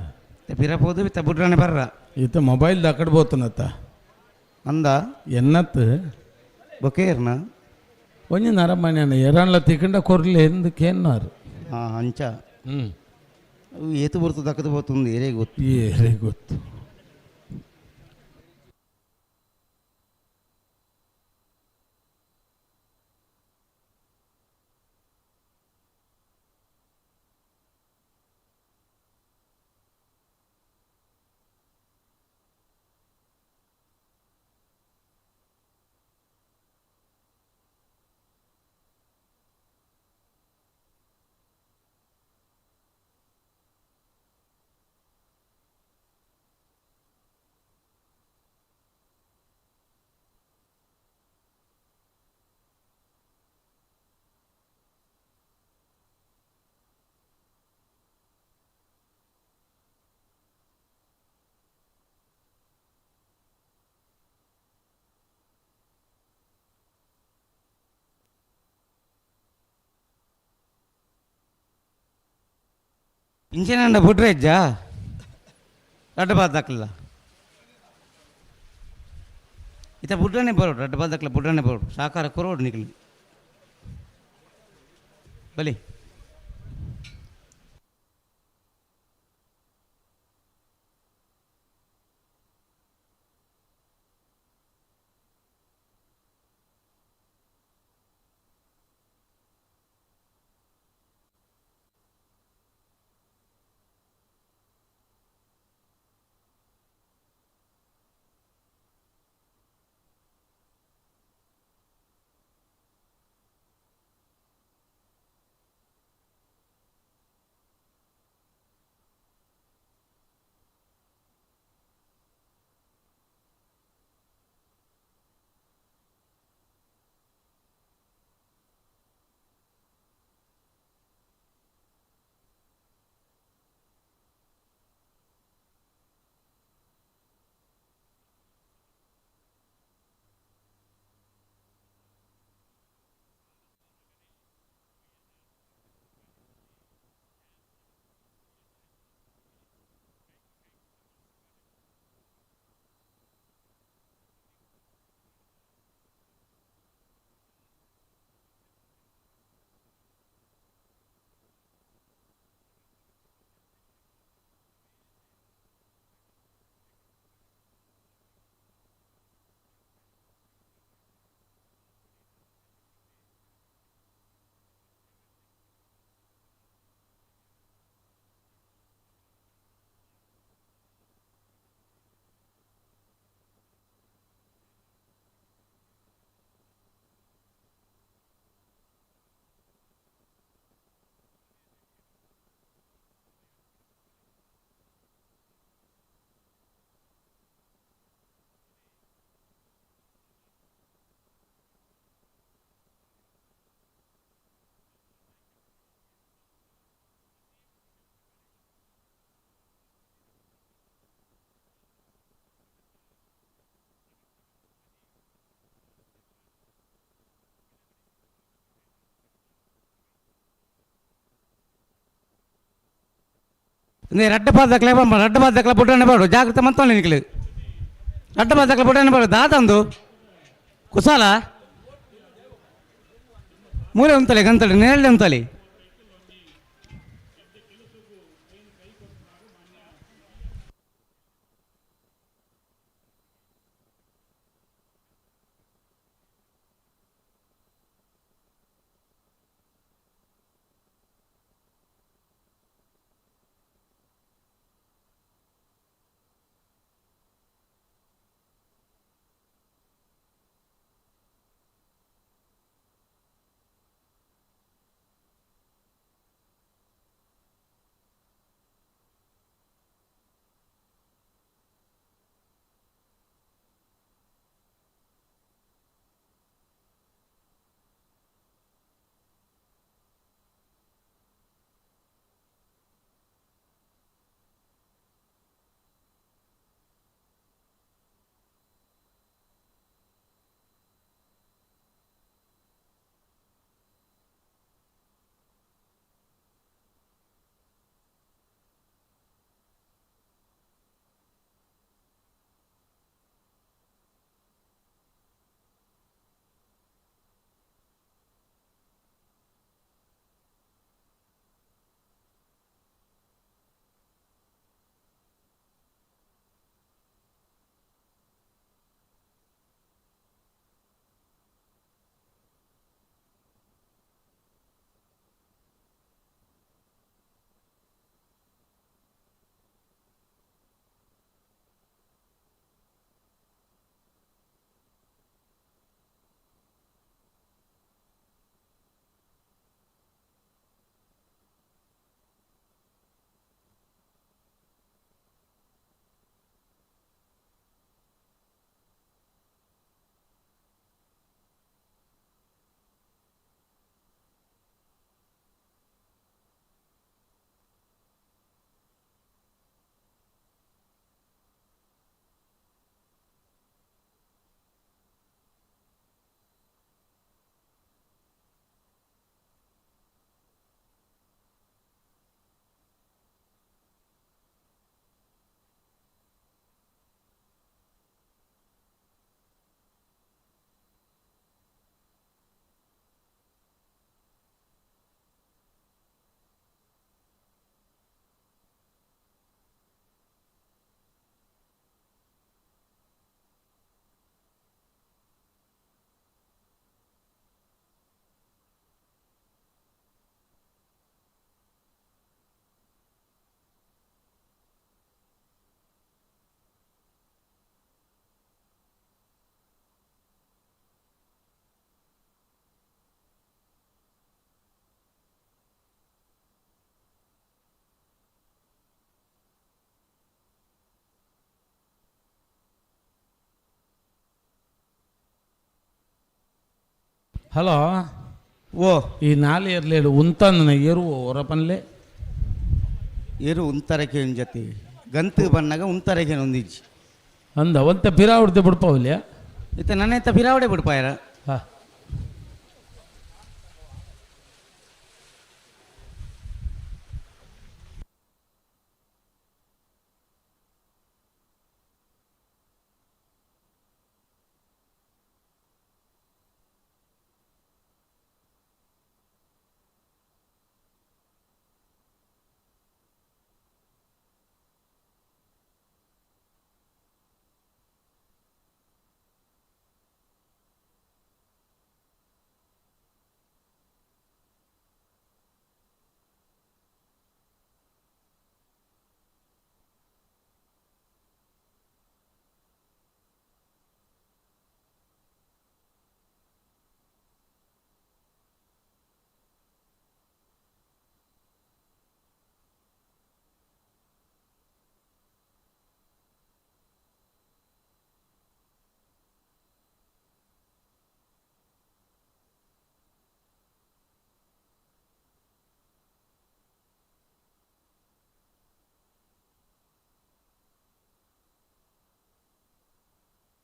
ಪಿರಪೋದು ಬಿತ್ತ ಬುಡ್ರಾನೆ ಬರ್ರ ಈತ ಮೊಬೈಲ್ ದಕ್ಕಡ್ಬೋತನತ್ತ ಅಂದ ಎನ್ನತ್ತು ಬೊಕೇರ್ನ ಒಂಜಿ ನರಮಣ್ಯನ ಎರಾನ್ಲ ತಿಕ್ಕಂಡ ಕೊರ್ಲಿ ಎಂದಕ್ಕೇನಾರು ಅಂಚ ಹ್ಞೂ ಏತು ಬರ್ತದೆ ದಕ್ಕದು పోతుంది ಏರೇ ಗೊತ್ತು ಏರೇ ಗೊತ್ತು ಇಂಚಿನ ಬಿಟ್ರೆ ಅಜ್ಜ ರಡ್ಡ ಬಾದ್ ದಾಖಲ ಇತ ಬುಡ್ಡನೆ ಬರೋಡು ರಡ್ಡ ಬಾದ್ ದಾಖಲ ಬುಡ್ಡನೆ ಬರೋಡು ಸಾಕಾರ ಕೊರೋಡು ನಿಖಲಿ ಬಲಿ ರಡ್ಡ ಬಾದ್ ದಾಖಲೆ ರಡ್ಡ ಬಾದ್ ದಾಖಲೆ ಬುಡ್ಡನೆ ಬಾಡು ಜಾಗ್ರತೆ ಮಂತೋಳಿ ನಿಖಲಿ ರಡ್ಡ ಬಾದ್ ದಾಖಲೆ ಬುಡ್ಡನೆ ಬಾಡು ದಾದಂದು ಕುಸಾಲ ಮೂಲೆ ಉಂತಲಿ ಗಂತಳಿ ನೇರಳೆ ಉಂತಲಿ ಹಲೋ ಓ ಈ ನಾಲೆ ಇರಲಿ ಉಂತನ ಏರು ಹೊರಪನ್ಲೆ ಏರು ಉಂತರಕ್ಕೆ ಜೊತೆ ಗಂತು ಬಣ್ಣಗ ಉಂತರಕ್ಕೆ ಒಂದಿಜ್ಜಿ ಅಂದ ಒಂತ ಪಿರಾ ಹೊಡ್ದು ಬಿಡ್ಪಾವಲ್ಯ ಇತ್ತ ನನ್ನ ಎತ್ತ ಪಿರಾವಡೆ ಬಿಡ್ಪಾಯರ ಹಾ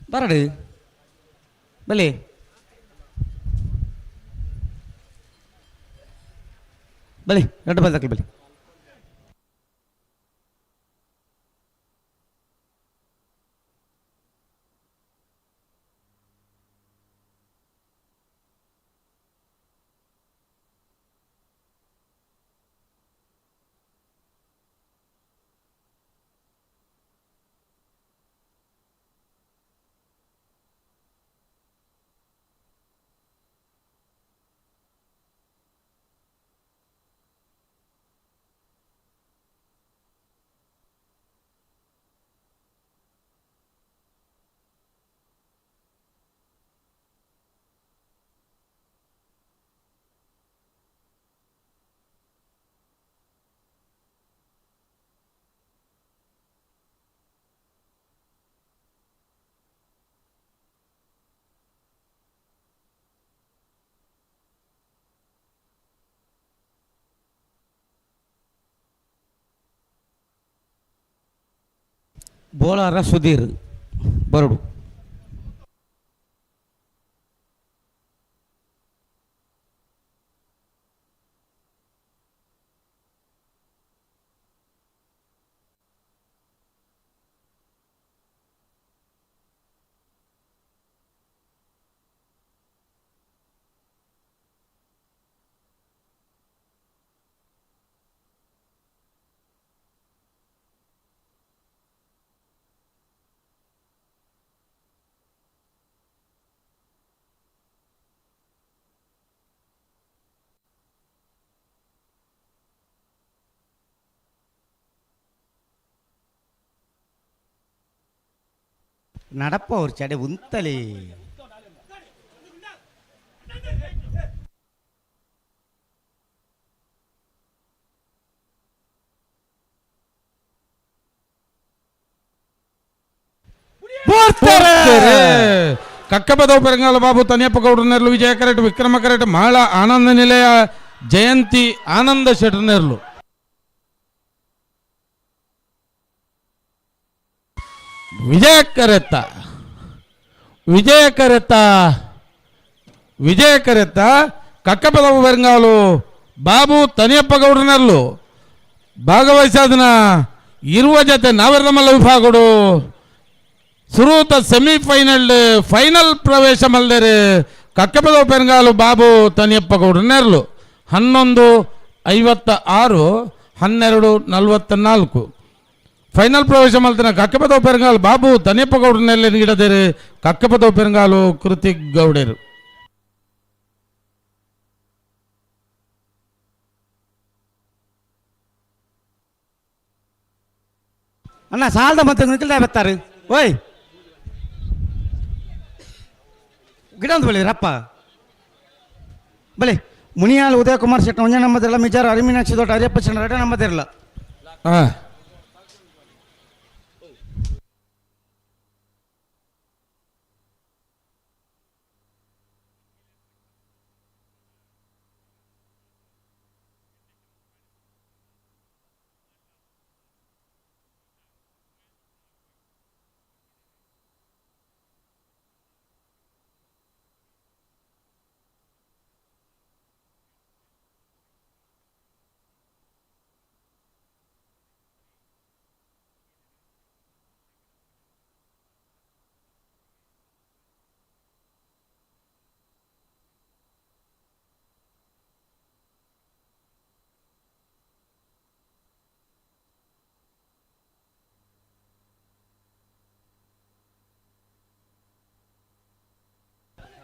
ಬರಡು ಬಲೆ ಬಲೆ ಎರಡು ಬಲ್ದಕ್ಕೆ ಬಲೆ ಬೋಲಾರ ಸುಧೀರ್ ಬರಡು നടപ്പ ഒരു ചട ഉന്തലേ ಕಕ್ಕಬದವ ಪೆರಂಗಾಲ ಬಾಬು ತನಿಯಪ್ಪ ಗೌಡ್ರನೆರ್ಲು ವಿಜಯ ಕರೆಟ್ ವಿಕ್ರಮ ಕರೆಟ್ ಮಾಳ ಆನಂದ ನಿಲಯ ಜಯಂತಿ ಆನಂದ ಶೆಟ್ರನೆರ್ಲು ವಿಜಯ ಕರೆತ್ತ ಕಕ್ಕಬದವ ಪೆರಂಗಾಲು ಬಾಬು ತನಿಯಪ್ಪ ಗೌಡ್ರನೆರ್ಲು ಭಾಗವಹಿಸಾದನ ಇರುವ ಜೊತೆ ನಾವೆಲ್ಲ ಮಲ್ಲ ವಿಭಾಗಡು ಸುರೂತ ಸೆಮಿಫೈನಲ್ ಫೈನಲ್ ಪ್ರವೇಶ ಮಲ್ದೇರು ಕಕ್ಕಬದವ ಪೆರಂಗಾಲು ಬಾಬು ತನಿಯಪ್ಪ ಗೌಡ್ರನೆರ್ಲು 11:56 12:44 ಫೈನಲ್ ಪ್ರವೇಶ ಮಲ್ತಿನ ಕಕ್ಕಬದವ ಪೆರಂಗಾಲು ಬಾಬು ತನಿಯಪ್ಪ ಗೌಡ್ರನೆಲ್ಲ ನೀಡದೇರು ಕಕ್ಕಬದವ ಪೆರಂಗಾಲು ಕೃತಿಕ್ ಗೌಡರು ಅಣ್ಣ ಸಾಲದ ಮತ್ತೆ ನಿಲ್ದ ಬರ್ತಾರೆ ಓಯ್ ಗಿಡ ಒಂದು ಬಳಿ ರಪ್ಪ ಬಲೆ ಮುನಿಯಾಲ್ ಉದಯ ಕುಮಾರ್ ಶೆಟ್ಟ ಒಂಜ ನಂಬದಿರಲ್ಲ ಮಿಜಾರ ಅರಿಮೀನಾಕ್ಷಿ ದೊಡ್ಡ ಹರಿಯಪ್ಪ ಶೆಟ್ಟ ರಟ ನಂಬದಿರಲ್ಲ ಹಾಂ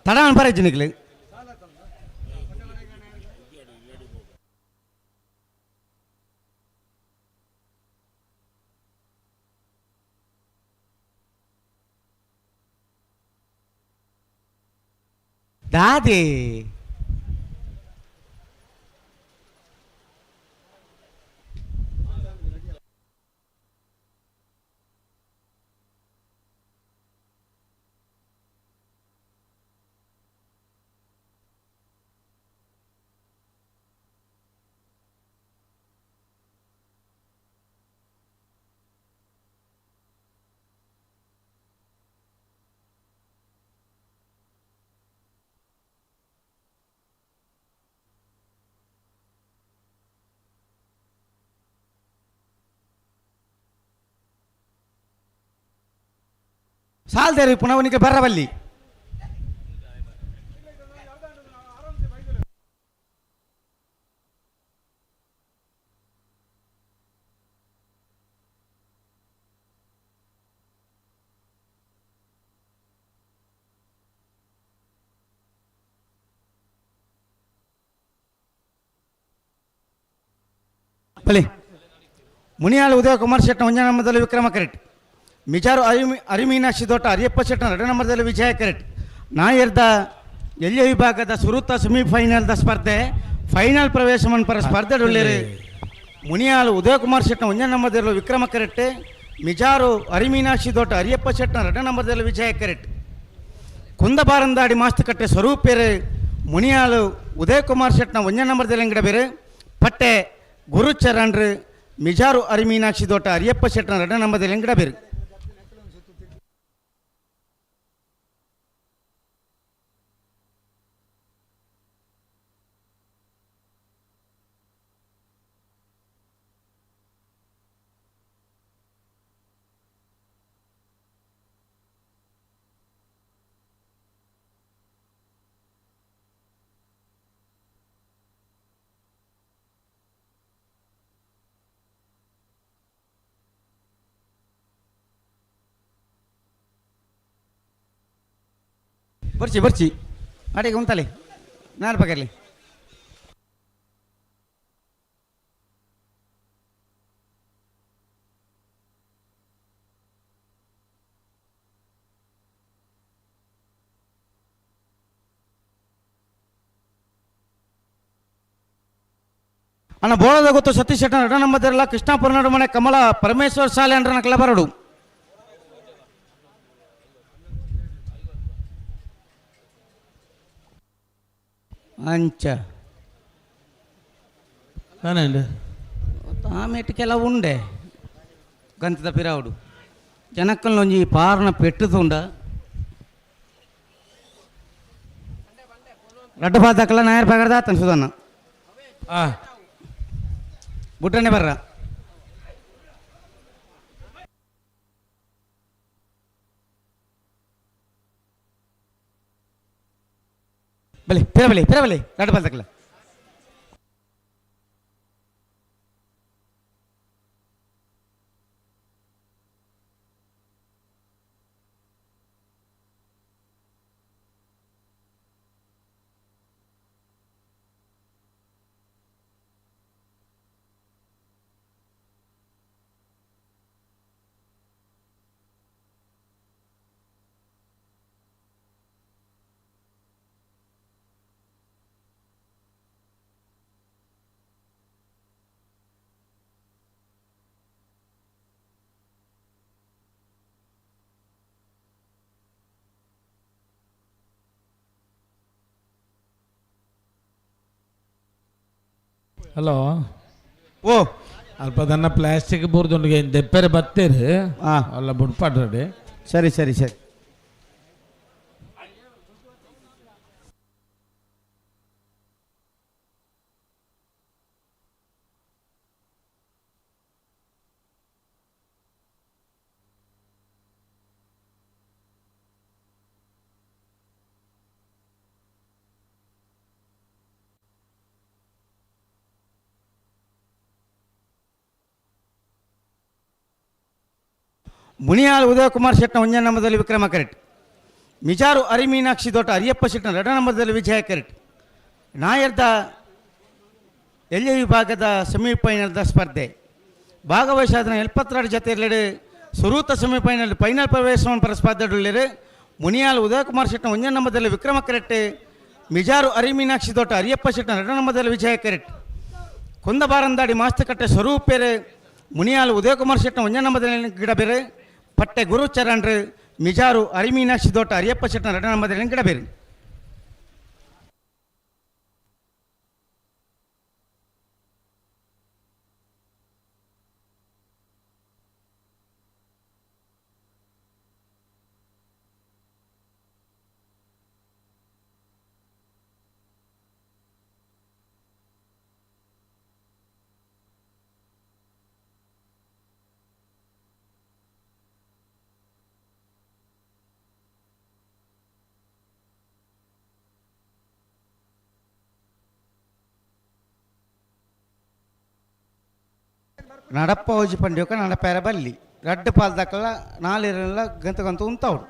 ತಡಾನ್ ಬರ ಜಿನಿಕ್ಲಿ ದಾದಿ ಸಾಲ್ದೇರಿ ಪುನವನಿಗೆ ಬರಬಲ್ಲಿ ಬಲಿ ಮುನಿಯಾಳು ಉದಯ ಕುಮಾರ್ ಶೆಟ್ಟ ಒಂಜ ನಂಬರ್ದಲ್ಲಿ ವಿಕ್ರಮ ಕರೆಕ್ಟ್ ಮಿಜಾರು ಅರಿಮೀನಾಕ್ಷಿ ದೊಡ್ಡ ಅರಿಯಪ್ಪ ಶೆಟ್ಟ 2 ನಂಬರ್ದಲ್ಲಿ ವಿಜಯ ಕರೆಕ್ಟ್ ನಾಯರ್ದ ಎಲ್ಲಿಯ ವಿಭಾಗದ ಸುರುತ ಸೆಮಿಫೈನಲ್ದ ಸ್ಪರ್ಧೆ ಫೈನಲ್ ಪ್ರವೇಶ ಮನ್ಪರ ಸ್ಪರ್ಧೆ ಉಳ್ಳೇರಿ ಮುನಿಯಾಳು ಉದಯ ಕುಮಾರ್ ಶೆಟ್ಟ ಒಂಜ ನಂಬರ್ದಲ್ಲಿ ವಿಕ್ರಮ ಕರೆಕ್ಟ್ ಮಿಜಾರು ಅರಿಮೀನಾಕ್ಷಿ ದೊಡ್ಡ ಅರಿಯಪ್ಪ ಶೆಟ್ಟ 2 ನಂಬರ್ದಲ್ಲಿ ವಿಜಯ ಕರೆಕ್ಟ್ ಕುಂದಬಾರಂದಾಡಿ ಮಾಸ್ತುಕಟ್ಟೆ ಸ್ವರೂಪೇರು ಮುನಿಯಾಳು ಉದಯ ಕುಮಾರ್ ಶೆಟ್ನ ಒಂಜ ನಂಬರ್ದಲ್ಲಿ ಅಂಗಡ ಬೇರೆ ಪಟ್ಟೆ ಗುರುಚರಣ್ರು ಮಿಜಾರು ಅರಿಮೀನಾಕ್ಷಿ ದೊಡ್ಡ ಅರಿಯಪ್ಪ ಶೆಟ್ನ 2 ನಂಬರ್ದಲ್ಲಿ ಅಂಗಡ ಬೇರೆ ಬರ್ಚಿ ಅಡಿಗೆ ಉಂತಲೆ ನಾನು ಪಕ್ಕಲ್ಲಿ ಅಣ್ಣ ಬೋಳದ ಗೊತ್ತು ಸತೀಶ್ ಶೆಟ್ಟ 2 ನಂಬರ್ದಲ್ಲ ಕೃಷ್ಣಾಪುರ ನಡುಮನೆ ಕಮಲ ಪರಮೇಶ್ವರ್ ಶಾಲೆ ಅಂಡ್ರ ನಕಲ ಬರಡು ಅಂಚ ಆಮೇಟಿಕೆಲ್ಲ ಉಂಡೆ ಗಂತದ ಪಿರಾವುಡು ಜನಕ್ಕಲ್ಲೊಂಜಿ ಪಾರ್ನ ಪೆಟ್ಟುತುಂಡ ಲಡ್ಡು ಬಾದಕ್ಕಲ್ಲ ನಾಯರ್ ಪಗಡ್ದ ಆತನ ಸುಧನ್ನ ಬುಟ್ಟನೆ ಬರ್ರ ಬಲಿ ಪಿರಬಲಿ ಲಡ್ಡು ಬಾದಕ್ಕಲ್ಲ ಹಲೋ ಓ ಅಲ್ಪ ದನ್ನ ಪ್ಲಾಸ್ಟಿಕ್ ಬೂರ್ದೊಂದಿಗೆ ದೆಪ್ಪರೆ ಬತ್ತೇರಿ ಅಲ್ಲ ಬುಡ್ಪಾಡ್ರಿ ಸರಿ ಮುನಿಯಾಳು ಉದಯ ಕುಮಾರ್ ಶೆಟ್ನ ಒಂಜ ನಂಬರ್ದಲ್ಲಿ ವಿಕ್ರಮ ಕರೆಕ್ಟ್ ಮಿಜಾರು ಅರಿಮೀನಾಕ್ಷಿ ದೊಡ್ಡ ಅರಿಯಪ್ಪ ಶೆಟ್ನ 2 ನಂಬರ್ದಲ್ಲಿ ವಿಜಯ ಕರೆಟ್. ನಾಯರ್ದ ಎಲ್ಎ ವಿಭಾಗದ ಸೆಮಿಫೈನಲ್ದ ಸ್ಪರ್ಧೆ ಭಾಗವಹಿಸಾದ 72 ಜೊತೆಯಲ್ಲಿ ಸುರೂತ ಸೆಮಿಫೈನಲ್ ಫೈನಲ್ ಪ್ರವೇಶವನ್ನು ಪರ ಸ್ಪರ್ಧೆಡುಳ್ಳರು. ಮುನಿಯಾಲ್ ಉದಯಕುಮಾರ್ ಶೆಟ್ನ 1 ನಂಬರ್ದಲ್ಲಿ ವಿಕ್ರಮ ಕರೆಟ್. ಮಿಜಾರು ಅರಿಮೀನಾಕ್ಷಿ ದೊಡ್ಡ ಅರಿಯಪ್ಪ ಶೆಟ್ನ 2 ನಂಬರ್ದಲ್ಲಿ ವಿಜಯ ಕರೆಟ್. ಕುಂದಬಾರಂದಾಡಿ ಮಾಸ್ತಕಟ್ಟೆ ಸ್ವರೂಪ್ ಬೇರೆ. ಮುನಿಯಾಲ್ ಉದಯಕುಮಾರ್ ಶೆಟ್ನ 1 ನಂಬರ್ದಲ್ಲಿ ಗಿಡಬೇರೆ. ಪಟ್ಟೆ ಗುರುಚರಣ್ರು ಮಿಜಾರು ಅರಿಮೀನಾಕ್ಷಿ ದೊಡ್ಡ ಅರಿಯಪ್ಪ ಶೆಟ್ನ 2 ನಂಬರ್ದಲ್ಲಿ ಗಿಡಬೇರೆ. ನಡಪ್ಪ ಹೋಜಿ ಪಂಡ್ಯೋಕ ನಡಪೇರ ಬಲ್ಲಿ ರಡ್ಡು ಪಾಲ್ ದಕ್ಕಲ್ಲ 4 ಗಂತ ಉಂತವಡು.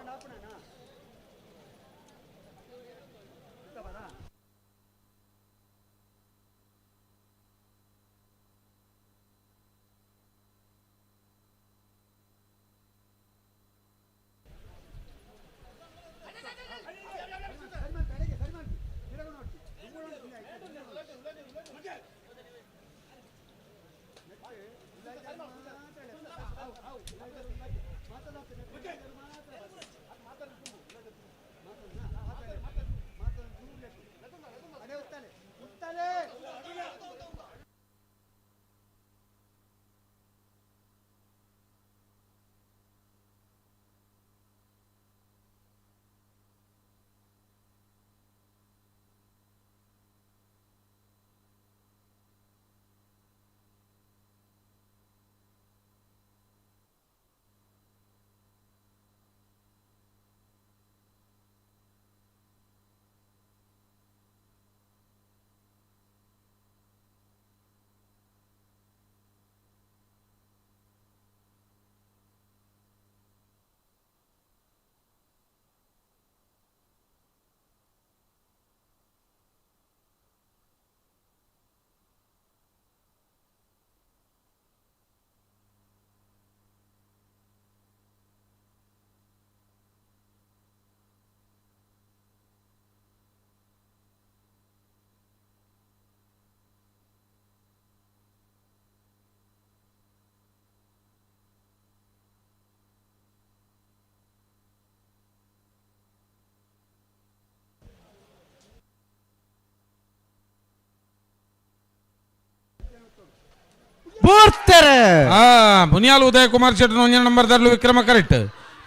ಮುನಿಯಾಲ್ ಉದಯ ಕುಮಾರ್ ಶೆಟ್ನ 1 ನಂಬರ್ದಲ್ಲೂ ವಿಕ್ರಮ ಕರೆಟ್.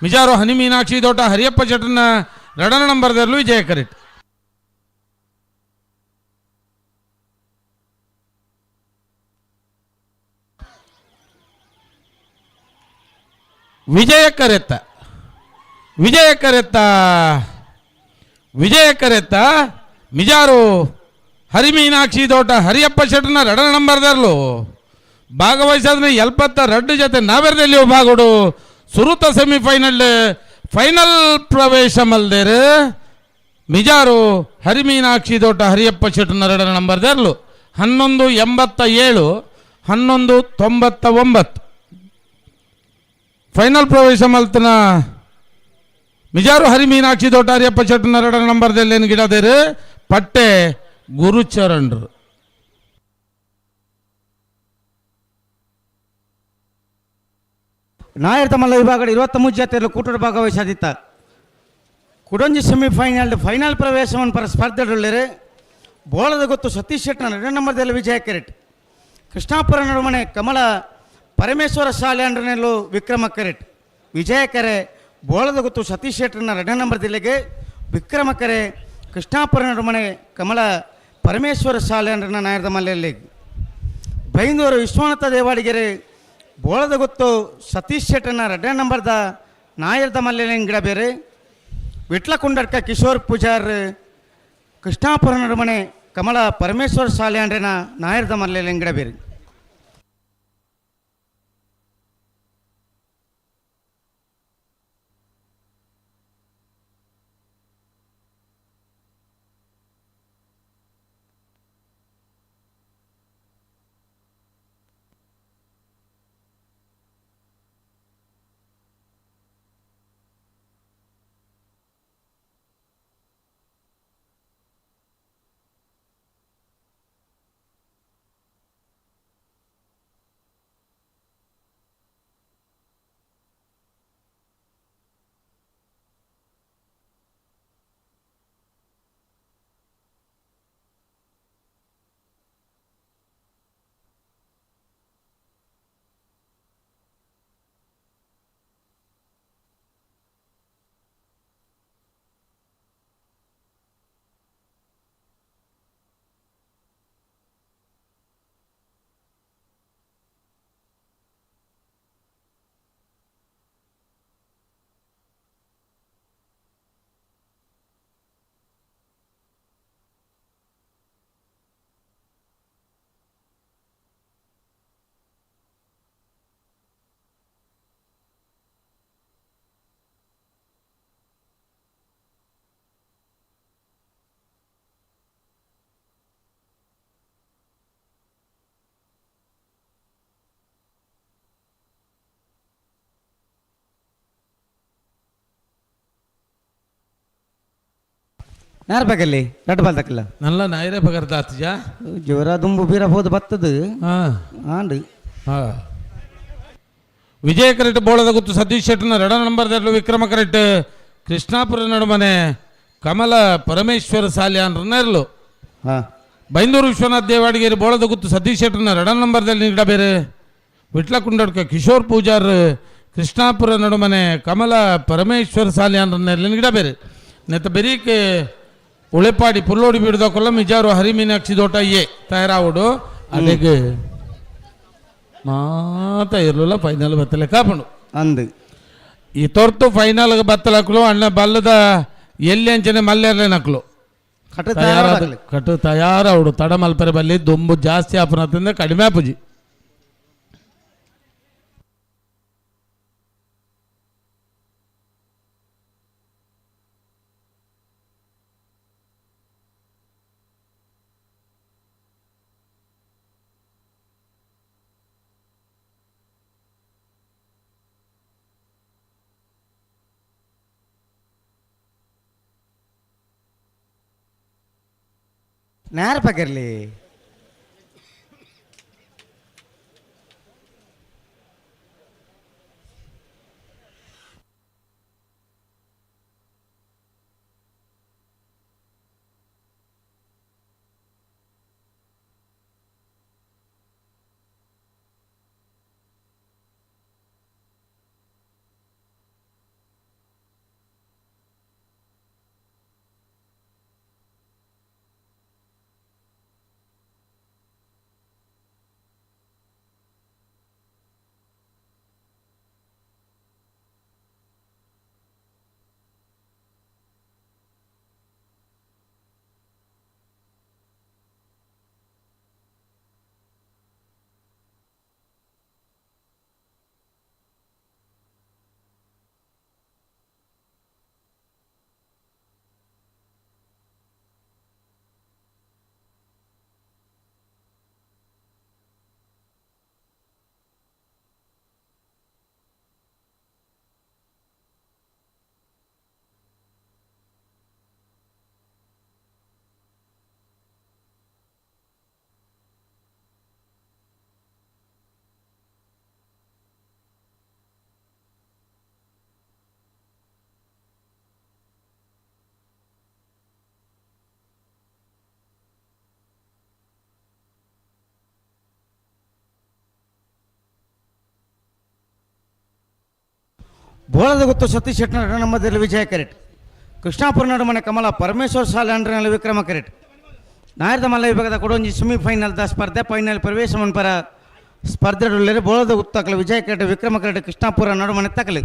ಮಿಜಾರು ಹನಿ ಮೀನಾಕ್ಷಿ ದೊಡ್ಡ ಹರಿಯಪ್ಪ ಶೆಟ್ನ 2 ನಂಬರ್ದಲ್ಲೂ ವಿಜಯ ಕರೆಟ್. ವಿಜಯ ಕರೆತ್ತ ಮಿಜಾರು ಹರಿಮೀನಾಕ್ಷಿ ದೊಡ್ಡ ಹರಿಯಪ್ಪ ಶೆಟ್ನ 2 ನಂಬರ್ದಲ್ಲೂ ಭಾಗವಹಿಸಿದ್ರೆ 72 ಜೊತೆ ನಾವೆರ್ದಲ್ಲಿ ಭಾಗಡು ಸುರುತ ಸೆಮಿಫೈನಲ್ ಫೈನಲ್ ಪ್ರವೇಶ ಮಲ್ದೇರು. ಮಿಜಾರು ಹರಿಮೀನಾಕ್ಷಿ ದೊಡ್ಡ ಹರಿಯಪ್ಪ ಶೆಟ್ನ 2 ನಂಬರ್ದಲ್ಲೂ 1187 1199 ಫೈನಲ್ ಪ್ರವೇಶ ಮಲ್ತನ ಮಿಜಾರು ಹರಿಮೀನಾಕ್ಷಿ ದೊಡ್ಡ ಹರಿಯಪ್ಪ ಶೆಟ್ನ 2 ನಂಬರ್ದಲ್ಲಿ ಏನು ಗಿಡದೇರು ಪಟ್ಟೆ ಗುರುಚರಣ್ರು. ನಾಯರ್ದ ಮಲ್ಲ ವಿಭಾಗದ 23 ಜಾತಿಯಲ್ಲಿ ಕೂಟದ ಭಾಗವಹಿಸಿದ್ದ ಕುಡಂಜಿ ಸೆಮಿಫೈನಲ್ ಫೈನಲ್ ಪ್ರವೇಶವನ್ನು ಪರ ಸ್ಪರ್ಧೆಡುಳ್ಳರು. ಬೋಳದ ಗೊತ್ತು ಸತೀಶ್ ಶೆಟ್ನ 2 ನಂಬರ್ದಲ್ಲಿ ವಿಜಯ ಕೆರೆಟ್. ಕೃಷ್ಣಾಪುರ ನಡುಮನೆ ಕಮಲ ಪರಮೇಶ್ವರ ಶಾಲೆ ಅಂಡ್ರನೆಲ್ಲೂ ವಿಕ್ರಮ ಕೆರೆಟ್. ವಿಜಯ ಕೆರೆ ಬೋಳದ ಗೊತ್ತು ಸತೀಶ್ ಶೆಟ್ನ 2 ನಂಬರ್ದಲ್ಲಿಗೆ ವಿಕ್ರಮ ಕೆರೆ. ಕೃಷ್ಣಾಪುರ ನಡುಮನೆ ಕಮಲ ಪರಮೇಶ್ವರ ಶಾಲೆ ಅಂಡ್ರನ ನಾಯರ್ದ ಮಲ್ಲೆಯಲ್ಲಿ. ಬೈಂದೂರು ವಿಶ್ವನಾಥ ದೇವಾಡಿಗೆರೆ ಬೋಳದ ಗೊತ್ತು ಸತೀಶ್ ಶೆಟ್ಟನ 2 ನಂಬರ್ದ ನಾಯರ್ದ ಮಲ್ಲೆಲಿನ ಗಿಡ ಬೇರೆ. ವಿಟ್ಲ ಕುಂಡಡ್ಕ ಕಿಶೋರ್ ಪೂಜಾರ್ ಕೃಷ್ಣಾಪುರ ನಡುಮನೆ ಕಮಲ ಪರಮೇಶ್ವರ ಶಾಲೆ ಅಂಡ್ರೆನ ನಾಯರ್ದ ಮಲ್ಲೆಲಿನ ಗಿಡ ಬೇರೆ. ಬೇಕಲ್ಲಿ ರಡ್ಡು ಬಾಲ್ ತಕ್ಕಲ್ಲ ನಲ್ಲ ನಾಯಿರೇ ಬಗರ್ದ ಆತಿಜ ಜೋರ ದುಂಬು ಬೀರ ಹೋದ ಬತ್ತದು ಆಂಡು ವಿಜಯ ಕರೆಕ್ಟ್ ಬೋಳದ ಗುತ್ತು ಸತೀಶ್ ಶೆಟ್ಟನ 2 ನಂಬರ್ದಲ್ಲೂ ವಿಕ್ರಮ ಕರೆಕ್ಟ್ ಕೃಷ್ಣಾಪುರ ನಡುಮನೆ ಕಮಲ ಪರಮೇಶ್ವರ ಸಾಲ್ಯಾನ್ರನ್ನೆರಲು ಬೈಂದೂರು ವಿಶ್ವನಾಥ್ ದೇವಾಡಿಗೇರಿ ಬೋಳದ ಗುತ್ತು ಸತೀಶ್ ಶೆಟ್ಟನ 2 ನಂಬರ್ದಲ್ಲಿ ನಿಗಡಬೇರೆ ವಿಟ್ಲ ಕುಂಡಡ್ಕ ಕಿಶೋರ್ ಪೂಜಾರ್ ಕೃಷ್ಣಾಪುರ ನಡುಮನೆ ಕಮಲ ಪರಮೇಶ್ವರ ಸಾಲ್ಯಾನ್ರನ್ನೆರಲು ನಿಗಡಬೇರೆ ನೆತ್ತ ಬೆರೀಕೆ ಉಳೆಪಾಡಿ ಪುಲ್ಲೋಡಿ ಬಿಡದ ಕೊಲ್ಲ ಮಿಜಾರು ಹರಿಮೀನಾಕ್ಷಿ ದೋಟ ತಯಾರಾವುಡು ಅಲ್ಲಿಗೆ ಮಾತ ಇರಲಿಲ್ಲ ಫೈನಲ್ ಬತ್ತಲೆ ಕಾಪುಂಡು ಅಂದು ಈ ತೊರ್ತು ಫೈನಲ್ಗೆ ಬತ್ತಲಕ್ಲು ಅಣ್ಣ ಬಲ್ಲದ ಎಲ್ಲಿ ಅಂಚನೆ ಮಲ್ಲೆರ್ಲೆ ನಕ್ಲು ಕಟ್ಟು ತಯಾರವಡು ತಡ ಮಲ್ಪರೆ ಬಲ್ಲಿ ದುಂಬು ಜಾಸ್ತಿ ಆಪನದಿಂದ ಕಡಿಮೆ ಆಪುಜಿ ನೇರ ಪಕ್ಕರ್ಲಿ ಬೋಳದ ಗುತ್ತು ಸತೀಶ್ ಶೆಟ್ಟನ 2 ನಂಬರ್ದಲ್ಲಿ ವಿಜಯ ಕರೆಟ್ ಕೃಷ್ಣಾಪುರ ನಡುಮನೆ ಕಮಲ ಪರಮೇಶ್ವರ ಸಾಲ್ಯಾನ್ರಲ್ಲಿ ವಿಕ್ರಮ ಕರೆಟ್ ನಾಯರದ ಮಲ್ಲ ವಿಭಾಗದ ಕೊಡೊಂಜಿ ಸೆಮಿಫೈನಲ್ದ ಸ್ಪರ್ಧೆ ಫೈನಲ್ ಪ್ರವೇಶ ಮನ್ಪರ ಸ್ಪರ್ಧೆಡುಳ್ಳರೆ ಬೋಳದ ಗುತ್ತಕಲು ವಿಜಯ ಕರೆಟ್ ವಿಕ್ರಮ ಕರೆಟ್ ಕೃಷ್ಣಾಪುರ ನಡುಮನೆ ತಕಲು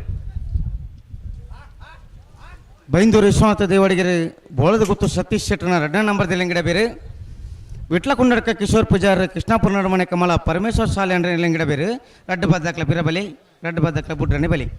ಬೈಂದೂರು ವಿಶ್ವನಾಥ ದೇವಡಿಗೆರೆ ಬೋಳದ ಗುತ್ತು ಸತೀಶ್ ಶೆಟ್ಟನ 2 ನಂಬರ್ದಲ್ಲಿ ಇಂಗಡ ಬೇರೆ ವಿಟ್ಲ ಕುಂಡಡ್ಕ ಕಿಶೋರ್ ಪೂಜಾರ್ ಕೃಷ್ಣಾಪುರ ನಡುಮನೆ ಕಮಲ ಪರಮೇಶ್ವರ ಸಾಲ್ಯಾನ್ರಲ್ಲಿ ಇಂಗಡ ಬೇರೆ ರಡ್ಡು ಬದ್ದಕ್ಲ ಬಿರಬಲಿ ರಡ್ಡು ಬದ್ದಕ್ಲ ಬುಡ್ರನೆ ಬಲಿ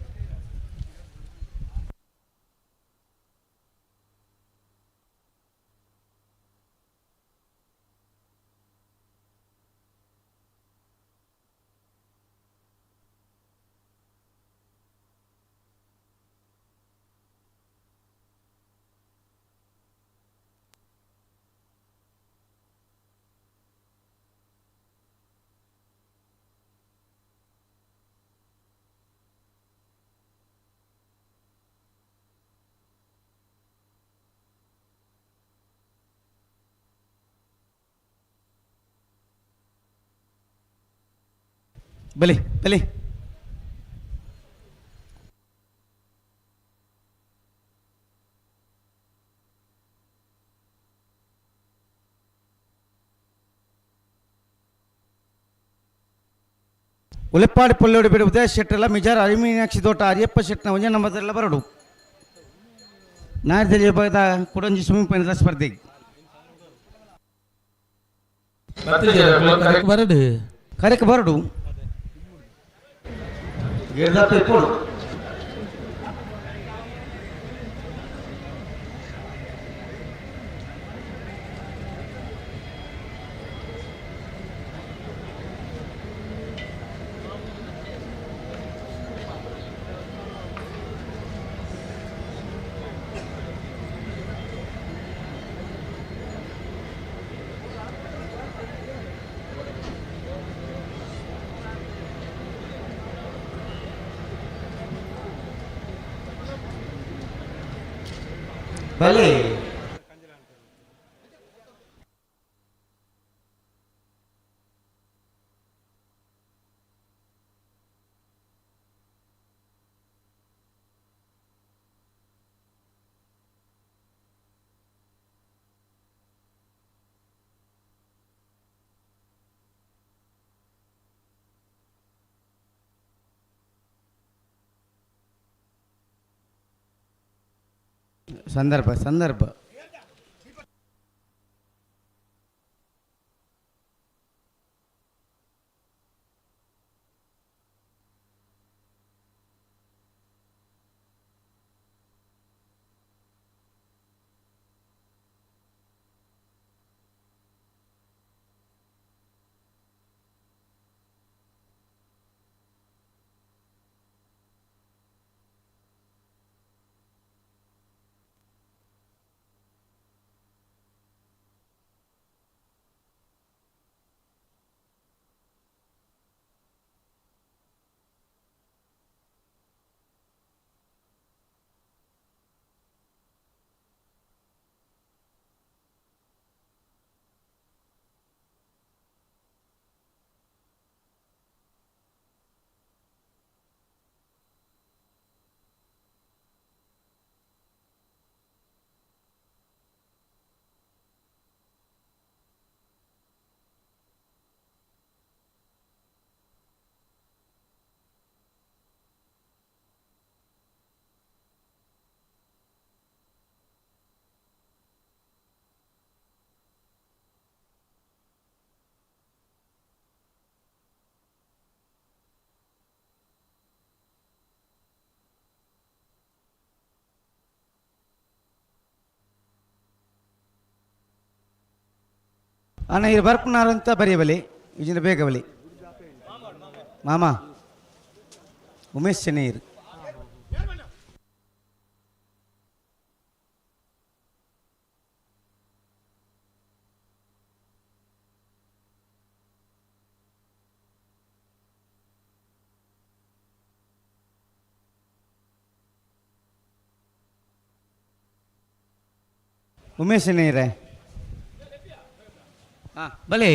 ಬಲಿ ಬಲಿ ಉಲೆಪ್ಪಾಡಿ ಪೊಲ್ಲೋಡಿ ಬಿಡು ಉದಯ ಶೆಟ್ಟರೆಲ್ಲ ಮಿಜಾರ್ ಅರಿಮೀನಾಕ್ಷಿ ತೋಟ ಅರಿಯಪ್ಪ ಶೆಟ್ಟನ 1 ನಂಬರ್ದೆಲ್ಲ ಬರಡು ನಾಯದಲ್ಲಿ ವಿಭಾಗದ ಕೊಡಂಜಿ ಸ್ವಿಮ್ಮಿಂಗ್ ಪೈನದ ಸ್ಪರ್ಧೆಗೆ ಬರಡು ಕರೆಕ್ ಬರಡು ఇప్పుడు ಬಲೆ ಸಂದರ್ಭ ಸಂದರ್ಭ ಅಣ್ಣ ಇದು ಬರ್ಪುನಾರು ಅಂತ ಬರೆಯಬಲಿ ಇಜಿಂದ ಬೇಗ ಬಲಿ ಮಾಮ ಉಮೇಶ್ ಚೆನ್ನೈರು ಉಮೇಶ್ ಚೆನ್ನೈರೇ ಹಾಂ ಬಲೆ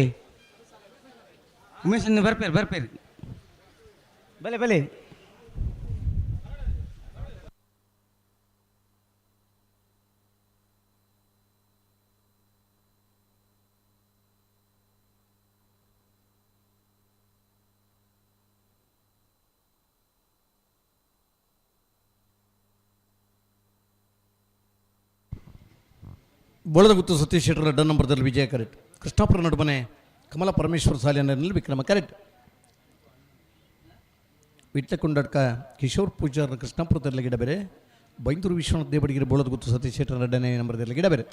ಉಮೇಶ್ ಬರ್ಪೇರಿ ಬರ್ಪೇರಿ ಬಲೆ ಬಲೆ ಬೋಳದಗುತ್ತು ಸತೀಶ್ ಶೆಟ್ಟರ್ ಡನ್ ನಂಬರ್ದಲ್ಲಿ ವಿಜಯ ಕರೆಕ್ಟ್. ಕೃಷ್ಣಾಪುರ ನಡುಮನೆ ಕಮಲ ಪರಮೇಶ್ವರ ಸಾಲಿನಲ್ಲಿ ವಿಕ್ರಮ ಕರೆಕ್ಟ್. ವಿಟ್ಲಕೊಂಡಡ್ಕ ಕಿಶೋರ್ ಪೂಜಾರ್ ಕೃಷ್ಣಾಪುರದಲ್ಲಿ ಗಿಡ ಬೇರೆ. ಬೈಂದೂರು ವಿಶ್ವನಾಥ್ ದೇವಡಿಗಿರಿ ಬೋಳದಗುತ್ತು ಸತೀಶ್ ಶೆಟ್ಟರ್ ಎರಡನೇ ನಂಬರ್ದಲ್ಲಿ ಗಿಡ ಬೇರೆ.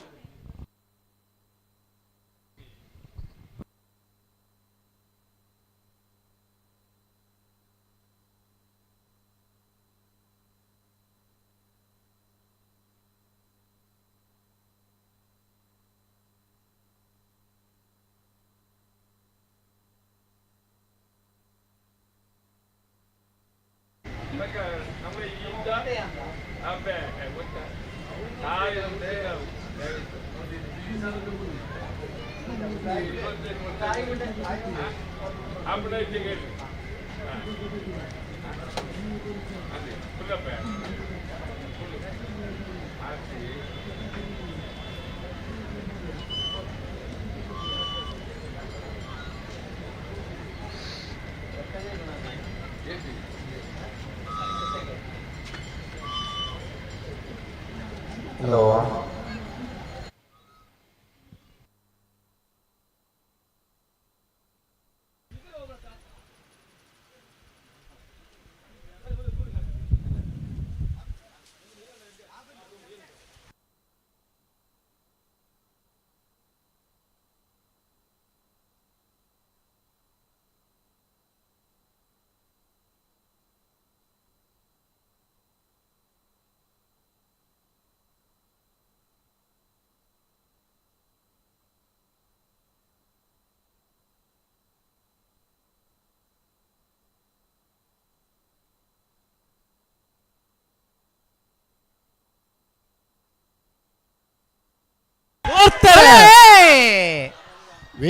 ಹಲೋ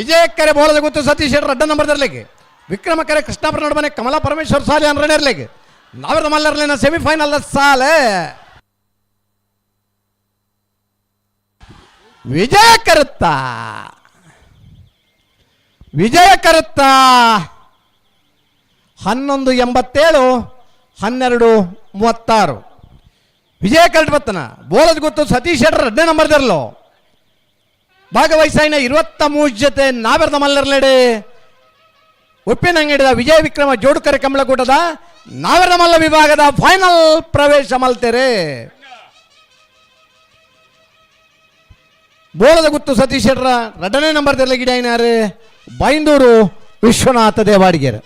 ವಿಜಯಕ್ಕರೆ ಬೋಳದ ಗೊತ್ತು ಸತೀಶ್ ಶೆಟ್ಟರ್ ಅಡ್ಡ ನಂಬರ್ ಇರಲಿಕ್ಕೆ ವಿಕ್ರಮಕರೆ ಕೃಷ್ಣಾಪುರ ನಡುಮನೆ ಕಮಲಾ ಪರಮೇಶ್ವರ್ ಸಾಲಿ ಅನ್ರಣ ಇರಲಿಕ್ಕೆ ನಾವರದ ಮಲ್ಲರ್ಲಿನ ಸೆಮಿಫೈನಲ್ ಸಾಲೆ ವಿಜಯ ಕರುತ್ತ 11:87 12:36 ವಿಜಯ ಕರೆಕ್ಟ್ ಬತ್ತನ ಬೋಳದ ಗೊತ್ತು ಸತೀಶ್ ಶೆಟ್ಟರ್ ಅಡ್ಡ ನಂಬರ್ ಇರಲು ಭಾಗವಹಿಸಾಯಿನ 23 ಜೊತೆ ನಾವೆರ್ದ ಮಲ್ಲರ್ಲೆಡೆ ಒಪ್ಪಿನಂಗಿಡಿದ ವಿಜಯ ವಿಕ್ರಮ ಜೋಡುಕರೆ ಕಮಲಕೂಟದ ನಾವೆರ್ದ ಮಲ್ಲ ವಿಭಾಗದ ಫೈನಲ್ ಪ್ರವೇಶ ಮಲ್ತೆರೆ ಬೋಳದ ಗುತ್ತು ಸತೀಶ್ ಶೆಟ್ಟರ 2ನೇ ನಂಬರ್ ತೆರಲೆ ಗಿಡಾಯಿನಾರು ಬೈಂದೂರು ವಿಶ್ವನಾಥ ದೇವಾಡಿಗೆರೆ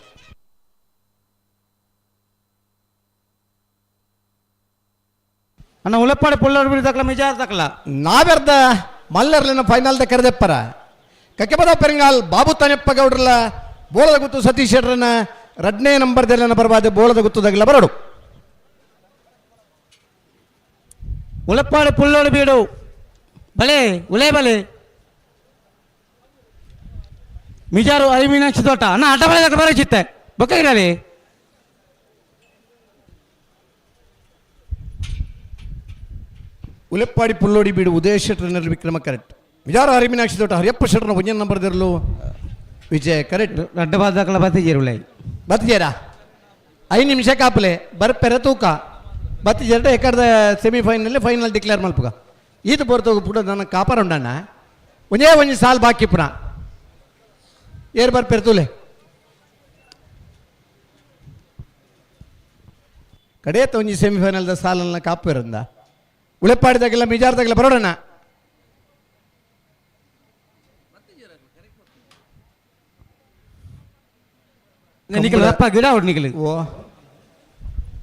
ಅಣ್ಣ ಉಳಪ್ಪಾಡಿ ಪುಲ್ಲರ್ ಬಿಡ್ತಕ್ಕಲ್ಲ ಮಿಜಾರ್ ತಕ್ಕಲ್ಲ ನಾವೆರ್ದ ಮಲ್ಲರ್ಲಿನ ಫೈನಲ್ ಕರೆದೆಪ್ಪರ ಕಕ್ಕೆಪದ ಪೆರಂಗಾಲ್ ಬಾಬು ತಾನೆಪ್ಪ ಗೌಡ್ರಲ್ಲ ಬೋಳದ ಗುತ್ತು ಸತೀಶ್ ಶೆಟ್ಟರನ 2ನೇ ನಂಬರ್ ತೆರಲಿನ ಬರಬಾದೆ ಬೋಳದ ಗುತ್ತದಾಗಲ್ಲ ಬರಡು ಉಳಪ್ಪಾಡಿ ಪುಲ್ಲೋಡು ಬೀಡು ಬಲೆ ಉಲೇ ಬಲೆ ಮಿಜಾರು ಐಮೀನಾಕ್ಷಿ ತೋಟ ಅಣ್ಣ ಅಡ್ಡ ಬಳೆ ಬರೋ ಚಿತ್ತೆ ಬೊಕ್ಕ ಇರಲಿ ಉಲೆಪ್ಪಾಡಿ ಪುಲ್ಲೋಡಿ ಬೀಡು ಉದಯ ಶೆಟ್ಟರ್ನಲ್ಲಿ ವಿಕ್ರಮ ಕರೆಕ್ಟ್ ವಿಜಾರ ಹರಿಮೀನಾಕ್ಷಿ ತೋಟ ಹರಿಯಪ್ಪ ಶೆಟ್ಟರ್ನ 1ನೇ ನಂಬರ್ ತೆರಲು ವಿಜಯ ಕರೆಕ್ಟ್ ಅಡ್ಡ ಬಾದಕಲ ಬತ್ತಿಜೇರು ಉಲೈ ಬತ್ತಿಜೇರಾ 5 ನಿಮಿಷ ಕಾಪಲೆ ಬರ್ಪೆರೆ ತೂಕ ಬತ್ತಿಜೇರ ಎಕರ್ದ ಸೆಮಿಫೈನಲ್ ಫೈನಲ್ ಡಿಕ್ಲೇರ್ ಮಲ್ಪುಗ ಈತ ಬರ್ತೋಗ ಪುಡ ನನ್ನ ಕಾಪಾರ ಉಂಡಣ್ಣ ಒಂದೇ ಸಾಲ್ ಬಾಕಿ ಪುನ ಏರ್ ಬರ್ಪೆರ್ತುಲೆ ಕಡೆಯತ್ತ ಒಂಜಿ ಸೆಮಿಫೈನಲ್ದ ಸಾಲನ್ನ ಕಾಪು ಇರಂದ ಉಳೆಪ್ಪಾಡಿದಾಗೆಲ್ಲ ಮಿಜಾರ್ದಾಗೆಲ್ಲ ಬರೋಡಣ್ಣ ಗಿಡ ನಿಖಿಲ್ ಓ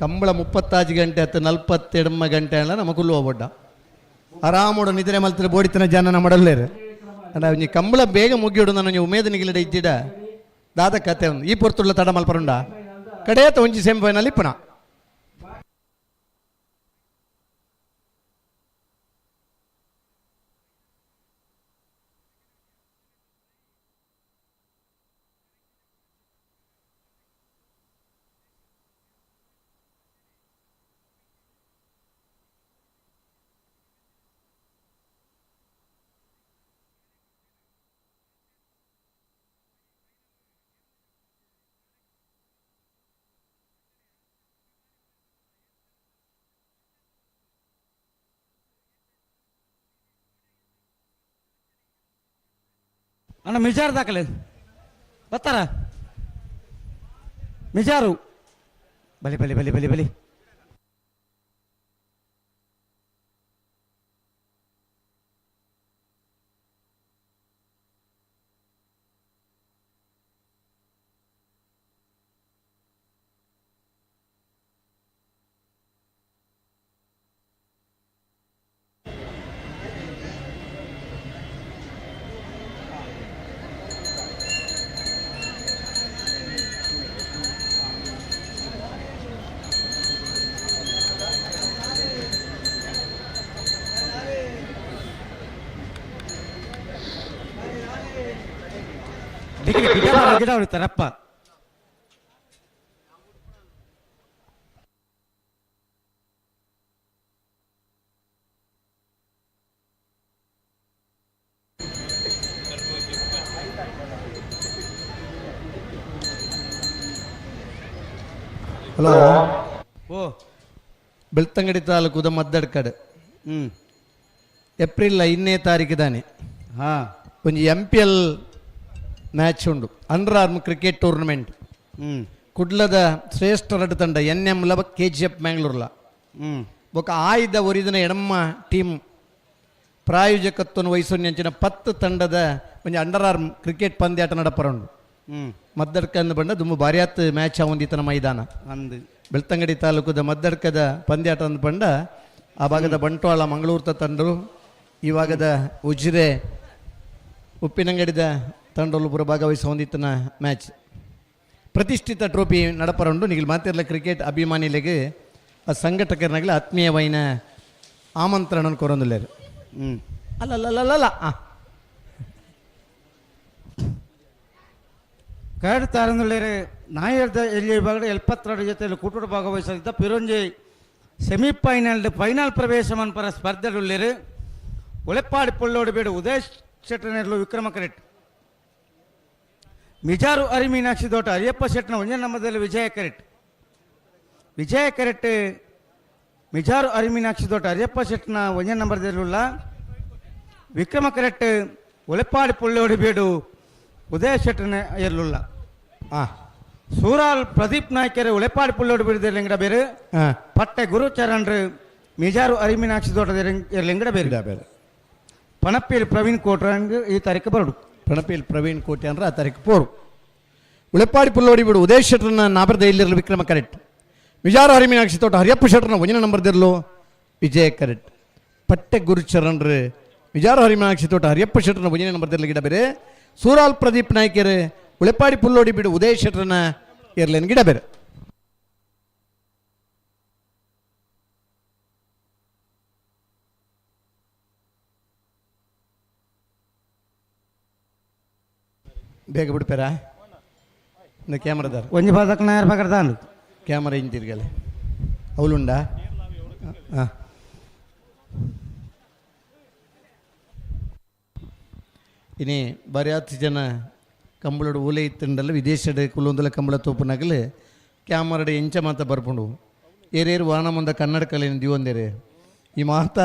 ಕಂಬಳ 35 ಗಂಟೆ 42 ಗಂಟೆ ಅಲ್ಲ ನಮ್ಮ ಕುಲ್ಲು ಹೋಗ್ಬಡ್ಡ ಆರಾಮೋಡು ನಿದ್ರೆ ಮಲ್ತಿರ ಬೋಡಿತನ ಜನ ಮಾಡಲ್ಲೇರು ಅಣ್ಣ ಒಂಜಿ ಕಂಬಳ ಬೇಗ ಮುಗಿಯೋಡು ನಾನು ಉಮೇದ ನಿಗಿಲಿಡ ಇದ್ದಿಡ ದಾದ ಕತೆ ಒಂದು ಈ ಪೊರ್ತುಳ್ಳ ತಡ ಮಲ್ಪರುಂಡ ಕಡೆಯತ್ತ ಒಂಜಿ ಸೆಮಿಫೈನಲ್ ಇಪ್ಪಣ ಅಣ್ಣ ಮಿಜಾರು ದಾಖಲೆ ಬರ್ತಾರ ಮಿಜಾರು ಬಲಿ ಬಲಿ ಬಲಿ ಬಲಿ ಬಲಿ ಗಿಡ ಹೊಡಿತಾರಪ್ಪ ಹಲೋ ಓ ಬೆಳ್ತಂಗಡಿ ತಾಲೂಕುದ ಮದ್ದಡ್ಕಡ್ ಏಪ್ರಿಲ್ 5ನೇ ತಾರೀಕು ತಾನೆ ಒಂಜಿ MPL ಮ್ಯಾಚ್ ಉಂಡು ಅಂಡರ್ ಆರ್ಮ್ ಕ್ರಿಕೆಟ್ ಟೂರ್ನಮೆಂಟ್ ಕುಡ್ಲದ ಶ್ರೇಷ್ಠ ರಡ್ ತಂಡ NM ಲ KGF ಮ್ಯಾಂಗ್ಳೂರ್ಲ ಬೊಕ ಆಯ್ದ ಒರಿದಿನ ಎಡಮ್ಮ ಟೀಮ್ ಪ್ರಾಯೋಜಕತ್ವವನ್ನು ವಹಿಸೋನ್ಯಂಚಿನ 10 ತಂಡದ ಒಂಜಿ ಅಂಡರ್ ಆರ್ಮ್ ಕ್ರಿಕೆಟ್ ಪಂದ್ಯಾಟ ನಡಪರುಂಡು ಮದ್ದಡ್ಕ ಅಂದು ಬಂಡ ದುಂಬು ಬಾರಿಯಾತ್ ಮ್ಯಾಚ್ ಆವೊಂದಿತನ ಮೈದಾನ ಅಂದು ಬೆಳ್ತಂಗಡಿ ತಾಲೂಕುದ ಮದ್ದಡ್ಕದ ಪಂದ್ಯಾಟ ಅಂದು ಬಂಡ ಆ ಭಾಗದ ಬಂಟ್ವಾಳ ಮಂಗಳೂರ್ತ ತಂಡರು ಈ ಭಾಗದ ಉಜಿರೆ ಉಪ್ಪಿನಂಗಡಿದ ತಂಡಗಳು ಪೂರ ಭಾಗವಹಿಸಿ ಹೊಂದಿತ್ತನ ಮ್ಯಾಚ್ ಪ್ರತಿಷ್ಠಿತ ಟ್ರೋಫಿ ನಡಪರುಂಡು ನಿಗಿಲ್ ಮಾತಿರ್ಲ ಕ್ರಿಕೆಟ್ ಅಭಿಮಾನಿಗಳಿಗೆ ಆ ಸಂಘಟಕರನಾಗಲಿ ಆತ್ಮೀಯವಾಯಿನ ಆಮಂತ್ರಣ ಕೊರೊಂದಿಲ್ಲೇರು ಅಲ್ಲಲ್ಲಲ್ಲ ಕರಡು ತಾರಂದುಳ್ಳೇರು ನಾಯರ್ದ ಎಲ್ಲಿ ವಿಭಾಗದ 72 ಜೊತೆಯಲ್ಲಿ ಕೂಟುಡು ಭಾಗವಹಿಸಲಿದ್ದ ಪಿರೊಂಜಿ ಸೆಮಿಫೈನಲ್ ಫೈನಲ್ ಪ್ರವೇಶ ಮನ್ಪರ ಸ್ಪರ್ಧೆಡುಳ್ಳೇರು ಉಳೆಪ್ಪಾಡಿ ಪುಳ್ಳೋಡು ಬೇಡು ಉದಯ್ ಶೆಟ್ಟನೆರಲು ವಿಕ್ರಮ ಕರೆಟ್ ಮಿಜಾರು ಅರಿ ಮೀನಾಕ್ಷಿ ದೋಟ ಅರಿಯಪ್ಪ ಶೆಟ್ಟನ ಒಂಜ ನಮ್ಮದಲ್ಲಿ ವಿಜಯ ಕರೆಟ್ ಮಿಜಾರು ಅರಿ ಮೀನಾಕ್ಷಿ ದೋಟ ಅರಿಯಪ್ಪ ಶೆಟ್ಟನ ಒಂಜ ನಂಬರ್ದಲ್ಲಿಲ್ಲ ವಿಕ್ರಮ ಕರೆಟ್ ಉಳೆಪ್ಪಾಡಿ ಪುಳ್ಳೋಡು ಬೇಡು ಉದಯ ಶೆಟ್ಟನ ಎರ್ಲುಲ್ಲ ಸೂರಾಲ್ ಪ್ರದೀಪ್ ನಾಯ್ಕರು ಉಳೆಪ್ಪಾಡಿ ಪುಳ್ಳೋಡು ಬಿಡದೆ ಎಂಗಡ ಬೇರೆ ಪಟ್ಟೆ ಗುರುಚರಣ್ರು ಮಿಜಾರು ಅರಿ ಮೀನಾಕ್ಷಿ ದೋಟದ ಎಂಗಡ ಬೇರೆ ಪಣಪ್ಪೇಲಿ ಪ್ರವೀಣ್ ಕೋಟ್ರಂಗ್ ಈ ತಾರೀಕು ಬರಡು ಪಣಪೇಲ್ ಪ್ರವೀಣ್ ಕೋಟೆ ಅಂದ್ರೆ ಆ ತಾರೀಕು ಪೋರು ಉಳೆಪ್ಪಾಡಿ ಪುಲ್ಲೋಡಿ ಬಿಡು ಉದಯ ಶೆಟ್ರನ್ನ ನಾಬರದ ಇಲ್ಲಿರಲು ವಿಕ್ರಮ ಕರೆಕ್ಟ್ ವಿಜಾರ ಹರಿಮೀನಾಕ್ಷಿ ತೋಟ ಹರಿಯಪ್ಪ ಶೆಟ್ರನ್ನ ಒಂಜಿನ ನಂಬರ್ದಿರಲು ವಿಜಯ ಕರೆಕ್ಟ್ ಪಟ್ಟೆ ಗುರುಚರಣ್ರು ವಿಜಾರ ಹರಿಮೀನಾಕ್ಷಿ ತೋಟ ಹರಿಯಪ್ಪ ಶೆಟ್ರನ್ನ ಒಂಜಿನ ನಂಬರ್ದಿರಲು ಗಿಡ ಬೇರೆ ಸೂರಾಲ್ ಪ್ರದೀಪ್ ನಾಯ್ಕರು ಉಳೆಪ್ಪಾಡಿ ಪುಲ್ಲೋಡಿ ಬಿಡು ಉದಯ ಶೆಟ್ರನ್ನ ಇರ್ಲೇನು ಗಿಡ ಬೇರೆ ಬೇಗ ಬಿಡ್ಪೇರಾ இந்த கேமராதார் கொஞ்சம் பார்த்தாக்க நேரம் பார்க்குறதான் கேமரா இஞ்சிருக்கல அவளுண்டா ಇನಿ ಬರಿಯಾತಿ ಜನ ಕಂಬಳಡು ಓಲೆ ಇತ್ತಂಡಲ್ಲ ವಿದೇಶದ ಕುಲೊಂದಲ ಕಂಬಳ ತೋಪುನಾಗಲು ಕ್ಯಾಮರಡ ಎಂಚ ಮಾತ ಬರ್ಪುಂಡು ಏರೇರು ವಾನ ಮುಂದ ಕನ್ನಡ ಕಲೆಯನ್ನು ದಿವಂದೇರೆ ಈ ಮಾತ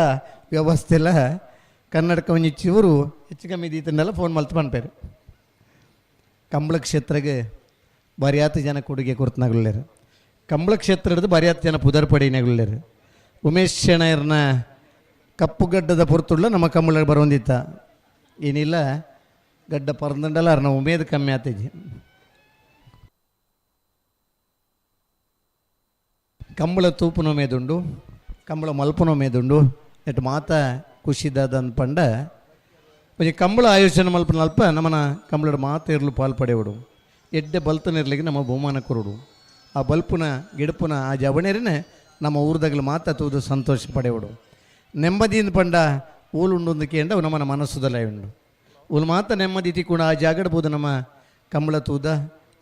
ವ್ಯವಸ್ಥೆಲ್ಲ ಕನ್ನಡಕ ಒಂಜಿಚ್ಚಿ ಇವರು ಹೆಚ್ಚು ಕಮ್ಮಿ ಇದ್ದಿತ್ತಂಡಲ್ಲ ಫೋನ್ ಮಲ್ತು ಪನ್ಪೇರು ಕಂಬಳ ಕ್ಷೇತ್ರಗೆ ಬರಿಯಾತಿ ಜನ ಕೊಡುಗೆ ಕೊರ್ತನಾಗಲ್ಲೇರು ಕಂಬಳ ಕ್ಷೇತ್ರ ಹಿಡಿದು ಬರಿಯಾತಿ ಜನ ಪುದರ್ ಪಡಿನಾಗಲ್ಲೇರು ಉಮೇಶ್ ಶೆಣರ್ನ ಕಪ್ಪುಗಡ್ಡದ ಪೊರ್ತುಳ್ಳ ನಮ್ಮ ಕಂಬಳ ಬರೋಂದಿತ್ತ ಏನಿಲ್ಲ ಗಡ್ಡ ಪರಂದಂಡಲ್ಲ ನಾವು ಉಮೇದು ಕಮ್ಮಿ ಆತೈತಿ ಕಂಬಳ ತೂಪುನೋ ಮೇದುಂಡು ಕಂಬಳ ಮಲ್ಪನೋ ಮೇದುಂಡು ಎಟ್ಟು ಮಾತ ಖುಷಿದಾದಂದು ಪಂಡ కొంచెం కంబళ ఆయోజన మల్పన అల్ప నమ్మన కంబళ మాతేర్లు పాల్పడేవాడు ఎడ్డ బల్తనేర్లకి ನಮ್ಮ ಬಹುಮಾನ ಕೊರೋಡು ಆ ಬಲ್ಪುನ ಗಿಡಪುನ ಆ ಜವಣೇರಿನ ನಮ್ಮ ಊರದಾಗಲು ಮಾತ ತೂದು ಸಂತೋಷ ಪಡೆಯೋಡು ನೆಮ್ಮದಿಯಿಂದ ಪಂಡ ಊಲುಂಡೊಂದಕ್ಕೆ ಎಂಡ ನಮ್ಮನ ಮನಸ್ಸುದಲ್ಲ ಉಂಡು ಊಲು ಮಾತ ನೆಮ್ಮದಿ ತಿಕ್ಕೊಂಡು ಆ ಜಾಗಡ್ಬೋದು ನಮ್ಮ ಕಂಬಳ ತೂದ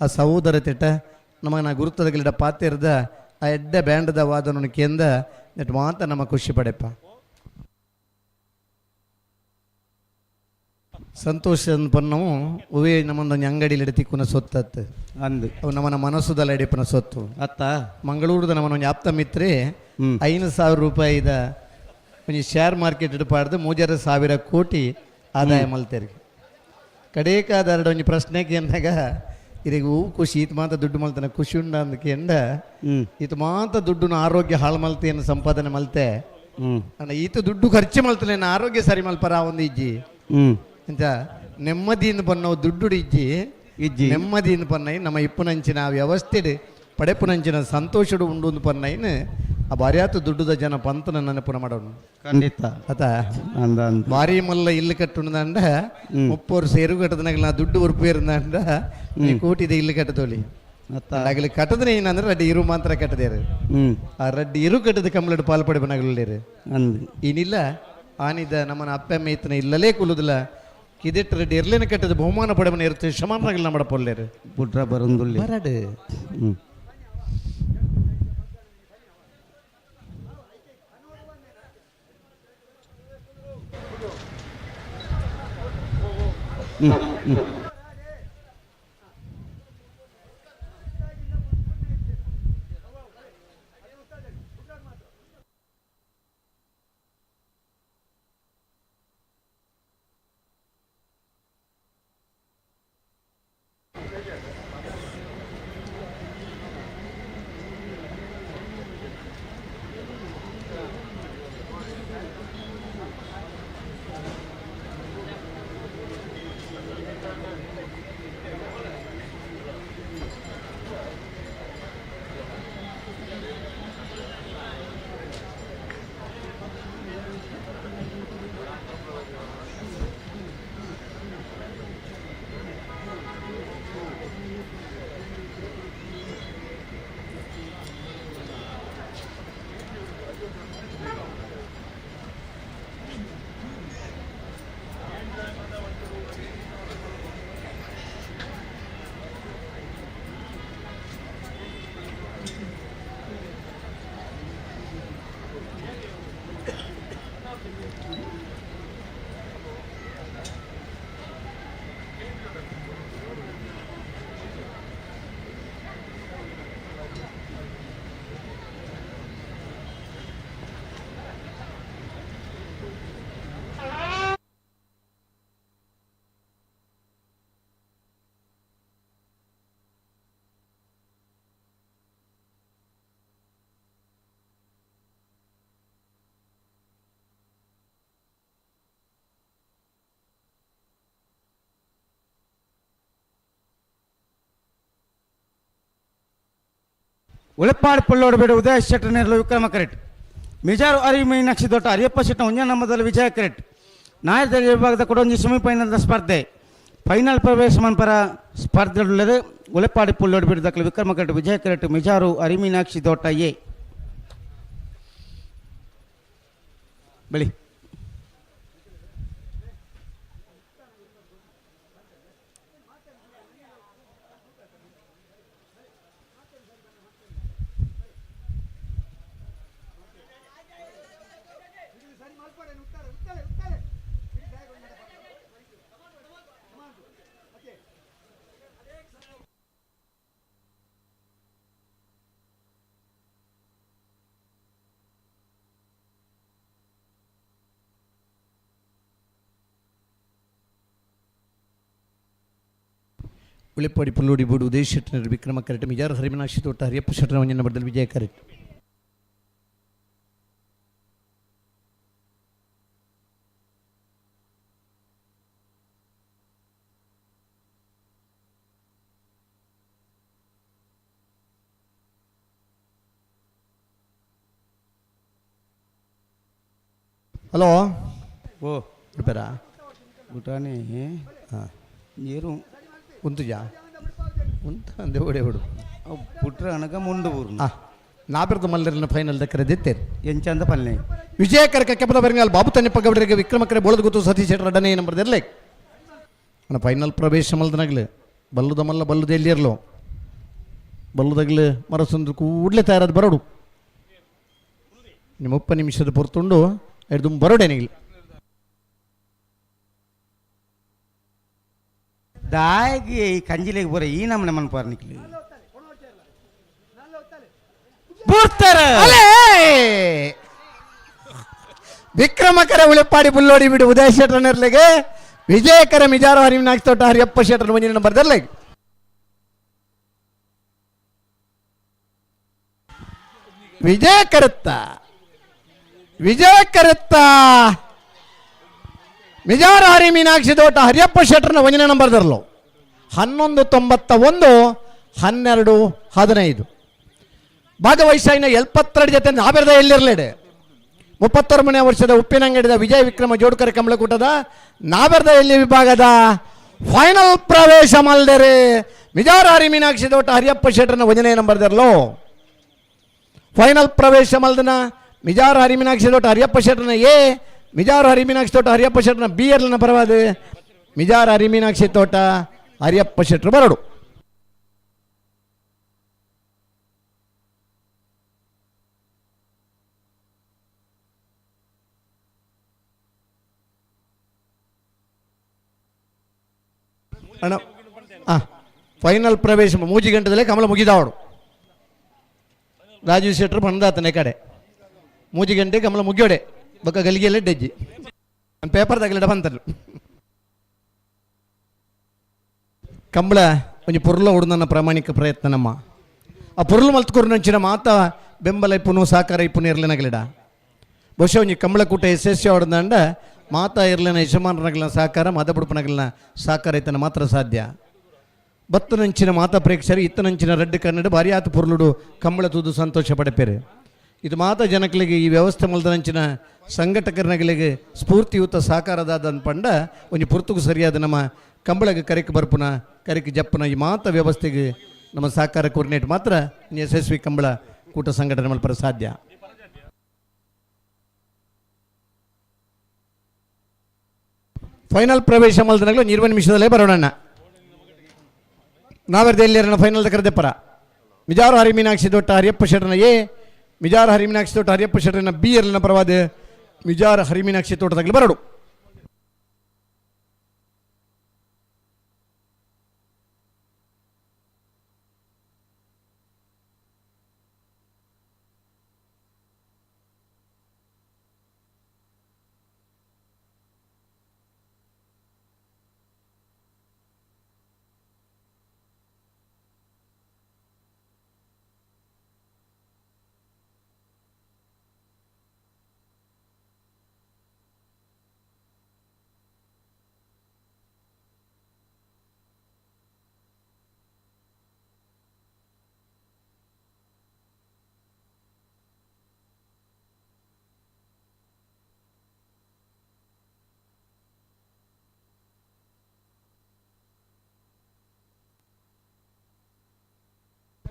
ಆ ಸಹೋದರತೆಟ ನಮ್ಮನ ಗುರುತದಗಳಿಡ ಪಾತೆರ್ದ ಆ ಎಡ್ಡ ಬ್ಯಾಂಡದ ವಾದನಕ್ಕೆಂದ ನೆಟ್ಟು ಮಾತ ನಮ್ಮ ಖುಷಿ ಪಡೆಪ್ಪ ಸಂತೋಷ ಪನ್ನವು ಉವೇ ನಮ್ಮೊಂದೊಂದು ಅಂಗಡಿಯಲ್ಲಿ ಎಡತಿಕ್ಕುನ ಸೊತ್ತತ್ತು ಅಂದು ಅವು ನಮ್ಮನ ಮನಸ್ಸುದಲ್ಲ ಎಡಿಪನ ಸೊತ್ತು ಅತ್ತ ಮಂಗಳೂರದ ನಮ್ಮನೊಂದು ಆಪ್ತ ಮಿತ್ರೆ 5,000 ರೂಪಾಯಿದ ಒಂದು ಶೇರ್ ಮಾರ್ಕೆಟ್ ಹಿಡ್ಪಾಡ್ದು 3,000 ಕೋಟಿ ಆದಾಯ ಮಲ್ತೇರಿ ಕಡೇಕಾದ ಒಂದು ಪ್ರಶ್ನೆಗೆ ಎಂದಾಗ ಇರಿಗೆ ಹೂ ಖುಷಿ ಈತ ಮಾತ ದುಡ್ಡು ಮಲ್ತಾನೆ ಖುಷಿ ಉಂಡ ಅಂದಕ್ಕೆ ಎಂಡ ಈತ ಮಾತ ದುಡ್ಡು ಆರೋಗ್ಯ ಹಾಳು ಮಲ್ತೇನು ಸಂಪಾದನೆ ಮಲ್ತೆ ಅಣ್ಣ ಈತ ದುಡ್ಡು ಖರ್ಚು ಮಲ್ತಲೆ ಆರೋಗ್ಯ ಸರಿ ಮಲ್ಪರ ಒಂದು ಇಜ್ಜಿ ಇಂಥ ನೆಮ್ಮದಿಯಿಂದ ಪನ್ನವು ದುಡ್ಡು ಇಜ್ಜಿ ನೆಮ್ಮದಿಯಿಂದ ಪನ್ನೈ ನಮ್ಮ ಇಪ್ಪುನಂಚಿನ ವ್ಯವಸ್ಥೆ ಪಡೆಪುನಂಚಿನ ಸಂತೋಷಡು ಉಂಡು ಪನ್ನೈನ್ ಆ ಭಾರ್ಯಾತು ದುಡ್ಡುದ ಜನ ಪಂತನ ನೆನಪುನ ಮಾಡೋಣ ಖಂಡಿತ ಅತ ಭಾರಿ ಮಲ್ಲ ಇಲ್ಲಿ ಕಟ್ಟುಂಡ 30 ವರ್ಷ ಎರು ಕಟ್ಟದನಾಗ ನಾ ದುಡ್ಡು ಉರುಪು ಇರಂದ ನೀ ಕೋಟಿದೆ ಇಲ್ಲಿ ಕಟ್ಟದೋಲಿ ಆಗಲಿ ಕಟ್ಟದ್ರೆ ಏನಂದ್ರೆ ರಡ್ಡಿ ಇರು ಮಾತ್ರ ಕಟ್ಟದೇರು ಆ ರಡ್ಡಿ ಇರು ಕಟ್ಟದ ಕಂಬಳಡು ಪಾಲ್ಪಡೆ ಬನಾಗಲೇರು ಏನಿಲ್ಲ ಆನಿದ ನಮ್ಮನ ಅಪ್ಪಮ್ಮ ಇತ್ತನ ಇಲ್ಲಲೇ ಕುಲುದಿಲ್ಲ ಕಿದೆಟ್ ರೆಡ್ಡಿ ಎರ್ಲೇನ ಕಟ್ಟದ ಬಹುಮಾನ ಪಡೆಮನ ಇರುತ್ತೆ ಶಮಾನಾಗಲ್ಲ ನಮ್ಮ ಪೊಲ್ಲೇರು ಬುಡ್ರ ಬರಂದುಲ್ಲಿ ಬರಡು ಉಳಪ್ಪಾಡಿ ಪುಲ್ಲೋಡು ಬೇಡ ಉದಯ ಶೆಟ್ಟರ್ ನೇರಲು ವಿಕ್ರಮ ಕರೆಟ್ ಮಿಜಾರು ಅರಿ ಮೀನಾಕ್ಷಿ ದೊಡ್ಡ ಅರಿಯಪ್ಪ ಶೆಟ್ಟ ಒಂಜ ನಂಬರ್ದಲ್ಲಿ ವಿಜಯ ಕರೆಟ್ ನಾಯಕ ವಿಭಾಗದ ಕೊಡೊಂಜಿ ಸೆಮಿಫೈನಲ್ ಸ್ಪರ್ಧೆ ಫೈನಲ್ ಪ್ರವೇಶ ಮನ್ಪರ ಸ್ಪರ್ಧೆಯುಳ್ಳದು ಉಳಪ್ಪಾಡಿ ಪುಲ್ಲೋಡು ಬೇಡ ದಕ್ಕಲು ವಿಕ್ರಮ ಕರೆಟ್ ವಿಜಯ ಕರೆಟ್ ಮಿಜಾರು ಅರಿ ಮೀನಾಕ್ಷಿ ದೊಡ್ಡ ಎ ಬೆಳಿ ಉಳಿಪಾಡಿ ಪುಲ್ಲೋಡಿ ಬೋಡು ಉದಯ ಶೆಟ್ಟರ್ ವಿಕ್ರಮ ಕರೆಟ್ ಮಿಜಾರು ಹರಿಮೀನಾಕ್ಷಿ ತೋಟ ಹರಿಯಪ್ಪ ಶೆಟ್ಟರ್ ಒಂಜ ನಂಬರ್ದಲ್ಲಿ ವಿಜಯ ಕರೆಟ್ ಹಲೋ ಓ ರಿಪೇರಾ ಗುಟಾನೆ ನೀರು ಉಂತುಜಾ ಉಂತ ಅಂದೆ ಓಡೆ ಬಿಡು ಪುಟ್ರ ಅನಗ ಮುಂಡು ಊರು ನಾಬಿರ್ದ ಮಲ್ಲರಿನ ಫೈನಲ್ ದಕ್ಕರೆ ದಿತ್ತೇರು ಎಂಚಂದ ಪಲ್ಲೆ ವಿಜಯಕರ ಕೆಪ್ಪದ ಬೆರಂಗಾಲ್ ಬಾಬು ತನ್ನಿಪ್ಪ ಗೌಡರಿಗೆ ವಿಕ್ರಮಕರೆ ಬೋಳದ ಗೊತ್ತು ಸತೀಶ್ ಶೆಟ್ಟರ್ ಅಡ್ಡನೇ ನಂಬರ್ ಇರಲಿ ನನ್ನ ಫೈನಲ್ ಪ್ರವೇಶ ಮಲ್ದನಾಗ್ಲಿ ಬಲ್ಲುದ ಮಲ್ಲ ಬಲ್ಲುದ ಎಲ್ಲಿರ್ಲೋ ಬಲ್ಲುದಾಗ್ಲಿ ಮರಸೊಂದು ಕೂಡಲೇ ತಯಾರಾದ ಬರೋಡು ನಿಮ್ಮ 30 ನಿಮಿಷದ ಪೊರ್ತುಂಡು ಹಿಡ್ದು ಬರೋಡೇನಿಲ್ಲ ದಾಯಿಗೆ ಈ ಕಂಜಿಲೆಗೆ ಬರೋ ಈ ನಮ್ಮನೆ ಮನ್ಪಾರ್ನಿಕ್ಲಿ ವಿಕ್ರಮಕರ ಉಳಿಪಾಡಿ ಬುಲ್ಲೋಡಿ ಬಿಡು ಉದಯ ಶೆಟ್ಟರ್ನರ್ಲೆಗೆ ವಿಜಯಕರ ಮಿಜಾರು ಹರಿವಿನಾಕ್ಷಿ ತೋಟ ಹರಿಯಪ್ಪ ಶೆಟ್ಟರ್ ಮುಂಜಿನ ನಂಬರ್ ದರ್ಲೆ ವಿಜಯ ಕರುತ್ತ ಮಿಜಾರು ಹರಿ ಮೀನಾಕ್ಷಿ ತೋಟ ಹರಿಯಪ್ಪ ಶೆಟ್ಟರ್ನ ಒಂಜನೇ ನಂಬರ್ ದರ್ಲು 1191 1215 ಭಾಗವಹಿಸಾಯಿನ 72 ಜೊತೆ ನಾವೆರದ ಎಲ್ಲಿರಲೇಡೆ 36ನೇ ವರ್ಷದ ಉಪ್ಪಿನಂಗಡಿದ ವಿಜಯ ವಿಕ್ರಮ ಜೋಡ್ಕರ ಕಮಲಕೂಟದ ನಾವೆರದ ಎಲ್ಲಿ ವಿಭಾಗದ ಫೈನಲ್ ಪ್ರವೇಶ ಮಲ್ದರೆ ಮಿಜಾರು ಹರಿ ಮೀನಾಕ್ಷಿ ತೋಟ ಹರಿಯಪ್ಪ ಶೆಟ್ಟರ್ನ ಒಂಜನೇ ನಂಬರ್ ದರ್ಲು ಫೈನಲ್ ಪ್ರವೇಶ ಮಲ್ದನ ಮಿಜಾರು ಹರಿ ಮೀನಾಕ್ಷಿ ತೋಟ ಹರಿಯಪ್ಪ ಶೆಟ್ಟರ್ನ ಎ ಮಿಜಾರು ಹರಿ ಮೀನಾಕ್ಷಿ ತೋಟ ಹರಿಯಪ್ಪ ಶೆಟ್ಟರ್ನ ಬಿ ಎರ್ಲಿನ ಪರವಾದ ಮಿಜಾರು ಹರಿ ಮೀನಾಕ್ಷಿ ತೋಟ ಹರಿಯಪ್ಪ ಶೆಟ್ಟರು ಬರಡು ಅಣ್ಣ ಫೈನಲ್ ಪ್ರವೇಶ ಮೂಜಿ ಗಂಟೆದಲ್ಲೇ ಕಮಲ ಮುಗಿದಾವಡು ರಾಜೀವ್ ಶೆಟ್ಟರು ಬಂದಾತನೆ ಕಡೆ ಮೂಜಿ ಗಂಟೆ ಕಮಲ ಮುಗಿಯೋಡೆ ಬೊಕ್ಕ ಗಲಿಗೆಯಲ್ಲೇ ಡೆಜ್ಜಿ ನಾನು ಪೇಪರ್ ತಗಲಿಡ ಬಂತರು ಕಂಬಳ ಒಂಜಿ ಪುರ್ಲ ಉಡ್ದನ್ನ ಪ್ರಾಮಾಣಿಕ ಪ್ರಯತ್ನ ನಮ್ಮ ಆ ಪುರ್ಲು ಮಲ್ತ್ಕೊರು ನಂಚಿನ ಮಾತ ಬೆಂಬಲ ಇಪ್ಪುನು ಸಾಕಾರ ಇಪ್ಪುನು ಇರ್ಲಿನಗಲಿಡ ಬಹುಶಃ ಒಂಜಿ ಕಂಬಳ ಕೂಟ ಯಶಸ್ವಿ ಹೊಡೆದಂಡ ಮಾತಾ ಇರ್ಲಿನ ಯಜಮಾನರಗಲಿನ ಸಹಕಾರ ಮದ ಬುಡುಪನಗಲಿನ ಸಹಕಾರ ಇತ್ತನ ಮಾತ್ರ ಸಾಧ್ಯ ಬತ್ತನಂಚಿನ ಮಾತಾ ಪ್ರೇಕ್ಷರು ಇತ್ತನಂಚಿನ ರೆಡ್ ಕನ್ನಡ ಭಾರಿ ಆತ ಪುರ್ಲುಡು ಕಂಬಳ ತೂದು ಸಂತೋಷ ಪಡೆಪೇರು ಇದು ಮಾತಾ ಜನಗಳಿಗೆ ಈ ವ್ಯವಸ್ಥೆ ಮಲ್ದನಂಚಿನ ಸಂಘಟಕರನಗಳಿಗೆ ಸ್ಫೂರ್ತಿಯುತ ಸಾಕಾರದಾದ ಪಂಡ ಒಂಜಿ ಪುರ್ತುಗು ಸರಿಯಾದ ನಮ್ಮ ಕಂಬಳಗೆ ಕರೆಕ್ ಬರ್ಪುನ ಕರೆಕ್ ಜಪ್ಪನ ಈ ಮಾತ ವ್ಯವಸ್ಥೆಗೆ ನಮ್ಮ ಸಹಕಾರ ಕೋರ್ಡಿನೇಟ್ ಮಾತ್ರ ಯಶಸ್ವಿ ಕಂಬಳ ಕೂಟ ಸಂಘಟನೆ ಮಲ್ಪರ ಸಾಧ್ಯ ಫೈನಲ್ ಪ್ರವೇಶ ಮಲ್ದನಾಗಲು 20 ನಿಮಿಷದಲ್ಲೇ ಬರೋಣ ನಾವೆರ್ದ ಎಲ್ಲಿರನ ಫೈನಲ್ ಕರೆದೆ ಪರ ಮಿಜಾರು ಹರಿ ಮೀನಾಕ್ಷಿ ತೋಟ ಹರಿಯಪ್ಪ ಶೆಟ್ಟರ್ನ ಎ ಮಿಜಾರು ಹರಿ ಮೀನಾಕ್ಷಿ ತೋಟ ಹರಿಯಪ್ಪ ಶೆಟ್ಟರ್ನ ಬಿ ಎರ್ಲಿನ ಪರವಾದ ಮಿಜಾರು ಹರಿ ಮೀನಾಕ್ಷಿ ತೋಟದಾಗಲಿ ಬರಡು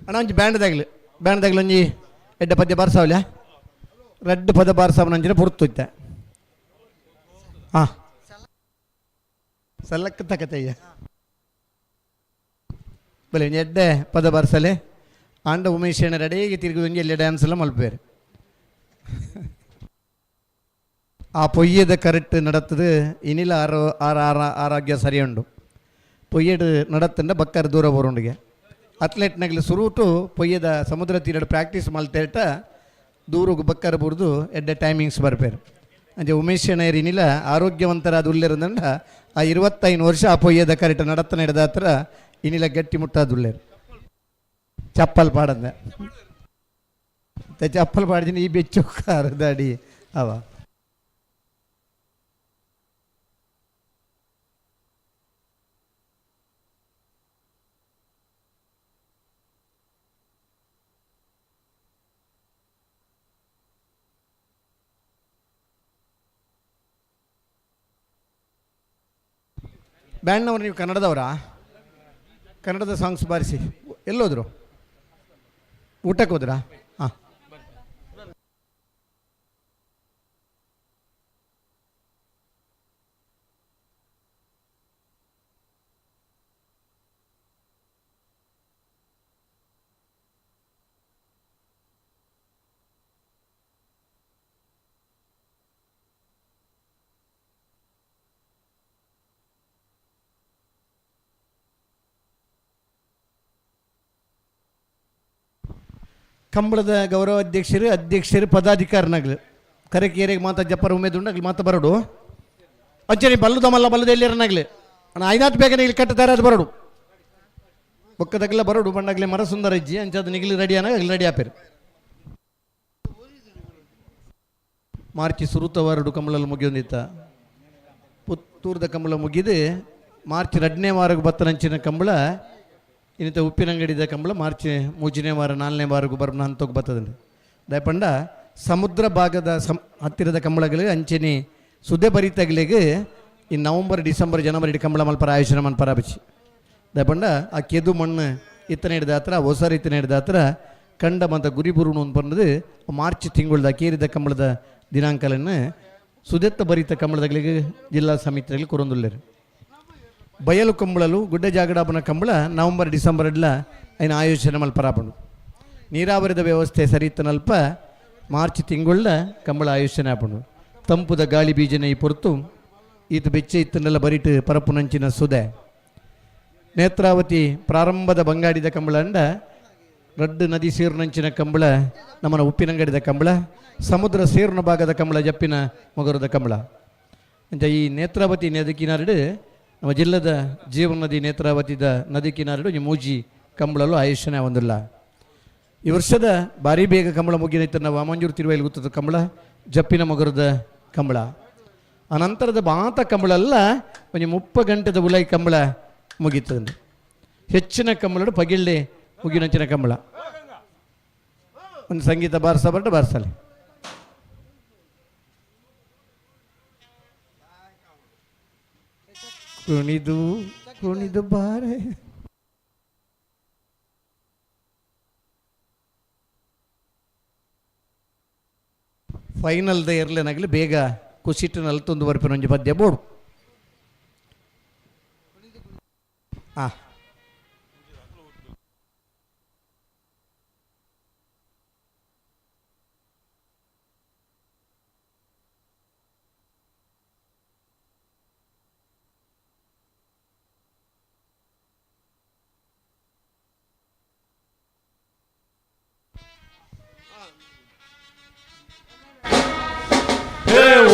ಅಣ್ಣ ಒಂಜಿ ಬ್ಯಾಂಡ್ದಾಗ್ಲಿ ಒಂಜಿ ಎಡ್ಡ ಪದ್ಯ ಬಾರ್ಸಾವಲ್ಲ ರೆಡ್ ಪದ ಬಾರ್ಸಾವನಂಜಿನ ಪುರ್ತುತ್ತೆ ಹಾಂ ಸಲ್ಲಕ್ಕ ತಕತಯ್ಯ ಬಲೆ ಎಡ್ಡೆ ಪದ ಬಾರ್ಸಲೆ ಆಂಡ ಉಮೇಶ್ ಅಣ್ಣ ರೆಡಿಗೆ ತಿರುಗಿ ಒಂಜಿ ಎಲ್ಲ ಡ್ಯಾನ್ಸ್ ಎಲ್ಲ ಮಲ್ಪೇರು ಆ പൊയ്യದ ಕರೆಕ್ಟ್ നടത്തത് ഇനില ആരോഗ്യ സരിയുണ്ട് പൊയ്യട് നടത്തേണ്ട ബക്കർ ದೂರ ಬರೋಂಡಿಗೆ ಅಥ್ಲೆಟ್ನಾಗಲಿ ಸುರುಟು ಪೊಯ್ಯದ ಸಮುದ್ರ ತೀರದ ಪ್ರಾಕ್ಟೀಸ್ ಮಲ್ತೇಟ ದೂರಗೆ ಬಕ್ಕರ್ ಬುಡ್ದು ಎಡ್ಡೆ ಟೈಮಿಂಗ್ಸ್ ಬರ್ಪೇರು ಅಂಜೆ ಉಮೇಶ್ ಅಣ್ಣಯ್ಯರು ಇನ್ನಿಲ್ಲ ಆರೋಗ್ಯವಂತರಾದ ಉಳ್ಳೇರಂದಂಡ ಆ 25 ವರ್ಷ ಆ ಪೊಯ್ಯದ ಕರೆಕ್ಟ್ ನಡತನ ಹಿಡ್ದ ಹತ್ರ ಇನ್ನಿಲ್ಲ ಗಟ್ಟಿ ಮುಟ್ಟಾದ ಉಳ್ಳೇರು ಚಪ್ಪಲ್ ಪಾಡಂದ ಚಪ್ಪಲ್ ಪಾಡಿದ್ದೀನಿ ಈ ಬೆಚ್ಚು ದಾಡಿ ಅವ ಬ್ಯಾಂಡ್ನವ್ರು ನೀವು ಕನ್ನಡದವರಾ ಕನ್ನಡದ ಸಾಂಗ್ಸ್ ಬಾರಿಸಿ ಎಲ್ಲೋದ್ರು ಊಟಕ್ಕೆ ಹೋದ್ರಾ ಹಾಂ ಕಂಬಳದ ಗೌರವ ಅಧ್ಯಕ್ಷರು ಪದಾಧಿಕಾರಿನಾಗ್ಲಿ ಕರೆ ಕೇರಿಗೆ ಮಾತಾ ಜಪ್ಪರ ಉಮೇದುಂಡಾಗ್ಲಿ ಮಾತಾ ಬರೋಡು ಅಂಚನೆ ಬಲ್ಲದ ಮಲ್ಲ ಬಲ್ಲದ ಎಲ್ಲಿರನಾಗ್ಲಿ ಅಣ್ಣ ಐನಾತ್ ಬೇಗನೆ ಇಲ್ಲಿ ಕಟ್ಟುತ್ತಾರೆ ಅದು ಬರೋಡು ಬೊಕ್ಕದಾಗಲ್ಲ ಬರೋಡು ಬಂಡಾಗ್ಲಿ ಮರ ಸುಂದರ ಇಜ್ಜಿ ಅಂಚದ ನಿಗಲಿ ರೆಡಿ ಅನ್ನಾಗ ಅಲ್ಲಿ ರೆಡಿ ಆಪೇರು ಮಾರ್ಚಿ ಸುರುತವಾರಡು ಕಂಬಳಲ್ಲಿ ಮುಗಿಯೊಂದಿತ್ತ ಪುತ್ತೂರದ ಕಂಬಳ ಮುಗಿದು ಮಾರ್ಚ್ 2ನೇ ವಾರಕ್ಕೆ ಬತ್ತನಂಚಿನ ಕಂಬಳ ಇನ್ನಿತ ಉಪ್ಪಿನಂಗಡಿದ ಕಂಬಳ ಮಾರ್ಚ್ 3ನೇ ವಾರ 4ನೇ ವಾರಕ್ಕೂ ಬರ್ನ ಹಂತಕ್ಕೆ ಬರ್ತದಂడి ದಯಪಂಡ ಸಮುದ್ರ ಭಾಗದ ಹತ್ತಿರದ ಕಂಬಳಗಳಿಗೆ ಅಂಚೆನಿ ಸುದ್ದೆ ಬರೀತಾಗಲಿಗೆ ಈ ನವಂಬರ್ ಡಿಸೆಂಬರ್ ಜನವರಿ ಕಂಬಳ ಮಲ್ಪರ ಆಯೋಜನೆ ಮನ್ಪರ ಬಿಚ್ಚಿ ದಯಪಂಡ ಆ ಕೆದು ಮಣ್ಣು ಇತ್ತನೆ ಹಿಡಿದ ಹತ್ರ ಹೊಸ ರೀತಿನ ಹಿಡಿದ ಹತ್ರ ಕಂಡ ಮತ್ತು ಗುರಿ ಬುರುಣು ಅಂತ ಬಂದದು ಮಾರ್ಚ್ ತಿಂಗಳದ ಕೇರಿದ ಕಂಬಳದ ದಿನಾಂಕಲನ್ನು ಸುದೆತ್ತ ಬರೀತ ಕಂಬಳದಾಗಲಿಗೆ ಜಿಲ್ಲಾ ಸಮಿತಿಯಲ್ಲಿ ಕೊರೊಂದುಳ್ಳರು ಬಯಲು ಕಂಬಳಲು ಗುಡ್ಡ ಜಾಗಡಾಪನ ಕಂಬಳ ನವಂಬರ್ ಡಿಸೆಂಬರ್ ಎಲ್ಲ ಐನ ಆಯೋಜನೆ ಮಲ್ಪರಾಪಣು ನೀರಾವರಿದ ವ್ಯವಸ್ಥೆ ಸರಿತನಲ್ಪ ಮಾರ್ಚ್ ತಿಂಗಳ ಕಂಬಳ ಆಯೋಜನೆ ಆಪಣು ತಂಪುದ ಗಾಳಿ ಬೀಜನ ಈ ಪೊರ್ತು ಈತ ಬೆಚ್ಚೆ ಇತ್ತನ್ನೆಲ್ಲ ಬರಿಟು ಪರಪುನಂಚಿನ ಸುದೆ ನೇತ್ರಾವತಿ ಪ್ರಾರಂಭದ ಬಂಗಾಡಿದ ಕಂಬಳ ಅಂಡ ರಡ್ಡು ನದಿ ಸೇರ್ನಂಚಿನ ಕಂಬಳ ನಮ್ಮನ ಉಪ್ಪಿನಂಗಡಿದ ಕಂಬಳ ಸಮುದ್ರ ಸೇರ್ನ ಭಾಗದ ಕಂಬಳ ಜಪ್ಪಿನ ಮೊಗರದ ಕಂಬಳ ಅಂತ ಈ ನೇತ್ರಾವತಿ ನದಿ ಕಿನಾರಡು ನಮ್ಮ ಜಿಲ್ಲದ ಜೀವನ ನದಿ ನೇತ್ರಾವತಿದ ನದಿ ಕಿನಾರಡು ಈ ಮೂಜಿ ಕಂಬಳಲು ಆಯುಷ್ಯನೇ ಒಂದಿಲ್ಲ ಈ ವರ್ಷದ ಭಾರಿ ಬೇಗ ಕಂಬಳ ಮುಗಿದೈತೆ ನಾವು ವಾಮಂಜೂರು ತಿರುವೈಲಿ ಗೊತ್ತದ ಕಂಬಳ ಜಪ್ಪಿನ ಮೊಗರದ ಕಂಬಳ ಅನಂತರದ ಬಾತ ಕಂಬಳ ಎಲ್ಲ ಒಂದು 30 ಗಂಟೆದ ಉಲೈ ಕಂಬಳ ಮುಗೀತದೆ ಹೆಚ್ಚಿನ ಕಂಬಳ ಪಗಿಳ್ಳಿ ಮುಗಿನಂಚಿನ ಕಂಬಳ ಒಂದು ಸಂಗೀತ ಬಾರ್ಸಲಿ ಕುಣಿದು ಬಾರೆ ಫೈನಲ್ದ ಇರ್ಲೇನಾಗಲಿ ಬೇಗ ಕುಸಿಟ್ಟಿನಲ್ಲಿ ತುಂದು ಬರ್ಪಿನ ಒಂಜಿ ಪದ್ಯ ಬೋಡು ಹಾಂ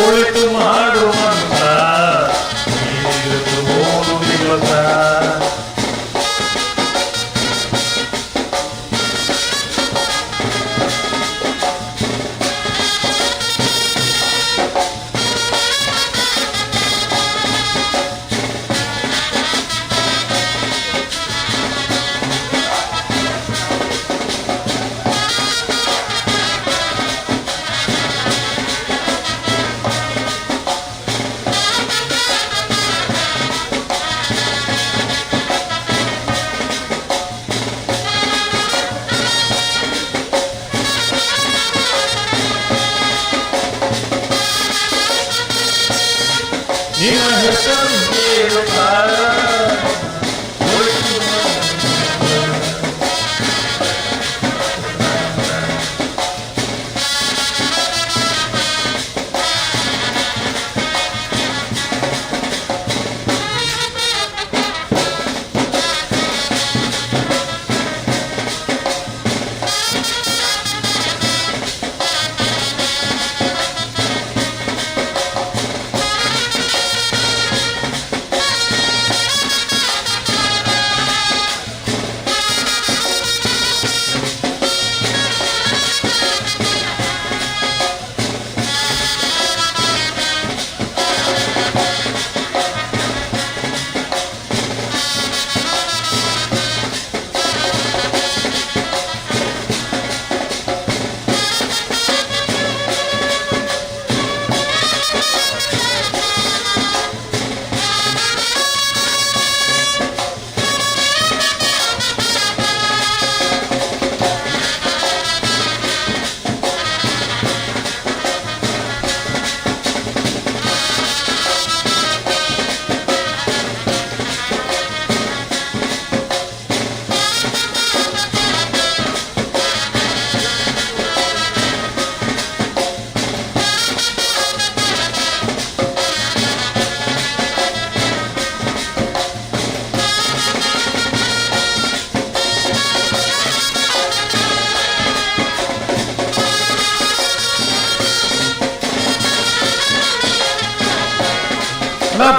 ಒಳಿತು ಮಾಡುವಂತ ನೀರು 3 ದಿವಸ ನಿನ್ನ ಹೆಸರು ಹೇಳುತ್ತಾರ.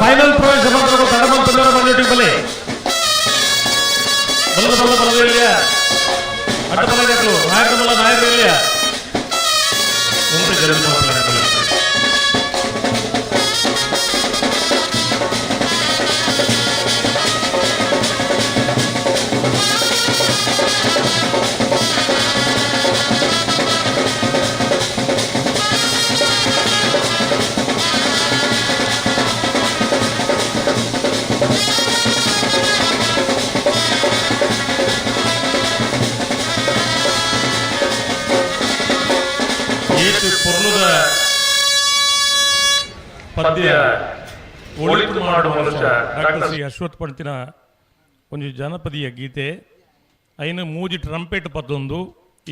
ಫೈನಲ್ ಪ್ರವೇಶ ಮಂತ್ರಗಳು ತಡಮಂತದವರ ಮಂಜುಟಿ ಬಲೆ ಬಲ್ಲದ ಬಲ್ಲ ಬಲ್ಲದ ಇಲ್ಲಿಯ ಅಡ್ಡಬಲ್ಲ ಜಗಳು ನಾಯಕರ ಬಲ್ಲ ನಾಯಕರು ಇಲ್ಲಿಯ ಒಂದು ಜನ ಪದ್ಯ ಒಳಿತು ಮಾಡುವ ಮನುಷ್ಯ ಡಾಕ್ಟರ್ ಶ್ರೀ ಅಶ್ವಥ್ ಪಂತಿನ ಒಂದು ಜನಪದೀಯ ಗೀತೆ ಐನ ಮೂಜಿ ಟ್ರಂಪೆಟ್ ಪದ್ದೊಂದು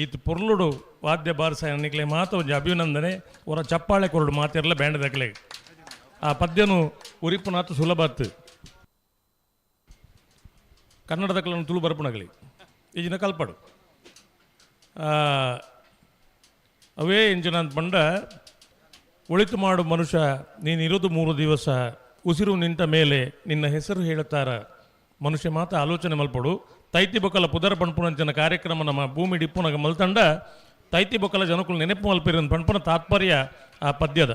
ಈತ ಪೊರ್ಲುಡು ವಾದ್ಯ ಬಾರಿಸನಿಕ್ಲೆ ಮಾತ ಒಂದು ಅಭಿನಂದನೆ ಅವರ ಚಪ್ಪಾಳೆ ಕೊರಡು ಮಾತಿರಲ್ಲ ಬ್ಯಾಂಡ್ ದಕ್ಲೆ ಆ ಪದ್ಯನು ಉರಿಪುನಾಥ ಸುಲಭತ್ತು ಕನ್ನಡದಕ್ಲನ್ನು ತುಳು ಬರ್ಪುಣಗಲಿ ಈಜಿನ ಕಲ್ಪಡು ಅವೇ ಇಂಜಿನ ಅಂತ ಬಂಡ ಒಳಿತು ಮಾಡು ಮನುಷ್ಯ ನೀನಿರೋದು 3 ದಿವಸ ಉಸಿರು ನಿಂತ ಮೇಲೆ ನಿನ್ನ ಹೆಸರು ಹೇಳುತ್ತಾರ ಮನುಷ್ಯ ಮಾತ ಆಲೋಚನೆ ಮಲ್ಪಡು ತೈತಿ ಬೊಕ್ಕಲ ಪುದರ ಪಣ್ಪುಣಂಚಿನ ಕಾರ್ಯಕ್ರಮ ನಮ್ಮ ಭೂಮಿ ಡಿಪ್ಪುನಾಗ ಮಲ್ತಂಡ ತೈತಿ ಬೊಕ್ಕಲ ಜನಕ್ಕಳು ನೆನಪು ಮಲ್ಪಿರ ಪಣ್ಪುನ ತಾತ್ಪರ್ಯ ಆ ಪದ್ಯದ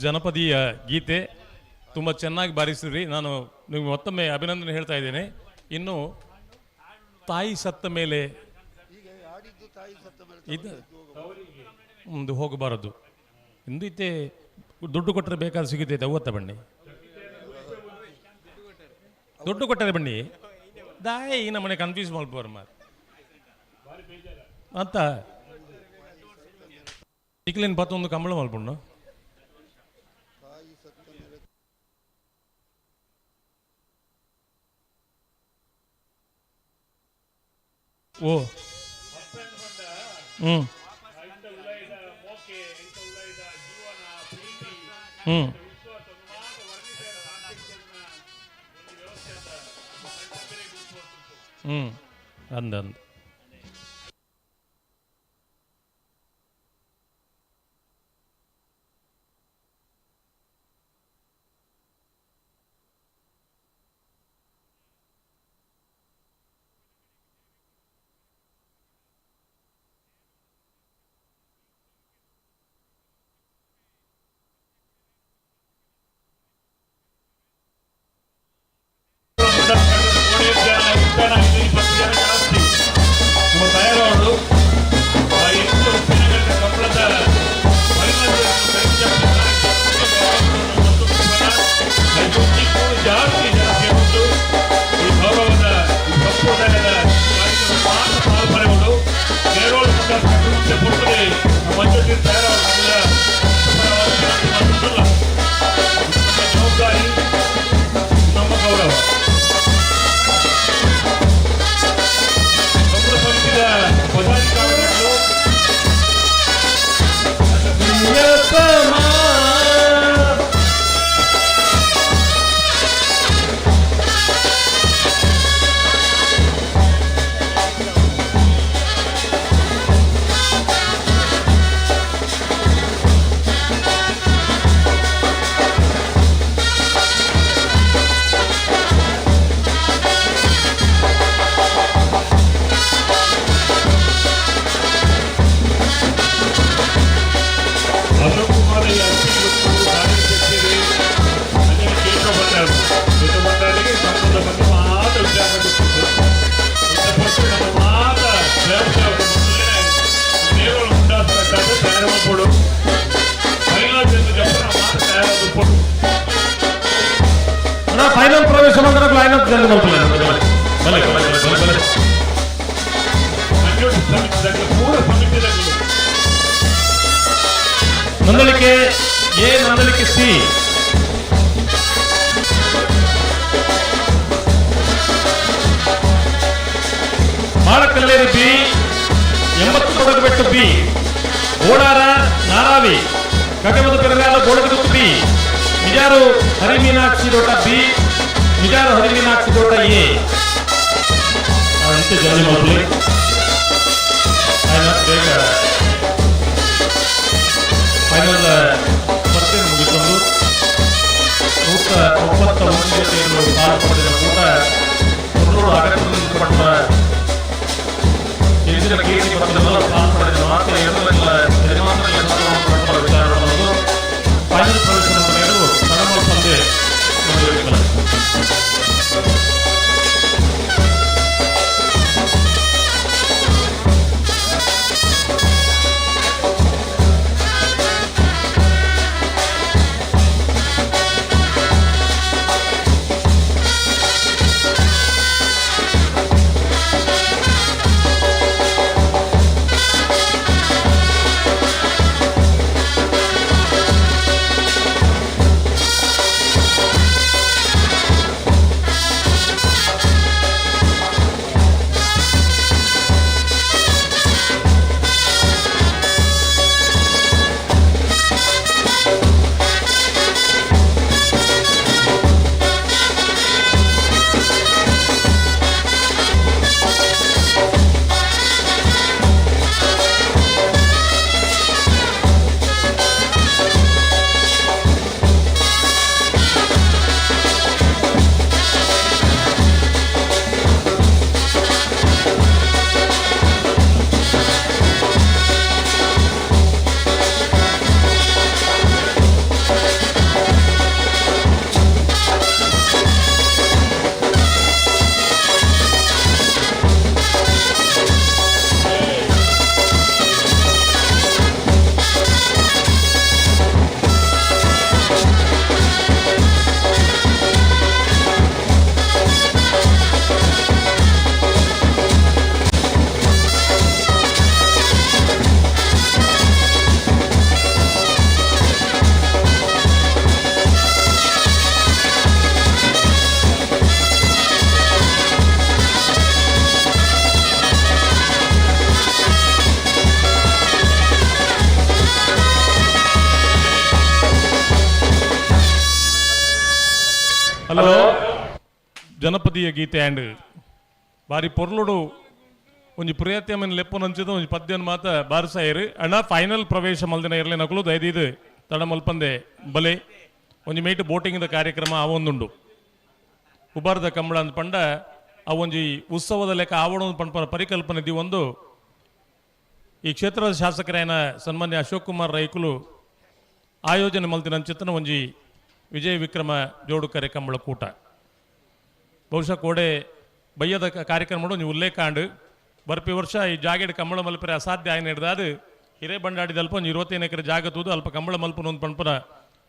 ಜನಪದೀಯ ಗೀತೆ ತುಂಬ ಚೆನ್ನಾಗಿ ಬಾರಿಸಿದ್ರಿ. ನಾನು ನಿಮಗೆ ಮತ್ತೊಮ್ಮೆ ಅಭಿನಂದನೆ ಹೇಳ್ತಾ ಇದ್ದೇನೆ. ಇನ್ನು ತಾಯಿ ಸತ್ತ ಮೇಲೆ ಮುಂದೆ ಹೋಗಬಾರದು ಇಂದು ಇತ್ತೆ ದುಡ್ಡು ಕೊಟ್ಟರೆ ಬೇಕಾದ್ರೆ ಸಿಗುತ್ತೆ ಅವತ್ತ ಬನ್ನಿ, ದುಡ್ಡು ಕೊಟ್ಟರೆ ಬನ್ನಿ ದಾಯ ಈ ನಮ್ಮನೆ ಕನ್ಫ್ಯೂಸ್ ಮಾಡ್ಬೋರು ಮಾರು ಅಂತ ಇಕ್ಲೇನು ಪತ್ತೊಂದು ಕಂಬಳ ಮಲ್ಪುಣ್ಣು ಓ ಹ್ಞೂ ಹ್ಞೂ ಹ್ಞೂ ಅಂದಂದು ಫೈನಲ್ ಪ್ರವೇಶ line up Nandalike A, Nandalike C. Malakalleri B, 80 Kodagabettu B, ಓಡಾರ ನಾರಾವಿ ಕಗೆಮದ ಪೆರಗಾಲ ಗೋಳಗದುತ್ತು ಬಿ, ಮಿಜಾರು ಹರಿಮೀನಾಕ್ಷಿ ದೊಡ್ಡ ಬಿ, ಮಿಜಾರು ಹರಿಮೀನಾಕ್ಷಿ ದೊಡ್ಡ ಎ. ಅಂತೆ ಜಲ್ದಿ ಮಾಡಲಿ ಬೇಗ ಫೈನಲ್ ಸ್ಪರ್ಧೆ ಮುಗಿಕೊಂಡು 191 ಜೊತೆಯನ್ನು ಪಾಲ್ಗೊಂಡಿರುವ ಕೂಟ 300 ಅಗತ್ಯದಿಂದ ಪಟ್ಟ ಕೇಂದ್ರ ಕೀರ್ತಿ ಪತ್ರದಲ್ಲ ಪಾಲ್ಪಡಿದ ಮಾತ್ರ ಎರಡರಲ್ಲ ವಿಚಾರವನ್ನು ಫೈನಲ್ ಪ್ರವೇಶವನ್ನು ನೀಡಲು ಸಡಮ ಪಂದ್ಯ ಹಲೋ ಜನಪದೀಯ ಗೀತೆ ಆ್ಯಂಡ್ ಬಾರಿ ಪೊರ್ಲುಡು ಒಂಜಿ ಪ್ರಿಯತ್ಯಮನ್ ಲೆಪ್ಪು ನಂಚಿದ ಒಂಜಿ ಪದ್ಯನ್ ಮಾತ ಬಾರಿಸಾಯಿರು ಅಣ್ಣ ಫೈನಲ್ ಪ್ರವೇಶ ಮಲ್ದಿನ ಇರಲಿ ನಕಲು ದಯದಿದು ತಡ ಮಲ್ಪಂದೆ ಬಲೆ ಒಂಜಿ ಮೇಟ್ ಬೋಟಿಂಗ್ ಕಾರ್ಯಕ್ರಮ ಅವೊಂದುಂಡು ಉಬಾರ್ದ ಕಂಬಳ ಅಂತ ಪಂಡ ಅವೊಂಜಿ ಉತ್ಸವದ ಲೆಕ್ಕ ಆವಣ ಪಂಪ ಪರಿಕಲ್ಪನೆ ದಿ ಒಂದು ಈ ಕ್ಷೇತ್ರದ ಶಾಸಕರಾಯನ ಸನ್ಮಾನ್ಯ ಅಶೋಕ್ ಕುಮಾರ್ ರೈಕುಲು ಆಯೋಜನೆ ಮಲ್ತಿನ ಚಿತ್ರನ ಒಂಜಿ ವಿಜಯ ವಿಕ್ರಮ ಜೋಡುಕರೆ ಕಂಬಳ ಕೂಟ ಬಹುಶಃ ಕೋಡೆ ಬಯ್ಯದ ಕಾರ್ಯಕ್ರಮ ಒಂಜಿ ಉಲ್ಲೇಖ ಆಂಡು ಬರ್ಪಿ ವರ್ಷ ಈ ಜಾಗೆಡ್ ಕಂಬಳ ಮಲ್ಪರೆ ಅಸಾಧ್ಯ ಆಯ್ನ ಹಿಡ್ದು ಅದು ಹಿರೇಬಂಡಾಡಿದ ಅಲ್ಪ ಒಂದು 25 ಎಕರೆ ಜಾಗ ತೂದು ಅಲ್ಪ ಕಂಬಳ ಮಲ್ಪನ ಒಂದು ಪಂಪನ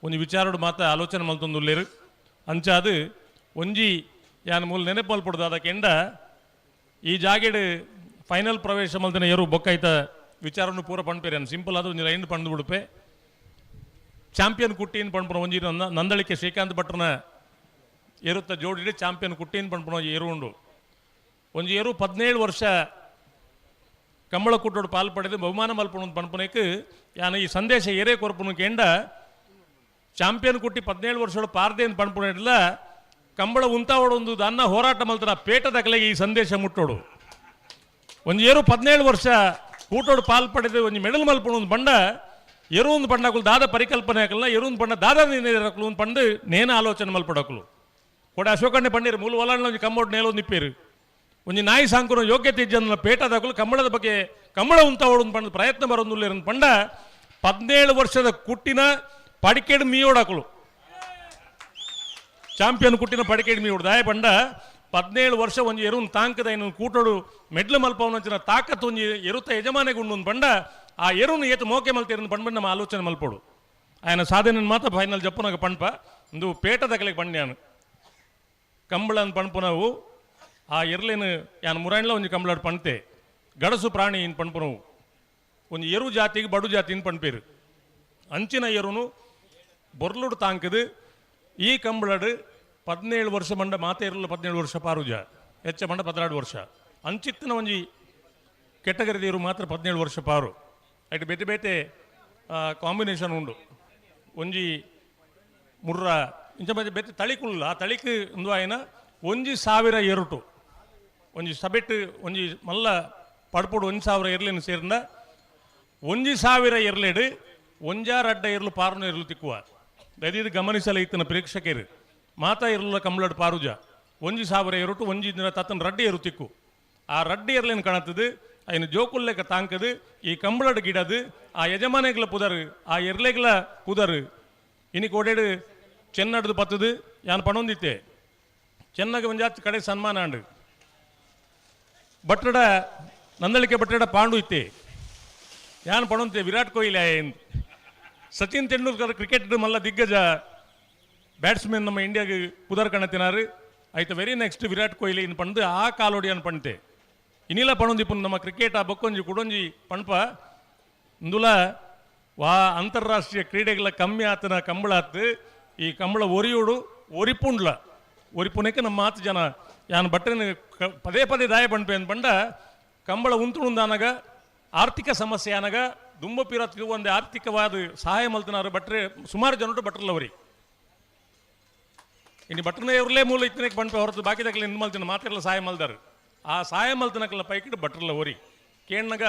ಒಂದು ವಿಚಾರಡು ಮಾತ ಆಲೋಚನೆ ಮಲ್ತೊಂದು ಉಲ್ಲೇರು ಅಂಚಾದು ಒಂಜಿ ಯಾನ್ ಮೂಲ ನೆನಪು ಮಲ್ಪಡ್ದು ಅದಕ್ಕೆ ಎಂಡ ಈ ಜಾಗೆಡ್ ಫೈನಲ್ ಪ್ರವೇಶ ಮಲ್ತಿನ ಏರು ಬೊಕ್ಕಾಯ್ತ ವಿಚಾರವನ್ನು ಪೂರ ಪಂಪೇರಿ ಅನ್ ಸಿಂಪಲ್ ಅದು ಒಂದು ಲೈನ್ ಪಂದು ಬಿಡುಪೆ ಚಾಂಪಿಯನ್ ಕುಟ್ಟಿನ ಪಂಪನ ಒಂಜಿ ನಂದಳಿಕೆ ಶ್ರೀಕಾಂತ್ ಭಟ್ರನ ಏರುತ್ತ ಜೋಡಿಡಿ ಚಾಂಪಿಯನ್ ಕುಟ್ಟಿನ ಪಂಪನ ಏರು ಉಂಡು ಒಂಜಿ ಏರು 17 ವರ್ಷ ಕಂಬಳ ಕುಟ್ಟೋಡು ಪಾಲ್ ಪಡೆದು ಬಹುಮಾನ ಮಲ್ಪನ ಪಂಪನಕ್ಕೆ ಯಾನ ಈ ಸಂದೇಶ ಏರೇ ಕೊರ್ಪನಕ್ಕೆ ಎಂಡ ಚಾಂಪಿಯನ್ ಕುಟ್ಟಿ 17 ವರ್ಷಗಳು ಪಾರ್ದೇನ್ ಪಂಪನ ಇಡಲ್ಲ ಕಂಬಳ ಉಂತಾವಡೊಂದು ಅನ್ನ ಹೋರಾಟ ಮಲ್ತನ ಪೇಟದ ಕಲೆಗೆ ಈ ಸಂದೇಶ ಮುಟ್ಟೋಡು ಒಂದು ಏರು 17 ವರ್ಷ ಕೂಟೋಡು ಪಾಲ್ ಪಡೆದು ಒಂದು ಮೆಡಲ್ ಮಲ್ಪಣ ಒಂದು ಬಂಡ ಎರು ಒಂದು ಪಂಡಕಲು ದಾದ ಪರಿಕಲ್ಪನೆ ಹಾಕಲ್ಲ ಎರು ಒಂದು ಪಂಡ ದಾದ ನೀರಕಲು ಒಂದು ಪಂಡು ನೇನ ಆಲೋಚನೆ ಮಲ್ಪಡಕಲು ಕೊಡೆ ಅಶೋಕಣ್ಣೆ ಪಂಡಿರು ಮೂಲ ಒಲಾಣ ಒಂದು ಕಂಬೌಡ್ ನೇಲೊಂದು ನಿಪ್ಪೇರು ಒಂದು ನಾಯಿ ಸಾಂಕುನ ಯೋಗ್ಯತೆ ಇಜ್ಜನ ಪೇಟದಾಕಲು ಕಂಬಳದ ಬಗ್ಗೆ ಕಂಬಳ ಉಂತಾವಡು ಒಂದು ಪಂಡ ಪ್ರಯತ್ನ ಬರೋದಿಲ್ಲ ಪಂಡ 17 ವರ್ಷದ ಕುಟ್ಟಿನ ಪಡಿಕೇಡು ಮೀಯೋಡಾಕಲು ಚಾಂಪಿಯನ್ ಕುಟ್ಟಿನ ಪಡಿಕೇಡು ಮೀಯೋಡು ದಾಯ ಪಂಡ 17 ವರ್ಷ ಒಂಜಿ ಎರು ತಾಂಕದ ಇನ್ನೊಂದು ಕೂಟೋಡು ಮೆಡ್ಲು ಮಲ್ಪವನಂಚಿನ ತಾಕತ್ತು ಒಂಜಿ ಎರುತ್ತ ಯಜಮಾನೆಗೆ ಉಂಡು ಪಂಡ ಆ ಎರುನು ಏತು ಮೋಕೆ ಮಲ್ತೇರನ್ನು ಪಂಡ ನಮ್ಮ ಆಲೋಚನೆ ಮಲ್ಪೋಡು ఆయన సాధన ಮಾತ್ರ ಫೈನಲ್ ಜಪ್ಪನಾಗ ಪಂಪ ಒಂದು ಪೇಟದ ಕಲೆಗೆ ಪಂಡ್ಯಾನು ಕಂಬಳನ್ ಪಂಪನವು ಆ ಎರ್ಲೇನು ಯಾನ್ ಮುರಾಣ್ಲ ಒಂಜಿ ಕಂಬಳಾಡು ಪಣ್ತೆ ಗಡಸು ಪ್ರಾಣಿ ಇನ್ ಪಂಪನವು ಒಂದು ಎರು ಜಾತಿಗೆ ಬಡು ಜಾತಿನ ಪಂಪೇರು ಅಂಚಿನ ಎರುನು ಬೊರ್ಲುಡು ತಾಂಕದು ಈ ಕಂಬಳಡು 17 ವರ್ಷ ಮಂಡ ಮಾತೆ ಇರಲು 17 ವರ್ಷ ಪಾರುಜ ಹೆಚ್ಚ ಮಂಡ 16 ವರ್ಷ ಅಂಚಿತ್ತಿನ ಒಂಜಿ ಕೆಟ್ಟಗರಿದೇರು ಮಾತ್ರ 17 ವರ್ಷ ಪಾರು ಅಟ್ ಬೇತೆ ಬೇತೆ ಕಾಂಬಿನೇಷನ್ ಉಂಡು ಒಂಜಿ ಮುರ್ರ ಇಂಚ ಮಧ್ಯೆ ಬೇತೆ ತಳಿಕುಲ್ಲ ಆ ತಳಿಕ್ ಒಂದು ಆಯ್ನ 1,000 ಎರಟು ಒಂಜಿ ಸಬೆಟ್ ಒಂಜಿ ಮಲ್ಲ ಪಡ್ಪುಡು 1,000 ಎರಲೇನು ಸೇರಿದ 1,000 ಎರಲೇಡು ಒಂಜಾರು ಅಡ್ಡ ಇರಲು ಪಾರುನ ಇರಲು ತಿಕ್ಕುವ ದಯದಿದ್ದು ಗಮನಿಸಲ ಇತ್ತನ ಪ್ರೇಕ್ಷಕರು ಮಾತಾ ಇರಲ್ಲ ಕಂಬಳಡ್ ಪಾರುಜ 1,000 ಎರಟು ಒಂಜಿ ದಿನ ತತ್ತನ ರಡ್ಡಿ ಏರು ತಿಕ್ಕು ಆ ರಡ್ಡಿ ಎರಲೇನು ಕಾಣತ್ತದು ಅಯ್ನ ಜೋಕುಲ್ಲೆಕ ತಾಂಕದು ಈ ಕಂಬಳಡ್ ಗಿಡದು ಆ ಯಜಮಾನೆಗಳ ಪುದರ್ ಆ ಎರ್ಲೆಗಳ ಪುದರ್ ಇನ್ನಿಕ್ ಓಡೇಡು ಚೆನ್ನಡ್ದು ಪತ್ತದು ಯಾನ್ ಪಣೊಂದಿತ್ತೆ ಚೆನ್ನಗ ಒಂಜಾತ್ ಕಡೆ ಸನ್ಮಾನ ಅಂಡು ಬಟ್ಟಡ ನಂದಳಿಕೆ ಬಟ್ಟಡ ಪಾಂಡು ಇತ್ತೆ ಯಾನ್ ಪಣೊಂತೆ ವಿರಾಟ್ ಕೊಹ್ಲಿ ಸಚಿನ್ ತೆಂಡೂಲ್ಕರ್ ಕ್ರಿಕೆಟ್ ಮಲ್ಲ ದಿಗ್ಗಜ ಬ್ಯಾಟ್ಸ್ಮನ್ ನಮ್ಮ ಇಂಡಿಯಾಗೆ ಪುದರ್ ಕಣತಿನಾರು ಆಯ್ತು ವೆರಿ ನೆಕ್ಸ್ಟ್ ವಿರಾಟ್ ಕೊಹ್ಲಿ ಇನ್ ಪಂದು ಆ ಕಾಲೋಡಿ ಅನ್ ಪಣ್ತೆ ಇನ್ನಿಲ್ಲ ಪಣೊಂದಿಪ್ಪು ನಮ್ಮ ಕ್ರಿಕೆಟ್ ಆ ಬಕ್ಕೊಂಜಿ ಕುಡೊಂಜಿ ಪಣ್ಪ ಇಂದುಲ ವಾ ಅಂತಾರಾಷ್ಟ್ರೀಯ ಕ್ರೀಡೆಗಳ ಕಮ್ಮಿ ಆತನ ಕಂಬಳ ಆತು ಈ ಕಂಬಳ ಒರಿಯೋಡು ಒರಿಪುಂಡ್ಲ ಒರಿಪುನಕ್ಕೆ ನಮ್ಮ ಮಾತು ಜನ ಯಾನ್ ಬಟ್ಟೆನ ಪದೇ ಪದೇ ದಾಯ ಪಣ್ಪೆ ಅಂತ ಪಂಡ ಕಂಬಳ ಉಂತುಣುಂದಾನಾಗ ಆರ್ಥಿಕ ಸಮಸ್ಯೆ ಆನಾಗ ದುಂಬ ಪಿರತ್ಗೆ ಒಂದು ಆರ್ಥಿಕವಾದ ಸಹಾಯ ಮಲ್ತನಾರು ಬಟ್ರೆ ಸುಮಾರು ಜನರು ಬಟ್ರಲ್ಲವರಿ ಇನ್ನು ಬಟ್ರನ ಇವ್ರಲೇ ಮೂಲ ಇತ್ತನಕ್ಕೆ ಪಣ್ಪೆ ಹೊರತು ಬಾಕಿದಾಗಲಿ ಇನ್ನು ಮಲ್ತಿನ ಮಾತೆಲ್ಲ ಸಹಾಯ ಮಲ್ದಾರು ಆ ಸಹಾಯ ಮಲ್ತನಕ್ಕೆಲ್ಲ ಪೈಕಿಟ್ಟು ಬಟ್ರಲ್ಲ ಹೊರಿ ಕೇಣ್ಣಗ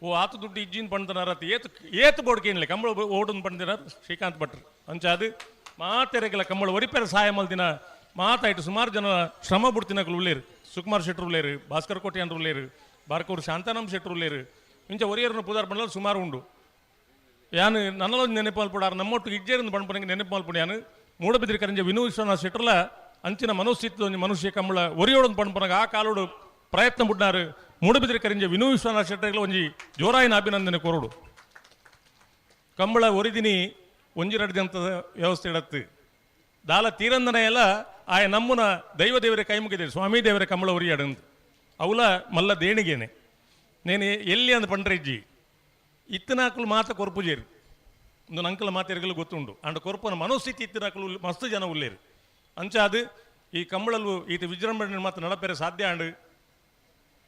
ಓ ಆತು ದುಡ್ಡು ಇಜ್ಜಿನ ಪಣ್ತನಾರ ಏತು ಬೋರ್ಡ್ ಕೇಳಲಿ ಕಂಬಳ ಓಡನ್ ಪಣ್ದಿನ ಶ್ರೀಕಾಂತ್ ಭಟ್ರು ಅಂಚಾದು ಮಾತೆರೆಗೆಲ್ಲ ಕಂಬಳ ಒರಿಪೇರ ಸಹಾಯ ಮಲ್ದಿನ ಮಾತಾಯ್ತು ಸುಮಾರು ಜನ ಶ್ರಮ ಬಿಡ್ತಿನಕ್ಲು ಉಳ್ಳೇರು ಸುಕುಮಾರ್ ಶೆಟ್ರು ಉಳ್ಳೇರು ಭಾಸ್ಕರ್ ಕೋಟ್ಯಾನ್ರು ಉಳ್ಳೇರು ಬಾರ್ಕೂರು ಶಾಂತಾನಂ ಶೆಟ್ರು ಉಳ್ಳೇರು ಇಂಚ ಒರಿಯರನ್ನು ಪುದಾರ್ ಪಂಡಲು ಸುಮಾರು ಉಂಡು ಯಾನು ನನ್ನಲ್ಲೊಂದು ನೆನಪು ಮಲ್ಪಡಾರು ನಮ್ಮೊಟ್ಟು ಇಜ್ಜೇರಿಂದ ಪಣ್ಪನಿಗೆ ನೆನಪು ಮಲ್ಪಡಿ ಯಾನು ಮೂಡಬಿದ್ರಿ ಕರಂಜ ವಿನೂ ವಿಶ್ವನಾಥ್ ಶೆಟ್ರಲ್ಲ ಅಂಚಿನ ಮನೋಸ್ಥಿತಿ ಒಂದು ಮನುಷ್ಯ ಕಂಬಳ ಒರಿಯೋಡೊಂದು ಪಣ್ಪನಾಗ ಆ ಕಾಲೋಡು ಪ್ರಯತ್ನ ಬಿಡ್ನಾರು ಮೂಡಬಿದ್ರಿ ಕರಿಂಜ ವಿನೂ ವಿಶ್ವನಾಥ್ ಶೆಟ್ಟರ್ಗಳ ಒಂಜಿ ಜೋರಾಯಿನ ಅಭಿನಂದನೆ ಕೊರಡು ಕಂಬಳ ಒರಿದಿನಿ ಒಂಜಿ ರಡ್ದಂತ ವ್ಯವಸ್ಥೆ ಇಡತ್ತು ದಾಲ ತೀರಂದನ ಎಲ್ಲ ಆಯ ನಮ್ಮನ ದೈವ ದೇವರೇ ಕೈ ಮುಗಿದೆ ಸ್ವಾಮಿ ದೇವರೇ ಕಂಬಳ ಒರಿಯಾಡಂತ ಅವಲ ಮಲ್ಲ ದೇಣಿಗೆನೆ ನೇನು ಎಲ್ಲಿ ಅಂದ ಪಂಡ್ರೆ ಇಜ್ಜಿ ಇತ್ತನಾಕಲು ಮಾತ ಕೊರ್ಪುಜೇರು ಒಂದು ಅಂಕಲ ಮಾತೆರಗಲು ಗೊತ್ತುಂಡು ಅಂಡ್ ಕೊರ್ಪನ ಮನೋಸ್ಥಿತಿ ಇತ್ತಿನಾಕಲು ಮಸ್ತ್ ಜನ ಉಳ್ಳೇರು ಅಂಚಾದು ಈ ಕಂಬಳಲು ಈತ ವಿಜೃಂಭಣೆ ಮಾತು ನಡಪೆರೆ ಸಾಧ್ಯ ಅಂಡು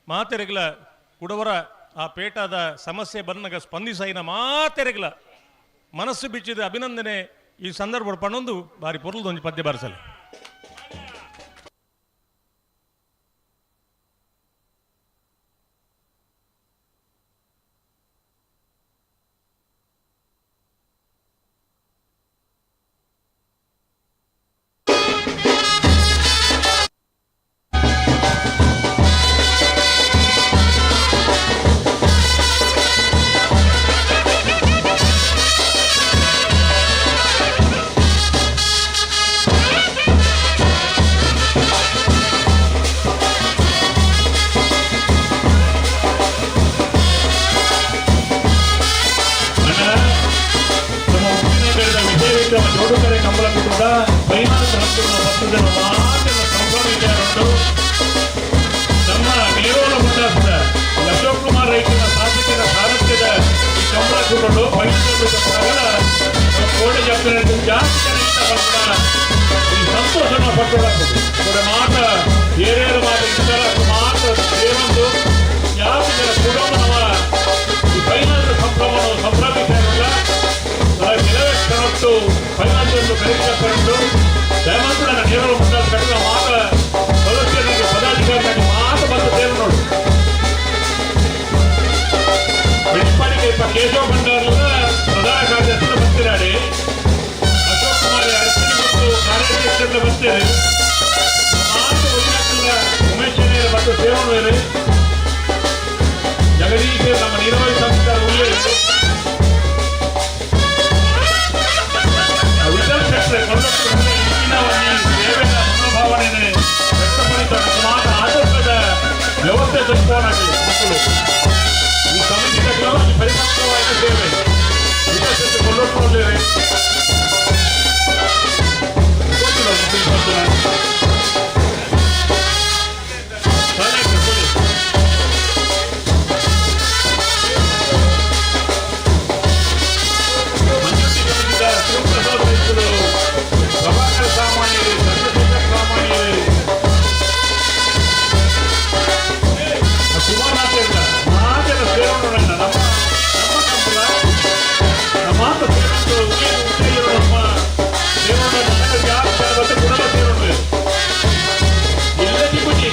ಮಾತೆರೆಗಲ ಕುಡವರ ಆ ಪೇಟದ ಸಮಸ್ಯೆ ಬನ್ನಗ ಸ್ಪಂದಿಸೈನ ಮಾತೆರೆಗಲ ಮನಸ್ಸು ಬಿಚ್ಚಿದ ಅಭಿನಂದನೆ ಈ ಸಂದರ್ಭ ಪಣೊಂದು ಬಾರಿ ಪೊರ್ಲದೊಂದು ಪದ್ಯ ಬಾರಿಸಲು ಫೈನಲ್ ರಂಗಗಳ ಪಕ್ಕದ ಮಾತಿನ ಸಂಭ್ರಮ ಇದೆ ಅನ್ನೋದು ನಮ್ಮ ನೇರೋಲ ಮುಂದಾದ ಅಶೋಕ್ ಕುಮಾರ್ ರೈತರ ಸಾಧಿಸಿದ ಸಾರಥ್ಯದ ಈ ಕಂಬಳ ಕೂಡಲು ಫೈನಲ್ ಕೋಟೆ ಜಾತ್ರೆ ಜಾಸ್ತಿ ಜನ ಇಷ್ಟ ಬಂದ ಈ ಸಂತೋಷನ ಪಟ್ಟುಕೊಳ್ಳಬಹುದು ಮಾತ ಏರೇರು ಮಾತ ಇತರ ಮಾತ ಏನೊಂದು ಯಾವ ಜನ ಕುಟುಂಬನವ ಈ ಫೈನಲ್ ಸಂಭ್ರಮವನ್ನು ಸಂಭ್ರಮಿಸಿರಲ್ಲ ಕೆಲವೇ ಕ್ಷಣತ್ತು ಫೈನಲ್ ಎಂದು ಕರೆಯಲ್ಪಟ್ಟು ದಯಮಾಡಿ ನನ್ನ ನೇರಳು ಮುಂದಾದ ಕಟ್ಟಿದ ಮಾತ ಸದಸ್ಯರಿಗೆ ಪದಾಧಿಕಾರಿಗಳಿಗೆ ಮಾತು ಬಂದು ಸೇರು ನೋಡು ಬೆಳ್ಳಿಪಾಡಿಗೆ ಕೇಶವ ಭಂಡಾರದ ಪ್ರಧಾನ ಕಾರ್ಯದರ್ಶಿ ಬರ್ತಿದ್ದಾರೆ ಅಶೋಕ್ ಕುಮಾರ್ ಅರಸಿನ ಮತ್ತು ಕಾರ್ಯಾಧ್ಯಕ್ಷರಿಂದ ಬರ್ತಾರೆ ಮಾತು ಒಯ್ಯಾಕಲ್ಲ ಉಮೇಶ್ ಮತ್ತು ಸೇವಣವೇರು ಜಗದೀಶ್ ನಮ್ಮ ನಿರ್ವಹಣೆ ಸಂಸ್ಥೆ ಉಲ್ಲೇಖ ವಿಠಲ್ ಶೆಟ್ರೆ ಕೊಂಡೊಟ್ಟು ಸೇವೆಯ ಮನೋಭಾವನೆ ವ್ಯಕ್ತಪಡಿಸಿದ ಮಾತ ಆದರ್ಶದ ವ್ಯವಸ್ಥೆ ಸಂಪೂರ್ಣವಾಗಿದೆ ಮಕ್ಕಳು ಈ ಸಮಿತಿಗಳ ಪರಿಪಕ್ವವಾದ ಸೇವೆ ವಿಠಲ್ ಶೆಟ್ರೆ ಕೊಂಡೊಟ್ಟುಕೊಳ್ಳಿವೆ ಪ್ರಭಾಕರ ಸಾಮಾನ್ಯರು ಚಂದ್ರಶೇಖರ್ ಸಾಮಾನ್ಯರು ಕುಮಾರನಾಥ ಮಾತಿನ ಸೇರೋಣ ನಮ್ಮ ಕಂಬಳ ನಮ್ಮ ಮಾತು ಸೇರೋಣ ನಮ್ಮ ಸೇರೋಣ ಯಾರು ಕುಟುಂಬ ಸೇರೋಣ ಎಲ್ಲರಿಗೂ ಬರೀ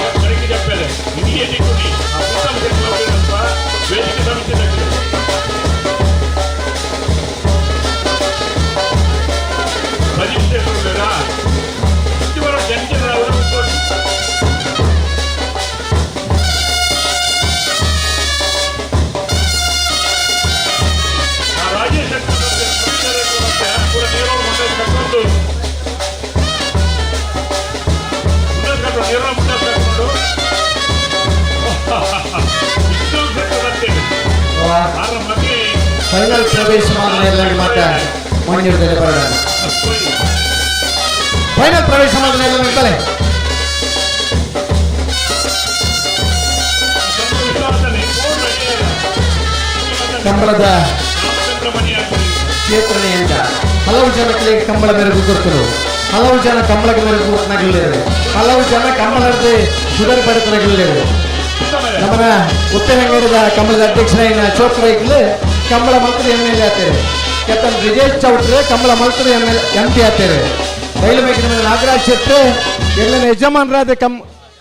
చెప్పారు ఇది ఎన్నికొని ఆ పుస్తకం ವೇದಿಕೆ ಸಮಿತಿ ರಜಿಸ್ಟ್ರೇಷನ್ ಇವರು ಜಂಜನ ಅವರು ರಾಜೇಶ್ ಪೂರ ನೇರ ಮುಂದೆ ಕರ್ಕೊಂಡು ನೇರ ಮುಂದೆ ಕರ್ಕೊಂಡು ಫೈನಲ್ ಪ್ರವೇಶ ಮಾಡಿದ ಮಾತ್ರ ಮಂಜೂರು ಫೈನಲ್ ಪ್ರವೇಶ ಮಾಡಿದ ಕಂಬಳದ ಕ್ಷೇತ್ರನೆಯಿಂದ ಹಲವು ಜನಕ್ಕೆ ಕಂಬಳ ಮೆರುಗು ಕೊಡ್ತರು ಹಲವು ಜನ ಕಂಬಳಕ್ಕೆ ಮೆರುಗು ಕೊಟ್ಟನಾಗಿಲ್ಲರು ಹಲವು ಜನ ಕಂಬಳದ ಸುಧರ್ ಪಡೆತನಾಗಿಲ್ಲರು ನಮ್ಮನ ಉತ್ತರಂಗೇರಿದ ಕಂಬಳದ ಅಧ್ಯಕ್ಷರಾಗಿನ ಅಶೋಕ್ ರೈಕಲು ಕಂಬಳ ಮಂತ್ರಿ ಎಮ್ ಎಲ್ ಎ ಆಗ್ತಾರೆ ಕೆತ್ತನ್ ಬ್ರಿಜೇಶ್ ಚೌಟ್ರೆ ಕಂಬಳ ಮಂತ್ರಿ ಎಂ ಪಿ ಆಗ್ತಾರೆ ರೈಲು ಮೇಕಿನ ನಾಗರಾಜ್ ಶೆಟ್ಟಿ ಎಲ್ಲ ಯಜಮಾನರಾದ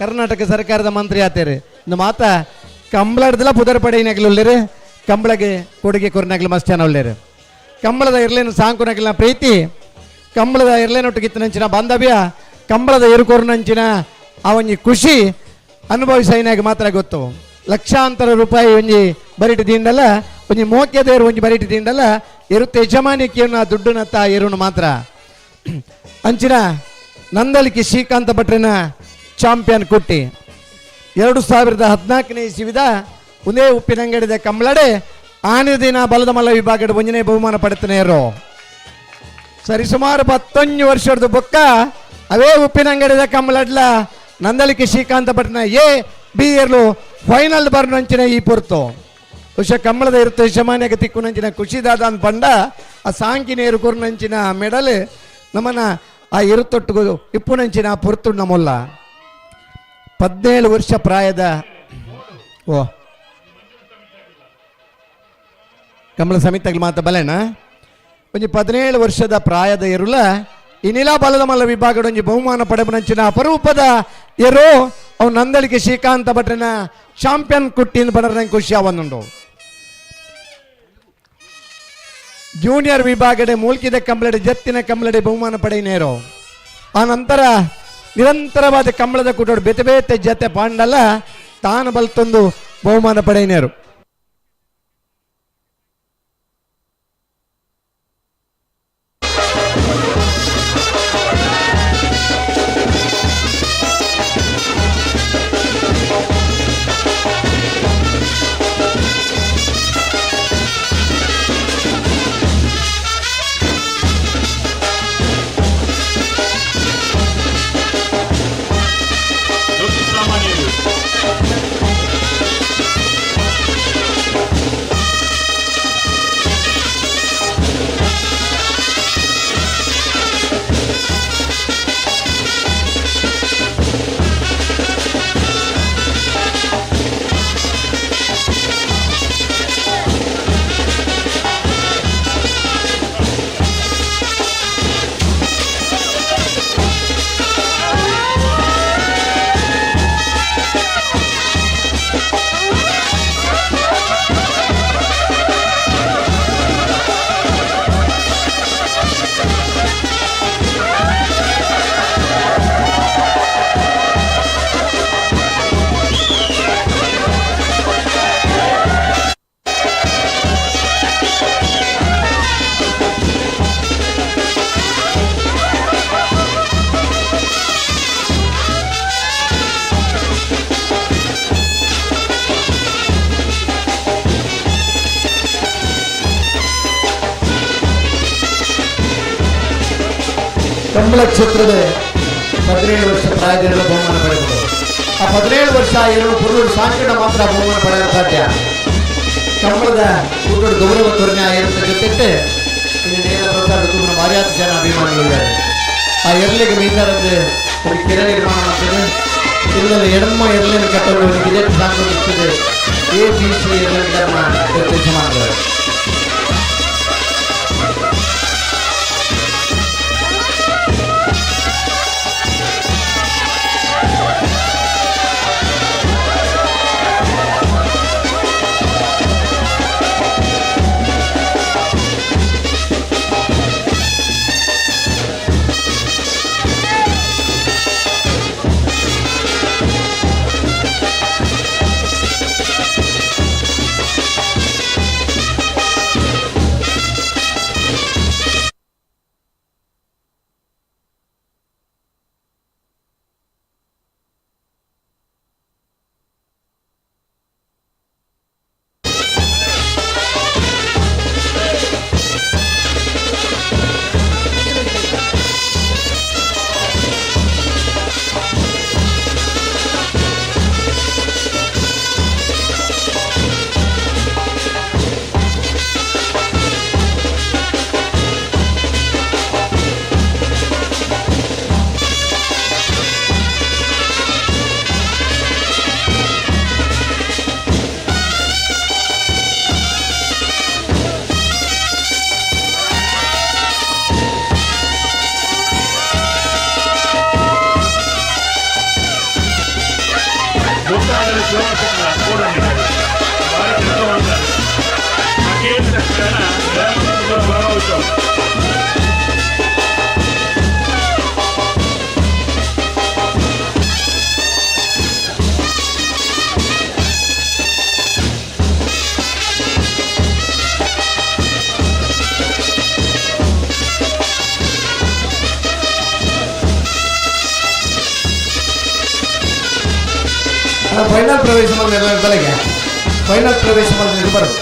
ಕರ್ನಾಟಕ ಸರ್ಕಾರದ ಮಂತ್ರಿ ಆಗ್ತಾರೆ ಇನ್ನು ಮಾತ ಕಂಬಳದಲ್ಲ ಪುದರ್ ಪಡೆಯಿನಾಗ್ಲುಳ್ಳೇರು ಕಂಬಳಗೆ ಕೊಡುಗೆ ಕೊರನಾಗ್ಲು ಮಸ್ತ್ ಜನ ಉಳ್ಳೇರು ಕಂಬಳದ ಇರ್ಲೇನು ಸಾಂಕುನಾಗಿಲ್ಲ ಪ್ರೀತಿ ಕಂಬಳದ ಇರ್ಲೇನೊಟ್ಟಿಗಿತ್ತನಂಚಿನ ಬಾಂಧವ್ಯ ಕಂಬಳದ ಇರುಕೋರ್ನಂಚಿನ ಆ ಒಂಜಿ ಖುಷಿ ಅನುಭವಿಸೈನಾಗ ಮಾತ್ರ ಗೊತ್ತು ಲಕ್ಷಾಂತರ ರೂಪಾಯಿ ಒಂಜಿ ಬರಿಟ್ ದಿಂಡಲ್ಲ ಒಂಜಿ ಮೋಕ್ಯದೇರು ಒಂಜಿ ಬರಿಟ್ ದಿಂಡಲ್ಲ ಇರುತ್ತೆ ಯಜಮಾನಿಕೆಯನ್ನು ಆ ದುಡ್ಡುನತ್ತ ಇರುನು ಮಾತ್ರ ಅಂಚಿನ ನಂದಲಿಕೆ ಶ್ರೀಕಾಂತ ಭಟ್ರನ ಚಾಂಪಿಯನ್ ಕುಟ್ಟಿ 2014ನೇ ಇಸವಿದ ಒಂದೇ ಉಪ್ಪಿನಂಗಡಿದ ಕಂಬಳಡೆ ಆನೆ ದಿನ ಬಲದ ಮಲ್ಲ ವಿಭಾಗದ ಒಂಜನೇ ಬಹುಮಾನ ಪಡೆತನೆಯರು ಸರಿಸುಮಾರು 15 ವರ್ಷದ ಬೊಕ್ಕ ಅವೇ ಉಪ್ಪಿನಂಗಡಿದ ಕಂಬಳಡ್ಲ ನಂದಲಿಕೆ ಶ್ರೀಕಾಂತ ಭಟ್ನ ಬಿ ಇರ್ಲು ಫೈನಲ್ ಬರ್ನಂಚಿನ ಈ ಪೊರ್ತು ಹುಷ ಕಂಬಳದ ಇರುತ್ತೆ ಯಜಮಾನ್ಯಕ್ಕೆ ತಿಕ್ಕುನಂಚಿನ ಖುಷಿದಾದ ಅಂತ ಪಂಡ ಆ ಸಾಂಕಿನ ಇರುಕುರ್ನಂಚಿನ ಮೆಡಲ್ ನಮ್ಮನ್ನ ಆ ಇರುತ್ತೊಟ್ಟಿಗೂ ಇಪ್ಪುನಂಚಿನ ಪೊರ್ತು ನಮ್ಮಲ್ಲ 17 ವರ್ಷ ಪ್ರಾಯದ ಕಂಬಳ ಸಮಿತಿಗೆ ಮಾತ ಬಲೆನ ಒಂಜಿ 17 ವರ್ಷದ ಪ್ರಾಯದ ಇರುಲ ಇನ್ನಿಲ ಬಲದ ಮಲ್ಲ ವಿಭಾಗದ ಒಂಜಿ ಬಹುಮಾನ ಪಡೆಬನಂಚಿನ ಅಪರೂಪದ ಎರು ಅವು ನಂದಳಿಕೆ ಶ್ರೀಕಾಂತ ಭಟ್ರನ ಚಾಂಪಿಯನ್ ಕುಟ್ಟಿನ ಪಡೆದ ಖುಷಿ ಅವನುಂಡು ಜೂನಿಯರ್ ವಿಭಾಗದ ಮೂಲ್ಕಿದ ಕಂಬಳಡೆ ಜತ್ತಿನ ಕಂಬಳಡೆ ಬಹುಮಾನ ಪಡೆಯಿನೇರು ಆ ನಂತರ ನಿರಂತರವಾದ ಕಂಬಳದ ಕೂಟೋಡು ಬೇತೆ ಬೇತೆ ಜತೆ ಪಾಂಡಲ್ಲ ತಾನು ಬಲ್ತೊಂದು ಬಹುಮಾನ ಪಡೆಯಿನೇರು ಕಂಬಳ ಕ್ಷೇತ್ರದ 17 ವರ್ಷ ಪ್ರಾಯದಲ್ಲಿ ಬಹುಮಾನ ಪಡೆದರು. ಆ 17 ವರ್ಷ ಎರಡು ಪುರುಷರು ಸಾಂಕೇತ ಮಾತ್ರ ಬಹುಮಾನ ಪಡೆಯಲು ಸಾಧ್ಯ. ಕಂಬಳದ ಊಟದ ಗೌರವ ತೋರಣೆ ಆಗಿರುತ್ತೆ ಜೊತೆ ಇನ್ನು ನೇರ ಪ್ರಸಾದ ತುಂಬ ಭಾರಿಯಾದ ಜನ ಅಭಿಮಾನಿಗಳಿದ್ದಾರೆ. ಆ ಎರಲಿಗೆ ಮೀಸರಂದು ಒಂದು ಕೆರೆ ನಿರ್ಮಾಣ ಮಾಡ್ತದೆ. ಇಲ್ಲಲ್ಲಿ ಎಡಮ್ಮ ಎರಲಿನ ಕಟ್ಟಲು ಇದೇ ಸಾಂಕೇತಿಸ್ತದೆ. ABC ಎರಲಿನ ಧರ್ಮ ಕೆಲಸ ಮಾಡ್ತಾರೆ. ಫೈನಲ್ ಪ್ರವೇಶ ಮಾಡಿದ ತಲೆಗೆ ಫೈನಲ್ ಪ್ರವೇಶ ಮಾಡಿದ ಬರೋದು.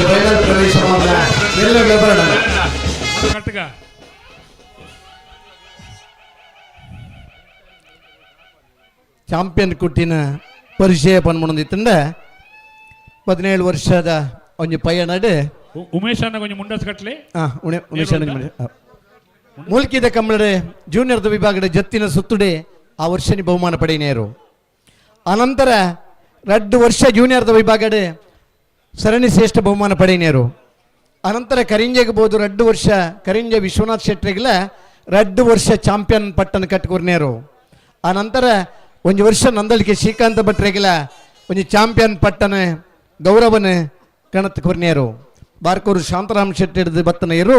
ಫೈನಲ್ ಪ್ರವೇಶ ಮಾಡಿದ ಎಲ್ಲ ಬರೋಣ. ಚಾಂಪಿಯನ್ ಕುಟ್ಟಿನ ಪರಿಚಯ ಪನ್ಮೊಂದಿತ್ತಂಡ 17 ವರ್ಷದ ಒಂಜಿ ಪಯ್ಯನಡ್ ಉಮೇಶ್ ಅಣ್ಣ ಕೊಂಚ ಮುಂಡಸ್ ಕಟ್ಲೆ ಉಮೇಶ್ ಮುಲ್ಕಿದ ಕಮ್ಮಡ ಜೂನಿಯರ್ದ ವಿಭಾಗದ ಜತ್ತಿನ ಸುತ್ತುಡೆ ಆ ವರ್ಷನಿ ಬಹುಮಾನ ಪಡೆಯಿನೇರು. ಅನಂತರ 2 ವರ್ಷ ಜೂನಿಯರ್ದ ವಿಭಾಗದ ಸರಣಿ ಶ್ರೇಷ್ಠ ಬಹುಮಾನ ಪಡೆಯಿನೇರು. ಅನಂತರ ಕರಿಂಜೆಗೆ ಬೋದು 2 ವರ್ಷ ಕರಿಂಜೆ ವಿಶ್ವನಾಥ್ ಶೆಟ್ಟಿಗಿಲ 2 ವರ್ಷ ಚಾಂಪಿಯನ್ ಪಟ್ಟನ್ನು ಕಟ್ಟಿಕೊರ್ನೇರು. ಅನಂತರ 1 ವರ್ಷ ನಂದಳಿಕೆ ಶ್ರೀಕಾಂತ ಭಟ್ರೆಗಿಲ ಒಂದು ಚಾಂಪಿಯನ್ ಪಟ್ಟನ ಗೌರವನ ಕಣತ್ ಕೊರ್ನೇರು. ಬಾರ್ಕೋರು ಶಾಂತರಾಮ್ ಶೆಟ್ಟಿ ಹಿಡಿದು ಬತ್ತನ ಇರು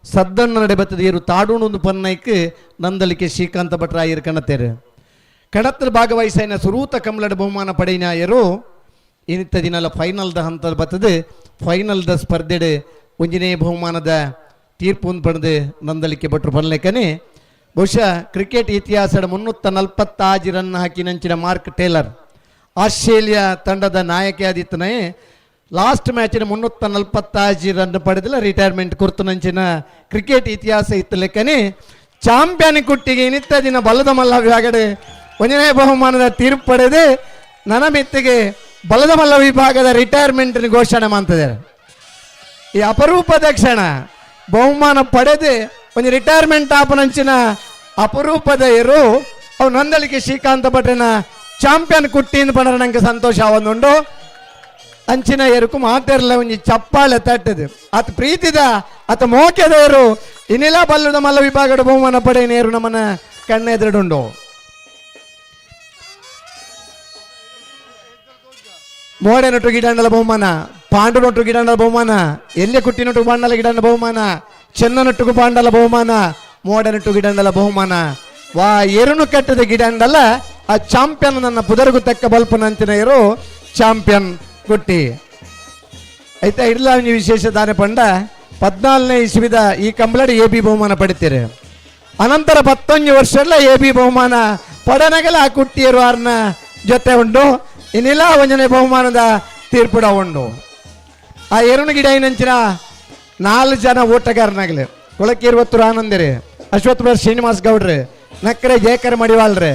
ಸದ್ದಣ್ಣ ನಡೆ ಬತ್ತದ ಇರು ತಾಡೂಣೊಂದು ಪನ್ನೈಕ್ ನಂದಳಿಕೆ ಶ್ರೀಕಾಂತ ಭಟ್ರ ಆಯಿರು ಕಣತೇರು. ಕಣತ್ರ ಭಾಗವಹಿಸಿನ ಸುರೂತ ಕಮಲಡ ಬಹುಮಾನ ಪಡೆಯಿನ ಇರು ಇನ್ನಿತ್ತ ದಿನಲ್ಲ ಫೈನಲ್ದ ಹಂತದ ಬರ್ತದೆ. ಫೈನಲ್ದ ಸ್ಪರ್ಧೆಡೆ ಒಂಜಿನೇ ಬಹುಮಾನದ ತೀರ್ಪು ಪಡೆದು ನಂದಳಿಕೆ ಭಟ್ರು ಪನ್ಲೆಕ್ಕನೆ ಬಹುಶಃ ಕ್ರಿಕೆಟ್ ಇತಿಹಾಸದ 346 ರನ್ ಹಾಕಿ ನಂಚಿನ ಮಾರ್ಕ್ ಟೇಲರ್ ಆಸ್ಟ್ರೇಲಿಯಾ ತಂಡದ ನಾಯಕಿಯಾದಿತ್ತನೇ ಲಾಸ್ಟ್ ಮ್ಯಾಚಿನ 346 ರನ್ ಪಡೆದಿಲ್ಲ ರಿಟೈರ್ಮೆಂಟ್ ಕುರ್ತು ನಂಚಿನ ಕ್ರಿಕೆಟ್ ಇತಿಹಾಸ ಇತ್ತು ಲೆಕ್ಕನೆ ಚಾಂಪಿಯನ್ ಕುಟ್ಟಿಗೆ ಇನ್ನಿತ್ತ ದಿನ ಬಲದ ಮಲ್ಲ ವಿಭಾಗಡೆ ಒಂದನೇ ಬಹುಮಾನದ ತೀರ್ಪು ಪಡೆದು ನನ್ನ ಮೆತ್ತಿಗೆ ಬಲದ ಮಲ್ಲ ವಿಭಾಗದ ರಿಟೈರ್ಮೆಂಟ್ ಘೋಷಣೆ ಮಾಡ್ತಿದ್ದಾರೆ. ಈ ಅಪರೂಪದ ಕ್ಷಣ ಬಹುಮಾನ ಪಡೆದು ಒಂದು ರಿಟೈರ್ಮೆಂಟ್ ಆಪನಂಚಿನ ಅಪರೂಪದ ಇರು ಅವು ನಂದಳಿಕೆ ಶ್ರೀಕಾಂತ ಭಟ್ರನ ಚಾಂಪಿಯನ್ ಕುಟ್ಟಿಂದ ಪಂಡ್ರ ನಂಗೆ ಸಂತೋಷ ಅವನುಂಡು ಅಂಚಿನ ಎರುಕು ಮಾತಾರಲ್ಲ ಒಂಜಿ ಚಪ್ಪಾಳೆ ತಟ್ಟದು ಅತ್ ಪ್ರೀತಿದ ಅತ ಮೋಕೆದವರು ಇನ್ನಿಲ್ಲ ಬಲ್ಲದ ಮಲ್ಲ ವಿಭಾಗದ ಬಹುಮಾನ ಪಡೆಯನೇರು ನಮ್ಮನ್ನ ಕಣ್ಣೆದುರುಂಡು. ಮೋಡೆನೊಟ್ಟು ಗಿಡಂಡಲ ಬಹುಮಾನ ಪಾಂಡುನೊಟ್ಟು ಗಿಡಂಡ ಬಹುಮಾನ, ಎಲ್ಲಿ ಕುಟ್ಟಿನೊಟ್ಟು ಬಾಂಡಲ ಗಿಡಂಡ ಬಹುಮಾನ, ಚೆನ್ನನೊಟ್ಟುಗು ಬಾಂಡಲ ಬಹುಮಾನ, ಮೋಡನೊಟ್ಟು ಗಿಡಂಡಲ ಬಹುಮಾನ. ವಾ ಎರುನು ಕಟ್ಟದ ಗಿಡಂಡಲ ಆ ಚಾಂಪಿಯನ್ ನನ್ನ ಪುದರ್ಗು ತಕ್ಕ ಬಲ್ಪನಂತಿನ ಇರು ಚಾಂಪಿಯನ್ ಕುಟ್ಟಿ ಐತೆ. ಇಡ್ಲ ವಿಶೇಷ ದಾನೆ ಪಂಡ 14ನೇ ಇಸ್ವಿದ ಈ ಕಂಬಳಡಿ AB ಬಹುಮಾನ ಪಡಿತೀರಿ. ಅನಂತರ 11 ವರ್ಷಲ್ಲ AB ಬಹುಮಾನ ಪಡನಗಲ ಆ ಕುಟ್ಟಿಯರು ಆರ್ನ ಜೊತೆ ಉಂಡು. ಇನ್ನಿಲ್ಲ 1ನೇ ಬಹುಮಾನದ ತೀರ್ಪುಡ ಉಂಡು. ಆ ಎರುಣು ಗಿಡ ಏನಂಚಿನ 4 ಜನ ಓಟಗಾರನಾಗಲಿ ಕೊಳಕ್ಕೆ 20 ಆನಂದಿರಿ, ಅಶ್ವತ್ಥ ಶ್ರೀನಿವಾಸ್ ಗೌಡ್ರಿ, ನಕ್ಕರೆ ಜಯಕರ್ ಮಡಿವಾಳ್ರಿ,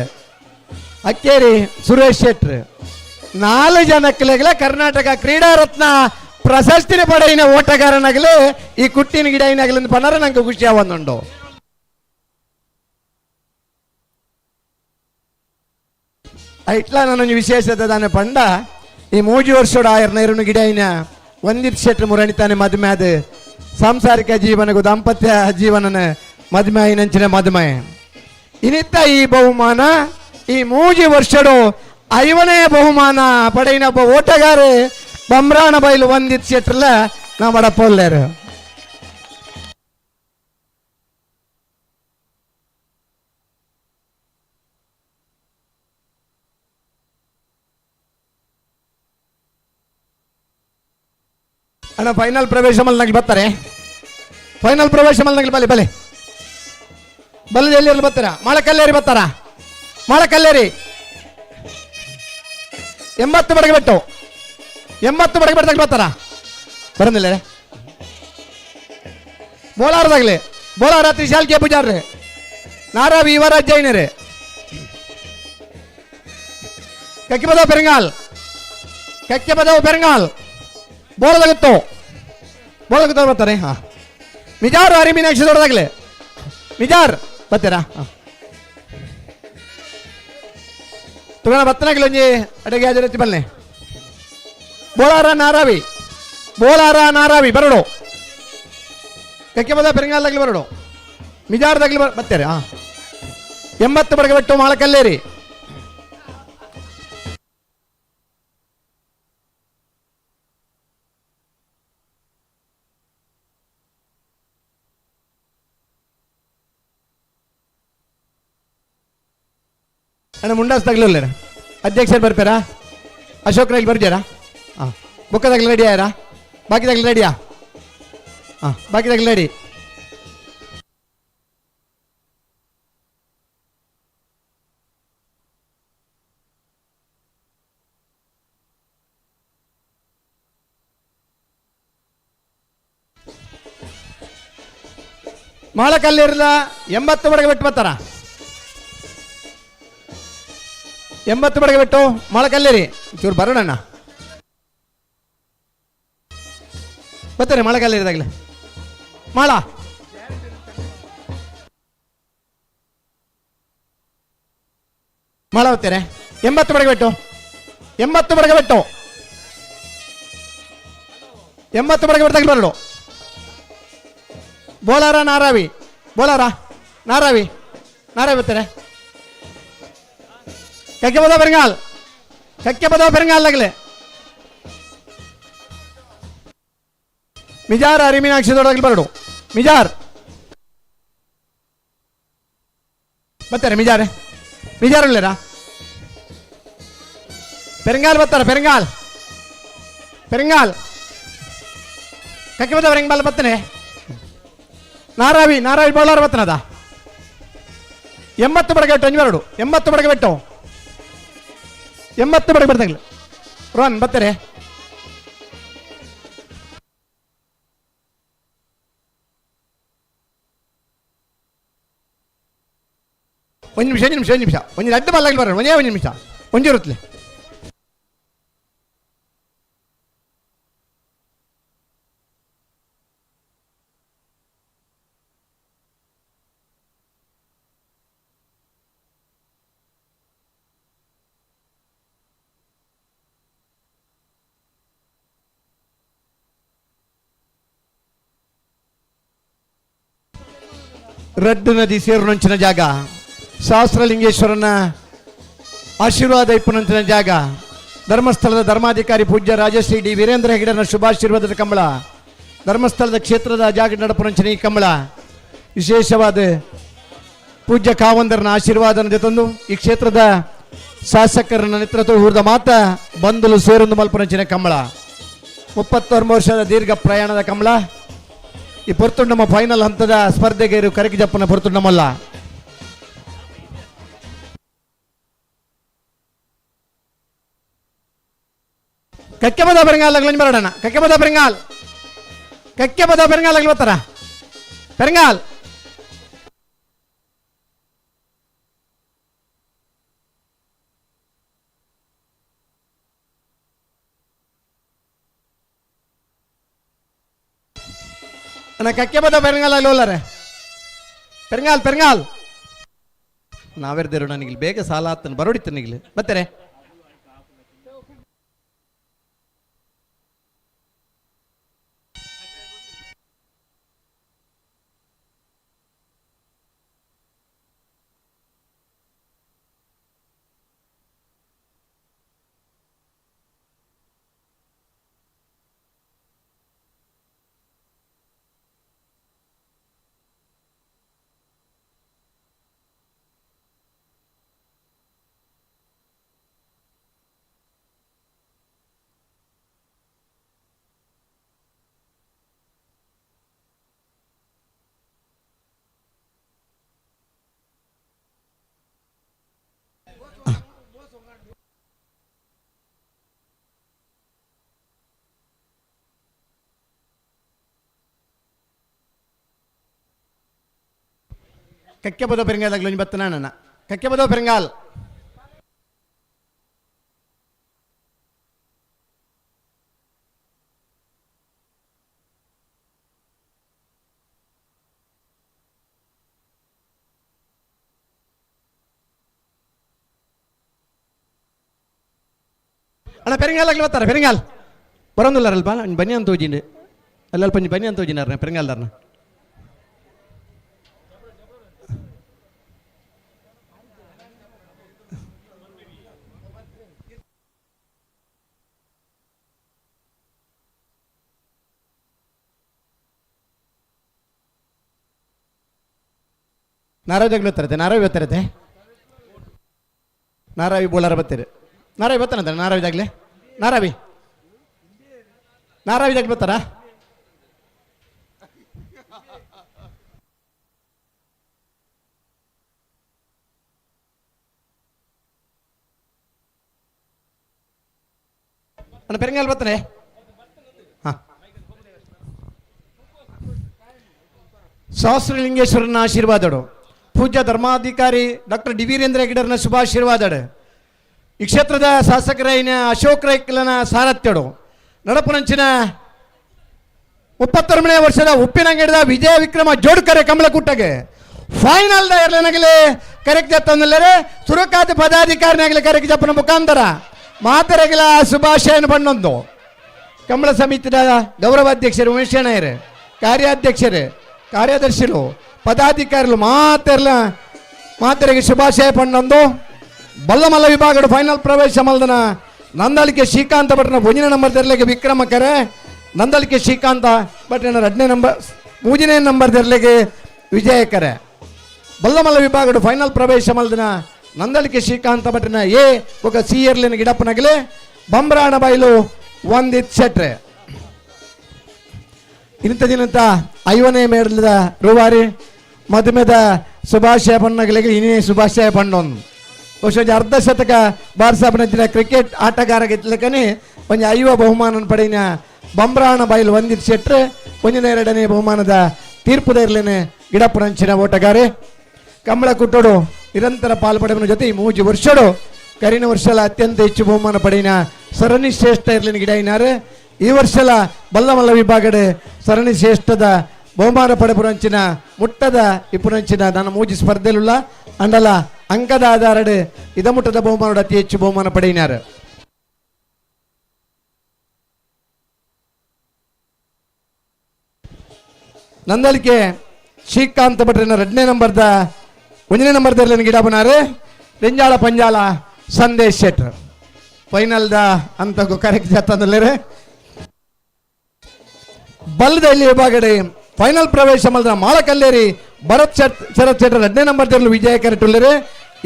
ಅಕ್ಕೇರಿ ಸುರೇಶ್ ಶೆಟ್ರಿ 4 ಜನಕ್ಕಲೆಗಲ ಕರ್ನಾಟಕ ಕ್ರೀಡಾ ರತ್ನ ಪ್ರಶಸ್ತಿನ ಪಡೆಯಿನ ಓಟಗಾರನಾಗಲಿ ಈ ಕುಟ್ಟಿನ ಗಿಡ ಏನಾಗಲಿ ಪನ್ನರ ನಂಗೆ ಖುಷಿ ಆವಂದುಂಡು. ಇಟ್ಲ ನಾನು ವಿಶೇಷತೆ ತಾನೆ ಪಂಡ ಈ 3 ವರ್ಷದ ಆಯರ್ನ ಇರುನು ಗಿಡ ಇನ ಒಂದಿತ್ ಶೆಟ್ರು ಮುರಣಿತಾನೆ ಮದುವೆ ಅದು ಸಾಂಸಾರಿಕ ಜೀವನಗೂ ದಾಂಪತ್ಯ ಜೀವನನ ಮದುವೆ ಆಯ್ನಂಚಿನ ಮದುವೆ ಇನ್ನಿತ್ತ ಈ ಬಹುಮಾನ ಈ 3 ವರ್ಷಡು 5ನೇ ಬಹುಮಾನ ಪಡೆಯಿನ ಒಬ್ಬ ಓಟಗಾರ ಬಮ್ರಾಣ ಬೈಲು ಒಂದಿತ್ ಶೆಟ್ರಲ್ಲ ನಾ ಬಡಪೋಲ್ಲೇರು. ಅಣ್ಣ ಫೈನಲ್ ಪ್ರವೇಶ ಮಲ್ನಾಗಿ ಬರ್ತಾರೆ, ಫೈನಲ್ ಪ್ರವೇಶ ಮಲ್ನಾಗಿ ಬಲೆ ಬಲೆ ಬಲ್ಲದ ಎಲ್ಲಿ ಬರ್ತಾರ, ಮಾಳಕಲ್ಲೇರಿ ಬರ್ತಾರ, ಮಾಳಕಲ್ಲೇರಿ 80 ಬಡಗೆ ಬಿಟ್ಟು 80 ಬಡಗೆ ಬಿಟ್ಟಾಗ ಬರ್ತಾರ ಬರಂದಿಲ್ಲ ಬೋಲಾರದಾಗ್ಲಿ ಬೋಲಾರ ತ್ರಿಶಾಲ್ ಕೆ ಪೂಜಾರ್ರಿ ನಾರಾವಿ ಯುವರಾಜ್ ಜೈನರಿ ಕಕ್ಕಿ ಬದವು ಪೆರಂಗಾಲ್ ಕಕ್ಕೆ ಬದವು ಪೆರಂಗಾಲ್ ಬೋಲದಾಗುತ್ತೋ ಬೋಲದಾಗುತ್ತೋ ಬರ್ತಾರೆ. ಹಾಂ ಮಿಜಾರು ಹರಿ ಮೀನಾಕ್ಷಿ ದೊಡ್ಡದಾಗಲಿ ಮಿಜಾರ್ ಬರ್ತೀರಾ? ಹಾಂ ತುಗಣ ಬತ್ತನಾಗಲಿ ಒಂಜಿ ಅಡುಗೆ ಹಾಜರತಿ ಬಲ್ಲೆ ಬೋಲಾರ ನಾರಾವಿ ಬರಡು ಕಕ್ಕೆ ಬದ ಪೆರಂಗಾಲ್ದಾಗ್ಲಿ ಬರಡು ಮಿಜಾರ್ದಾಗ್ಲಿ ಬರ್ತಾರೆ. ಹಾಂ 80 ಬಡಗೆ ಬಿಟ್ಟು ಮಾಳಕಲ್ಲೇರಿ ಅಣ್ಣ ಮುಂಡಾಸ್ ತಗಲಿಲ್ಲ ಅಧ್ಯಕ್ಷರು ಬರ್ತಾರಾ? ಅಶೋಕ್ ರಾಗಿ ಬರ್ತೀರಾ? ಹಾಂ ಬುಕ್ಕದಾಗಲಿ ರೆಡಿ ಆಯ್ರಾ? ಬಾಕಿದಾಗಲಿ ರೆಡಿಯಾ? ಹಾಂ ಬಾಕಿದಾಗಲಿ ರೆಡಿ. ಮಾಳಕಲ್ಲಿರಲ್ಲ 80 ಬಡಗೆ ಬಿಟ್ಟು ಬರ್ತಾರ, 80 ಬಡಗೆ ಬಿಟ್ಟು ಮಾಳಕಲ್ಲೇರಿ ಚೂರು ಬರೋಣ ಬರ್ತಾರೆ. ಮಾಳಕಲ್ಲೇರಿದಾಗಲೇ ಮಾಳ ಮಾಳ ಹೋಗ್ತಾರೆ 80 ಬಡಗೆ ಬಿಟ್ಟು 80 ಬಡಗೆ ಬಿಟ್ಟು 80 ಬಡಗೆ ಬಿಟ್ಟಾಗಲಿ ಬರಡು ಬೋಲಾರ ನಾರಾವಿ ಬರ್ತಾರೆ. ಕಕ್ಕೆ ಬದವ ಪೆರಂಗಾಲ್ದಾಗಲೇ ಮಿಜಾರ್ ಹರಿ ಮೀನಾಕ್ಷಿ ದೊಡ್ಡದಾಗಲಿ ಬರಡು ಮಿಜಾರ್ ಬರ್ತಾರೆ. ಮಿಜಾರ್ ಉಳ್ಳೇರಾ? ಪೆರಂಗಾಲ್ ಬರ್ತಾರ ಪೆರಂಗಾಲ್ ಕಕ್ಕೆ ಬದವ ಪೆರಂಗಾಲ್ ಬರ್ತಾನೆ. ನಾರಾವಿ ಬೋಲಾರ ಬರ್ತಾನದ 80 ಬಡಗೆ ಬಿಟ್ಟು 80 ಬಡಗೆ ಬಿಟ್ಟು 80 ಬಡಗೆ ಬರ್ತಾಗಲಿ ರೋನ್ ಬರ್ತಾರೆ. ಒಂದು ನಿಮಿಷ ಒಂದು ಅಡ್ಡ ಬಲ್ಲಾಗಲಿ ಬರೋಣ ಒಂದು ನಿಮಿಷ ಒಂಜಿರುತ್ತಲೆ ರಡ್ಡು ನದಿ ಸೇರುನಂಚಿನ ಜಾಗ, ಸಹಸ್ರಲಿಂಗೇಶ್ವರನ ಆಶೀರ್ವಾದ ಇಪ್ಪನಂಚಿನ ಜಾಗ, ಧರ್ಮಸ್ಥಳದ ಧರ್ಮಾಧಿಕಾರಿ ಪೂಜ್ಯ ರಾಜಶ್ರೀ ಡಿ ವೀರೇಂದ್ರ ಹೆಗಡೆನ ಶುಭಾಶೀರ್ವಾದದ ಕಂಬಳ, ಧರ್ಮಸ್ಥಳದ ಕ್ಷೇತ್ರದ ಜಾಗ ನಡಪುರಂಚಿನ ಈ ಕಂಬಳ ವಿಶೇಷವಾದ ಪೂಜ್ಯ ಕಾವಂದರನ ಆಶೀರ್ವಾದನ ತಂದು ಈ ಕ್ಷೇತ್ರದ ಶಾಸಕರ ನೇತೃತ್ವ ಹೂರ್ದ ಮಾತ ಬಂದಲು ಸೇರೊಂದು ಮಲ್ಪುರಂಚಿನ ಕಂಬಳ 36 ವರ್ಷದ ದೀರ್ಘ ಪ್ರಯಾಣದ ಕಂಬಳ. ಈ ಪೊರ್ತುಂಡಮ್ಮ ಫೈನಲ್ ಹಂತದ ಸ್ಪರ್ಧೆಗೆ ಕರಗಿ ಜಪ್ಪನ ಪೊರ್ತುಂಡಮಲ್ಲ. ಕಕ್ಕೆಬದ ಬೆರಂಗಾಲ್ ಬರೋಣ. ಕಕ್ಕೆಬದ ಬೆರಂಗಾಲ್ ಬರ್ತಾರ ಬೆರಂಗಾಲ್. ಅಣ್ಣ ಕಕ್ಕೆಬದ ಬೆರಂಗಾಲ್ ಅಲ್ಲಿ ಹೋಲಾರೆ ಪೆರಂಗಾಲ್ ನಾವೆರ್ದೇರು ನನಗೆ ಬೇಗ ಸಾಲ ಆತನ ಬರೋಡಿತ್ತು ನಿಗ್ಲಿ ಬರ್ತಾರೆ. ಕಕ್ಕೆಬದ ಪೆರಂಗಾಲ್ ಬತ್ತನ ನನ್ನ ಕಕ್ಕೆಬದ ಪೆರಂಗಾಲ್. ಅಣ್ಣ ಪೆರಂಗಾಲ್ ಬರ್ತಾರ ಪೆರಂಗಾಲ್ ಬರೋದಿಲ್ಲಾರಲ್ಪ ಬನ್ನಿ ಅಂತ ಹೋಜಿಂಡು ಅಲ್ಲಲ್ಪ ಬನ್ನಿ ಅಂತ ಹೋಜಿನಾರ ಪೆರಂಗಾಲ್ದಾರನ. ನಾರಾವಿ ಬರ್ತಾರತ್ತೆ ನಾರಾವಿ ಬೋಲಾರ ಬರ್ತೀರಿ ನಾರಾವಿ ಬರ್ತಾನಂತ ನಾರಾವಿದಾಗ್ಲೆ ನಾರಾವಿದಾಗ ಬರ್ತಾರ. ಅಣ್ಣ ಪೆರಂಗಾಲ್ ಬರ್ತಾನೆ. ಹಾಂ ಸಹಸ್ರಲಿಂಗೇಶ್ವರನ ಆಶೀರ್ವಾದಡು ಪೂಜ್ಯ ಧರ್ಮಾಧಿಕಾರಿ ಡಾಕ್ಟರ್ ಡಿ ವೀರೇಂದ್ರ ಹೆಗಡೆರನ ಶುಭಾಶೀರ್ವಾದಡು ಈ ಕ್ಷೇತ್ರದ ಶಾಸಕರೈನ ಅಶೋಕ್ ರೈಕಲನ ಸಾರಥ್ಯಡು ನಡಪುರಂಚಿನ 36ನೇ ವರ್ಷದ ಉಪ್ಪಿನಂಗಡದ ವಿಜಯ ವಿಕ್ರಮ ಜೋಡ್ಕರೆ ಕಮಲಕುಟ್ಟಗೆ ಫೈನಲ್ದ ಇರಲನಾಗಲಿ ಕರೆಕ್ಟ್ ತಂದಲ್ಲರೆ ಸುರಕಾತಿ ಪದಾಧಿಕಾರಿನಾಗಲಿ ಕರೆಕ್ಟ್ ಜಪ್ಪನ ಮುಖಾಂತರ ಮಾತರೆಗಳ ಶುಭಾಶಯನ ಬಣ್ಣೊಂದು ಕಮಲ ಸಮಿತಿಯ ಗೌರವಾಧ್ಯಕ್ಷರು ಉಮೇಶಣ್ಣಯ್ಯರು, ಕಾರ್ಯಾಧ್ಯಕ್ಷರು, ಕಾರ್ಯದರ್ಶಿಗಳು, ಪದಾಧಿಕಾರಿಗಳು ಮಾತರಿಗೆ ಶುಭಾಶಯ ಪಣ್ಣೊಂದು. ಬಲ್ಲಮಲ್ಲ ವಿಭಾಗದ ಫೈನಲ್ ಪ್ರವೇಶ ಮಲ್ದನ ನಂದಳಿಕೆ ಶ್ರೀಕಾಂತ ಭಟ್ನ 1ನೇ ನಂಬರ್ ತೆರಲಿಗೆ ವಿಕ್ರಮ ಕರೆ, ನಂದಳಿಕೆ ಶ್ರೀಕಾಂತ ಭಟ್ನ 2ನೇ ನಂಬರ್ 3ನೇ ನಂಬರ್ ತೆರಲಿಗೆ ವಿಜಯ ಕರೆ. ಬಲ್ಲಮಲ್ಲ ವಿಭಾಗದ ಫೈನಲ್ ಪ್ರವೇಶ ಮಲ್ದನ ನಂದಳಿಕೆ ಶ್ರೀಕಾಂತ ಭಟ್ನ ಎ ఒక ಸಿಯರ್ಲಿನ ಗಿಡಪ್ಪನಗಲೆ ಬಂಬ್ರಾಣ ಬೈಲು ಒಂದಿತ್ ಶೆಟ್ರೆ. ಇಂಥ ದಿನಂತ 5ನೇ ಮೇಡಲದ ರೂವಾರಿ ಮದುಮೆದ ಶುಭಾಶಯ ಪಣ್ಣಗಳಿಗೆ ಇನ್ನೇ ಶುಭಾಶಯ ಪಣ್ಣೊಂದು ಬಹುಶಃ ಅರ್ಧ ಶತಕ ಬಾರ್ಸಾಬನ ಕ್ರಿಕೆಟ್ ಆಟಗಾರ ಗೆತ್ತಲಕನೇ ಒಂದು 5 ಬಹುಮಾನ ಪಡೆಯಿನ ಬಂಬ್ರಾಣ ಬೈಲು ಒಂದಿತ್ ಶೆಟ್ರೆ 1ನೇ 2ನೇ ಬಹುಮಾನದ ತೀರ್ಪುದ ಇರಲೇನೆ ಗಿಡಪ್ಪನಂಚಿನ ಓಟಗಾರೆ ಕಂಬಳ ಕುಟ್ಟೋಡು ನಿರಂತರ ಪಾಲ್ಪಡೆವನ ಜೊತೆ 3 ವರ್ಷಡು ಕರಿನ ವರ್ಷಲ ಅತ್ಯಂತ ಹೆಚ್ಚು ಬಹುಮಾನ ಪಡೆಯಿನ ಸರಣಿ ಶ್ರೇಷ್ಠ ಇರಲಿನ ಗಿಡ ಇನಾರೆ. ಈ ವರ್ಷಲ ಬಲ್ಲಮಲ್ಲ ವಿಭಾಗದ ಸರಣಿ ಶ್ರೇಷ್ಠದ ಬಹುಮಾನ ಪಡೆಪುರಂಚಿನ ಮುಟ್ಟದ ಇಪ್ಪುರಂಚಿನ ನನ್ನ 3 ಸ್ಪರ್ಧೆಲುಳ್ಳ ಅಂಡಲ ಅಂಕದ ಆಧಾರಡೆ ಇದ ಮುಟ್ಟದ ಬಹುಮಾನದ ಅತಿ ಹೆಚ್ಚು ಬಹುಮಾನ ಪಡೆಯಿನಾರೆ. ನಂದಳಿಕೆ ಶ್ರೀಕಾಂತ ಭಟ್ರನ 2ನೇ ನಂಬರ್ದ 1ನೇ ನಂಬರ್ ಗಿಡ ಬನಾರೆ ರೆಂಜಾಳ ಪಂಜಾಳ ಸಂದೇಶ್ ಶೆಟ್ರ್ ಫೈನಲ್ದ ಅಂತ ಕರೆಕ್ಟ್ ಜಾತಂದ್ರೆ ಬಲ್ಲದಲ್ಲಿ ವಿಭಾಗಡೆ ಫೈನಲ್ ಪ್ರವೇಶ ಮಲ್ದ ಮಾಳಕಲ್ಲೇರಿ ಭರತ್ ಶರತ್ ಶೆಟ್ಟರ್ 2ನೇ ನಂಬರ್ ತೆರಲು ವಿಜಯ ಕರೆಟುಳ್ಳರೆ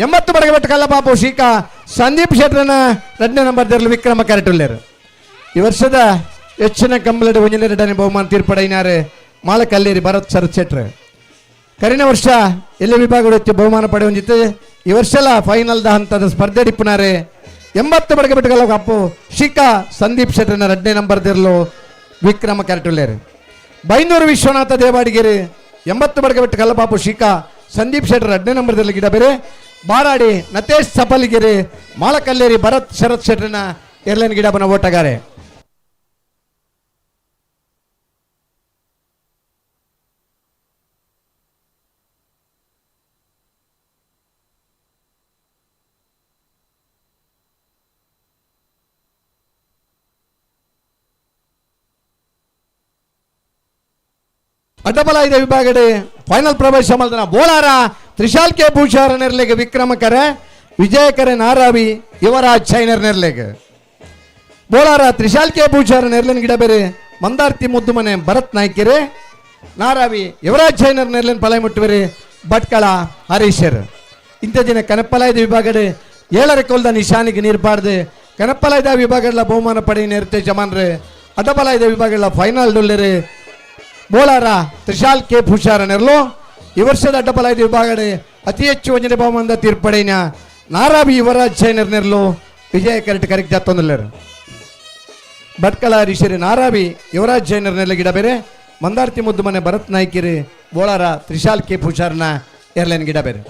80 ಬಡಗಬೆಟ್ಟು ಕಲ್ಲಬಾಬು ಶೀಕ ಸಂದೀಪ್ ಶೆಟ್ಟರ್ನ 2ನೇ ನಂಬರ್ ತೆರಲು ವಿಕ್ರಮ ಕರೆಟುಳ್ಳರು. ಈ ವರ್ಷದ ಹೆಚ್ಚಿನ ಕಂಬಳದ 2ನೇ ಬಹುಮಾನ ತೀರ್ಪಡೆಯಿನಾರೆ ಮಾಳಕಲ್ಲೇರಿ ಭರತ್ ಶರತ್ ಶೆಟ್ಟರ್. ಕರಿನ ವರ್ಷ ಎಲ್ಲ ವಿಭಾಗಗಳು ಬಹುಮಾನ ಪಡೆಯೊಂದಿತ್ತು. ಈ ವರ್ಷಲ ಫೈನಲ್ದ ಹಂತದ ಸ್ಪರ್ಧೆ ಡಿಪ್ಪನಾರೆ 80 ಬಡಗಬೆಟ್ಟು ಕಲ್ಲಬಾಬು ಶೀಕ ಸಂದೀಪ್ ಶೆಟ್ಟರ್ನ 2ನೇ ನಂಬರ್ ತೆರಲು ವಿಕ್ರಮ ಕರೆಟುಳ್ಳರು. ಬೈಂದೂರು ವಿಶ್ವನಾಥ ದೇವಾಡಿಗೆರೆ 80 ಬಡಗಬೆಟ್ಟು ಕಲ್ಲಬಾಬು ಶಿಖಾ ಸಂದೀಪ್ ಶೆಟ್ಟರ್ 2ನೇ ನಂಬರ್ದಲ್ಲಿ ಗಿಡ ಬೇರೆ ಬಾರಾಡಿ ನತೇಶ್ ಸಪಲಿಗೆರೆ ಮಾಳಕಲ್ಲೇರಿ ಭರತ್ ಶರತ್ ಶೆಟ್ಟರ್ನ ಏರ್ಲೈನ್ ಗಿಡಬನ ಓಟಗಾರೆ. ಅಡ್ಡಬಲಾಯ್ದ ವಿಭಾಗಡೆ ಫೈನಲ್ ಪ್ರವೇಶ ಮಲ್ದನ ಬೋಲಾರ ತ್ರಿಶಾಲ್ ಕೆ ಭೂಷಾರ ನೆರ್ಲೆಗೆ ವಿಕ್ರಮಕರ ವಿಜಯಕರ ನಾರಾವಿ ಯುವರಾಜ್ ಚೈನರ್ ನೆರ್ಲೆಗೆ ಬೋಲಾರ ತ್ರಿಶಾಲ್ ಕೆ ಭೂಷಾರ ನೆರ್ಲೆನ್ ಗಿಡ ಬೇರೆ ಮಂದಾರ್ತಿ ಮುದ್ದುಮನೆ ಭರತ್ ನಾಯ್ಕೆರೆ ನಾರಾವಿ ಯುವರಾಜ್ ಚೈನರ್ ನೆರ್ಲೆನ್ ಪಲೈ ಮುಟ್ಟುವರೆ ಭಟ್ಕಳ ಹರೀಶರ್. ಇಂಥ ದಿನ ಕನಪಲಾಯ್ದ ವಿಭಾಗಡೆ 7ರ ಕೊಲ್ದ ನಿಶಾನಿಗೆ ನೀರ್ಬಾರ್ದು ಕನಪಲಾಯ್ದ ವಿಭಾಗಗಳ ಬಹುಮಾನ ಪಡೆಯ ನೇರ್ತೆ ಜಮಾನ್ರೆ ಅಡ್ಡಬಲಾಯ್ದ ವಿಭಾಗಗಳ ಫೈನಲ್ ಡೊಲ್ಲೆರೆ ಬೋಲಾರ ತ್ರಿಶಾಲ್ ಕೆ ಭೂಷಾರ ನೆರಲು. ಈ ವರ್ಷದ ಅಡ್ಡಬಲಾಯ್ದ ವಿಭಾಗಡೆ ಅತಿ ಹೆಚ್ಚು 1ನೇ ಬಹುಮಾನದ ತೀರ್ಪಡೆಯ ನಾರಾವಿ ಯುವರಾಜ್ ಚೈನರ್ ನೆರಲು ವಿಜಯ ಕರೆಕ್ಟ್ ಕರೆಕ್ಟ್ ಜಾತೊಂದಲ್ಲರು ಭಟ್ಕಳ ಹರೀಶರಿ ನಾರಾವಿ ಯುವರಾಜ್ ಚೈನರ್ ನೆರಲು ಗಿಡ ಬೇರೆ ಮಂದಾರ್ತಿ ಮುದ್ದುಮನೆ ಭರತ್ ನಾಯ್ಕಿರಿ ಬೋಲಾರ ತ್ರಿಶಾಲ್ ಕೆ ಭೂಷಾರ್ನ ಏರ್ಲೈನ್ ಗಿಡ ಬೇರೆ.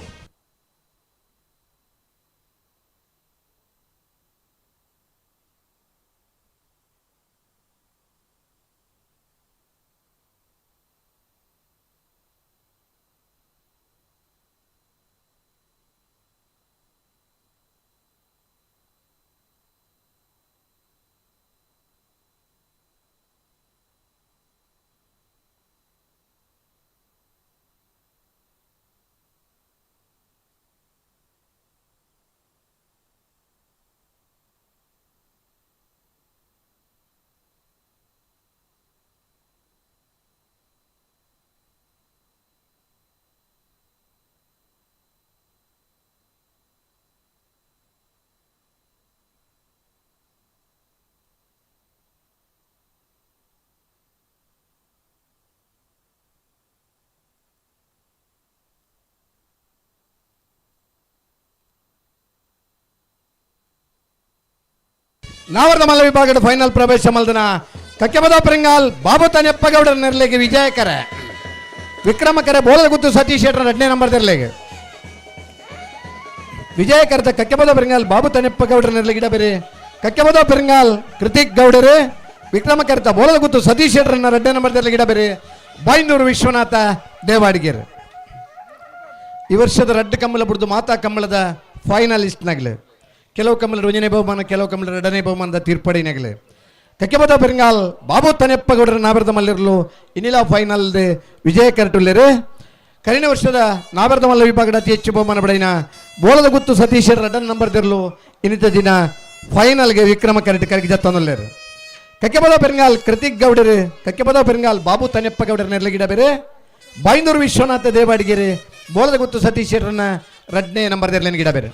ನಾವರ್ದ ಮಲ್ಲ ವಿಭಾಗದ ಫೈನಲ್ ಪ್ರವೇಶ ಮಲ್ದನ ಕಕ್ಕೆಬದ ಪರಿಂಗಾಲ್ ಬಾಬು ತನೆಪ್ಪಗೌಡರ ನೆರಲೆಗೆ ವಿಜಯಕರ ವಿಕ್ರಮಕರ ಬೋಲದ ಗುತ್ತು ಸತೀಶ್ ಶೆಟ್ಟರ್ 2ನೇ ನಂಬರ್ ತೆರಲೆಗೆ ವಿಜಯಕರದ ಕಕ್ಕೆಬದ ಪರಿಂಗಾಲ್ ಬಾಬು ತನೆಪ್ಪಗೌಡರ ನೆರಲೆ ಗಿಡ ಬೇರೆ ಕಕ್ಕೆಬದ ಪರಿಂಗಾಲ್ ಕೃತಿಕ್ ಗೌಡರು ವಿಕ್ರಮಕರ್ತ ಬೋಲದ ಗುತ್ತು ಸತೀಶ್ ಶೆಟ್ಟರ್ನ 2ನೇ ನಂಬರ್ ತೆರಲೆ ಗಿಡ ಬೇರೆ ಬೈಂದೂರು ವಿಶ್ವನಾಥ ದೇವಾಡಿಗೆರೆ. ಈ ವರ್ಷದ ರೆಡ್ ಕಮ್ಮಲ ಬಿಡ್ದು ಮಾತಾ ಕಮ್ಮಲದ ಫೈನಲಿಸ್ಟ್ನಾಗಲಿ ಕೆಲವು ಕಮ್ಮಲ 1ನೇ ಬಹುಮಾನ ಕೆಲವು ಕಮ್ಮಲ 2ನೇ ಬಹುಮಾನದ ತೀರ್ಪಡಿನಾಗಲಿ ಕಕ್ಕೆಬದ ಪೆರಿಂಗಾಲ್ ಬಾಬು ತನೆಪ್ಪಗೌಡರ ನಾಬರದ ಮಲ್ಲಿರಲು ಇನ್ನಿಲ ಫೈನಲ್ ವಿಜಯ ಕರೆಟುಳ್ಳರು. ಕರಿನ ವರ್ಷದ ನಾಬರದ ಮಲ್ಲ ವಿಭಾಗದ ಅತಿ ಹೆಚ್ಚು ಬಹುಮಾನ ಪಡೆಯಿನ ಬೋಲದ ಗುತ್ತು ಸತೀಶ್ 2ನೇ ನಂಬರ್ ತೆರಲು ಇನ್ನಿತ ದಿನ ಫೈನಲ್ಗೆ ವಿಕ್ರಮ ಕರೆಕ್ಟ್ ಕರೆಕ್ಟ್ ಜತ್ತೊಂದಲ್ಲರು ಕಕ್ಕೆಬದ ಪೆರಿಂಗಾಲ್ ಕೃತಿಕ್ ಗೌಡರು ಕಕ್ಕೆಬದ ಪೆರಿಂಗಾಲ್ ಬಾಬು ತನೆಪ್ಪಗೌಡರ ನೆರಲೆ ಗಿಡ ಬೇರೆ ಬೈಂದೂರು ವಿಶ್ವನಾಥ ದೇವಾಡಿಗೆರೆ ಬೋಲದ ಗುತ್ತು ಸತೀಶ್ 2ನೇ ನಂಬರ್ ತೆರಲಿನ ಗಿಡ ಬೇರೆ.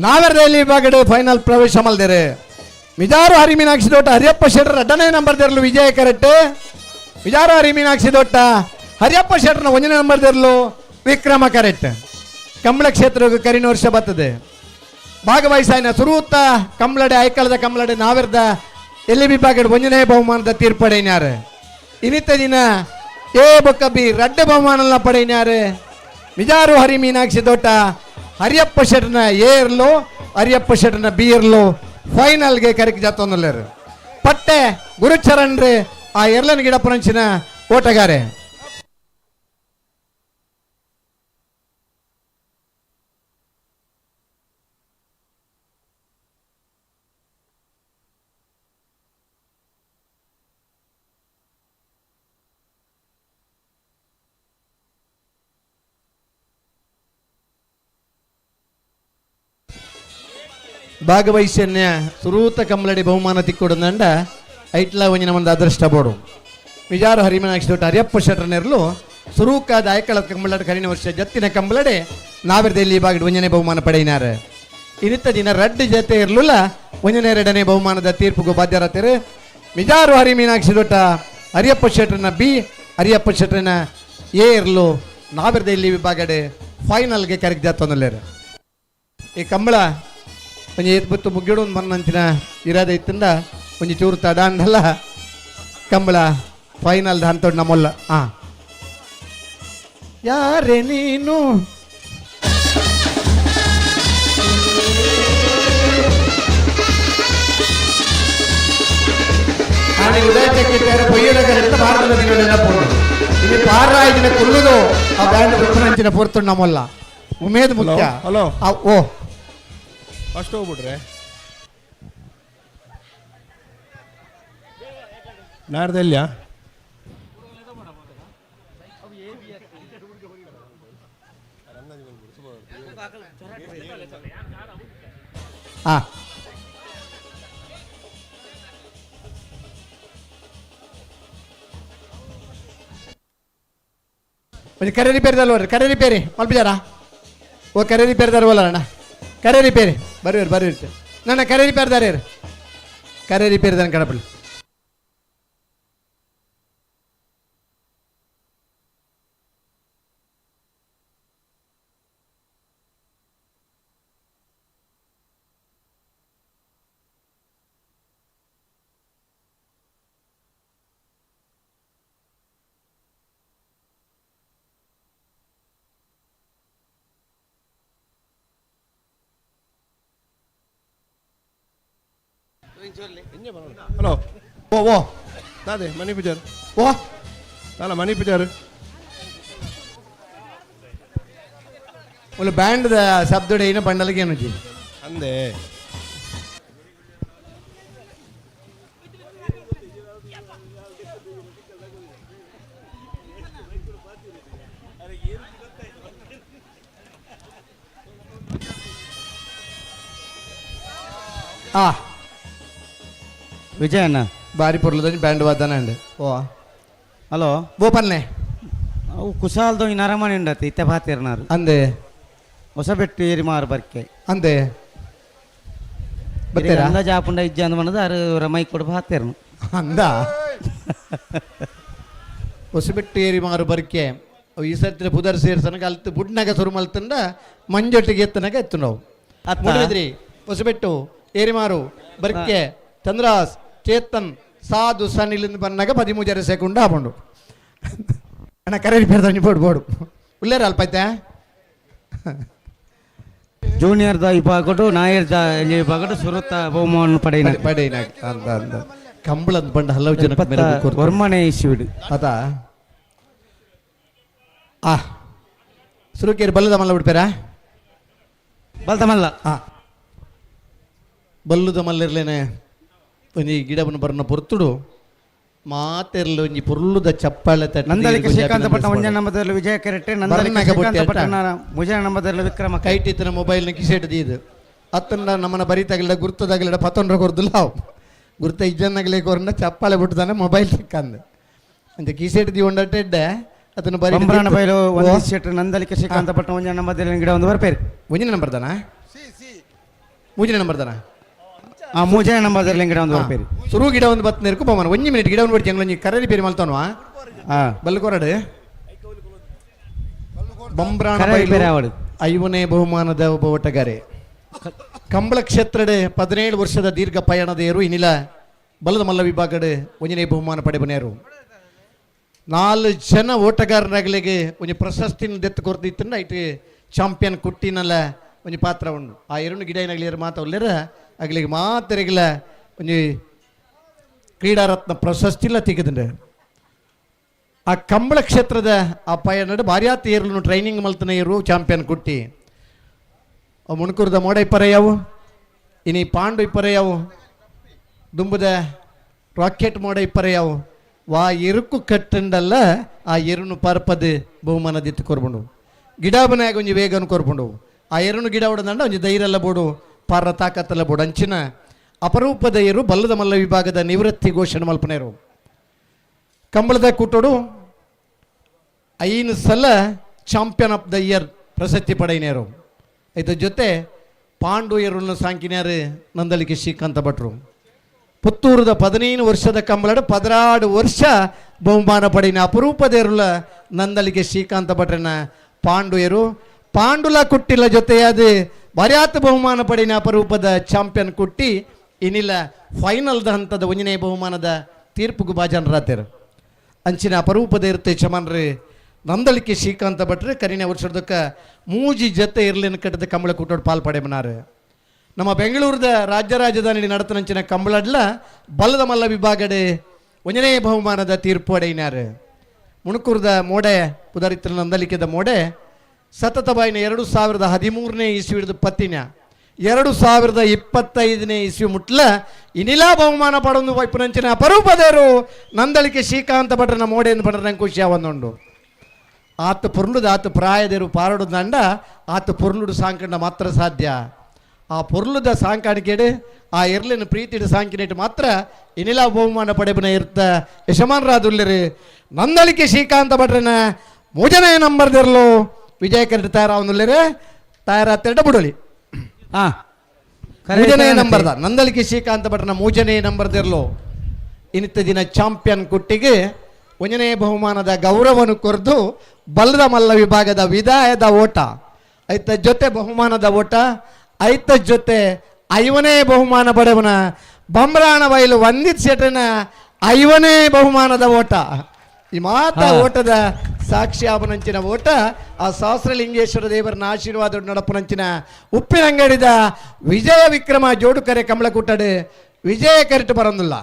ನಾವೆರದಲ್ಲಿ ವಿಭಾಗಡೆ ಫೈನಲ್ ಪ್ರವೇಶ ಮಲ್ದೇರೆ ಮಿಜಾರು ಹರಿಮೀನಾಕ್ಷಿ ದೊಡ್ಡ ಹರಿಯಪ್ಪ ಶೆಟ್ಟರ್ 2ನೇ ನಂಬರ್ ತೆರಲು ವಿಜಯ ಕರೆಕ್ಟ್ ಮಿಜಾರು ಹರಿಮೀನಾಕ್ಷಿ ದೊಡ್ಡ ಹರಿಯಪ್ಪ ಶೆಟ್ಟರ್ನ 1ನೇ ನಂಬರ್ ತೆರಲು ವಿಕ್ರಮ ಕರೆಕ್ಟ್. ಕಂಬಳ ಕ್ಷೇತ್ರ ಕರಿನ ವರ್ಷ ಬರ್ತದೆ ಭಾಗವಹಿಸಾಯಿನ ಸುರೂತ್ತ ಕಂಬಳಡೆ ಐಕಳದ ಕಂಬಳಡೆ ನಾವೆರ್ದ ಎಲ್ಲಿ ವಿಭಾಗಡೆ 1ನೇ ಬಹುಮಾನದ ತೀರ್ಪಡೆಯಿನಾರು ಇನ್ನಿತ ದಿನ ಎ ಬೊಕ್ಕ ಬಿ 2 ಬಹುಮಾನ ಪಡೆಯಿನಾರು ಮಿಜಾರು ಹರಿ ಮೀನಾಕ್ಷಿ ತೋಟ ಹರಿಯಪ್ಪ ಶೆಟ್ನ ಎ ಇರ್ಲು ಹರಿಯಪ್ಪ ಶೆಟ್ನ ಬಿ ಇರ್ಲು ಫೈನಲ್ಗೆ ಕರೆಕ್ಟ್ ಜಾತೊಂದಲ್ಲೇರು ಪಟ್ಟೆ ಗುರುಚರಣ್ ರೀ ಆ ಎರ್ಲನ್ ಗಿಡ ಪುರಂಚಿನ ಓಟಗಾರೆ. ಭಾಗವಹಿಸ್ಯನ್ಯ ಸುರೂತ ಕಂಬಳಡಿ ಬಹುಮಾನ ತಿಕ್ಕೊಡಂದಂಡ ಐಟ್ಲ ಒಂಜಿನ ಒಂದು ಅದೃಷ್ಟ ಬೋಡು ಮಿಜಾರು ಹರಿಮನಾಕ್ಷಿ ದೊಡ್ಡ ಹರಿಯಪ್ಪ ಶೆಟ್ರನೆರ್ಲು ಸುರೂಕಾದ ಆಯ್ಕಳ ಕಂಬಳಡ ಕರಿನ ವರ್ಷ ಜತ್ತಿನ ಕಂಬಳಡೆ ನಾವಿರ್ದಲ್ಲಿ ಬಾಗಿಡ್ ಒಂಜನೇ ಬಹುಮಾನ ಪಡೆಯಿನಾರೆ. ಇನ್ನಿತ್ತ ದಿನ ರಡ್ಡು ಜೊತೆ ಇರ್ಲಿಲ್ಲ ಒಂಜನೇ ಎರಡನೇ ಬಹುಮಾನದ ತೀರ್ಪುಗೂ ಬಾಧ್ಯರಾತಿರು. ಮಿಜಾರು ಹರಿಮೀನಾಕ್ಷಿ ದೊಡ್ಡ ಹರಿಯಪ್ಪ ಶೆಟ್ರನ ಬಿ ಹರಿಯಪ್ಪ ಶೆಟ್ರನ ಎ ಇರ್ಲು ನಾವಿರ್ದಲ್ಲಿ ವಿಭಾಗಡೆ ಫೈನಲ್ಗೆ ಕರೆಕ್ಟ್ ಜಾತೊಂದಲ್ಲೇರು. ಈ ಕಂಬಳ ಒಂಜಿ ಎತ್ಬತ್ತು ಮುಗ್ಗಿಡು ಒಂದು ಮನ್ನಂಚಿನ ಇರಾದ ಇತ್ತಂದ ಒಂಜಿ ಚೂರು ತಡಾಂಡಲ್ಲ ಕಂಬಳ ಫೈನಲ್ ಹಂತೋಡ್ ನಮ್ಮಲ್ಲ. ಯಾರೇ ನೀನು ಪಾರಾಯಿನ ಕುಲ್ಲುದು ಆ ಬ್ಯಾಂಡ್ ಗೊತ್ತಿನ ಪೊರ್ತು ನಮ್ಮಲ್ಲ ಉಮೇದ್ ಮುಖ್ಯ. ಹಲೋ ಓ ಫಸ್ಟ್ ಹೋಗ್ಬಿಟ್ರೆ ನಾಡ್ದೆಲ್ಯಾ కొంచెం కర్రీ రిపేర్ తలవారు కర్రీ రిపేరి మల్పిచారా ఓ కర్రీ రిపేర్ తలవాలಣ್ಣ కర్రీ రిపేరి బరువేరు నన్న కర్రీ రిపేర్ దారేరు కర్రీ రిపేర్ దాని కడపలు ಹಲೋ ఓ ఓ ಅದೇ ಮನಿ ಪಿಚರ್ ఓ ಅಲ್ಲ ಮನಿ ಪಿಚರ್ ಒಂದು ಬ್ಯಾಂಡ್ ಶಬ್ದ ಏನ ಬಂಡಲ್ಗೆ ಏನು ಅಂದೆ ವಿಜಯ್ ಅಣ್ಣ ಭಾರಿ ಪೊರ್ಲದ ಬ್ಯಾಂಡ್ ವಾದನ ಅಂಡ್ ಓ ಹಲೋ ಬೋಪನ್ನೆ ಅವು ಕುಶಾಲ್ದು ಈ ನರಮಣಿ ಉಂಡತಿ ಇತ್ತೆ ಬಾತಿರ್ನಾರು ಅಂದೆ ಹೊಸಬೆಟ್ಟು ಏರಿ ಮಾರು ಬರ್ಕೆ ಅಂದೆ ಬತ್ತೇರಾ ಅಂದ ಜಾಪುಂಡ ಇಜ್ಜ ಅಂದ ಮನದ ಅರು ರಮೈ ಕೊಡು ಬಾತಿರ್ನು ಅಂದ ಹೊಸಬೆಟ್ಟು ಏರಿ ಮಾರು ಬರ್ಕೆ ಈ ಸರ್ತಿ ಪುದರ್ ಸೇರ್ಸನಗ ಅಲ್ತು ಬುಡ್ನಾಗ ಸುರು ಮಲ್ತಂಡ ಮಂಜೊಟ್ಟಿಗೆ ಎತ್ತನಾಗ ಎತ್ತು ನಾವು ಮುಡಿದ್ರಿ ಹೊಸಬೆಟ್ಟು ಏರಿ ಮಾರು ಬರ್ಕೆ ಚಂದ್ರಾಸ್ ಚೇತನ್ ಸಾಧು ಸನಿಲಿಂದ ಬಂದಾಗ 13 ಸೆಕೆಂಡ್ ಆಪಂಡು ಅಣ್ಣ ಕರೆ ಪೇರ್ದಾನಿ ಬೋಡು ಉಳ್ಳೇರ ಅಲ್ಪೈತೆ ಜೂನಿಯರ್ ದ ವಿಭಾಗಡು ನಾಯರ್ ದ ವಿಭಾಗಡು ಸುರತ ಬಹುಮಾನ ಪಡೆಯಿನ ಅಂತ ಅಂದ ಕಂಬಳದ ಬಂಡ ಹಲವು ಜನ ವರ್ಮನೆ ಇಶ್ಯೂಡ್ ಅದಾ ಸುರುಕೇರಿ ಬಲ್ಲದ ಮಲ್ಲ ಬಿಡ್ಪೇರಾ ಬಲ್ತಮಲ್ಲ ಬಲ್ಲುದ ಮಲ್ಲಿರ್ಲೇನೆ ಒಂಜಿ ಗಿಡವನ್ನು ಬರ್ನ ಪೊರ್ತುಡು ಮಾತೆರ್ಲು ಒಂಜಿ ಪೊರ್ಲುದ ಚಪ್ಪಾಳೆ ನಂದಲಿಕೆ ಶ್ರೀಕಾಂತ ಪಟ್ಟ ಒಂಜ ನಂಬದಲ್ಲಿ ವಿಜಯ ಕೆರೆಟ್ಟೆ ನಂದಲಿಕೆ ಶ್ರೀಕಾಂತ ಪಟ್ಟ ಮುಜಯ ನಂಬದಲ್ಲಿ ವಿಕ್ರಮ ಕೈಟಿತ್ತನ ಮೊಬೈಲ್ನ ಕಿಸೆಟ್ ದೀದು ಅತ್ತಂಡ ನಮ್ಮನ ಬರಿತಾಗಿಲ್ಲ ಗುರ್ತದಾಗಿಲ್ಲ 11 ಕೊರ್ದುಲ್ಲ ಅವು ಗುರ್ತ ಇಜ್ಜನ್ನಾಗಲೇ ಕೊರಂಡ ಚಪ್ಪಾಳೆ ಬಿಟ್ಟದಾನೆ ಮೊಬೈಲ್ ಸಿಕ್ಕಂದು ಅಂತ ಕಿಸೆಟ್ ದಿ ಒಂಡಟ್ಟೆಡ್ಡೆ ಅದನ್ನು ಬರಿ ಬಂಬ್ರಾಣ ಬೈಲು ಒಂದು ಶೆಟ್ ನಂದಲಿಕೆ ಶ್ರೀಕಾಂತ ಪಟ್ಟ ಒಂಜ ನಂಬದಲ್ಲಿ ಗಿಡ ಒಂದು ಬರ್ಪೇರಿ ಮುಂಜಿನ ನಂಬರ್ ದಾನ ಮೂಜಿನ ನಂಬರ್ ದಾನ ಮೂಜಯ ನಂಬದಲ್ಲಿ ಗಿಡ ಒಂದು ಬರ್ಪೇರಿ ಸುರು ಗಿಡ ಒಂದು ಬತ್ತನೇರ್ಕು ಬಹುಮಾನ 1 ಮಿನಿಟ್ ಗಿಡ ಒಂದು ಬಿಡ್ತಿ ಅಂಗ್ಲ ಕರರಿ ಪೇರಿ ಮಲ್ತಾನವಾ ಬಲ್ಕೊರಡು ಬಂಬ್ರಾಣ ಬೈಲು 5ನೇ ಬಹುಮಾನದ ಒಬ್ಬ ಒಟ್ಟಗಾರೆ ಕಂಬಳ ಕ್ಷೇತ್ರಡೆ 17 ವರ್ಷದ ದೀರ್ಘ ಪಯಣದೇರು ಇನ್ನಿಲ್ಲ ಬಲದ ಮಲ್ಲ ವಿಭಾಗಡೆ 1ನೇ ಬಹುಮಾನ ಪಡೆ ಬನ್ಯಾರು 4 ಜನ ಓಟಗಾರರಾಗಲಿಗೆ ಒಂದು ಪ್ರಶಸ್ತಿನ ದೆತ್ತು ಕೊರ್ದಿತ್ತಂಡ ಐಟು ಚಾಂಪಿಯನ್ ಕುಟ್ಟಿನಲ್ಲ ಒಂದು ಪಾತ್ರ ಉಂಡು ಆ 2 ಗಿಡ ಏನಾಗಲಿ ಮಾತಾಡಲಿರ ಆಗ್ಲಿಗೆ ಮಾತರಿಗಿಲ್ಲ ಒಂದು ಕ್ರೀಡಾರತ್ನ ಪ್ರಶಸ್ತಿಲ್ಲ ತೆಗೆದ್ರೆ ಆ ಕಂಬಳ ಕ್ಷೇತ್ರದ ಆ ಪಯಣ ಭಾರ್ಯಾತ ಏರ್ಲು ಟ್ರೈನಿಂಗ್ ಮಲ್ತನ ಇರು ಚಾಂಪಿಯನ್ ಕುಟ್ಟಿ ಮುಣಕೂರದ ಮೋಡ ಇಪ್ಪರೆಯಾವು ಇನಿ ಪಾಂಡು ಇಪ್ಪರೆಯಾವು ದುಂಬದ ರಾಕೆಟ್ ಮೋಡ ಇಪ್ಪರೆಯಾವು ವಾ ಎರುಕು ಕಟ್ಟಂಡಲ್ಲ ಆ ಎರುನು ಪರ್ಪದ ಬಹುಮಾನದಿತ್ತು ಕೊರ್ಬಂಡು ಗಿಡಾಬನಾಗ ಒಂಜಿ ವೇಗನ ಕೊರ್ಬಂಡು ಆ ಎರುನು ಗಿಡ ಹೊಡೆದಂಡ ಒಂಜಿ ಧೈರ್ಯ ಎಲ್ಲ ಬೋಡು ಪಾರ ತಾಕತ್ತಲ್ಲ ಬೋಡು ಅಂಚಿನ ಅಪರೂಪದ ಏರು ಬಲ್ಲದ ಮಲ್ಲ ವಿಭಾಗದ ನಿವೃತ್ತಿ ಘೋಷಣೆ ಮಲ್ಪನೆರು ಕಂಬಳದ ಕೂಟೋಡು 5 ಸಲ ಚಾಂಪಿಯನ್ ಆಫ್ ದ ಇಯರ್ ಪ್ರಶಸ್ತಿ ಪಡೆಯಿನೇರು ಇದ್ರ ಜೊತೆ ಪಾಂಡು ಏರುನ್ನು ಸಾಂಕಿನ್ಯಾರು ನಂದಲಿಕೆ ಶ್ರೀಕಾಂತ ಭಟ್ರು ಪುತ್ತೂರದ 15 ವರ್ಷದ ಕಂಬಳಡ 16 ವರ್ಷ ಬಹುಮಾನ ಪಡೆಯಿನ ಅಪರೂಪದ ಏರುಲ ನಂದಲಿಕೆ ಶ್ರೀಕಾಂತ ಭಟ್ರನ ಪಾಂಡು ಏರು ಪಾಂಡುಲ ಕುಟ್ಟಿಲ ಜೊತೆಯಾದ ಬರ್ಯಾತ ಬಹುಮಾನ ಪಡೆಯಿನ ಅಪರೂಪದ ಚಾಂಪಿಯನ್ ಕುಟ್ಟಿ ಇನ್ನಿಲ್ಲ ಫೈನಲ್ದ ಹಂತದ 1ನೇ ಬಹುಮಾನದ ತೀರ್ಪುಗೂ ಬಾಜನರಾತೇರು ಅಂಚಿನ ಅಪರೂಪದ ಇರುತ್ತೆ ಚಮನ್ರಿ ನಂದಳಿಕೆ ಶ್ರೀಕಾಂತ ಭಟ್ರೆ ಕರಿನ ವರ್ಷದಕ್ಕ ಮೂಜಿ ಜೊತೆ ಇರ್ಲಿನ ಕಟ್ಟದ ಕಂಬಳ ಕೂಟೋಡು ಪಾಲ್ಪಡೆ ಮನಾರು ನಮ್ಮ ಬೆಂಗಳೂರದ ರಾಜ್ಯ ರಾಜಧಾನಿ ನಡತನಂಚಿನ ಕಂಬಳಡ್ಲ ಬಲ್ಲದ ಮಲ್ಲ ವಿಭಾಗಡೆ 1ನೇ ಬಹುಮಾನದ ತೀರ್ಪು ಅಡೆಯಿನಾರು ಮುಣಕೂರದ ಮೋಡೆ ಪುದರಿತ್ರ ನಂದಲಿಕೆದ ಮೋಡೆ ಸತತ ಬಾಯಿನ 2013ನೇ ಇಸ್ವಿ ಹಿಡಿದು ಪತ್ತಿನ 2025ನೇ ಇಸ್ವಿ ಮುಟ್ಲ ಇನ್ನಿಲಾ ಬಹುಮಾನ ಪಡೊಂದು ವೈಪುನಂಚಿನ ಅಪರೂಪದೇರು ನಂದಳಿಕೆ ಶ್ರೀಕಾಂತ ಭಟ್ರನ ಮೋಡೆ ಎಂದು ಪಡ್ರ ನಂಗೆ ಖುಷಿ ಅವನ್ನೊಂಡು ಆತ ಪುರ್ಲುದ ಆತ ಪ್ರಾಯದೇರು ಪಾರಡುದ ದಂಡ ಆತ ಪುರ್ಲುಡು ಸಾಂಕಂಡ ಮಾತ್ರ ಸಾಧ್ಯ ಆ ಪುರ್ಲುದ ಸಾಂಕಾಣಿಕೆಡು ಆ ಇರ್ಲಿನ ಪ್ರೀತಿಡು ಸಾಂಕಿನೇಟ್ ಮಾತ್ರ ಇನ್ನಿಲಾ ಬಹುಮಾನ ಪಡೆಬನ ಇರ್ತ ಯಶಮಾನರಾದುಲ್ಲರು ನಂದಳಿಕೆ ಶ್ರೀಕಾಂತ ಭಟ್ರನ 3ನೇ ನಂಬರ್ದಿರ್ಲು ವಿಜಯ ಕರೆಕ್ಟ್ ತಯಾರಾವನ್ನುಲ್ಲರು ತಯಾರಾತಿರಡ ಬಿಡಲಿ 3ನೇ ನಂಬರ್ದ ನಂದಲಿಕೆ ಶ್ರೀಕಾಂತ ಭಟ್ರನ 3ನೇ ನಂಬರ್ದಿರ್ಲು ಇನ್ನಿತ್ತ ದಿನ ಚಾಂಪಿಯನ್ ಕುಟ್ಟಿಗೆ 1ನೇ ಬಹುಮಾನದ ಗೌರವವನ್ನು ಕೊರೆದು ಬಲ್ಲದ ಮಲ್ಲ ವಿಭಾಗದ ವಿದಾಯದ ಓಟ ಐತ ಜೊತೆ ಬಹುಮಾನದ ಓಟ ಐತ ಜೊತೆ 5ನೇ ಬಹುಮಾನ ಪಡೆವನ ಬಮ್ರಾಣ ಬಯಲು ವಂದಿತ್ ಶೆಟ್ಟನ 5ನೇ ಬಹುಮಾನದ ಓಟ ಈ ಮಾತ ಓಟದ ಸಾಕ್ಷಿ ಆಪನಂಚಿನ ಓಟ ಆ ಸಹಸ್ರಲಿಂಗೇಶ್ವರ ದೇವರನ ಆಶೀರ್ವಾದ ನಡಪನಂಚಿನ ಉಪ್ಪಿನಂಗಡಿದ ವಿಜಯ ವಿಕ್ರಮ ಜೋಡುಕರೆ ಕಂಬಳ ಕೂಟಡು ವಿಜಯ ಕರೆಕ್ಟ್ ಬರೋದಿಲ್ಲ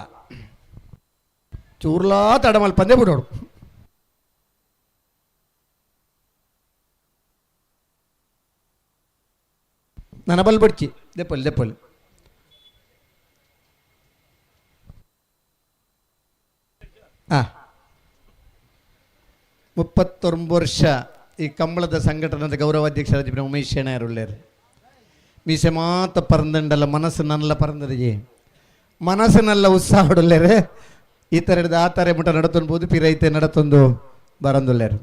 ಚೂರ್ಲಾ ತಡಮಲ್ ಪಂದೆ ಬಿಡೋಡು ನನ್ನ ಬಲ್ ಬಿಡ್ಚಿ ದೆಪ್ಪಲ್ 39 ವರ್ಷ ಈ ಕಂಬಳದ ಸಂಘಟನದ ಗೌರವಾಧ್ಯಕ್ಷರಾದ ಉಮೇಶ್ ಶೇಣಾಯರುಳ್ಳೇರು ಮೀಸೆ ಮಾತ ಪರಂದಂಡಲ್ಲ ಮನಸ್ಸು ನನ್ನಲ್ಲ ಪರಂದರಿಗೆ ಮನಸ್ಸಿನೆಲ್ಲ ಉತ್ಸಾಹ ಹೊಡಲ್ಲೇರು ಈ ಥರ ಹಿಡಿದು ಆ ಥರ ಮುಟ ನಡತೊಂದು ಪಿರೈತೆ ನಡತೊಂದು ಬರಂದುಲ್ಲೇರು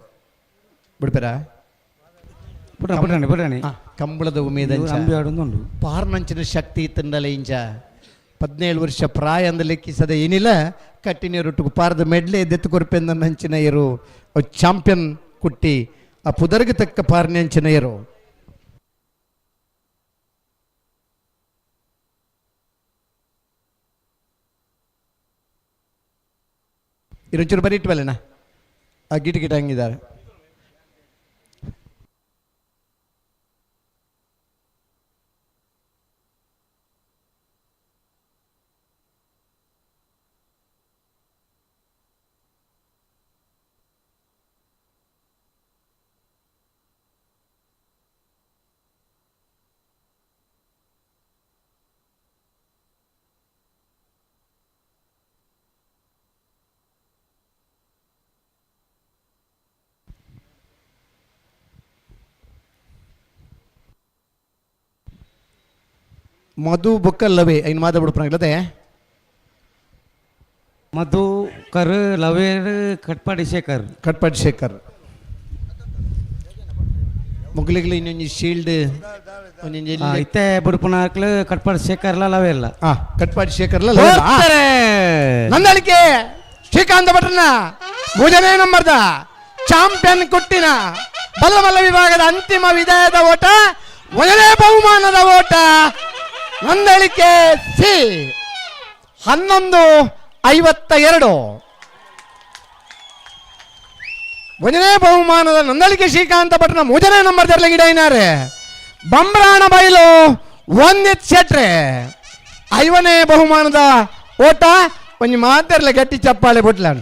ಬಿಡ್ಪೇರ ಕಂಬಳದ ಉಮೇದ ಪಾರ್ನಂಚಿನ ಶಕ್ತಿ ಇತ್ತಂಡಲ್ಲ ಇಂಚ 17 ವರ್ಷ ಪ್ರಾಯ ಅಂದ ಲೆಕ್ಕಿಸದೆ ಏನಿಲ್ಲ ಕಟ್ಟಿನೀರುಟ್ಟು ಪಾರದ ಮೆಡ್ಲೆ ಎದ್ದೆತ್ತು ಕೊರಪೆಂದ ನಂಚಿನ ಇರು ಚಾಂಪಿಯನ್ ಕುಟ್ಟಿ ಆ ಪುದರ್ಗೆ ತಕ್ಕ ಪಾರ್ನಂಚಿನ ಇರು ಇರೊಂಚೂರು ಬರೀ ಇಟ್ವಲ್ಲಣ್ಣ ಆ ಗಿಟ ಹಂಗಿದ್ದಾರೆ ಮಧು ಬೊಕ್ಕಲ್ಲವೇ ಐನು ಮಾತಾಡ್ಬಿಡ್ಪಣಗ್ಲತೆ ಮಧುಕರ್ ಲವೇರ್ ಕಟ್ಪಾಡಿ ಶೇಖರ್ ಮುಗ್ಲಿಗ್ಲಿ ಇನ್ನೊಂದು ಶೀಲ್ಡ್ ಇತ್ತೆ ಬುಡ್ಪುನಾಕ್ಲು ಕಟ್ಪಾಡಿ ಶೇಖರ್ಲ ಲವೇರ್ಲ ಕಟ್ಪಾಡಿ ಶೇಖರ್ಲ ನಂದಳಿಕೆ ಶ್ರೀಕಾಂತ ಭಟ್ರನ 3ನೇ ನಂಬರ್ದ ಚಾಂಪಿಯನ್ ಕುಟ್ಟಿನ ಬಲ್ಲಮಲ್ಲ ವಿಭಾಗದ ಅಂತಿಮ ವಿದಾಯದ ಓಟ 1ನೇ ಬಹುಮಾನದ ಓಟ ನಂದಳಿಕೆ ಸಿ 11:52 ಒಂದನೇ ಬಹುಮಾನದ ನಂದಳಿಕೆ ಶ್ರೀಕಾಂತ ಭಟ್ನ 3ನೇ ನಂಬರ್ ತೆರಲೆ ಗಿಡ ಏನಾರೆ ಬಂಬ್ರಾಣ ಬೈಲು ಒಂದಿತ್ ಶೆಟ್ರೆ 5ನೇ ಬಹುಮಾನದ ಓಟ ಒಂಜಿ ಮಾತೆರ್ಲೆ ಗಟ್ಟಿ ಚಪ್ಪಾಳೆ ಬುಟ್ಲಾನ.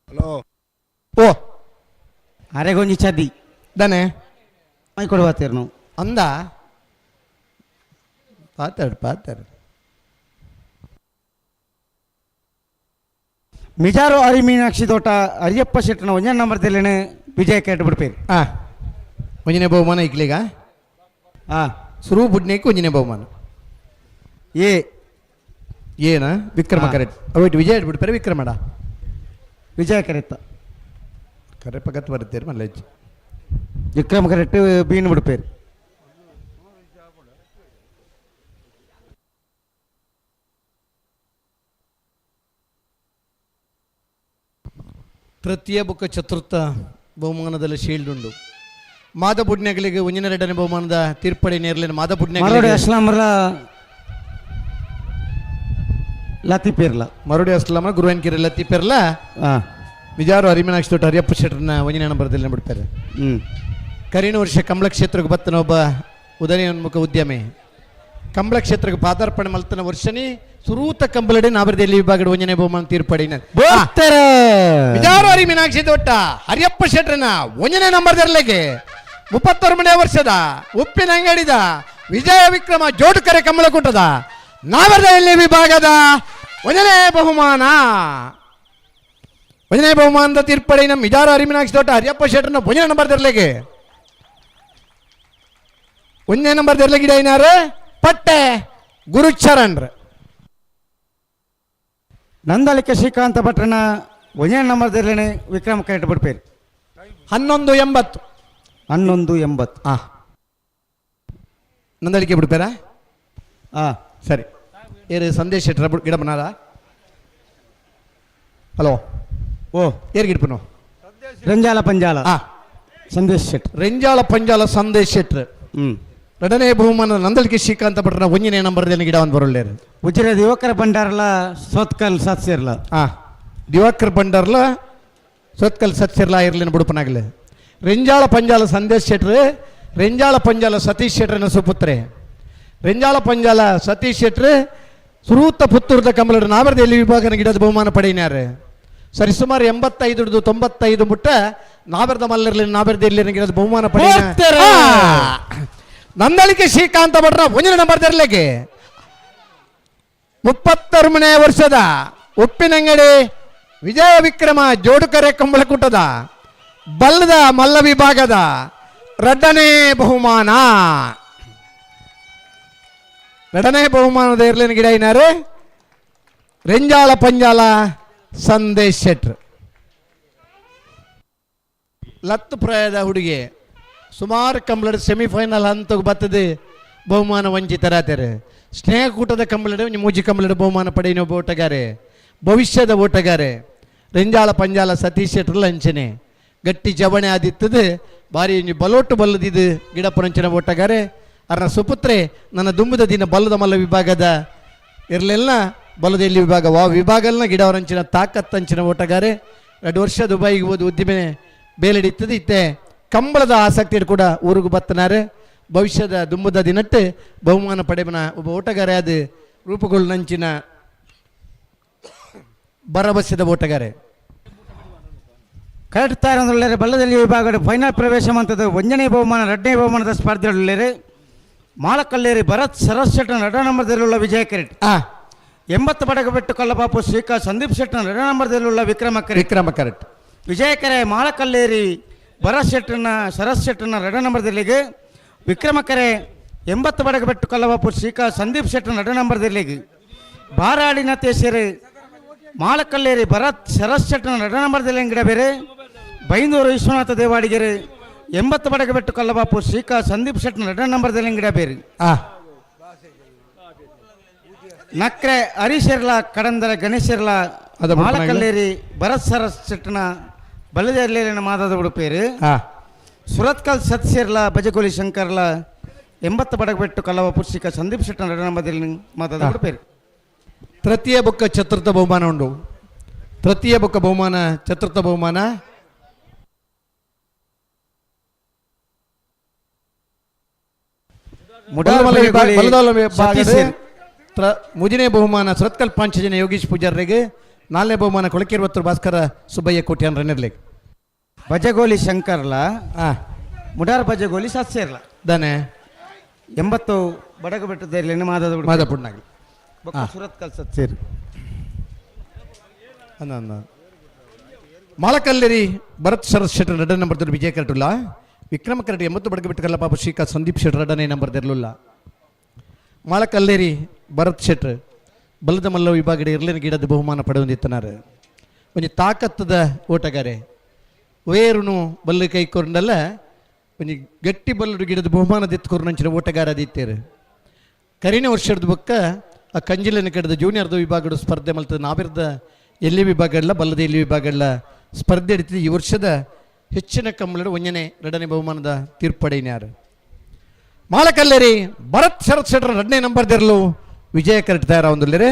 ಹಲೋ ಓ ಅರೆಗೊಂಜಿ ಚದ್ದಿ ದನೆ ಮೈ ಕೊಡುವತ್ತೇರು ನಾವು ಅಂದ ಪಾತಾಡು ಮಿಜಾರು ಅರಿ ಮೀನಾಕ್ಷಿ ತೋಟ ಅರಿಯಪ್ಪ ಶೆಟ್ಟನ 1ನೇ ನಂಬರ್ ತೆರಲೇನೆ ವಿಜಯ ಕೇಟ್ ಬಿಡ್ಪೇರು. ಒಂಜನೇ ಬಹುಮಾನ ಇಕ್ಲಿಗ ಸುರು ಬುಡ್ನೇಕ್ ಒಂಜನೇ ಬಹುಮಾನ ಏನ ವಿಕ್ರಮ ಕರೆಕ್ಟ್ ಅವೈಟ್ ವಿಜಯ ಬಿಡ್ತಾರೆ ವಿಕ್ರಮಡ ವಿಜಯ ಕರೆತ್ತ ಕರೆ ಪಕ್ಕತ್ತು ಬರುತ್ತೇರು ಮಲ್ಲ ಹೆಚ್ಚು ವಿಕ್ರಮ ಕರೆಕ್ಟ್ ಬೀನ್ ಬಿಡ್ಪೇರು. ತೃತೀಯ ಬುಕ್ಕ ಚತುರ್ಥ ಬಹುಮಾನದಲ್ಲಿ ಶೀಲ್ಡ್ ಉಂಡು. ಮಾದಬುಡ್ನೆಗಳಿಗೆ 1ನೇ 2ನೇ ಬಹುಮಾನದ ತೀರ್ಪಡಿ ನೇರ್ಲಿನ ಮರುಡಿ ಅಸ್ಲಾಮರ ಲತ್ತಿಪೇರ್ಲ ಮರುಡಿ ಅಸ್ಲಾಮ ಗುರುವನ್ಕಿರಿ ಲತ್ತಿಪೇರ್ಲ ವಿಜಾರು ಅರಿಮೀನಾಕ್ಷಿ ತೋಟ ಹರಿಯಪ್ಪ ಶೆಟ್ಟರ್ನ 1ನೇ ನಂಬರ್ದಲ್ಲಿ ಬಿಡ್ತಾರೆ. ಕರೀನ ವರ್ಷ ಕಂಬಳ ಕ್ಷೇತ್ರಕ್ಕೆ ಬತ್ತನ ಒಬ್ಬ ಉದಯೋನ್ಮುಖ ಉದ್ಯಮಿ ಕಂಬಳ ಕ್ಷೇತ್ರಕ್ಕೆ ಪಾದಾರ್ಪಣೆ ಮಲ್ತನ ವರ್ಷನೇ ಸುರೂತ ಕಂಬಳಡೆ ನಾವರದಲ್ಲಿ ವಿಭಾಗದ 1ನೇ ಬಹುಮಾನ ತೀರ್ಪಡಿ ವಿಜಾರು ಅರಿಮೀನಾಕ್ಷಿ ತೋಟ ಹರಿಯಪ್ಪ ಶೆಟ್ಟರ್ನ 1ನೇ ನಂಬರ್ ತೆರಲೆಗೆ 32ನೇ ವರ್ಷದ ಉಪ್ಪಿನ ಅಂಗಡಿದ ವಿಜಯ ವಿಕ್ರಮ ಜೋಡುಕರೆ ಕಂಬಳಕೂಟದ ನಾವರದಲ್ಲಿ ವಿಭಾಗದ 1ನೇ ಬಹುಮಾನ 1ನೇ ಬಹುಮಾನದ ತೀರ್ಪಡಿ ನಮ್ಮ ವಿಜಾರು ಅರಿಮೀನಾಕ್ಷಿ ತೋಟ ಹರಿಯಪ್ಪ ಶೆಟ್ಟರ್ನ 1ನೇ ನಂಬರ್ ತೆರಲೆಗೆ 1ನೇ ನಂಬರ್ ತೆರಲೆ ಗಿಡ ಏನಾರು ಪಟ್ಟೆ ಗುರುಚರಣ್ರ ನಂದಳಿಕೆ ಶ್ರೀಕಾಂತ ಭಟ್ರನ 1ನೇ ನಂಬರ್ ತೆರಲೇನೆ ವಿಕ್ರಮ ಕೇಟ್ ಬಿಡ್ಪೇರು. 1180 ನಂದಳಿಕೆ ಬಿಡ್ಪೇರಾ ಸರಿ ಏರು ಸಂದೇಶ್ ಶೆಟ್ರ ಗಿಡ ಬನ್ನಾರ ಹಲೋ ಓ ಏರ್ ಗಿಡ್ಪನು ರಂಜಾಲ ಪಂಜಾಲ ಸಂದೇಶ್ ಶೆಟ್ ರೆಂಜಾಳ ಪಂಜಾಲ ಸಂದೇಶ್ ಶೆಟ್ರ್ 2ನೇ ಬಹುಮಾನ ನಂದಳಿಕೆ ಶ್ರೀಕಾಂತ ಭಟ್ರನ 1ನೇ ನಂಬರ್ದಲ್ಲಿ ಗಿಡ ಒಂದು ಬರೋಳ್ಳೇರು. ಉಜಿರ ದಿವಕರ ಬಂಡಾರಲ ಸೋತ್ಕಲ್ ಸತ್ಸೇರ್ಲ ದಿವಾಕರ್ ಬಂಡಾರ್ಲ ಸೋತ್ಕಲ್ ಸತ್ಸೇರ್ಲ ಇರ್ಲಿನ ಬುಡುಪನಾಗಲಿ ರೆಂಜಾಳ ಪಂಜಾಲ ಸಂದೇಶ್ ಶೆಟ್ರ್ ರೆಂಜಾಳ ಪಂಜಾಲ ಸತೀಶ್ ಶೆಟ್ರನ ಸುಪುತ್ರೆ ರೆಂಜಾಳ ಪಂಜಾಲ ಸತೀಶ್ ಶೆಟ್ರ್ ಸುರೂತ ಪುತ್ತೂರದ ಕಂಬಳದ ನಾವರದಲ್ಲಿ ವಿಭಾಗನ ಗಿಡದ ಬಹುಮಾನ ಪಡೆಯಿನಾರೆ. ಸರಿಸುಮಾರು 85-95 ಮುಟ್ಟ ನಾವರದ ಮಲ್ಲರ್ಲಿ ನಾವರದಲ್ಲಿ ಗಿಡದ ಬಹುಮಾನ ಪಡೆಯ ನಂದಳಿಕೆ ಶ್ರೀಕಾಂತ ಭಟ್ರ 1ನೇ ನಂಬರ್ ತೆರಲೆಗೆ 36ನೇ ವರ್ಷದ ಉಪ್ಪಿನಂಗಡಿ ವಿಜಯ ವಿಕ್ರಮ ಜೋಡುಕರೆ ಕಂಬಳಕೂಟದ ಬಲ್ಲದ ಮಲ್ಲ ವಿಭಾಗದ 2ನೇ ಬಹುಮಾನ 2ನೇ ಬಹುಮಾನದ ಇರ್ಲಿನ ಗಿಡ ಏನಾರು ರೆಂಜಾಳ ಪಂಜಾಲ ಸಂದೇಶ್ ಶೆಟ್ರ್ ಲತ್ತು ಪ್ರಾಯದ ಹುಡುಗಿ ಸುಮಾರು ಕಂಬಳದ ಸೆಮಿಫೈನಲ್ ಹಂತಕ್ಕೆ ಬರ್ತದೆ ಬಹುಮಾನ ವಂಚಿತರಾತಾರೆ. ಸ್ನೇಹಕೂಟದ ಕಂಬಳದ ಮೂಜಿ ಕಂಬಳದ ಬಹುಮಾನ ಪಡೆಯಿನ ಒಬ್ಬ ಓಟಗಾರೆ ಭವಿಷ್ಯದ ಓಟಗಾರೆ ರೆಂಜಾಳ ಪಂಜಾಲ ಸತೀಶ್ ಶೆಟ್ರಲ್ಲ ಅಂಚನೆ ಗಟ್ಟಿ ಜವಣೆ ಆದಿತ್ತದು ಭಾರಿ ಬಲೋಟು ಬಲ್ಲದಿದ್ದು ಗಿಡಪರಂಚನ ಓಟಗಾರೆ ಅರ್ನ ಸುಪುತ್ರೆ ನನ್ನ ದುಂಬದ ದಿನ ಬಲ್ಲದ ಮಲ್ಲ ವಿಭಾಗದ ಇರಲಿಲ್ಲ ಬಲದಲ್ಲಿ ವಿಭಾಗ ವಿಭಾಗಲ್ನ ಗಿಡವರಂಚಿನ ತಾಕತ್ತಂಚಿನ ಓಟಗಾರೆ 2 ವರ್ಷ ದುಬೈಗೆ ಹೋದ ಉದ್ದಿಮೆ ಬೇಲೆಡಿತ್ತದು ಇತ್ತೆ ಕಂಬಳದ ಆಸಕ್ತಿ ಕೂಡ ಊರಿಗೆ ಬತ್ತನಾರೆ ಭವಿಷ್ಯದ ದುಂಬದ ದಿನಟ್ಟು ಬಹುಮಾನ ಪಡೆಬನ ಒಬ್ಬ ಓಟಗಾರೆ ಅದು ರೂಪುಗಳು ನಂಚಿನ ಭರವಸೆದ ಓಟಗಾರೆ ಕರೆಕ್ಟಾರೆ ಬಲ್ಲದಲ್ಲಿ ವಿಭಾಗದ ಫೈನಲ್ ಪ್ರವೇಶ ಮಂತದ 1ನೇ ಬಹುಮಾನ 2ನೇ ಬಹುಮಾನದ ಸ್ಪರ್ಧೆಯಲ್ಲಿ ಮಾಲಕಲ್ಲೇರಿ ಭರತ್ ಸರಸ್ ಶೆಟ್ಟನ 2ನೇ ನಂಬರ್ದಲ್ಲಿರುವ ವಿಜಯ ಕೆರೆಟ್ 80 ಬಡಗಬೆಟ್ಟು ಕಲ್ಲಪಾಪು ಶ್ರೀಕಾ ಸಂದೀಪ್ ಶೆಟ್ಟನ 2ನೇ ನಂಬರ್ದಲ್ಲಿರುವ ವಿಕ್ರಮ ಕೆರೆಟ್ ವಿಜಯಕೆರೆ ಮಾಲಕಲ್ಲೇರಿ ಭರತ್ ಶೆಟ್ಟನ ಸರಸ್ ಶೆಟ್ಟನ 2ನೇ ನಂಬರ್ದಲ್ಲಿಗೆ ವಿಕ್ರಮ ಕೆರೆ 80 ಬಡಗಬೆಟ್ಟು ಕಲ್ಲಪಾಪು ಶ್ರೀಕಾ ಸಂದೀಪ್ ಶೆಟ್ಟನ 2ನೇ ನಂಬರ್ದಲ್ಲಿಗೆ ಬಾರಾಡಿನ ತೇಸೇರಿ ಮಾಲಕಲ್ಲೇರಿ ಭರತ್ ಸರಸ್ ಶೆಟ್ಟನ 2ನೇ ನಂಬರ್ದಲ್ಲಿ ಗಿಡ ಬೇರೆ ಬೈಂದೂರು ವಿಶ್ವನಾಥ ದೇವಾಡಿಗೆರೆ 80 ಬಡಗಬೆಟ್ಟು ಕಲ್ಲಬಾಪು ಶ್ರೀಕಾ ಸಂದೀಪ್ ಶೆಟ್ಟನ 2ನೇ ನಂಬರ್ದಲ್ಲಿ ಗಿಡ ಬೇರೆ ನಕ್ರೆ ಹರೀಶರ್ಲ ಕಡಂದರ ಗಣೇಶರ್ಲ ಮಾಲಕಲ್ಲೇರಿ ಭರತ್ ಸರಸ್ ಶೆಟ್ಟನ ಬಲ್ಲದೆರ್ಲೇನ ಮಾತಾದ ಉಡುಪೇರು ಹಾಂ ಸುರತ್ಕಲ್ ಸತ್ಸೇರ್ಲ ಬಜಗೋಲಿ ಶಂಕರ್ಲ 80 ಬಡಗಬೆಟ್ಟು ಕಲ್ಲವ ಪುರ್ಷಿಕ ಸಂದೀಪ್ ಶೆಟ್ಟರ್ ನಡನಂಬದಲ್ಲಿ ಮಾತಾದ ಉಡುಪೇರು ತೃತೀಯ ಬುಕ್ಕ ಚತುರ್ಥ ಬಹುಮಾನ ಉಂಡು. ತೃತೀಯ ಬುಕ್ಕ ಬಹುಮಾನ ಚತುರ್ಥ ಬಹುಮಾನ ಮುಜನೇ ಬಹುಮಾನ ಸುರತ್ಕಲ್ ಪಾಂಚಜನ ಯೋಗೀಶ್ ಪೂಜಾರಿಗೆ. 4ನೇ ಬಹುಮಾನ ಕೊಳಕೇರ್ವತ್ತು ಭಾಸ್ಕರ ಸುಬ್ಬಯ್ಯ ಕೋಟ್ಯಾನ್ ರನ್ನರ್ಲೆಗ್. ಬಜಗೋಲಿ ಶಂಕರ್ಲ ಹಾಂ ಮುಡಾರ್ ಬಜಗೋಲಿ ಸತ್ಸೇರ್ಲ ದಾನೆ 80 ಬಡಗಬೆಟ್ಟದಲ್ಲಿ ಮಾದಾದ ಮಾದಪುಡ್ನಾಗಲಿ ಸುರತ್ಕಲ್ ಸತ್ಸೇರು ಮಾಳಕಲ್ಲೇರಿ ಭರತ್ ಶರತ್ ಶೆಟ್ಟರ್ 2ನೇ ನಂಬರ್ ವಿಜಯ ಕರಟುಲ್ಲ. ವಿಕ್ರಮ ಕರಟಿ 80 ಬಡಗಬೆಟ್ಟು ಕಲ್ಲ ಪಾಪ ಶ್ರೀಕಾಂತ್ ಸಂದೀಪ್ ಶೆಟ್ಟರ್ 2ನೇ ನಂಬರ್ ತೆರಲಿಲ್ಲ. ಮಾಳಕಲ್ಲೇರಿ ಭರತ್ ಶೆಟ್ಟರ್ ಬಲ್ಲದ ಮಲ್ಲ ವಿಭಾಗದ ಇರ್ಲಿನ ಗಿಡದ ಬಹುಮಾನ ಪಡೆಯೊಂದಿತ್ತನಾರು. ಒಂಜಿ ತಾಕತ್ತದ ಓಟಗಾರೆ ವೇರುನು ಬಲ್ಲು ಕೈಕೊಂಡಲ್ಲ ಒಂಜಿ ಗಟ್ಟಿ ಬಲ್ಲುಡು ಗಿಡದ ಬಹುಮಾನ ದೆತ್ಕೊರು ನಂಚಿನ ಓಟಗಾರ ದಿತ್ತೇರು. ಕರಿನ ವರ್ಷದ ಬೊಕ್ಕ ಆ ಕಂಜಿಲಿನ ಕಡೆದ ಜೂನಿಯರ್ದ ವಿಭಾಗದ ಸ್ಪರ್ಧೆ ಮಲ್ತದ ನಾವಿರ್ದ ಎಲ್ಲಿ ವಿಭಾಗಲ್ಲ ಬಲ್ಲದ ಎಲ್ಲಿ ವಿಭಾಗಲ್ಲ ಸ್ಪರ್ಧೆ ಹಿಡಿತಿದ್ದು. ಈ ವರ್ಷದ ಹೆಚ್ಚಿನ ಕಂಬಳಡು 2ನೇ ಬಹುಮಾನದ ತೀರ್ಪಡೆಯಿನ್ಯಾರು. ಮಾಳಕಲ್ಲೇರಿ ಭರತ್ ಶರತ್ ಶೆಟ್ಟರ್ 2ನೇ ನಂಬರ್ ತೆರಲು ವಿಜಯ ಕರಟ್ ತಯಾರಾವೊಂದುಲ್ಲೇರೆ.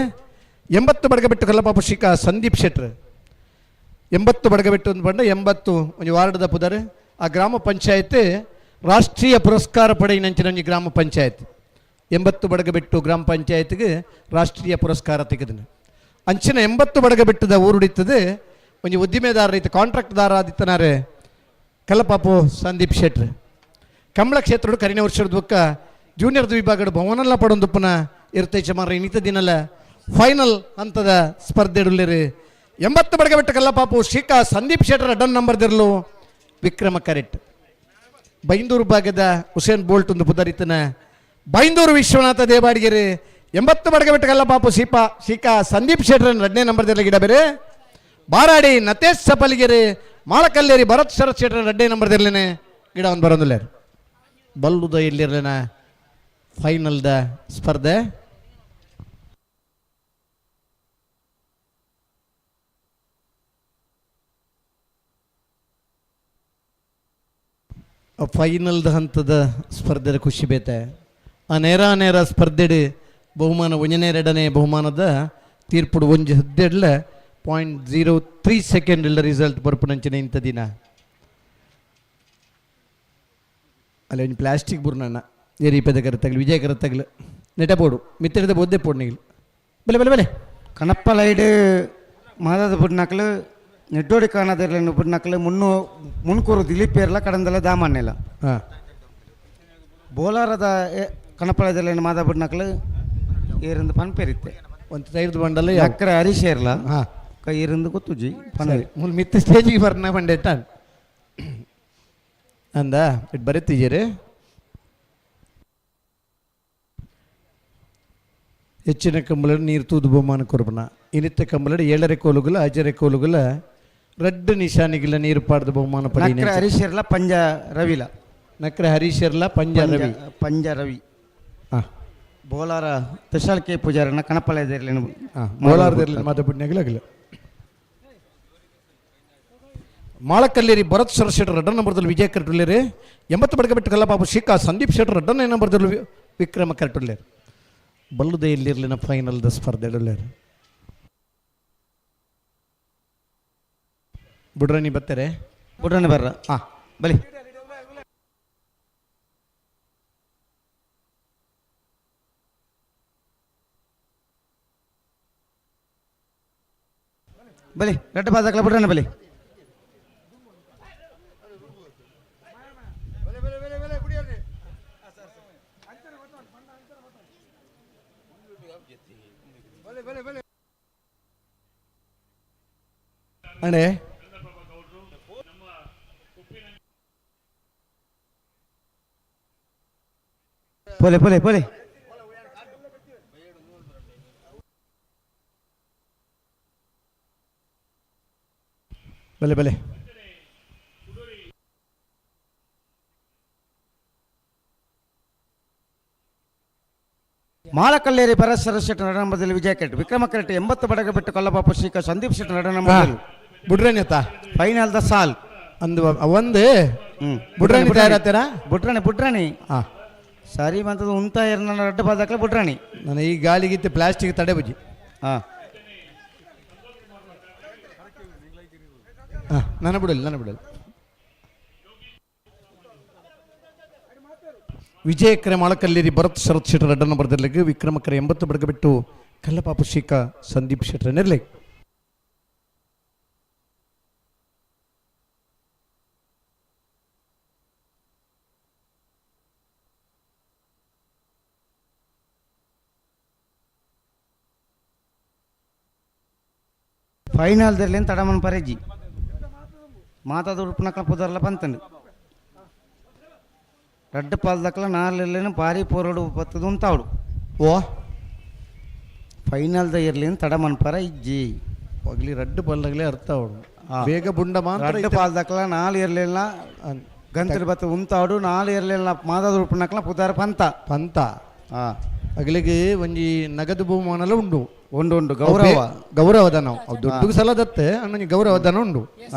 80 ಬಡಗಬೆಟ್ಟು ಕಲ್ಲಪಾಪ ಶ್ರೀಕಾ ಸಂದೀಪ್ ಶೆಟ್ಟರ್ 80 ಬಡಗಬೆಟ್ಟು ಒಂದು ಬಂಡ 80 ಒಂದು ವಾರ್ಡ್ದ ಪುದರ್ ಆ ಗ್ರಾಮ ಪಂಚಾಯತ್ ರಾಷ್ಟ್ರೀಯ ಪುರಸ್ಕಾರ ಪಡೆಯಿನಂಚಿನ ಒಂಜಿ ಗ್ರಾಮ ಪಂಚಾಯತ್ 80 ಬಡಗಬೆಟ್ಟು ಗ್ರಾಮ ಪಂಚಾಯತ್ಗೆ ರಾಷ್ಟ್ರೀಯ ಪುರಸ್ಕಾರ ತೆಗೆದನು. ಅಂಚಿನ 80 ಬಡಗಬೆಟ್ಟದ ಊರುಡಿತದೆ ಒಂಜಿ ಉದ್ದಿಮೆದಾರ ಇತ್ತು ಕಾಂಟ್ರಾಕ್ಟ್ದಾರ ಆದಿತ್ತನಾರೆ ಕಲ್ಲಪಾಪು ಸಂದೀಪ್ ಶೆಟ್ಟರ್. ಕಂಬಳ ಕ್ಷೇತ್ರಡು ಕರಿನ ವರ್ಷದ ಬೊಕ್ಕ ಜೂನಿಯರ್ದ ವಿಭಾಗದ ಭವನಲ್ಲ ಪಡೊಂದುಪ್ಪನ ಇರ್ತೈಚ ಮಾರ ಇನ್ನಿತ ದಿನಲ್ಲ ಫೈನಲ್ ಹಂತದ ಸ್ಪರ್ಧೆ ಇಡಲೇರು. 80 ಬಡಗಬೆಟ್ಟು ಕಲ್ಲಪಾಪು ಶ್ರೀಕಾ ಸಂದೀಪ್ ಶೆಟ್ಟರ್ 2ನೇ ನಂಬರ್ ತೆರಲು ವಿಕ್ರಮ ಕರೆಟ್. ಬೈಂದೂರು ಭಾಗದ ಹುಸೇನ್ ಬೋಲ್ಟ್ ಒಂದು ಪುದರಿತನ ಬೈಂದೂರು ವಿಶ್ವನಾಥ ದೇವಾಡಿಗೆರೆ 80 ಬಡಗಬೆಟ್ಟು ಕಲ್ಲಪಾಪು ಶ್ರೀಕಾ ಸಂದೀಪ್ ಶೆಟ್ಟರ್ 2ನೇ ನಂಬರ್ ತೆರಲಿ ಗಿಡ ಬೇರೆ. ಬಾರಾಡಿ ನತೇಶ್ ಸಪಲಿಗೆರೆ ಮಾಳಕಲ್ಲೇರಿ ಭರತ್ ಶರತ್ ಶೆಟ್ಟರ್ 2ನೇ ನಂಬರ್ ತೆರಲೇನೆ ಗಿಡ ಒಂದು ಬರೋದಿಲ್ಲ. ಬಲ್ಲುದ ಎಲ್ಲಿರಲೇನ ಫೈನಲ್ದ ಸ್ಪರ್ಧೆ ಫೈನಲ್ದ ಹಂತದ ಸ್ಪರ್ಧೆದ ಖುಷಿ ಬೇತೆ. ಆ ನೇರ ಸ್ಪರ್ಧೆಡು ಬಹುಮಾನ 2ನೇ ಬಹುಮಾನದ ತೀರ್ಪುಡು 17.03 ಸೆಕೆಂಡ್ ಇಲ್ಲ ರಿಸಲ್ಟ್ ಬರ್ಪುನಂಚಿನ ಇಂಥ ದಿನ ಅಲ್ಲಿ ಒಂದು ಪ್ಲಾಸ್ಟಿಕ್ ಬುರ್ನಣ್ಣ ಏರಿಪದ ಕರೆತಗಲು ವಿಜಯ ಕರೆತಗಲು ನೆಟ ಪೋಡು ಮಿತ್ತಿಡದ ಬೋದ್ದೆ ಪೋಡ್ನಿಗಳು ಬಲೆ ಬಲೆ ಬಲೆ ಕಣಪ್ಪಲೈಡು ಮಾದಾದ ಪುಡ್ನಾಕ್ಲು ನೆಟ್ಟೋಡಿ ಕಾಣದಿರಲಿನ ಪುಡ್ನಾಕ್ಲು ಮುನ್ಕೂರು ದಿಲೀಪೇರ್ಲ ಕಡಂದಲ್ಲ ದಾಮಣ್ಣೆಲ್ಲ ಹಾಂ ಬೋಲಾರದ ಕಣಪ್ಪಲೈದಲ್ಲಿನ ಮಾದಾ ಪುಡ್ನಾಕ್ಲು ಏರಿಂದ ಪನ್ಪೇರಿತ್ತೆ ಒಂದು ತೈರ್ದು ಬಂಡಲ್ಲ ಅಕ್ಕರೆ ಹರೀಶೇರ್ಲ ಹಾಂ ಕೈ ಇருந்து ಗೊತ್ತುಜಿ ಮುಲ್ ಮಿತ್ತ ಸ್ಟೇಜಿಗೆ ಬರ್ನ ಬಂಡೆಟ್ಟ ಅಂದ ಇಟ್ಟು ಬರೀತೀರಿ. ಹೆಚ್ಚಿನ ಕಂಬಳ ನೀರು ತೂದು ಬಹುಮಾನ ಕೊರ್ಬನ ಇನ್ನಿತ್ತ ಕಂಬಳ 7ರೆ ಕೋಲುಗಳ 5ರೆ ಕೋಲುಗಳ ರೆಡ್ ನಿಶಾನಿಗಳ ನೀರು ಪಾಡ್ದ ಬಹುಮಾನ ಪಡಿ. ಹರೀಶೇರ್ಲ ಪಂಜ ರವಿಲ ನಕ್ರೆ ಹರೀಶರ್ಲ ಪಂಜ ರವಿ ಹಾಂ ಬೋಲಾರ ತುಷಾಲ್ ಕೆ ಪೂಜಾರನ ಕಣಪ್ಪಲೈದರ್ಲಿ ಹಾಂ ಬೋಲಾರದಲ್ಲಿ ಮಾತ ಪುಣ್ಯಗಳಾಗಲ್ಲ. ಮಾಳಕಲ್ಲೇರಿ ಭರತ್ ಶರತ್ ಶೆಟ್ಟರ್ 2ನೇ ನಂಬರ್ದಲ್ಲಿ ವಿಜಯ ಕರಟುಲ್ಲೇರಿ. 80 ಬಡಗಬೆಟ್ಟು ಕಲ್ಲಪಾಪು ಶ್ರೀಕಾ ಸಂದೀಪ್ ಶೆಟ್ಟರ್ 2ನೇ ನಂಬರ್ದಲ್ಲಿ ವಿಕ್ರಮ ಕರಟುಲ್ಲೇರು. ಬಲ್ಲುದ ಇಲ್ಲಿರ್ಲಿನ ಫೈನಲ್ದ ಸ್ಪರ್ಧೆ ಇಡಲೇರು. ಬುಡ್ರಾನಿ ಬರ್ತಾರೆ ಬುಡ್ರಾನಿ ಬರ್ರ ಹಾಂ ಬಲಿ ಬಲಿ ರೆಡ್ ಬಾದಕ್ಲ ಬುಡ್ರಾನಿ ಬಲಿ ಅಣೆ ಪೋಲೆ ಪೋಲೆ ಪೋಲೆ ಬಲೆ ಬಲೆ ಮಾಳಕಲ್ಲೇರಿ ಭರತ್ ಶರತ್ ಶೆಟ್ಟರ್ 2ನೇ ನಂಬರ್ದಲ್ಲಿ ವಿಜಯ ಕರಟ್. ವಿಕ್ರಮ ಕರಟ್ 80 ಬಡಗಬೆಟ್ಟು ಕಲ್ಲಪಾಪ ಶ್ರೀಕಾ ಸಂದೀಪ್ ಶೆಟ್ಟರ್ 2ನೇ ನಂಬರ್ದಲ್ಲಿ ಬುಡ್ರಾಣಿ ಅತ್ತ ಫೈನಲ್ ದ ಸಾಲ್ ಅಂದು ಒಂದು ಬುಡ್ರಾಣಿ ತಯಾರಾಗ್ತಾರ ಬುಟ್ರಾಣಿ ಹಾಂ ಸರಿ ಬಂತದ್ದು ಉಂತ ನನ್ನ ರಡ್ಡ ಬಾದಕ್ಲ ಬುಟ್ರಾಣಿ ನಾನು ಈ ಗಾಳಿಗಿತ್ತು ಪ್ಲಾಸ್ಟಿಕ್ ತಡೆ ಬುಜ್ಜಿ ಹಾಂ ಹಾಂ ನನ್ನ ಬಿಡಲ್ಲ ವಿಜಯಕರ ಮಾಳಕಲ್ಲೇರಿ ಭರತ್ ಶರತ್ ಶೆಟ್ಟರ್ ಅಡ್ಡ ನಂಬರ್ದಲ್ಲಿಗೆ ವಿಕ್ರಮಕರ 80 ಬಡಗ ಬಿಟ್ಟು ಕಲ್ಲಪಾಪು ಶಿಖಾ ಸಂದೀಪ್ ಶೆಟ್ಟರ್ ನೆರಲೆ ಫೈನಲ್ದಲ್ಲಿ ತಡಮನ್ ಪರೇಜಿ ಮಾತಾದ ಉಡುಪಿನಕ್ಲ ಪುದರ್ಲ ಬಂತಂಡು ರಡ್ಡು ಪಾಲ್ದಕ್ಲ ನಾಲ್ಲೆಲ್ಲೇನು ಭಾರಿ ಪೋರಾಡು ಬತ್ತದು ಅಂತಾವಡು ಓ ಫೈನಲ್ದ ಇರ್ಲಿನ ತಡಮನ್ ಪರ ಇಜ್ಜಿ ಹೋಗ್ಲಿ ರಡ್ಡು ಪಲ್ಲಾಗಲೇ ಅರ್ಥ ಅವಡು ಬೇಗ ಬುಂಡ ಮಾತ್ರ ರಡ್ಡು ಪಾಲ್ದಕ್ಲ ನಾಲ್ ಇರ್ಲಿಲ್ಲ ಗಂತಲು ಬತ್ತ ಉಂತಾವಡು ನಾಲ್ ಇರ್ಲಿಲ್ಲ ಮಾತಾದ ಉಡುಪಿನಕ್ಲ ಪುದಾರ ಪಂತ ಹಾಂ ಅಗಲಿಗೆ ಒಂಜಿ ನಗದು ಬಹುಮಾನಲ ಉಂಡು ಗೌರವದ ನಾವು ಅವು ದೊಡ್ಡ ಸಲದತ್ತೆ ಅಣ್ಣನಿಗೆ ಗೌರವಧನ ಉಂಡು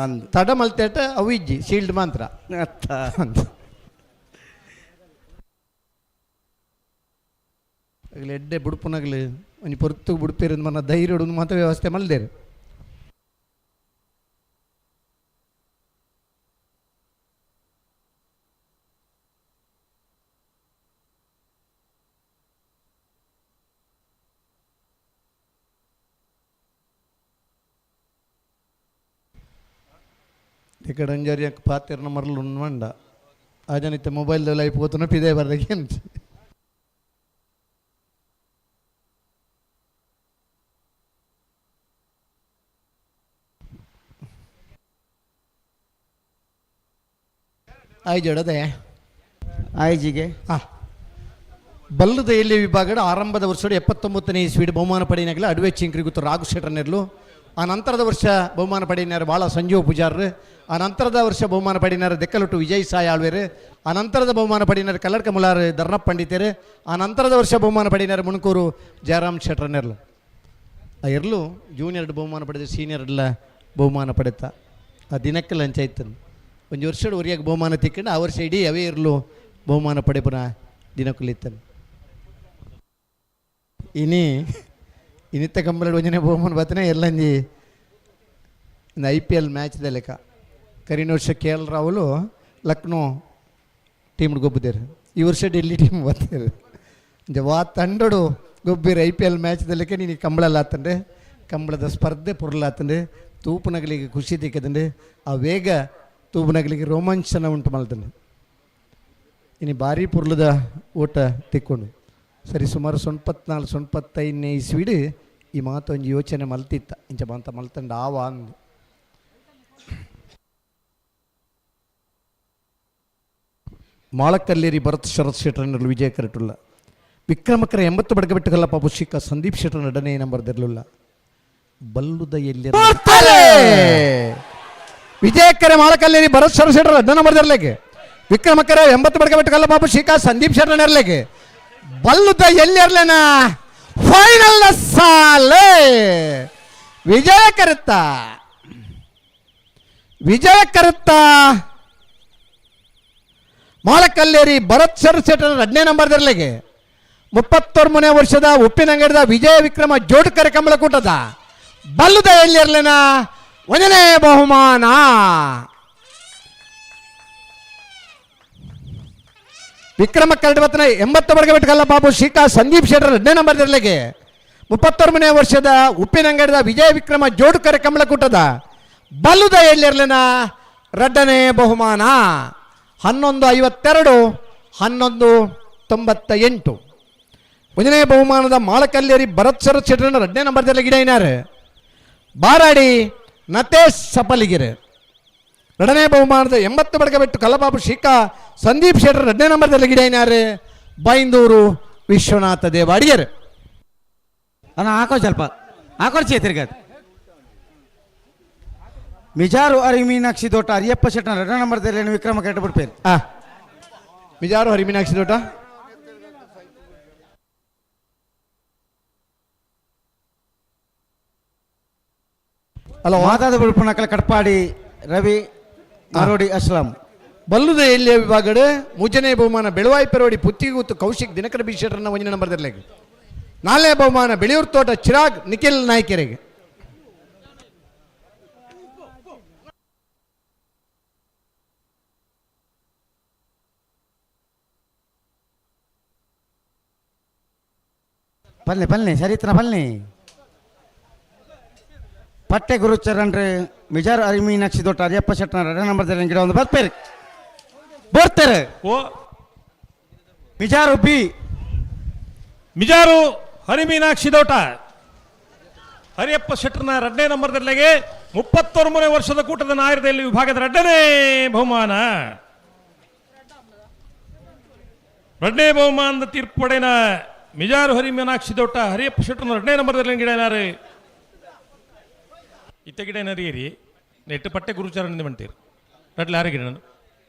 ತಡ ಮಲ್ತೇಟ ಅವು ಇಜ್ಜಿ ಶೀಲ್ಡ್ ಮಾತ್ರ ಆಗಲಿ ಎಡ್ಡೆ ಬುಡುಪುನಗಲು ಒಂಜಿ ಪೊರ್ತು ಬುಡುಪೇರಿಂದ ಮನ ಧೈರ್ಯ ಒಂದು ಮಾತ್ರ ವ್ಯವಸ್ಥೆ ಮಲ್ದೇರು ఇక్కడ అంజారి పాతిరన మరలు ఉన్నమండ అజనిత మొబైల్ అయిపోతున్నా పిదే వరదకి అని ಆಯ್ ಜಡದೆ ಆಯ್ಜಿಗೆ ಬಲ್ಲದ ಎಲ್ಲಿ ವಿಭಾಗದ ಆರಂಭದ ವರ್ಷದ 79ನೇ ಇಸ್ವಿಡ್ ಬಹುಮಾನ ಪಡೆಯನಾಗಲಿ ಅಡವೆ ಚಿಂಕ್ರಿ ಗೊತ್ತು ರಾಘು ಶೆಟ್ಟರ್ನೆರ್ಲು ಆ ನಂತರದ ವರ್ಷ ಬಹುಮಾನ ಪಡೆಯಿನಾರು ಭಾಳ ಸಂಜೀವ್ ಪೂಜಾರ್ರು ಆ ನಂತರದ ವರ್ಷ ಬಹುಮಾನ ಪಡೆಯಿನಾರು ದೆಕ್ಕಲೊಟ್ಟು ವಿಜಯ್ ಸಾಯ್ ಆಳ್ವೇರು ಆ ನಂತರದ ಬಹುಮಾನ ಪಡೆಯಿನಾರು ಕಲ್ಲಡ್ಕ ಮುಲಾರ್ ಧರ್ನಪ್ಪ ಪಂಡಿತರು ಆ ನಂತರದ ವರ್ಷ ಬಹುಮಾನ ಪಡೆಯಿನಾರು ಮುಣಕೂರು ಜಯರಾಮ್ ಶೆಟ್ಟರ್ನೆರ್ಲು ಆ ಇರ್ಲು ಜೂನಿಯರ್ ಬಹುಮಾನ ಪಡೆದ ಸೀನಿಯರ್ ಎಲ್ಲ ಬಹುಮಾನ ಪಡೆತ ಆ ದಿನಕ್ಕೆ ಲಂಚ ಆಯ್ತನು ಒಂದು ವರ್ಷದ ಒರಿಯಾಗ ಬಹುಮಾನ ತಿಕ್ಕೊಂಡು ಆ ವರ್ಷ ಇಡೀ ಅವೇ ಇರಲು ಬಹುಮಾನ ಪಡೆ ಪುನಃ ದಿನಕ್ಕೂಲಿತ್ತನು ಇನ್ನಿತ್ತ ಕಂಬಳಡ್ ಒಂಜನೆ ಬಹುಮಾನ ಬತ್ತನೆ ಎಲ್ಲಂಜಿ ಒಂದು IPL ಮ್ಯಾಚ್ದ ಲೆಕ್ಕ ಕರಿನ ವರ್ಷ KL ರಾಹುಲು ಲಕ್ನೋ ಟೀಮ್ಗೆ ಗೊಬ್ಬಿದ್ದಾರೆ ಈ ವರ್ಷ ಡೆಲ್ಲಿ ಟೀಮ್ ಬರ್ತಾರೆ ವಾ ತಂಡಡು ಗೊಬ್ಬಿರ IPL ಮ್ಯಾಚ್ದ ಲೆಕ್ಕ ನೀನು ಕಂಬಳಲ್ಲ ಆತಂದ್ರೆ ಕಂಬಳದ ಸ್ಪರ್ಧೆ ಪುರ್ಲಾತಂದ್ರೆ ತೂಪುನಗಲಿಗೆ ಖುಷಿ ತಿಕ್ಕದಂದ್ರೆ ಆ ವೇಗ ತೂಪುನಗಲಿಗೆ ರೋಮಾಂಚನ ಉಂಟು ಮಲ್ತಂದ್ರೆ ಇನ್ನು ಭಾರಿ ಪುರ್ಲದ ಓಟ ತಿಕ್ಕೊಂಡು ಸರಿ ಸುಮಾರು 94-95ನೇ ಇಸ್ವಿಡ್ ಈ ಮಾತು ಒಂದು ಯೋಚನೆ ಮಲ್ತಿತ್ತ ಇಂಚ ಮಾತ ಮಲ್ತಂಡ ಆವ ಅಂದು ಮಾಳಕಲ್ಲೇರಿ ಭರತ್ ಶರತ್ ಶೆಟ್ಟರ್ನರ್ಲು ವಿಜಯ ಕರೆಟುಲ್ಲ ವಿಕ್ರಮಕರ 80 ಬಡಗ ಬಿಟ್ಟುಗಲ್ಲ ಪಾಪು ಶಿಖಾ ಸಂದೀಪ್ ಶೆಟ್ಟರ್ ನಡನೆ ನಂಬರ್ದಿರಲಿಲ್ಲ ಬಲ್ಲುದ ಎಲ್ಲಿ ವಿಜಯಕರ ಮಾಳಕಲ್ಲೇರಿ ಭರತ್ ಶರತ್ ಶೆಟ್ಟರ್ ಅಡ್ಡ ನಂಬರ್ದಿರ್ಲಿಕ್ಕೆ ವಿಕ್ರಮಕರ 80 ಬಡಗ ಬಿಟ್ಟುಗಲ್ಲ ಪಾಪು ಶಿಖಾ ಸಂದೀಪ್ ಶೆಟ್ಟರ್ ನೆರ್ಲಿಕ್ಕೆ ಬಲ್ಲುದ ಎಲ್ಲಿ ಇರ್ಲೇನ ಫೈನಲ್ ಸಾಲೆ ವಿಜಯ ಕರುತ್ತಾ ಮಾಳಕಲ್ಲೇರಿ ಭರತ್ ಶರತ್ ಶೆಟ್ಟರ್ 2ನೇ ನಂಬರ್ದಿರ್ಲಿಕ್ಕೆ 33ನೇ ವರ್ಷದ ಉಪ್ಪಿನಂಗಡದ ವಿಜಯ ವಿಕ್ರಮ ಜೋಡ್ಕರೆ ಕಂಬಳಕೂಟದ ಬಲ್ಲುದ ಎಲ್ಲಿ ಇರ್ಲೇನ 1ನೇ ಬಹುಮಾನ ವಿಕ್ರಮ ಕರಡವತನ 80 ಬಡಗ ಬಿಟ್ಟುಗಲ್ಲ ಬಾಬು ಶಿಖಾ ಸಂದೀಪ್ ಶೆಟ್ಟರ್ 2ನೇ ನಂಬರ್ದಿರ್ಲಿಕ್ಕೆ 33ನೇ ವರ್ಷದ ಉಪ್ಪಿನಂಗಡದ ವಿಜಯ ವಿಕ್ರಮ ಜೋಡ್ಕರೆ ಕಂಬಳಕೂಟದ ಬಲ್ಲುದ ಎಲ್ಲಿರ್ಲಿನ 2ನೇ ಬಹುಮಾನ 11:52 11:98 1ನೇ ಬಹುಮಾನದ ಮಾಳಕಲ್ಲೇರಿ ಭರತ್ ಶರತ್ ಶೆಟ್ಟರ್ 2ನೇ ನಂಬರ್ದಲ್ಲಿ ಗಿಡ ಏನಾರು ಬಾರಾಡಿ ನತೇಶ್ ಸಪಲಿಗಿರೆ 2ನೇ ಬಹುಮಾನದ 80 ಬಡಗ ಬಿಟ್ಟು ಕಲ್ಲಬಾಬು ಶಿಖಾ ಸಂದೀಪ್ ಶೆಟ್ಟರ್ 2ನೇ ನಂಬರ್ದಲ್ಲಿ ಗಿಡ ಏನಾರು ಬೈಂದೂರು ವಿಶ್ವನಾಥ ದೇವಾಡಿಯರು ಅಣ್ಣ ಹಾಕೋ ಸ್ವಲ್ಪ ಹಾಕೊಡ್ಚಿ ತಿರ್ಗದು ಮಿಜಾರು ಹರಿಮೀನಾಕ್ಷಿ ತೋಟ ಅರಿಯಪ್ಪ ಶೆಟ್ಟರ್ 2ನೇ ನಂಬರ್ದಲ್ಲಿ ವಿಕ್ರಮ ಕೆಟ್ಟಬಿಡ್ಪೇರು ಮಿಜಾರು ಹರಿಮೀನಾಕ್ಷಿ ತೋಟ ಹಲೋ ಮಾತಾದ ಬಿಡ್ಪುನಕಲ ಕಟ್ಪಾಡಿ ರವಿ ಮರೋಡಿ ಅಸ್ಲಾಂ ಬಲ್ಲುದ ಎಲ್ಲಿಯ ವಿಭಾಗಡ್ ಮೂಜನೇ ಬಹುಮಾನ ಬೆಳವಾಯಿ ಪೆರೋಡಿ ಪುತ್ತಿಗೂತು ಕೌಶಿಕ್ ದಿನಕರ ಬಿಶೆಟ್ರನ್ನ ಒಂಜಿನ ನಂಬರ್ದಲ್ಲಿಗೆ 4ನೇ ಬಹುಮಾನ ಬೆಳೆಯೂರು ತೋಟ ಚಿರಾಗ್ ನಿಖಿಲ್ ನಾಯ್ಕೆರೆಗೆ. ಪಲ್ನಿ ಸರಿತ್ರ ಪಲ್ನಿ ಪಟ್ಟೆ ಗುರುಚರಣ್ರೆ ಮಿಜಾರ್ ಅರಿಮೀನಾಕ್ಷಿ ದೊಡ್ಡ ಅರಿಯಪ್ಪ ಶೆಟ್ನ 2ನೇ ನಂಬರ್ದಲ್ಲಿ ಗಿಡ ಒಂದು ಬರ್ತಾರೆ ಬೋರ್ತಾರೆ ಓ ಮಿಜಾರು ಬಿ ಮಿಜಾರು ಹರಿಮೀನಾಕ್ಷಿ ದೋಟ ಹರಿಯಪ್ಪ ಶೆಟ್ಟರ್ನ 2ನೇ ನಂಬರ್ದಲ್ಲಿಗೆ 33ನೇ ವರ್ಷದ ಕೂಟದ ನಾಯರದಲ್ಲಿ ವಿಭಾಗದ 2ನೇ ಬಹುಮಾನ. 2ನೇ ಬಹುಮಾನದ ತೀರ್ಪು ಪಡೆನ ಮಿಜಾರು ಹರಿಮೀನಾಕ್ಷಿ ದೋಟ ಹರಿಯಪ್ಪ ಶೆಟ್ಟರ್ನ 2ನೇ ನಂಬರ್ದಲ್ಲಿ ಗಿಡನಾರು ಇತ್ತ ಗಿಡನರಿಯರಿ ನೆಟ್ಟು ಪಟ್ಟೆ ಗುರುಚರಣ್ ಬಂತೀರಿ ರಡ್ಲ ಯಾರ ಗಿಡ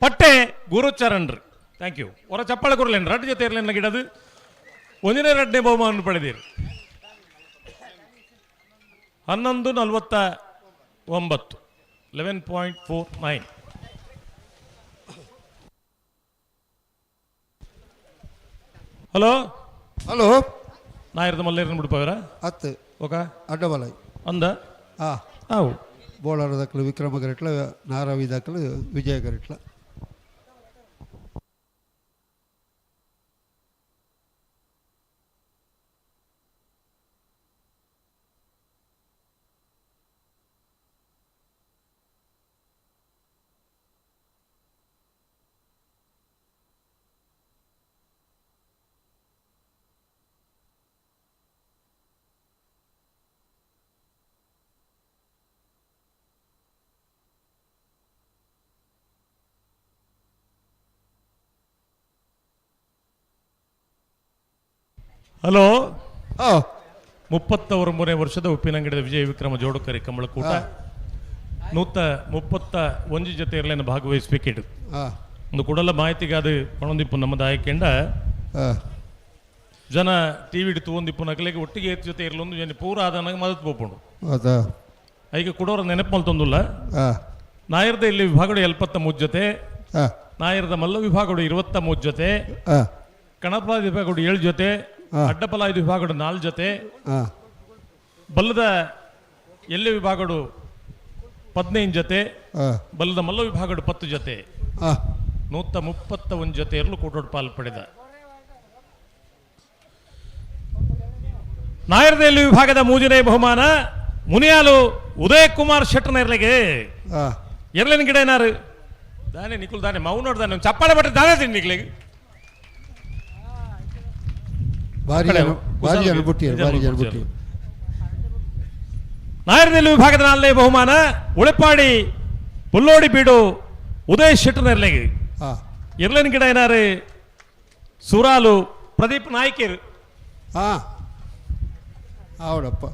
ಪಟ್ಟೆ ಗುರುಚರಣ್ರಿ ಥ್ಯಾಂಕ್ ಯು ಹೊರ ಚಪ್ಪಾಳೆ ಕೊರಲೇನು ರಡ್ ಜೊತೆ ಇರಲಿಲ್ಲ ಗಿಡದು 1ನೇ ಬಹುಮಾನ ಪಡೆದಿರಿ. 11:49 11.49. ಹಲೋ ಹಲೋ ನಾಯರದ ಮಲ್ಲೇರನ್ನ ಬಿಡ್ಪವರ 10 ಓಕ ಅಡ್ಡಬಲೈ ಅಂದ ಹಾಂ ಬೋಳಾರ ದಾಖಲು ವಿಕ್ರಮ ಗರಿಟ್ಲ ನಾರಾವಿ ದಾಖಲು ವಿಜಯ ಗರಿಟ್ಲ. ಹಲೋ 33 ವರ್ಷದ ಉಪ್ಪಿನಂಗಡಿದ ವಿಜಯ ವಿಕ್ರಮ ಜೋಡುಕರಿ ಕಂಬಳಕೂಟ 31 ಜೊತೆ ಇರಲೇನು ಭಾಗವಹಿಸಬೇಕಿಡು ಒಂದು ಕೂಡಲ ಮಾಹಿತಿಗೆ ಅದು ಪಣೊಂದಿಪ್ಪು ನಮ್ಮದು ಆಯ್ಕೆಂಡ ಜನ ಟಿವಿ ಹಿಡಿತು ಒಂದಿಪ್ಪು ನಕಲಿಗೆ ಒಟ್ಟಿಗೆ ಜೊತೆ ಇರಲೊಂದು ಜನ ಪೂರ ಆದನಾಗ ಮದತ್ ಬೋಪುಂಡು ಈಗ ಕೊಡೋರ ನೆನಪು ಮಲ್ತೊಂದಿಲ್ಲ. ನಾಯರದ ಇಲ್ಲಿ ವಿಭಾಗಡು 73 ಜೊತೆ, ನಾಯರದ ಮಲ್ಲ ವಿಭಾಗಡು 23 ಜೊತೆ, ಕಣಪಲಾದ ವಿಭಾಗಡು 7 ಜೊತೆ, ಅಡ್ಡಪಲಾಯ್ದ ವಿಭಾಗಡು 4 ಜೊತೆ, ಬಲ್ಲದ ಎಲ್ಲಿ ವಿಭಾಗಡು 15 ಜೊತೆ, ಬಲ್ಲದ ಮಲ್ಲ ವಿಭಾಗಡು 10 ಜೊತೆ, 131 ಜೊತೆ ಇರಲು ಕೂಟೋಡು ಪಾಲು ಪಡೆದ. ನಾಯರದಲ್ಲಿ ವಿಭಾಗದ 3ನೇ ಬಹುಮಾನ ಮುನಿಯಾಲು ಉದಯ್ ಕುಮಾರ್ ಶೆಟ್ಟರ್ನ ಇರ್ಲಿಗೆ ಎರ್ಲಿನ ಗಿಡ ಏನಾರು ದಾನೆ ನಿಕುಲ್ ದಾನೆ ಮೌನೋಡ್ ದಾನೆ ಚಪ್ಪಾಳೆ ಬಟ್ಟೆ ದಾನೆ ತಿನ್ನಿಕ್ಲಿಗೆ ನಾಯರದಲ್ಲಿ ವಿಭಾಗದ 4ನೇ ಬಹುಮಾನ ಉಳಿಪಾಡಿ ಪುಲ್ಲೋಡಿ ಬೀಡು ಉದಯ್ ಶೆಟ್ಟರ್ನ ಇರ್ಲಿಗೆ ಎರ್ಲಿನ ಗಿಡ ಏನಾರು ಸುರಾಲು ಪ್ರದೀಪ್ ನಾಯ್ಕರು ಅವಡಪ್ಪ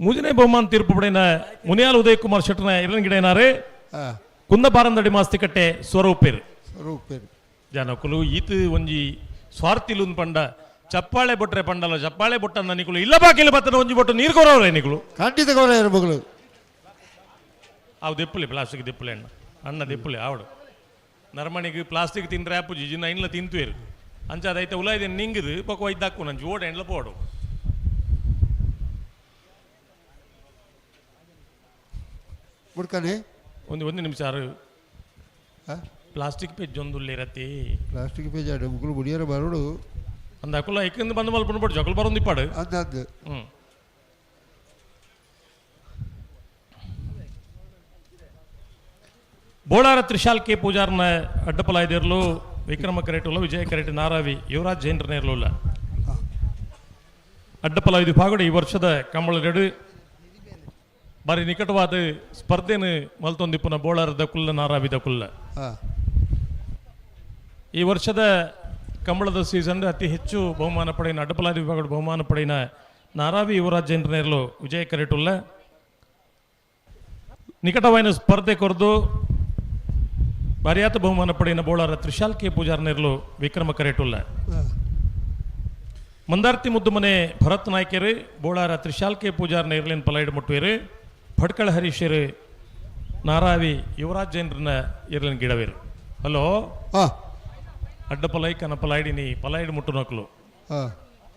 ಮೂಜನೇ ಬಹುಮಾನ ತೀರ್ಪು ಪಡೆನ ಮುನಿಯಾಲ್ ಉದಯ್ ಕುಮಾರ್ ಶೆಟ್ಟರ್ನ ಇರಲಿನ ಗಿಡ ಏನಾರು ಕುಂದಬಾರಂದಡಿ ಮಾಸ್ತಿಕಟ್ಟೆ ಸ್ವರೂಪೇರು ಜನಕುಲು ಈತ ಒಂಜಿ ಸ್ವಾರ್ಥಿಲು ಪಂಡ ಚಪ್ಪಾಳೆ ಬೊಟ್ರೆ ಪಂಡಲ್ಲ ಚಪ್ಪಾಳೆ ಬೊಟ್ಟನ್ನ ನಿಕುಲು ಇಲ್ಲ ಬಾಕಿಲ್ಲ ಬತ್ತನ ಒಂಜಿ ಬೊಟ್ಟು ನೀರು ಕೊರವ್ರೆ ನಿಕುಲು ಖಂಡಿತ ಗೌರವ ಇರಬಹುದು. ಅವು ದೆಪ್ಪುಲಿ ಪ್ಲಾಸ್ಟಿಕ್ ದೆಪ್ಪುಲಿ ಅಣ್ಣ ದೆಪ್ಪುಲಿ ಆವಡು ನರ್ಮಣಿಗೆ ಪ್ಲಾಸ್ಟಿಕ್ ತಿಂದ್ರೆ ಆಪುಜಿ ಜಿನ್ನ ಇನ್ಲ ತಿಂತುವೇರು ಅಂಚಾದೈತೆ ಉಲಾಯ್ದೆ ನಿಂಗಿದು ಪಕ್ಕ ಒಯ್ದಾಕು ನಂಜು ಓಡ ಎಂಡ್ಲ ಪೋಡು ಮುಡ್ಕನೆ ಒಂದು ನಿಮಿಷ ಪ್ಲಾಸ್ಟಿಕ್ ಪೇಜ್ ಒಂದುಲ್ಲ ಇರತ್ತೆ ಪ್ಲಾಸ್ಟಿಕ್ ಪೇಜ್ ಆಡು ಮುಗ್ಳು ಮುಡಿಯರ ಬರೋಡು ಅಂದ ಅಕುಲ ಐಕಂದು ಬಂದು ಮಲ್ಪಡ್ಬಿಟ್ಟು ಜೊಕಲ್ ಬರೋದು ಇಪ್ಪಾಡು ಅಂದದ್ದು ಬೋಳಾರ ತ್ರಿಶಾಲ್ ಕೆ ಪೂಜಾರ್ನ ಅಡ್ಡಪಲಾಯ್ದಿರಲು ವಿಕ್ರಮ ಕರೆಟುಲ್ಲ ವಿಜಯ ಕರೆಟ್ ನಾರಾವಿ ಯುವರಾಜ್ ಜೈನ್ರನ್ನ ಇರಲಿಲ್ಲ ಅಡ್ಡಪಲಾಯ್ದು ಭಾಗಡು ಈ ವರ್ಷದ ಕಂಬಳಗಡು ಬಾರಿ ನಿಕಟವಾದ ಸ್ಪರ್ಧೆನ ಮಲ್ತೊಂದಿಪ್ಪುನ ಬೋಳಾರದ ಕುಲ್ಲ ನಾರಾವಿದ ಕುಲ್ಲ ಈ ವರ್ಷದ ಕಂಬಳದ ಸೀಸನ್ ಅತಿ ಹೆಚ್ಚು ಬಹುಮಾನ ಪಡೆಯಿನ ಅಡ್ಡಪಲಾಯ್ದು ವಿಭಾಗದ ಬಹುಮಾನ ಪಡೆಯಿನ ನಾರಾವಿ ಯುವರಾಜ್ ಜೈನ್ರನ್ನ ಇರಲು ವಿಜಯ ಕರೆಟುಲ್ಲ ನಿಕಟವಾದ ಸ್ಪರ್ಧೆ ಕೊರದು ಭಾರಿಯಾತ ಬಹುಮಾನ ಪಡೆಯಿನ ಬೋಳಾರ ತ್ರಿಶಾಲ್ ಕೆ ಪೂಜಾರ್ನ ಇರಲು ವಿಕ್ರಮ ಕರೆಟುಲ್ಲ ಮಂದಾರ್ತಿ ಮುದ್ದುಮನೆ ಭರತ್ ನಾಯ್ಕರು ಬೋಳಾರ ತ್ರಿಶಾಲ್ಕೆ ಪೂಜಾರ್ ನೇರ್ಲೇನ್ ಪಲಾಯ್ಡ್ ಮುಟ್ಟುವೇರು ಭಟ್ಕಳ ಹರೀಶರು ನಾರಾವಿ ಯುವರಾಜ್ ಜೈನ್ರನ್ನ ಇರ್ಲೇನ್ ಗಿಡವೇರು ಹಲೋ ಅಡ್ಡ ಪಲಾಯ್ ಕನ ಪಲಾಯ್ಡಿನಿ ಪಲಾಯ್ಡ್ ಮುಟ್ಟು ನಕ್ಲು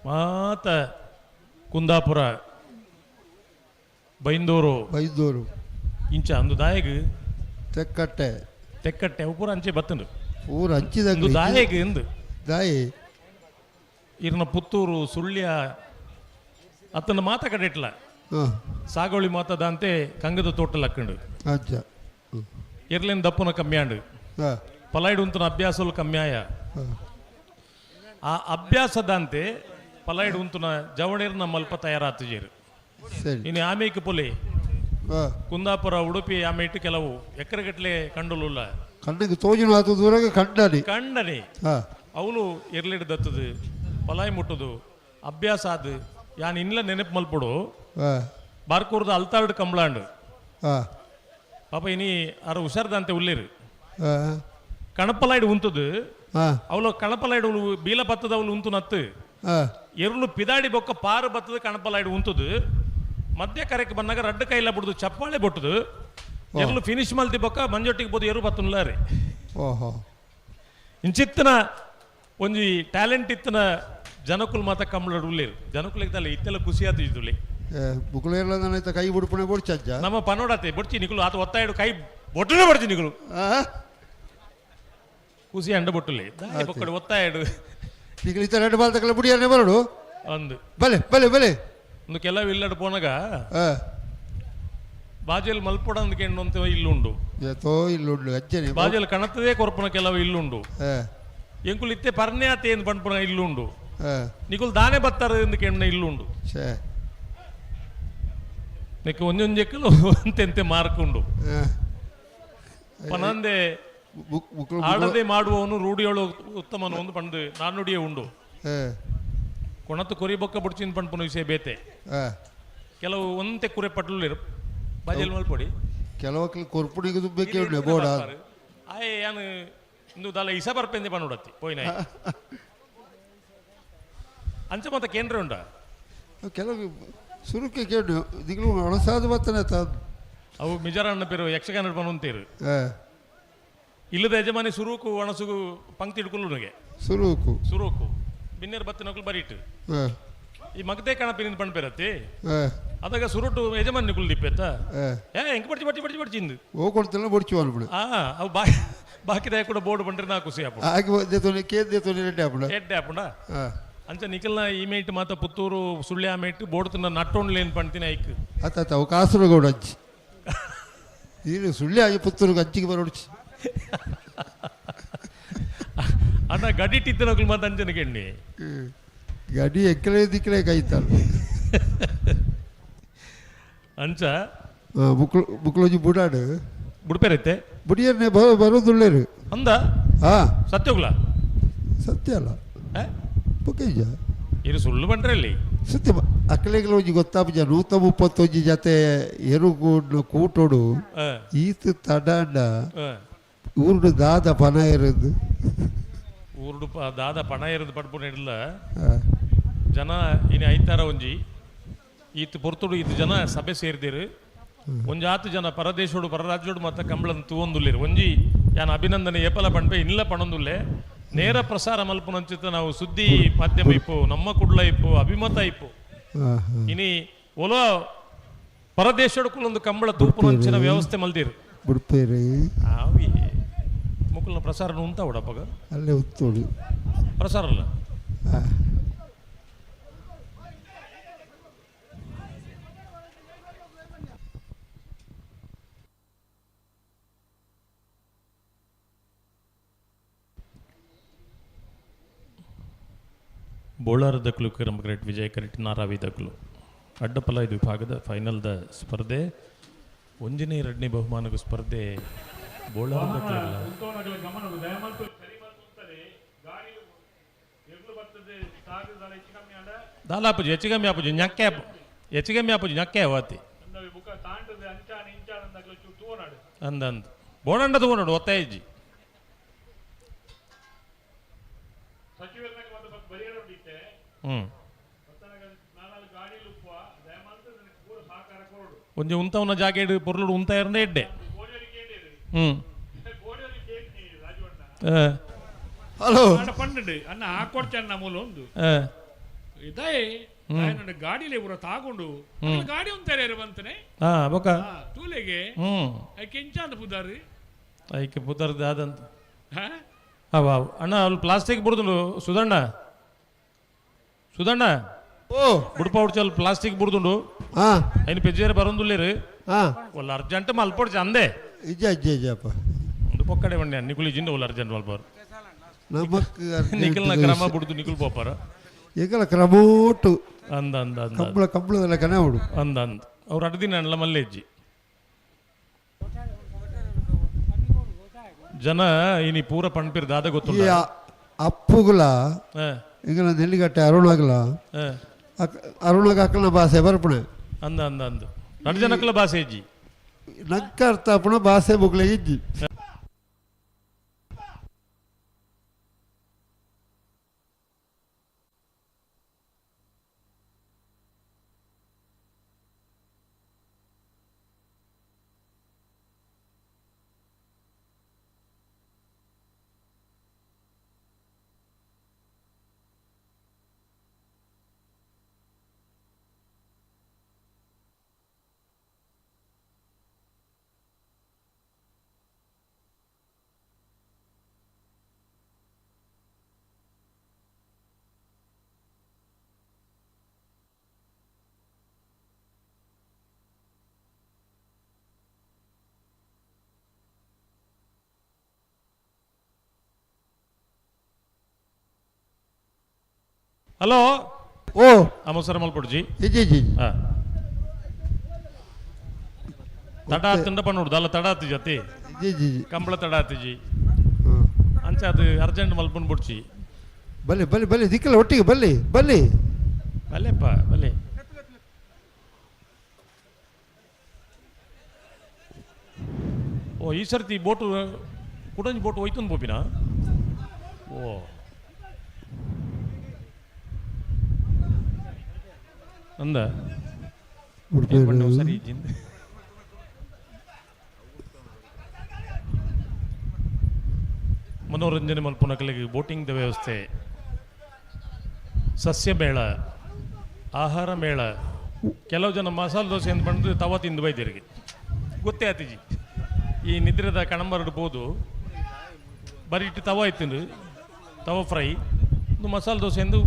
ಮಾತ ಕುಂದಾಪುರ ಬೈಂದೂರು ಇಂಚ ಅಂದು ದಾಯಗ್ ತೆಕ್ಕಟ್ಟೆ ಪೂರ ಅಂಚೆ ಬತ್ತಂಡು ಪೂರ ಹಂಚಿದ ದಾಯಗ್ ಎಂದು ದಾಯಿ ಇರ್ನ ಪುತ್ತೂರು ಸುಳ್ಯ ಅತ್ತನ ಮಾತ ಕಡೆಟ್ಲ ಸಾಗೋಳಿ ಮಾತದಂತೆ ಕಂಗದ ತೋಟಲ್ ಹಾಕೊಂಡು ಇರ್ಲೇನ್ ದಪ್ಪನ ಕಮ್ಮಿಯಾಂಡು ಪಲಾಯ್ಡು ಉಂತನ ಅಭ್ಯಾಸಲು ಕಮ್ಮಿಯಾಯ ಆ ಅಭ್ಯಾಸದಂತೆ ಪಲಾಯ್ಡು ಉಂತನ ಜವಣೇರ್ನ ಮಲ್ಪ ತಯಾರಾತುಜೇರು ಇನ್ನು ಆಮೇಕ ಪೊಲೆ ಕುಂದಾಪುರ ಉಡುಪಿ ಆಮೆ ಇಟ್ಟು ಕೆಲವು ಎಕರೆಗಟ್ಟಲೆ ಕಂಡುಲ್ಲ ಕಣ್ಣಿಗೆ ತೋಜಿನ ದೂರಾಗ ಕಂಡನೆ ಅವಳು ಇರ್ಲಿಡ್ದತ್ತದು ಪಲಾಯ್ ಮುಟ್ಟುದು ಅಭ್ಯಾಸ ಅದು ಯಾನ್ ಇನ್ನಲ ನೆನಪು ಮಲ್ಪಡು ಬಾರ್ಕೂರ್ದ ಅಲ್ತಾರ್ಡ್ ಕಂಬ್ಳಾಂಡು ಪಾಪ ಇನಿ ಅರ ಹುಷಾರ್ದಂತೆ ಉಳ್ಳೇರು ಕಣಪಲಾಯ್ಡು ಉಂತದು ಅವಳು ಕಣಪಲಾಯ್ಡು ಬೀಲ ಬತ್ತದ ಅವಳು ಉಂತು ನತ್ತು ಎರುಳು ಪಿದಾಡಿ ಬೊಕ್ಕ ಪಾರು ಬತ್ತದ ಕಣಪಲಾಯ್ಡು ಉಂತದು ಮಧ್ಯ ಕರೆಕ್ ಬಂದಾಗ ರಡ್ಡ ಕೈಲ ಬಿಡುದು ಚಪ್ಪಾಳೆ ಬೊಟ್ಟದು ಎರುಳು ಫಿನಿಶ್ ಮಲ್ತಿ ಬೊಕ್ಕ ಮಂಜೊಟ್ಟಿಗೆ ಬೋದು ಎರು ಬತ್ತುನ್ಲಾರೆ ಇಂಚಿತ್ತನ ಒಂಜಿ ಟ್ಯಾಲೆಂಟ್ ಇತ್ತನ ಜನಕುಲ್ ಮಾತ ಕಂಬಳ ಉಳ್ಳೇರು ಜನಕುಲಿಗೆ ತಲೆ ಇತ್ತೆಲ್ಲ ಖುಷಿ ಆತು ಇದ್ದುಲಿ ಕೈ ಬುಡ್ಪುಣೆ ಬೊಡ್ಚಜ್ಜ ನಮ್ಮ ಪನೋಡತೆ ಬೊಡ್ಚಿ ನಿಕುಲು ಆತ ಒತ್ತಾಯಿಡು ಕೈ ಬೊಟ್ಟನೆ ಬಡ್ಚಿ ನಿಕುಲು ಖುಷಿ ಅಂಡ ಬೊಟ್ಟುಲಿ ಬೊಕ್ಕಡು ಒತ್ತಾಯಿಡು ನಿಕಲು ಇತ್ತ ರೆಡ್ ಬಾಲ್ ತಕಲ ಬುಡಿಯರ್ನೆ ಬರಡು ಅಂದು ಬಲೆ ಬಲೆ ಬಲೆ ಒಂದು ಕೆಲವು ಇಲ್ಲಡು ಪೋನಾಗ ಬಾಜಲ್ ಮಲ್ಪೊಡ ಅಂದ್ಕೆಂಡು ಇಲ್ಲುಂಡು ಇಲ್ಲುಂಡು ಅಜ್ಜನೆ ಬಾಜಲ್ ಕಣತದೇ ಕೊರಪುನ ಕೆಲವು ಇಲ್ಲುಂಡು ಎಂಕುಲ್ ಇತ್ತೆ ಪರ್ಣ್ಯಾತೆ ಎಂದು ಪಂಪುನ ಇಲ್ಲುಂಡು ನಿಕುಲ್ ದಾನೆ ಬತ್ತಾರ ಎಂದುಕೆಂಡ ಇಲ್ಲುಂಡು ನಿಕ್ಕೆ ಒಂಜೊಂಜೆಕ್ಕಲು ಅಂತೆಂತೆ ಮಾರ್ಕ್ ಉಂಡು ಪನಂದೆ ಆಡದೆ ಮಾಡುವವನು ರೂಢಿಯೊಳು ಉತ್ತಮನು ಒಂದು ಪಂಡು ನಾನುಡಿಯೇ ಉಂಡು ಕೊಣತ್ತು ಕೊರಿ ಬೊಕ್ಕ ಬುಡ್ಚಿನ ಪಂಪುನ ವಿಷಯ ಬೇತೆ ಕೆಲವು ಒಂತೆ ಕುರೆ ಪಟ್ಲು ಬಾಜಲ್ ಮಲ್ಪೊಡಿ ಕೆಲವಕ್ಕೆ ಕೊರ್ಪುಣಿಗೆ ದುಬ್ಬಕ್ಕೆ ಉಂಡೆ ಬೋಡ ಆಯ್ ಯಾನು ಇಂದು ದಾಲ ಇಸ ಬರ್ಪೆಂದೆ ಪನ್ನುಡತ್ತಿ ಪೋಯ್ನ ಅಂಚ ಮತ್ತ ಕೇಂದ್ರ ಉಂಡ ಕೆಲವು ಸುರುಕೆ ಕೇಳು ದಿಗ್ಲು ಒಳಸಾದ ಬತ್ತನೆ ಅವು ಮಿಜಾರಣ್ಣ ಪೇರು ಯಕ್ಷಗಾನ ಪನ್ನುಂತೀರು ಇಲ್ಲದ ಯಜಮಾನಿ ಸುರೂಕು ಒಣಸುಗು ಪಂಕ್ತಿ ಹಿಡ್ಕೊಳ್ಳುನಗೆ ಸುರೂಕು ಬಿನ್ನೇರು ಬತ್ತ ನಕಲು ಬರೀಟು ಈ ಮಗದೇ ಕಣಪಿನಿಂದ ಪಣ್ಪೇರತ್ತಿ ಅದಾಗ ಸುರುಟು ಯಜಮಾನಿ ನಿಕುಲ್ ದಿಪ್ಪೆತ್ತ ಎಂಕ ಬಡ್ಚಿ ಬಡ್ಚಿ ಬಡ್ಚಿ ಬಡ್ಚಿಂದು ಹೋಗ್ಕೊಡ್ತಿಲ್ಲ ಬಡ್ಚಿ ಅನ್ಬಿಡು ಅವು ಬಾಕಿದ ಕೂಡ ಬೋರ್ಡ್ ಬಂಡ್ರೆ ನಾ ಖುಷಿ ಆಪು ಎಡ್ಡೆ ಆಪುಂಡ ಅಂಚ ನಿಖಲ್ನ ಈ ಮೇಟ್ ಮಾತ ಪುತ್ತೂರು ಸುಳ್ಯ ಮೇಟ್ ಬೋರ್ಡ್ ತಿನ್ನ ನಟ್ಟೊಂಡ್ಲೆ ಏನ್ ಪಣ್ತೀನಿ ಐಕ್ ಅತ್ತ ಅವು ಕಾಸರಗೋಡು ಅಜ್ಜಿ ಇದು ಸುಳ್ಯ ಆಗಿ ಪುತ್ತೂರು ಅಜ್ಜಿಗೆ ಬರೋಡ್ಚಿ ಅಣ್ಣ ಗಡಿ ಟಿತ್ತನಕ್ಲು ಮಾತ ಅಂಚನ ಕೆಣ್ಣಿ ಗಡಿ ಎಕ್ಕಲೆ ದಿಕ್ಕಲೆ ಕೈತಾಳ ಅಂಚ ಬುಕ್ಲೋಜಿ ಬುಡಾಡು ಬುಡ್ಪೇರೈತೆ ಬುಡಿಯರ್ನೆ ಬರೋದುಳ್ಳೇರು ಅಂದ ಸತ್ಯೋಗ್ಲ ಸತ್ಯ ಅಲ್ಲ ಬುಕ್ಕೇಜ ಇದು ಸುಳ್ಳು ಬಂಡ್ರೆ ಅಲ್ಲಿ ಸತ್ಯ ಅಕ್ಕಲೆಗಳೊಂಜಿ ಗೊತ್ತಾಪಜ 130 ಜತೆ ಎರುಗೂಡ್ನ ಕೂಟೋಡು ಈತು ತಡಾಂಡ ಊರುಡು ದಾದ ಪನ ಇರೋದು ಊರುಡು ದಾದ ಪಣ ಇರೋದು ಪಡ್ಪುನ ಇಡಲ್ಲ ಜನ ಇನ್ನು ಐತಾರ ಒಂಜಿ ಈತ್ ಪೊರ್ತುಡು ಇದು ಜನ ಸಭೆ ಸೇರಿದಿರು ಒಂಜಾತು ಜನ ಪರದೇಶೋಡು ಪರರಾಜ್ಯೋಡು ಮತ್ತೆ ಕಂಬಳನ್ನು ತೂವೊಂದುಲ್ಲೇರು ಒಂಜಿ ಯಾನ್ ಅಭಿನಂದನೆ ಏಪಲ ಪಣ್ಪೆ ಇಲ್ಲ ಪಣೊಂದುಲ್ಲೆ ನೇರ ಪ್ರಸಾರ ಮಲ್ಪುನಂಚಿತ ನಾವು ಸುದ್ದಿ ಮಾಧ್ಯಮ ಇಪ್ಪು ನಮ್ಮ ಕುಡ್ಲ ಇಪ್ಪು ಅಭಿಮತ ಇಪ್ಪು ಇನಿ ಒಲೋ ಪರದೇಶೋಡು ಕುಲೊಂದು ಕಂಬಳ ತೂಪುನಂಚಿನ ವ್ಯವಸ್ಥೆ ಮಲ್ದಿರು ಬುಡ್ಪೇರಿ ಆವಿ ಮುಕುಲ್ನ ಪ್ರಸಾರ ಉಂಟಾ ಉಡಪ್ಪಗ ಅಲ್ಲೇ ಉತ್ತೋಡು ಪ್ರಸಾರ ಅಲ್ಲ ಬೋಳಾರ ದಕ್ಲು ಕ್ರಿಕೆಟ್ ವಿಜಯ ಕರೆಕ್ಟ್ ನಾರಾವಿ ದಕ್ಲು ಅಡ್ಡಪಲ ಇದು ವಿಭಾಗದ ಫೈನಲ್ದ ಸ್ಪರ್ಧೆ ಒಂಜನೇ ಎರಡನೇ ಬಹುಮಾನದ ಸ್ಪರ್ಧೆ ಬೋಳಾರ ದಾಲಾಪುಜಿ ಹೆಚ್ಚಿಗಮ್ಮಿ ಆಪುಜಿ ñakke ಹೆಚ್ಚಿಗಮ್ಮಿ ಆಪುಜಿ ñakke ಅವತಿ ಅಂದಂದು ಬೋಣಂಡ ತಗೊಂಡು ಒತ್ತಾಯಿಜಿ ಒಂಜಿ ಉಂತವನ ಜಾಗೇಡು ಪೊರ್ಲುಡು ಉಂತ ಎರಡೇ ಎಡ್ಡೆ ಹಲೋ ಪಂಡು ಅನ್ನ ಹಾಕೊಡ್ತೇನೆ ಮೂಲ ಒಂದು ಇದೇ ಗಾಡಿಲಿ ಪೂರ ತಾಗೊಂಡು ಗಾಡಿ ಉಂತಾರೆ ಬಂತನೆ ತೂಲೆಗೆ ಕೆಂಚಾಂದ ಪುದಾರಿ ಐಕೆ ಪುದರ್ದು ಅದಂತ ಅಣ್ಣ ಅಲ್ಲಿ ಪ್ಲಾಸ್ಟಿಕ್ ಬುಡ್ದು ಸುಧಣ್ಣ ಓ ಬುಡ್ಪ ಹುಡ್ಚಲ್ ಪ್ಲಾಸ್ಟಿಕ್ ಬುಡ್ದುಂಡು ಐನು ಪೆಜ್ಜೇರಿ ಬರೋಂದುಲ್ಲೇರು ಒಲ್ಲ ಅರ್ಜೆಂಟ್ ಮಲ್ಪೊಡ್ಚ ಅಂದೆ ಇಜ್ಜಪ್ಪ ಒಂದು ಪೊಕ್ಕಡೆ ಬಂಡೆ ನಿಕುಲಿ ಜಿಂದ ಒಲ್ಲ ಅರ್ಜೆಂಟ್ ಮಲ್ಪಾರು ನಮಕ್ ನಿಖಲ್ನ ಕ್ರಮ ಬಿಡ್ದು ನಿಖಲ್ ಪೋಪಾರ ಈಗಲ ಕ್ರಮೋಟು ಅಂದ ಅಂದ ಅಂದ ಕಂಬಳದಲ್ಲ ಕನೆ ಹುಡು ಅಂದ ಅಂದ ಅವ್ರು ಅಡ್ದಿನ ಅಣ್ಣ ಮಲ್ಲೆಜ್ಜಿ ಜನ ಇನಿ ಪೂರ ಪಣ್ಪಿರ್ ದಾದ ಗೊತ್ತು ಅಪ್ಪುಗುಲ ಈಗ ನೆಲ್ಲಿಗಟ್ಟೆ ಅರುಣಾಗಲ ಅರುಣಾಗ ಅಕ್ಕನ ಭಾಷೆ ಬರ್ಪಣೆ ಅಂದ ಅಂದ ಅಂದ ಎರಡು ಜನಕ್ಕಲ ಭಾಷೆ ಇಜ್ಜಿ ನಕ್ಕ ಅರ್ಥ ಅಪ್ಪಣ ಭಾಷೆ ಬುಗ್ಲೆ ಇಜ್ಜಿ ಹಲೋ ಓ ನಮಸ್ಕಾರ ಮಲ್ಪಡ್ಜಿ ಇಜ್ಜಿ ತಡ ತಿಂಡ ಪಣ್ಣುಡ್ದು ಅಲ್ಲ ತಡ ಆತು ಜತಿ ಕಂಬಳ ತಡ ಆತಿಜಿ ಅಂಚೆ ಅದು ಅರ್ಜೆಂಟ್ ಮಲ್ಪನ್ ಬಿಡ್ಚಿ ಬಲ್ಲಿ ಬಲ್ಲಿ ಬಲ್ಲಿ ದಿಕ್ಕಲ್ಲ ಒಟ್ಟಿಗೆ ಬಲ್ಲಿ ಬಲ್ಲಿ ಬಲ್ಲೆಪ್ಪ ಬಲ್ಲೆ ಓ ಈ ಸರ್ತಿ ಬೋಟು ಕುಡಂಜಿ ಬೋಟು ಹೋಯ್ತು ಬೋಪಿನ ಓ ಅಂದ ಸರಿ ಜಿಂದ ಮನೋರಂಜನೆ ಮಲ್ಪುನ ಕಲೆಗೆ ಬೋಟಿಂಗ್ ವ್ಯವಸ್ಥೆ ಸಸ್ಯ ಮೇಳ ಆಹಾರ ಮೇಳ ಕೆಲವು ಜನ ಮಸಾಲೆ ದೋಸೆ ಅಂತ ಬಂದು ತವ ತಿಂದು ಬೈದಿರಿಗೆ ಗೊತ್ತೇ ಆತಿಜಿ ಈ ನಿದ್ರದ ಕಣಂಬರ್ಡ್ಬೋದು ಬರೀ ಇಟ್ಟು ತವ ಇತ್ತು ತವ ಫ್ರೈ ಒಂದು ಮಸಾಲೆ ದೋಸೆ ಎಂದು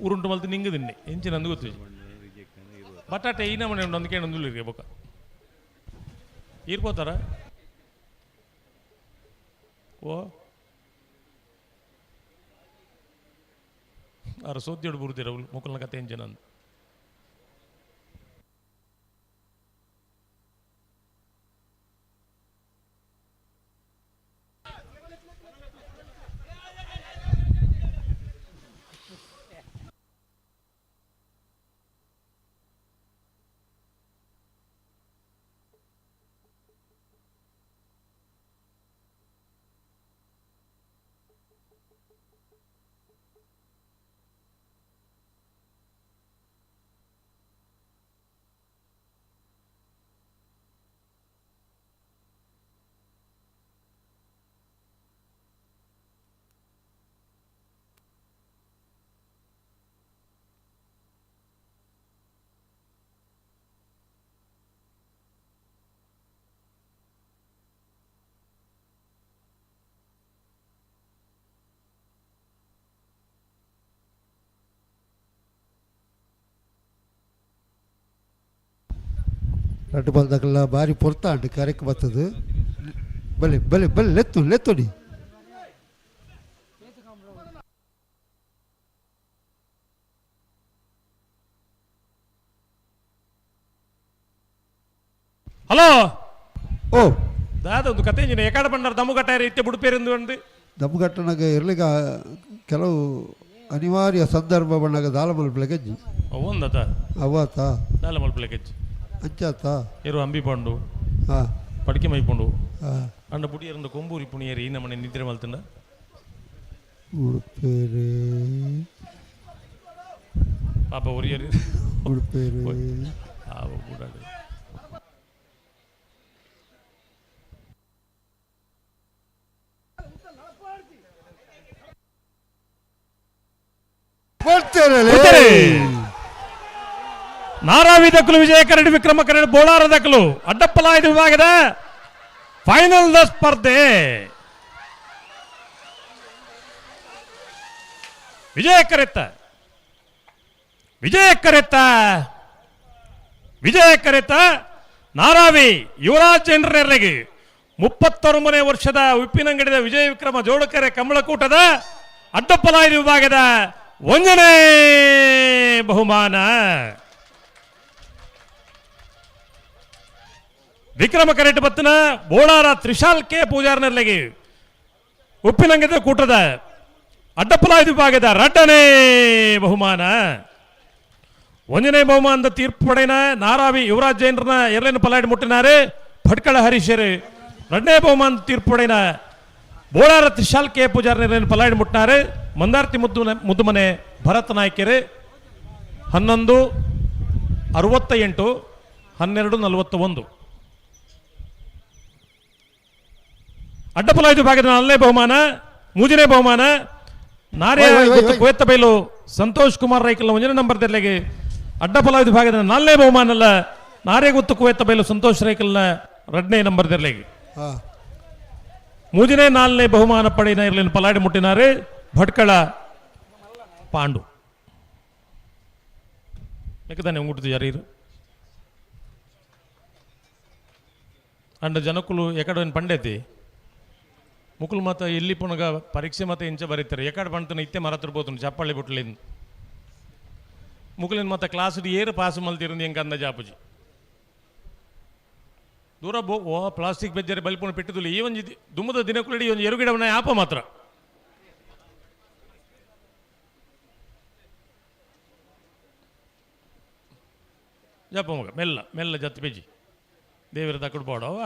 ಉರುಂಟು ಮಲ್ತು ನಿಂಗೆ ತಿನ್ನೆ ಹೆಂಚಿನ ಅಂದು ಗೊತ್ತು ಬಟಾಟೆ ಈ ನಮ್ಮನೆ ಉಂಟು ಅಂದ್ಕೆ ನಂದುಲಿರಿಗೆ ಬೊಕ್ಕ ಇರ್ಬೋತಾರ ಓ ಅರ ಸೋದ್ಯೋಡು ಬುರ್ದಿರ ಮುಕ್ಕಲ್ನ ಕತೆ ಹೆಂಚಿನ ಅಂದು ರಟ್ಟು ಬಂದಾಗಲ್ಲ ಭಾರಿ ಪೊರ್ತ ಅಂಟು ಕರೆಕ್ ಬರ್ತದೆ ಬಲ್ಲಿ ಬಲ್ಲಿ ಬಲ್ಲಿ ಲೆತ್ತೊಡಿ ಹಲೋ ಓ ದಾದ ಒಂದು ಕತೆ ಇಂಜಿನ ಎಕಾಡ ಬಂಡಾರ ದಮ್ಮುಗಟ್ಟಾರ ಇತ್ತೆ ಬುಡುಪೇರಿಂದು ಅಂದು ದಮ್ಮುಗಟ್ಟನಾಗ ಇರ್ಲಿಕ್ಕೆ ಕೆಲವು ಅನಿವಾರ್ಯ ಸಂದರ್ಭ ಬಂದಾಗ ದಾಲ ಮಲ್ಪಲೆಗಜ್ಜಿ ಒಂದತ ಅವತ್ತ ದಾಲ ಮಲ್ಪಲೆಗಜ್ಜಿ ಅಂಚಾತ ಇರು ಅಂಬಿ ಪಂಡು ಹಾಂ ಪಡಿಕೆ ಮೈಪುಂಡು ಅಂಡ ಪುಡಿಯರಿಂದ ಕೊಂಬೂರಿ ಪುಣಿಯರಿ ಈ ನಮ್ಮನೆ ನಿದ್ರೆ ಮಲ್ತಂಡ ಉಡುಪೇರಿ ಪಾಪ ಒರಿಯರಿ ನಾರಾವಿ ದಕ್ಕಲು ವಿಜಯ ಕರಡಿ ವಿಕ್ರಮ ಕರಡಿ ಬೋಳಾರ ದಕ್ಕಲು ಅಡ್ಡಪ್ಪಲಾಯ್ದ ವಿಭಾಗದ ಫೈನಲ್ ದ ಸ್ಪರ್ಧೆ ವಿಜಯ ಕರೆತ್ತ ನಾರಾವಿ ಯುವರಾಜ್ ಜನರರಿಗೆ 39ನೇ ವರ್ಷದ ಉಪ್ಪಿನಂಗಡಿದ ವಿಜಯ ವಿಕ್ರಮ ಜೋಡಕೆರೆ ಕಮಲಕೂಟದ ಅಡ್ಡಪ್ಪಲಾಯ್ದ ವಿಭಾಗದ 1ನೇ ಬಹುಮಾನ. ವಿಕ್ರಮ ಕರೆಟ್ ಬತ್ತನ ಬೋಳಾರ ತ್ರಿಶಾಲ್ ಕೆ ಪೂಜಾರ್ನರ್ಲೆಗೆ ಉಪ್ಪಿನಂಗದ ಕೂಟದ ಅಡ್ಡಪ್ಪಲಾಯ್ದ ವಿಭಾಗದ 2ನೇ ಬಹುಮಾನ. 1ನೇ ಬಹುಮಾನದ ತೀರ್ಪು ಪಡೆನ ನಾರಾವಿ ಯುವರಾಜ್ ಜೈನರ್ನ ಎರಲೇನು ಪಲಾಡಿ ಮುಟ್ಟಿನಾರೆ ಭಟ್ಕಳ ಹರೀಶರು. 2ನೇ ಬಹುಮಾನದ ತೀರ್ಪು ಪಡೆನ ಬೋಳಾರ ತ್ರಿಶಾಲ್ ಕೆ ಪೂಜಾರ್ನ ಎರಲೇನು ಪಲಾಡಿ ಮುಟ್ಟಿನಾರೆ ಮಂದಾರ್ತಿ ಮುದ್ದುಮನೆ ಭರತ್ ನಾಯ್ಕೆರೆ. 11:68 12:41. ಅಡ್ಡಪ್ಪಲಾಯ್ದ ವಿಭಾಗದ 4ನೇ ಬಹುಮಾನ 3ನೇ ಬಹುಮಾನ ನಾರ್ಯ ಕೋಯತ್ತಬೈಲು ಸಂತೋಷ್ ಕುಮಾರ್ ರೈಕಲ್ 1ನೇ ನಂಬರ್ ದೆಲ್ಲೆಗೆ ಅಡ್ಡಪ್ಪಲಾಯ್ದ ವಿಭಾಗದ 4ನೇ ಬಹುಮಾನ ಅಲ್ಲ ನಾರ್ಯ ಗುತ್ತು ಕೋಯತ್ತಬೈಲು ಸಂತೋಷ್ ರೈಕಲ್ನ 2ನೇ ನಂಬರ್ ದೆಲ್ಲೆಗೆ 3ನೇ 4ನೇ ಬಹುಮಾನ ಪಡೆಯಿನ ಇರಲಿನ ಪಲಾಡಿ ಮುಟ್ಟಿನಾರೆ ಭಟ್ಕಳ ಪಾಂಡು. ಯಾಕದಾನೆ ಉಂಗುಟ್ಟಿದ್ದು ಯಾರೀರು ಅಂಡ ಜನಕ್ಕುಲು ಎಕಡೆ ಪಂಡೈತಿ ಮುಕುಲ್ ಮಾತ ಎಲ್ಲಿ ಪುನಗ ಪರೀಕ್ಷೆ ಮಾತ ಇಂಚ ಬರೀತಾರೆ ಎಕಡೆ ಬಂತನ ಇತ್ತೆ ಮರತಿರ್ಬೋದು ಚಪ್ಪಳ್ಳಿ ಬಿಟ್ಲಿಂದ ಮುಕುಲಿನ ಮಾತ ಕ್ಲಾಸ್ ಏರು ಪಾಸ್ ಮಲ್ತಿರಂದು ಹೆಂಗೆ ಅಂದ ಜಾಪುಜಿ ದೂರ ಓ ಪ್ಲಾಸ್ಟಿಕ್ ಬೆಜ್ಜರೆ ಬಲ್ಪುಣ ಪೆಟ್ಟಿದ್ದಿಲ್ಲ ಈ ಒಂದು ದುಮ್ಮದ ದಿನಕ್ಕುಲಡಿ ಒಂದು ಎರುಗಿಡವನ್ನ ಯಾಪ ಮಾತ್ರ ಜಾಪ ಮಗ ಮೆಲ್ಲ ಮೆಲ್ಲ ಜತ್ ಬೆಜಿ ದೇವರ ತಕ್ಕಡು ಬಾಡವ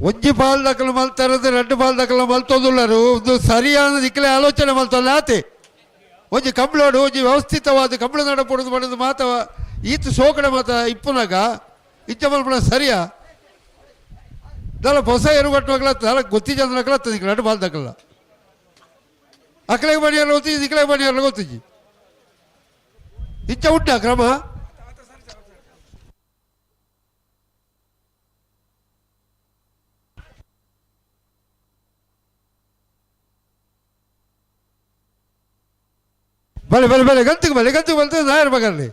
ಒಂಜಿ ಬಾಲ್ ದಕ್ಕಲು ಮಲ್ತಾರದು 2 ಬಾಲ್ ದಕ್ಕಲು ಮಲ್ತೋದುಲ್ಲರು ಒಂದು ಸರಿಯಾದ ದಿಕ್ಕಲೆ ಆಲೋಚನೆ ಮಲ್ತಲ್ಲ ಆತೆ ಒಂಜಿ ಕಂಬಳೋಡು ಒಂಜಿ ವ್ಯವಸ್ಥಿತವಾದ ಕಂಬಳ ನಡಪಡುದು ಮಾಡೋದು ಮಾತ ಈತು ಸೋಕಡೆ ಮಾತ ಇಪ್ಪುನಾಗ ಇಚ್ಚ ಮಲ್ಪಡ ಸರಿಯಾ ದಲ ಹೊಸ ಎರುಗಟ್ಟುವಾಗಲ ದಲ ಗೊತ್ತಿಜಂದ್ರಕಲತ್ತದ ದಿಕ್ಕ 2 ಬಾಲ್ ದಕ್ಕಲ್ಲ ಅಕಲೆಗೆ ಬಣಿಯಲ್ಲ ಗೊತ್ತಿಜಿ ದಿಕ್ಕಲೆಗೆ ಬಣಿಯಲ್ಲ ಗೊತ್ತಿಜಿ ಇಚ್ಚ ಉಂಟ ಕ್ರಮ ಬಲೆ ಬಲೆ ಬಲೆ ಗಂತಿಗೆ ಬರ್ತದೆ ನಾಯರ್ ಬಗಲ್ಲಿ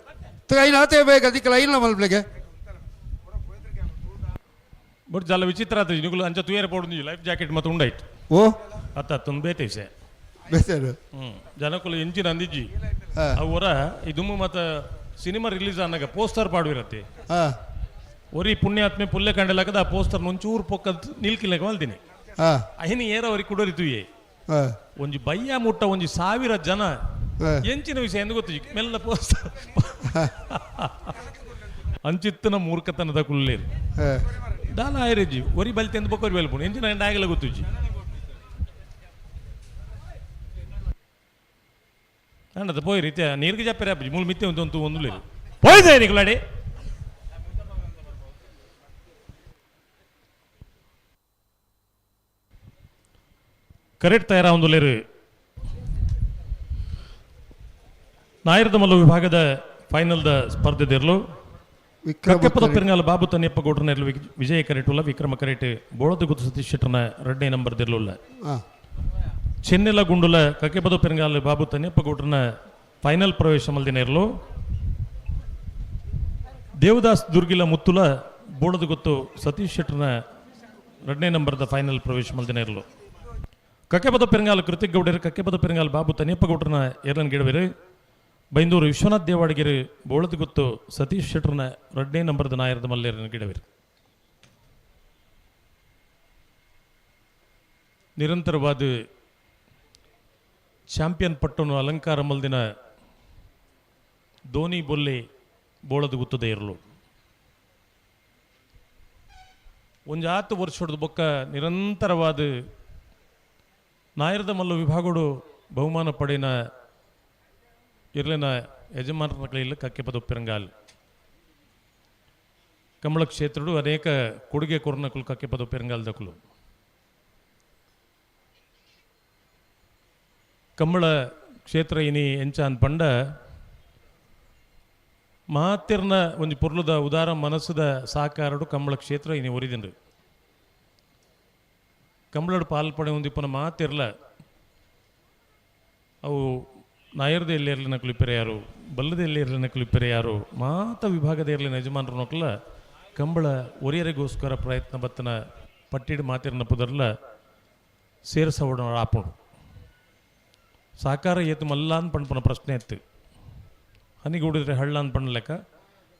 ಐನು ಆತೆ ಬೇಕು ಅದಕ್ಕೆಲ್ಲ ಐನ ಮಲ್ಪಲೆಗೆ ಬಟ್ ಜಲ್ಲ ವಿಚಿತ್ರ ಆತ ನಿಗುಲು ಅಂಚ ತುಯರ ಪೋಡು ಲೈಫ್ ಜಾಕೆಟ್ ಮತ್ತೆ ಉಂಡಾಯ್ತು ಓ ಅತ್ತ ತುಂಬ ಬೇತೆ ವಿಷಯ ಬೇಸರು ಜನಕ್ಕುಲು ಎಂಚಿನ ಅಂದಿಜ್ಜಿ ಅವರ ಇದುಮ್ಮು ಮತ್ತ ಸಿನಿಮಾ ರಿಲೀಸ್ ಆನಾಗ ಪೋಸ್ಟರ್ ಪಾಡುವಿರತ್ತೆ ಒರಿ ಪುಣ್ಯಾತ್ಮೆ ಪುಲ್ಲೆ ಕಂಡಲಾಗದ ಆ ಪೋಸ್ಟರ್ ಒಂಚೂರು ಪೊಕ್ಕ ನಿಲ್ಕಿಲ್ಲಕ ಮಲ್ತೀನಿ ಅಹಿನಿ ಏರ ಅವರಿಗೆ ಕುಡೋರಿತುಯೇ ಒಂಜಿ ಬಯ್ಯ ಮುಟ್ಟ ಒಂಜಿ 1000 ಜನ ಎಂಚಿನ ವಿಷಯ ಎಂದು ಗೊತ್ತಿಜಿ ಮೆಲ್ಲ ಪೋಸ್ಟರ್ ಅಂಚಿತ್ತನ ಮೂರ್ಖತನದ ಕುಲ್ಲೇರು ದಾಲ ಆಯ್ರಜ್ಜಿ ಒರಿ ಬಲ್ತಿ ಎಂದು ಬೊಕ್ಕರಿ ಬೆಲ್ಪುಣು ಎಂಚಿನ ಎಂಡ ಆಗಲ್ಲ ಗೊತ್ತುಜಿ ಅಂಡದ ಪೋಯಿ ರೀತಿಯ ನೀರಿಗೆ ಜಪ್ಪರೆ ಅಪ್ಪಜಿ ಮೂಲ ಮಿತ್ತೆ ಒಂದು ಒಂದುಲೇರು ಪೋಯ್ದೆ ನಿಗುಲಾಡಿ ಕರೆಕ್ಟ್ ತಯಾರ ಒಂದುಲೇರು ನಾಯರದ ಮಲ್ಲ ವಿಭಾಗದ ಫೈನಲ್ದ ಸ್ಪರ್ಧೆದಿರಲು ಕಕ್ಕೆಪ್ಪದ ಪೆರಂಗಾಲ ಬಾಬು ತನ್ಯಪ್ಪ ಗೌಡ್ರನೆರಲು ವಿಜಯ ಕರೆಟುಲ್ಲ ವಿಕ್ರಮ ಕರೆಟ್ ಬೋಳದ ಗುತ್ತು ಸತೀಶ್ ಶೆಟ್ಟರ್ನ 2ನೇ ನಂಬರ್ ದಿರಲುಲ್ಲ ಚೆನ್ನೆಲ ಗುಂಡುಲ ಕಕ್ಕೆಪ್ಪದ ಪೆರಂಗಾಲ ಬಾಬು ತನ್ಯಪ್ಪ ಗೌಡ್ರನ ಫೈನಲ್ ಪ್ರವೇಶ ಮಲ್ದಿನ ಇರಲು ದೇವದಾಸ್ ದುರ್ಗಿಲ ಮುತ್ತುಲ ಬೋಳದ ಗುತ್ತು ಸತೀಶ್ ಶೆಟ್ಟರ್ನ 2ನೇ ನಂಬರ್ದ ಫೈನಲ್ ಪ್ರವೇಶ ಮಲ್ದಿನ ಇರಲು ಕಕ್ಕೆಪದ ಪೆರಂಗಾಲ ಕೃತಿಕ್ ಗೌಡರು ಕಕ್ಕೆಪದ ಪೆರಂಗಾಲ ಬಾಬು ತನ್ಯಪ್ಪ ಗೌಡ್ರನ ಏರ್ಲನ್ ಗಿಡವೇರು ಬೈಂದೂರು ವಿಶ್ವನಾಥ್ ದೇವಾಡಿಗೆರು ಬೋಳದ ಗುತ್ತು ಸತೀಶ್ ಶೆಟ್ಟರ್ನ 2ನೇ ನಂಬರ್ದ ನಾಯರದ ಮಲ್ಲೇರನ ಗಿಡವೇರು ನಿರಂತರವಾದ ಚಾಂಪಿಯನ್ ಪಟ್ಟನು ಅಲಂಕಾರ ಮಲ್ದಿನ ಧೋನಿ ಬೊಲ್ಲೆ ಬೋಳದ ಗುತ್ತದೆ ಇರಲು ಒಂದು 10 ವರ್ಷದ ಬೊಕ್ಕ ನಿರಂತರವಾದ ನಾಯರದ ಮಲ್ಲ ವಿಭಾಗಡು ಬಹುಮಾನ ಪಡೆಯಿನ ಇರ್ಲಿನ ಯಜಮಾನರ ಕೈಯಲ್ಲಿ ಕಕ್ಕೆಪದ ಉಪ್ಪಿರಂಗಾಲ್ ಕಂಬಳ ಕ್ಷೇತ್ರಡು ಅನೇಕ ಕೊಡುಗೆ ಕೊರ್ನಕುಲು ಕಕ್ಕೆಪದ ಉಪ್ಪಿರಂಗಾಲ್ ದಕ್ಕಲು ಕಂಬಳ ಕ್ಷೇತ್ರ ಇನಿ ಎಂಚ ಅನ್ಪಂಡ ಮಾತಿರ್ನ ಒಂದು ಪೊರ್ಲುದ ಉದಾರ ಮನಸ್ಸದ ಸಾಕಾರಡು ಕಂಬಳ ಕ್ಷೇತ್ರ ಇನಿ ಒರಿದಿಂಡು ಕಂಬಳಡು ಪಾಲ್ಪಡೆ ಒಂದಿಪ್ಪನ ಮಾತಿರ್ಲ ಅವು ನಾಯರ್ದ ಎಲ್ಲಿ ಇರಲಿನ ಕುಲಿಪೆರೆ ಯಾರು ಬಲ್ಲದ ಎಲ್ಲಿ ಇರಲಿನ ಕುಲಿಪೆರೆ ಯಾರು ಮಾತ ವಿಭಾಗದ ಇರಲಿನ ಯಜಮಾನರು ನೋಕಲ ಕಂಬಳ ಒರಿಯರಿಗೋಸ್ಕರ ಪ್ರಯತ್ನ ಬತ್ತನ ಪಟ್ಟಿಡು ಮಾತಿರ್ನ ಪುದರ್ಲ ಸೇರಿಸೋಡ ಆಪುಡು ಸಾಕಾರ ಏತು ಮಲ್ಲ ಅಂತ ಪಣ್ಪನ ಪ್ರಶ್ನೆ ಎತ್ತು ಹನಿಗೂಡಿದ್ರೆ ಹಳ್ಳ ಅಂತ ಪಣ್ಣ ಲೆಕ್ಕ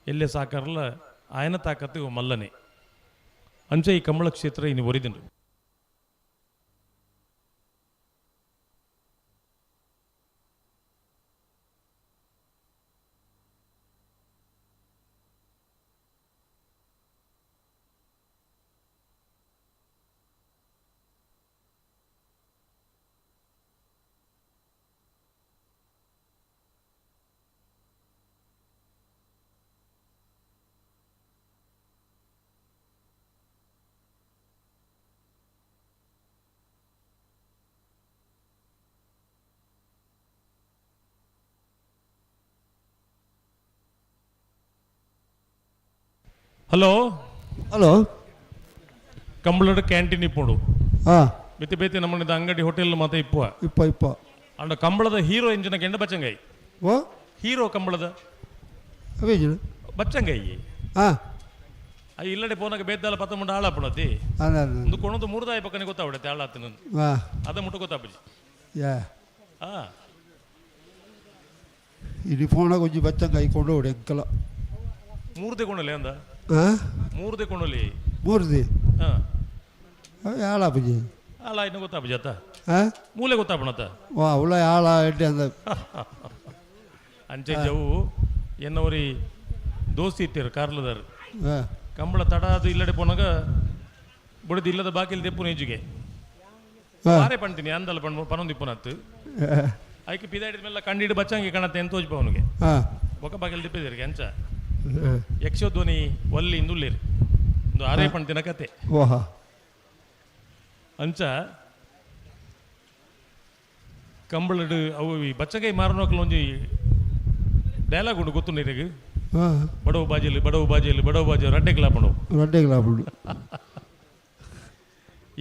ಎಲ್ಲೇ ಸಾಕಾರಲ್ಲ ಆಯನ ತಾಕತ್ತು ಮಲ್ಲನೆ ಅಂಚೆ ಈ ಕಂಬಳ ಕ್ಷೇತ್ರ ಇನ್ನು ಒರಿದಿಂಡು ಹಲೋ ಹಲೋ ಕಂಬಳದ ಕ್ಯಾಂಟೀನ್ ಇಪ್ಪುಡು ಹಾಂ ಬೇತೆ ಬೇತೆ ನಮ್ಮನಿದ ಅಂಗಡಿ ಹೋಟೆಲ್ ಮತ್ತೆ ಇಪ್ಪುವ ಇಪ್ಪ ಅಂಡ ಕಂಬಳದ ಹೀರೋ ಎಂಜಿನ ಗೆಂಡ ಬಚ್ಚಂಗೈ ಓ ಹೀರೋ ಕಂಬಳದ ಅವೇಜು ಬಚ್ಚಂಗೈ ಹಾಂ ಇಲ್ಲಡೆ ಪೋನಾಗ ಬೇದ್ದಾಲ ಪತ್ತ ಮುಂಡ ಆಳಾಪಣತಿ ಒಂದು ಕೊಣದು ಮೂರ್ದಾಯ ಪಕ್ಕನೆ ಗೊತ್ತಾಗ್ಬಿಡತ್ತೆ ಆಳಾತಿನ ಹಾಂ ಅದ ಮುಟ್ಟ ಗೊತ್ತಾಪಜಿ ಯಾ ಹಾಂ ಇಡೀ ಫೋನಾಗ ಒಂಜಿ ಬಚ್ಚಂಗ ಐಕೊಂಡು ಹೊಡೆ ಅಂಕಲ ಮೂರ್ದೆ ಕೊಣಲೆ ಅಂದ ಹಾಂ ಮೂರ್ದೆ ಕೊಣಲಿ ಮೂರ್ದಿ ಹಾಂ ಯಾಳಾಪಜಿ ಆಳ ಇನ್ನು ಗೊತ್ತಾಪಜಿ ಅತ್ತ ಹಾಂ ಮೂಲೆ ಗೊತ್ತಾಪಣತ್ತ ವಾ ಉಳ್ಳ ಯಾಳ ಎಡ್ಡೆ ಅಂದ ಅಂಚೆ ಜವು ಎನ್ನವರಿ ದೋಸ್ತಿ ಇಟ್ಟಿರು ಕಾರ್ಲದಾರು ಹಾಂ ಕಂಬಳ ತಡ ಅದು ಇಲ್ಲಡೆ ಪೋನಾಗ ಬುಡದು ಇಲ್ಲದ ಬಾಕಿಲ್ ದೆಪ್ಪು ನೇಜಿಗೆ ಬಾರೆ ಪಣ್ತೀನಿ ಅಂದಲ್ಲ ಪನೊಂದಿಪ್ಪನತ್ತು ಆಯ್ಕೆ ಪಿದಾಡಿದ ಮೇಲೆ ಕಂಡಿಡು ಬಚ್ಚಂಗೆ ಕಾಣತ್ತೆ ಅಂತ ತೋಜ್ಪ ಅವನಿಗೆ ಬೊಕ್ಕ ಬಾಗಿಲು ದಿಪ್ಪಿದಿರಿಗೆ ಅಂಚ ಯಕ್ಷಧ್ವನಿ ಒಲ್ಲಿ ಇಂದುಲ್ಲೇರಿ ಒಂದು ಆರೇ ಪಣ್ತಿನ ಕತೆ ಅಂಚ ಕಂಬಳಡು ಅವು ಬಚ್ಚಗೈ ಮಾರನೋಕಲು ಒಂಜಿ ಡೈಲಾಗ್ ಉಂಡು ಗೊತ್ತು ನೀರಿಗೆ ಬಡವು ಬಾಜಿಯಲ್ಲಿ ಬಡವು ಬಾಜಿಯಲ್ಲಿ ಬಡವು ಬಾಜಿ ರಡ್ಡೆಗ್ಲಾಪಣು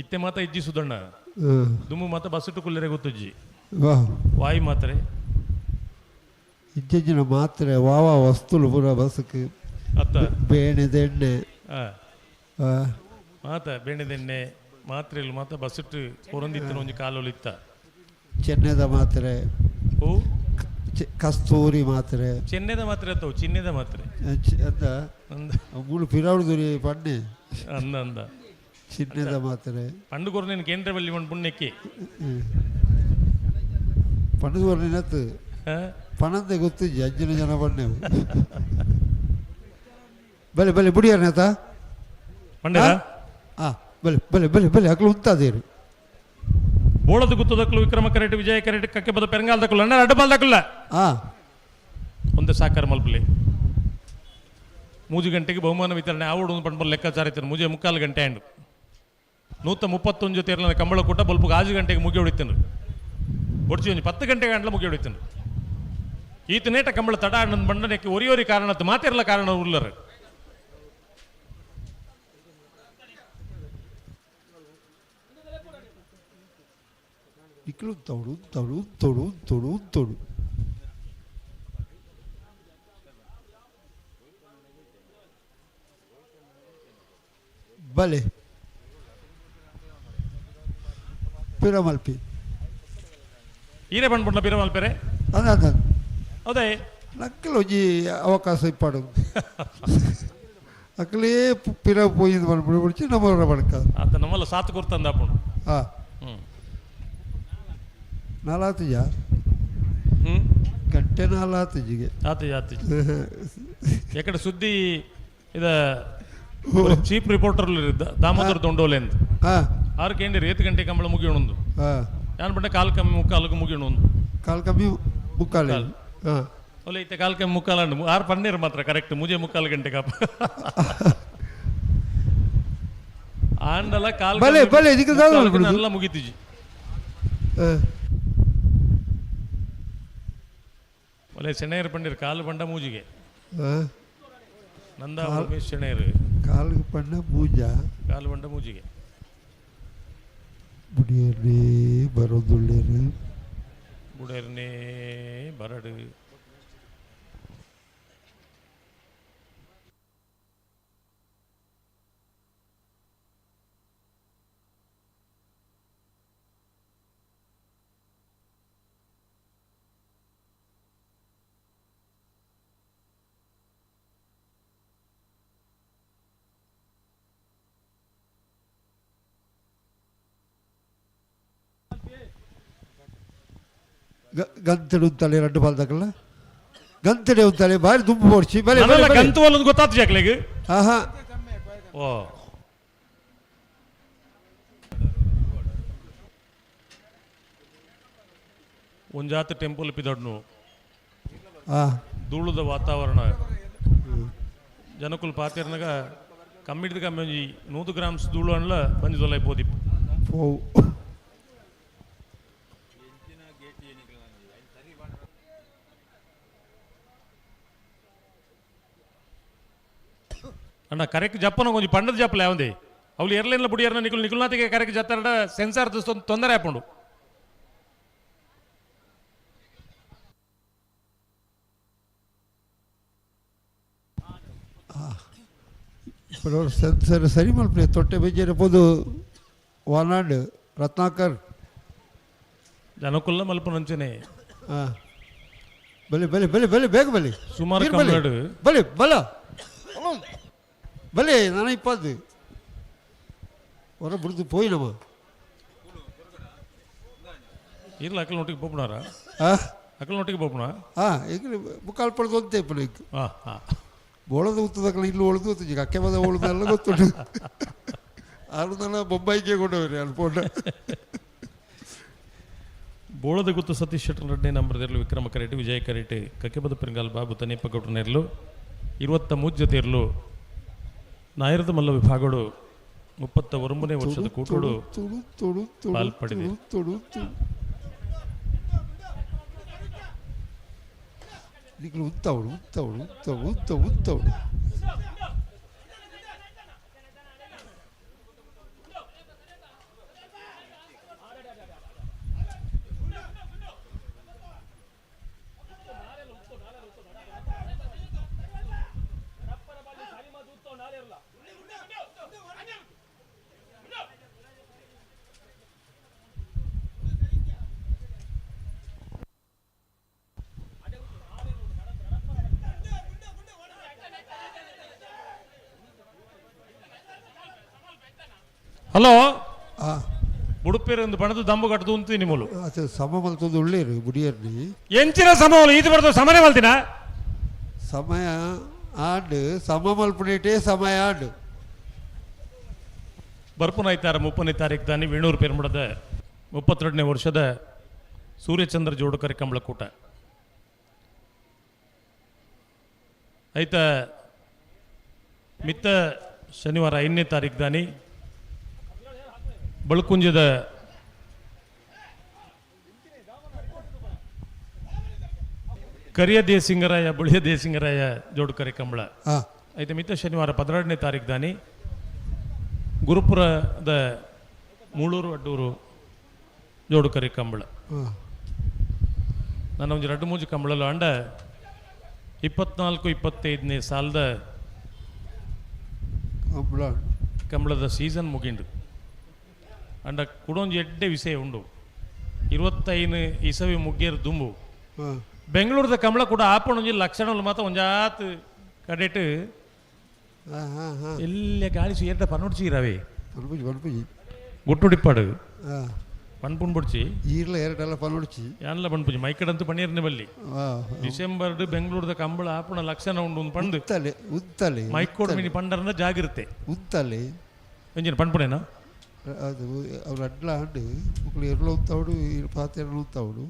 ಇತ್ತೆ ಮಾತ ಇಜ್ಜಿ ಸುದಣ್ಣ ದುಮ್ಮು ಮಾತ ಬಸ್ಸು ಕುಲ್ಲರೆ ಗೊತ್ತಜ್ಜಿ ವಾಯಿ ಮಾತ್ರೆ ಇಜ್ಜಿನ ಮಾತ್ರೆ ವಾವ ವಸ್ತುಲು ಪೂರ ಬಸ್ಕ್ ಅತ್ತ ಬೇಣೆದೆಣ್ಣೆ ಮಾತ ಬೇಣೆದೆಣ್ಣೆ ಮಾತ್ರೆಯಲ್ಲಿ ಮಾತ ಬಸ್ಸಿಟ್ಟು ಹೊರೊಂದಿತ್ತು ಒಂಜಿ ಕಾಲೊಲಿತ್ತ ಚೆನ್ನದ ಮಾತ್ರೆ ಓ ಕಸ್ತೂರಿ ಮಾತ್ರೆ ಚೆನ್ನದ ಮಾತ್ರೆ ಅತ್ತವು ಚಿನ್ನದ ಮಾತ್ರೆ ಅಂದ ಮೂಳು ಪಿರಾವುದುರಿ ಪಣ್ಣೆ ಅಂದ ಅಂದ ಚಿನ್ನದ ಮಾತ್ರೆ ಪಂಡುಗೋರು ನೀನು ಕೇಂದ್ರ ಬಲ್ಲಿ ಒಂದು ಪುಣ್ಯಕ್ಕೆ ಪಂಡುಗೋರು ನಿನ್ನತ್ತು ಪಣಂತೆ ಗೊತ್ತಿಜ್ಜಿ ಅಂಜಿನ ಜನ ಪಣ್ಣೆವು ಬಲೆ ಬಲೆ ಬುಡಿಯಾರನೇತ ಪಂಡೆರ ಹಾಂ ಬಲೆ ಬಲೆ ಬಲೆ ಬಲೆ ಅಕ್ಲು ಉಂತಾದೇರು ಬೋಳದು ಗುತ್ತದಕ್ಕಲು ವಿಕ್ರಮ ಕರೆಟ್ ವಿಜಯ ಕರೆಟ್ ಕಕ್ಕೆ ಬದ ಪೆರಂಗಾಲ್ದಕ್ಕಲು ಅಣ್ಣ ಅಡ್ಡಬಾಲ್ದಕ್ಕಲ್ಲ ಒಂದೇ ಸಾಕಾರ ಮಲ್ಪಲಿ 3 ಗಂಟೆಗೆ ಬಹುಮಾನ ವಿತರಣೆ ಆವಡು ಪಂಡ್ಬಲ್ ಲೆಕ್ಕಾಚಾರ ಇತ್ತು ಮುಜೆ 3/4 ಗಂಟೆ ಅಂಡು 131 ಜೊತೆ ಇರಲಿಲ್ಲ ಕಂಬಳ ಕೂಟ ಬಲ್ಪು 5 ಗಂಟೆಗೆ ಮುಗಿ ಹೊಡಿತೇನೆ ಒಡ್ಚಿ ಒಂದು 10 ಗಂಟೆಗೆ ಅಂಡ್ಲ ಮುಗಿ ಹೊಡಿತೇನೆ ಈತ ನೇಟ ಕಂಬಳ ತಡ ನನ್ನ ಬಂಡನಕ್ಕೆ ಒರಿಯೋರಿ ಕಾರಣ ಮಾತಿರಲ್ಲ ಕಾರಣ ಉಳ್ಳರು ಇಕ್ಳು ತೋಡು ತೋಡು ತೋಡು ತೋಡು ತೋಡು ಬಲೆ ಪಿರಮಲ್ಪಿ ಈರೇ ಬಂದ್ಬಿಡ್ಲ ಪಿರಮಲ್ಪೆರೆ ಅದ ಹೌದೇ ನಕ್ಕಲು ಒಂಜಿ ಅವಕಾಶ ಇಪ್ಪಾಡು ಅಕ್ಕಲೇ ಪಿರ ಪೋಯಿದ್ದು ಬಂದ್ಬಿಡು ಬಿಡಿಸಿ ನಮ್ಮ ಬಡ್ಕ ಆತ ನಮ್ಮಲ್ಲ ಸಾತು ಕೊರ್ತಂದ ಅಪ್ಪು ಹಾಂ ನಾಲಾತುಜ ಗಂಟೆ ನಾಲಾತುಜಿಗೆ ಆತುಜ ಆತುಜ ಎಕಡೆ ಸುದ್ದಿ ಇದ ಚೀಫ್ ರಿಪೋರ್ಟರ್ ದಾಮೋದರ ದೊಂಡೋಲೆ ಅಂತ 6 ಗಂಟೆ 8 ಗಂಟೆ ಕಂಬಳ ಮುಗಿಯೋಣೊಂದು ಯಾನ್ ಬಂಡೆ ಕಾಲು ಕಮ್ಮಿ ಮುಕ್ಕಾಲಿಗೆ ಮುಗಿಯಣ ಒಂದು ಕಾಲು ಕಮ್ಮಿ ಮುಕ್ಕಾಲು ಹಾಂ ಒಲೆ ಇತ್ತೆ ಕಾಲು ಕಮ್ಮಿ ಮುಕ್ಕಾಲು ಆರು ಪನ್ನೀರ್ ಮಾತ್ರ ಕರೆಕ್ಟ್ ಮುಜೆ ಮುಕ್ಕಾಲು ಗಂಟೆ ಕಾಪ ಆಂಡಲ ಕಾಲು ಬಲೆ ಬಲೆ ಇದಕ್ಕೆ ಎಲ್ಲ ಮುಗಿತೀಜಿ ಒಲೆ ಶೆಣೇರು ಪಂಡಿರ್ ಕಾಲು ಬಂಡ ಮೂಜಿಗೆ ನಂದ ಶೆಣೇರು ಕಾಲು ಪಂಡ ಮೂಜ ಕಾಲು ಬಂಡ ಮೂಜಿಗೆ ಬುಡಿಯರ್ನೇ ಬರೋದುಳ್ಳೇರು ಬುಡರ್ನೇ ಬರಡು ಗಂತಡೆ ಉಂತಲೆ ಎರಡು ಬಾಲ್ದಾಗಲ್ಲ ಗಂತಡೆ ಉಂತಲೆ ಬಾರಿ ದುಂಬು ಓಡಿಸಿ ಬಲೆ ಗಂತು ಅಲ್ಲೊಂದು ಗೊತ್ತಾಯ್ತು ಜಾಕ್ಲೆಗೆ ಆಹಾ ಓ ಒಂಜಾತ ಟೆಂಪಲ್ ಪಿದಡ್ನು ಧೂಳುದ ವಾತಾವರಣ ಜನಕುಲ್ ಪಾತಿರ್ನಾಗ ಕಮ್ಮಿಡ್ದು ಕಮ್ಮಿ ಒಂಜಿ 100 ಗ್ರಾಮ್ಸ್ ಧೂಳು ಅನ್ಲ ಬಂದು ತೊಲೈಪೋದಿ ಅಣ್ಣ ಕರೆಕ್ಟ್ ಜಪ್ಪನ ಕೊಂಚ ಪಂಡದ ಜಪ್ಪಲ ಯಾವಂದೇ ಅವ್ಳು ಎರ್ಲೇನ್ಲ ಬುಡಿಯರ್ನ ನಿಕುಲ್ನಾಥಿಗೆ ಕರೆಕ್ಟ್ ಜತ್ತಾರ ಸೆನ್ಸಾರ್ ತೊಂದರೆ ಹಾಕೊಂಡು ಸೆನ್ಸರ್ ಸರಿ ಮಲ್ಪನೆ ತೊಟ್ಟೆ ಬೆಜ್ಜಿರಬಹುದು ವಾನಾಡ್ ರತ್ನಾಕರ್ ಜನಕುಲ್ಲ ಮಲ್ಪನಂಚನೆ ಬಲೆ ಬಲೆ ಬಲೆ ಬಲೆ ಬೇಗ ಬಲೆ ಸುಮಾರು ಬಲೆ ಬಲ ಬಲೆ ನಾನು ಇಪ್ಪತ್ತು ಹೊರ ಬಿಡ್ದು ಪೋಯಿನಮ್ಮ ಇಲ್ಲ ಅಕ್ಕಲನೊಟ್ಟಿಗೆ ಪೋಪುನಾರ ಅಕ್ಕಲನೊಟ್ಟಿಗೆ ಪೋಪುನ ಈಗ ಮುಕ್ಕಾಲು ಪಡೆದು ಅಂತ ಇಪ್ಪನ ಬೋಳದ ಉತ್ತದಕ್ಕಲ್ಲ ಇಲ್ಲಿ ಉಳಿದು ಗೊತ್ತು ಅಕ್ಕೆ ಬದ ಉಳಿದೆಲ್ಲ ಗೊತ್ತುಂಟು ಅರ್ಧನ ಬೊಂಬೈಗೆ ಕೊಟ್ಟವ್ರಿ ಅನ್ಕೊಂಡ ಬೋಳದ ಗುತ್ತು ಸತೀಶ್ ಶೆಟ್ಟರ್ ರೆಡ್ಡಿ ನಂಬರ್ದಿರಲು ವಿಕ್ರಮ ಕರೆಟಿ ವಿಜಯ ಕರೆಟಿ ಕಕ್ಕೆಬದ ಪೆರಿಂಗಾಲ್ ಬಾಬು ತನಿಯಪ್ಪ ಗೌಡ್ರನಿರಲು 23 ಜೊತೆ ಇರಲು ನಾಯರದ ಮಲ್ಲ ವಿಭಾಗಗಳು 31ನೇ ವರ್ಷದ ಕೂಟೋಡು ಪಾಲ್ಪಡಿದೆ ಉತ್ತವಳು ಉತ್ತವಳು ಉತ್ತವಳು ಉತ್ತವಳು ಉತ್ತವಳು ಹಲೋ ಉಡುಪಿರ ಒಂದು ಬಣದ ದಂಬು ಕಟ್ಟದು ಅಂತ ನಿಮ್ಮಲು ಸಮ ಮಲ್ತೊಂದು ಒಳ್ಳೆಯರು ಬುಡಿಯರ್ನಿ ಎಂಚಿನ ಸಮವಲ್ಲ ಇದು ಬರ್ತದೆ ಸಮನೆ ಮಲ್ತಿನ ಸಮಯ ಆಂಡ್ ಸಮ ಮಲ್ಪನೇಟೇ ಸಮಯ ಆಂಡ್ ಬರ್ಪುನಾಯ್ತಾರ 30ನೇ ತಾರೀಕು ತಾನಿ ವೇಣೂರು ಪೆರ್ಮಡದ 32ನೇ ವರ್ಷದ ಸೂರ್ಯಚಂದ್ರ ಜೋಡುಕರಿ ಕಂಬಳಕೂಟ ಆಯ್ತ ಮಿತ್ತ ಶನಿವಾರ 5ನೇ ತಾರೀಕು ದಾನಿ ಬಳ್ಕುಂಜದ ಕರಿಯ ದೇಸಿಂಗರಾಯ ಬುಳಿಯ ದೇಸಿಂಗರಾಯ ಜೋಡುಕರಿ ಕಂಬಳ అయితే ಮಿತ್ತ ಶನಿವಾರ 12ನೇ ತಾರೀಕು ದಾನಿ ಗುರುಪುರದ ಮೂಳೂರು ಅಡ್ಡೂರು ಜೋಡುಕರಿ ಕಂಬಳ ನನ್ನ ಒಂದು 2-3 ಕಂಬಳಲು ಅಂಡ 24-25ನೇ ಸಾಲದ ಕಂಬಳದ ಸೀಸನ್ ಮುಗಿಂಡು ಅಂಡ ಕುಡೊಂದು ಎಡ್ಡೆ ವಿಷಯ ಉಂಡು 25 ಇಸವಿ ಮುಗ್ಗೇರು ದುಂಬು ಬೆಂಗಳೂರದ ಕಂಬಳ ಕೂಡ ಆಪಣೊಂಜಿ ಲಕ್ಷಣಗಳು ಮಾತ್ರ ಒಂಜಾತ್ ಕಡೆಟ್ ಎಲ್ಲ ಗಾಳಿ ಸುಯರ್ದ ಪನ್ನೊಡ್ಚೀರವೇ ಗುಟ್ಟುಡಿಪ್ಪಾಡು ಪಣ್ಪುಣ್ ಬಿಡ್ಚಿ ಈರ್ಲ ಎರಡೆಲ್ಲ ಪನ್ನೊಡ್ಚಿ ಎಲ್ಲ ಪಣ್ಪುಜಿ ಮೈಕಡಂತೂ ಪನ್ನೀರ್ನೆ ಬಲ್ಲಿ ಡಿಸೆಂಬರ್ ಬೆಂಗಳೂರದ ಕಂಬಳ ಆಪಣ ಲಕ್ಷಣ ಉಂಡು ಒಂದು ಪಂಡು ಉತ್ತಲೆ ಮೈಕೋಡ್ ಮಿನಿ ಪಂಡರ್ನ ಜಾಗಿರುತ್ತೆ ಉತ್ತಲೆ ಎಂಜಿನ ಪಣ್ಪುಣೇನಾ ಅದು ಅವ್ರು ಅಡ್ಲ ಆಂಡು ಮಕ್ಕಳು ಎರಳು ಉಂತಾವಡು ಪಾತ್ರ ಎರಳು ಉಂತಾವಡು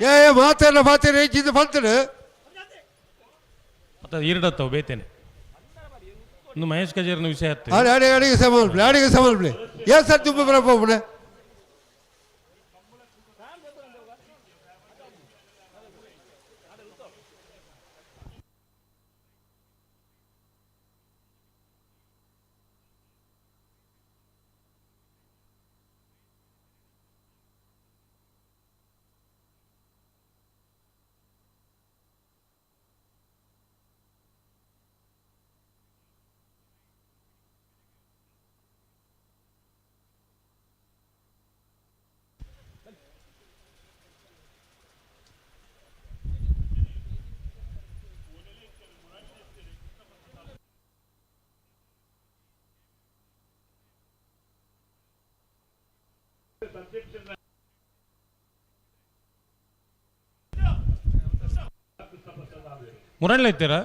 ಏ ಮಾತಾಡ ಹೆಚ್ಚಿಂದ ಬಂತಡು ಮತ್ತೆ ಈರಡತ್ತವು ಬೇತೇನೆ ಇನ್ನು ಮಹೇಶ್ ಕಜೇರಿನ ವಿಷಯ ಆಯ್ತು ಅಡಿಗೆ ಸಮಾನ ಏನ್ ಸರ್ ತುಂಬ ಬರಪ್ಪ ಮುರಣ್ಣ ಇರ್ತೀರಾ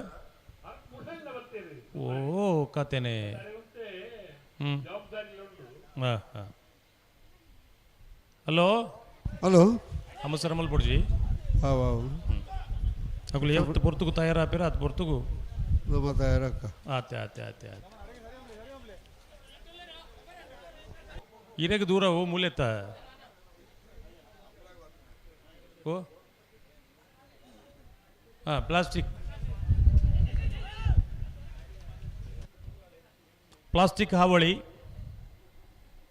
ಓ ಕತೆನೆ ಹಾಂ ಹಾಂ ಹಲೋ ಹಲೋ ನಮಸ್ಕಾರ ಮಲ್ಪೊಡ್ಜಿ ಅಗುಲು ಯಾವತ್ತು ಪೊರ್ತುಗು ತಯಾರಾಪಿರ ಅದು ಪೊರ್ತುಗು ತಯಾರಕ್ಕ ಆತೆ ಆತೆ ಆತೆ ಆತೆ ಇರೆಗೆ ದೂರ ಓ ಮೂಲೆತ್ತ ಓ ಹಾಂ ಪ್ಲಾಸ್ಟಿಕ್ ಹಾವಳಿ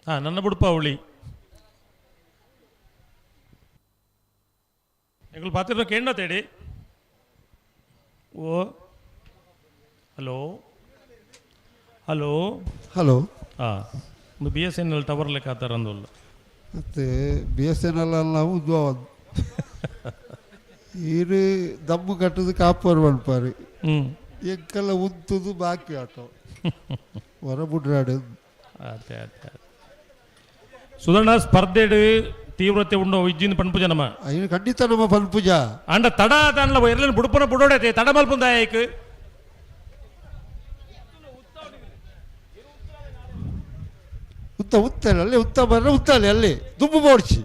ಹಾಂ ನನ್ನ ಬುಡುಪ ಅವಳಿ ಎಗಳು ಪಾತ್ರ ಕೇಂಡ ತೇಡಿ ಓ ಹಲೋ ಹಲೋ ಹಲೋ ಹಾಂ ಒಂದು BSNL ಟವರ್ ಲೆಕ್ಕ ಆತರ ಅಂದಲ್ಲ ಮತ್ತೆ BSNL ನಾವು ಇರು ದಮ್ಮು ಕಟ್ಟದು ಕಾಪರ್ ಮಲ್ಪಾರಿ ಎಂಕಲ್ಲ ಉಂತದು ಬಾಕಿ ಆಟೋ ಹೊರಬುಡ್ರಾಡು ಅದೇ ಅದೇ ಸುಧರ್ಣ ಸ್ಪರ್ಧೆಡು ತೀವ್ರತೆ ಉಂಡು ಇಜ್ಜಿನ ಪನ್ಪುಜ ನಮ್ಮ ಅಯ್ಯ ಖಂಡಿತ ನಮ್ಮ ಪನ್ಪುಜ ಅಂಡ ತಡ ಅದನ್ಲ ಎರಲೇನು ಬುಡುಪನ ಬುಡೋಡೈತೆ ತಡ ಮಲ್ಪುಂದ ಆಯ್ಕ ಉತ್ತಲೆ ಅಲ್ಲಿ ಬರ್ರೆ ಉತ್ತಲೆ ಅಲ್ಲಿ ದುಬ್ಬು ಬೋಡ್ಸಿ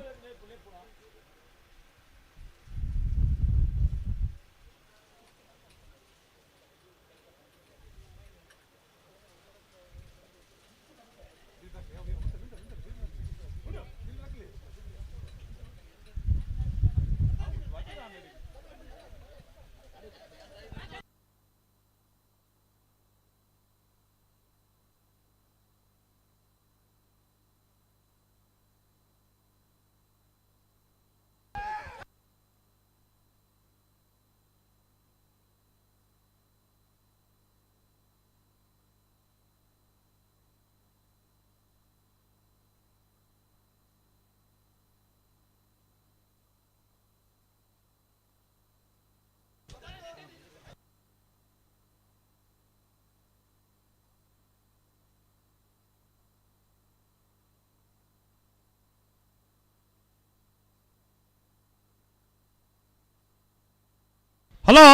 ಹಲೋ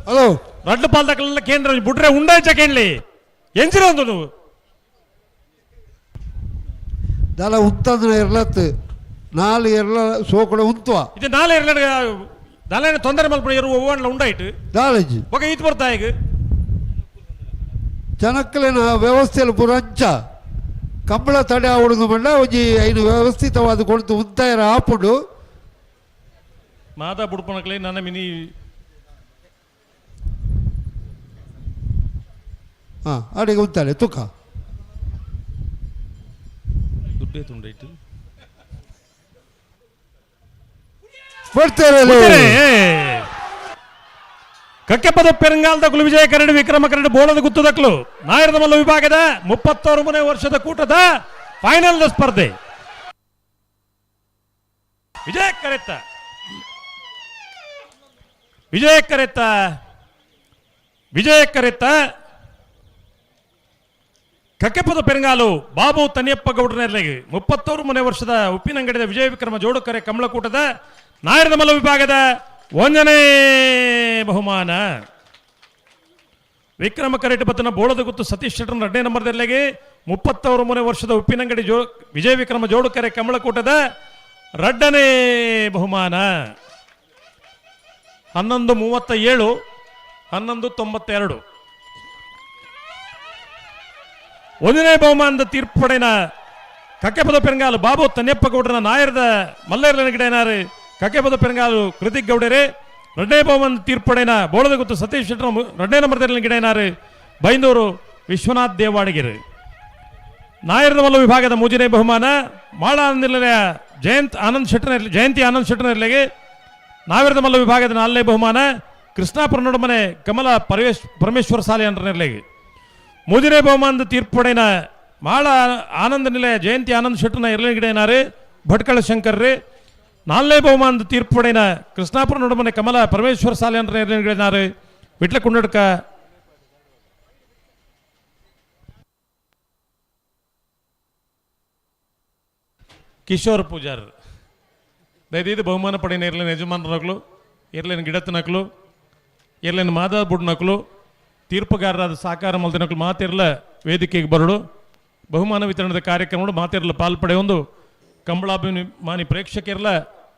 ಹಲೋ ರಡ್ಡು ಪಾಲ್ದಕ್ಕೆಲ್ಲ ಕೇಂದ್ರ ಬುಡ್ರೆ ಉಂಡಾಯ್ಚ ಕೇಳಲಿ ಎಂಚಿರ ಒಂದು ನೀವು ದಲ ಉಂತಂದ್ರೆ ಇರ್ಲತ್ತು ನಾಲ್ ಇರ್ಲ ಸೋಕಡೆ ಉಂತುವ ಇದು ನಾಳೆ ಇರಲ ದಲ ತೊಂದರೆ ಮಲ್ಪಡ ಇರುವ ಹೂವಣ್ಣ ಉಂಡಾಯ್ತು ದಾಳಜಿ ಒಗ ಈತ್ ಬರ್ತಾ ಈಗ ಜನಕ್ಕಲಿನ ವ್ಯವಸ್ಥೆಯಲ್ಲಿ ಪುರಂಚ ಕಂಬಳ ತಡೆ ಆವಡುದು ಬಣ್ಣ ಒಂಜಿ ಐನು ವ್ಯವಸ್ಥಿತವಾದ ಕೊಡ್ತು ಉಂತಾಯರ ಆಪುಡು ಮಾತಾ ಬುಡ್ಪನಕ್ಲೆ ನನ್ನ ಮಿನಿ ಅಡಿಗೆ ಉಂತಾಳೆ ತುಕ ದುಡ್ಡೇ ತುಂಡೈತು ಬರ್ತಾರೆ ಕಕ್ಕೆಪದ ಪೆರಂಗಾಲದಕ್ಕಲು ವಿಜಯ ಕರಡಿ ವಿಕ್ರಮ ಕರಡಿ ಬೋಳದ ಗುತ್ತದಕ್ಕಲು ನಾಯರದ ಮಲ್ಲ ವಿಭಾಗದ 36ನೇ ವರ್ಷದ ಕೂಟದ ಫೈನಲ್ ಸ್ಪರ್ಧೆ ವಿಜಯ ಕರೆತ್ತ ಕಕ್ಕೆಪದ ಪೆರಂಗಾಲು ಬಾಬು ತನಿಯಪ್ಪ ಗೌಡನೆರ್ಲೆಗೆ 36ನೇ ವರ್ಷದ ಉಪ್ಪಿನಂಗಡಿದ ವಿಜಯ ವಿಕ್ರಮ ಜೋಡುಕರೆ ಕಮಲಕೂಟದ ನಾಯರದ ಮಲ್ಲ ವಿಭಾಗದ 1ನೇ ಬಹುಮಾನ ವಿಕ್ರಮ ಕರೆಟ್ ಬತ್ತನ ಬೋಳದ ಗುತ್ತು ಸತೀಶ್ ಶೆಟ್ಟರ್ 2ನೇ ನಂಬರ್ದಲ್ಲಿಗೆ 36ನೇ ವರ್ಷದ ಉಪ್ಪಿನಂಗಡಿ ವಿಜಯ ವಿಕ್ರಮ ಜೋಡುಕರೆ ಕಮಲಕೂಟದ 2ನೇ ಬಹುಮಾನ 11:37 11:92 1ನೇ ಬಹುಮಾನದ ತೀರ್ಪು ಪಡೆನ ಕಕ್ಕೆಪದ ಪೆರಂಗಾಲು ಬಾಬು ತನ್ಯಪ್ಪ ಗೌಡರ ನಾಯರದ ಮಲ್ಲೇರ್ಲನ ಗಿಡನಾರು ಕಕ್ಕೆಪದ ಪೆರಂಗಾಲು ಕೃತಿಕ್ ಗೌಡರೇ 2ನೇ ಬಹುಮಾನದ ತೀರ್ಪು ಪಡೆನ ಬೋಳದ ಗುತ್ತು ಸತೀಶ್ ಶೆಟ್ಟರ್ 2ನೇ ನಂಬರ್ದಲ್ಲಿ ಗಿಡನಾರು ಬೈಂದೂರು ವಿಶ್ವನಾಥ್ ದೇವಾಡಗಿರಿ ನಾಯರದ ಮಲ್ಲ ವಿಭಾಗದ 3ನೇ ಬಹುಮಾನ ಮಾಳ ನಿಲಯ ಜಯಂತಿ ಆನಂದ್ ಶೆಟ್ಟರ್ನರ್ಲೆಗೆ ನಾಯರದ ಮಲ್ಲ ವಿಭಾಗದ 4ನೇ ಬಹುಮಾನ ಕೃಷ್ಣಾಪುರ ನಡುಮನೆ ಕಮಲ ಪರಮೇಶ್ವರ ಸಾಲೆ ಅಂಟರ್ನೆರ್ಲೆಗೆ 3ನೇ ಬಹುಮಾನದ ತೀರ್ಪು ಪಡೆನ ಮಾಳ ಆನಂದ ನಿಲಯ ಜಯಂತಿ ಆನಂದ್ ಶೆಟ್ಟರ್ನ ಎರಲಗಿಡೇನಾರು ಭಟ್ಕಳ ಶಂಕರ್ರಿ 4ನೇ ಬಹುಮಾನದ ತೀರ್ಪು ಪಡೆನ ಕೃಷ್ಣಾಪುರ ನಡುಮನೆ ಕಮಲ ಪರಮೇಶ್ವರ ಸಾಲೆ ಅಂತ ಎರಲಗಿಡೇನಾರು ವಿಟ್ಲ ಕುಂಡಡ್ಕ ಕಿಶೋರ್ ಪೂಜಾರ್ ದಯವಿದು ಬಹುಮಾನ ಪಡೆಯ ಇರ್ಲೇನು ಯಜಮಾನರನಕಲು ಇರ್ಲೇನು ಗಿಡತನಕಲು ಇರ್ಲೇನು ಮಾದ ಬುಡ್ನಕಲು ತೀರ್ಪುಗಾರರಾದ ಸಾಕಾರ ಮಲ್ತಿನಕಲು ಮಾತಿರಲ ವೇದಿಕೆಗೆ ಬರಡು ಬಹುಮಾನ ವಿತರಣದ ಕಾರ್ಯಕ್ರಮಗಳು ಮಾತಿರಲು ಪಾಲ್ಪಡೆ ಒಂದು ಕಂಬಳಾಭಿಮಾನಿ ಪ್ರೇಕ್ಷಕರಲ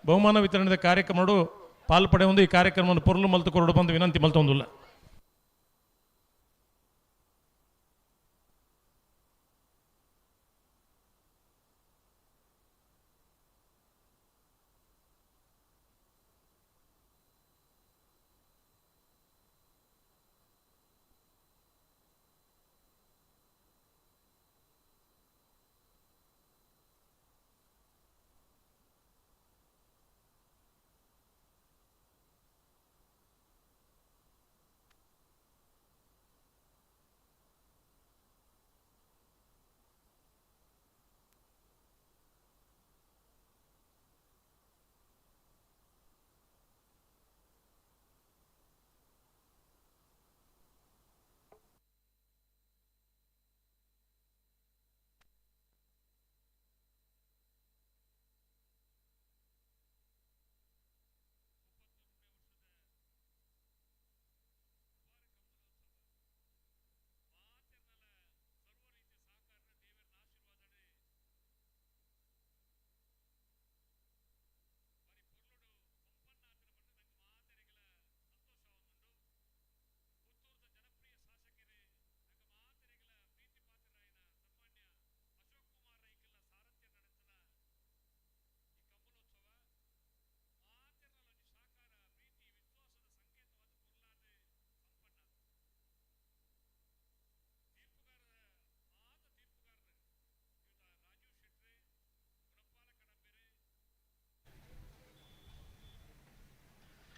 ಬಹುಮಾನ ವಿತರಣದ ಕಾರ್ಯಕ್ರಮಗಳು ಪಾಲ್ಪಡೆ ಒಂದು ಈ ಕಾರ್ಯಕ್ರಮವನ್ನು ಪೊರ್ಲು ಮಲ್ತು ಕೊರಡು ಬಂದು ವಿನಂತಿ ಮಲ್ತೊಂದಿಲ್ಲ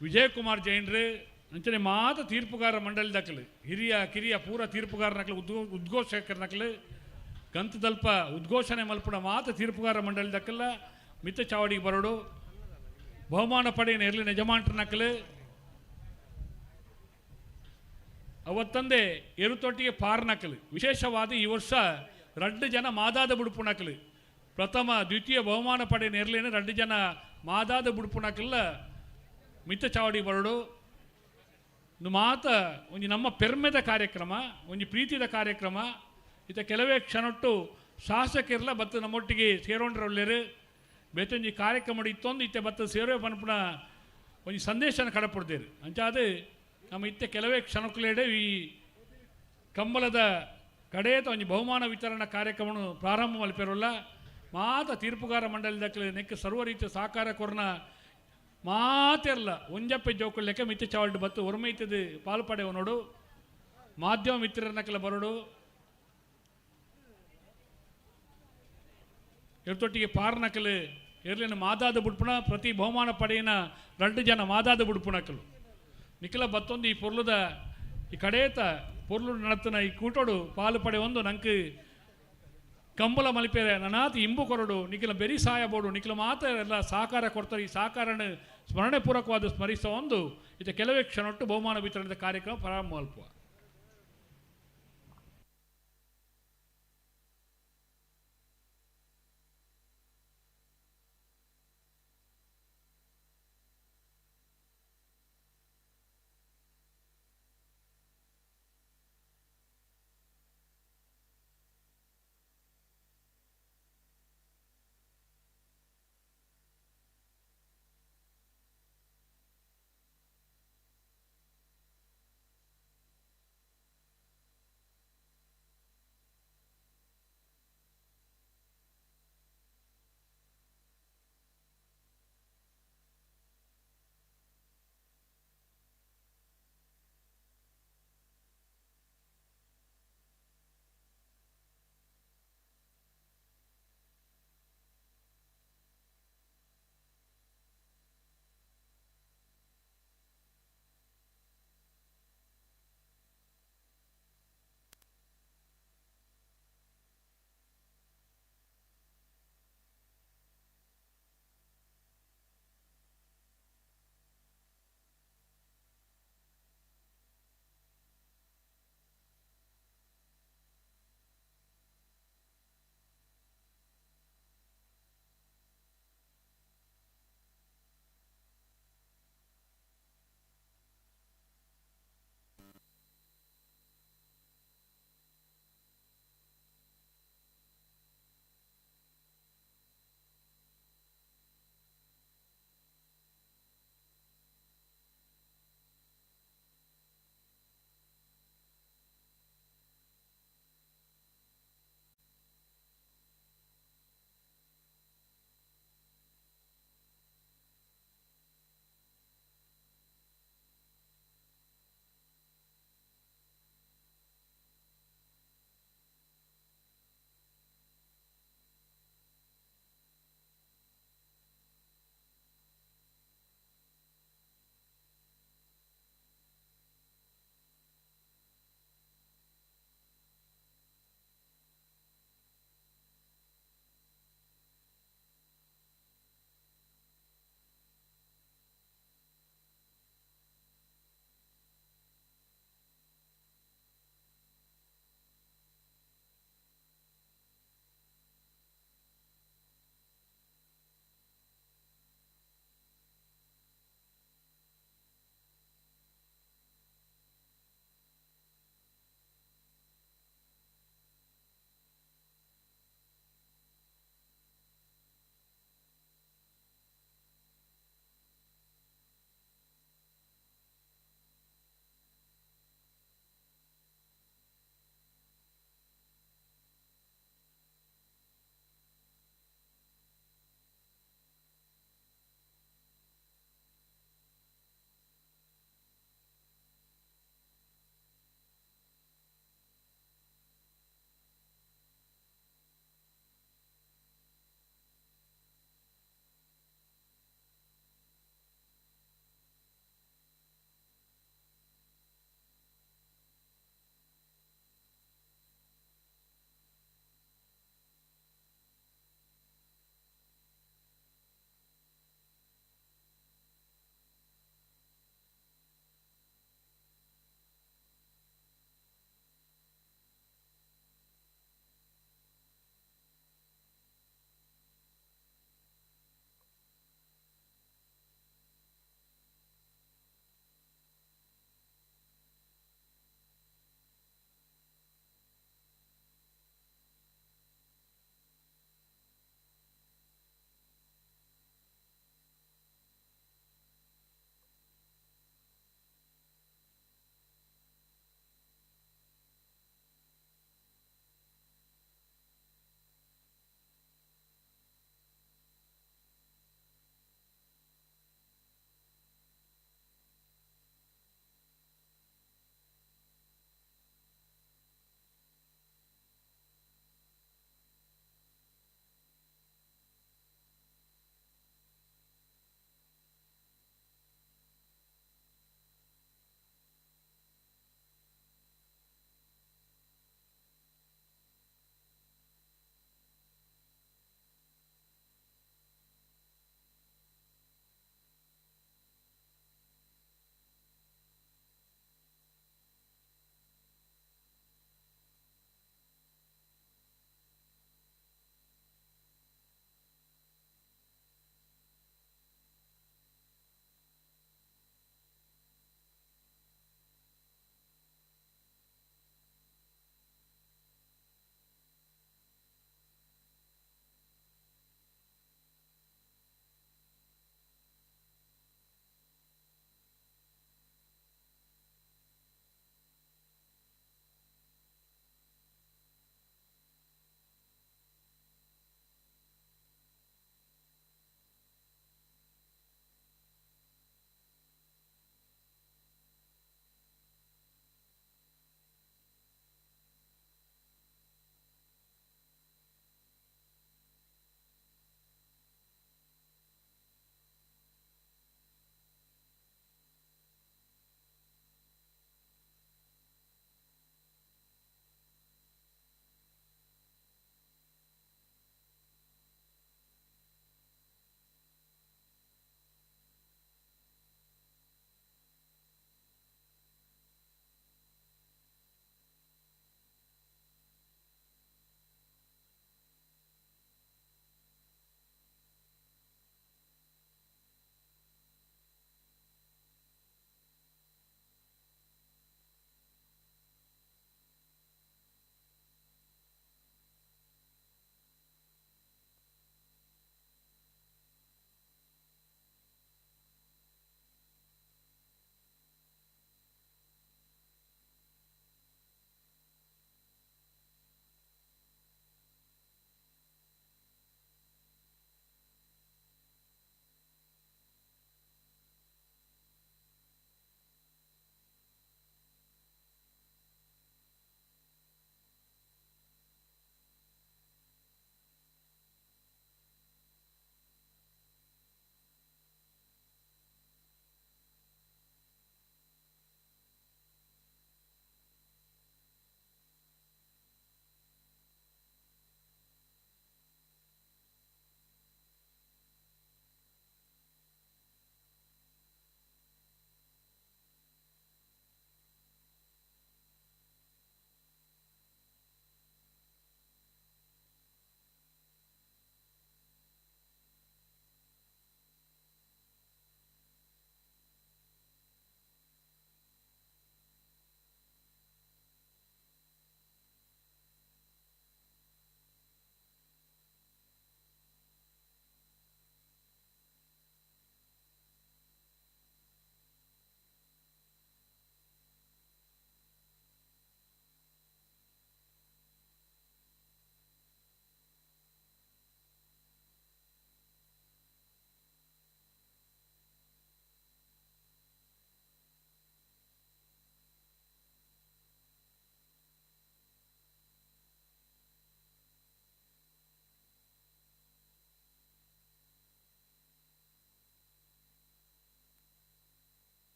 ವಿಜಯಕುಮಾರ್ ಜೈನ್ರು ಅಂಚನೆ ಮಾತ ತೀರ್ಪುಗಾರ ಮಂಡಳಿ ದಕ್ಕಲು ಹಿರಿಯ ಕಿರಿಯ ಪೂರ ತೀರ್ಪುಗಾರ ನಕಲು ಉದ್ಘೋಷಕರ ನಕಲು ಕಂತದಲ್ಪ ಉದ್ಘೋಷಣೆ ಮಲ್ಪುಡ ಮಾತ ತೀರ್ಪುಗಾರ ಮಂಡಳಿ ದಕ್ಕಲ್ಲ ಮಿತ್ತ ಚಾವಡಿಗೆ ಬರೋಡು ಬಹುಮಾನ ಪಡೆಯ ಇರಲಿ ಯಜಮಾನ್ರ ನಕಲು ಅವತ್ತಂದೆ ಎರುತೊಟ್ಟಿಗೆ ಪಾರ್ ನಕಲು ವಿಶೇಷವಾದ ಈ ವರ್ಷ 2 ಜನ ಮಾದಾದ ಬುಡುಪು ನಕಲು ಪ್ರಥಮ ದ್ವಿತೀಯ ಬಹುಮಾನ ಪಡೆಯ ಇರಲಿನ 2 ಜನ ಮಾದಾದ ಬುಡುಪು ನಕಲ್ಲ ಮಿತ್ತ ಚಾವಡಿ ಬರಡು ಮಾತ ಒಂಜಿ ನಮ್ಮ ಪೆರ್ಮೆದ ಕಾರ್ಯಕ್ರಮ ಒಂಜಿ ಪ್ರೀತಿದ ಕಾರ್ಯಕ್ರಮ ಇತ್ತ ಕೆಲವೇ ಕ್ಷಣಟ್ಟು ಶಾಸಕರೆಲ್ಲ ಬತ್ತ ನಮ್ಮೊಟ್ಟಿಗೆ ಸೇರೋಂಡ್ರೊಳ್ಳೆರು ಬೇತೊಂಜಿ ಕಾರ್ಯಕ್ರಮ ಇತ್ತೊಂದು ಇತ್ತೆ ಬತ್ತ ಸೇರೋ ಪನ್ಪುನ ಒಂಜಿ ಸಂದೇಶನ ಕಡಪಡ್ದೇರು ಅಂಚಾದು ನಮ್ಮ ಇತ್ತೆ ಕೆಲವೇ ಕ್ಷಣಕ್ಕಲೇಡೆ ಈ ಕಂಬಳದ ಕಡೆಯತ ಒಂಜಿ ಬಹುಮಾನ ವಿತರಣಾ ಕಾರ್ಯಕ್ರಮ ಪ್ರಾರಂಭ ಮಲ್ಪೆರುಲ್ಲ ಮಾತ ತೀರ್ಪುಗಾರ ಮಂಡಳಿದಕ್ಕೆ ನೆಕ್ ಸರ್ವ ರೀತಿಯ ಸಹಕಾರ ಕೊರ್ನ ಮಾತೆರ್ಲ ಒಂಜಪ್ಪೆ ಜೋಕುಲ್ ಲೆಕ್ಕ ಮಿತ್ತಿ ಚಾವಲ್ಡ್ ಬತ್ತು ಒರ್ಮೈತದು ಪಾಲ್ಪಡೆವ ನೋಡು ಮಾಧ್ಯಮ ಮಿತ್ರರನ್ನಕ್ಕೆಲ್ಲ ಬರೋಡು ಎರ್ತೊಟ್ಟಿಗೆ ಪಾರ್ನಕಲು ಎರ್ಲಿನ ಮಾದಾದ ಬುಡ್ಪುಣ ಪ್ರತಿ ಬಹುಮಾನ ಪಡೆಯಿನ 2 ಜನ ಮಾದಾದ ಬುಡ್ಪುಣಕಲು ನಿಖಲ ಬತ್ತೊಂದು ಈ ಪೊರ್ಲುದ ಈ ಕಡೆಯತ ಪೊರ್ಲು ನಡತನ ಈ ಕೂಟೋಡು ಪಾಲು ಪಡೆ ಒಂದು ನಂಗೆ ಕಂಬಲ ಮಲಿಪೇರೆ ನನಾತ್ ಇಂಬು ಕೊರಡು ನಿಖಿಲ ಬೆರಿ ಸಹಾಯ ಬೋಡು ನಿಖಿಲ ಮಾತ್ರ ಎಲ್ಲ ಸಹಕಾರ ಕೊಡ್ತಾರೆ ಈ ಸಹಕಾರನ ಸ್ಮರಣೆ ಪೂರ್ವಕವಾದ ಸ್ಮರಿಸುವ ಒಂದು ಇದು ಕೆಲವೇ ಕ್ಷಣೊಟ್ಟು ಬಹುಮಾನ ವಿತರಣದ ಕಾರ್ಯಕ್ರಮ ಪ್ರಾರಂಭ ಮಲ್ಪುವ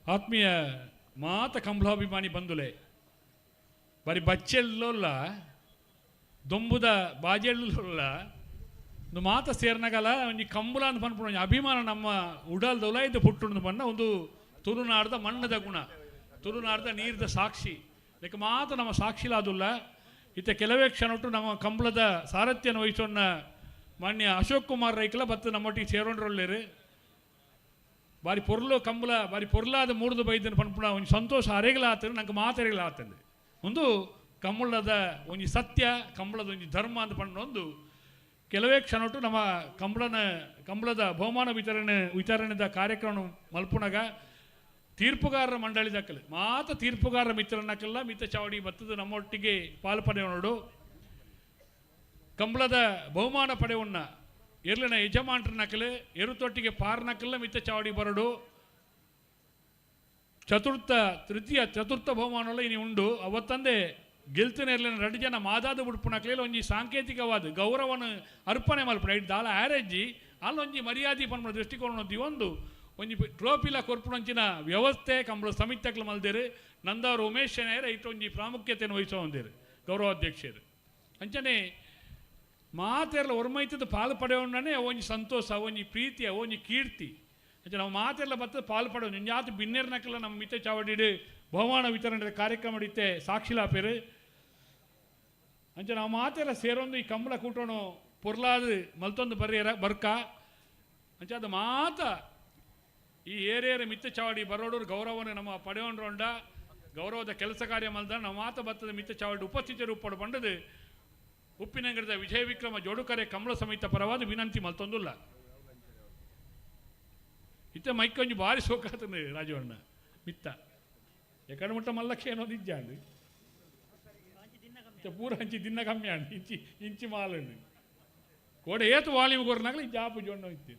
ಆತ್ಮೀಯ ಮಾತ ಕಂಬಳಾಭಿಮಾನಿ ಬಂಧುಲೆ ಬರೀ ಬಚ್ಚೆಲ್ಲೋಲ್ಲ ದೊಂಬುದ ಬಾಜೆಲ್ಲೋಲ್ಲ ಒಂದು ಮಾತ ಸೇರ್ನಾಗಲ್ಲ ಒಂಜಿ ಕಂಬಳ ಅಂತ ಪನ್ಪುಣ ಅಭಿಮಾನ ನಮ್ಮ ಉಡಲ್ದೊಲ ಇದು ಪುಟ್ಟು ಬಣ್ಣ ಒಂದು ತುಳುನಾಡ್ದ ಮಣ್ಣದ ಗುಣ ತುಳುನಾಡ್ದ ನೀರ್ದ ಸಾಕ್ಷಿ ಲೆಕ್ಕ ಮಾತ ನಮ್ಮ ಸಾಕ್ಷಿಲಾದುಲ್ಲ ಇತ್ತೆ ಕೆಲವೇ ಕ್ಷಣಟ್ಟು ನಮ್ಮ ಕಂಬಳದ ಸಾರಥ್ಯನ ವಹಿಸೋಣ ಮಾನ್ಯ ಅಶೋಕ್ ಕುಮಾರ್ ರೈಕಲ ಬತ್ತು ನಮ್ಮೊಟ್ಟಿಗೆ ಸೇರೋಣ್ರೊಳ್ಳೇರು ಬಾರಿ ಪೊರ್ಲು ಕಂಬಳ ಬಾರಿ ಪೊರ್ಲಾದ ಮೂಡ್ದು ಬೈದನ್ನು ಪನ್ಪುಣ ಒಂದು ಸಂತೋಷ ಅರೆಗಲ ಆತನು ನಂಗೆ ಮಾತರೆಗಲ ಆತಂದೆ ಒಂದು ಕಂಬಳದ ಒಂಜಿ ಸತ್ಯ ಕಂಬಳದ ಒಂಜಿ ಧರ್ಮ ಅಂತ ಪಂಡ ಒಂದು ಕೆಲವೇ ಕ್ಷಣಟ್ಟು ನಮ್ಮ ಕಂಬಳದ ಬಹುಮಾನ ವಿತರಣೆದ ಕಾರ್ಯಕ್ರಮ ಮಲ್ಪುಣಗ ತೀರ್ಪುಗಾರರ ಮಂಡಳಿ ದಕ್ಕಲು ಮಾತ ತೀರ್ಪುಗಾರರ ಮಿತ್ರನಕ್ಕೆಲ್ಲ ಮಿತ್ತ ಚಾವಡಿ ಬತ್ತದ ನಮ್ಮೊಟ್ಟಿಗೆ ಪಾಲು ಪಡೆಯೋಣಡು ಕಂಬಳದ ಬಹುಮಾನ ಪಡೆಯೋಣ ಎರ್ಲಿನ ಯಜಮಾನ್ರನಕ್ಕಲು ಎರುತೊಟ್ಟಿಗೆ ಪಾರ್ನಕ್ಕೆಲ್ಲ ಮಿತ್ತ ಚಾವಡಿ ಬರಡು ಚತುರ್ಥ ಬಹುಮಾನಲ್ಲ ಇನಿ ಉಂಡು ಅವತ್ತಂದೆ ಗೆಲ್ತನೆ ಇರಲಿನ 2 ಜನ ಮಾದಾದ ಬುಡ್ಪುಣಕ್ಲೆಲ್ಲ ಒಂಜಿ ಸಾಂಕೇತಿಕವಾದ ಗೌರವನ ಅರ್ಪಣೆ ಮಲ್ಪುಣ ಇಟ್ಟು ದಾಲ ಆರೆಜ್ಜಿ ಅಲ್ಲೊಂಜಿ ಮರ್ಯಾದೆ ಪನ್ಪುಣ ದೃಷ್ಟಿಕೋನ ಒಂದು ಒಂಜಿ ಟ್ರೋಫಿಲ ಕೊರ್ಪುಣಂಚಿನ ವ್ಯವಸ್ಥೆ ಕಂಬಳ ಸಮಿತಿಗಳು ಮಲ್ದೇರು ನಂದವರು ಉಮೇಶ್ ಶೆಣೆಯರ ಇಟ್ಟೊಂಜಿ ಪ್ರಾಮುಖ್ಯತೆಯನ್ನು ವಹಿಸೋ ಹೊಂದಿರು ಗೌರವಾಧ್ಯಕ್ಷರು ಅಂಚನೆ ಮಾತೆಲ್ಲ ಒರ್ಮೈತದ ಪಾಲು ಪಡೆಯೋಣನೆ ಒಂಜಿ ಸಂತೋಷ ಒಂಜಿ ಪ್ರೀತಿ ಒಂಜಿ ಕೀರ್ತಿ ಅಂಚೆ ನಾವು ಮಾತೆಲ್ಲ ಬರ್ತದೆ ಪಾಲು ಪಡೆಯೋಣ ನಿಂಜಾತು ಬಿನ್ನೇರ್ನಕ್ಕೆಲ್ಲ ನಮ್ಮ ಮಿತ್ತೆ ಚಾವಡಿಡು ಬಹುಮಾನ ವಿತರಣೆ ಕಾರ್ಯಕ್ರಮ ಇತ್ತೆ ಸಾಕ್ಷಿಲಾಪೇರು ಅಂಚೆ ನಾವು ಮಾತೆಲ್ಲ ಸೇರೊಂದು ಈ ಕಂಬಳ ಕೂಟೋಣ ಪೊರ್ಲಾದ ಮಲ್ತೊಂದು ಬರ್ಕ ಅಂಚೆ ಅದು ಮಾತ ಈ ಏರಿಯರ ಮಿತ್ತ ಚಾವಡಿ ಬರೋಡೂರು ಗೌರವನ ನಮ್ಮ ಪಡೆಯೋಣ ಗೌರವದ ಕೆಲಸ ಕಾರ್ಯ ಮಲ್ದ ನಾವು ಮಾತ ಬತ್ತದ ಮಿತ್ತ ಚಾವಡಿ ಉಪಸ್ಥಿತರು ಉಪ್ಪಡು ಬಂಡದು ಉಪ್ಪಿನಂಗಡದ ವಿಜಯ ವಿಕ್ರಮ ಜೋಡುಕರೆ ಕಂಬಳ ಸಮಿತ ಪರವಾದ ವಿನಂತಿ ಮಲ್ತೊಂದುಲ್ಲ ಇತ್ತ ಮೈಕೊಂಜಿ ಭಾರಿ ಸೋಕಾತನು ರಾಜವಣ್ಣ ಮಿತ್ತ ಎಕಡೆ ಮುಟ್ಟ ಮಲ್ಲಕ್ಕೆ ಏನೋ ನಿಜ್ಜಾಂಡು ಪೂರ ಹಂಚಿ ದಿನ ಕಮ್ಮಿ ಆಂಡು ಇಂಚಿ ಮಾಲಂಡು ಕೋಡೆ ಏತು ವಾಲ್ಯೂಮ್ ಕೊರ್ನಾಗಲಿ ಜಾಪು ಜೋಣ್ಣ ಇತ್ತು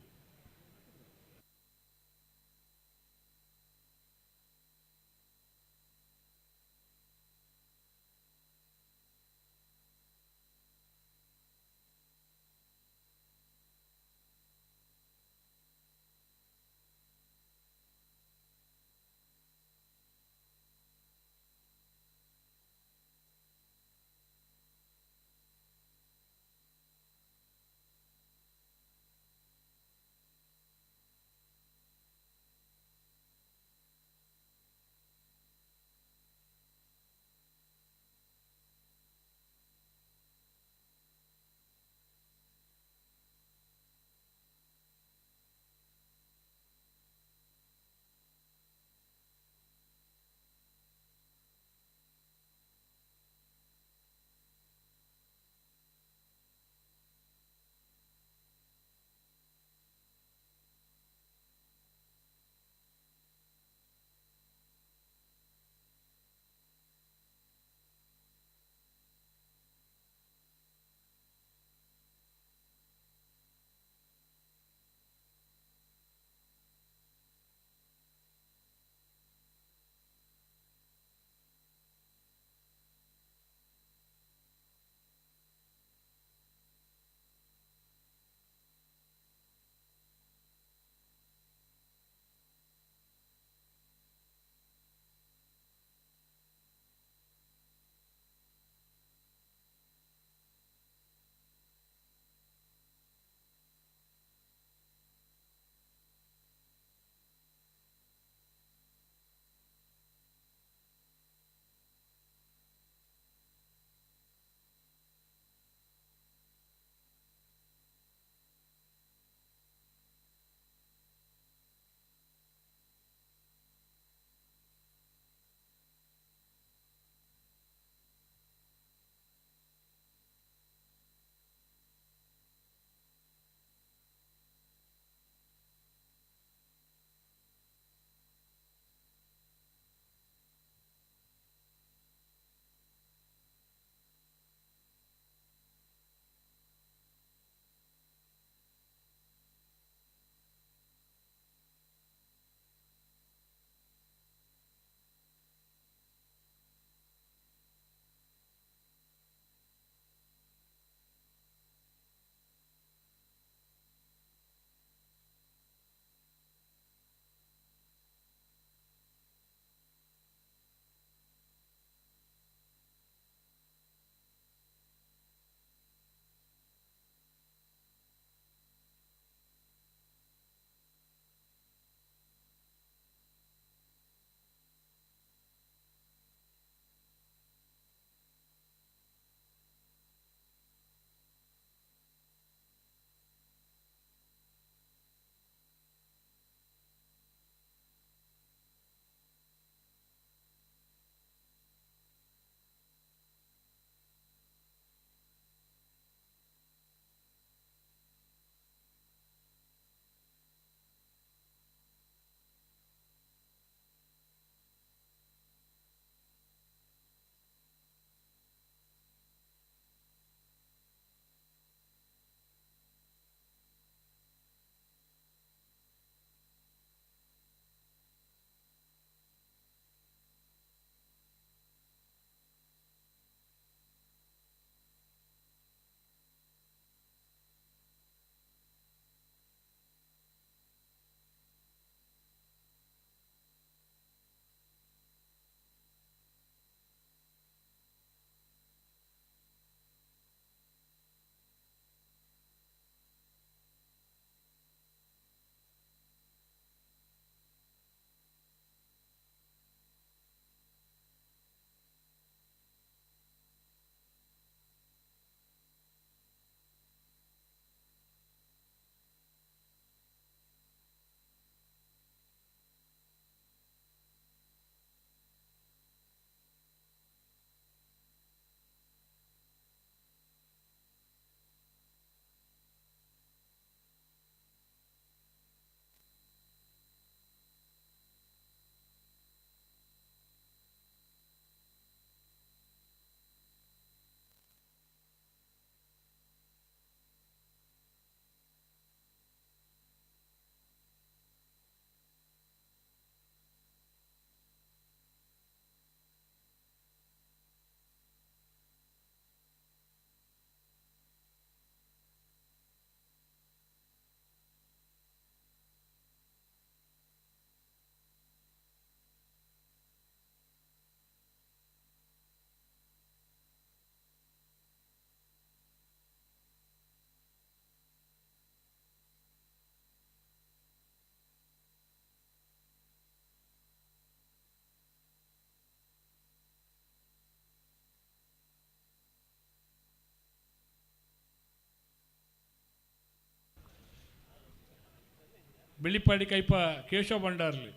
ಬೆಳ್ಳಿಪಾಡಿ ಕೈಪ ಕೇಶವ ಭಂಡಾರ್ಲಿ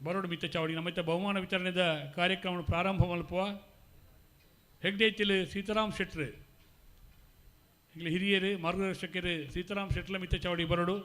ಬರೋಡು ಮಿತ್ತ ಚಾವಡಿ ನಮ್ಮತ್ತ ಬಹುಮಾನ ವಿತರಣೆದ ಕಾರ್ಯಕ್ರಮ ಪ್ರಾರಂಭ ಮಲ್ಪುವ ಹೆಗ್ಡೇತಿಲ್ ಸೀತಾರಾಮ್ ಶೆಟ್ರು ಇಲ್ಲಿ ಹಿರಿಯರು ಮಾರ್ಗದರ್ಶಕರು ಸೀತಾರಾಮ್ ಶೆಟ್ಲ ಮಿತ್ತ ಚಾವಡಿ ಬರೋಡು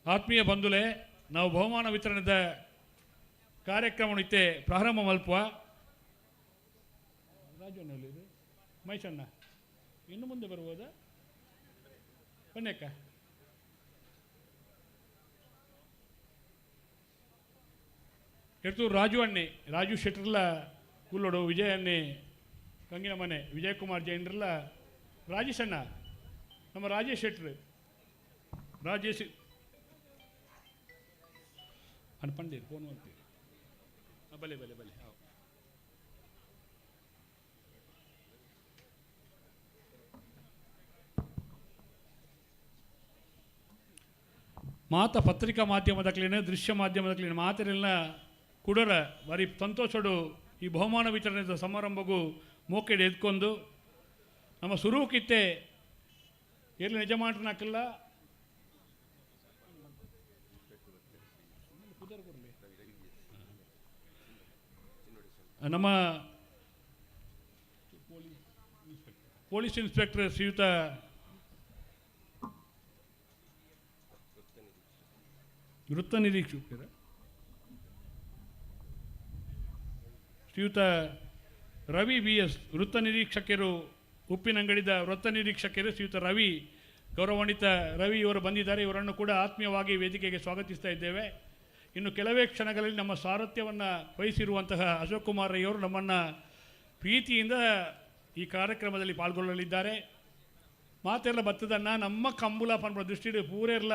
ಆತ್ಮೀಯ ಬಂಧುಲೆ ನಾವು ಬಹುಮಾನ ವಿತರಣೆದ ಕಾರ್ಯಕ್ರಮ ಇತ್ತೆ ಪ್ರಾರಂಭ ಮಲ್ಪುವ ರಾಜು ಮೈಸಣ್ಣ ಇನ್ನು ಮುಂದೆ ಬರ್ಬೋದಾ ಬನ್ನೇಕ ಎಡ್ತೂರು ರಾಜು ಅಣ್ಣೆ ರಾಜು ಶೆಟ್ರಲ್ಲ ಕುಲ್ಲೋಡು ವಿಜಯ ಅಣ್ಣೆ ಕಂಗಿನ ಮನೆ ವಿಜಯ್ ಕುಮಾರ್ ಜೈನ್ರಲ್ಲ ರಾಜೇಶ್ ಅಣ್ಣ ನಮ್ಮ ರಾಜೇಶ್ ಶೆಟ್ರು ರಾಜೇಶ್ ಅನ್ಪಂಡೇರು ಫೋನ್ ಮಾಡ್ತೀವಿ ಬಲೆ ಬಲೆ ಬಲೆ ಮಾತ ಪತ್ರಿಕಾ ಮಾಧ್ಯಮದಕ್ಲೇನೆ ದೃಶ್ಯ ಮಾಧ್ಯಮದಕ್ಲೇನೆ ಮಾತಿರಲಿನ ಕುಡರ ಬಾರಿ ಸಂತೋಷಡು ಈ ಬಹುಮಾನ ವಿತರಣೆ ಸಮಾರಂಭಗೂ ಮೋಕೆಡೆ ಎದ್ಕೊಂಡು ನಮ್ಮ ಸುರುಕಿತ್ತೆ ಎಲ್ಲಿ ನಿಜ ಮಾಡ್ರನಾಕಿಲ್ಲ ನಮ್ಮ ಪೊಲೀಸ್ ಇನ್ಸ್ಪೆಕ್ಟರ್ ಶ್ರೀಯುತ ವೃತ್ತ ನಿರೀಕ್ಷಕರ ಶ್ರೀಯುತ ರವಿ ಬಿ ಎಸ್ ವೃತ್ತ ನಿರೀಕ್ಷಕರು ಉಪ್ಪಿನಂಗಡಿದ ವೃತ್ತ ನಿರೀಕ್ಷಕರು ಶ್ರೀಯುತ ರವಿ ಗೌರವಾನ್ವಿತ ರವಿ ಇವರು ಬಂದಿದ್ದಾರೆ. ಇವರನ್ನು ಕೂಡ ಆತ್ಮೀಯವಾಗಿ ವೇದಿಕೆಗೆ ಸ್ವಾಗತಿಸ್ತಾ ಇದ್ದೇವೆ. ಇನ್ನು ಕೆಲವೇ ಕ್ಷಣಗಳಲ್ಲಿ ನಮ್ಮ ಸಾರಥ್ಯವನ್ನು ವಹಿಸಿರುವಂತಹ ಅಶೋಕ್ ಕುಮಾರ್ ರೈ ಅವರು ನಮ್ಮನ್ನು ಪ್ರೀತಿಯಿಂದ ಈ ಕಾರ್ಯಕ್ರಮದಲ್ಲಿ ಪಾಲ್ಗೊಳ್ಳಲಿದ್ದಾರೆ. ಮಾತೆಲ್ಲ ಬತ್ತದನ್ನು ನಮ್ಮ ಕಂಬುಲ ಪಂಡ ದೃಷ್ಟಿ ಪೂರೆಲ್ಲ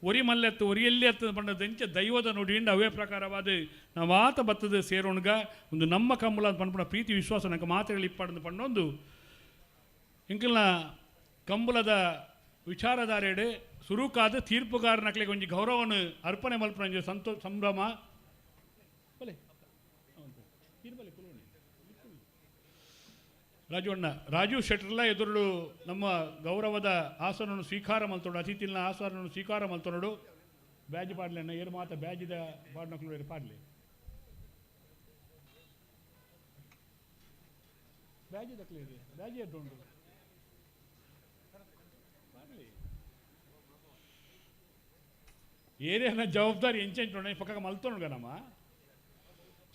ಒರಿ ಮಲ್ಲೆತ್ತು ಒರಿಯಲ್ಲಿ ಎತ್ತ ಪಂಡ ದಂಚ ದೈವದ ನುಡಿಯಿಂದ ಅವೇ ಪ್ರಕಾರವಾದ ನಾವು ಮಾತ ಬತ್ತದ ಸೇರೋಣ್ಗ ಒಂದು ನಮ್ಮ ಕಂಬುಲ ಪಂಡ ಪ್ರೀತಿ ವಿಶ್ವಾಸ ನಂಗೆ ಮಾತೆಗಳು ಇಪ್ಪಡದು ಪಂಡೊಂದು ಇಂಕಲ್ನ ಕಂಬುಲದ ವಿಚಾರಧಾರೆಡೆ ಸುರುಕಾದ ತೀರ್ಪುಗಾರ ನಕ್ಲಿಗೆ ಒಂದು ಗೌರವವನ್ನು ಅರ್ಪಣೆ ಮಲ್ಪನ ಸಂಭ್ರಮ ರಾಜು ಶೆಟ್ರಲ್ಲ ಎದುರು ನಮ್ಮ ಗೌರವದ ಆಸನವನ್ನು ಸ್ವೀಕಾರ ಮಲ್ತೋಡು ಅತಿಥಿನ ಆಸನವನ್ನು ಸ್ವೀಕಾರ ಮಲ್ತೋಡು ಬ್ಯಾಜ್ ಪಾಡ್ಲಿ ಅಣ್ಣ ಏರು ಮಾತ ಬ್ಯಾಜಿದ ಪಾಡ್ನಕ್ಳು ಪಾಡ್ಲಿ ಬ್ಯಾಜಿ ದಕ್ಲಿ ಇದೆ ಬ್ಯಾಜಿ ಎಡ್ಡುಂಡು ಏರಿಯಾನ ಜವಾಬ್ದಾರಿ ಎಂಚೆಂಚು ಪಕ್ಕ ಮಲ್ತೋಣ್ಗ ನಮ್ಮ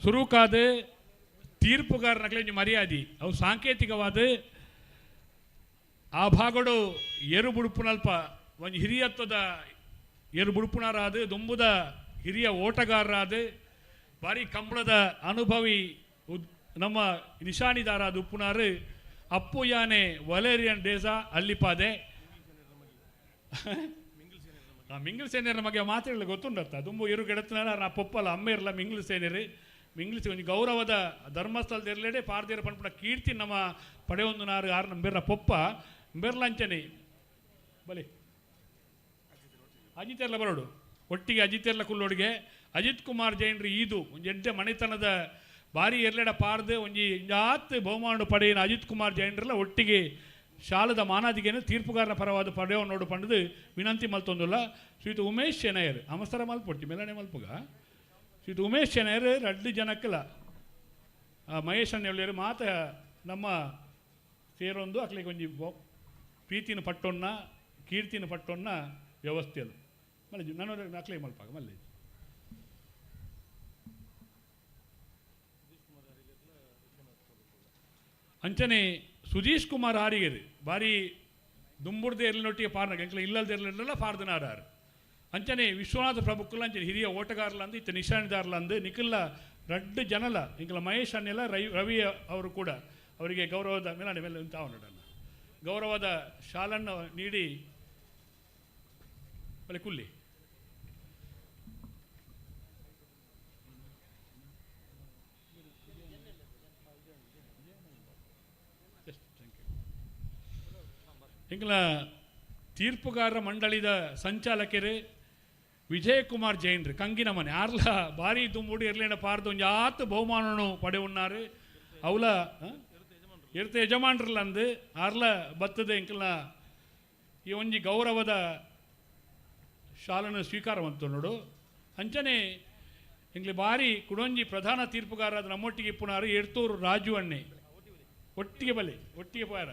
ಸುರುಕಾದ ತೀರ್ಪುಗಾರನಕ್ಲೆ ಮರ್ಯಾದೆ ಅವು ಸಾಂಕೇತಿಕವಾದ ಆ ಭಾಗಡು ಏರು ಬುಡುಪುನಲ್ಪ ಒಂದು ಹಿರಿಯತ್ವದ ಏರು ಬುಡುಪುನಾರಾದ ದುಂಬುದ ಹಿರಿಯ ಓಟಗಾರರಾದ ಭಾರಿ ಕಂಬಳದ ಅನುಭವಿ ನಮ್ಮ ನಿಶಾಣಿದಾರಾದ ಉಪ್ಪುನಾರು ಅಪ್ಪು ಯಾನೆ ವಲೇರಿಯನ್ ಡೇಸಾ ಅಲ್ಲಿಪಾದೆ ಮಿಂಗಿಲ್ ಸೇನೇರ ಮಗೆ ಮಾತಾಡಲಿ ಗೊತ್ತುಂಡತ್ತ ದುಂಬು ಇರು ಗೆಡತನ ನಾ ಪೊಪ್ಪಲ್ಲ ಅಮ್ಮ ಇರಲ್ಲ ಮಿಂಗಿಲ್ ಸೇನೇರಿ ಮಿಂಗ್ಲಿಸಿ ಒಂದು ಗೌರವದ ಧರ್ಮಸ್ಥಳದೆರಳೆಡೆ ಪಾರ್ದೇರ ಪಂಪಡ ಕೀರ್ತಿ ನಮ್ಮ ಪಡೆಯೊಂದು ನಾರು ಯಾರು ನಂಬೆರ್ರ ಪೊಪ್ಪ ಬೆರ್ಲಂಚನೆ ಬಲಿ ಅಜಿತೆರ್ಲ ಬರೋಡು ಒಟ್ಟಿಗೆ ಅಜಿತೆರ್ಲ ಕುಲ್ಲೋಡಿಗೆ ಅಜಿತ್ ಕುಮಾರ್ ಜೈನ್ರಿ ಈದು ಒಂದು ಎಡ್ಡೆ ಮನೆತನದ ಭಾರಿ ಎರ್ಲೆಡ ಪಾರ್ದು ಒಂಜಿ ಜಾತ್ ಬಹುಮಾನ ಪಡೆಯಿನ ಅಜಿತ್ ಕುಮಾರ್ ಜೈನ್ರಲ್ಲ ಒಟ್ಟಿಗೆ ಶಾಲದ ಮಾನಾದಿಗೆನು ತೀರ್ಪುಗಾರನ ಪರವಾದ ಪಡೆಯೋ ನೋಡು ಪಂಡದು ವಿನಂತಿ ಮಲ್ತೊಂದುಲ್ಲ ಶ್ರೀಯುತ ಉಮೇಶ್ ಶೆನಯರ್ ಅಮಸರ ಮಲ್ಪೊಟ್ಟಿ ಮೆಲನೆ ಮಲ್ಪುಗ ಶ್ರೀಯುತ ಉಮೇಶ್ ಶೆನಯರ್ 2 ಜನಕ್ಕಲ್ಲ ಮಹೇಶ್ ಅಣ್ಣರು ಮಾತ ನಮ್ಮ ಸೇರೊಂದು ಅಕ್ಲಿಗೆ ಒಂಜಿ ಪ್ರೀತಿನ ಪಟ್ಟೊನ್ನ ಕೀರ್ತಿನ ಪಟ್ಟೊನ್ನ ವ್ಯವಸ್ಥೆ ಅದು ಮಲ್ಲೆ ನನ್ನ ಅಕ್ಲೆ ಮಲ್ಪಾಗ ಮಲ್ಲೆ ಅಂಚನೆ ಸುಧೀಶ್ ಕುಮಾರ್ ಹಾರಿಗೆರು ಬಾರಿ ದುಂಬುಡ್ದೆ ಎರ್ಲಿನೊಟ್ಟಿಗೆ ಪಾರ್ನಾಗ ಎಂಕ್ಲ ಇಲ್ಲದೆ ಇರಲಿಲ್ಲ ಪಾರ್ದನಾರಾರು ಅಂಚನೆ ವಿಶ್ವನಾಥ ಪ್ರಭುಕ್ಕಲ್ಲ ಅಂಚನೆ ಹಿರಿಯ ಓಟಗಾರಲಂದು ಇತ್ತ ನಿಶಾಣಿದಾರಲಂದು ನಿಖಿಲ್ಲ 2 ಜನಲ ಇಂಕಲ ಮಹೇಶ್ ಅನ್ನೆಲ್ಲ ರವಿ ಅವರು ಕೂಡ ಅವರಿಗೆ ಗೌರವದ ಮೇಲಾನೆ ಮೇಲೆ ತಾವನಡಲ್ಲ ಗೌರವದ ಶಾಲನ್ನು ನೀಡಿ ಬಲೆ ಕುಲ್ಲಿ ಇಂಕಲ ತೀರ್ಪುಗಾರರ ಮಂಡಳಿದ ಸಂಚಾಲಕರು ವಿಜಯಕುಮಾರ್ ಜೈನ್ರು ಕಂಗಿನ ಮನೆ ಆರ್ಲ ಭಾರಿ ದುಂಬುಡಿ ಇರ್ಲೇನ ಪಾರ್ದು ಒಂದು ಆತು ಬಹುಮಾನನು ಪಡೆ ಉಣ್ಣಾರು ಅವಲ ಇರ್ತ ಯಜಮಾನ್ರಲ್ಲ ಅಂದು ಆರ್ಲ ಬತ್ತದ ಇಂಕಲ್ನ ಈ ಒಂಜಿ ಗೌರವದ ಶಾಲನ್ನು ಸ್ವೀಕಾರ ಬಂತು ನೋಡು ಅಂಚನೆ ಇಂಗ್ಲಿ ಭಾರಿ ಕುಡೊಂಜಿ ಪ್ರಧಾನ ತೀರ್ಪುಗಾರ ನಮ್ಮೊಟ್ಟಿಗೆ ಇಪ್ಪುನಾರು ಎಡ್ತೂರು ರಾಜು ಅಣ್ಣೆ ಒಟ್ಟಿಗೆ ಬಲೆ ಒಟ್ಟಿಗೆ ಪಾರ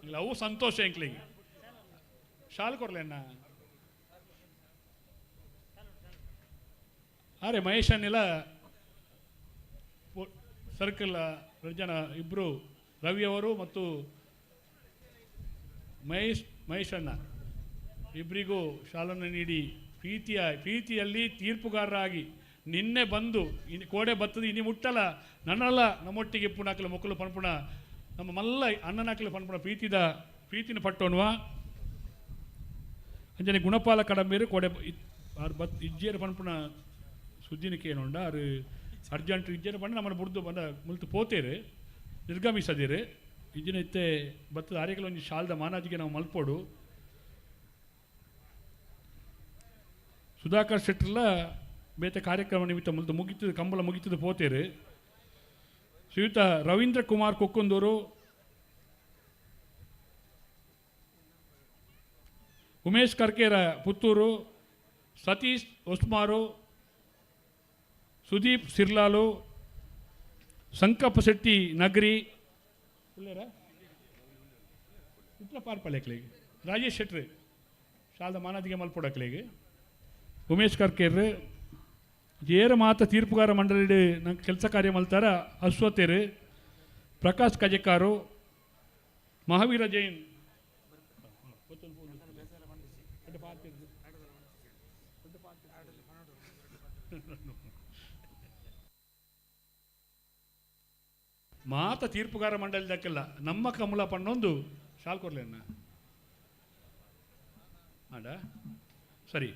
ಇಲ್ಲ ಅವು ಸಂತೋಷ ಎಂಕ್ಲಿಗೆ ಶಾಲ್ ಕೊಡ್ಲೇಣ್ಣ ಅರೆ ಮಹೇಶ್ ಅನ್ನೆಲ್ಲ ಸರ್ಕಲ್ 2 ಜನ ಇಬ್ಬರು ರವಿಯವರು ಮತ್ತು ಮಹೇಶ್ ಅಣ್ಣ ಇಬ್ಬರಿಗೂ ಶಾಲನ್ನು ನೀಡಿ ಪ್ರೀತಿಯಲ್ಲಿ ತೀರ್ಪುಗಾರರಾಗಿ ನಿನ್ನೆ ಬಂದು ಕೋಡೆ ಬತ್ತದ ಇನಿ ಮುಟ್ಟಲ್ಲ ನನ್ನಲ್ಲ ನಮ್ಮೊಟ್ಟಿಗೆ ಪುಣಾಕಲ ಮೊಕ್ಕಲು ಪನ್ಪುಣ ನಮ್ಮ ಮಲ್ಲ ಅಣ್ಣನಾಕಲು ಪನ್ಪುಣ ಪ್ರೀತಿನ ಪಟ್ಟೋನ್ವಾ ಅಂಜನೆ ಗುಣಪಾಲ ಕಡಂಬೇರು ಕೋಡೆ ಇಜ್ಜೇರು ಪನ್ಪುಣ ಸುದ್ದಿನಕ್ಕೆ ಏನೊಂಡ ಅದು ಅರ್ಜೆಂಟ್ ಇಜ್ಜೇರು ಪಂಡ ನಮ್ಮನ್ನು ಬುಡ್ದು ಬಂದ ಮುಲ್ತು ಪೋತೇರು ನಿರ್ಗಮಿಸದಿರು ಇಜ್ಜಿನ ಇತ್ತೆ ಬತ್ತದ ಆರೆಗಳು ಒಂದು ಶಾಲದ ಮಾನಾಜಿಗೆ ನಾವು ಮಲ್ಪೋಡು ಸುಧಾಕರ್ ಶೆಟ್ರಲ್ಲ ಬೇತೆ ಕಾರ್ಯಕ್ರಮ ನಿಮಿತ್ತ ಮುಲ್ತು ಮುಗಿತದ ಕಂಬಳ ಮುಗಿತದ ಪೋತೇರು ಶ್ರೀಯುತ ರವೀಂದ್ರ ಕುಮಾರ್ ಕೊಕ್ಕಂದೂರು ಉಮೇಶ್ ಕರ್ಕೇರ ಪುತ್ತೂರು ಸತೀಶ್ ಒಸ್ಮಾರು ಸುದೀಪ್ ಸಿರ್ಲಾಲು ಸಂಕಪ್ಪ ಶೆಟ್ಟಿ ನಗರಿ ಇಟ್ಲ ಪಾರ್ಪಲ್ಯಕ್ಲಿಗೆ ರಾಜೇಶ್ ಶೆಟ್ರಿ ಶಾಲದ ಮಾನದಿಗೆ ಮಲ್ಪೊಡಕ್ಲಿಗೆ ಉಮೇಶ್ ಕರ್ಕೇರ್ ಏರ ಮಾತ ತೀರ್ಪುಗಾರ ಮಂಡಳಿ ನಂಗೆ ಕೆಲಸ ಕಾರ್ಯ ಮಲ್ತಾರ ಅಶ್ವತೇರು ಪ್ರಕಾಶ್ ಕಜೆಕಾರು ಮಹಾವೀರ ಜೈನ್ ಮಾತ ತೀರ್ಪುಗಾರ ಮಂಡಳಿದಕ್ಕೆಲ್ಲ ನಮ್ಮ ಕಮಲ ಪಣ್ಣೊಂದು ಶಾಲ್ ಕೊರ್ಲೇನ ಆಡ ಸರಿ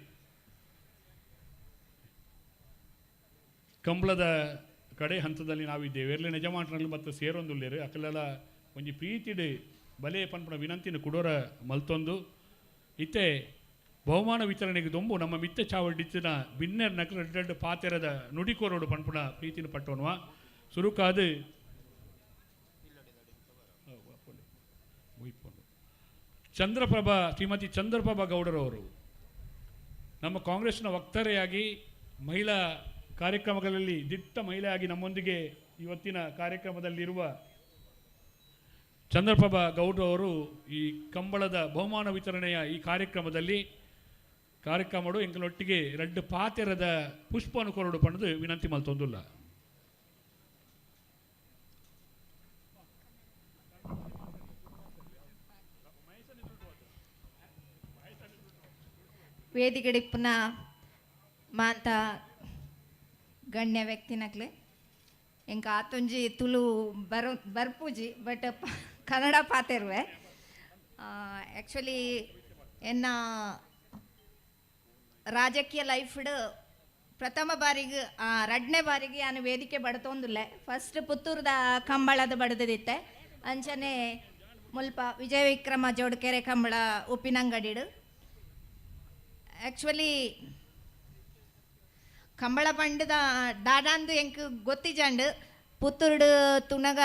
ಕಂಬಳದ ಕಡೆ ಹಂತದಲ್ಲಿ ನಾವಿದ್ದೇವೆ ಎರ್ಲಿ ಯಜಮಾನರಲ್ಲಿ ಮತ್ತು ಸೇರೊಂದುಲ್ಲೇರು ಅಕಲೆಲ್ಲ ಒಂಜಿ ಪ್ರೀತಿಡ್ ಬಲೆ ಪನ್ಪುನ ವಿನಂತಿನ ಕುಡೋರ ಮಲ್ತೊಂದು ಇತ್ತೆ ಬಹುಮಾನ ವಿತರಣೆಗೆ ದೊಂಬು ನಮ್ಮ ಮಿತ್ತೆ ಚಾವಡಿತ್ತಿನ ಬಿನ್ನೆರ್ ನಕಲ ರೆಡ್ ಪಾತೆರದ ನುಡಿಕೋರೋಡು ಪನ್ಪುನ ಪ್ರೀತಿನ ಪಟ್ಟೋನ್ವ ಸುರುಕಾದು ಚಂದ್ರಪ್ರಭಾ ಶ್ರೀಮತಿ ಚಂದ್ರಪ್ರಭಾ ಗೌಡರವರು ನಮ್ಮ ಕಾಂಗ್ರೆಸ್ನ ವಕ್ತಾರೆಯಾಗಿ ಮಹಿಳಾ ಕಾರ್ಯಕ್ರಮಗಳಲ್ಲಿ ದಿಟ್ಟ ಮಹಿಳೆಯಾಗಿ ನಮ್ಮೊಂದಿಗೆ ಇವತ್ತಿನ ಕಾರ್ಯಕ್ರಮದಲ್ಲಿರುವ ಚಂದ್ರಪ್ರಭಾ ಗೌಡರವರು ಈ ಕಂಬಳದ ಬಹುಮಾನ ವಿತರಣೆಯ ಈ ಕಾರ್ಯಕ್ರಮದಲ್ಲಿ ಕಾರ್ಯಕ್ರಮಡು ಎಂಗಳೊಟ್ಟಿಗೆ ರೆಡ್ ಪಾತೆರದ ಪುಷ್ಪವನ್ನು ಕೊರಡು ಪಣದು ವಿನಂತಿ ಮಲ್ತೊಂದುಲ್ಲ ವೇದಿಕೆಡಿಪ್ಪುನ ಮಾತ ಗಣ್ಯ ವ್ಯಕ್ತಿನಕ್ಲೆ ಎಂಕ ಆತೊಂಜಿ ತುಳು ಬರ್ಪೂಜಿ ಬಟ್ ಕನ್ನಡ ಪಾತೆರ್ವೆ ಆ್ಯಕ್ಚುಲಿ ಎನ್ನ ರಾಜಕೀಯ ಲೈಫ್ಡ್ ಪ್ರಥಮ ಬಾರಿಗೆ ಎರಡನೇ ಬಾರಿಗೆ ನಾನು ವೇದಿಕೆ ಬಡ್ತೊಂದಿಲ್ಲ ಫಸ್ಟ್ ಪುತ್ತೂರದ ಕಂಬಳದ ಬಡ್ದಿತ್ತೆ ಅಂಚನೆ ಮುಲ್ಪ ವಿಜಯ ವಿಕ್ರಮ ಜೋಡ್ಕೆರೆ ಕಂಬಳ ಉಪ್ಪಿನಂಗಡಿಡು ಆ್ಯಕ್ಚುಲಿ ಕಂಬಳ ಪಂಡದ ದಾದಾಂದು ಎಂಕ್ ಗೊತ್ತಿಜಂಡು ಪುತ್ತೂರ್ಡು ತುನಗ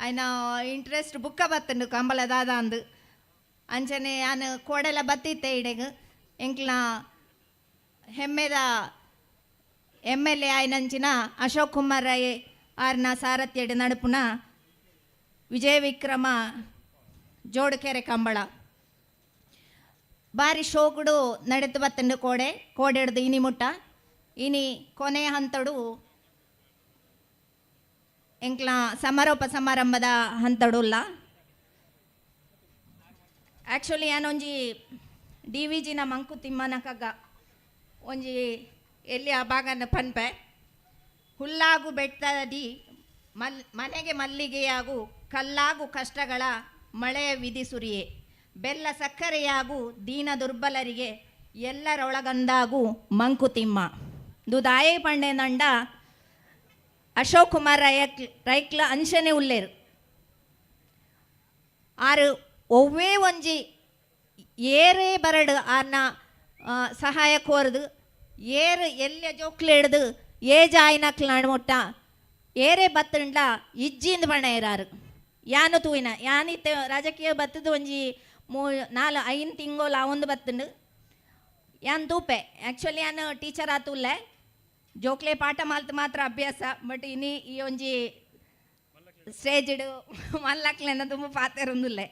ಆಯ್ನ ಇಂಟ್ರೆಸ್ಟ್ ಬುಕ್ಕ ಬತ್ತಂಡು ಕಂಬಳ ದಾದಾಂದು ಅಂಚನೆ ನಾನು ಕೋಡೆಲ್ಲ ಬತ್ತಿತ್ತೆ ಇಡೆಗೆ ಎಂಕ್ಲ ಹೆಮ್ಮೆದ MLA ಆಯ್ನಂಚಿನ ಅಶೋಕ್ ಕುಮಾರ್ ರಾಯ್ ಆರ್ನ ಸಾರಥ್ಯಡ್ ನಡುಪುನ ವಿಜಯ ವಿಕ್ರಮ ಜೋಡ್ಕೆರೆ ಕಂಬಳ ಬಾರಿ ಶೋಕುಡು ನಡೆದು ಬತ್ತಂಡು ಕೋಡೆ ಹಿಡ್ದು ಇನಿ ಮುಟ್ಟ ಇನಿ ಕೊನೆಯ ಹಂತಡು ಎಂಕ್ಲ ಸಮಾರೋಪ ಸಮಾರಂಭದ ಹಂತಡುಲ್ಲ ಆ್ಯಕ್ಚುಲಿ ನಾನೊಂಜಿ DVGನ ಮಂಕುತಿಮ್ಮನಕಗ ಒಂಜಿ ಎಲ್ಲಿ ಆ ಭಾಗನ ಪನ್ಪೆ ಹುಲ್ಲಾಗು ಬೆಟ್ಟದಿ ಮನೆಗೆ ಮಲ್ಲಿಗೆಯಾಗು ಕಲ್ಲಾಗು ಕಷ್ಟಗಳ ಮಳೆಯ ವಿಧಿಸುರಿಯೇ ಬೆಲ್ಲ ಸಕ್ಕರೆಯಾಗು ದೀನ ದುರ್ಬಲರಿಗೆ ಎಲ್ಲರೊಳಗಂದಾಗು ಮಂಕುತಿಮ್ಮ ದಾಯೇ ಪಂಡೆ ನಂಡ ಅಶೋಕ್ ಕುಮಾರ್ ರೈಕ್ಲ ಅಂಶನೆ ಉಲ್ಲೇರು ಆರು ಒವ್ವೇ ಒಂಜಿ ಏರೇ ಬರಡು ಆರ್ನ ಸಹಾಯ ಕೋರ್ದು ಏರು ಎಲ್ಲಿ ಜೋಕ್ಲು ಹಿಡ್ದು ಜಾಯ್ನಕ್ಲು ನಡ್ಮುಟ್ಟ ಏರೇ ಬತ್ತಂಡ್ಲ ಇಜ್ಜಿಂದ ಬಣ್ಣ ಇರಾರು ಯಾನು ತೂಯಿನ ಯಾನಿತ್ತೆ ರಾಜಕೀಯ ಬತ್ತದು ಒಂಜಿ 4-5 ತಿಂಗೋಲ ಒಂದು ಬತ್ತಂಡು ಯಾನ್ ತೂಪೆ ಆ್ಯಕ್ಚುಲಿ ಯಾನು ಟೀಚರ್ ಆತುಲ್ಲೆ ಜೋಕ್ಲೆ ಪಾಠ ಮಾಲ್ತು ಮಾತ್ರ ಅಭ್ಯಾಸ ಬಟ್ ಇನಿ ಈ ಒಂಜಿ ಸ್ಟೇಜಿಡು ಮಲ್ಲಕ್ಲೆನ ತುಂಬ ಪಾತೆರೊಂದುಲ್ಲೆ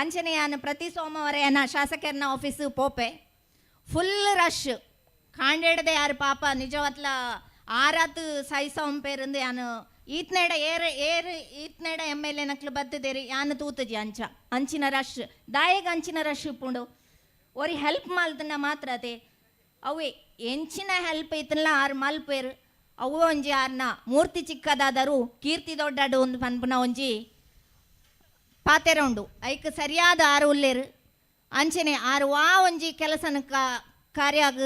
ಅಂಚನೆ ಯಾನು ಪ್ರತಿ ಸೋಮವಾರ ಏನ ಶಾಸಕರ್ನ ಆಫೀಸು ಪೋಪೆ ಫುಲ್ ರಶ್ ಕಾಂಡೇಡದೆ ಯಾರು ಪಾಪ ನಿಜವತ್ಲ ಆರಾತು ಸೈಸಂಪೇರಂದು ಯಾನು ಈತ್ನೇಡ ಏರು ಈತ್ನೇಡ MLA ನಕ್ಲು ಬತ್ತದೇರಿ ಯಾನು ತೂತಜಿ ಅಂಚಿನ ರಶ್ ದಾಯಗ ಅಂಚಿನ ರಶ್ ಇಪ್ಪುಂಡು ಒರಿ ಹೆಲ್ಪ್ ಮಾಲ್ತನ ಮಾತ್ರ ಅದೇ ಅವೇ ಎಂಚಿನ ಹೆಲ್ಪ್ ಐತಲ್ಲ ಆರು ಮಲ್ಪೇರು ಅವು ಒಂಜಿ ಆರ್ನ ಮೂರ್ತಿ ಚಿಕ್ಕದಾದರೂ ಕೀರ್ತಿ ದೊಡ್ಡಡು ಒಂದು ಪನ್ಪುನ ಒಂಜಿ ಪಾತೆರ ಉಂಡು ಐಕ್ ಸರಿಯಾದ ಆರು ಉಲ್ಲೇರು ಅಂಚನೆ ಆರು ಒಂಜಿ ಕೆಲಸನ ಕಾರ್ಯಾಗ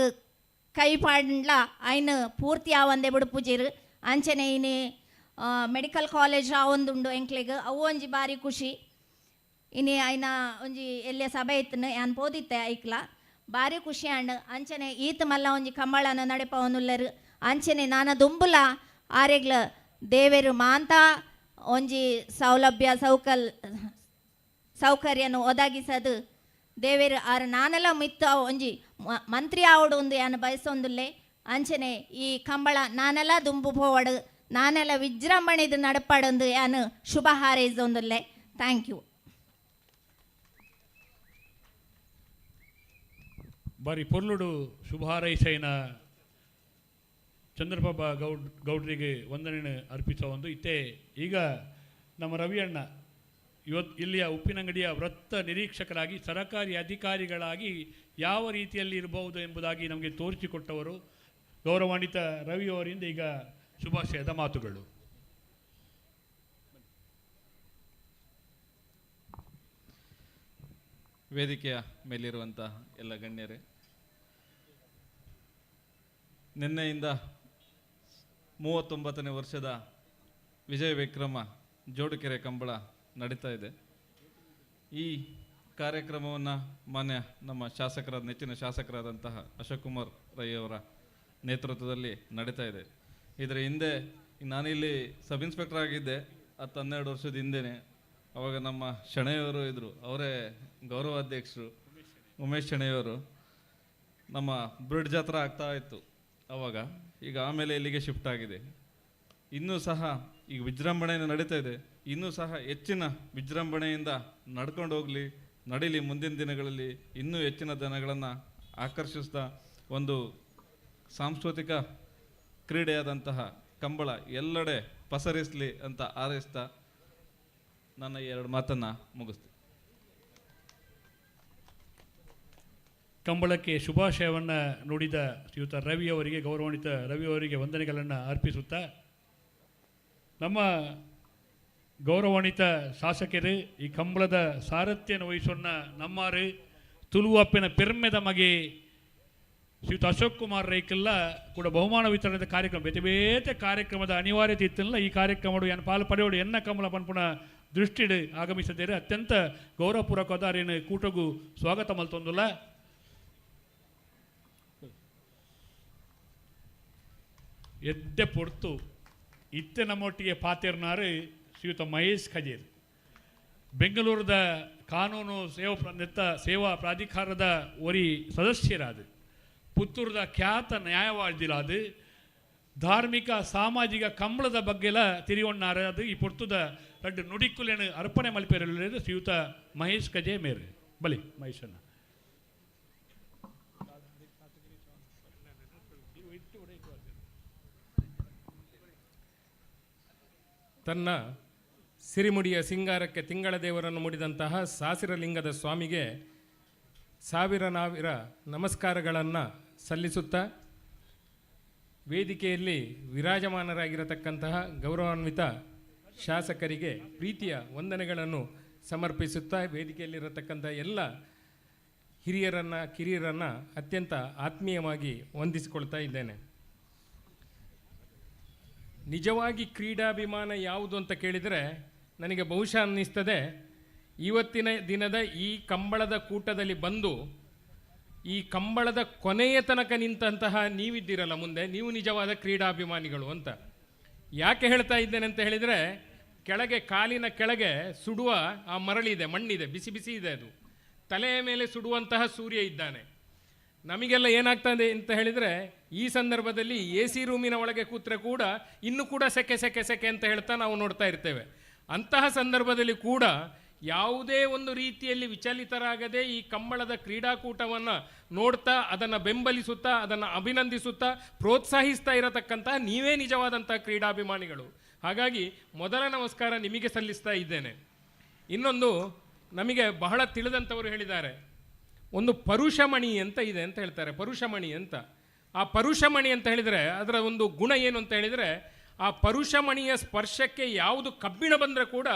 ಕೈ ಪಾಡ್ಲ ಐನ್ ಪೂರ್ತಿ ಒಂದೇ ಬಿಡು ಪೂಜೆರು ಅಂಚನೆ ಇನಿ ಮೆಡಿಕಲ್ ಕಾಲೇಜ್ ಒಂದುಂಡು ಎಂಕ್ಲೆಗ್ ಅವು ಒಂಜಿ ಬಾರಿ ಖುಷಿ ಇನಿ ಐನ ಒಂಜಿ ಎಲ್ಲಿಯ ಸಭೆ ಇತ್ತನು ಯಾನ್ ಪೋದಿತ್ತೆ ಐಕ್ಲ ಭಾರಿ ಖುಷಿ ಅಂಡ್ ಅಂಚನೆ ಈತ ಮಲ್ಲ ಒಂಜಿ ಕಂಬಳನ ನಡೆಪವನುಲ್ಲರು ಅಂಚನೆ ನಾನ ದುಂಬುಲ ಆರೆಗ್ಲ ದೇವೇರು ಮಾಂತ ಒಂಜಿ ಸೌಲಭ್ಯ ಸೌಕರ್ಯನು ಒದಗಿಸದು ದೇವೇರು ಆರು ನಾನೆಲ್ಲ ಮಿತ್ತ ಒಂಜಿ ಮಂತ್ರಿ ಆವಡು ಒಂದು ಯಾನು ಬಯಸೊಂದುಲ್ಲೆ ಅಂಚನೆ ಈ ಕಂಬಳ ನಾನೆಲ್ಲ ದುಂಬು ಪೋವಡು ನಾನೆಲ್ಲ ವಿಜೃಂಭಣೆದು ನಡಪಾಡೊಂದು ಯಾನು ಶುಭ ಹಾರೈಸೊಂದುಲ್ಲೆ. Thank you. ಬಾರಿ ಪೊರ್ಲುಡು ಶುಭ ಹಾರೈಸೈನ ಚಂದ್ರಪ್ರಭಾ ಗೌಡ್ರಿಗೆ ವಂದನೆ ಅರ್ಪಿಸುವ ಒಂದು ಇತ್ತೆ. ಈಗ ನಮ್ಮ ರವಿಯಣ್ಣ ಇಲ್ಲಿಯ ಉಪ್ಪಿನಂಗಡಿಯ ವೃತ್ತ ನಿರೀಕ್ಷಕರಾಗಿ ಸರಕಾರಿ ಅಧಿಕಾರಿಗಳಾಗಿ ಯಾವ ರೀತಿಯಲ್ಲಿ ಇರಬಹುದು ಎಂಬುದಾಗಿ ನಮಗೆ ತೋರಿಸಿಕೊಟ್ಟವರು ಗೌರವಾನ್ವಿತ ರವಿಯವರಿಂದ ಈಗ ಶುಭಾಶಯದ ಮಾತುಗಳು. ವೇದಿಕೆಯ ಮೇಲಿರುವಂತಹ ಎಲ್ಲ ಗಣ್ಯರೇ, ನಿನ್ನೆಯಿಂದ 39ನೇ ವರ್ಷದ ವಿಜಯ ವಿಕ್ರಮ ಜೋಡುಕೆರೆ ಕಂಬಳ ನಡೀತಾ ಇದೆ. ಈ ಕಾರ್ಯಕ್ರಮವನ್ನು ಮಾನ್ಯ ನಮ್ಮ ನೆಚ್ಚಿನ ಶಾಸಕರಾದಂತಹ ಅಶೋಕ್ ಕುಮಾರ್ ರೈ ಅವರ ನೇತೃತ್ವದಲ್ಲಿ ನಡೀತಾ ಇದೆ. ಇದರ ಹಿಂದೆ ನಾನಿಲ್ಲಿ ಸಬ್ ಇನ್ಸ್ಪೆಕ್ಟರ್ ಆಗಿದ್ದೆ 10-12 ವರ್ಷದ ಹಿಂದೆಯೇ. ಅವಾಗ ನಮ್ಮ ಶೆಣೆಯವರು ಇದ್ದರು, ಅವರೇ ಗೌರವಾಧ್ಯಕ್ಷರು ಉಮೇಶ್ ಶೆಣೆಯವರು. ನಮ್ಮ ಬ್ರಿಡ್ಜ್ ಹತ್ರ ಆಗ್ತಾ ಇತ್ತು ಅವಾಗ. ಈಗ ಆಮೇಲೆ ಇಲ್ಲಿಗೆ ಶಿಫ್ಟ್ ಆಗಿದೆ. ಇನ್ನೂ ಸಹ ಈಗ ವಿಜೃಂಭಣೆಯಿಂದ ನಡೀತಾ ಇದೆ. ಇನ್ನೂ ಸಹ ಹೆಚ್ಚಿನ ವಿಜೃಂಭಣೆಯಿಂದ ನಡೀಲಿ ಮುಂದಿನ ದಿನಗಳಲ್ಲಿ ಇನ್ನೂ ಹೆಚ್ಚಿನ ಜನಗಳನ್ನು ಆಕರ್ಷಿಸ್ತಾ ಒಂದು ಸಾಂಸ್ಕೃತಿಕ ಕ್ರೀಡೆಯಾದಂತಹ ಕಂಬಳ ಎಲ್ಲೆಡೆ ಪಸರಿಸಲಿ ಅಂತ ಹಾರೈಸ್ತಾ ನನ್ನ 2 ಮಾತನ್ನು ಮುಗಿಸ್ತೀನಿ. ಕಂಬಳಕ್ಕೆ ಶುಭಾಶಯವನ್ನು ನುಡಿದ ಶ್ರೀಯುತ ರವಿಯವರಿಗೆ, ಗೌರವಾನ್ವಿತ ರವಿಯವರಿಗೆ ವಂದನೆಗಳನ್ನು ಅರ್ಪಿಸುತ್ತಾ, ನಮ್ಮ ಗೌರವಾನ್ವಿತ ಶಾಸಕರು ಈ ಕಂಬಳದ ಸಾರಥ್ಯನ ವಹಿಸೋಣ ನಮ್ಮಾರು ತುಳುವಪ್ಪನ ಪೆರ್ಮೆದ ಮಗೆ ಶ್ರೀಯುತ ಅಶೋಕ್ ಕುಮಾರ್ ರೈಕೆಲ್ಲ ಕೂಡ ಬಹುಮಾನ ವಿತರಣೆ ಕಾರ್ಯಕ್ರಮ ಬೇತೆ ಬೇತೆ ಕಾರ್ಯಕ್ರಮದ ಅನಿವಾರ್ಯತೆ ಇತ್ತಲ್ಲ. ಈ ಕಾರ್ಯಕ್ರಮ ಏನು ಪಾಲು ಪಡೆಯೋಡು ಎನ್ನ ಕಂಬಳ ಪನ್ಪುಣ ದೃಷ್ಟಿಡು ಆಗಮಿಸಿದ್ದೇವೆ. ಅತ್ಯಂತ ಗೌರವಪೂರ್ವಕವಾದ ಏನು ಕೂಟಗೂ ಸ್ವಾಗತ ಮಲ್ತೊಂದುಲ್ಲ. ಎಡ್ಡೆ ಪೊರ್ತು ಇತ್ತೆ ನಮ್ಮೊಟ್ಟಿಗೆ ಪಾತೆರ್ನಾರು ಶ್ರೀಯುತ ಮಹೇಶ್ ಖಜೇರ್, ಬೆಂಗಳೂರದ ಕಾನೂನು ಸೇವಾ ಪ್ರಾಧಿಕಾರದ ಒರಿ ಸದಸ್ಯರಾದ, ಪುತ್ತೂರದ ಖ್ಯಾತ ನ್ಯಾಯವಾದಿಲಾದ, ಧಾರ್ಮಿಕ ಸಾಮಾಜಿಕ ಕಂಬಳದ ಬಗ್ಗೆಲ್ಲ ತಿರಿಯೊಣ್ಣಾರ ಈ ಪೊರ್ತುದ 2 ನುಡಿಕ್ಕುಲೇನು ಅರ್ಪಣೆ ಮಲ್ಪೇರಲು ಶ್ರೀಯುತ ಮಹೇಶ್ ಖಜೆ ಮೇರೆ ಬಲಿ ಮಹೇಶಣ್ಣ. ತನ್ನ ಸಿರಿಮುಡಿಯ ಸಿಂಗಾರಕ್ಕೆ ತಿಂಗಳ ದೇವರನ್ನು ಮುಡಿದಂತಹ ಸಾಸಿರಲಿಂಗದ ಸ್ವಾಮಿಗೆ ಸಾವಿರ ನಮಸ್ಕಾರಗಳನ್ನು ಸಲ್ಲಿಸುತ್ತಾ, ವೇದಿಕೆಯಲ್ಲಿ ವಿರಾಜಮಾನರಾಗಿರತಕ್ಕಂತಹ ಗೌರವಾನ್ವಿತ ಶಾಸಕರಿಗೆ ಪ್ರೀತಿಯ ವಂದನೆಗಳನ್ನು ಸಮರ್ಪಿಸುತ್ತಾ, ವೇದಿಕೆಯಲ್ಲಿರತಕ್ಕಂಥ ಎಲ್ಲ ಕಿರಿಯರನ್ನು ಅತ್ಯಂತ ಆತ್ಮೀಯವಾಗಿ ವಂದಿಸಿಕೊಳ್ತಾ ಇದ್ದೇನೆ. ನಿಜವಾಗಿ ಕ್ರೀಡಾಭಿಮಾನ ಯಾವುದು ಅಂತ ಕೇಳಿದರೆ ನನಗೆ ಬಹುಶಃ ಅನ್ನಿಸ್ತದೆ, ಇವತ್ತಿನ ದಿನದ ಈ ಕಂಬಳದ ಕೂಟದಲ್ಲಿ ಬಂದು ಈ ಕಂಬಳದ ಕೊನೆಯ ತನಕ ನಿಂತಹ ನೀವಿದ್ದೀರಲ್ಲ ಮುಂದೆ, ನೀವು ನಿಜವಾದ ಕ್ರೀಡಾಭಿಮಾನಿಗಳು ಅಂತ. ಯಾಕೆ ಹೇಳ್ತಾ ಇದ್ದೇನೆ ಅಂತ ಹೇಳಿದರೆ, ಕೆಳಗೆ ಕಾಲಿನ ಕೆಳಗೆ ಸುಡುವ ಆ ಮರಳಿದೆ, ಮಣ್ಣಿದೆ, ಬಿಸಿ ಬಿಸಿ ಇದೆ, ಅದು ತಲೆಯ ಮೇಲೆ ಸುಡುವಂತಹ ಸೂರ್ಯ ಇದ್ದಾನೆ. ನಮಗೆಲ್ಲ ಏನಾಗ್ತದೆ ಅಂತ ಹೇಳಿದರೆ, ಈ ಸಂದರ್ಭದಲ್ಲಿ AC ರೂಮಿನ ಒಳಗೆ ಕೂತ್ರೆ ಕೂಡ ಇನ್ನೂ ಕೂಡ ಸೆಕೆ ಸೆಕೆ ಸೆಕೆ ಅಂತ ಹೇಳ್ತಾ ನಾವು ನೋಡ್ತಾ ಇರ್ತೇವೆ. ಅಂತಹ ಸಂದರ್ಭದಲ್ಲಿ ಕೂಡ ಯಾವುದೇ ಒಂದು ರೀತಿಯಲ್ಲಿ ವಿಚಲಿತರಾಗದೆ ಈ ಕಂಬಳದ ಕ್ರೀಡಾಕೂಟವನ್ನು ನೋಡ್ತಾ, ಅದನ್ನು ಬೆಂಬಲಿಸುತ್ತಾ, ಅದನ್ನು ಅಭಿನಂದಿಸುತ್ತಾ, ಪ್ರೋತ್ಸಾಹಿಸ್ತಾ ಇರತಕ್ಕಂತಹ ನೀವೇ ನಿಜವಾದಂಥ ಕ್ರೀಡಾಭಿಮಾನಿಗಳು. ಹಾಗಾಗಿ ಮೊದಲ ನಮಸ್ಕಾರ ನಿಮಗೆ ಸಲ್ಲಿಸ್ತಾ ಇದ್ದೇನೆ. ಇನ್ನೊಂದು, ನಮಗೆ ಬಹಳ ತಿಳಿದಂಥವರು ಹೇಳಿದ್ದಾರೆ, ಒಂದು ಪರುಷಮಣಿ ಅಂತ ಇದೆ ಅಂತ ಹೇಳ್ತಾರೆ, ಪರುಷಮಣಿ ಅಂತ. ಆ ಪರುಷಮಣಿ ಅಂತ ಹೇಳಿದರೆ ಅದರ ಒಂದು ಗುಣ ಏನು ಅಂತ ಹೇಳಿದರೆ, ಆ ಪರುಷಮಣಿಯ ಸ್ಪರ್ಶಕ್ಕೆ ಯಾವುದು ಕಬ್ಬಿಣ ಬಂದರೆ ಕೂಡ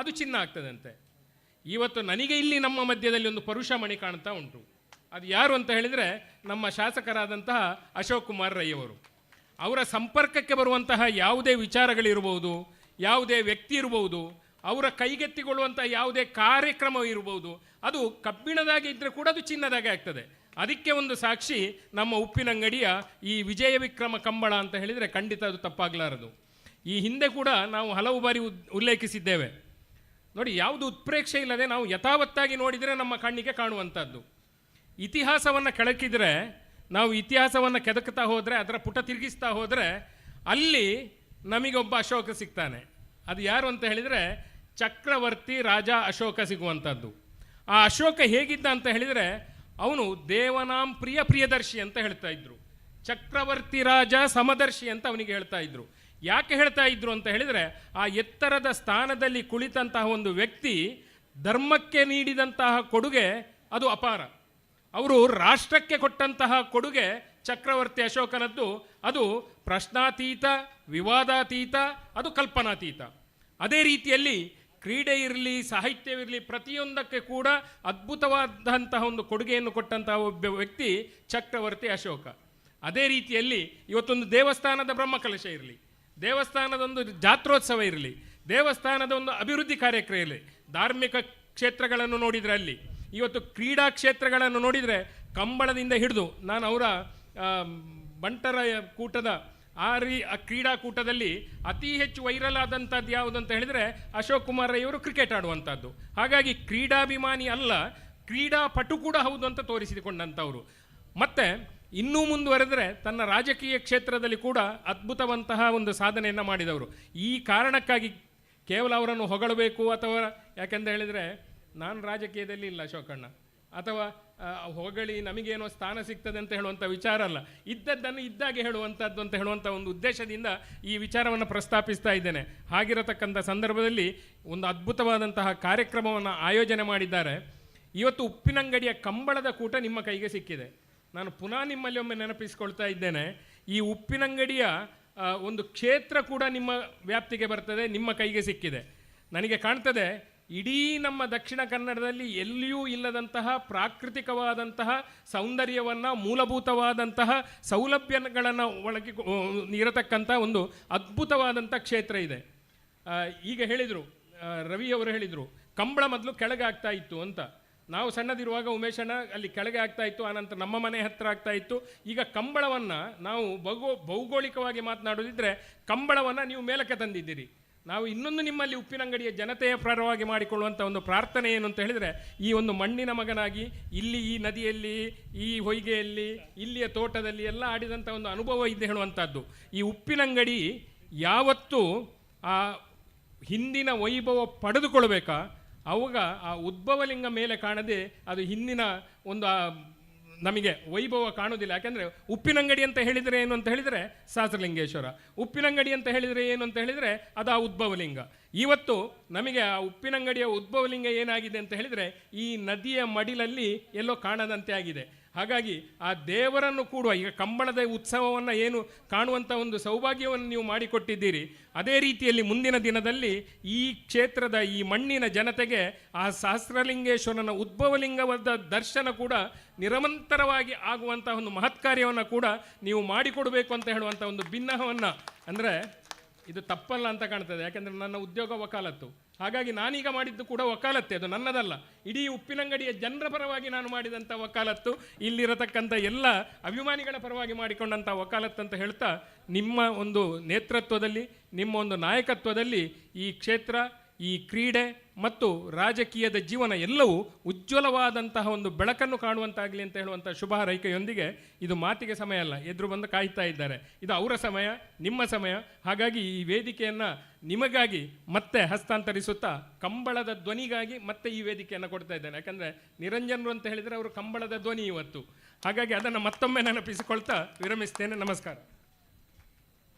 ಅದು ಚಿನ್ನ ಆಗ್ತದಂತೆ. ಇವತ್ತು ನನಗೆ ಇಲ್ಲಿ ನಮ್ಮ ಮಧ್ಯದಲ್ಲಿ ಒಂದು ಪರುಷಮಣಿ ಕಾಣ್ತಾ ಉಂಟು. ಅದು ಯಾರು ಅಂತ ಹೇಳಿದರೆ ನಮ್ಮ ಶಾಸಕರಾದಂತಹ ಅಶೋಕ್ ಕುಮಾರ್ ರೈ ಅವರು. ಅವರ ಸಂಪರ್ಕಕ್ಕೆ ಬರುವಂತಹ ಯಾವುದೇ ವಿಚಾರಗಳಿರ್ಬೋದು, ಯಾವುದೇ ವ್ಯಕ್ತಿ ಇರ್ಬೋದು, ಅವರ ಕೈಗೆತ್ತಿಕೊಳ್ಳುವಂಥ ಯಾವುದೇ ಕಾರ್ಯಕ್ರಮ ಇರ್ಬೋದು, ಅದು ಕಬ್ಬಿಣದಾಗೆ ಇದ್ದರೆ ಕೂಡ ಅದು ಚಿನ್ನದಾಗೆ ಆಗ್ತದೆ. ಅದಕ್ಕೆ ಒಂದು ಸಾಕ್ಷಿ ನಮ್ಮ ಉಪ್ಪಿನಂಗಡಿಯ ಈ ವಿಜಯ ವಿಕ್ರಮ ಕಂಬಳ ಅಂತ ಹೇಳಿದರೆ ಖಂಡಿತ ಅದು ತಪ್ಪಾಗಲಾರದು. ಈ ಹಿಂದೆ ಕೂಡ ನಾವು ಹಲವು ಬಾರಿ ಉಲ್ಲೇಖಿಸಿದ್ದೇವೆ ನೋಡಿ. ಯಾವುದು ಉತ್ಪ್ರೇಕ್ಷೆ ಇಲ್ಲದೆ ನಾವು ಯಥಾವತ್ತಾಗಿ ನೋಡಿದರೆ ನಮ್ಮ ಕಣ್ಣಿಗೆ ಕಾಣುವಂಥದ್ದು. ಇತಿಹಾಸವನ್ನು ಕೆಳಕಿದರೆ, ನಾವು ಇತಿಹಾಸವನ್ನು ಕೆದಕ್ತಾ ಹೋದರೆ, ಅದರ ಪುಟ ತಿರುಗಿಸ್ತಾ ಹೋದರೆ, ಅಲ್ಲಿ ನಮಗೊಬ್ಬ ಅಶೋಕ ಸಿಗ್ತಾನೆ. ಅದು ಯಾರು ಅಂತ ಹೇಳಿದರೆ ಚಕ್ರವರ್ತಿ ರಾಜ ಅಶೋಕ ಸಿಗುವಂಥದ್ದು. ಆ ಅಶೋಕ ಹೇಗಿದ್ದ ಅಂತ ಹೇಳಿದರೆ ಅವನು ದೇವನಾಂ ಪ್ರಿಯದರ್ಶಿ ಅಂತ ಹೇಳ್ತಾ ಇದ್ರು. ಚಕ್ರವರ್ತಿ ರಾಜ ಸಮದರ್ಶಿ ಅಂತ ಅವನಿಗೆ ಹೇಳ್ತಾ ಇದ್ರು. ಯಾಕೆ ಹೇಳ್ತಾ ಇದ್ರು ಅಂತ ಹೇಳಿದರೆ ಆ ಎತ್ತರದ ಸ್ಥಾನದಲ್ಲಿ ಕುಳಿತಂತಹ ಒಂದು ವ್ಯಕ್ತಿ ಧರ್ಮಕ್ಕೆ ನೀಡಿದಂತಹ ಕೊಡುಗೆ ಅದು ಅಪಾರ. ಅವರು ರಾಷ್ಟ್ರಕ್ಕೆ ಕೊಟ್ಟಂತಹ ಕೊಡುಗೆ ಚಕ್ರವರ್ತಿ ಅಶೋಕನದ್ದು ಅದು ಪ್ರಶ್ನಾತೀತ, ವಿವಾದಾತೀತ, ಅದು ಕಲ್ಪನಾತೀತ. ಅದೇ ರೀತಿಯಲ್ಲಿ ಕ್ರೀಡೆ ಇರಲಿ, ಸಾಹಿತ್ಯವಿರಲಿ, ಪ್ರತಿಯೊಂದಕ್ಕೆ ಕೂಡ ಅದ್ಭುತವಾದಂತಹ ಒಂದು ಕೊಡುಗೆಯನ್ನು ಕೊಟ್ಟಂತಹ ಒಬ್ಬ ವ್ಯಕ್ತಿ ಚಕ್ರವರ್ತಿ ಅಶೋಕ. ಅದೇ ರೀತಿಯಲ್ಲಿ ಇವತ್ತೊಂದು ದೇವಸ್ಥಾನದ ಬ್ರಹ್ಮಕಲಶ ಇರಲಿ, ದೇವಸ್ಥಾನದೊಂದು ಜಾತ್ರೋತ್ಸವ ಇರಲಿ, ದೇವಸ್ಥಾನದ ಒಂದು ಅಭಿವೃದ್ಧಿ ಕಾರ್ಯಕ್ರಮ ಇರಲಿ, ಧಾರ್ಮಿಕ ಕ್ಷೇತ್ರಗಳನ್ನು ನೋಡಿದರೆ ಅಲ್ಲಿ, ಇವತ್ತು ಕ್ರೀಡಾ ಕ್ಷೇತ್ರಗಳನ್ನು ನೋಡಿದರೆ ಕಂಬಳದಿಂದ ಹಿಡಿದು ನಾನು ಅವರ ಬಂಟರ ಕೂಟದ ಆ ಕ್ರೀಡಾಕೂಟದಲ್ಲಿ ಅತಿ ಹೆಚ್ಚು ವೈರಲ್ ಆದಂಥದ್ದು ಯಾವುದಂತ ಹೇಳಿದರೆ ಅಶೋಕ್ ಕುಮಾರ್ ರೈ ಅವರು ಕ್ರಿಕೆಟ್ ಆಡುವಂಥದ್ದು. ಹಾಗಾಗಿ ಕ್ರೀಡಾಭಿಮಾನಿ ಅಲ್ಲ, ಕ್ರೀಡಾಪಟು ಕೂಡ ಹೌದು ಅಂತ ತೋರಿಸಿಕೊಂಡಂಥವ್ರು. ಮತ್ತು ಇನ್ನೂ ಮುಂದುವರೆದರೆ ತನ್ನ ರಾಜಕೀಯ ಕ್ಷೇತ್ರದಲ್ಲಿ ಕೂಡ ಅದ್ಭುತವಂತಹ ಒಂದು ಸಾಧನೆಯನ್ನು ಮಾಡಿದವರು. ಈ ಕಾರಣಕ್ಕಾಗಿ ಕೇವಲ ಅವರನ್ನು ಹೊಗಳಬೇಕು ಅಥವಾ ಯಾಕೆಂತ ಹೇಳಿದರೆ ನಾನು ರಾಜಕೀಯದಲ್ಲಿ ಇಲ್ಲ ಅಶೋಕಣ್ಣ, ಅಥವಾ ಹೊಗಳಿ ನಮಗೇನೋ ಸ್ಥಾನ ಸಿಗ್ತದೆ ಅಂತ ಹೇಳುವಂಥ ವಿಚಾರ ಅಲ್ಲ, ಇದ್ದದ್ದನ್ನು ಇದ್ದಾಗೆ ಹೇಳುವಂಥದ್ದು ಅಂತ ಹೇಳುವಂಥ ಒಂದು ಉದ್ದೇಶದಿಂದ ಈ ವಿಚಾರವನ್ನು ಪ್ರಸ್ತಾಪಿಸ್ತಾ ಇದ್ದೇನೆ. ಹಾಗಿರತಕ್ಕಂಥ ಸಂದರ್ಭದಲ್ಲಿ ಒಂದು ಅದ್ಭುತವಾದಂತಹ ಕಾರ್ಯಕ್ರಮವನ್ನು ಆಯೋಜನೆ ಮಾಡಿದ್ದಾರೆ. ಇವತ್ತು ಉಪ್ಪಿನಂಗಡಿಯ ಕಂಬಳದ ಕೂಟ ನಿಮ್ಮ ಕೈಗೆ ಸಿಕ್ಕಿದೆ. ನಾನು ಪುನಃ ನಿಮ್ಮಲ್ಲಿ ಒಮ್ಮೆ ನೆನಪಿಸ್ಕೊಳ್ತಾ ಇದ್ದೇನೆ, ಈ ಉಪ್ಪಿನಂಗಡಿಯ ಒಂದು ಕ್ಷೇತ್ರ ಕೂಡ ನಿಮ್ಮ ವ್ಯಾಪ್ತಿಗೆ ಬರ್ತದೆ, ನಿಮ್ಮ ಕೈಗೆ ಸಿಕ್ಕಿದೆ. ನನಗೆ ಕಾಣ್ತದೆ ಇಡೀ ನಮ್ಮ ದಕ್ಷಿಣ ಕನ್ನಡದಲ್ಲಿ ಎಲ್ಲಿಯೂ ಇಲ್ಲದಂತಹ ಪ್ರಾಕೃತಿಕವಾದಂತಹ ಸೌಂದರ್ಯವನ್ನು, ಮೂಲಭೂತವಾದಂತಹ ಸೌಲಭ್ಯಗಳನ್ನು ಒಳಗೆ ಇರತಕ್ಕಂಥ ಒಂದು ಅದ್ಭುತವಾದಂಥ ಕ್ಷೇತ್ರ ಇದೆ. ಈಗ ಹೇಳಿದರು, ರವಿಯವರು ಹೇಳಿದರು, ಕಂಬಳ ಮೊದಲು ಕೆಳಗೆ ಆಗ್ತಾ ಇತ್ತು ಅಂತ. ನಾವು ಸಣ್ಣದಿರುವಾಗ ಉಮೇಶಣ್ಣ ಅಲ್ಲಿ ಕೆಳಗೆ ಆಗ್ತಾ ಇತ್ತು, ಆನಂತರ ನಮ್ಮ ಮನೆ ಹತ್ತಿರ ಆಗ್ತಾ ಇತ್ತು. ಈಗ ಕಂಬಳವನ್ನು ನಾವು ಭೌಗೋಳಿಕವಾಗಿ ಮಾತನಾಡೋದಿದ್ರೆ ಕಂಬಳವನ್ನು ನೀವು ಮೇಲಕ್ಕೆ ತಂದಿದ್ದೀರಿ. ನಾವು ಇನ್ನೊಂದು ನಿಮ್ಮಲ್ಲಿ ಉಪ್ಪಿನಂಗಡಿಯ ಜನತೆಯ ಪರವಾಗಿ ಮಾಡಿಕೊಳ್ಳುವಂಥ ಒಂದು ಪ್ರಾರ್ಥನೆ ಏನು ಅಂತ ಹೇಳಿದರೆ, ಈ ಒಂದು ಮಣ್ಣಿನ ಮಗನಾಗಿ ಇಲ್ಲಿ ಈ ನದಿಯಲ್ಲಿ, ಈ ಹೊಯ್ಗೆಯಲ್ಲಿ, ಇಲ್ಲಿಯ ತೋಟದಲ್ಲಿ ಎಲ್ಲ ಆಡಿದಂಥ ಒಂದು ಅನುಭವ ಇದೆ ಹೇಳುವಂಥದ್ದು. ಈ ಉಪ್ಪಿನಂಗಡಿ ಯಾವತ್ತೂ ಆ ಹಿಂದಿನ ವೈಭವ ಪಡೆದುಕೊಳ್ಬೇಕಾ, ಅವಾಗ ಆ ಉದ್ಭವಲಿಂಗ ಮೇಲೆ ಕಾಣದೆ ಅದು ಹಿಂದಿನ ಒಂದು ನಮಗೆ ವೈಭವ ಕಾಣೋದಿಲ್ಲ. ಯಾಕೆಂದರೆ ಉಪ್ಪಿನಂಗಡಿ ಅಂತ ಹೇಳಿದರೆ ಏನು ಅಂತ ಹೇಳಿದರೆ ಸಹಸ್ರಲಿಂಗೇಶ್ವರ, ಉಪ್ಪಿನಂಗಡಿ ಅಂತ ಹೇಳಿದರೆ ಏನು ಅಂತ ಹೇಳಿದರೆ ಅದು ಆ ಉದ್ಭವಲಿಂಗ. ಇವತ್ತು ನಮಗೆ ಆ ಉಪ್ಪಿನಂಗಡಿಯ ಉದ್ಭವಲಿಂಗ ಏನಾಗಿದೆ ಅಂತ ಹೇಳಿದರೆ ಈ ನದಿಯ ಮಡಿಲಲ್ಲಿ ಎಲ್ಲೋ ಕಾಣದಂತೆ ಆಗಿದೆ. ಹಾಗಾಗಿ ಆ ದೇವರನ್ನು ಕೂಡುವ ಈಗ ಕಂಬಳದ ಉತ್ಸವವನ್ನು ಏನು ಕಾಣುವಂಥ ಒಂದು ಸೌಭಾಗ್ಯವನ್ನು ನೀವು ಮಾಡಿಕೊಟ್ಟಿದ್ದೀರಿ, ಅದೇ ರೀತಿಯಲ್ಲಿ ಮುಂದಿನ ದಿನದಲ್ಲಿ ಈ ಕ್ಷೇತ್ರದ ಈ ಮಣ್ಣಿನ ಜನತೆಗೆ ಆ ಸಹಸ್ರಲಿಂಗೇಶ್ವರನ ಉದ್ಭವಲಿಂಗವಾದ ದರ್ಶನ ಕೂಡ ನಿರಂತರವಾಗಿ ಆಗುವಂಥ ಒಂದು ಮಹತ್ ಕಾರ್ಯವನ್ನು ಕೂಡ ನೀವು ಮಾಡಿಕೊಡಬೇಕು ಅಂತ ಹೇಳುವಂಥ ಒಂದು ಭಿನ್ನಹವನ್ನು, ಅಂದರೆ ಇದು ತಪ್ಪಲ್ಲ ಅಂತ ಕಾಣ್ತದೆ. ಯಾಕೆಂದರೆ ನನ್ನ ಉದ್ಯೋಗ ವಕಾಲತ್ತು, ಹಾಗಾಗಿ ನಾನೀಗ ಮಾಡಿದ್ದು ಕೂಡ ವಕಾಲತ್ತೆ, ಅದು ನನ್ನದಲ್ಲ, ಇಡೀ ಉಪ್ಪಿನಂಗಡಿಯ ಜನರ ಪರವಾಗಿ ನಾನು ಮಾಡಿದಂಥ ವಕಾಲತ್ತು, ಇಲ್ಲಿರತಕ್ಕಂಥ ಎಲ್ಲ ಅಭಿಮಾನಿಗಳ ಪರವಾಗಿ ಮಾಡಿಕೊಂಡಂಥ ವಕಾಲತ್ತು ಅಂತ ಹೇಳ್ತಾ, ನಿಮ್ಮ ಒಂದು ನೇತೃತ್ವದಲ್ಲಿ, ನಿಮ್ಮ ಒಂದು ನಾಯಕತ್ವದಲ್ಲಿ ಈ ಕ್ಷೇತ್ರ, ಈ ಕ್ರೀಡೆ ಮತ್ತು ರಾಜಕೀಯದ ಜೀವನ ಎಲ್ಲವೂ ಉಜ್ವಲವಾದಂತಹ ಒಂದು ಬೆಳಕನ್ನು ಕಾಣುವಂತಾಗಲಿ ಅಂತ ಹೇಳುವಂಥ ಶುಭ ಹಾರೈಕೆಯೊಂದಿಗೆ, ಇದು ಮಾತಿಗೆ ಸಮಯ ಅಲ್ಲ, ಎದುರು ಬಂದು ಕಾಯ್ತಾ ಇದ್ದಾರೆ, ಇದು ಅವರ ಸಮಯ, ನಿಮ್ಮ ಸಮಯ. ಹಾಗಾಗಿ ಈ ವೇದಿಕೆಯನ್ನು ನಿಮಗಾಗಿ ಮತ್ತೆ ಹಸ್ತಾಂತರಿಸುತ್ತಾ ಕಂಬಳದ ಧ್ವನಿಗಾಗಿ ಮತ್ತೆ ಈ ವೇದಿಕೆಯನ್ನು ಕೊಡ್ತಾ ಇದ್ದೇನೆ. ಯಾಕಂದರೆ ನಿರಂಜನರು ಅಂತ ಹೇಳಿದರೆ ಅವರು ಕಂಬಳದ ಧ್ವನಿ ಇವತ್ತು. ಹಾಗಾಗಿ ಅದನ್ನು ಮತ್ತೊಮ್ಮೆ ನೆನಪಿಸಿಕೊಳ್ತಾ ವಿರಮಿಸ್ತೇನೆ. ನಮಸ್ಕಾರ.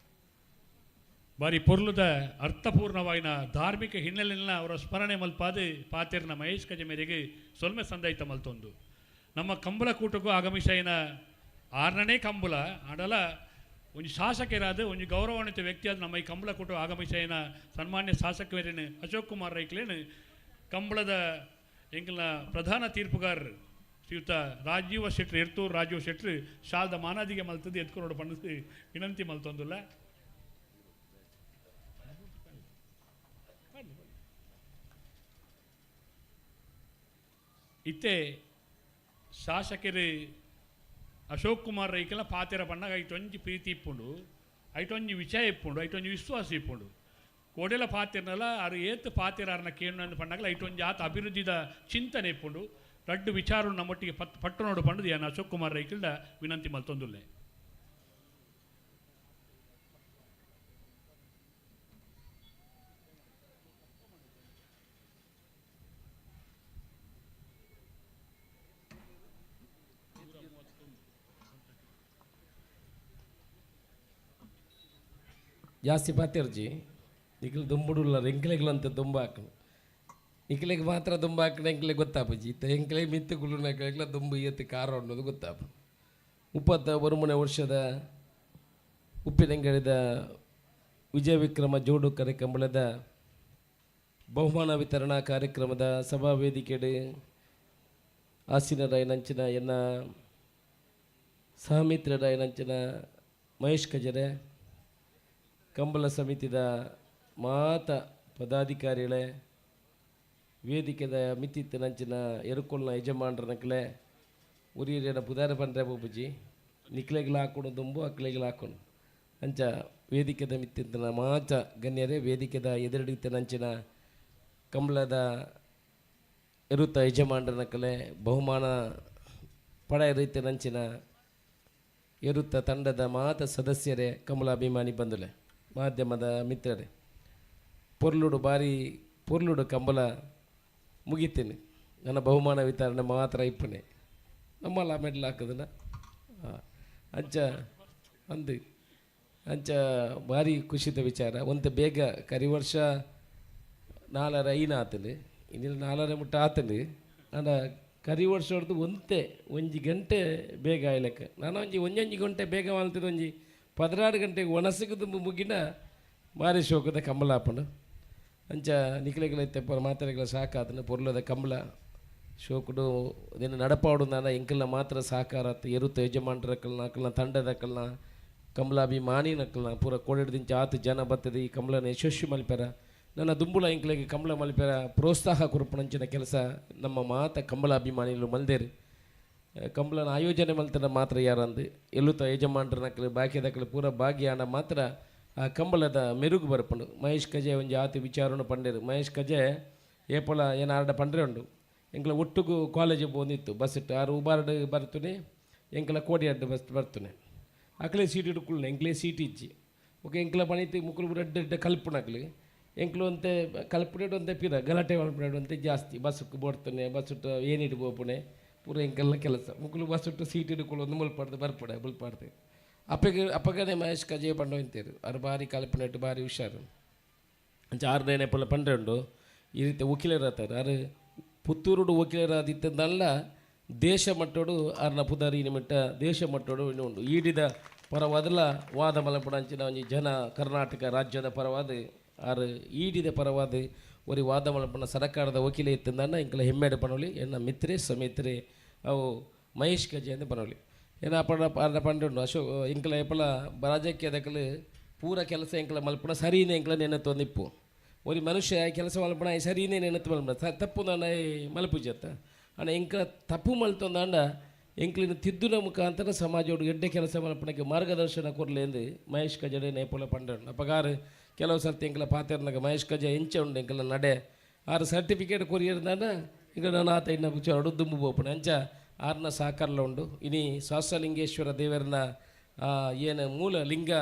ಬಾರಿ ಪೊರ್ಲುದ ಅರ್ಥಪೂರ್ಣವಾಯಿನ ಧಾರ್ಮಿಕ ಹಿನ್ನೆಲೆನ ಅವರ ಸ್ಮರಣೆ ಮಲ್ಪಾದು ಪಾತೆರ್ನ ಮಹೇಶ್ ಕಜೆ ಮೇರೆಗೆ ಸೊಲ್ಮೆ ಸಂದಾಯಿತ ಮಲ್ತೊಂದು ನಮ್ಮ ಕಂಬಳ ಕೂಟಕ್ಕೂ ಆಗಮಿಸಾಯಿನ 6ನೇ ಕಂಬಳ ಅಡಲ ಒಂದು ಶಾಸಕರಾದ ಒಂದು ಗೌರವಾನ್ವಿತ ವ್ಯಕ್ತಿಯಾದ ನಮ್ಮ ಈ ಕಂಬಳ ಕೂಟ ಆಗಮಿಸಾಯಿನ ಸನ್ಮಾನ್ಯ ಶಾಸಕರೇನು ಅಶೋಕ್ ಕುಮಾರ್ ರೈಕ್ಲೇನು ಕಂಬಳದ ಎಂಕಲ್ನ ಪ್ರಧಾನ ತೀರ್ಪುಗಾರರು ಶ್ರೀಯುತ ರಾಜೀವ ಶೆಟ್ರು ಎರ್ತೂರು ರಾಜೀವ್ ಶೆಟ್ರು ಶಾಲ್ದ ಮಾನಾದಿಗೆ ಮಲ್ತದ್ದು ಎತ್ಕೊಂಡು ಪಂಡಿಸಿ ವಿನಂತಿ ಮಲ್ತೊಂದಿಲ್ಲ. ಇತ್ತೆ ಶಾಸಕರು ಅಶೋಕ್ ಕುಮಾರ್ ರೈಕೆಲ್ಲ ಪಾತೆರ ಪಣ್ಣಾಗ ಐಟೊಂಜಿ ಪ್ರೀತಿ ಇಪ್ಪುಂಡು, ಐಟೊಂಜಿ ವಿಷಯ ಇಪ್ಪುಂಡು, ಐಟೊಂಜಿ ವಿಶ್ವಾಸ ಇಪ್ಪುಂಡು. ಕೋಡೆಲ ಪಾತೆರ್ನಲ್ಲ ಅದು ಏತ್ ಪಾತೆರಾರನ ಕೇಳು ಪಣ್ಣಾಗಲ ಐಟೊಂಜಿ ಆತ ಅಭಿವೃದ್ಧಿದ ಚಿಂತನೆ ಇಪ್ಪುಂಡು. ರಡ್ಡು ವಿಚಾರ ನಮ್ಮೊಟ್ಟಿಗೆ ಪಟ್ಟು ನೋಡು ಪಂಡದು ಏನು ಅಶೋಕ್ ಕುಮಾರ್ ರೈಕಿಲ್ದ ವಿನಂತಿ ಮಲ್ತೊಂದುಲ್ಲೆ. ಜಾಸ್ತಿ ಪಾತಿರ್ಜಿ ನಿಖಿಲ್ ದುಂಬುಡುಲ್ಲ ಎಂಕ್ಲೆಗಳಂತ ದುಂಬ ಹಾಕನು ನಿಖಿಲಿಗೆ ಮಾತ್ರ ದುಂಬ ಹಾಕಣ ಎಂಕ್ಲೆ ಗೊತ್ತಾಪಜಿ ಇತ್ತ ಎಂಕ್ಲೆ ಮಿತ್ತು ಗುಳುನ ದುಂಬು ಎತ್ತಿ ಕಾರ ಅನ್ನೋದು ಗೊತ್ತಾಪ 31 ವರ್ಷದ ಉಪ್ಪಿನಂಗಡಿದ ವಿಜಯ ವಿಕ್ರಮ ಜೋಡು ಕಾರ್ಯಕ್ರಮದ ಬಹುಮಾನ ವಿತರಣಾ ಕಾರ್ಯಕ್ರಮದ ಸಭಾ ವೇದಿಕೆಡೆ ಆಸೀನರಾಯನಂಚಿನ ಎನ್ನ ಸಹಮಿತ್ರರಾಯನಂಚಿನ ಮಹೇಶ್ ಕಜರೆ ಕಂಬಳ ಸಮಿತಿದ ಮಾತ ಪದಾಧಿಕಾರಿಗಳೇ ವೇದಿಕೆದ ಮಿತ್ತಿತ್ತನಂಚಿನ ಎರುಕೊಲ್ನ ಯಜಮಾನರನಕ್ಲೆ ಉರಿಯರಿನ ಪುದಾರ ಪಂಡ್ರೆ ಬೊಬ್ಬುಜಿ ನಿಕ್ಲೆಗಳು ಹಾಕೊಂಡು ದುಂಬು ಅಕ್ಲೆಗಳು ಹಾಕೊಂಡು ಅಂಚ ವೇದಿಕೆದ ಮಿತ್ತಿತ್ತನ ಮಾತ ಗಣ್ಯರೇ ವೇದಿಕೆದ ಎದುರುಡಿತ್ತನಂಚಿನ ಕಂಬಳದ ಎರುತ್ತ ಯಜಮಾನರನಕಲೆ ಬಹುಮಾನ ಪಡ ರೀತಿಯಂಚಿನ ಎರುತ್ತ ತಂಡದ ಮಾತ ಸದಸ್ಯರೇ ಕಮಲಾಭಿಮಾನಿ ಬಂಧುಲೆ ಮಾಧ್ಯಮದ ಮಿತ್ರರೇ ಪೊರ್ಲುಡು ಕಂಬಳ ಮುಗಿತೀನಿ ನನ್ನ ಬಹುಮಾನ ವಿತರಣೆ ಮಾತ್ರ ಇಪ್ಪನೆ ನಮ್ಮಲ್ಲ ಮೆಡ್ಲ್ ಹಾಕೋದನ್ನ ಅಂಚ ಅಂಚ ಭಾರಿ ಖುಷಿದ ವಿಚಾರ ಒಂದು ಬೇಗ ಕರಿ ವರ್ಷ 4 ಐನ ಆತನು ಇನ್ನಿಲ್ಲ 4 ಮುಟ್ಟ ಆತನು ನಾನು ಕರಿ ವರ್ಷ ಹೊಡೆದು ಒಂಜಿ ಗಂಟೆ ಬೇಗ ಆಯ್ಲಕ್ಕ ನಾನು ಒಂಜೊಂಜಿ ಗಂಟೆ ಬೇಗ ಮಾಡ್ತಿದ್ದೆ 16 ಗಂಟೆಗೆ ಒಣಸಗದು ಮುಗಿನ ಭಾರಿ ಶೋಕದ ಕಂಬಳ ಹಾಪನು ಅಂಚ ನಿಖಲೆಗಳೈತೆ ಮಾತಾಡಿಗಳ ಸಾಕಾದನು ಪೊರ್ಲದ ಕಂಬಳ ಶೋಕುಡು ನಿನ್ನ ನಡಪಾಡು ನಾನು ಎಂಕಲ್ನ ಮಾತ್ರ ಸಾಕಾರ ಎರುತ್ತ ಯಜಮಾನರಕ್ಕಲ್ನ ಅಕ್ಕಲ್ನ ತಂಡದಕ್ಕಲ್ನ ಕಂಬಳಾಭಿಮಾನಿ ನಕ್ಕಲ್ನ ಪೂರ ಕೋಡಿಡ್ದಿಂಚ 10 ಜನ ಬರ್ತದೆ ಈ ಕಂಬಳನ ಯಶಸ್ವಿ ಮಲ್ಪೆರ ನನ್ನ ದುಂಬುಳ ಎಂಕ್ಲೆಗೆ ಕಂಬಳ ಮಲ್ಪೆರ ಪ್ರೋತ್ಸಾಹ ಕೊರಪಣಂಚಿನ ಕೆಲಸ ನಮ್ಮ ಮಾತ ಕಂಬಳಾಭಿಮಾನಿಗಳು ಮಲ್ದೇರು ಕಂಬಳನ ಆಯೋಜನೆ ಮಲ್ತನ ಮಾತ್ರ ಯಾರಂದು ಎಲ್ಲುತ್ತ ಯಜಮಾನರನಕ್ಕಲು ಬಾಕಿದಕ್ಕಲು ಪೂರ ಭಾಗ್ಯಾನ ಮಾತ್ರ ಆ ಕಂಬಳದ ಮೆರುಗು ಬರ್ಪಂಡು ಮಹೇಶ್ ಕಜೆ ಒಂಜಿ ಆತು ವಿಚಾರವನ್ನು ಪಂಡೇರು ಮಹೇಶ್ ಕಜೆ ಏಪಲ ಏನಾರ್ಡ ಪಂಡ್ರೆ ಉಂಡು ಎಂಕ್ಲ ಒಟ್ಟಿಗೂ ಕಾಲೇಜ್ ಬಂದಿತ್ತು ಬಸ್ ಇಟ್ಟು 6 ಉಬಾರ್ಡ್ ಬರ್ತುನೆ ಎಂಕ್ಲ ಕೋಡಿಯಡ್ಡು ಬಸ್ ಬರ್ತುನೆ ಅಕ್ಲೆ ಸೀಟ್ ಇಟ್ಕೊಳ್ಳಿ ಎಂಕ್ಲೇ ಸೀಟ್ ಇಚ್ಚಿ ಓಕೆ ಎಂಕ್ಲ ಪಣಿತಿ ಮುಕ್ಕಳು ರೆಡ್ಡ ಕಲ್ಪನಕ್ಲಿ ಎಂಕ್ಲು ಅಂತೆ ಕಲ್ಪನೆಡು ಅಂತೆ ಪಿರ ಗಲಾಟೆ ಮಲ್ಪನೆಡು ಅಂತೆ ಜಾಸ್ತಿ ಬಸ್ಸಕ್ಕೆ ಬೋಡ್ತಾನೆ ಬಸ್ ಇಟ್ಟು ಏನಿಟ್ಟು ಬೋಪುಣೆ ಪೂರ ಎಂಕೆಲ್ಲ ಕೆಲಸ ಮುಕ್ಕಳು ಬಸ್ ಇಟ್ಟು ಸೀಟ್ ಇಟ್ಕೊಳ್ಳಿ ಒಂದು ಮುಲ್ಪಾಡ್ದು ಬರ್ಪಡೆ ಬುಲ್ಪಾಡ್ದೆ ಅಪ್ಪಗನೆ ಮಹೇಶ್ ಕಜೆ ಪಂಡು ಅಂತೀರು ಅವ್ರು ಭಾರಿ ಕಲ್ಪನೆ ಇಟ್ಟು ಭಾರಿ ಹುಷಾರು ಅಂಚ 6ನೇ ನೆಪಲ ಪಂಡ್ರೆ ಉಂಡು ಈ ರೀತಿ ವಕೀಲರಾತಾರೆ ಅವ್ರು ಪುತ್ತೂರುಡು ವಕೀಲರಾದಿತ್ತಂದಲ್ಲ ದೇಶ ಮಟ್ಟೋಡು ಅವ್ರನ್ನ ಪುದಾರಿ ನಿಮಿಟ್ಟ ದೇಶ ಮಟ್ಟೋಡು ಇನ್ನೂ ಉಂಡು ಈಡಿದ ಪರವಾದಲ್ಲ ವಾದ ಮಲಪಡಂಚಿನ ಒಂಜಿ ಜನ ಕರ್ನಾಟಕ ರಾಜ್ಯದ ಪರವಾದ ಆರು ಈಡಿದ ಪರವಾದ ಒರಿ ವಾದ ಮಲಪನ ಸರ್ಕಾರದ ವಕೀಲ ಇತ್ತಂದನ್ನ ಇಂಕಲ ಹೆಮ್ಮೆಡೆ ಪನೋಲಿ ಎನ್ನ ಮಿತ್ರೆ ಸಮಿತ್ರೆ ಅವು ಮಹೇಶ್ ಕಜೆ ಅಂತ ಪನೋಲಿ ಏನ ಪಂಡ ಪಂಡು ಅಶೋಕ್ ಇಂಕಲ ಎಪ್ಪಲ ರಾಜಕೀಯದಕ್ಕಲು ಪೂರ ಕೆಲಸ ಎಂಕಲ ಮಲ್ಪನ ಸರಿನೇ ಎಂಕಲ ನೆನತ್ತು ನಿಪ್ಪು ഒരു മനുഷ്യ ಕೆಲಸ ಮಲ್ಪಣ ಸರಿನೇ ನೆನತ್ತು ಮಲ್ಪಣ ತಪ್ಪು ನಾನು ಮಲ್ಪುಜತ್ತ ಅಣ್ಣ ಎಂಕ ತಪ್ಪು ಮಲ್ತೊಂದಾಂಡ ಎಂಕ್ಲಿನ ತಿದ್ದುನ ಮುಖಾಂತರ ಸಮಾಜೋಡು ಎಡ್ಡೆ ಕೆಲಸ ಮಲ್ಪಣಕ್ಕೆ ಮಾರ್ಗದರ್ಶನ ಕೊರಲೆ ಎಂದು ಮಹೇಶ್ ಕಜಡೆ ನೇಪೋಲ ಪಂಡ ಅಪಗಾರ ಕೆಲವು ಸರ್ತಿ ಎಂಕಲ ಪಾತ್ರನಾಗ ಮಹೇಶ್ ಕಜ ಎಂಚ ಉಂಡು ಎಂಕಲ ನಡೆ ಆರು ಸರ್ಟಿಫಿಕೇಟ್ ಕೊರಿಯರ್ದಾಂಡ ಈಗ ನಾನು ಆತ ಇನ್ನ ವಿಚಾರ ದುಂಬು ಬೋಪಣ ಅಂಚ ಆರ್ನ ಸಾಕಾರಲ ಉಂಡು ಇನಿ ಶ್ವಾಸಲಿಂಗೇಶ್ವರ ದೇವರನ್ನ ಏನು ಮೂಲ ಲಿಂಗ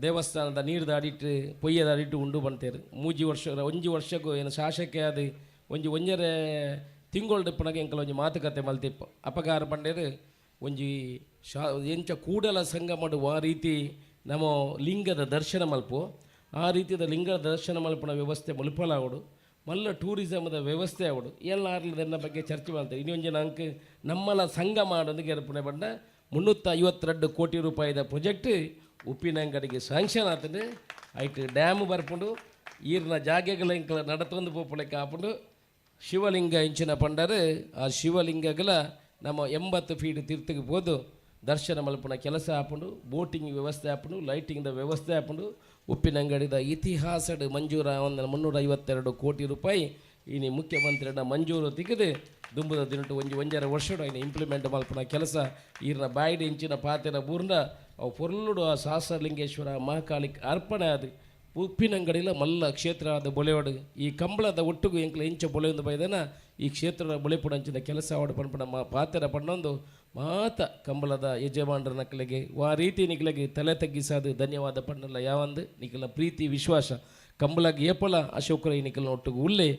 ದೇವಸ್ಥಾನದ ನೀರ್ದ ಅಡಿಟ್ಟು ಪೊಯ್ಯದ ಅಡಿಟ್ಟು ಉಂಡು ಬಂತೇರು 1 ವರ್ಷಕ್ಕೂ ಏನು ಶಾಸಕ ಅದು ಒಂಜರೆ ತಿಂಗಳು ಪುನಗೆ ಎಂಕಲ ಒಂಜಿ ಮಾತುಕತೆ ಮಲ್ತಿಪ್ಪ ಅಪಗಾರ ಪಂಡೇರು ಒಂಜಿ ಎಂಚ ಕೂಡಲ ಸಂಗಮಡು ಆ ರೀತಿ ನಮ್ಮ ಲಿಂಗದ ದರ್ಶನ ಮಲ್ಪು ಆ ರೀತಿಯ ಲಿಂಗದ ದರ್ಶನ ಮಲ್ಪನ ವ್ಯವಸ್ಥೆ ಮುಲ್ಪಲಾವಡು ಮಲ್ಲ ಟೂರಿಸಮ್ದ ವ್ಯವಸ್ಥೆ ಆವಡು ಎಲ್ಲ ಆರ್ಲದನ್ನ ಬಗ್ಗೆ ಚರ್ಚೆ ಮಾಡ್ತಾರೆ ಇನ್ನೊಂದು ಅಂಕ ನಮ್ಮಲ್ಲ ಸಂಘ ಮಾಡೋದಕ್ಕೆ ಏರ್ಪಣೆ ಬಂದ 352 ಕೋಟಿ ರೂಪಾಯಿದ ಪ್ರಾಜೆಕ್ಟ್ ಉಪ್ಪಿನಂಗಡಿಗೆ ಸ್ಯಾಂಕ್ಷನ್ ಆತಂದು ಐಟ್ ಡ್ಯಾಮ್ ಬರ್ಪುಂಡು ಈರ್ನ ಜಾಗೆಗಳ ಇಂಕಲ ನಡತೊಂದು ಪೋಪಳಕ್ಕೆ ಹಾಪುಂಡು ಶಿವಲಿಂಗ ಇಂಚಿನ ಪಂಡರು ಆ ಶಿವಲಿಂಗಗಳ ನಮ್ಮ 80 ಫೀಟ್ ತೀರ್ಥಕ್ಕೆ ಹೋದು ದರ್ಶನ ಮಲ್ಪನ ಕೆಲಸ ಹಾಪುಂಡು ಬೋಟಿಂಗ್ ವ್ಯವಸ್ಥೆ ಹಾಪುಂಡು ಲೈಟಿಂಗ್ದ ವ್ಯವಸ್ಥೆ ಹಾಪುಂಡು ಉಪ್ಪಿನಂಗಡಿದ ಇತಿಹಾಸದ ಮಂಜೂರ 352 ಕೋಟಿ ರೂಪಾಯಿ ಇನ್ನು ಮುಖ್ಯಮಂತ್ರಿನ ಮಂಜೂರು ತೆಗೆದು ದುಂಬುದ ದಿನಟು ಒಂಜರ ವರ್ಷಡು ಇನ್ನು ಇಂಪ್ಲಿಮೆಂಟ್ ಮಲ್ಪನ ಕೆಲಸ ಈರ್ನ ಬಾಯಿಡ ಇಂಚಿನ ಪಾತೆರ ಬೂರ್ನ ಅವು ಪೊರ್ಲುಡು ಆ ಸಹಸ್ರಲಿಂಗೇಶ್ವರ ಮಹಾಕಾಳಿಗೆ ಅರ್ಪಣೆ ಅದು ಉಪ್ಪಿನಂಗಡಿಲ ಮಲ್ಲ ಕ್ಷೇತ್ರ ಆದ ಬೊಳೆವಾಡು ಈ ಕಂಬಳದ ಒಟ್ಟಿಗೂ ಎಂಕ್ಲ ಇಂಚ ಬೊಳೆಯೊಂದು ಬೈದನ ಈ ಕ್ಷೇತ್ರದ ಬೊಳೆ ಪುಡಂಚಿನ ಕೆಲಸ ಆಡು ಪಂಪಣ ಪಾತೆರ ಪಣ್ಣೊಂದು ಮಾತ ಕಂಬಳದ ಯಜಮಾನರ ನಕಲೆಗೆ ಆ ರೀತಿ ನಿಖಲೆಗೆ ತಲೆ ತಗ್ಗಿಸಾದು ಧನ್ಯವಾದ ಪಣ್ಣಲ್ಲ ಯಾವಂದು ನಿಖಲ ಪ್ರೀತಿ ವಿಶ್ವಾಸ ಕಂಬಳಗೆ ಏಪಲ ಅಶೋಕರ ಈ ನಿಖಲ್ನ ಒಟ್ಟಿಗೂ ಉಲ್ಲೆ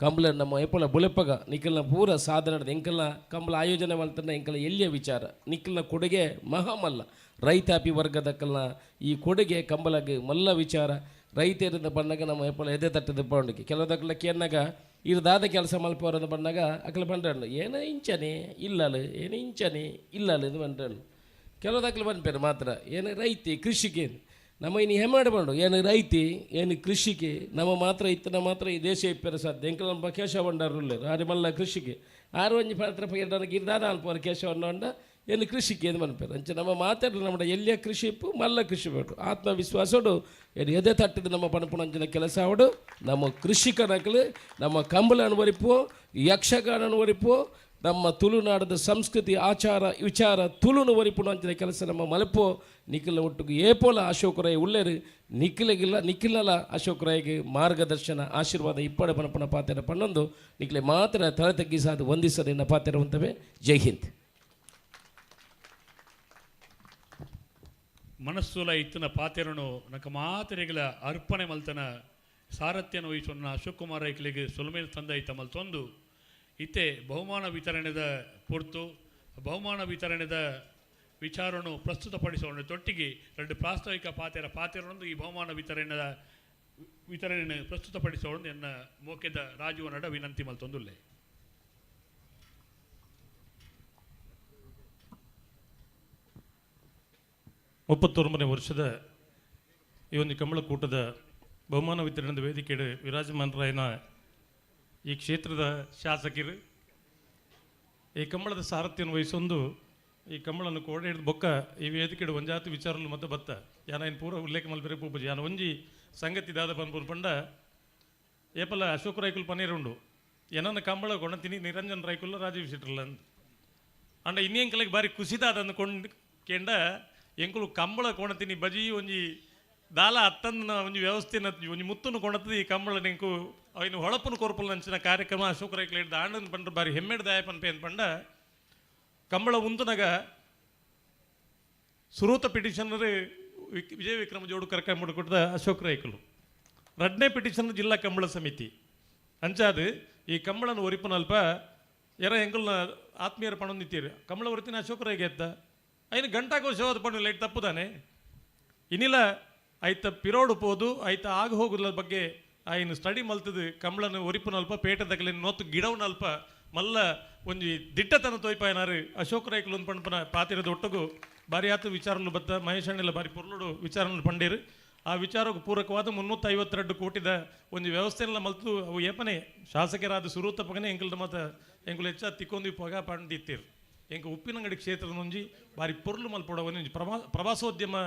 ಕಂಬಳ ನಮ್ಮ ಎಪ್ಪಲ ಬುಲೆಪ್ಪಗ ನಿಖಲ್ನ ಪೂರ ಸಾಧನೆ ಎಂಕಲ್ನ ಕಂಬಳ ಆಯೋಜನೆ ಮಾಡ್ತಾನೆ ಎಂಕಲ ಎಲ್ಲಿಯ ವಿಚಾರ ನಿಖಲ್ನ ಕೊಡುಗೆ ಮಹಾಮಲ್ಲ ರೈತಾಪಿ ವರ್ಗದಕ್ಕಲ್ನ ಈ ಕೊಡುಗೆ ಕಂಬಳಗೆ ಮಲ್ಲ ವಿಚಾರ ರೈತರಿಂದ ಬಂದಾಗ ನಮ್ಮ ಎಪ್ಪಲ ಎದೆ ತಟ್ಟದ ಬಂಡಿಗೆ ಕೆಲವದಕ್ಕಲ್ಲ ಕೇನಾಗ ಇರ್ದಾದ ಕೆಲಸ ಮಲ್ಪವರನ್ನು ಬಂದಾಗ ಅಕ್ಕಲ ಬಂಡ್ರಣ್ಣ ಏನೋ ಇಂಚನೆ ಇಲ್ಲಲು ಏನೋ ಇಂಚನೆ ಇಲ್ಲಲು ಇದು ಬಂಡ್ರಣ್ಣ ಕೆಲವದಕ್ಕಲು ಬಂದ್ಪೇರು ಮಾತ್ರ ಏನು ರೈತಿ ಕೃಷಿಗೆ ನಮ್ಮ ಇನ್ನು ಹೆಮ್ಮಾಡಬಂಡು ಏನು ರೈತಿ ಏನು ಕೃಷಿಗೆ ನಮ್ಮ ಮಾತ್ರ ಇತ್ತನ ಮಾತ್ರ ಈ ದೇಶ ಇಪ್ಪರ ಸಾಧ್ಯ ಎಂಕಲ್ ನಮ್ಮ ಕೇಶವ ಬಂಡಾರುಲ್ಲ ಆರು ಮಲ್ಲ ಕೃಷಿಗೆ ಆರು ಒಂಜಿ ಪಾತ್ರ ನನಗೆ ಇರ್ದಾದ ಅನ್ಪೋರು ಕೇಶವಣ್ಣ ಹೊಂಡ ಏನು ಕೃಷಿಗೆ ಏನು ಮನ್ಪೇರು ಅಂಚೆ ನಮ್ಮ ಮಾತಾಡಲು ನಮ್ಮ ಎಲ್ಲಿಯ ಕೃಷಿ ಇಪ್ಪು ಮಲ್ಲ ಕೃಷಿ ಬೇಕು ಆತ್ಮವಿಶ್ವಾಸಡು ಏನು ಎದೆ ತಟ್ಟಿದ ನಮ್ಮ ಪಣಪುಣಂಚಿನ ಕೆಲಸ ಅವಡು ನಮ್ಮ ಕೃಷಿಕನಕಲು ನಮ್ಮ ಕಂಬಳ ಅನುವರಿಪು ಯಕ್ಷಗಾನ ಅನುವರಿಪು ನಮ್ಮ ತುಳುನಾಡದ ಸಂಸ್ಕೃತಿ ಆಚಾರ ವಿಚಾರ ತುಳುನು ಒರಿಪುಣ ಅಂಚಿನ ಕೆಲಸ ನಮ್ಮ ಮಲಪು ನಿಖಿಲ ಒಟ್ಟಿಗೆ ಏಪೋಲ ಅಶೋಕರಾಯ ಉಳ್ಳೇರು ನಿಖಿಲಲ ಅಶೋಕರಾಯಿಗೆ ಮಾರ್ಗದರ್ಶನ ಆಶೀರ್ವಾದ ಇಪ್ಪಡೆ ಪಣಪಣ ಪಾತೆರ ಪಣ್ಣೊಂದು ನಿಖಿಲೆ ಮಾತ್ರ ತಲೆ ತಗ್ಗಿಸಾದು ವಂದಿಸದೆ ಪಾತೆರುವಂತವೆ ಜೈ ಹಿಂದ್. ಮನಸ್ಸುಲ ಇತ್ತನ ಪಾತೆರನು ನಕ ಮಾತೆರೆಗಳ ಅರ್ಪಣೆ ಮಲ್ತನ ಸಾರಥ್ಯನ ವಹಿಸೊನ್ನ ಅಶೋಕ್ ಕುಮಾರ್ ಐಕ್ಲಿಗೆ ಸೊಲಮೇನ ತಂದೈತ ಮಲ್ತೊಂದು ಇತ್ತೆ ಬಹುಮಾನ ವಿತರಣೆದ ಪೊರ್ತು ಬಹುಮಾನ ವಿತರಣೆದ ವಿಚಾರವನ್ನು ಪ್ರಸ್ತುತಪಡಿಸೋಣ ತೊಟ್ಟಿಗೆ ಎರಡು ಪ್ರಾಸ್ತಾವಿಕ ಪಾತೆರೊಂದು ಈ ಬಹುಮಾನ ವಿತರಣೆ ಪ್ರಸ್ತುತಪಡಿಸೋಣ ಎನ್ನ ಮೋಕೆದ ರಾಜೀವ ನಡ ವಿನಂತಿ ಮಲ್ತೊಂದುಲ್ಲೆ. ಮುಪ್ಪತ್ತೊಂಬನೇ ವರ್ಷದ ಈ ಒಂದು ಕಂಬಳಕೂಟದ ಬಹುಮಾನ ವಿತರಣೆದ ವೇದಿಕೆಯ ವಿರಾಜಮಾನರಾಯನ ಈ ಕ್ಷೇತ್ರದ ಶಾಸಕರು ಈ ಕಂಬಳದ ಸಾರಥ್ಯವನ್ನು ವಹಿಸೊಂದು ಈ ಕಂಬಳನ್ನು ಕೋಡೆ ಹಿಡಿದು ಬೊಕ್ಕ ಈ ವೇದಿಕೆಡು ಒಂಜಾತಿ ವಿಚಾರಲು ಮತ್ತೆ ಬತ್ತ ಯಾನ ಏನು ಪೂರ ಉಲ್ಲೇಖ ಮಲ್ಪೆರೆ ಪೂಪಜಿ ಯಾನ ಒಂಜಿ ಸಂಗತಿ ದಾದ ಪನ್ಪುರ್ ಪಂಡ ಏಪಲ ಅಶೋಕ್ ರೈಕುಲ್ ಪನೀರುಂಡು ಏನನ್ನ ಕಂಬಳ ಕೊಣತೀನಿ ನಿರಂಜನ್ ರೈಕುಲ್ಲ ರಾಜೀವ್ ಶೆಟ್ಟರ್ಲ ಅಂಡ ಇನ್ನೇಂಕಲಿಗೆ ಬಾರಿ ಕುಸಿದಾದನ್ನು ಕೊಂಡು ಕೆಂಡ ಎಂಕುಲು ಕಂಬಳ ಕೊಣತೀನಿ ಬಜಿ ಒಂಜಿ ದಾಲ ಅತ್ತಂದ ಒಂಜಿ ವ್ಯವಸ್ಥೆನ ಒಂಜಿ ಮುತ್ತನ್ನು ಕೊಣತದ ಈ ಕಂಬಳ ನೆಂಕು ಅವನು ಹೊಳಪನು ಕೊರಪಲ್ ನಂಚಿನ ಕಾರ್ಯಕ್ರಮ ಅಶೋಕ್ ರೈಕ್ಲ ಹಿಡ್ದು ಆಂಡನ್ ಪಂಡ್ರೆ ಬಾರಿ ಹೆಮ್ಮೆಡ್ದಾಯ ಪನ್ಪೆ ಅಂತ ಪಂಡ ಕಂಬಳ ಉಂತನಾಗ ಸುರೂತ ಪಿಟಿಷನರ್ ವಿಜಯ ವಿಕ್ರಮ ಜೋಡು ಕರ್ಕೊಂಡು ಕೊಟ್ಟದ ಅಶೋಕ್ ರೈಕಲು ರಡ್ನೇ ಪಿಟಿಷನ್ ಜಿಲ್ಲಾ ಕಂಬಳ ಸಮಿತಿ ಅಂಚಾದು ಈ ಕಂಬಳನ ಒರಿಪನಲ್ಪ ಎರ ಎಂಕಲ್ನ ಆತ್ಮೀಯರ ಪಣೊಂದಿತ್ತೀರಿ ಕಂಬಳ ಒರಿತಿನ ಅಶೋಕ್ ರೈಗೆ ಎತ್ತ ಐನು ಗಂಟಾಗೋಶವಾದ ಪಣ್ಣು ಲೈಟ್ ತಪ್ಪುದಾನೆ ಇನ್ನಿಲ್ಲ ಐತ ಪಿರೋಡು ಪೋದು ಐತ ಆಗ ಹೋಗುದ್ರ ಬಗ್ಗೆ ಆಯ್ನು ಸ್ಟಡಿ ಮಲ್ತದು ಕಂಬಳನ ಒರಿಪುನಲ್ಪ ಪೇಟದಗಲಿ ನೋತು ಗಿಡವನಲ್ಪ ಮಲ್ಲ ಒಂಜಿ ದಿಟ್ಟತನ ತೋಯ್ಪಾಯನಾರು ಅಶೋಕ್ ರೈಕಲು ಒಂದು ಪಂಪನ ಪಾತಿರದ ಒಟ್ಟಗು ಬಾರಿ ಆತ ವಿಚಾರಲು ಬತ್ತ ಮಹೇಶ್ ಅಣ್ಣೆಲ್ಲ ಬಾರಿ ಪೊರ್ಲುಡು ವಿಚಾರಗಳು ಪಂಡೇರು ಆ ವಿಚಾರಕ್ಕೆ ಪೂರಕವಾದ 352 ಕೋಟಿದ ಒಂದು ವ್ಯವಸ್ಥೆಲ್ಲ ಮಲ್ತು ಅವು ಏಪನೆ ಶಾಸಕರಾದ ಸುರೂತಪ್ಪಗನೆ ಎಂಕಲ್ದ ಮತ ಎಂಕುಲು ಹೆಚ್ಚ ತಿಕ್ಕೊಂದು ಪಗ ಪಂಡಿತ್ತೀರು ಎಂಕ ಉಪ್ಪಿನಂಗಡಿ ಕ್ಷೇತ್ರದ ಒಂಜಿ ಬಾರಿ ಪೊರ್ಲು ಮಲ್ಪಡ ಒಂಜಿ ಪ್ರವಾಸೋದ್ಯಮ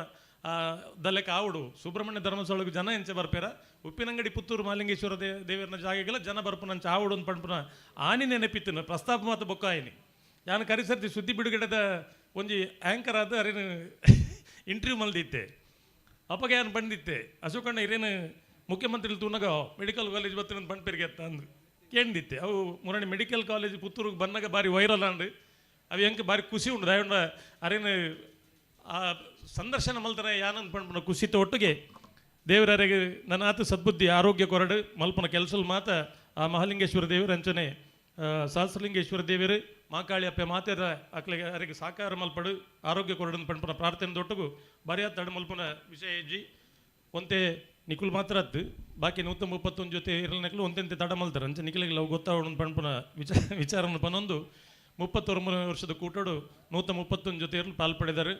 ದಲೆಕ ಆವಡು ಸುಬ್ರಹ್ಮಣ್ಯ ಧರ್ಮಸ್ಥಳಕ್ಕೆ ಜನ ಎಂಚೆ ಬರ್ಪೇರ ಉಪ್ಪಿನಂಗಡಿ ಪುತ್ತೂರು ಮಾಲಿಂಗೇಶ್ವರ ದೇವರನ ಜಾಗೆಗೆಲ್ಲ ಜನ ಬರ್ಪನಂಚ ಆವಡು ಅಂತ ಪಂಪನ ಆನಿ ನೆನಪಿತ್ತನ ಪ್ರಸ್ತಾಪ ಮಾತು ಬೊಕ್ಕ ಆಯ್ನಿ ಯಾನು ಕರಿಸರ್ತಿ ಸುದ್ದಿ ಬಿಡುಗಡೆದ ಒಂಜಿ ಆ್ಯಂಕರ್ ಆದ ಅರೇನು ಇಂಟರ್ವ್ಯೂ ಮಲ್ದಿತ್ತೆ ಅಪ್ಪಗೆ ಏನು ಬಂದಿತ್ತೆ ಅಶೋಕಣ್ಣ ಇರೇನು ಮುಖ್ಯಮಂತ್ರಿ ತೂನಾಗ ಮೆಡಿಕಲ್ ಕಾಲೇಜ್ ಬತ್ತಿನ ಪಂಪೇರಿಗೆ ಅತ್ತ ಅಂದು ಕೇಳಿದ್ದಿತ್ತೆ ಅವು ಮುರಣಿ ಮೆಡಿಕಲ್ ಕಾಲೇಜ್ ಪುತ್ತೂರಿಗೆ ಬಂದಾಗ ಬಾರಿ ವೈರಲ್ ಅಂಡು ಅವು ಹೆಂಗೆ ಬಾರಿ ಖುಷಿ ಉಂಡು ದಯಂಡ ಅರೇನು ಆ ಸಂದರ್ಶನ ಮಲ್ತರ ಯಾನಂದ್ ಪಂಪನ ಖುಷಿತ ಒಟ್ಟಿಗೆ ದೇವರಿಗೆ ನನ್ನ ಆತ ಸದ್ಬುದ್ಧಿ ಆರೋಗ್ಯ ಕೊರಡು ಮಲ್ಪನ ಕೆಲಸಲ್ ಮಾತ ಆ ಮಹಾಲಿಂಗೇಶ್ವರ ದೇವರು ಅಂಚನೆ ಸಹಸ್ರಲಿಂಗೇಶ್ವರ ದೇವರು ಮಾಕಾಳಿಯಪ್ಪ ಮಾತಾಡ ಅಕ್ಲಿಗೆ ಅರಿಗೆ ಸಾಕಾರ ಮಲ್ಪಡು ಆರೋಗ್ಯ ಕೊರಡು ಪಂಪನ ಪ್ರಾರ್ಥನೆ ದೊಟ್ಟಗು ಬರಿಯಾದ ತಡ ಮಲ್ಪನ ವಿಷಯ ಹೆಜ್ಜಿ ಒಂತೆ ನಿಖುಲ್ ಮಾತ್ರ ಅತ್ತು ಬಾಕಿ 131 ಜೊತೆ ಇರಲಿನಕ್ಲು ಒಂತೆಂತೆ ತಡ ಮಲ್ತಾರೆ ಅಂಚೆ ನಿಖಿಲಿಗೆ ಅವು ಗೊತ್ತಾವಡು ಪಂಪನ ವಿಚಾರನ ಪನೊಂದು 33 ವರ್ಷದ ಕೂಟೋಡು 131 ಜೊತೆ ಇರಲು ಪಾಲ್ಪಡಿದ್ದಾರೆ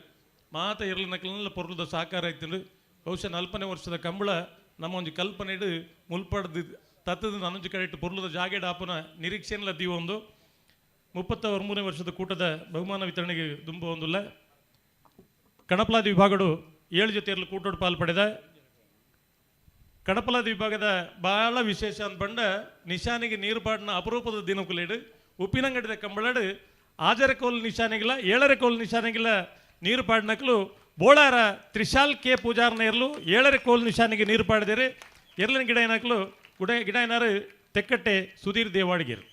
ಮಾತ ಇರಲಿನಕ್ಲೆಲ್ಲ ಪೊರ್ಲದ ಸಾಕಾರ ಆಯ್ತು ಬಹುಶಃ 4ನೇ ವರ್ಷದ ಕಂಬಳ ನಮ್ಮ ಒಂದು ಕಲ್ಪನೆ ಇಡು ಮುಲ್ಪಡ್ದು ತತ್ತದ ನನೊಂದು ಕಡೆ ಇಟ್ಟು ಪೊರ್ಲದ ಜಾಗೆಡ್ ಆಪನ ನಿರೀಕ್ಷೆಲ್ಲ ದೀವ ಒಂದು 33ನೇ ವರ್ಷದ ಕೂಟದ ಬಹುಮಾನ ವಿತರಣೆಗೆ ದುಂಬ ಒಂದಿಲ್ಲ ಕಣಪಲಾದಿ ವಿಭಾಗಡು 7 ಜೊತೆ ಇರಲು ಕೂಟೋಡು ಪಾಲ್ಪಡೆದ ಕಣಪಲಾದಿ ವಿಭಾಗದ ಬಹಳ ವಿಶೇಷ ಅಂತ ಬಂಡ ನಿಶಾನಿಗೆ ನೀರುಪಾಡಿನ ಅಪರೂಪದ ದಿನಕುಲೇಡು ಉಪ್ಪಿನಂಗಡಿದ ಕಂಬಳಡು ಆಜರ ಕೋಲ್ ನಿಶಾನೆಗಿಲ್ಲ 7ರ ಕೋಲ್ ನಿಶಾನೆಗಿಲ್ಲ ನೀರು ಪಾಡಿನಕ್ಲು ಬೋಳಾರ ತ್ರಿಶಾಲ್ ಕೆ ಪೂಜಾರನ ಇರಲು 7ರ ಕೋಲ್ ನಿಶಾನಿಗೆ ನೀರು ಪಾಡಿದಿರಿ ಎರಲಿನ ಗಿಡ ಏನಕ್ಲು ಗಿಡ ಏನಾರು ತೆಕ್ಕಟ್ಟೆ ಸುಧೀರ್ ದೇವಾಡಿಗೆರು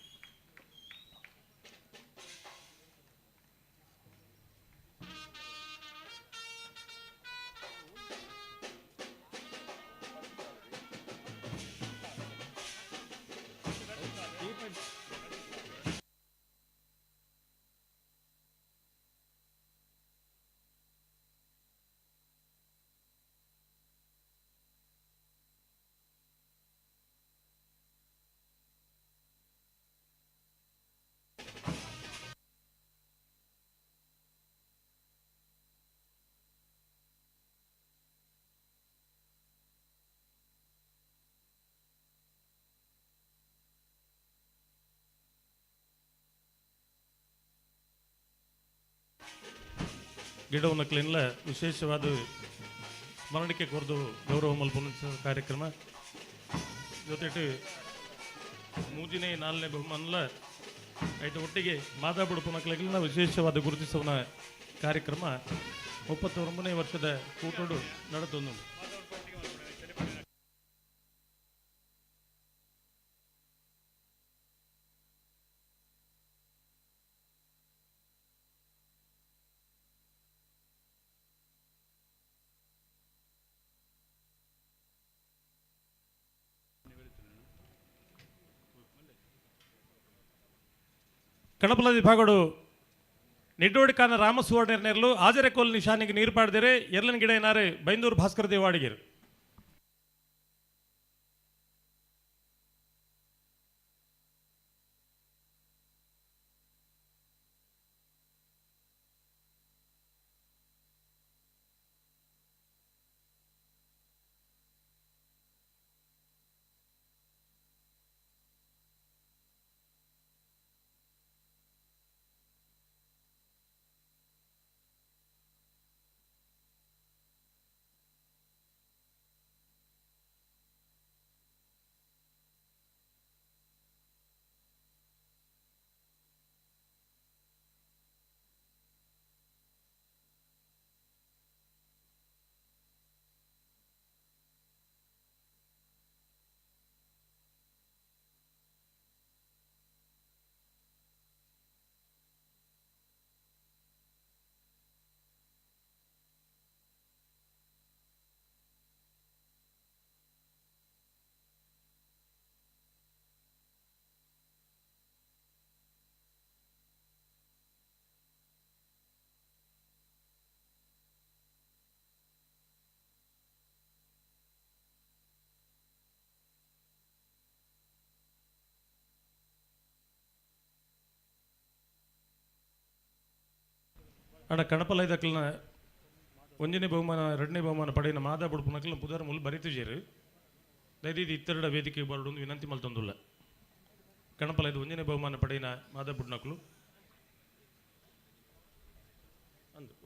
ಗಿಡವನ್ನಕ್ಲೆಲ್ಲ ವಿಶೇಷವಾದ ಸ್ಮರಣಿಕೆ ಕೊರದು ಗೌರವ ಮಲ್ಪುನ ಕಾರ್ಯಕ್ರಮ ಜೊತೆಗೆ ಮೂಜಿನೇ 4ನೇ ಬಹುಮಾನಲ ಐದು ಒಟ್ಟಿಗೆ ಮಾದಾಬುಡುಪುನಕ್ಲೆಲ್ಲ ವಿಶೇಷವಾದ ಗುರುತಿಸುವ ಕಾರ್ಯಕ್ರಮ 39ನೇ ವರ್ಷದ ಕೂಟೋಡು ನಡೆದೊಂದು ಕಣಪಲ ವಿಭಾಗಡು ನಿಡ್ಡೋಡಿಕಾನ ರಾಮಸುವರ್ಣರ್ನೆರ್ಲು ಆಜರೆಕೋಲ್ ನಿಶಾನಿಗೆ ನೀರು ಪಾಡ್ದಿರೆ ಎರ್ಲನ್ ಗಿಡ ಏನಾರು ಬೈಂದೂರು ಭಾಸ್ಕರ ದೇವಾಡಿಗೆರು ಅಡ ಕಣಪಲ ಇದಕ್ಕೆಲ್ಲ 1ನೇ ಬಹುಮಾನ 2ನೇ ಬಹುಮಾನ ಪಡೆಯಿನ ಮಾದ ಬುಡುಪುನಕ್ಕೆಲ್ಲ ಪುದರ್ ಮುಲ್ ಬರಿತಿಜೇರು ದಯವಿಟ್ಟು ಇತ್ತರಡ ವೇದಿಕೆ ಬರೋದು ವಿನಂತಿ ಮಲ್ತೊಂದುಲ್ಲ ಕಣಪಲ ಇದು 1ನೇ ಬಹುಮಾನ ಪಡೆಯಿನ ಮಾದ ಬುಡ್ನಕ್ಲು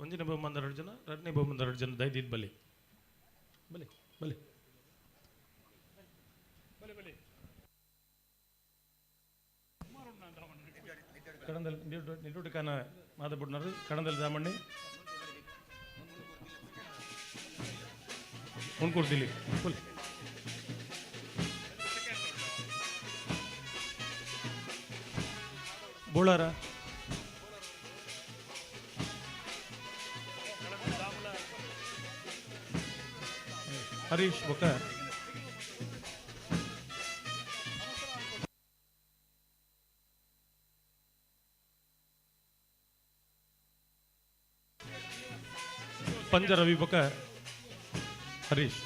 1ನೇ ಬಹುಮಾನ 2 ಜನ 2ನೇ ಬಹುಮಾನ 2 ಜನ ದಯವಿಟ್ಟು ಬಲಿ ಬಲಿ ಬಲಿ ಕಡಂದಲ್ ನಿಡುಡಿಕಾನ ಮಾದಬುಡ್ನರು ಕಡಂದಲ್ ರಾಮಣ್ಣಿ ಉಣ್ಕೊಡ್ತಿಲಿ ಫುಲ್ ಬೋಳಾರ ಹರೀಶ್ ಬೊಕ್ಕ पंज रवि बक हरीश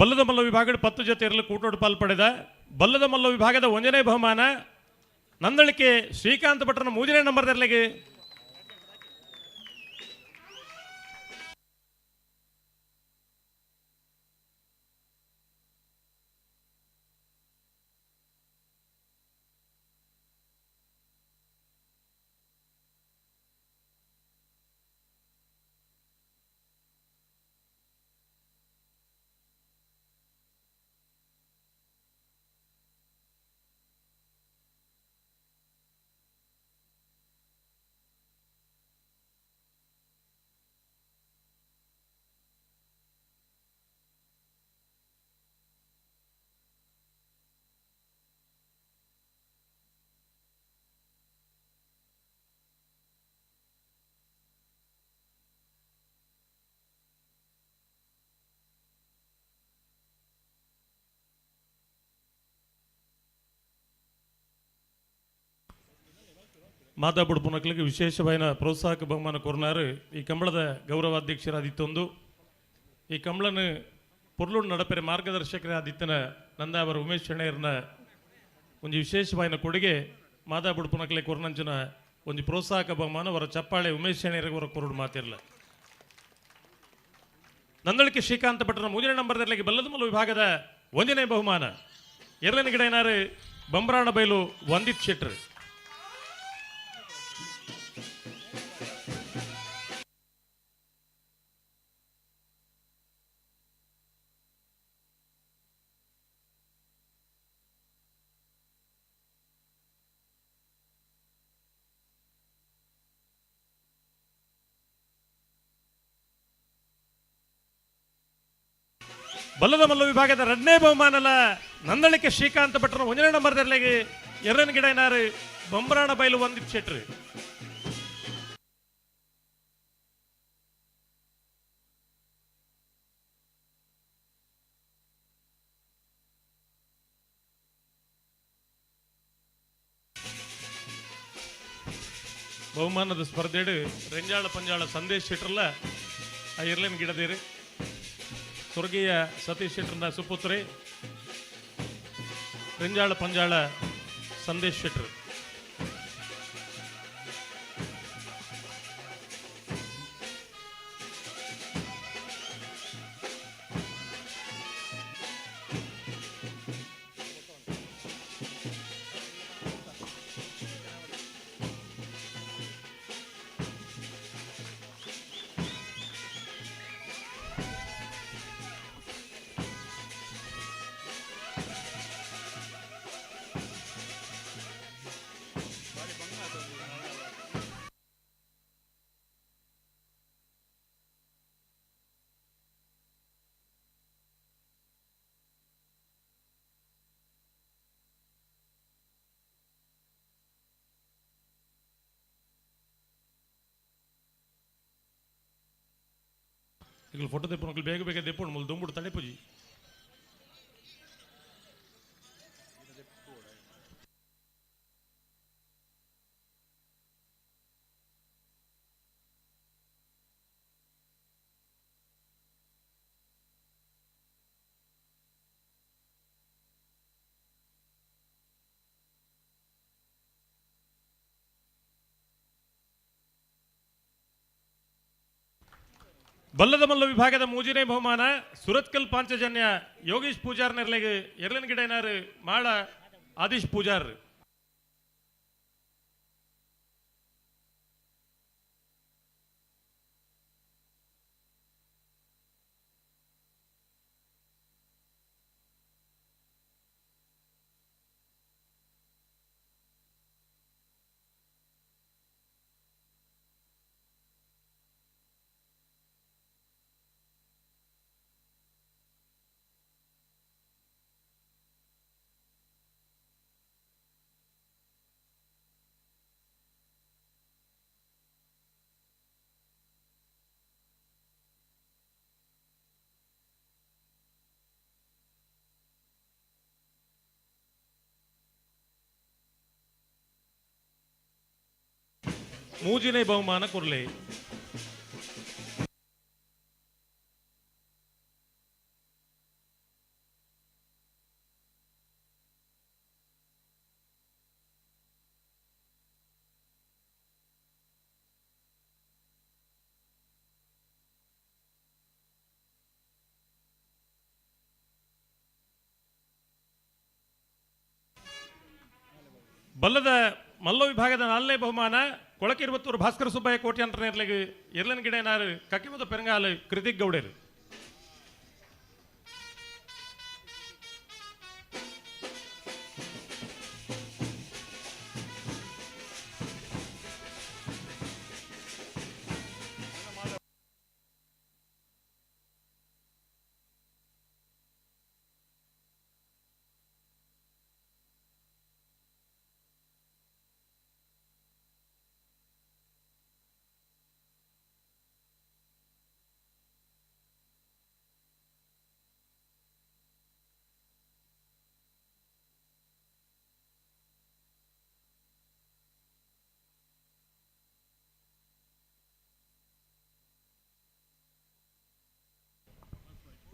ಬಲ್ಲದ ಮಲ್ಲ ವಿಭಾಗದ 10 ಜೊತೆಯರಲು ಕೂಟೋಡು ಪಾಲ್ಪಡೆದ ಬಲ್ಲದ ಮಲ್ಲ ವಿಭಾಗದ 1ನೇ ಬಹುಮಾನ ನಂದಳಿಕೆ ಶ್ರೀಕಾಂತ್ ಭಟ್ರನ 3ನೇ ನಂಬರ್ದಲ್ಲಿಗೆ ಮಾತಾ ಬುಡುಪುನಕ್ಲಿಗೆ ವಿಶೇಷವಾದ ಪ್ರೋತ್ಸಾಹಕ ಬಹುಮಾನ ಕೊರ್ನಾರು ಈ ಕಂಬಳದ ಗೌರವಾಧ್ಯಕ್ಷರಾದಿತ್ತೊಂದು ಈ ಕಂಬಳನ್ನು ಪೊರ್ಲೂರು ನಡಪೆರೆ ಮಾರ್ಗದರ್ಶಕರಾದಿತ್ತನ ನಂದಾವರ ಉಮೇಶ್ ಶೆಣೆಯರ್ನ ಒಂದು ವಿಶೇಷವಾದ ಕೊಡುಗೆ ಮಾತಾ ಬುಡುಪುನಕ್ಲೆ ಕೊರ್ನಂಚಿನ ಒಂದು ಪ್ರೋತ್ಸಾಹಕ ಬಹುಮಾನ ಅವರ ಚಪ್ಪಾಳೆ ಉಮೇಶ್ ಶೆಣೆಯರಿಗೆ ಅವರ ಕೊರಡು ಮಾತಿರಲ್ಲ ನಂದಳಿಕೆ ಶ್ರೀಕಾಂತ ಭಟ್ರನ 3ನೇ ನಂಬರ್ದಲ್ಲಿ ಬಲ್ಲದ ಮಲ್ಲ ವಿಭಾಗದ 1ನೇ ಬಹುಮಾನ ಎರಡನೇ ಗಿಡ ಏನಾರು ಬಂಬ್ರಾಣ ಬೈಲು ವಂದಿತ್ ಶೆಟ್ರ್ ಬಲ್ಲದ ಮಲ್ಲ ವಿಭಾಗದ 2ನೇ ಬಹುಮಾನಲ ನಂದಳಿಕೆ ಶ್ರೀಕಾಂತ ಭಟ್ರನ 1ನೇ ನಂಬರ್ದಲ್ಲಿ ಎರಡನೇ ಗಿಡ ಏನಾರು ಬಂಬ್ರಾಣ ಬೈಲು ವಂದಿತ್ ಶೆಟ್ರ್ ಬಹುಮಾನದ ಸ್ಪರ್ಧೆಡು ರೆಂಜಾಳ ಪಂಜಾಳ ಸಂದೇಶ್ ಶೆಟ್ರಲ್ಲ ಆ ಎರಡನೇ ಗಿಡದೇರಿ ಸ್ವರ್ಗೀಯ ಸತೀಶ್ ಶೆಟ್ರನ ಸುಪುತ್ರಿ ರೆಂಜಾಳ ಪಂಜಾಳ ಸಂದೇಶ್ ಶೆಟ್ರ್ ಈಗ ಫೋಟೋ ತೆಪ್ಪು ಬೇಗ ಬೇಗ ತೆಪ್ಪು ಮುಲ್ ದುಂಬುಡು ತಡೆ ಪೂಜಿ ಬಲ್ಲದ ಮಲ್ಲ ವಿಭಾಗದ 3ನೇ ಬಹುಮಾನ ಸುರತ್ಕಲ್ ಪಾಂಚಜನ್ಯ ಯೋಗೀಶ್ ಪೂಜಾರ್ ನೆರ್ಲೆಗೆ ಎರಡನೇ ಗಿಡ ಏನಾರು ಮಾಳ ಆದಿಶ್ ಪೂಜಾರ್ ಮೂಜಿನೇ ಬಹುಮಾನ ಕೊರ್ಲೆ ಬಲ್ಲದ ಮಲ್ಲ ವಿಭಾಗದ 4ನೇ ಬಹುಮಾನ ಕೊಳಕಿರುವತ್ತೂರು ಭಾಸ್ಕರ ಸುಬ್ಬಯ್ಯ ಕೋಟ್ಯಾಂತರನೇರ್ಲೆಗೆ ಎರಡನೇ ಗಿಡ ಏನಾರು ಕಕ್ಕಿಮದ ಪೆರಂಗಾಲು ಕೃತಿಕ್ ಗೌಡರು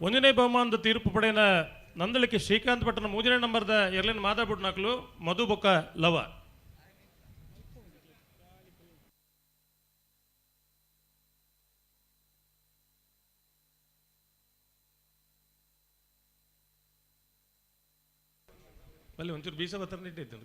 ಒಂದನೇ ಬಹುಮಾನದ ತೀರ್ಪು ಪಡೆಯನ ನಂದಳಿಕೆ ಶ್ರೀಕಾಂತ್ ಪಟ್ಟಣ ಮೂಜನೇ ನಂಬರ್ದ ಎರಲಿನ ಮಾದಾಬುಡ್ ನಾಕ್ಲು ಮಧು ಬೊಕ್ಕ ಲವ. ಅಲ್ಲಿ ಒಂಚೂರು ಬೀಸ ಬತ್ತರ ಇಟ್ಟಿದ್ದು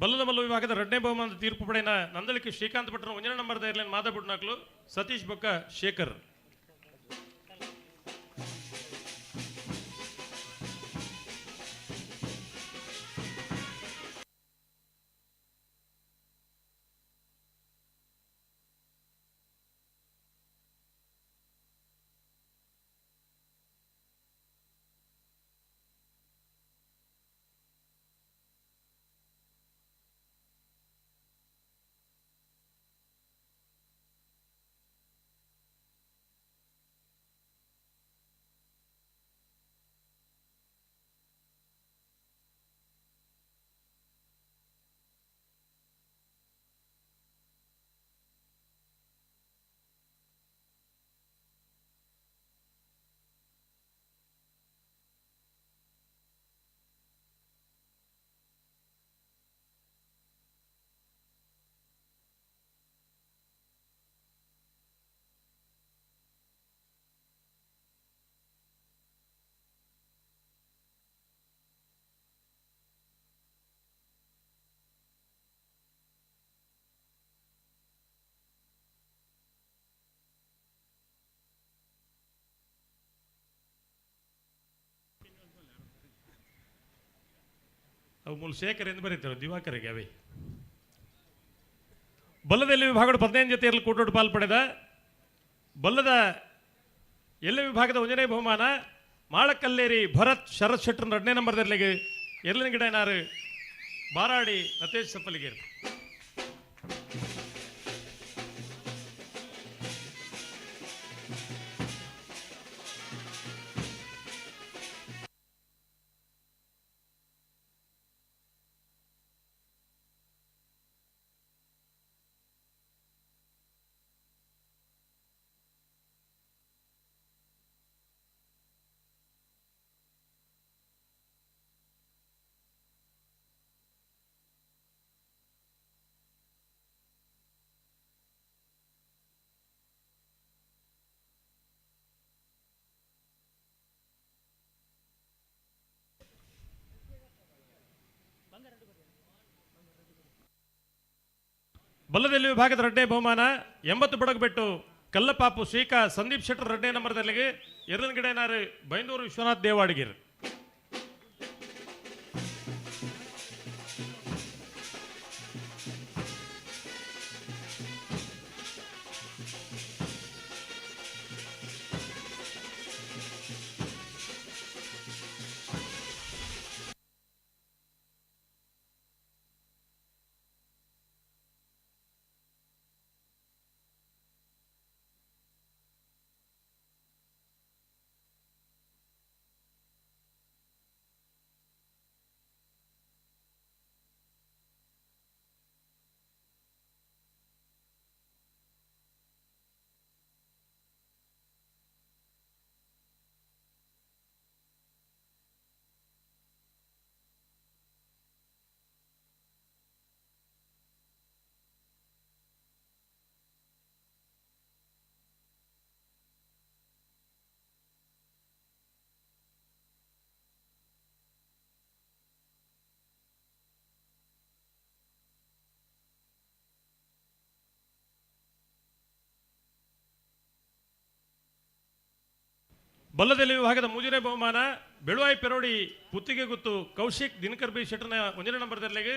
ಬಲ್ಲದ ಮಲ್ಲ ವಿಭಾಗದ ಎರಡನೇ ಬಹುಮಾನದ ತೀರ್ಪು ಪಡೆಯನ ನಂದಳಿಕೆ ಶ್ರೀಕಾಂತ್ ಪಟ್ಟಣ ಒಂದನೇ ನಂಬರ್ದ ಇರ್ಲೇನು ಮಾದಾಬುಡ್ ನಾಕ್ಲು ಸತೀಶ್ ಬೊಕ್ಕ ಶೇಖರ್. ಅವು ಮೂಲ ಶೇಖರ್ ಎಂದು ಬರೀತಾರೆ ದಿವಾಕರಿಗೆ ಅವೇ. ಬಲ್ಲದ ಎಲ್ಲ ವಿಭಾಗದ 15 ಜೊತೆಯಲ್ಲಿ ಕೂಟೋಟ ಪಾಲು ಪಡೆದ ಬಲ್ಲದ ಎಲ್ಲ ವಿಭಾಗದ ಒಂದನೇ ಬಹುಮಾನ ಮಾಳಕಲ್ಲೇರಿ ಭರತ್ ಶರತ್ ಶೆಟ್ಟರ್ ಎರಡನೇ ನಂಬರ್ದಲ್ಲಿಗೆ ಎರಲಿನ ಗಿಡ ಏನಾರು ಬಾರಾಡಿ ನತೇಶ್ ಸಪ್ಪಲಿಗೇರಿ. ಬಲ್ಲದಲ್ಲಿ ವಿಭಾಗದ ಎರಡನೇ ಬಹುಮಾನ 80 ಬಡಗಬೆಟ್ಟು ಕಲ್ಲಪಾಪು ಶ್ರೀಕಾ ಸಂದೀಪ್ ಶೆಟ್ಟರ್ ಎರಡನೇ ನಂಬರ್ದಲ್ಲಿಗೆ ಎರಲಿನ ಗಿಡ ಏನಾರು ಬೈಂದೂರು ವಿಶ್ವನಾಥ್ ದೇವಾಡಿಗಿರ್. ಬಲ್ಲದಲ್ಲಿ ವಿಭಾಗದ ಮೂಜನೇ ಬಹುಮಾನ ಬೆಳುವಾಯಿ ಪೆರೋಡಿ ಪುತ್ತಿಗೆ ಗುತ್ತು ಕೌಶಿಕ್ ದಿನಕರ್ ಬಿ ಶೆಟ್ಟರ್ನ ಒಂದನೇ ನಂಬರ್ದಲ್ಲಿಗೆ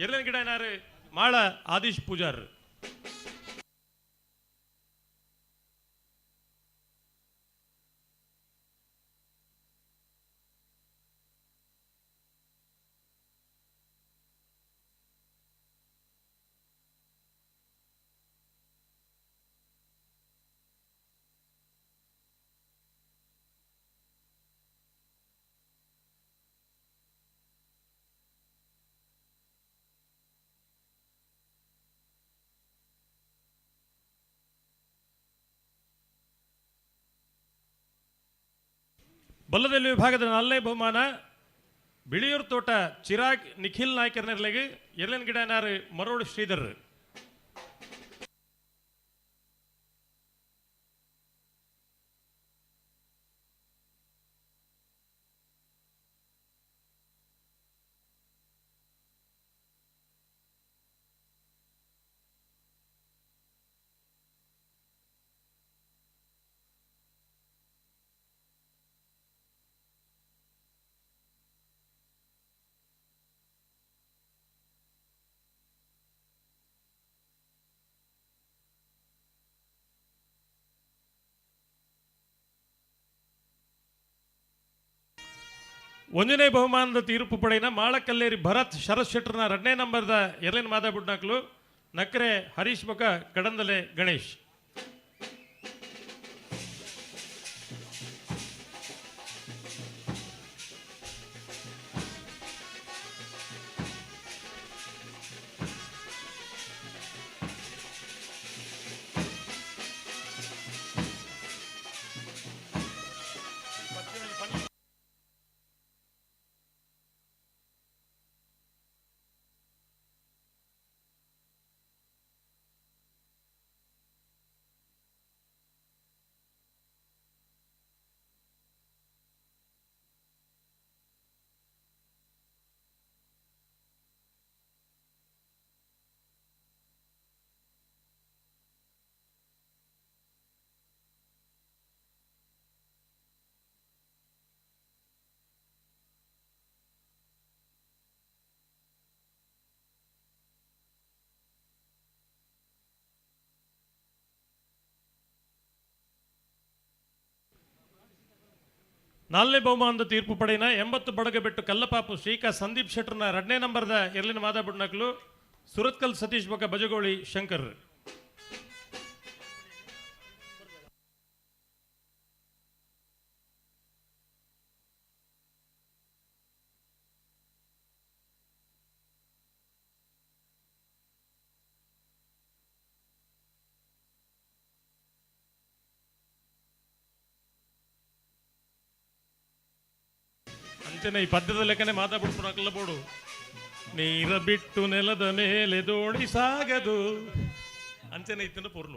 ಎರಲಿನ ಗಿಡ ಏನಾರು ಮಾಳ ಆದೀಶ್ ಪೂಜಾರ್. ಬಲ್ಲದಲ್ಲಿ ವಿಭಾಗದ 4ನೇ ಬಹುಮಾನ ಬಿಳಿಯೂರು ತೋಟ ಚಿರಾಗ್ ನಿಖಿಲ್ ನಾಯ್ಕರ್ನರ್ಲೆಗೆ ಎರಲಿನ ಗಿಡನಾರು ಮರೋಡು ಶ್ರೀಧರ್. ಒಂದನೇ ಬಹುಮಾನದ ತೀರ್ಪು ಪಡೆಯಿನ ಮಾಳಕಲ್ಲೇರಿ ಭರತ್ ಶರತ್ ಶೆಟ್ಟರ್ನ 2ನೇ ನಂಬರ್ದ ಎರಲಿನ ಮಾದಾಬುಡ್ನಾಕ್ಲು ನಕ್ರೆ ಹರೀಶ್ ಬೊಕ ಕಡಂದಲೆ ಗಣೇಶ್. ನಾಲ್ಕನೇ ಬಹುಮಾನದ ತೀರ್ಪು ಪಡೆಯಿನ 80 ಬಡಗಬೆಟ್ಟು ಕಲ್ಲಪಾಪು ಶ್ರೀಕಾ ಸಂದೀಪ್ ಶೆಟ್ಟರ್ನ 2ನೇ ನಂಬರ್ದ ಎರಲಿನ ಮಾದಾಬುಡ್ನಕ್ಲು ಸುರತ್ಕಲ್ ಸತೀಶ್ ಬೊಕ ಬಜಗೋಳಿ ಶಂಕರ್. ಅಂಚನೆ ಈ ಪದ್ಯದ ಲೆಕ್ಕನೆ ಮಾತಾಡ್ಬಿಡ್ಪುನಕಲ್ಲ ಬೋಡು. ನೀರ ಬಿಟ್ಟು ನೆಲದ ಮೇಲೆ ದೋಣಿ ಸಾಗದು ಅಂಚನೆ ಇತ್ತಿನ ಪೂರ್ಣ.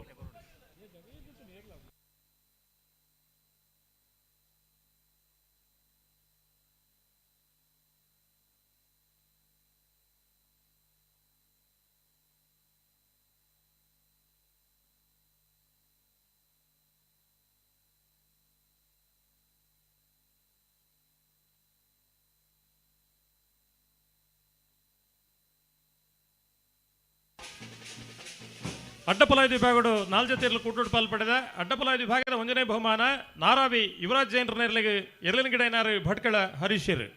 ಅಡ್ಡಪಲಾಯದ ವಿಭಾಗಗಳು 4 ಜೊತೆಯಲ್ಲಿ ಕೂಟೋಡು ಪಾಲ್ಪಡೆದ ಅಡ್ಡಪಲಾಯದ ವಿಭಾಗದ 1ನೇ ಬಹುಮಾನ ನಾರಾವಿ ಯುವರಾಜ್ ಜೈನ್ರ ನೆರಳಿಗೆ ಎರಲಿನ ಗಿಡ ಏನಾರು ಭಟ್ಕಳ ಹರೀಶರ್.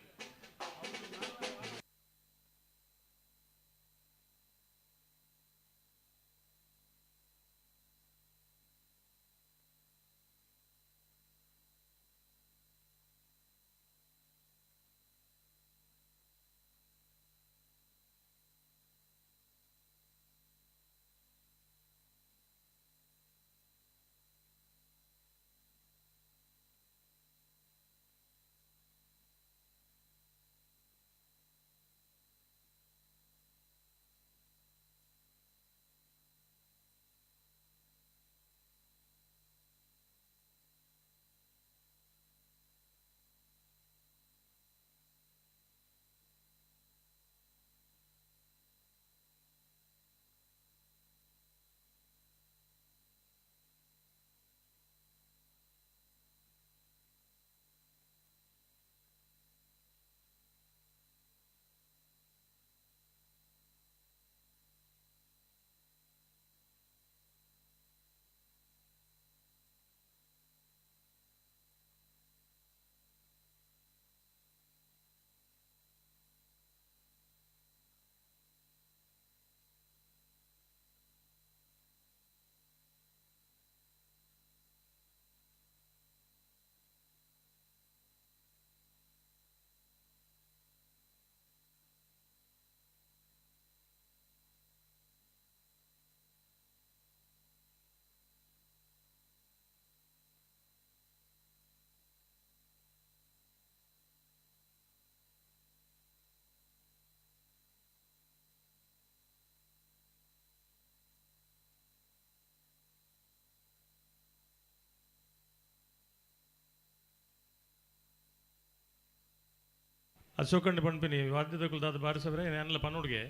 ಅಶೋಕಂಡು ಪಣ್ಪಿನಿ ವಾದ್ಯದ ಕುಲ್ದಾದ ಬಾರಿಸವ್ರೆ ನೆನಲ ಪನ್ನೋಡ್ಗೆ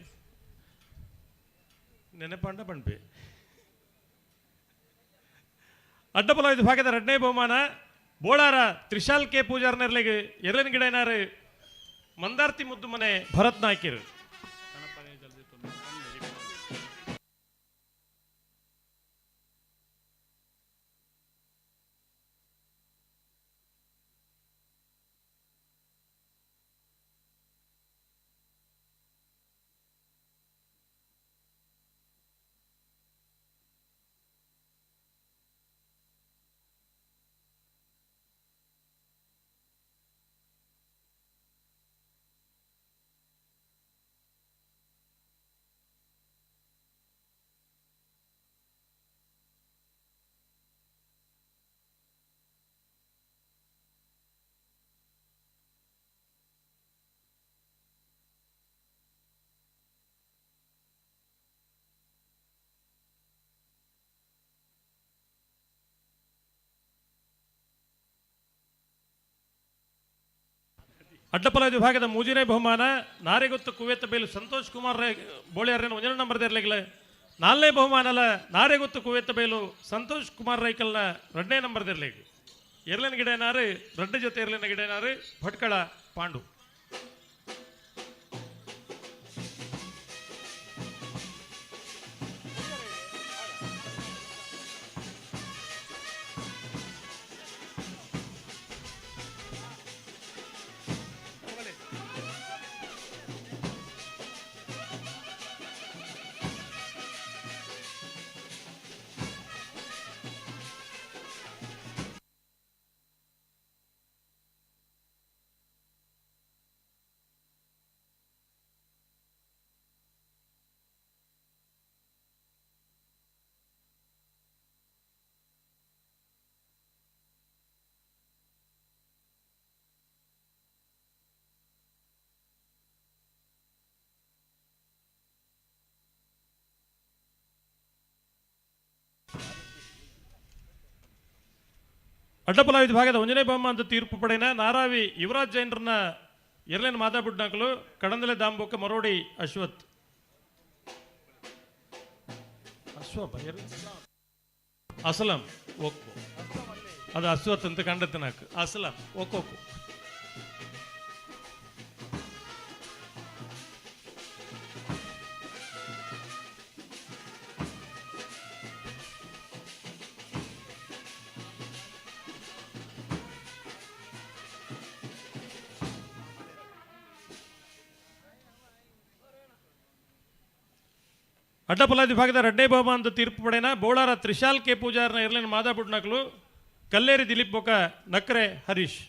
ನೆನೆಪಂಡ ಪಣ್ಪಿ ಅಡ್ಡಪಲ ಇದು ಭಾಗದ ಎರಡನೇ ಬಹುಮಾನ ಬೋಳಾರ ತ್ರಿಶಾಲ್ ಕೆ ಪೂಜಾರ್ ನೆರ್ಲೆಗೆ ಎರಡನೇ ಗಿಡ ಏನಾರು ಮಂದಾರ್ತಿ ಮುದ್ದು ಮನೆ ಭರತ್ ನಾಯ್ಕರು ಅಡ್ಡಪಲ ವಿಭಾಗದ ಮೂಜನೇ ಬಹುಮಾನ ನಾರೆಗೊತ್ತು ಕುವೆತ್ತ ಬೇಲು ಸಂತೋಷ್ ಕುಮಾರ್ ಬೋಳಿಯರ್ನ 1 ನಂಬರ್ ದೇರ್ಲೆಗಳ 4ನೇ ಬಹುಮಾನಲ ನಾರೆಗೊತ್ತು ಕುವೆತ್ತ ಬೇಲು ಸಂತೋಷ್ ಕುಮಾರ್ ರೈಕಲ್ನ 2ನೇ ನಂಬರ್ ದೇರ್ಲೆಗ್ ಎರಲನ ಗಿಡನಾರು 2 ಜೊತೆ ಎರಲನ ಗಿಡನಾರು ಭಟ್ಕಳ ಪಾಂಡು ಅಡ್ಡಪಲ ವಿಭಾಗದ 1ನೇ ಬಹುಮಾನದ ತೀರ್ಪು ಪಡೆನ ನಾರಾವಿ ಯುವರಾಜ್ ಜೈನ್ರನ್ನ ಎರಲೇನು ಮಾತಾಬಿಡ್ನಾಕಲು ಕಡಂದಲೆ ದಾಂಬೋಕ ಮರೋಡಿ ಅಶ್ವಥ್ ಅಸಲಂ ಒಕ್ಕು ಅದು ಅಶ್ವಥ್ ಅಂತ ಕಂಡತನಾಕ್ ಅಸಲಂ ಒಕ್ಕೊಕ್ಕು ಅಡ್ಡಪಲ ವಿಭಾಗದ 2ನೇ ಬಹುಮಾನದ ತೀರ್ಪು ಪಡೆನ ಬೋಳಾರ ತ್ರಿಶಾಲ್ ಕೆ ಪೂಜಾರ್ನ ಎರಲೇನು ಮಾದಾಬುಡ್ನಾಕ್ಲು ಕಲ್ಲೇರಿ ದಿಲೀಪ್ ಬೊಕ ನಕ್ರೆ ಹರೀಶ್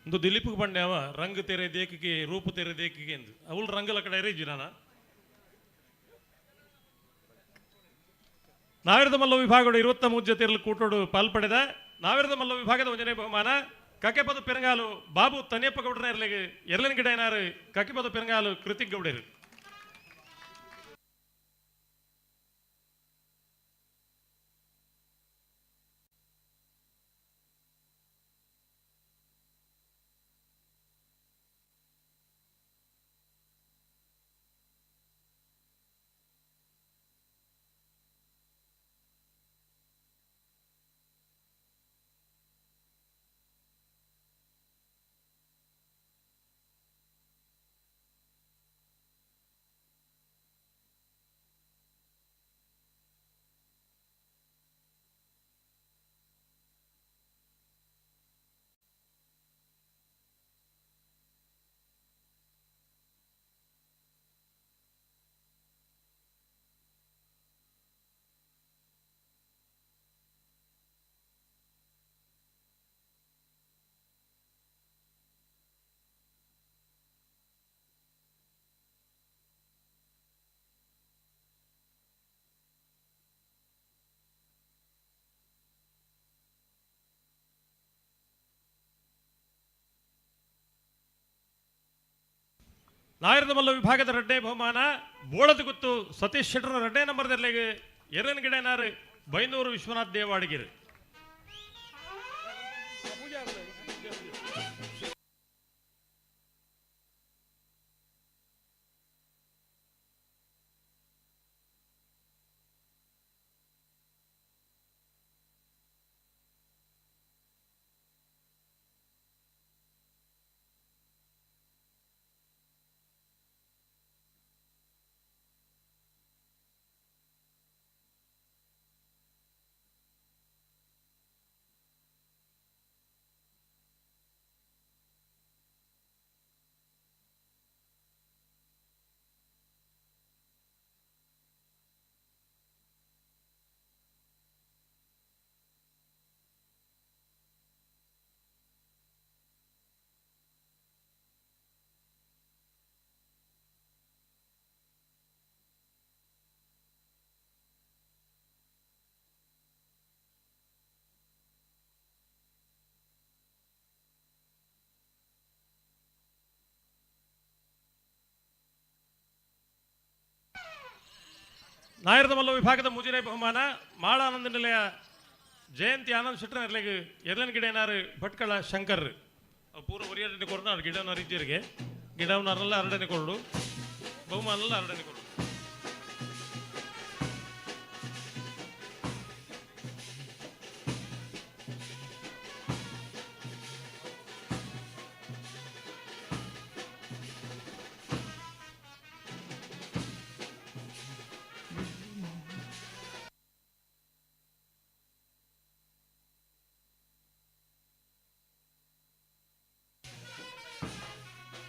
ಒಂದು ದಿಲೀಪ್ಗೆ ಬಂಡೆ ಅವ ರಂಗ್ ತೆರೆ ದೇಕಿಗೆ ರೂಪ ತೆರೆ ದೇಕಿಗೆ ಎಂದು ಅವಳು ರಂಗಲ ಕಡೆ ಇರೀಜಿ ನಾನು ನಾವಿರದ ಮಲ್ಲ ವಿಭಾಗದ 23 ಜೊತೆಯಲ್ಲಿ ಕೂಟೋಡು ಪಾಲ್ಪಡೆದ ನಾವಿರದ ಮಲ್ಲ ವಿಭಾಗದ 1ನೇ ಬಹುಮಾನ ಕಕೆಪದ ಪೆರಂಗಾಲು ಬಾಬು ತನಿಯಪ್ಪ ಗೌಡ್ರನ ಇರ್ಲಿಗೆ ಎರಲಿನ ಗಿಡ ಏನಾರು ಕಕೆಪದ ಪೆರಂಗಾಲು ಕೃತಿಕ್ ಗೌಡರು ನಾಯರದ ಮಲ್ಲ ವಿಭಾಗದ 2ನೇ ಬಹುಮಾನ ಬೋಳದ ಗುತ್ತು ಸತೀಶ್ ಶೆಟ್ಟರ್ 2ನೇ ನಂಬರ್ದಲ್ಲಿ ಎರನ್ ಗಿಡನಾರ್ ಬೈಂದೂರು ವಿಶ್ವನಾಥ್ ದೇವಾಡಿಗಿರ್. ನಾಯರದ ಮಲ್ಲ ವಿಭಾಗದ 3ನೇ ಬಹುಮಾನ ಮಾಳ ಆನಂದ ನಿಲಯ ಜಯಂತಿ ಆನಂದ್ ಶೆಟ್ಟರ್ ಎರಲನ್ ಗಿಡನಾರ್ ಭಟ್ಕಳ ಶಂಕರ್ ಪೂರ ಒರಿಯರನೆ ಕೊರನ ಗಿಡನ ರೀತಿಯರಿಗೆ ಗಿಡವನ್ನೆಲ್ಲ ಅರಡನೆ ಕೊರಡು ಬಹುಮಾನೆಲ್ಲ ಅರಡನೆ ಕೊರಡು.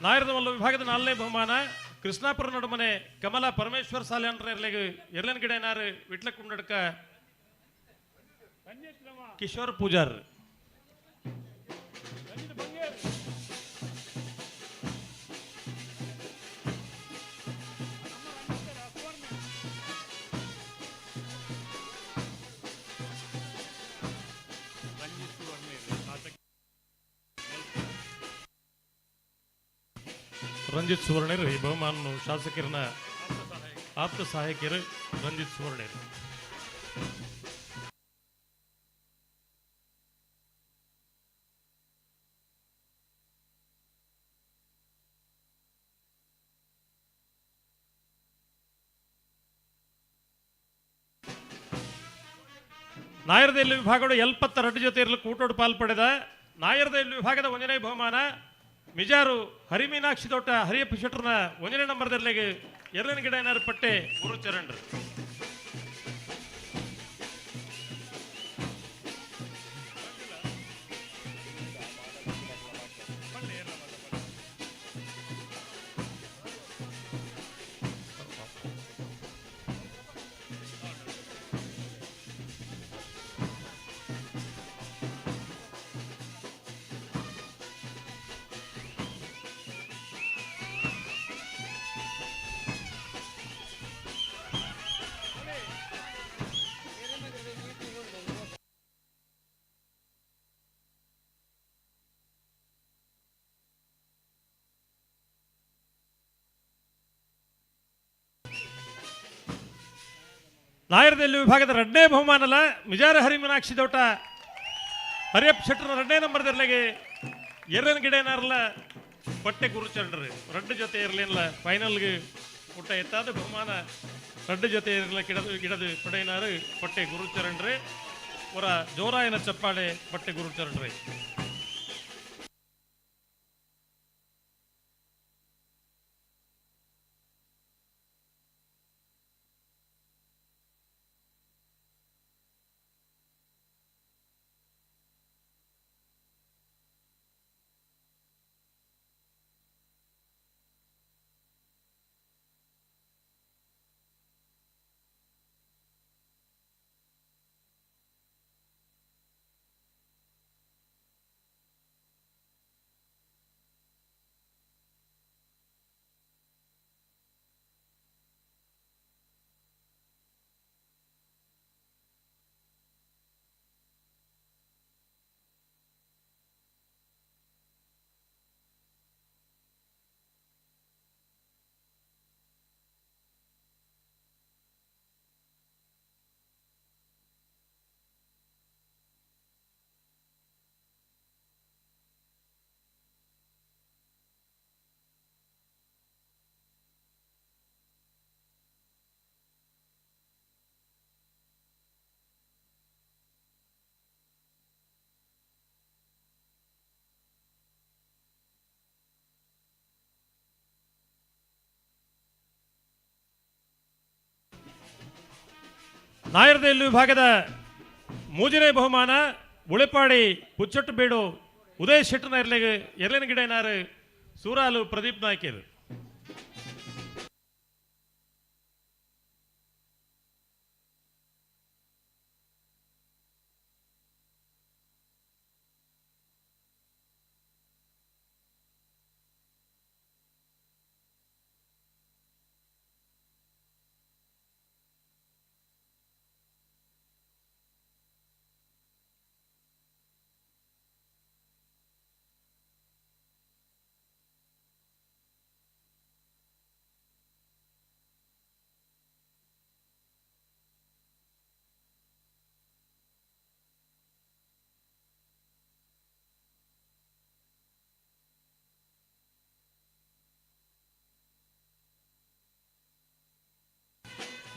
ನಾಯರದ ಮಲ್ಲ ವಿಭಾಗದ 4ನೇ ಬಹುಮಾನ ಕೃಷ್ಣಾಪುರ ನಡುಮನೆ ಕಮಲ ಪರಮೇಶ್ವರ್ ಸಾಲ್ಯಾನ್ರ ಎರಲನ್ ಗಿಡನಾರ್ ವಿಟ್ಲ ಕುಂಡಡ್ಕ ಕಿಶೋರ್ ಪೂಜಾರ್. ರಂಜಿತ್ ಸುವರ್ಣೇರ್ ಈ ಬಹುಮಾನ ಶಾಸಕರನ್ನ ಆಪ್ತ ಸಹಾಯಕರು ರಂಜಿತ್ ಸುವರ್ಣೇರ್. ನಾಯರದ ವಿಭಾಗದ 72 ಜೊತೆ ಇರಲು ಕೂಟೋಡು ಪಾಲ್ಪಡೆದ ನಾಯರದ ವಿಭಾಗದ 1ನೇ ಬಹುಮಾನ ಮಿಜಾರು ಹರಿಮೀನಾಕ್ಷಿ ತೋಟ ಹರಿಯಪ್ಪ ಶೆಟ್ಟರ್ನ 1ನೇ ನಂಬರ್ದಲ್ಲಿ ಎರಲನ್ ಗಿಡನಾರ್ ಪಟ್ಟೆ ಗುರುಚರಣ್ರು. ನಾಯರದ ವಿಭಾಗದ 2ನೇ ಬಹುಮಾನಲ ಮಿಜಾರ ಹರಿಮೀನಾಕ್ಷಿ ತೋಟ ಹರಿಯಪ್ಪ ಶೆಟ್ಟರ್ನ 2ನೇ ನಂಬರ್ದಲ್ಲಿ ಎರಲನ್ ಗಿಡನಾರ್ಲ ಪಟ್ಟೆ ಗುರುಚರಣ್ರು 2 ಜೊತೆ ಇರಲಿಲ್ಲ ಫೈನಲ್ಗೆ ಊಟ ಎತ್ತಾದ ಬಹುಮಾನ 2 ಜೊತೆ ಇರಲಿಲ್ಲ ಗಿಡದ ಪಡೆಯನಾರು ಪಟ್ಟೆ ಗುರುಚರಣ್ರೆ ಅವರ ಜೋರಾಯನ ಚಪ್ಪಾಳೆ ಪಟ್ಟೆ ಗುರುಚರಣ್ರೆ. ನಾಯರ್ದ ಎಲ್ಲು ವಿಭಾಗದ ಮೂಜನೇ ಬಹುಮಾನ ಉಳಿಪಾಡಿ ಪುಚ್ಚಟ್ಟು ಬೇಡು ಉದಯ್ ಶೆಟ್ಟನ ಎರಲಿನ ಗಿಡನಾರು ಸೂರಾಲು ಪ್ರದೀಪ್ ನಾಯ್ಕರು.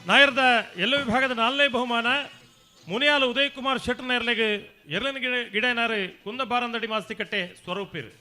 ನಾಯರ್ದ ಎಲ್ಲ ವಿಭಾಗದ 4ನೇ ಬಹುಮಾನ ಮುನಿಯಾಲು ಉದಯ್ ಕುಮಾರ್ ಶೆಟ್ಟನ ಎರಲಿನ ಗಿಡನಾರು ಕುಂದ ಬಾರಂದಡಿ ಮಾಸ್ತಿಕಟ್ಟೆ ಸ್ವರೂಪಿರು.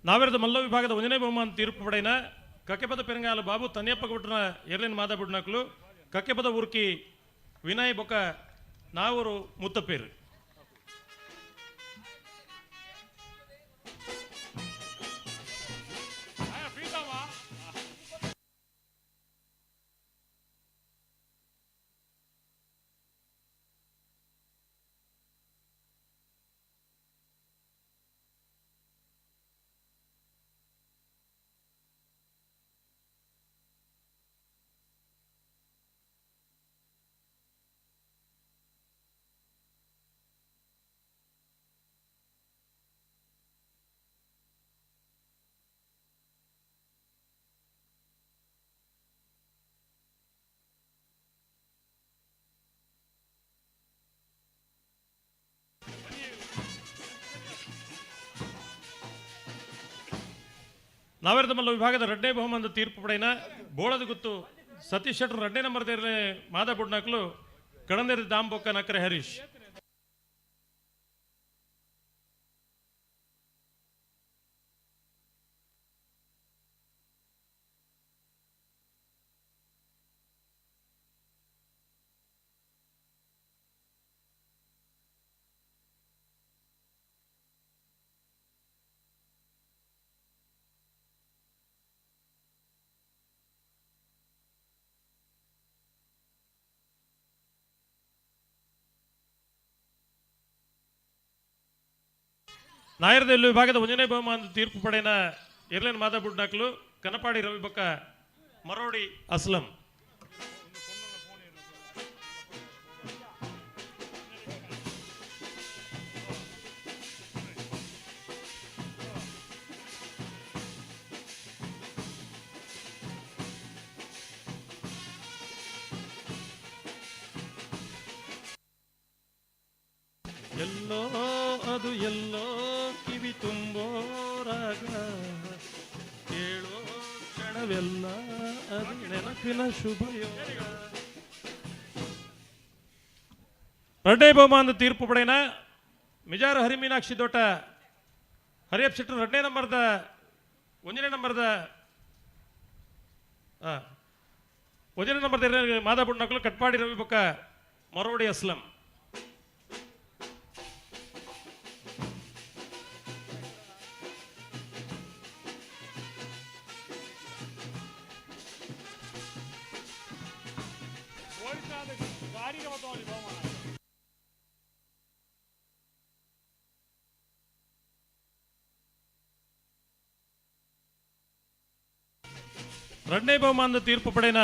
ನಾವೆರದ ಮಲ್ಲ ವಿಭಾಗದ 1ನೇ ಬಹುಮಾನ ತೀರ್ಪು ಪಡೆಯಿನ ಕಕ್ಕೆಪದ ಪೆರಂಗಾಲ ಬಾಬು ತನ್ಯಪ್ಪ ಕೊಟ್ಟನ ಎರಲಿನ ಮಾದ ಬಿಡ್ನಕ್ಲು ಕಕ್ಕೆಪದ ಊರ್ಕಿ ವಿನಯ್ ಬೊಕ್ಕ ನಾವೂರು ಮುತ್ತಪ್ಪೇರು. ನಾವೆರದ ಮಲ್ಲ ವಿಭಾಗದ 2ನೇ ಬಹುಮಾನದ ತೀರ್ಪು ಪಡೆಯಿನ ಬೋಳದ ಗುತ್ತು ಸತೀಶ್ ಶೆಟ್ಟರ್ 2ನೇ ನಂಬರ್ ಮಾದ ಬುಡ್ನಾಕ್ಲು ಕಡಂದೇರಿ ದಾಂಬೊಕ್ಕ ನಕರೆ ಹರೀಶ್. ನಾಯರ್ದ ಎಲ್ಲು ವಿಭಾಗದ 1ನೇ ಬಹುಮಾನದ ತೀರ್ಪು ಪಡೆಯಿನ ಎರಲಿನ ಮಾದ ಬುಡ್ನಾಕ್ಲು ಕನಪಾಡಿ ರವಿ ಬೊಕ್ಕ ಮರೋಡಿ ಅಸ್ಲಂ. ಎಲ್ಲೋ ಅದು ಎಲ್ಲೋ ಕಿವಿ ತುಂಬೋರಾಗ ಕೇಳೋ ಕ್ಷಣವೆಲ್ಲ ಅದು ನೆನಪಿನ ಶುಭಯೋಗ. 2ನೇ ಬಹುಮಾನದ ತೀರ್ಪು ಪಡೆಯಿನ ಮಿಜಾರು ಹರಿಮೀನಾಕ್ಷಿ ದೊಡ್ಡ ಹರಿಯಪ್ ಶೆಟ್ಟರ್ 2ನೇ ನಂಬರ್ದ 1ನೇ ನಂಬರ್ದ 1ನೇ ನಂಬರ್ದ ಮಾದ ಬುಡ್ನಾಕ್ಲು ಕಟ್ಪಾಡಿ ರವಿ ಬೊಕ್ಕ ಮರೋಡಿ ಅಸ್ಲಂ. ಎರಡನೇ ಬಹುಮಾನದ ತೀರ್ಪು ಪಡೆನ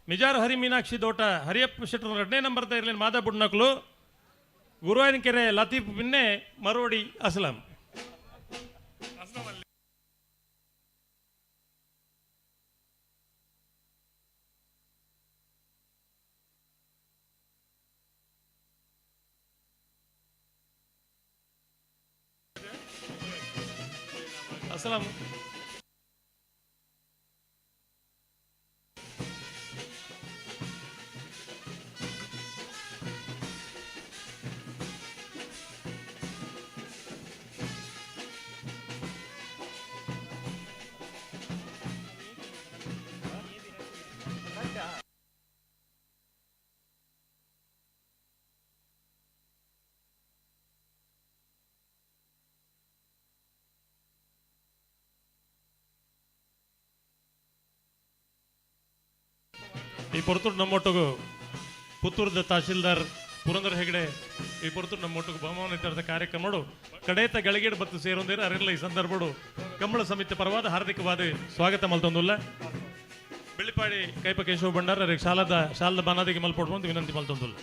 ಮಿಜಾರ್ ಹರಿ ಮೀನಾಕ್ಷಿ ದೋಟ ಹರಿಯಪ್ಪ ಶೆಟ್ಟರ್ 2ನೇ ನಂಬರ್ ಇರಲಿ ಮಾದಾ ಬುಡ್ನಕ್ಲು ಗುರುವಾಯನಕೆರೆ ಲತೀಫ್ ಬಿನ್ನೆ ಮರೋಡಿ ಅಸ್ಲಾಂ. ಅಸ್ಲಾಂ ಈ ಪೊರ್ತೂರು ನಮ್ಮೊಟ್ಟಿಗೂ ಪುತ್ತೂರದ ತಹಶೀಲ್ದಾರ್ ಪುರಂದರ ಹೆಗಡೆ ಈ ಪೊರ್ತೂರು ನಮ್ಮೊಟ್ಟಿಗೂ ಬಹುಮಾನ ವಿತರಣೆ ಕಾರ್ಯಕ್ರಮಗಳು ಕಡೇತ ಗಳಿಗೆಡ್ ಬತ್ತು ಸೇರೊಂದಿರ ಅರೆಲ್ಲ ಈ ಸಂದರ್ಭಡು ಕಂಬಳ ಸಮಿತಿ ಪರವಾದ ಹಾರ್ದಿಕವಾದ ಸ್ವಾಗತ ಮಲ್ತೊಂದುಲ್ಲ. ಬೆಳ್ಳಿಪಾಡಿ ಕೈಪ ಕೇಶವ ಭಂಡಾರ ಅವರಿಗೆ ಶಾಲದ ಬಾನಾದಿಗೆ ಮಲ್ಪೊಡು ಅಂತ ವಿನಂತಿ ಮಲ್ತೊಂದುಲ್ಲ.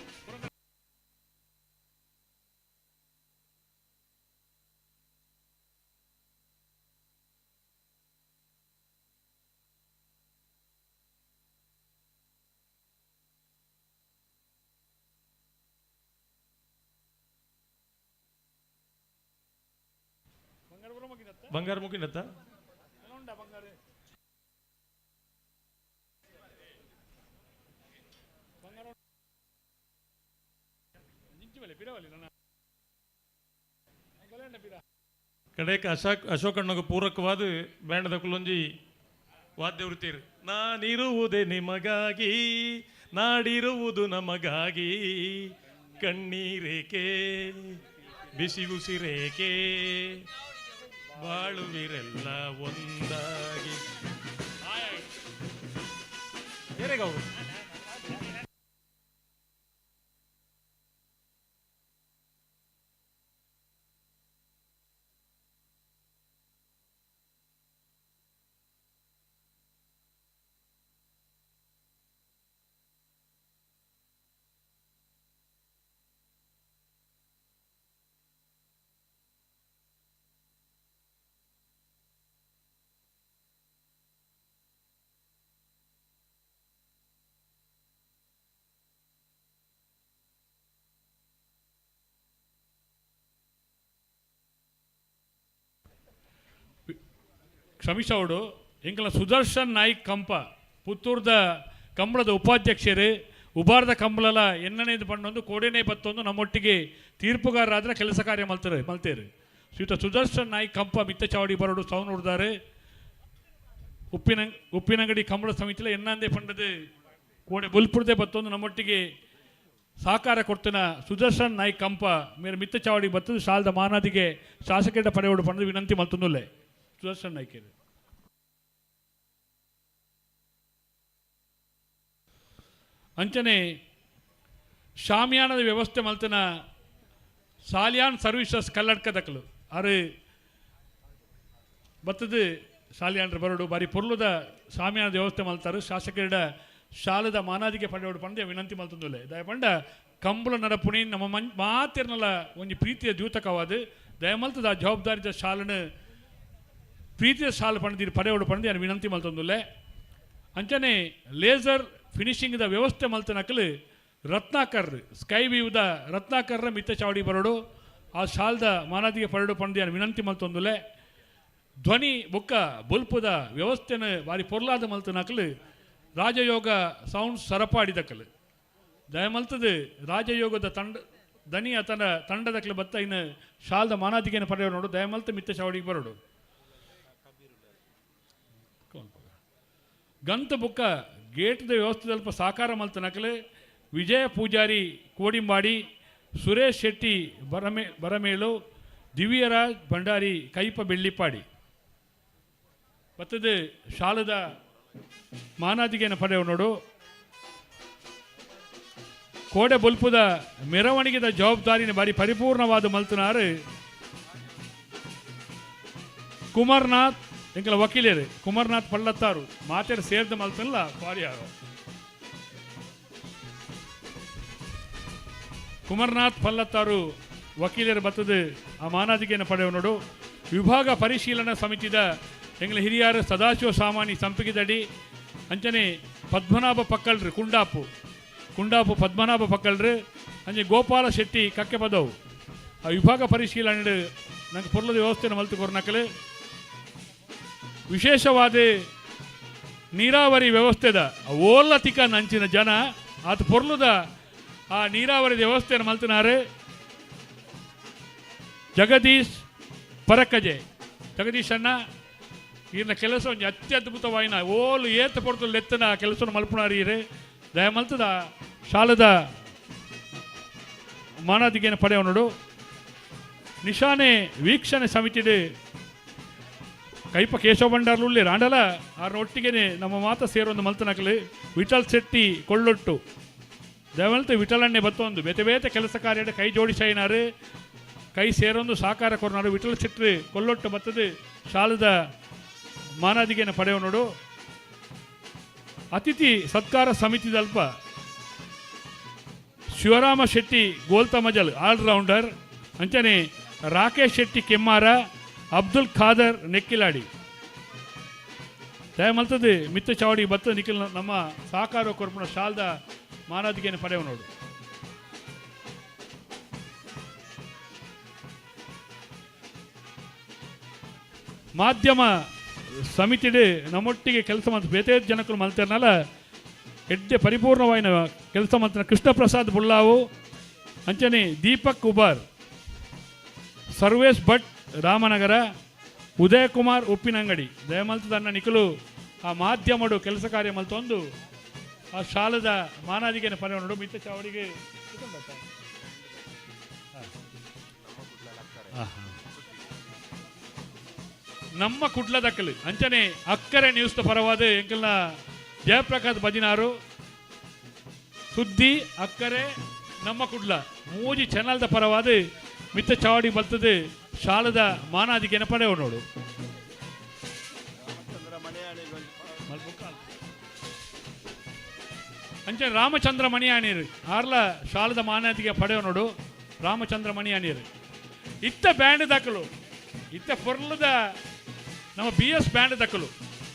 ಬಂಗಾರ ಮುಗಿನತ್ತ ಕಡೆಕ ಅಶೋಕಣ್ಣಗ ಪೂರಕವಾದ ಬ್ಯಾಂಡದ ಕುಲೊಂಜಿ ವಾದ್ಯ ವೃತ್ತಿರು. ನಾನಿರುವುದೇ ನಿಮಗಾಗಿ ನಾಡಿರುವುದು ನಮಗಾಗಿ ಕಣ್ಣೀರೇಕೆ ಬಿಸಿ ಉಸಿರೇಕೆ ಬಾಳುವಿರೆಲ್ಲ ಒಂದಾಗಿ ಏರೇಗೌರು ಕ್ಷಮಿಸೋಡು ಎಂಕಲ ಸುದರ್ಶನ್ ನಾಯ್ಕ್ ಕಂಪ ಪುತ್ತೂರ್ದ ಕಂಬಳದ ಉಪಾಧ್ಯಕ್ಷರು ಉಬಾರ್ದ ಕಂಬಳಲ ಎಣ್ಣನೇದು ಬಣ್ಣೊಂದು ಕೋಡೆನೇ ಬತ್ತೊಂದು ನಮ್ಮೊಟ್ಟಿಗೆ ತೀರ್ಪುಗಾರರಾದ್ರೆ ಕೆಲಸ ಕಾರ್ಯ ಮಲ್ತೇರು ಶ್ರೀಯುತ ಸುದರ್ಶನ್ ನಾಯ್ಕ್ ಕಂಪ ಮಿತ್ತ ಚಾವಡಿ ಬರೋಡು ಸೌನ್ ಹುಡ್ದಾರೆ ಉಪ್ಪಿನಂಗಡಿ ಕಂಬಳ ಸಮಿತಿಲ ಎಣ್ಣಂದೇ ಪಂಡದು ಕೋಡೆ ಬುಲ್ಪುರದೇ ಬತ್ತೊಂದು ನಮ್ಮೊಟ್ಟಿಗೆ ಸಹಕಾರ ಕೊಡ್ತಿನ ಸುದರ್ಶನ್ ನಾಯ್ಕ್ ಕಂಪ ಮೇರೆ ಮಿತ್ತ ಚಾವಡಿ ಬತ್ತದು ಶಾಲದ ಮಾನಾದಿಗೆ ಶಾಸಕರ ಪಡೆಯೋಡು ಪಂಡದು ವಿನಂತಿ ಮಲ್ತೊಂದುಲ್ಲೆ ಸುದರ್ಶನ್ ನಾಯ್ಕರು. ಅಂಚನೆ ಶಾಮಿಯಾನದ ವ್ಯವಸ್ಥೆ ಮಲ್ತನ ಸಾಲಿಯಾನ್ ಸರ್ವಿಸಸ್ ಕಲ್ಲಡ್ಕ ದಕ್ಕಲು ಅರು ಬತ್ತದು ಸಾಲಿಯಾನ್ರ ಬರೋಡು ಬಾರಿ ಪೊರ್ಲುದ ಶಾಮಿಯಾನದ ವ್ಯವಸ್ಥೆ ಮಲ್ತಾರು ಶಾಸಕರ ಶಾಲದ ಮಾನಾದಿಗೆ ಪಡೆಯೋಡು ಪಂಡ ವಿನಂತಿ ಮಲ್ತೊಂದುಲ್ಲೆ ದಯಪಂಡ ಕಂಬಳ ನಡಪುಣಿ ನಮ್ಮ ಮಾತಿರ್ನಲ್ಲ ಒಂದು ಪ್ರೀತಿಯ ದ್ಯೂತಕವಾದ ದಯಮಲ್ತದ ಜವಾಬ್ದಾರಿದ ಶಾಲನ ಪ್ರೀತಿಯ ಶಾಲೆ ಪಡೆದಿರು ಪಡೆಯೋಡು ಪಡೆದು ಯಾರು ವಿನಂತಿ ಮಲ್ತೊಂದುಲ್ಲೆ. ಅಂಚನೆ ಲೇಸರ್ ಫಿನಿಶಿಂಗ್ದ ವ್ಯವಸ್ಥೆ ಮಲ್ತನಕಲು ರತ್ನಾಕರ್ ಸ್ಕೈ ವ್ಯೂದ ರತ್ನಾಕರ್ರ ಮಿತ್ತ ಚಾವಡಿ ಬರೋಡು ಆ ಶಾಲದ ಮಾನಾದಿಗೆ ಪಡೆಯೋಡು ಪಡೆದು ಯಾರು ವಿನಂತಿ ಮಲ್ತೊಂದುಲ್ಲೆ. ಧ್ವನಿ ಬೊಕ್ಕ ಬುಲ್ಪುದ ವ್ಯವಸ್ಥೆನ ಬಾರಿ ಪೊರ್ಲಾದ ಮಲ್ತನಕಲು ರಾಜಯೋಗ ಸೌಂಡ್ ಸರಪಾಡಿದಕಲು ದಯಮಲ್ತದು ರಾಜಯೋಗದ ದನಿ ಆತನ ತಂಡದಕಲು ಬತ್ತ ಇನ್ನು ಶಾಲದ ಮಾನಾದಿಗೆನ ಪಡೆಯೋಡು ನೋಡು ದಯಮಲ್ತ ಮಿತ್ತ ಚಾವಡಿಗೆ ಬರೋಡು. ಗಂತ ಬುಕ್ಕ ಗೇಟ್ದ ವ್ಯವಸ್ಥೆ ಸ್ವಲ್ಪ ಸಾಕಾರ ಮಲ್ತನಕಲೆ ವಿಜಯ ಪೂಜಾರಿ ಕೋಡಿಂಬಾಡಿ ಸುರೇಶ್ ಶೆಟ್ಟಿ ಬರಮೇಲು ದಿವ್ಯರಾಜ್ ಭಂಡಾರಿ ಕೈಪ ಬೆಳ್ಳಿಪಾಡಿ ಬತ್ತದು ಶಾಲದ ಮಾನಾದಿಗೆನ ಪಡೆಯೋ ನೋಡು. ಕೋಡೆ ಬೊಲ್ಪುದ ಮೆರವಣಿಗೆದ ಜವಾಬ್ದಾರಿನ ಬಾರಿ ಪರಿಪೂರ್ಣವಾದ ಮಲ್ತನಾರು ಕುಮಾರ್ನಾಥ್ ಎಂಕಲ ವಕೀಲರು ಕುಮಾರ್ನಾಥ್ ಪಳ್ಳತ್ತಾರು ಮಾತೇರು ಸೇರ್ದ ಮಲ್ತನಲ್ಲ ಪಾರಿಯಾರು ಕುಮಾರ್ನಾಥ್ ಪಲ್ಲತ್ತಾರು ವಕೀಲರು ಬತ್ತದು ಆ ಮಾನಾದಿಗೆಯನ್ನು ಪಡೆಯುವ ನೋಡು ವಿಭಾಗ ಪರಿಶೀಲನಾ ಸಮಿತಿದ ಎಂಗ್ಲ ಹಿರಿಯರು ಸದಾಶಿವ ಸಾಮಾನಿ ಸಂಪಿಗೆದಡಿ ಅಂಚನೆ ಪದ್ಮನಾಭ ಪಕ್ಕಳ್ರು ಕುಂಡಾಪು ಪದ್ಮನಾಭ ಪಕ್ಕಳ್ರು ಅಂಚೆ ಗೋಪಾಲ ಶೆಟ್ಟಿ ಕಕ್ಕೆ ಪದವು ಆ ವಿಭಾಗ ಪರಿಶೀಲನೆ ನಂಗೆ ಪೊರ್ಲದ ವ್ಯವಸ್ಥೆಯನ್ನು ಮಲ್ತು ಕೊರ್ನಕಲು ವಿಶೇಷವಾದ ನೀರಾವರಿ ವ್ಯವಸ್ಥೆದ ಓಲತಿಕ ನಂಚಿನ ಜನ ಆತ ಪೊರ್ಲದ ಆ ನೀರಾವರಿ ವ್ಯವಸ್ಥೆಯನ್ನು ಮಲ್ತಿನಾರೆ ಜಗದೀಶ್ ಪರಕಜೆ ಜಗದೀಶ್ ಅಣ್ಣ ಈಗಿನ ಕೆಲಸ ಒಂದು ಅತ್ಯದ್ಭುತವಾಯಿನ ಓಲು ಏತ ಪೊಡ್ತು ಎತ್ತನ ಕೆಲಸವನ್ನು ಮಲ್ಪುನಾರೀರೆ ದಯ ಮಲ್ತದ ಶಾಲದ ಮಾನಾದಿಗೆಯನ್ನು ಪಡೆಯುವ ನೋಡು ನಿಶಾನೆ ವೀಕ್ಷಣೆ ಸಮಿತಿಡೆ ಕೈಪ ಕೇಶವ ಭಂಡಾರ್ಲುಳ್ಳಿ ರಾಂಡಲ ಒಟ್ಟಿಗೆ ನಮ್ಮ ಮಾತ ಸೇರೊಂದು ಮಲ್ತನಕಲು ವಿಠಲ್ ಶೆಟ್ಟಿ ಕೊಳ್ಳೊಟ್ಟು ದಯಮಲ್ತು ವಿಠಲನ್ನೇ ಬತ್ತೊಂದು ಬೇತೆ ಬೇತೆ ಕೆಲಸ ಕಾರ್ಯದ ಕೈ ಜೋಡಿಸಾಯಿನಾರು ಕೈ ಸೇರೊಂದು ಸಾಕಾರ ಕೊರನಾರು ವಿಠಲ್ ಶೆಟ್ಟಿ ಕೊಳ್ಳೊಟ್ಟು ಬತ್ತದು ಶಾಲದ ಮಾನಾದಿಗೆಯನ್ನು ಪಡೆಯುವ ನೋಡು ಅತಿಥಿ ಸತ್ಕಾರ ಸಮಿತಿ ದಲ್ಪ ಶಿವರಾಮ ಶೆಟ್ಟಿ ಗೋಲ್ತ ಮಜಲ್ ಆಲ್ರೌಂಡರ್ ಅಂಚನೆ ರಾಕೇಶ್ ಶೆಟ್ಟಿ ಕೆಮ್ಮಾರ ಅಬ್ದುಲ್ ಖಾದರ್ ನೆಕ್ಕಿಲಾಡಿ ದಯಮಲ್ತದ್ದು ಮಿತ್ತ ಚಾವಡಿ ಬತ್ತ ನಿಖಿಲ್ ನಮ್ಮ ಸಾಕಾರ ಕೊರ್ಪುಣ ಶಾಲದ ಮಾನಾದಿಗೆಯನ್ನು ಪಡೆಯುವ ನೋಡು ಮಾಧ್ಯಮ ಸಮಿತಿಡೆ ನಮ್ಮೊಟ್ಟಿಗೆ ಕೆಲಸ ಮಾಡ್ತ ಬೇತೆ ಜನಕ್ಕಳು ಮಲ್ತಾರನಲ್ಲ ಎಡ್ಡೆ ಪರಿಪೂರ್ಣವಾಯಿನ ಕೆಲಸ ಮಾಡ್ತಾನೆ ಕೃಷ್ಣ ಪ್ರಸಾದ್ ಬುಳ್ಳಾವು ಅಂಚನೆ ದೀಪಕ್ ಉಬಾರ್ ಸರ್ವೇಶ್ ಭಟ್ ರಾಮನಗರ ಉದಯ್ ಕುಮಾರ್ ಉಪ್ಪಿನಂಗಡಿ ದಯಮಲ್ತದನ್ನ ನಿಖಲು ಆ ಮಾಧ್ಯಮಡು ಕೆಲಸ ಕಾರ್ಯ ಮಲ್ತೊಂದು ಆ ಶಾಲದ ಮಾನಾದಿಗೆಯನ್ನು ಪಡೆಯುವ ನೋಡು ಮಿತ್ತ ಚಾವಡಿಗೆ ನಮ್ಮ ಕುಡ್ಲ ದಕ್ಕಲು ಅಂಚನೆ ಅಕ್ಕರೆ ನ್ಯೂಸ್ ಪರವಾದ ಎಂಕಲ್ನ ಜಯಪ್ರಕಾಶ್ ಬದಿನಾರು ಸುದ್ದಿ ಅಕ್ಕರೆ ನಮ್ಮ ಕುಡ್ಲ ಮೂಜಿ ಚಾನಲ್ದ ಪರವಾದ ಮಿತ್ತ ಚಾವಡಿ ಬರ್ತದೆ ಶಾಲದ ಮಾನಾದಿಗೆಯನ್ನು ಪಡೆಯುವ ನೋಡು ಅಂಚನೆ ರಾಮಚಂದ್ರ ಮಣಿಯಾಣೀರು ಆರ್ಲ ಶಾಲದ ಮಾನಾದಿಗೆ ಪಡೆಯುವ ನೋಡು ರಾಮಚಂದ್ರ ಮಣಿಯಾಣೀರು ಇತ್ತ ಬ್ಯಾಂಡ್ ದಾಖಲು ಇತ್ತ ಪೊರ್ಲದ ನಮ್ಮ BS ಬ್ಯಾಂಡ್ ದಕ್ಕಲು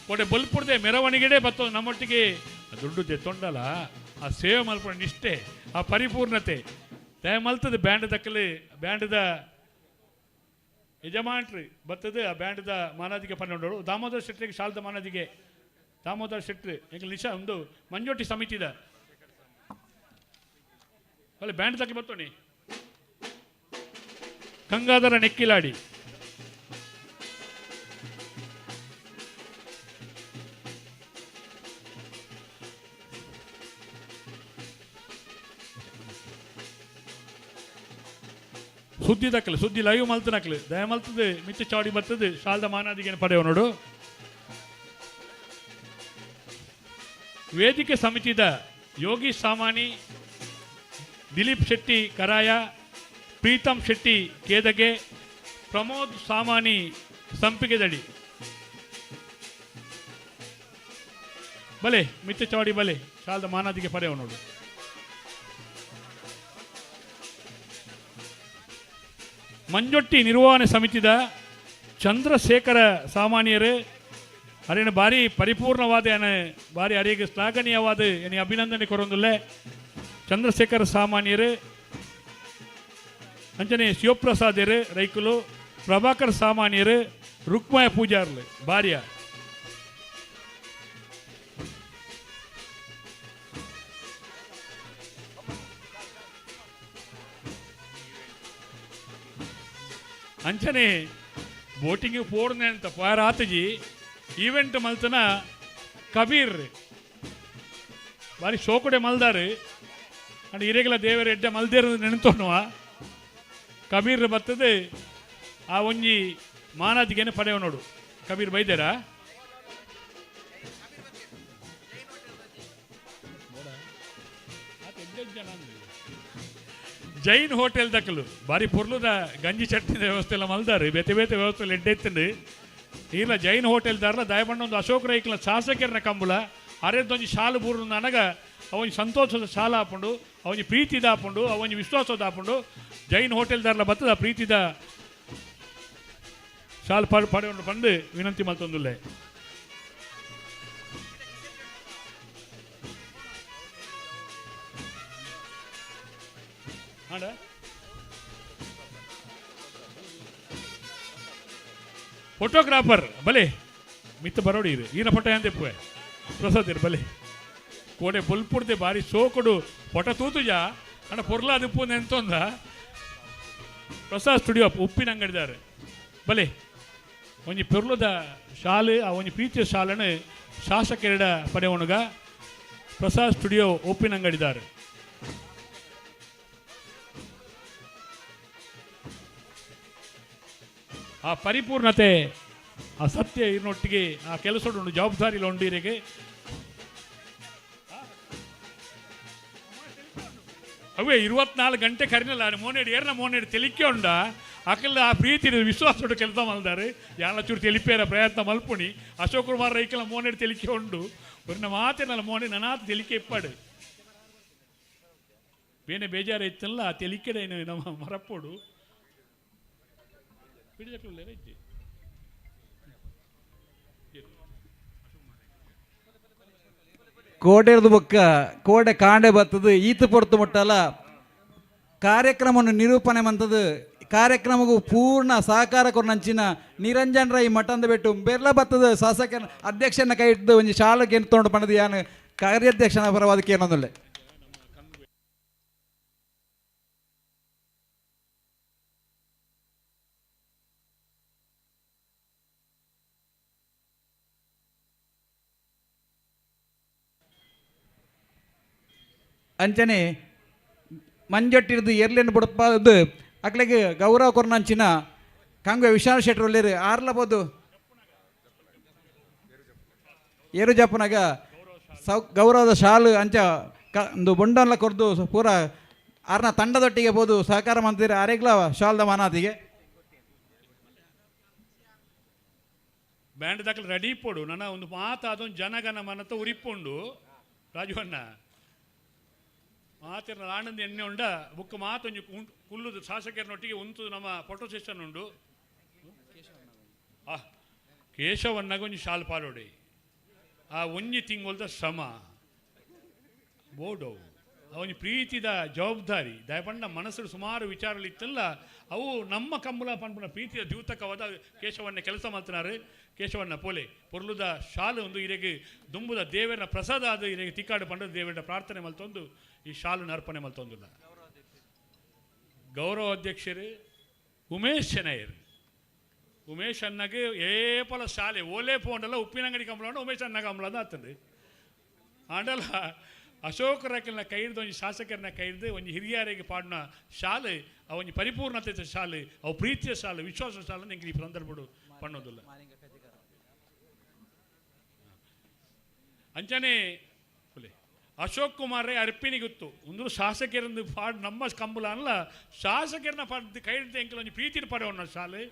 ಕೊಡೆ ಬಲ್ಪುರ್ದೆ ಮೆರವಣಿಗೆಡೆ ಬತ್ತೋ ನಮ್ಮೊಟ್ಟಿಗೆ ದುಡ್ಡು ತೆತ್ತೊಂಡಲ್ಲ ಆ ಸೇವೆ ಮಲ್ಪಡ ನಿಷ್ಠೆ ಆ ಪರಿಪೂರ್ಣತೆ ದಯ ಮಲ್ತದೆ ಬ್ಯಾಂಡ್ ದಕ್ಕಲಿ ಬ್ಯಾಂಡ್ದ ಯಜಮಾನ್ರಿ ಬರ್ತದೆ ಆ ಬ್ಯಾಂಡ್ದ ಮಾನಾದಿಗೆ ಪಡೆಯೋಡು ದಾಮೋದರ ಶೆಟ್ಟಿಗೆ ಶಾಲದ ಮಾನಾದಿಗೆ ದಾಮೋದರ ಶೆಟ್ಟಿ ಈಗ ನಿಶಾ ಒಂದು ಮಂಜೋಟಿ ಸಮಿತಿದ ಅಲ್ಲಿ ಬ್ಯಾಂಡ್ ದಕ್ಕಿ ಬರ್ತೋಣಿ ಗಂಗಾಧರ ನೆಕ್ಕಿಲಾಡಿ ಸುದ್ದಿ ದಕ್ಕಲು ಸುದ್ದಿ ಲೈವ್ ಮಲ್ತನಕ್ಲು ದಯ ಮಲ್ತದೆ ಮಿಚ್ಚ ಚಾವಡಿ ಬರ್ತದೆ ಶಾಲದ ಮಾನಾದಿಗೆಯನ್ನು ಪಡೆಯುವ ನೋಡು ವೇದಿಕೆ ಸಮಿತಿದ ಯೋಗಿ ಸಾಮಾನಿ ದಿಲೀಪ್ ಶೆಟ್ಟಿ ಕರಾಯ ಪ್ರೀತಮ್ ಶೆಟ್ಟಿ ಕೇದಗೆ ಪ್ರಮೋದ್ ಸಾಮಾನಿ ಸಂಪಿಗೆದಡಿ ಬಲೆ ಮಿತ್ತ ಚಾವಡಿ ಬಲೆ ಶಾಲದ ಮಾನಾದಿಗೆ ಪಡೆಯುವ ನೋಡು ಮಂಜೊಟ್ಟಿ ನಿರ್ವಹಣೆ ಸಮಿತಿದ ಚಂದ್ರಶೇಖರ ಸಾಮಾನ್ಯರು ಅರೇನ ಭಾರಿ ಪರಿಪೂರ್ಣವಾದ ಭಾರಿ ಅರಿಗೆ ಶ್ಲಾಘನೀಯವಾದ ಏನೇ ಅಭಿನಂದನೆ ಕೊರೊಂದುಲ್ಲೆ ಚಂದ್ರಶೇಖರ ಸಾಮಾನ್ಯರು ಅಂಚನೆ ಶಿವಪ್ರಸಾದ್ಯರು ರೈಕುಲು ಪ್ರಭಾಕರ್ ಸಾಮಾನ್ಯರು ರುಕ್ಮಯ ಪೂಜಾರ್ಲು ಭಾರ್ಯ ಅಂಚನೆ ಬೋಟಿಂಗ್ ಪೋರ್ನೆ ಅಂತ ಪಾರಾತಜಿ ಈವೆಂಟ್ ಮಲ್ತನ ಕಬೀರ್ ಬಾರಿ ಶೋಕುಡೆ ಮಲ್ದಾರು ಅಂಡ್ ಇರೆಗ್ಲ ದೇವರ ಎಡ್ಡೆ ಮಲ್ದೇರು ನೆನೆತೋಣುವ ಕಬೀರ್ ಬರ್ತದೆ ಆ ಒಂಜಿ ಮಾನಾದಿಗೆನೆ ಪಡೆಯುವ ನೋಡು ಕಬೀರ್ ಬೈದೇರ ಜನ ಜೈನ್ ಹೋಟೆಲ್ ದಕ್ಕಲು ಬಾರಿ ಪುರ್ಲುದ ಗಂಜಿ ಚಟ್ನಿ ವ್ಯವಸ್ಥೆ ಎಲ್ಲ ಮಲ್ದಾರು ಬೇತೆ ಬೇತೆ ವ್ಯವಸ್ಥೆ ಎಲ್ಲ ಎಡ್ಡೆತ್ತಂಡು ಇಲ್ಲ ಜೈನ್ ಹೋಟೆಲ್ ದಾರ್ಲ ದಯಪಂಡ ಒಂದು ಅಶೋಕ ರೈಕ್ಲ ಶಾಸಕರನ ಕಂಬಳ ಅರೆದೊಂಜಿ ಶಾಲು ಬೂರು ನನಗ ಅವನಿ ಸಂತೋಷದ ಶಾಲ ಹಾಕೊಂಡು ಅವನಿ ಪ್ರೀತಿದ ಹಾಕೊಂಡು ಅವನಿ ವಿಶ್ವಾಸದ ಹಾಕೊಂಡು ಜೈನ್ ಹೋಟೆಲ್ ದಾರ್ಲ ಬತ್ತದ ಪ್ರೀತಿದ ಶಾಲು ಪಡೆಕೊಂಡು ಬಂದು ವಿನಂತಿ ಮಲ್ತೊಂದುಲ್ಲೆ ಫೋಟೋಗ್ರಾಫರ್ ಬಲೆ ಮಿತ್ತ ಬರೋಡಿ ಇರು ಈನ ಫೋಟೋ ಅಂತ ಪುವೆ ಪ್ರಸಾದ್ ಇರು ಬಲೆ ಕೋಡೆ ಬೊಲ್ಪುಡ್ದೆ ಬಾರಿ ಸೋಕೊಡು ಫೋಟೋ ತೂತುಜಾ ಅಣ್ಣ ಪೊರ್ಲ ಅದುಪ್ಪು ನೆಂತೊಂದ ಪ್ರಸಾದ್ ಸ್ಟುಡಿಯೋ ಉಪ್ಪಿನ ಅಂಗಡಿದಾರೆ ಬಲೆ ಒಂಜಿ ಪೊರ್ಲುದ ಶಾಲೆ ಆ ಒಂಜಿ ಪ್ರೀತಿಯ ಶಾಲೆನ ಶಾಸಕರೆಡ ಪಡೆವಣಗ ಪ್ರಸಾದ್ ಸ್ಟುಡಿಯೋ ಉಪ್ಪಿನ ಅಂಗಡಿದಾರೆ ಆ ಪರಿಪೂರ್ಣತೆ ಆ ಸತ್ಯ ಇರನೊಟ್ಟಿಗೆ ಆ ಕೆಲಸ ಜವಾಬ್ದಾರಿ ಉಂಡಿರಿಗೆ ಅವೇ 24 ಗಂಟೆ ಕರಿನಲ್ಲ ಮೋನೇಡಿ ಏರ್ನ ಮೋನೇಡಿ ತೆಲಿಕೆ ಉಂಡ ಅಕಲ್ಲ ಆ ಪ್ರೀತಿ ವಿಶ್ವಾಸೋಡು ಕೆಲಸ ಮಲ್ದಾರೆ ಯಾಲ ಚೂರು ತೆಲಿಪೇರ ಪ್ರಯತ್ನ ಮಲ್ಪುಣಿ ಅಶೋಕ್ ಕುಮಾರ್ ರೈಕಲ ಮೋನೇಡಿ ತೆಲಿಕೆ ಉಂಡು ಒಂದು ಮಾತೇನಲ್ಲ ಮೋನೆ ನನಾತ ತೆಲಿಕೆ ಇಪ್ಪಾಡು ಬೇನೆ ಬೇಜಾರು ಇತ್ತಲ್ಲ ಆ ತೆಲಿಕೆಡೆ ನಮ್ಮ ಮರಪ್ಪೋಡು ಕೋಡೆರ್ದು ಬೊಕ್ಕ ಕೋಡೆ ಕಾಂಡೆ ಬತ್ತದು ಈತ ಪೊರ್ತು ಮುಟ್ಟಲ್ಲ ಕಾರ್ಯಕ್ರಮವನ್ನು ನಿರೂಪಣೆ ಮಂತದು ಕಾರ್ಯಕ್ರಮಗೂ ಪೂರ್ಣ ಸಹಕಾರ ಕೊರ್ನಂಚಿನ ನಿರಂಜನ್ ರೈ ಮಠಂದ ಬಿಟ್ಟು ಬೆರ್ಲ ಬತ್ತದು ಶಾಸಕ ಅಧ್ಯಕ್ಷನ ಕೈ ಇಟ್ಟು ಒಂಜಿ ಶಾಲೆಗೆ ತೊಗೊಂಡು ಪಣದು ಯಾನು ಕಾರ್ಯಾಧ್ಯಕ್ಷನ ಪರವಾದಕ್ಕೆ ಏನೊಂದುಲ್ಲೆ ಅಂಚನೆ ಮಂಜೊಟ್ಟಿರ್ದು ಎರ್ಲೆನ್ನು ಬಿಡಪ್ಪದು ಅಕ್ಲೆಗೆ ಗೌರವ ಕೊರ್ನಂಚಿನ ಕಂಗ್ವೆ ವಿಶಾಲ್ ಶೆಟ್ರು ಒಳ್ಳೆರು ಆರ್ಲಬೋದು ಏರು ಜಪ್ಪನಾಗ ಗೌರವದ ಶಾಲು ಅಂಚ ಒಂದು ಬೊಂಡಲ್ಲ ಕೊರ್ದು ಪೂರ ಆರ್ನ ತಂಡದೊಟ್ಟಿಗೆ ಬೋದು ಸಹಕಾರ ಮಾಡ್ತೀರಿ ಆರೆಗ್ಲ ಶಾಲ್ದ ಮಾನಾತಿಗೆ ಬ್ಯಾಂಡ್ ದಾಖಲೆ ರೆಡಿ ಪೋಡು ನನ್ನ ಒಂದು ಮಾತು ಅದೊಂದು ಜನಗನ ಮನತ ಉರಿಪುಂಡು ರಾಜವಣ್ಣ ಮಾತಿರ ಆನಂದ ಎಣ್ಣೆ ಉಂಡ ಬುಕ್ ಮಾತೊಂದು ಕುಲ್ಲುದು ಶಾಸಕರನೊಟ್ಟಿಗೆ ಉಂಟು ನಮ್ಮ ಫೋಟೋ ಸೆಷನ್ ಉಂಡು ಕೇಶವನ್ನಾಗ ಒಂಜಿ ಶಾಲ್ ಪಾಲೋಡೆ ಆ ಒಂಜಿ ತಿಂಗೊಲ್ದ ಶ್ರಮ ಬೋಡವು ಅವನಿ ಪ್ರೀತಿದ ಜವಾಬ್ದಾರಿ ದಯಪಂಡ ಮನಸ್ಸು ಸುಮಾರು ವಿಚಾರಗಳು ಇತ್ತಲ್ಲ ಅವು ನಮ್ಮ ಕಂಬಳ ಪಂಪನ ಪ್ರೀತಿಯ ದ್ಯೂತಕವಾದ ಕೇಶವನ್ನ ಕೆಲಸ ಮಾಡ್ತಿನಾರು ಕೇಶವನ್ನ ಪೋಲೆ ಪೊರ್ಲುದ ಶಾಲು ಒಂದು ಇರೆಗೆ ದುಂಬುದ ದೇವರ ಪ್ರಸಾದ ಅದು ಇರೆಗೆ ತಿಕ್ಕಾಡು ಪಂಡ ದೇವರ ಪ್ರಾರ್ಥನೆ ಮಲ್ತೊಂದು ಈ ಶಾಲು ಅರ್ಪಣೆ ಮಲ್ತೊಂದಿಲ್ಲ ಗೌರವ ಅಧ್ಯಕ್ಷರು ಉಮೇಶ್ ಶೆನಯರ್ ಉಮೇಶ್ ಅಣ್ಣಗೆ ಏಪಲ ಶಾಲೆ ಓಲೆ ಪೋಂಡಲ್ಲ ಉಪ್ಪಿನಂಗಡಿ ಕಂಬಳ ಉಮೇಶ್ ಅಣ್ಣ ಕಂಬಳ ಅಂತ ಆಗ್ತದೆ ಆಂಡಲ್ಲ ಅಶೋಕ ರಾಕಲ್ನ ಕೈಡ್ದು ಒಂಜಿ ಶಾಸಕರನ್ನ ಕೈಡ್ದು ಒಂಜಿ ಹಿರಿಯರಿಗೆ ಪಾಡಿನ ಶಾಲೆ ಅವೊಂಜಿ ಪರಿಪೂರ್ಣತೆ ಶಾಲೆ ಅವು ಪ್ರೀತಿಯ ಶಾಲೆ ವಿಶ್ವಾಸ ಶಾಲೆ ನಿಂಗೆ ಈ ಸಂದರ್ಭಡು ಪಣ್ಣೋದಿಲ್ಲ ಅಂಚನೆ ಅಶೋಕ್ ಕುಮಾರ್ ರೈ ಅರ್ಪಿನಿ ಗೊತ್ತು ಒಂದು ಶಾಸಕರಂದು ಪಾಡ್ ನಮ್ಮ ಕಂಬಳ ಅಲ್ಲ ಶಾಸಕರನ್ನ ಪಾಡ್ ಕೈಡ್ದು ಎಂಕಲ್ ಒಂಜಿ ಪ್ರೀತಿನ ಪಡೆಯೋಣ ಶಾಲೆ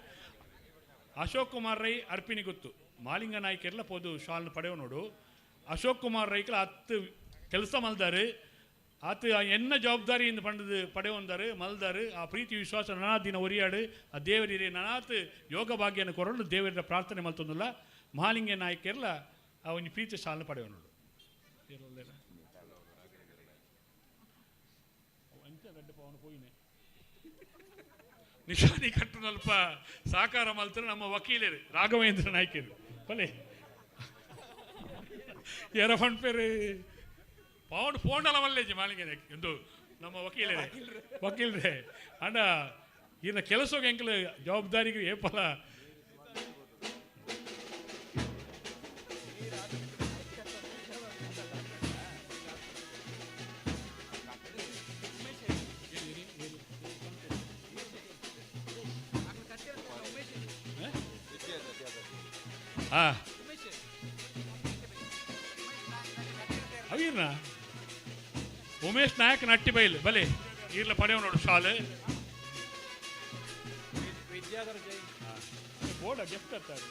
ಅಶೋಕ್ ಕುಮಾರ್ ರೈ ಅರ್ಪಿನಿ ಗೊತ್ತು ಮಾಲಿಂಗ ನಾಯ್ಕೆಲ್ಲ ಪೋದು ಶಾಲ್ನ ಪಡೆಯೋ ನೋಡು ಅಶೋಕ್ ಕುಮಾರ್ ರೈಕಲ 10 ಕೆಲಸ ಮಲ್ದಾರು ಆತ ಎನ್ನ ಜವಾಬ್ದಾರಿಯಿಂದ ಪಂಡದು ಪಡೆಯೊಂದಾರು ಮಲ್ದಾರು ಆ ಪ್ರೀತಿ ವಿಶ್ವಾಸ ನನಾ ದಿನ ಒರಿಯಾಡು ಆ ದೇವರಿರೇ ನನಾತ್ ಯೋಗ ಭಾಗ್ಯನ ಕೊರಲು ದೇವರ ಪ್ರಾರ್ಥನೆ ಮಲ್ತೊಂದಿಲ್ಲ ಮಹಾಲಿಂಗ ನಾಯಕರೆಲ್ಲ ಆ ಒಂದು ಪ್ರೀತಿ ಶಾಲನ ಪಡೆಯೋನು ನಿಶಾನಿ ಕಟ್ಟುನಲ್ಪ ಸಾಕಾರ ಮಲ್ತಾರೆ ನಮ್ಮ ವಕೀಲರು ರಾಘವೇಂದ್ರ ನಾಯ್ಕರು ಬಲೆ ಯಾರ ಫಂಡ್ ಪೇರು ಪೌಂಡ್ ಫೋಂಡಲ ಮಲ್ಲೇಜಿ ಮಾಲಿಂಗ ಎಂದು ನಮ್ಮ ವಕೀಲರೇ ಅಂಡ ಇನ್ನ ಕೆಲಸಕ್ಕೆ ಎಂಕಲು ಜವಾಬ್ದಾರಿಗೆ ಏಪಲ ಅವೀರ್ನ ಉಮೇಶ್ ನಾಯಕ್ ನಟ್ಟಿ ಬೈಲ್ ಬಲೆ ಈರ್ಲ ಪಡೆಯೋ ನೋಡು ಶಾಲೆ ಬೋರ್ಡ ಗೆಫ್ಟ್ ಆಗ್ತಾರೆ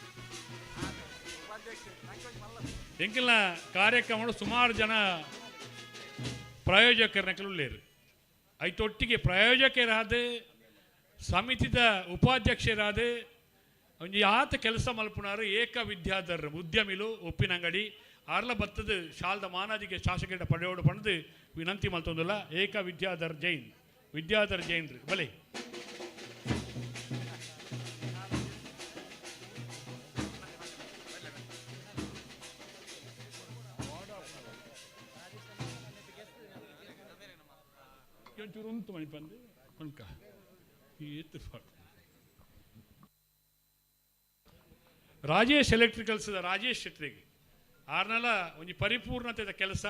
ಎಂಕಿಲ್ನ ಕಾರ್ಯಕ್ರಮ ಸುಮಾರು ಜನ ಪ್ರಾಯೋಜಕರನ್ನಕ್ಕುಳ್ಳೇರು ಐತೊಟ್ಟಿಗೆ ಪ್ರಾಯೋಜಕರಾದ ಸಮಿತಿದ ಉಪಾಧ್ಯಕ್ಷರಾದ ಒಂಜಿ ಆತ ಕೆಲಸ ಮಲ್ಪುನಾರು ಏಕ ವಿದ್ಯಾಧರ್ ಉದ್ಯಮಿಲು ಉಪ್ಪಿನಂಗಡಿ ಆರ್ಲ ಬತ್ತದ ಶಾಲ್ದ ಮಾನಾದಿಗೆ ಶಾಸಕರ ಪಡೆಯೋಡು ಪಣದು ವಿನಂತಿ ಮಲ್ತೊಂದುಲ್ಲ ಏಕ ವಿದ್ಯಾಧರ್ ಜೈನ್ ಬಲೆ ಒಂಚೂರು ಉಂಟು ಮಣಿ ಬಂದು ಉಂಟ ರಾಜೇಶ್ ಎಲೆಕ್ಟ್ರಿಕಲ್ಸ್ ರಾಜೇಶ್ ಶೆಟ್ರಿಗೆ ಆರ್ನಲ ಒಂಜಿ ಪರಿಪೂರ್ಣತೆದ ಕೆಲಸ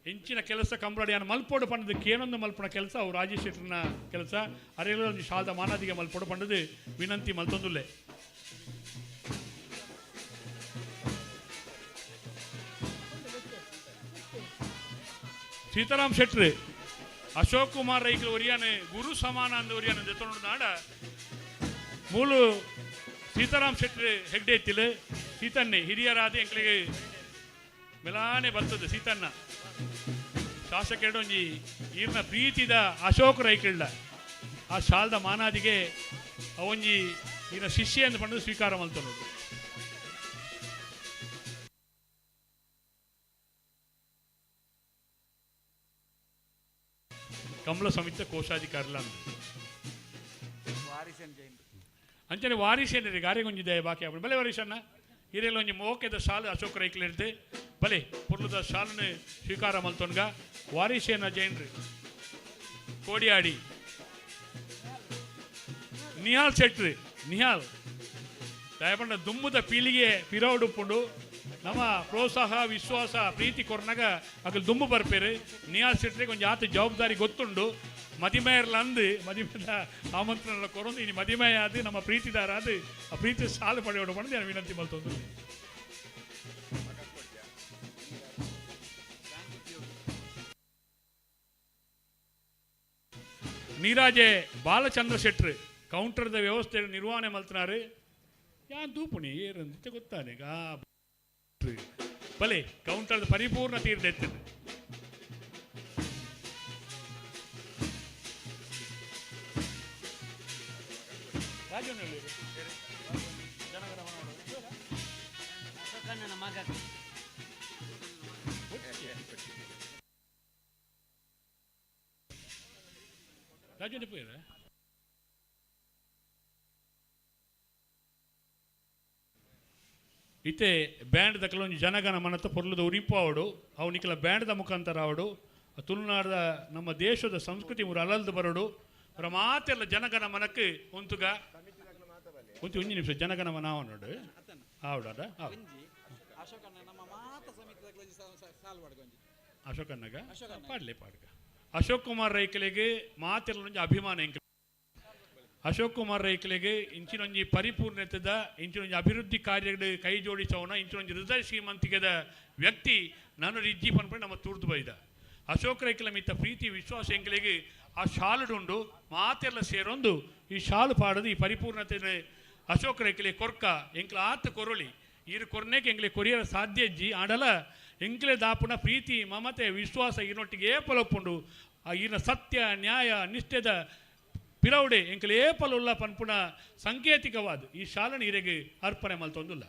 ಹೆಂಚಿನ ಕೆಲಸ ಕಂಬಳಡಿಯನ್ನು ಮಲ್ಪೋಡು ಪಂಡದಕ್ಕೆ ಏನೊಂದು ಮಲ್ಪಣ ಕೆಲಸ ಅವು ರಾಜೇಶ್ ಶೆಟ್ರನ ಕೆಲಸ ಅರೆಲ್ಲ ಒಂದು ಶಾಲದ ಮಾನದಿಗೆ ಮಲ್ಪೋಡು ಪಂಡದು ವಿನಂತಿ ಮಲ್ತೊಂದುಲ್ಲೆ ಸೀತಾರಾಮ್ ಶೆಟ್ರು ಅಶೋಕ್ ಕುಮಾರ್ ರೈಕಲ್ ಒರಿಯಾನೆ ಗುರು ಸಮಾನ ಅಂದ ಒರಿಯಾನ ಜೊತೆ ನಾಡ ಮೂಲು ಸೀತಾರಾಮ್ ಶೆಟ್ಟಿ ಹೆಗ್ಡೆ ಎತ್ತಿಲು ಸೀತನ್ನೆ ಹಿರಿಯರಾದ ಎಂಕ್ಲಿಗೆ ಮೆಲಾನೆ ಬರ್ತದೆ ಸೀತನ್ನ ಶಾಸಕ ಒಂಜಿ ಈರ್ನ ಪ್ರೀತಿದ ಅಶೋಕ್ ರೈಕಳ್ಳ ಆ ಶಾಲ್ದ ಮಾನಾದಿಗೆ ಅವೊಂಜಿ ಈನ ಶಿಷ್ಯ ಎಂದು ಪಂಡು ಸ್ವೀಕಾರ ಮಲ್ತನೋದು ಕಮಲ ಸಮಿತ ಕೋಶಾಧಿಕಾರಿಲ ಅಂಚನೆ ವಾರಿಸೇನರಿ ಗಾರೆಗೊಂಜಿದೆ ಬಾಕಿ ಆಗ್ಬಿಡು ಬಲೆ ವಾರಿಸಣ್ಣ ಹಿರಿಯಲ್ಲ ಒಂಜಿ ಮೋಕೆದ ಶಾಲು ಅಶೋಕ್ ರೈಕ್ಲ ಇರ್ತೆ ಬಲೆ ಪುರ್ಲದ ಶಾಲನ್ನು ಸ್ವೀಕಾರ ಮಲ್ತೊನ್ಗ ವಾರಿಸೇನ ಜೈನ್ರಿ ಕೋಡಿಯಾಡಿ ನಿಹಾಲ್ ಶೆಟ್ರಿ ನಿಹಾಲ್ ದಯಪಂಡ ದುಮ್ಮದ ಪೀಳಿಗೆ ಪಿರವಡುಪ್ಪುಂಡು ನಮ್ಮ ಪ್ರೋತ್ಸಾಹ ವಿಶ್ವಾಸ ಪ್ರೀತಿ ಕೊರ್ನಾಗ ಅಗಲ್ ದುಮ್ಮು ಬರ್ಪೇರು ನಿಹಾಲ್ ಶೆಟ್ರಿಗೆ ಒಂಜಿ ಆತ ಜವಾಬ್ದಾರಿ ಗೊತ್ತುಂಡು ಮದಿಮೆಯರ್ಲ ಅಂದು ಮದಿಮೆದ ಆಮಂತ್ರಣ ಕೊರೊಂದು ಇನ್ನು ಮದಿಮೆಯ ಆದು ನಮ್ಮ ಪ್ರೀತಿದಾರ ಅದು ಆ ಪ್ರೀತಿ ಸಾಲು ಪಡೆಯೋಡು ಪಡೆದು ನಾನು ವಿನಂತಿ ಮಲ್ತೊಂದು ನೀರಾಜೆ ಬಾಲಚಂದ್ರ ಶೆಟ್ರು ಕೌಂಟರ್ದ ವ್ಯವಸ್ಥೆ ನಿರ್ವಹಣೆ ಮಲ್ತನಾರು ಯಾನ್ ತೂಪುಣಿ ಏರಂತ ಗೊತ್ತಾನೆ ಬಲೆ ಕೌಂಟರ್ದ ಪರಿಪೂರ್ಣ ತೀರ್ದೆತ್ತದೆ ರಾಜು ಪೇರ ಇತ್ತೆ ಬ್ಯಾಂಡ್ ದಕ್ಕಲ ಒಂದು ಜನಗಣ ಮನತ ಪೊರ್ಲದ ಉರಿಪಾವಡು ಅವನಿಕಲ ಬ್ಯಾಂಡ್ದ ಮುಖಾಂತರ ಆವಡು ತುಳುನಾಡದ ನಮ್ಮ ದೇಶದ ಸಂಸ್ಕೃತಿ ಮೂರು ಅಲಲ್ದು ಬರೋಡು ಅವರ ಮಾತೆಲ್ಲ ಜನಗಣ ಮನಕ್ಕೆ ಒಂತುಗ ಒಂದು 1 ನಿಮಿಷ ಜನಗಣ ಮನ ಅವನೋಡು ಆವಡದ ಅಶೋಕನ್ನಗ ಪಾಡ್ಲೆ ಪಾಡ್ಗ ಅಶೋಕ್ ಕುಮಾರ್ ರೈಕಲೆಗೆ ಮಾತೆಲ್ಲ ಒಂದು ಅಭಿಮಾನ ಎಂಕ ಅಶೋಕ್ ಕುಮಾರ್ ರೈಕಲೆಗೆ ಇಂಚಿನೊಂಜಿ ಪರಿಪೂರ್ಣತೆದ ಇಂಚಿನೊಂಜಿ ಅಭಿವೃದ್ಧಿ ಕಾರ್ಯಗಳು ಕೈ ಜೋಡಿಸೋಣ ಇಂಚಿನೊಂಜಿ ಹೃದಯ ಶ್ರೀಮಂತಿಕೆದ ವ್ಯಕ್ತಿ ನಾನು ರಿಜ್ಜಿ ಪನ್ಪಡೆ ನಮ್ಮ ತೂರ್ದು ಬೈದ ಅಶೋಕ್ ರೈಕಲ ಮಿತ್ತ ಪ್ರೀತಿ ವಿಶ್ವಾಸ ಎಂಕಲೆಗೆ ಆ ಶಾಲುಡುಂಡು ಮಾತೆಲ್ಲ ಸೇರೊಂದು ಈ ಶಾಲು ಪಾಡದು ಈ ಪರಿಪೂರ್ಣತೆ ಅಶೋಕ್ ರೈಕಲೆ ಕೊರ್ಕ ಎಂಕ್ಲ ಆತ ಕೊರೊಳಿ ಈರು ಕೊರ್ನೆಗೆ ಎಂಕ್ಲೆ ಕೊರಿಯರ ಸಾಧ್ಯ ಇಜ್ಜಿ ಆಡಲ ಎಂಕ್ಲೆ ದಾಪುನ ಪ್ರೀತಿ ಮಮತೆ ವಿಶ್ವಾಸ ಈನೊಟ್ಟಿಗೆ ಏಪಲೊಪ್ಪುಂಡು ಆ ಈನ ಸತ್ಯ ನ್ಯಾಯ ನಿಷ್ಠೆದ ಪಿರೌಡೆ ಎಂಕಲೆ ಏಪಲುಲ್ಲ ಪನ್ಪುಣ ಸಾಂಕೇತಿಕವಾದ ಈ ಶಾಲನ ಈರೆಗೆ ಅರ್ಪಣೆ ಮಲ್ತೊಂದುಲ್ಲ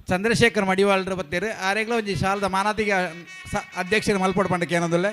ಚಂದ್ರಶೇಖರ್ ಮಡಿವಾಳರು ಬತ್ತೇರು ಆರೆಗ್ಲ ಒಂಜಿ ಶಾಲದ ಮಾನತಿಗೆ ಅಧ್ಯಕ್ಷರು ಮಲ್ಪಡು ಪಂಡಕ್ಕೆ ಏನಂದುಲ್ಲೆ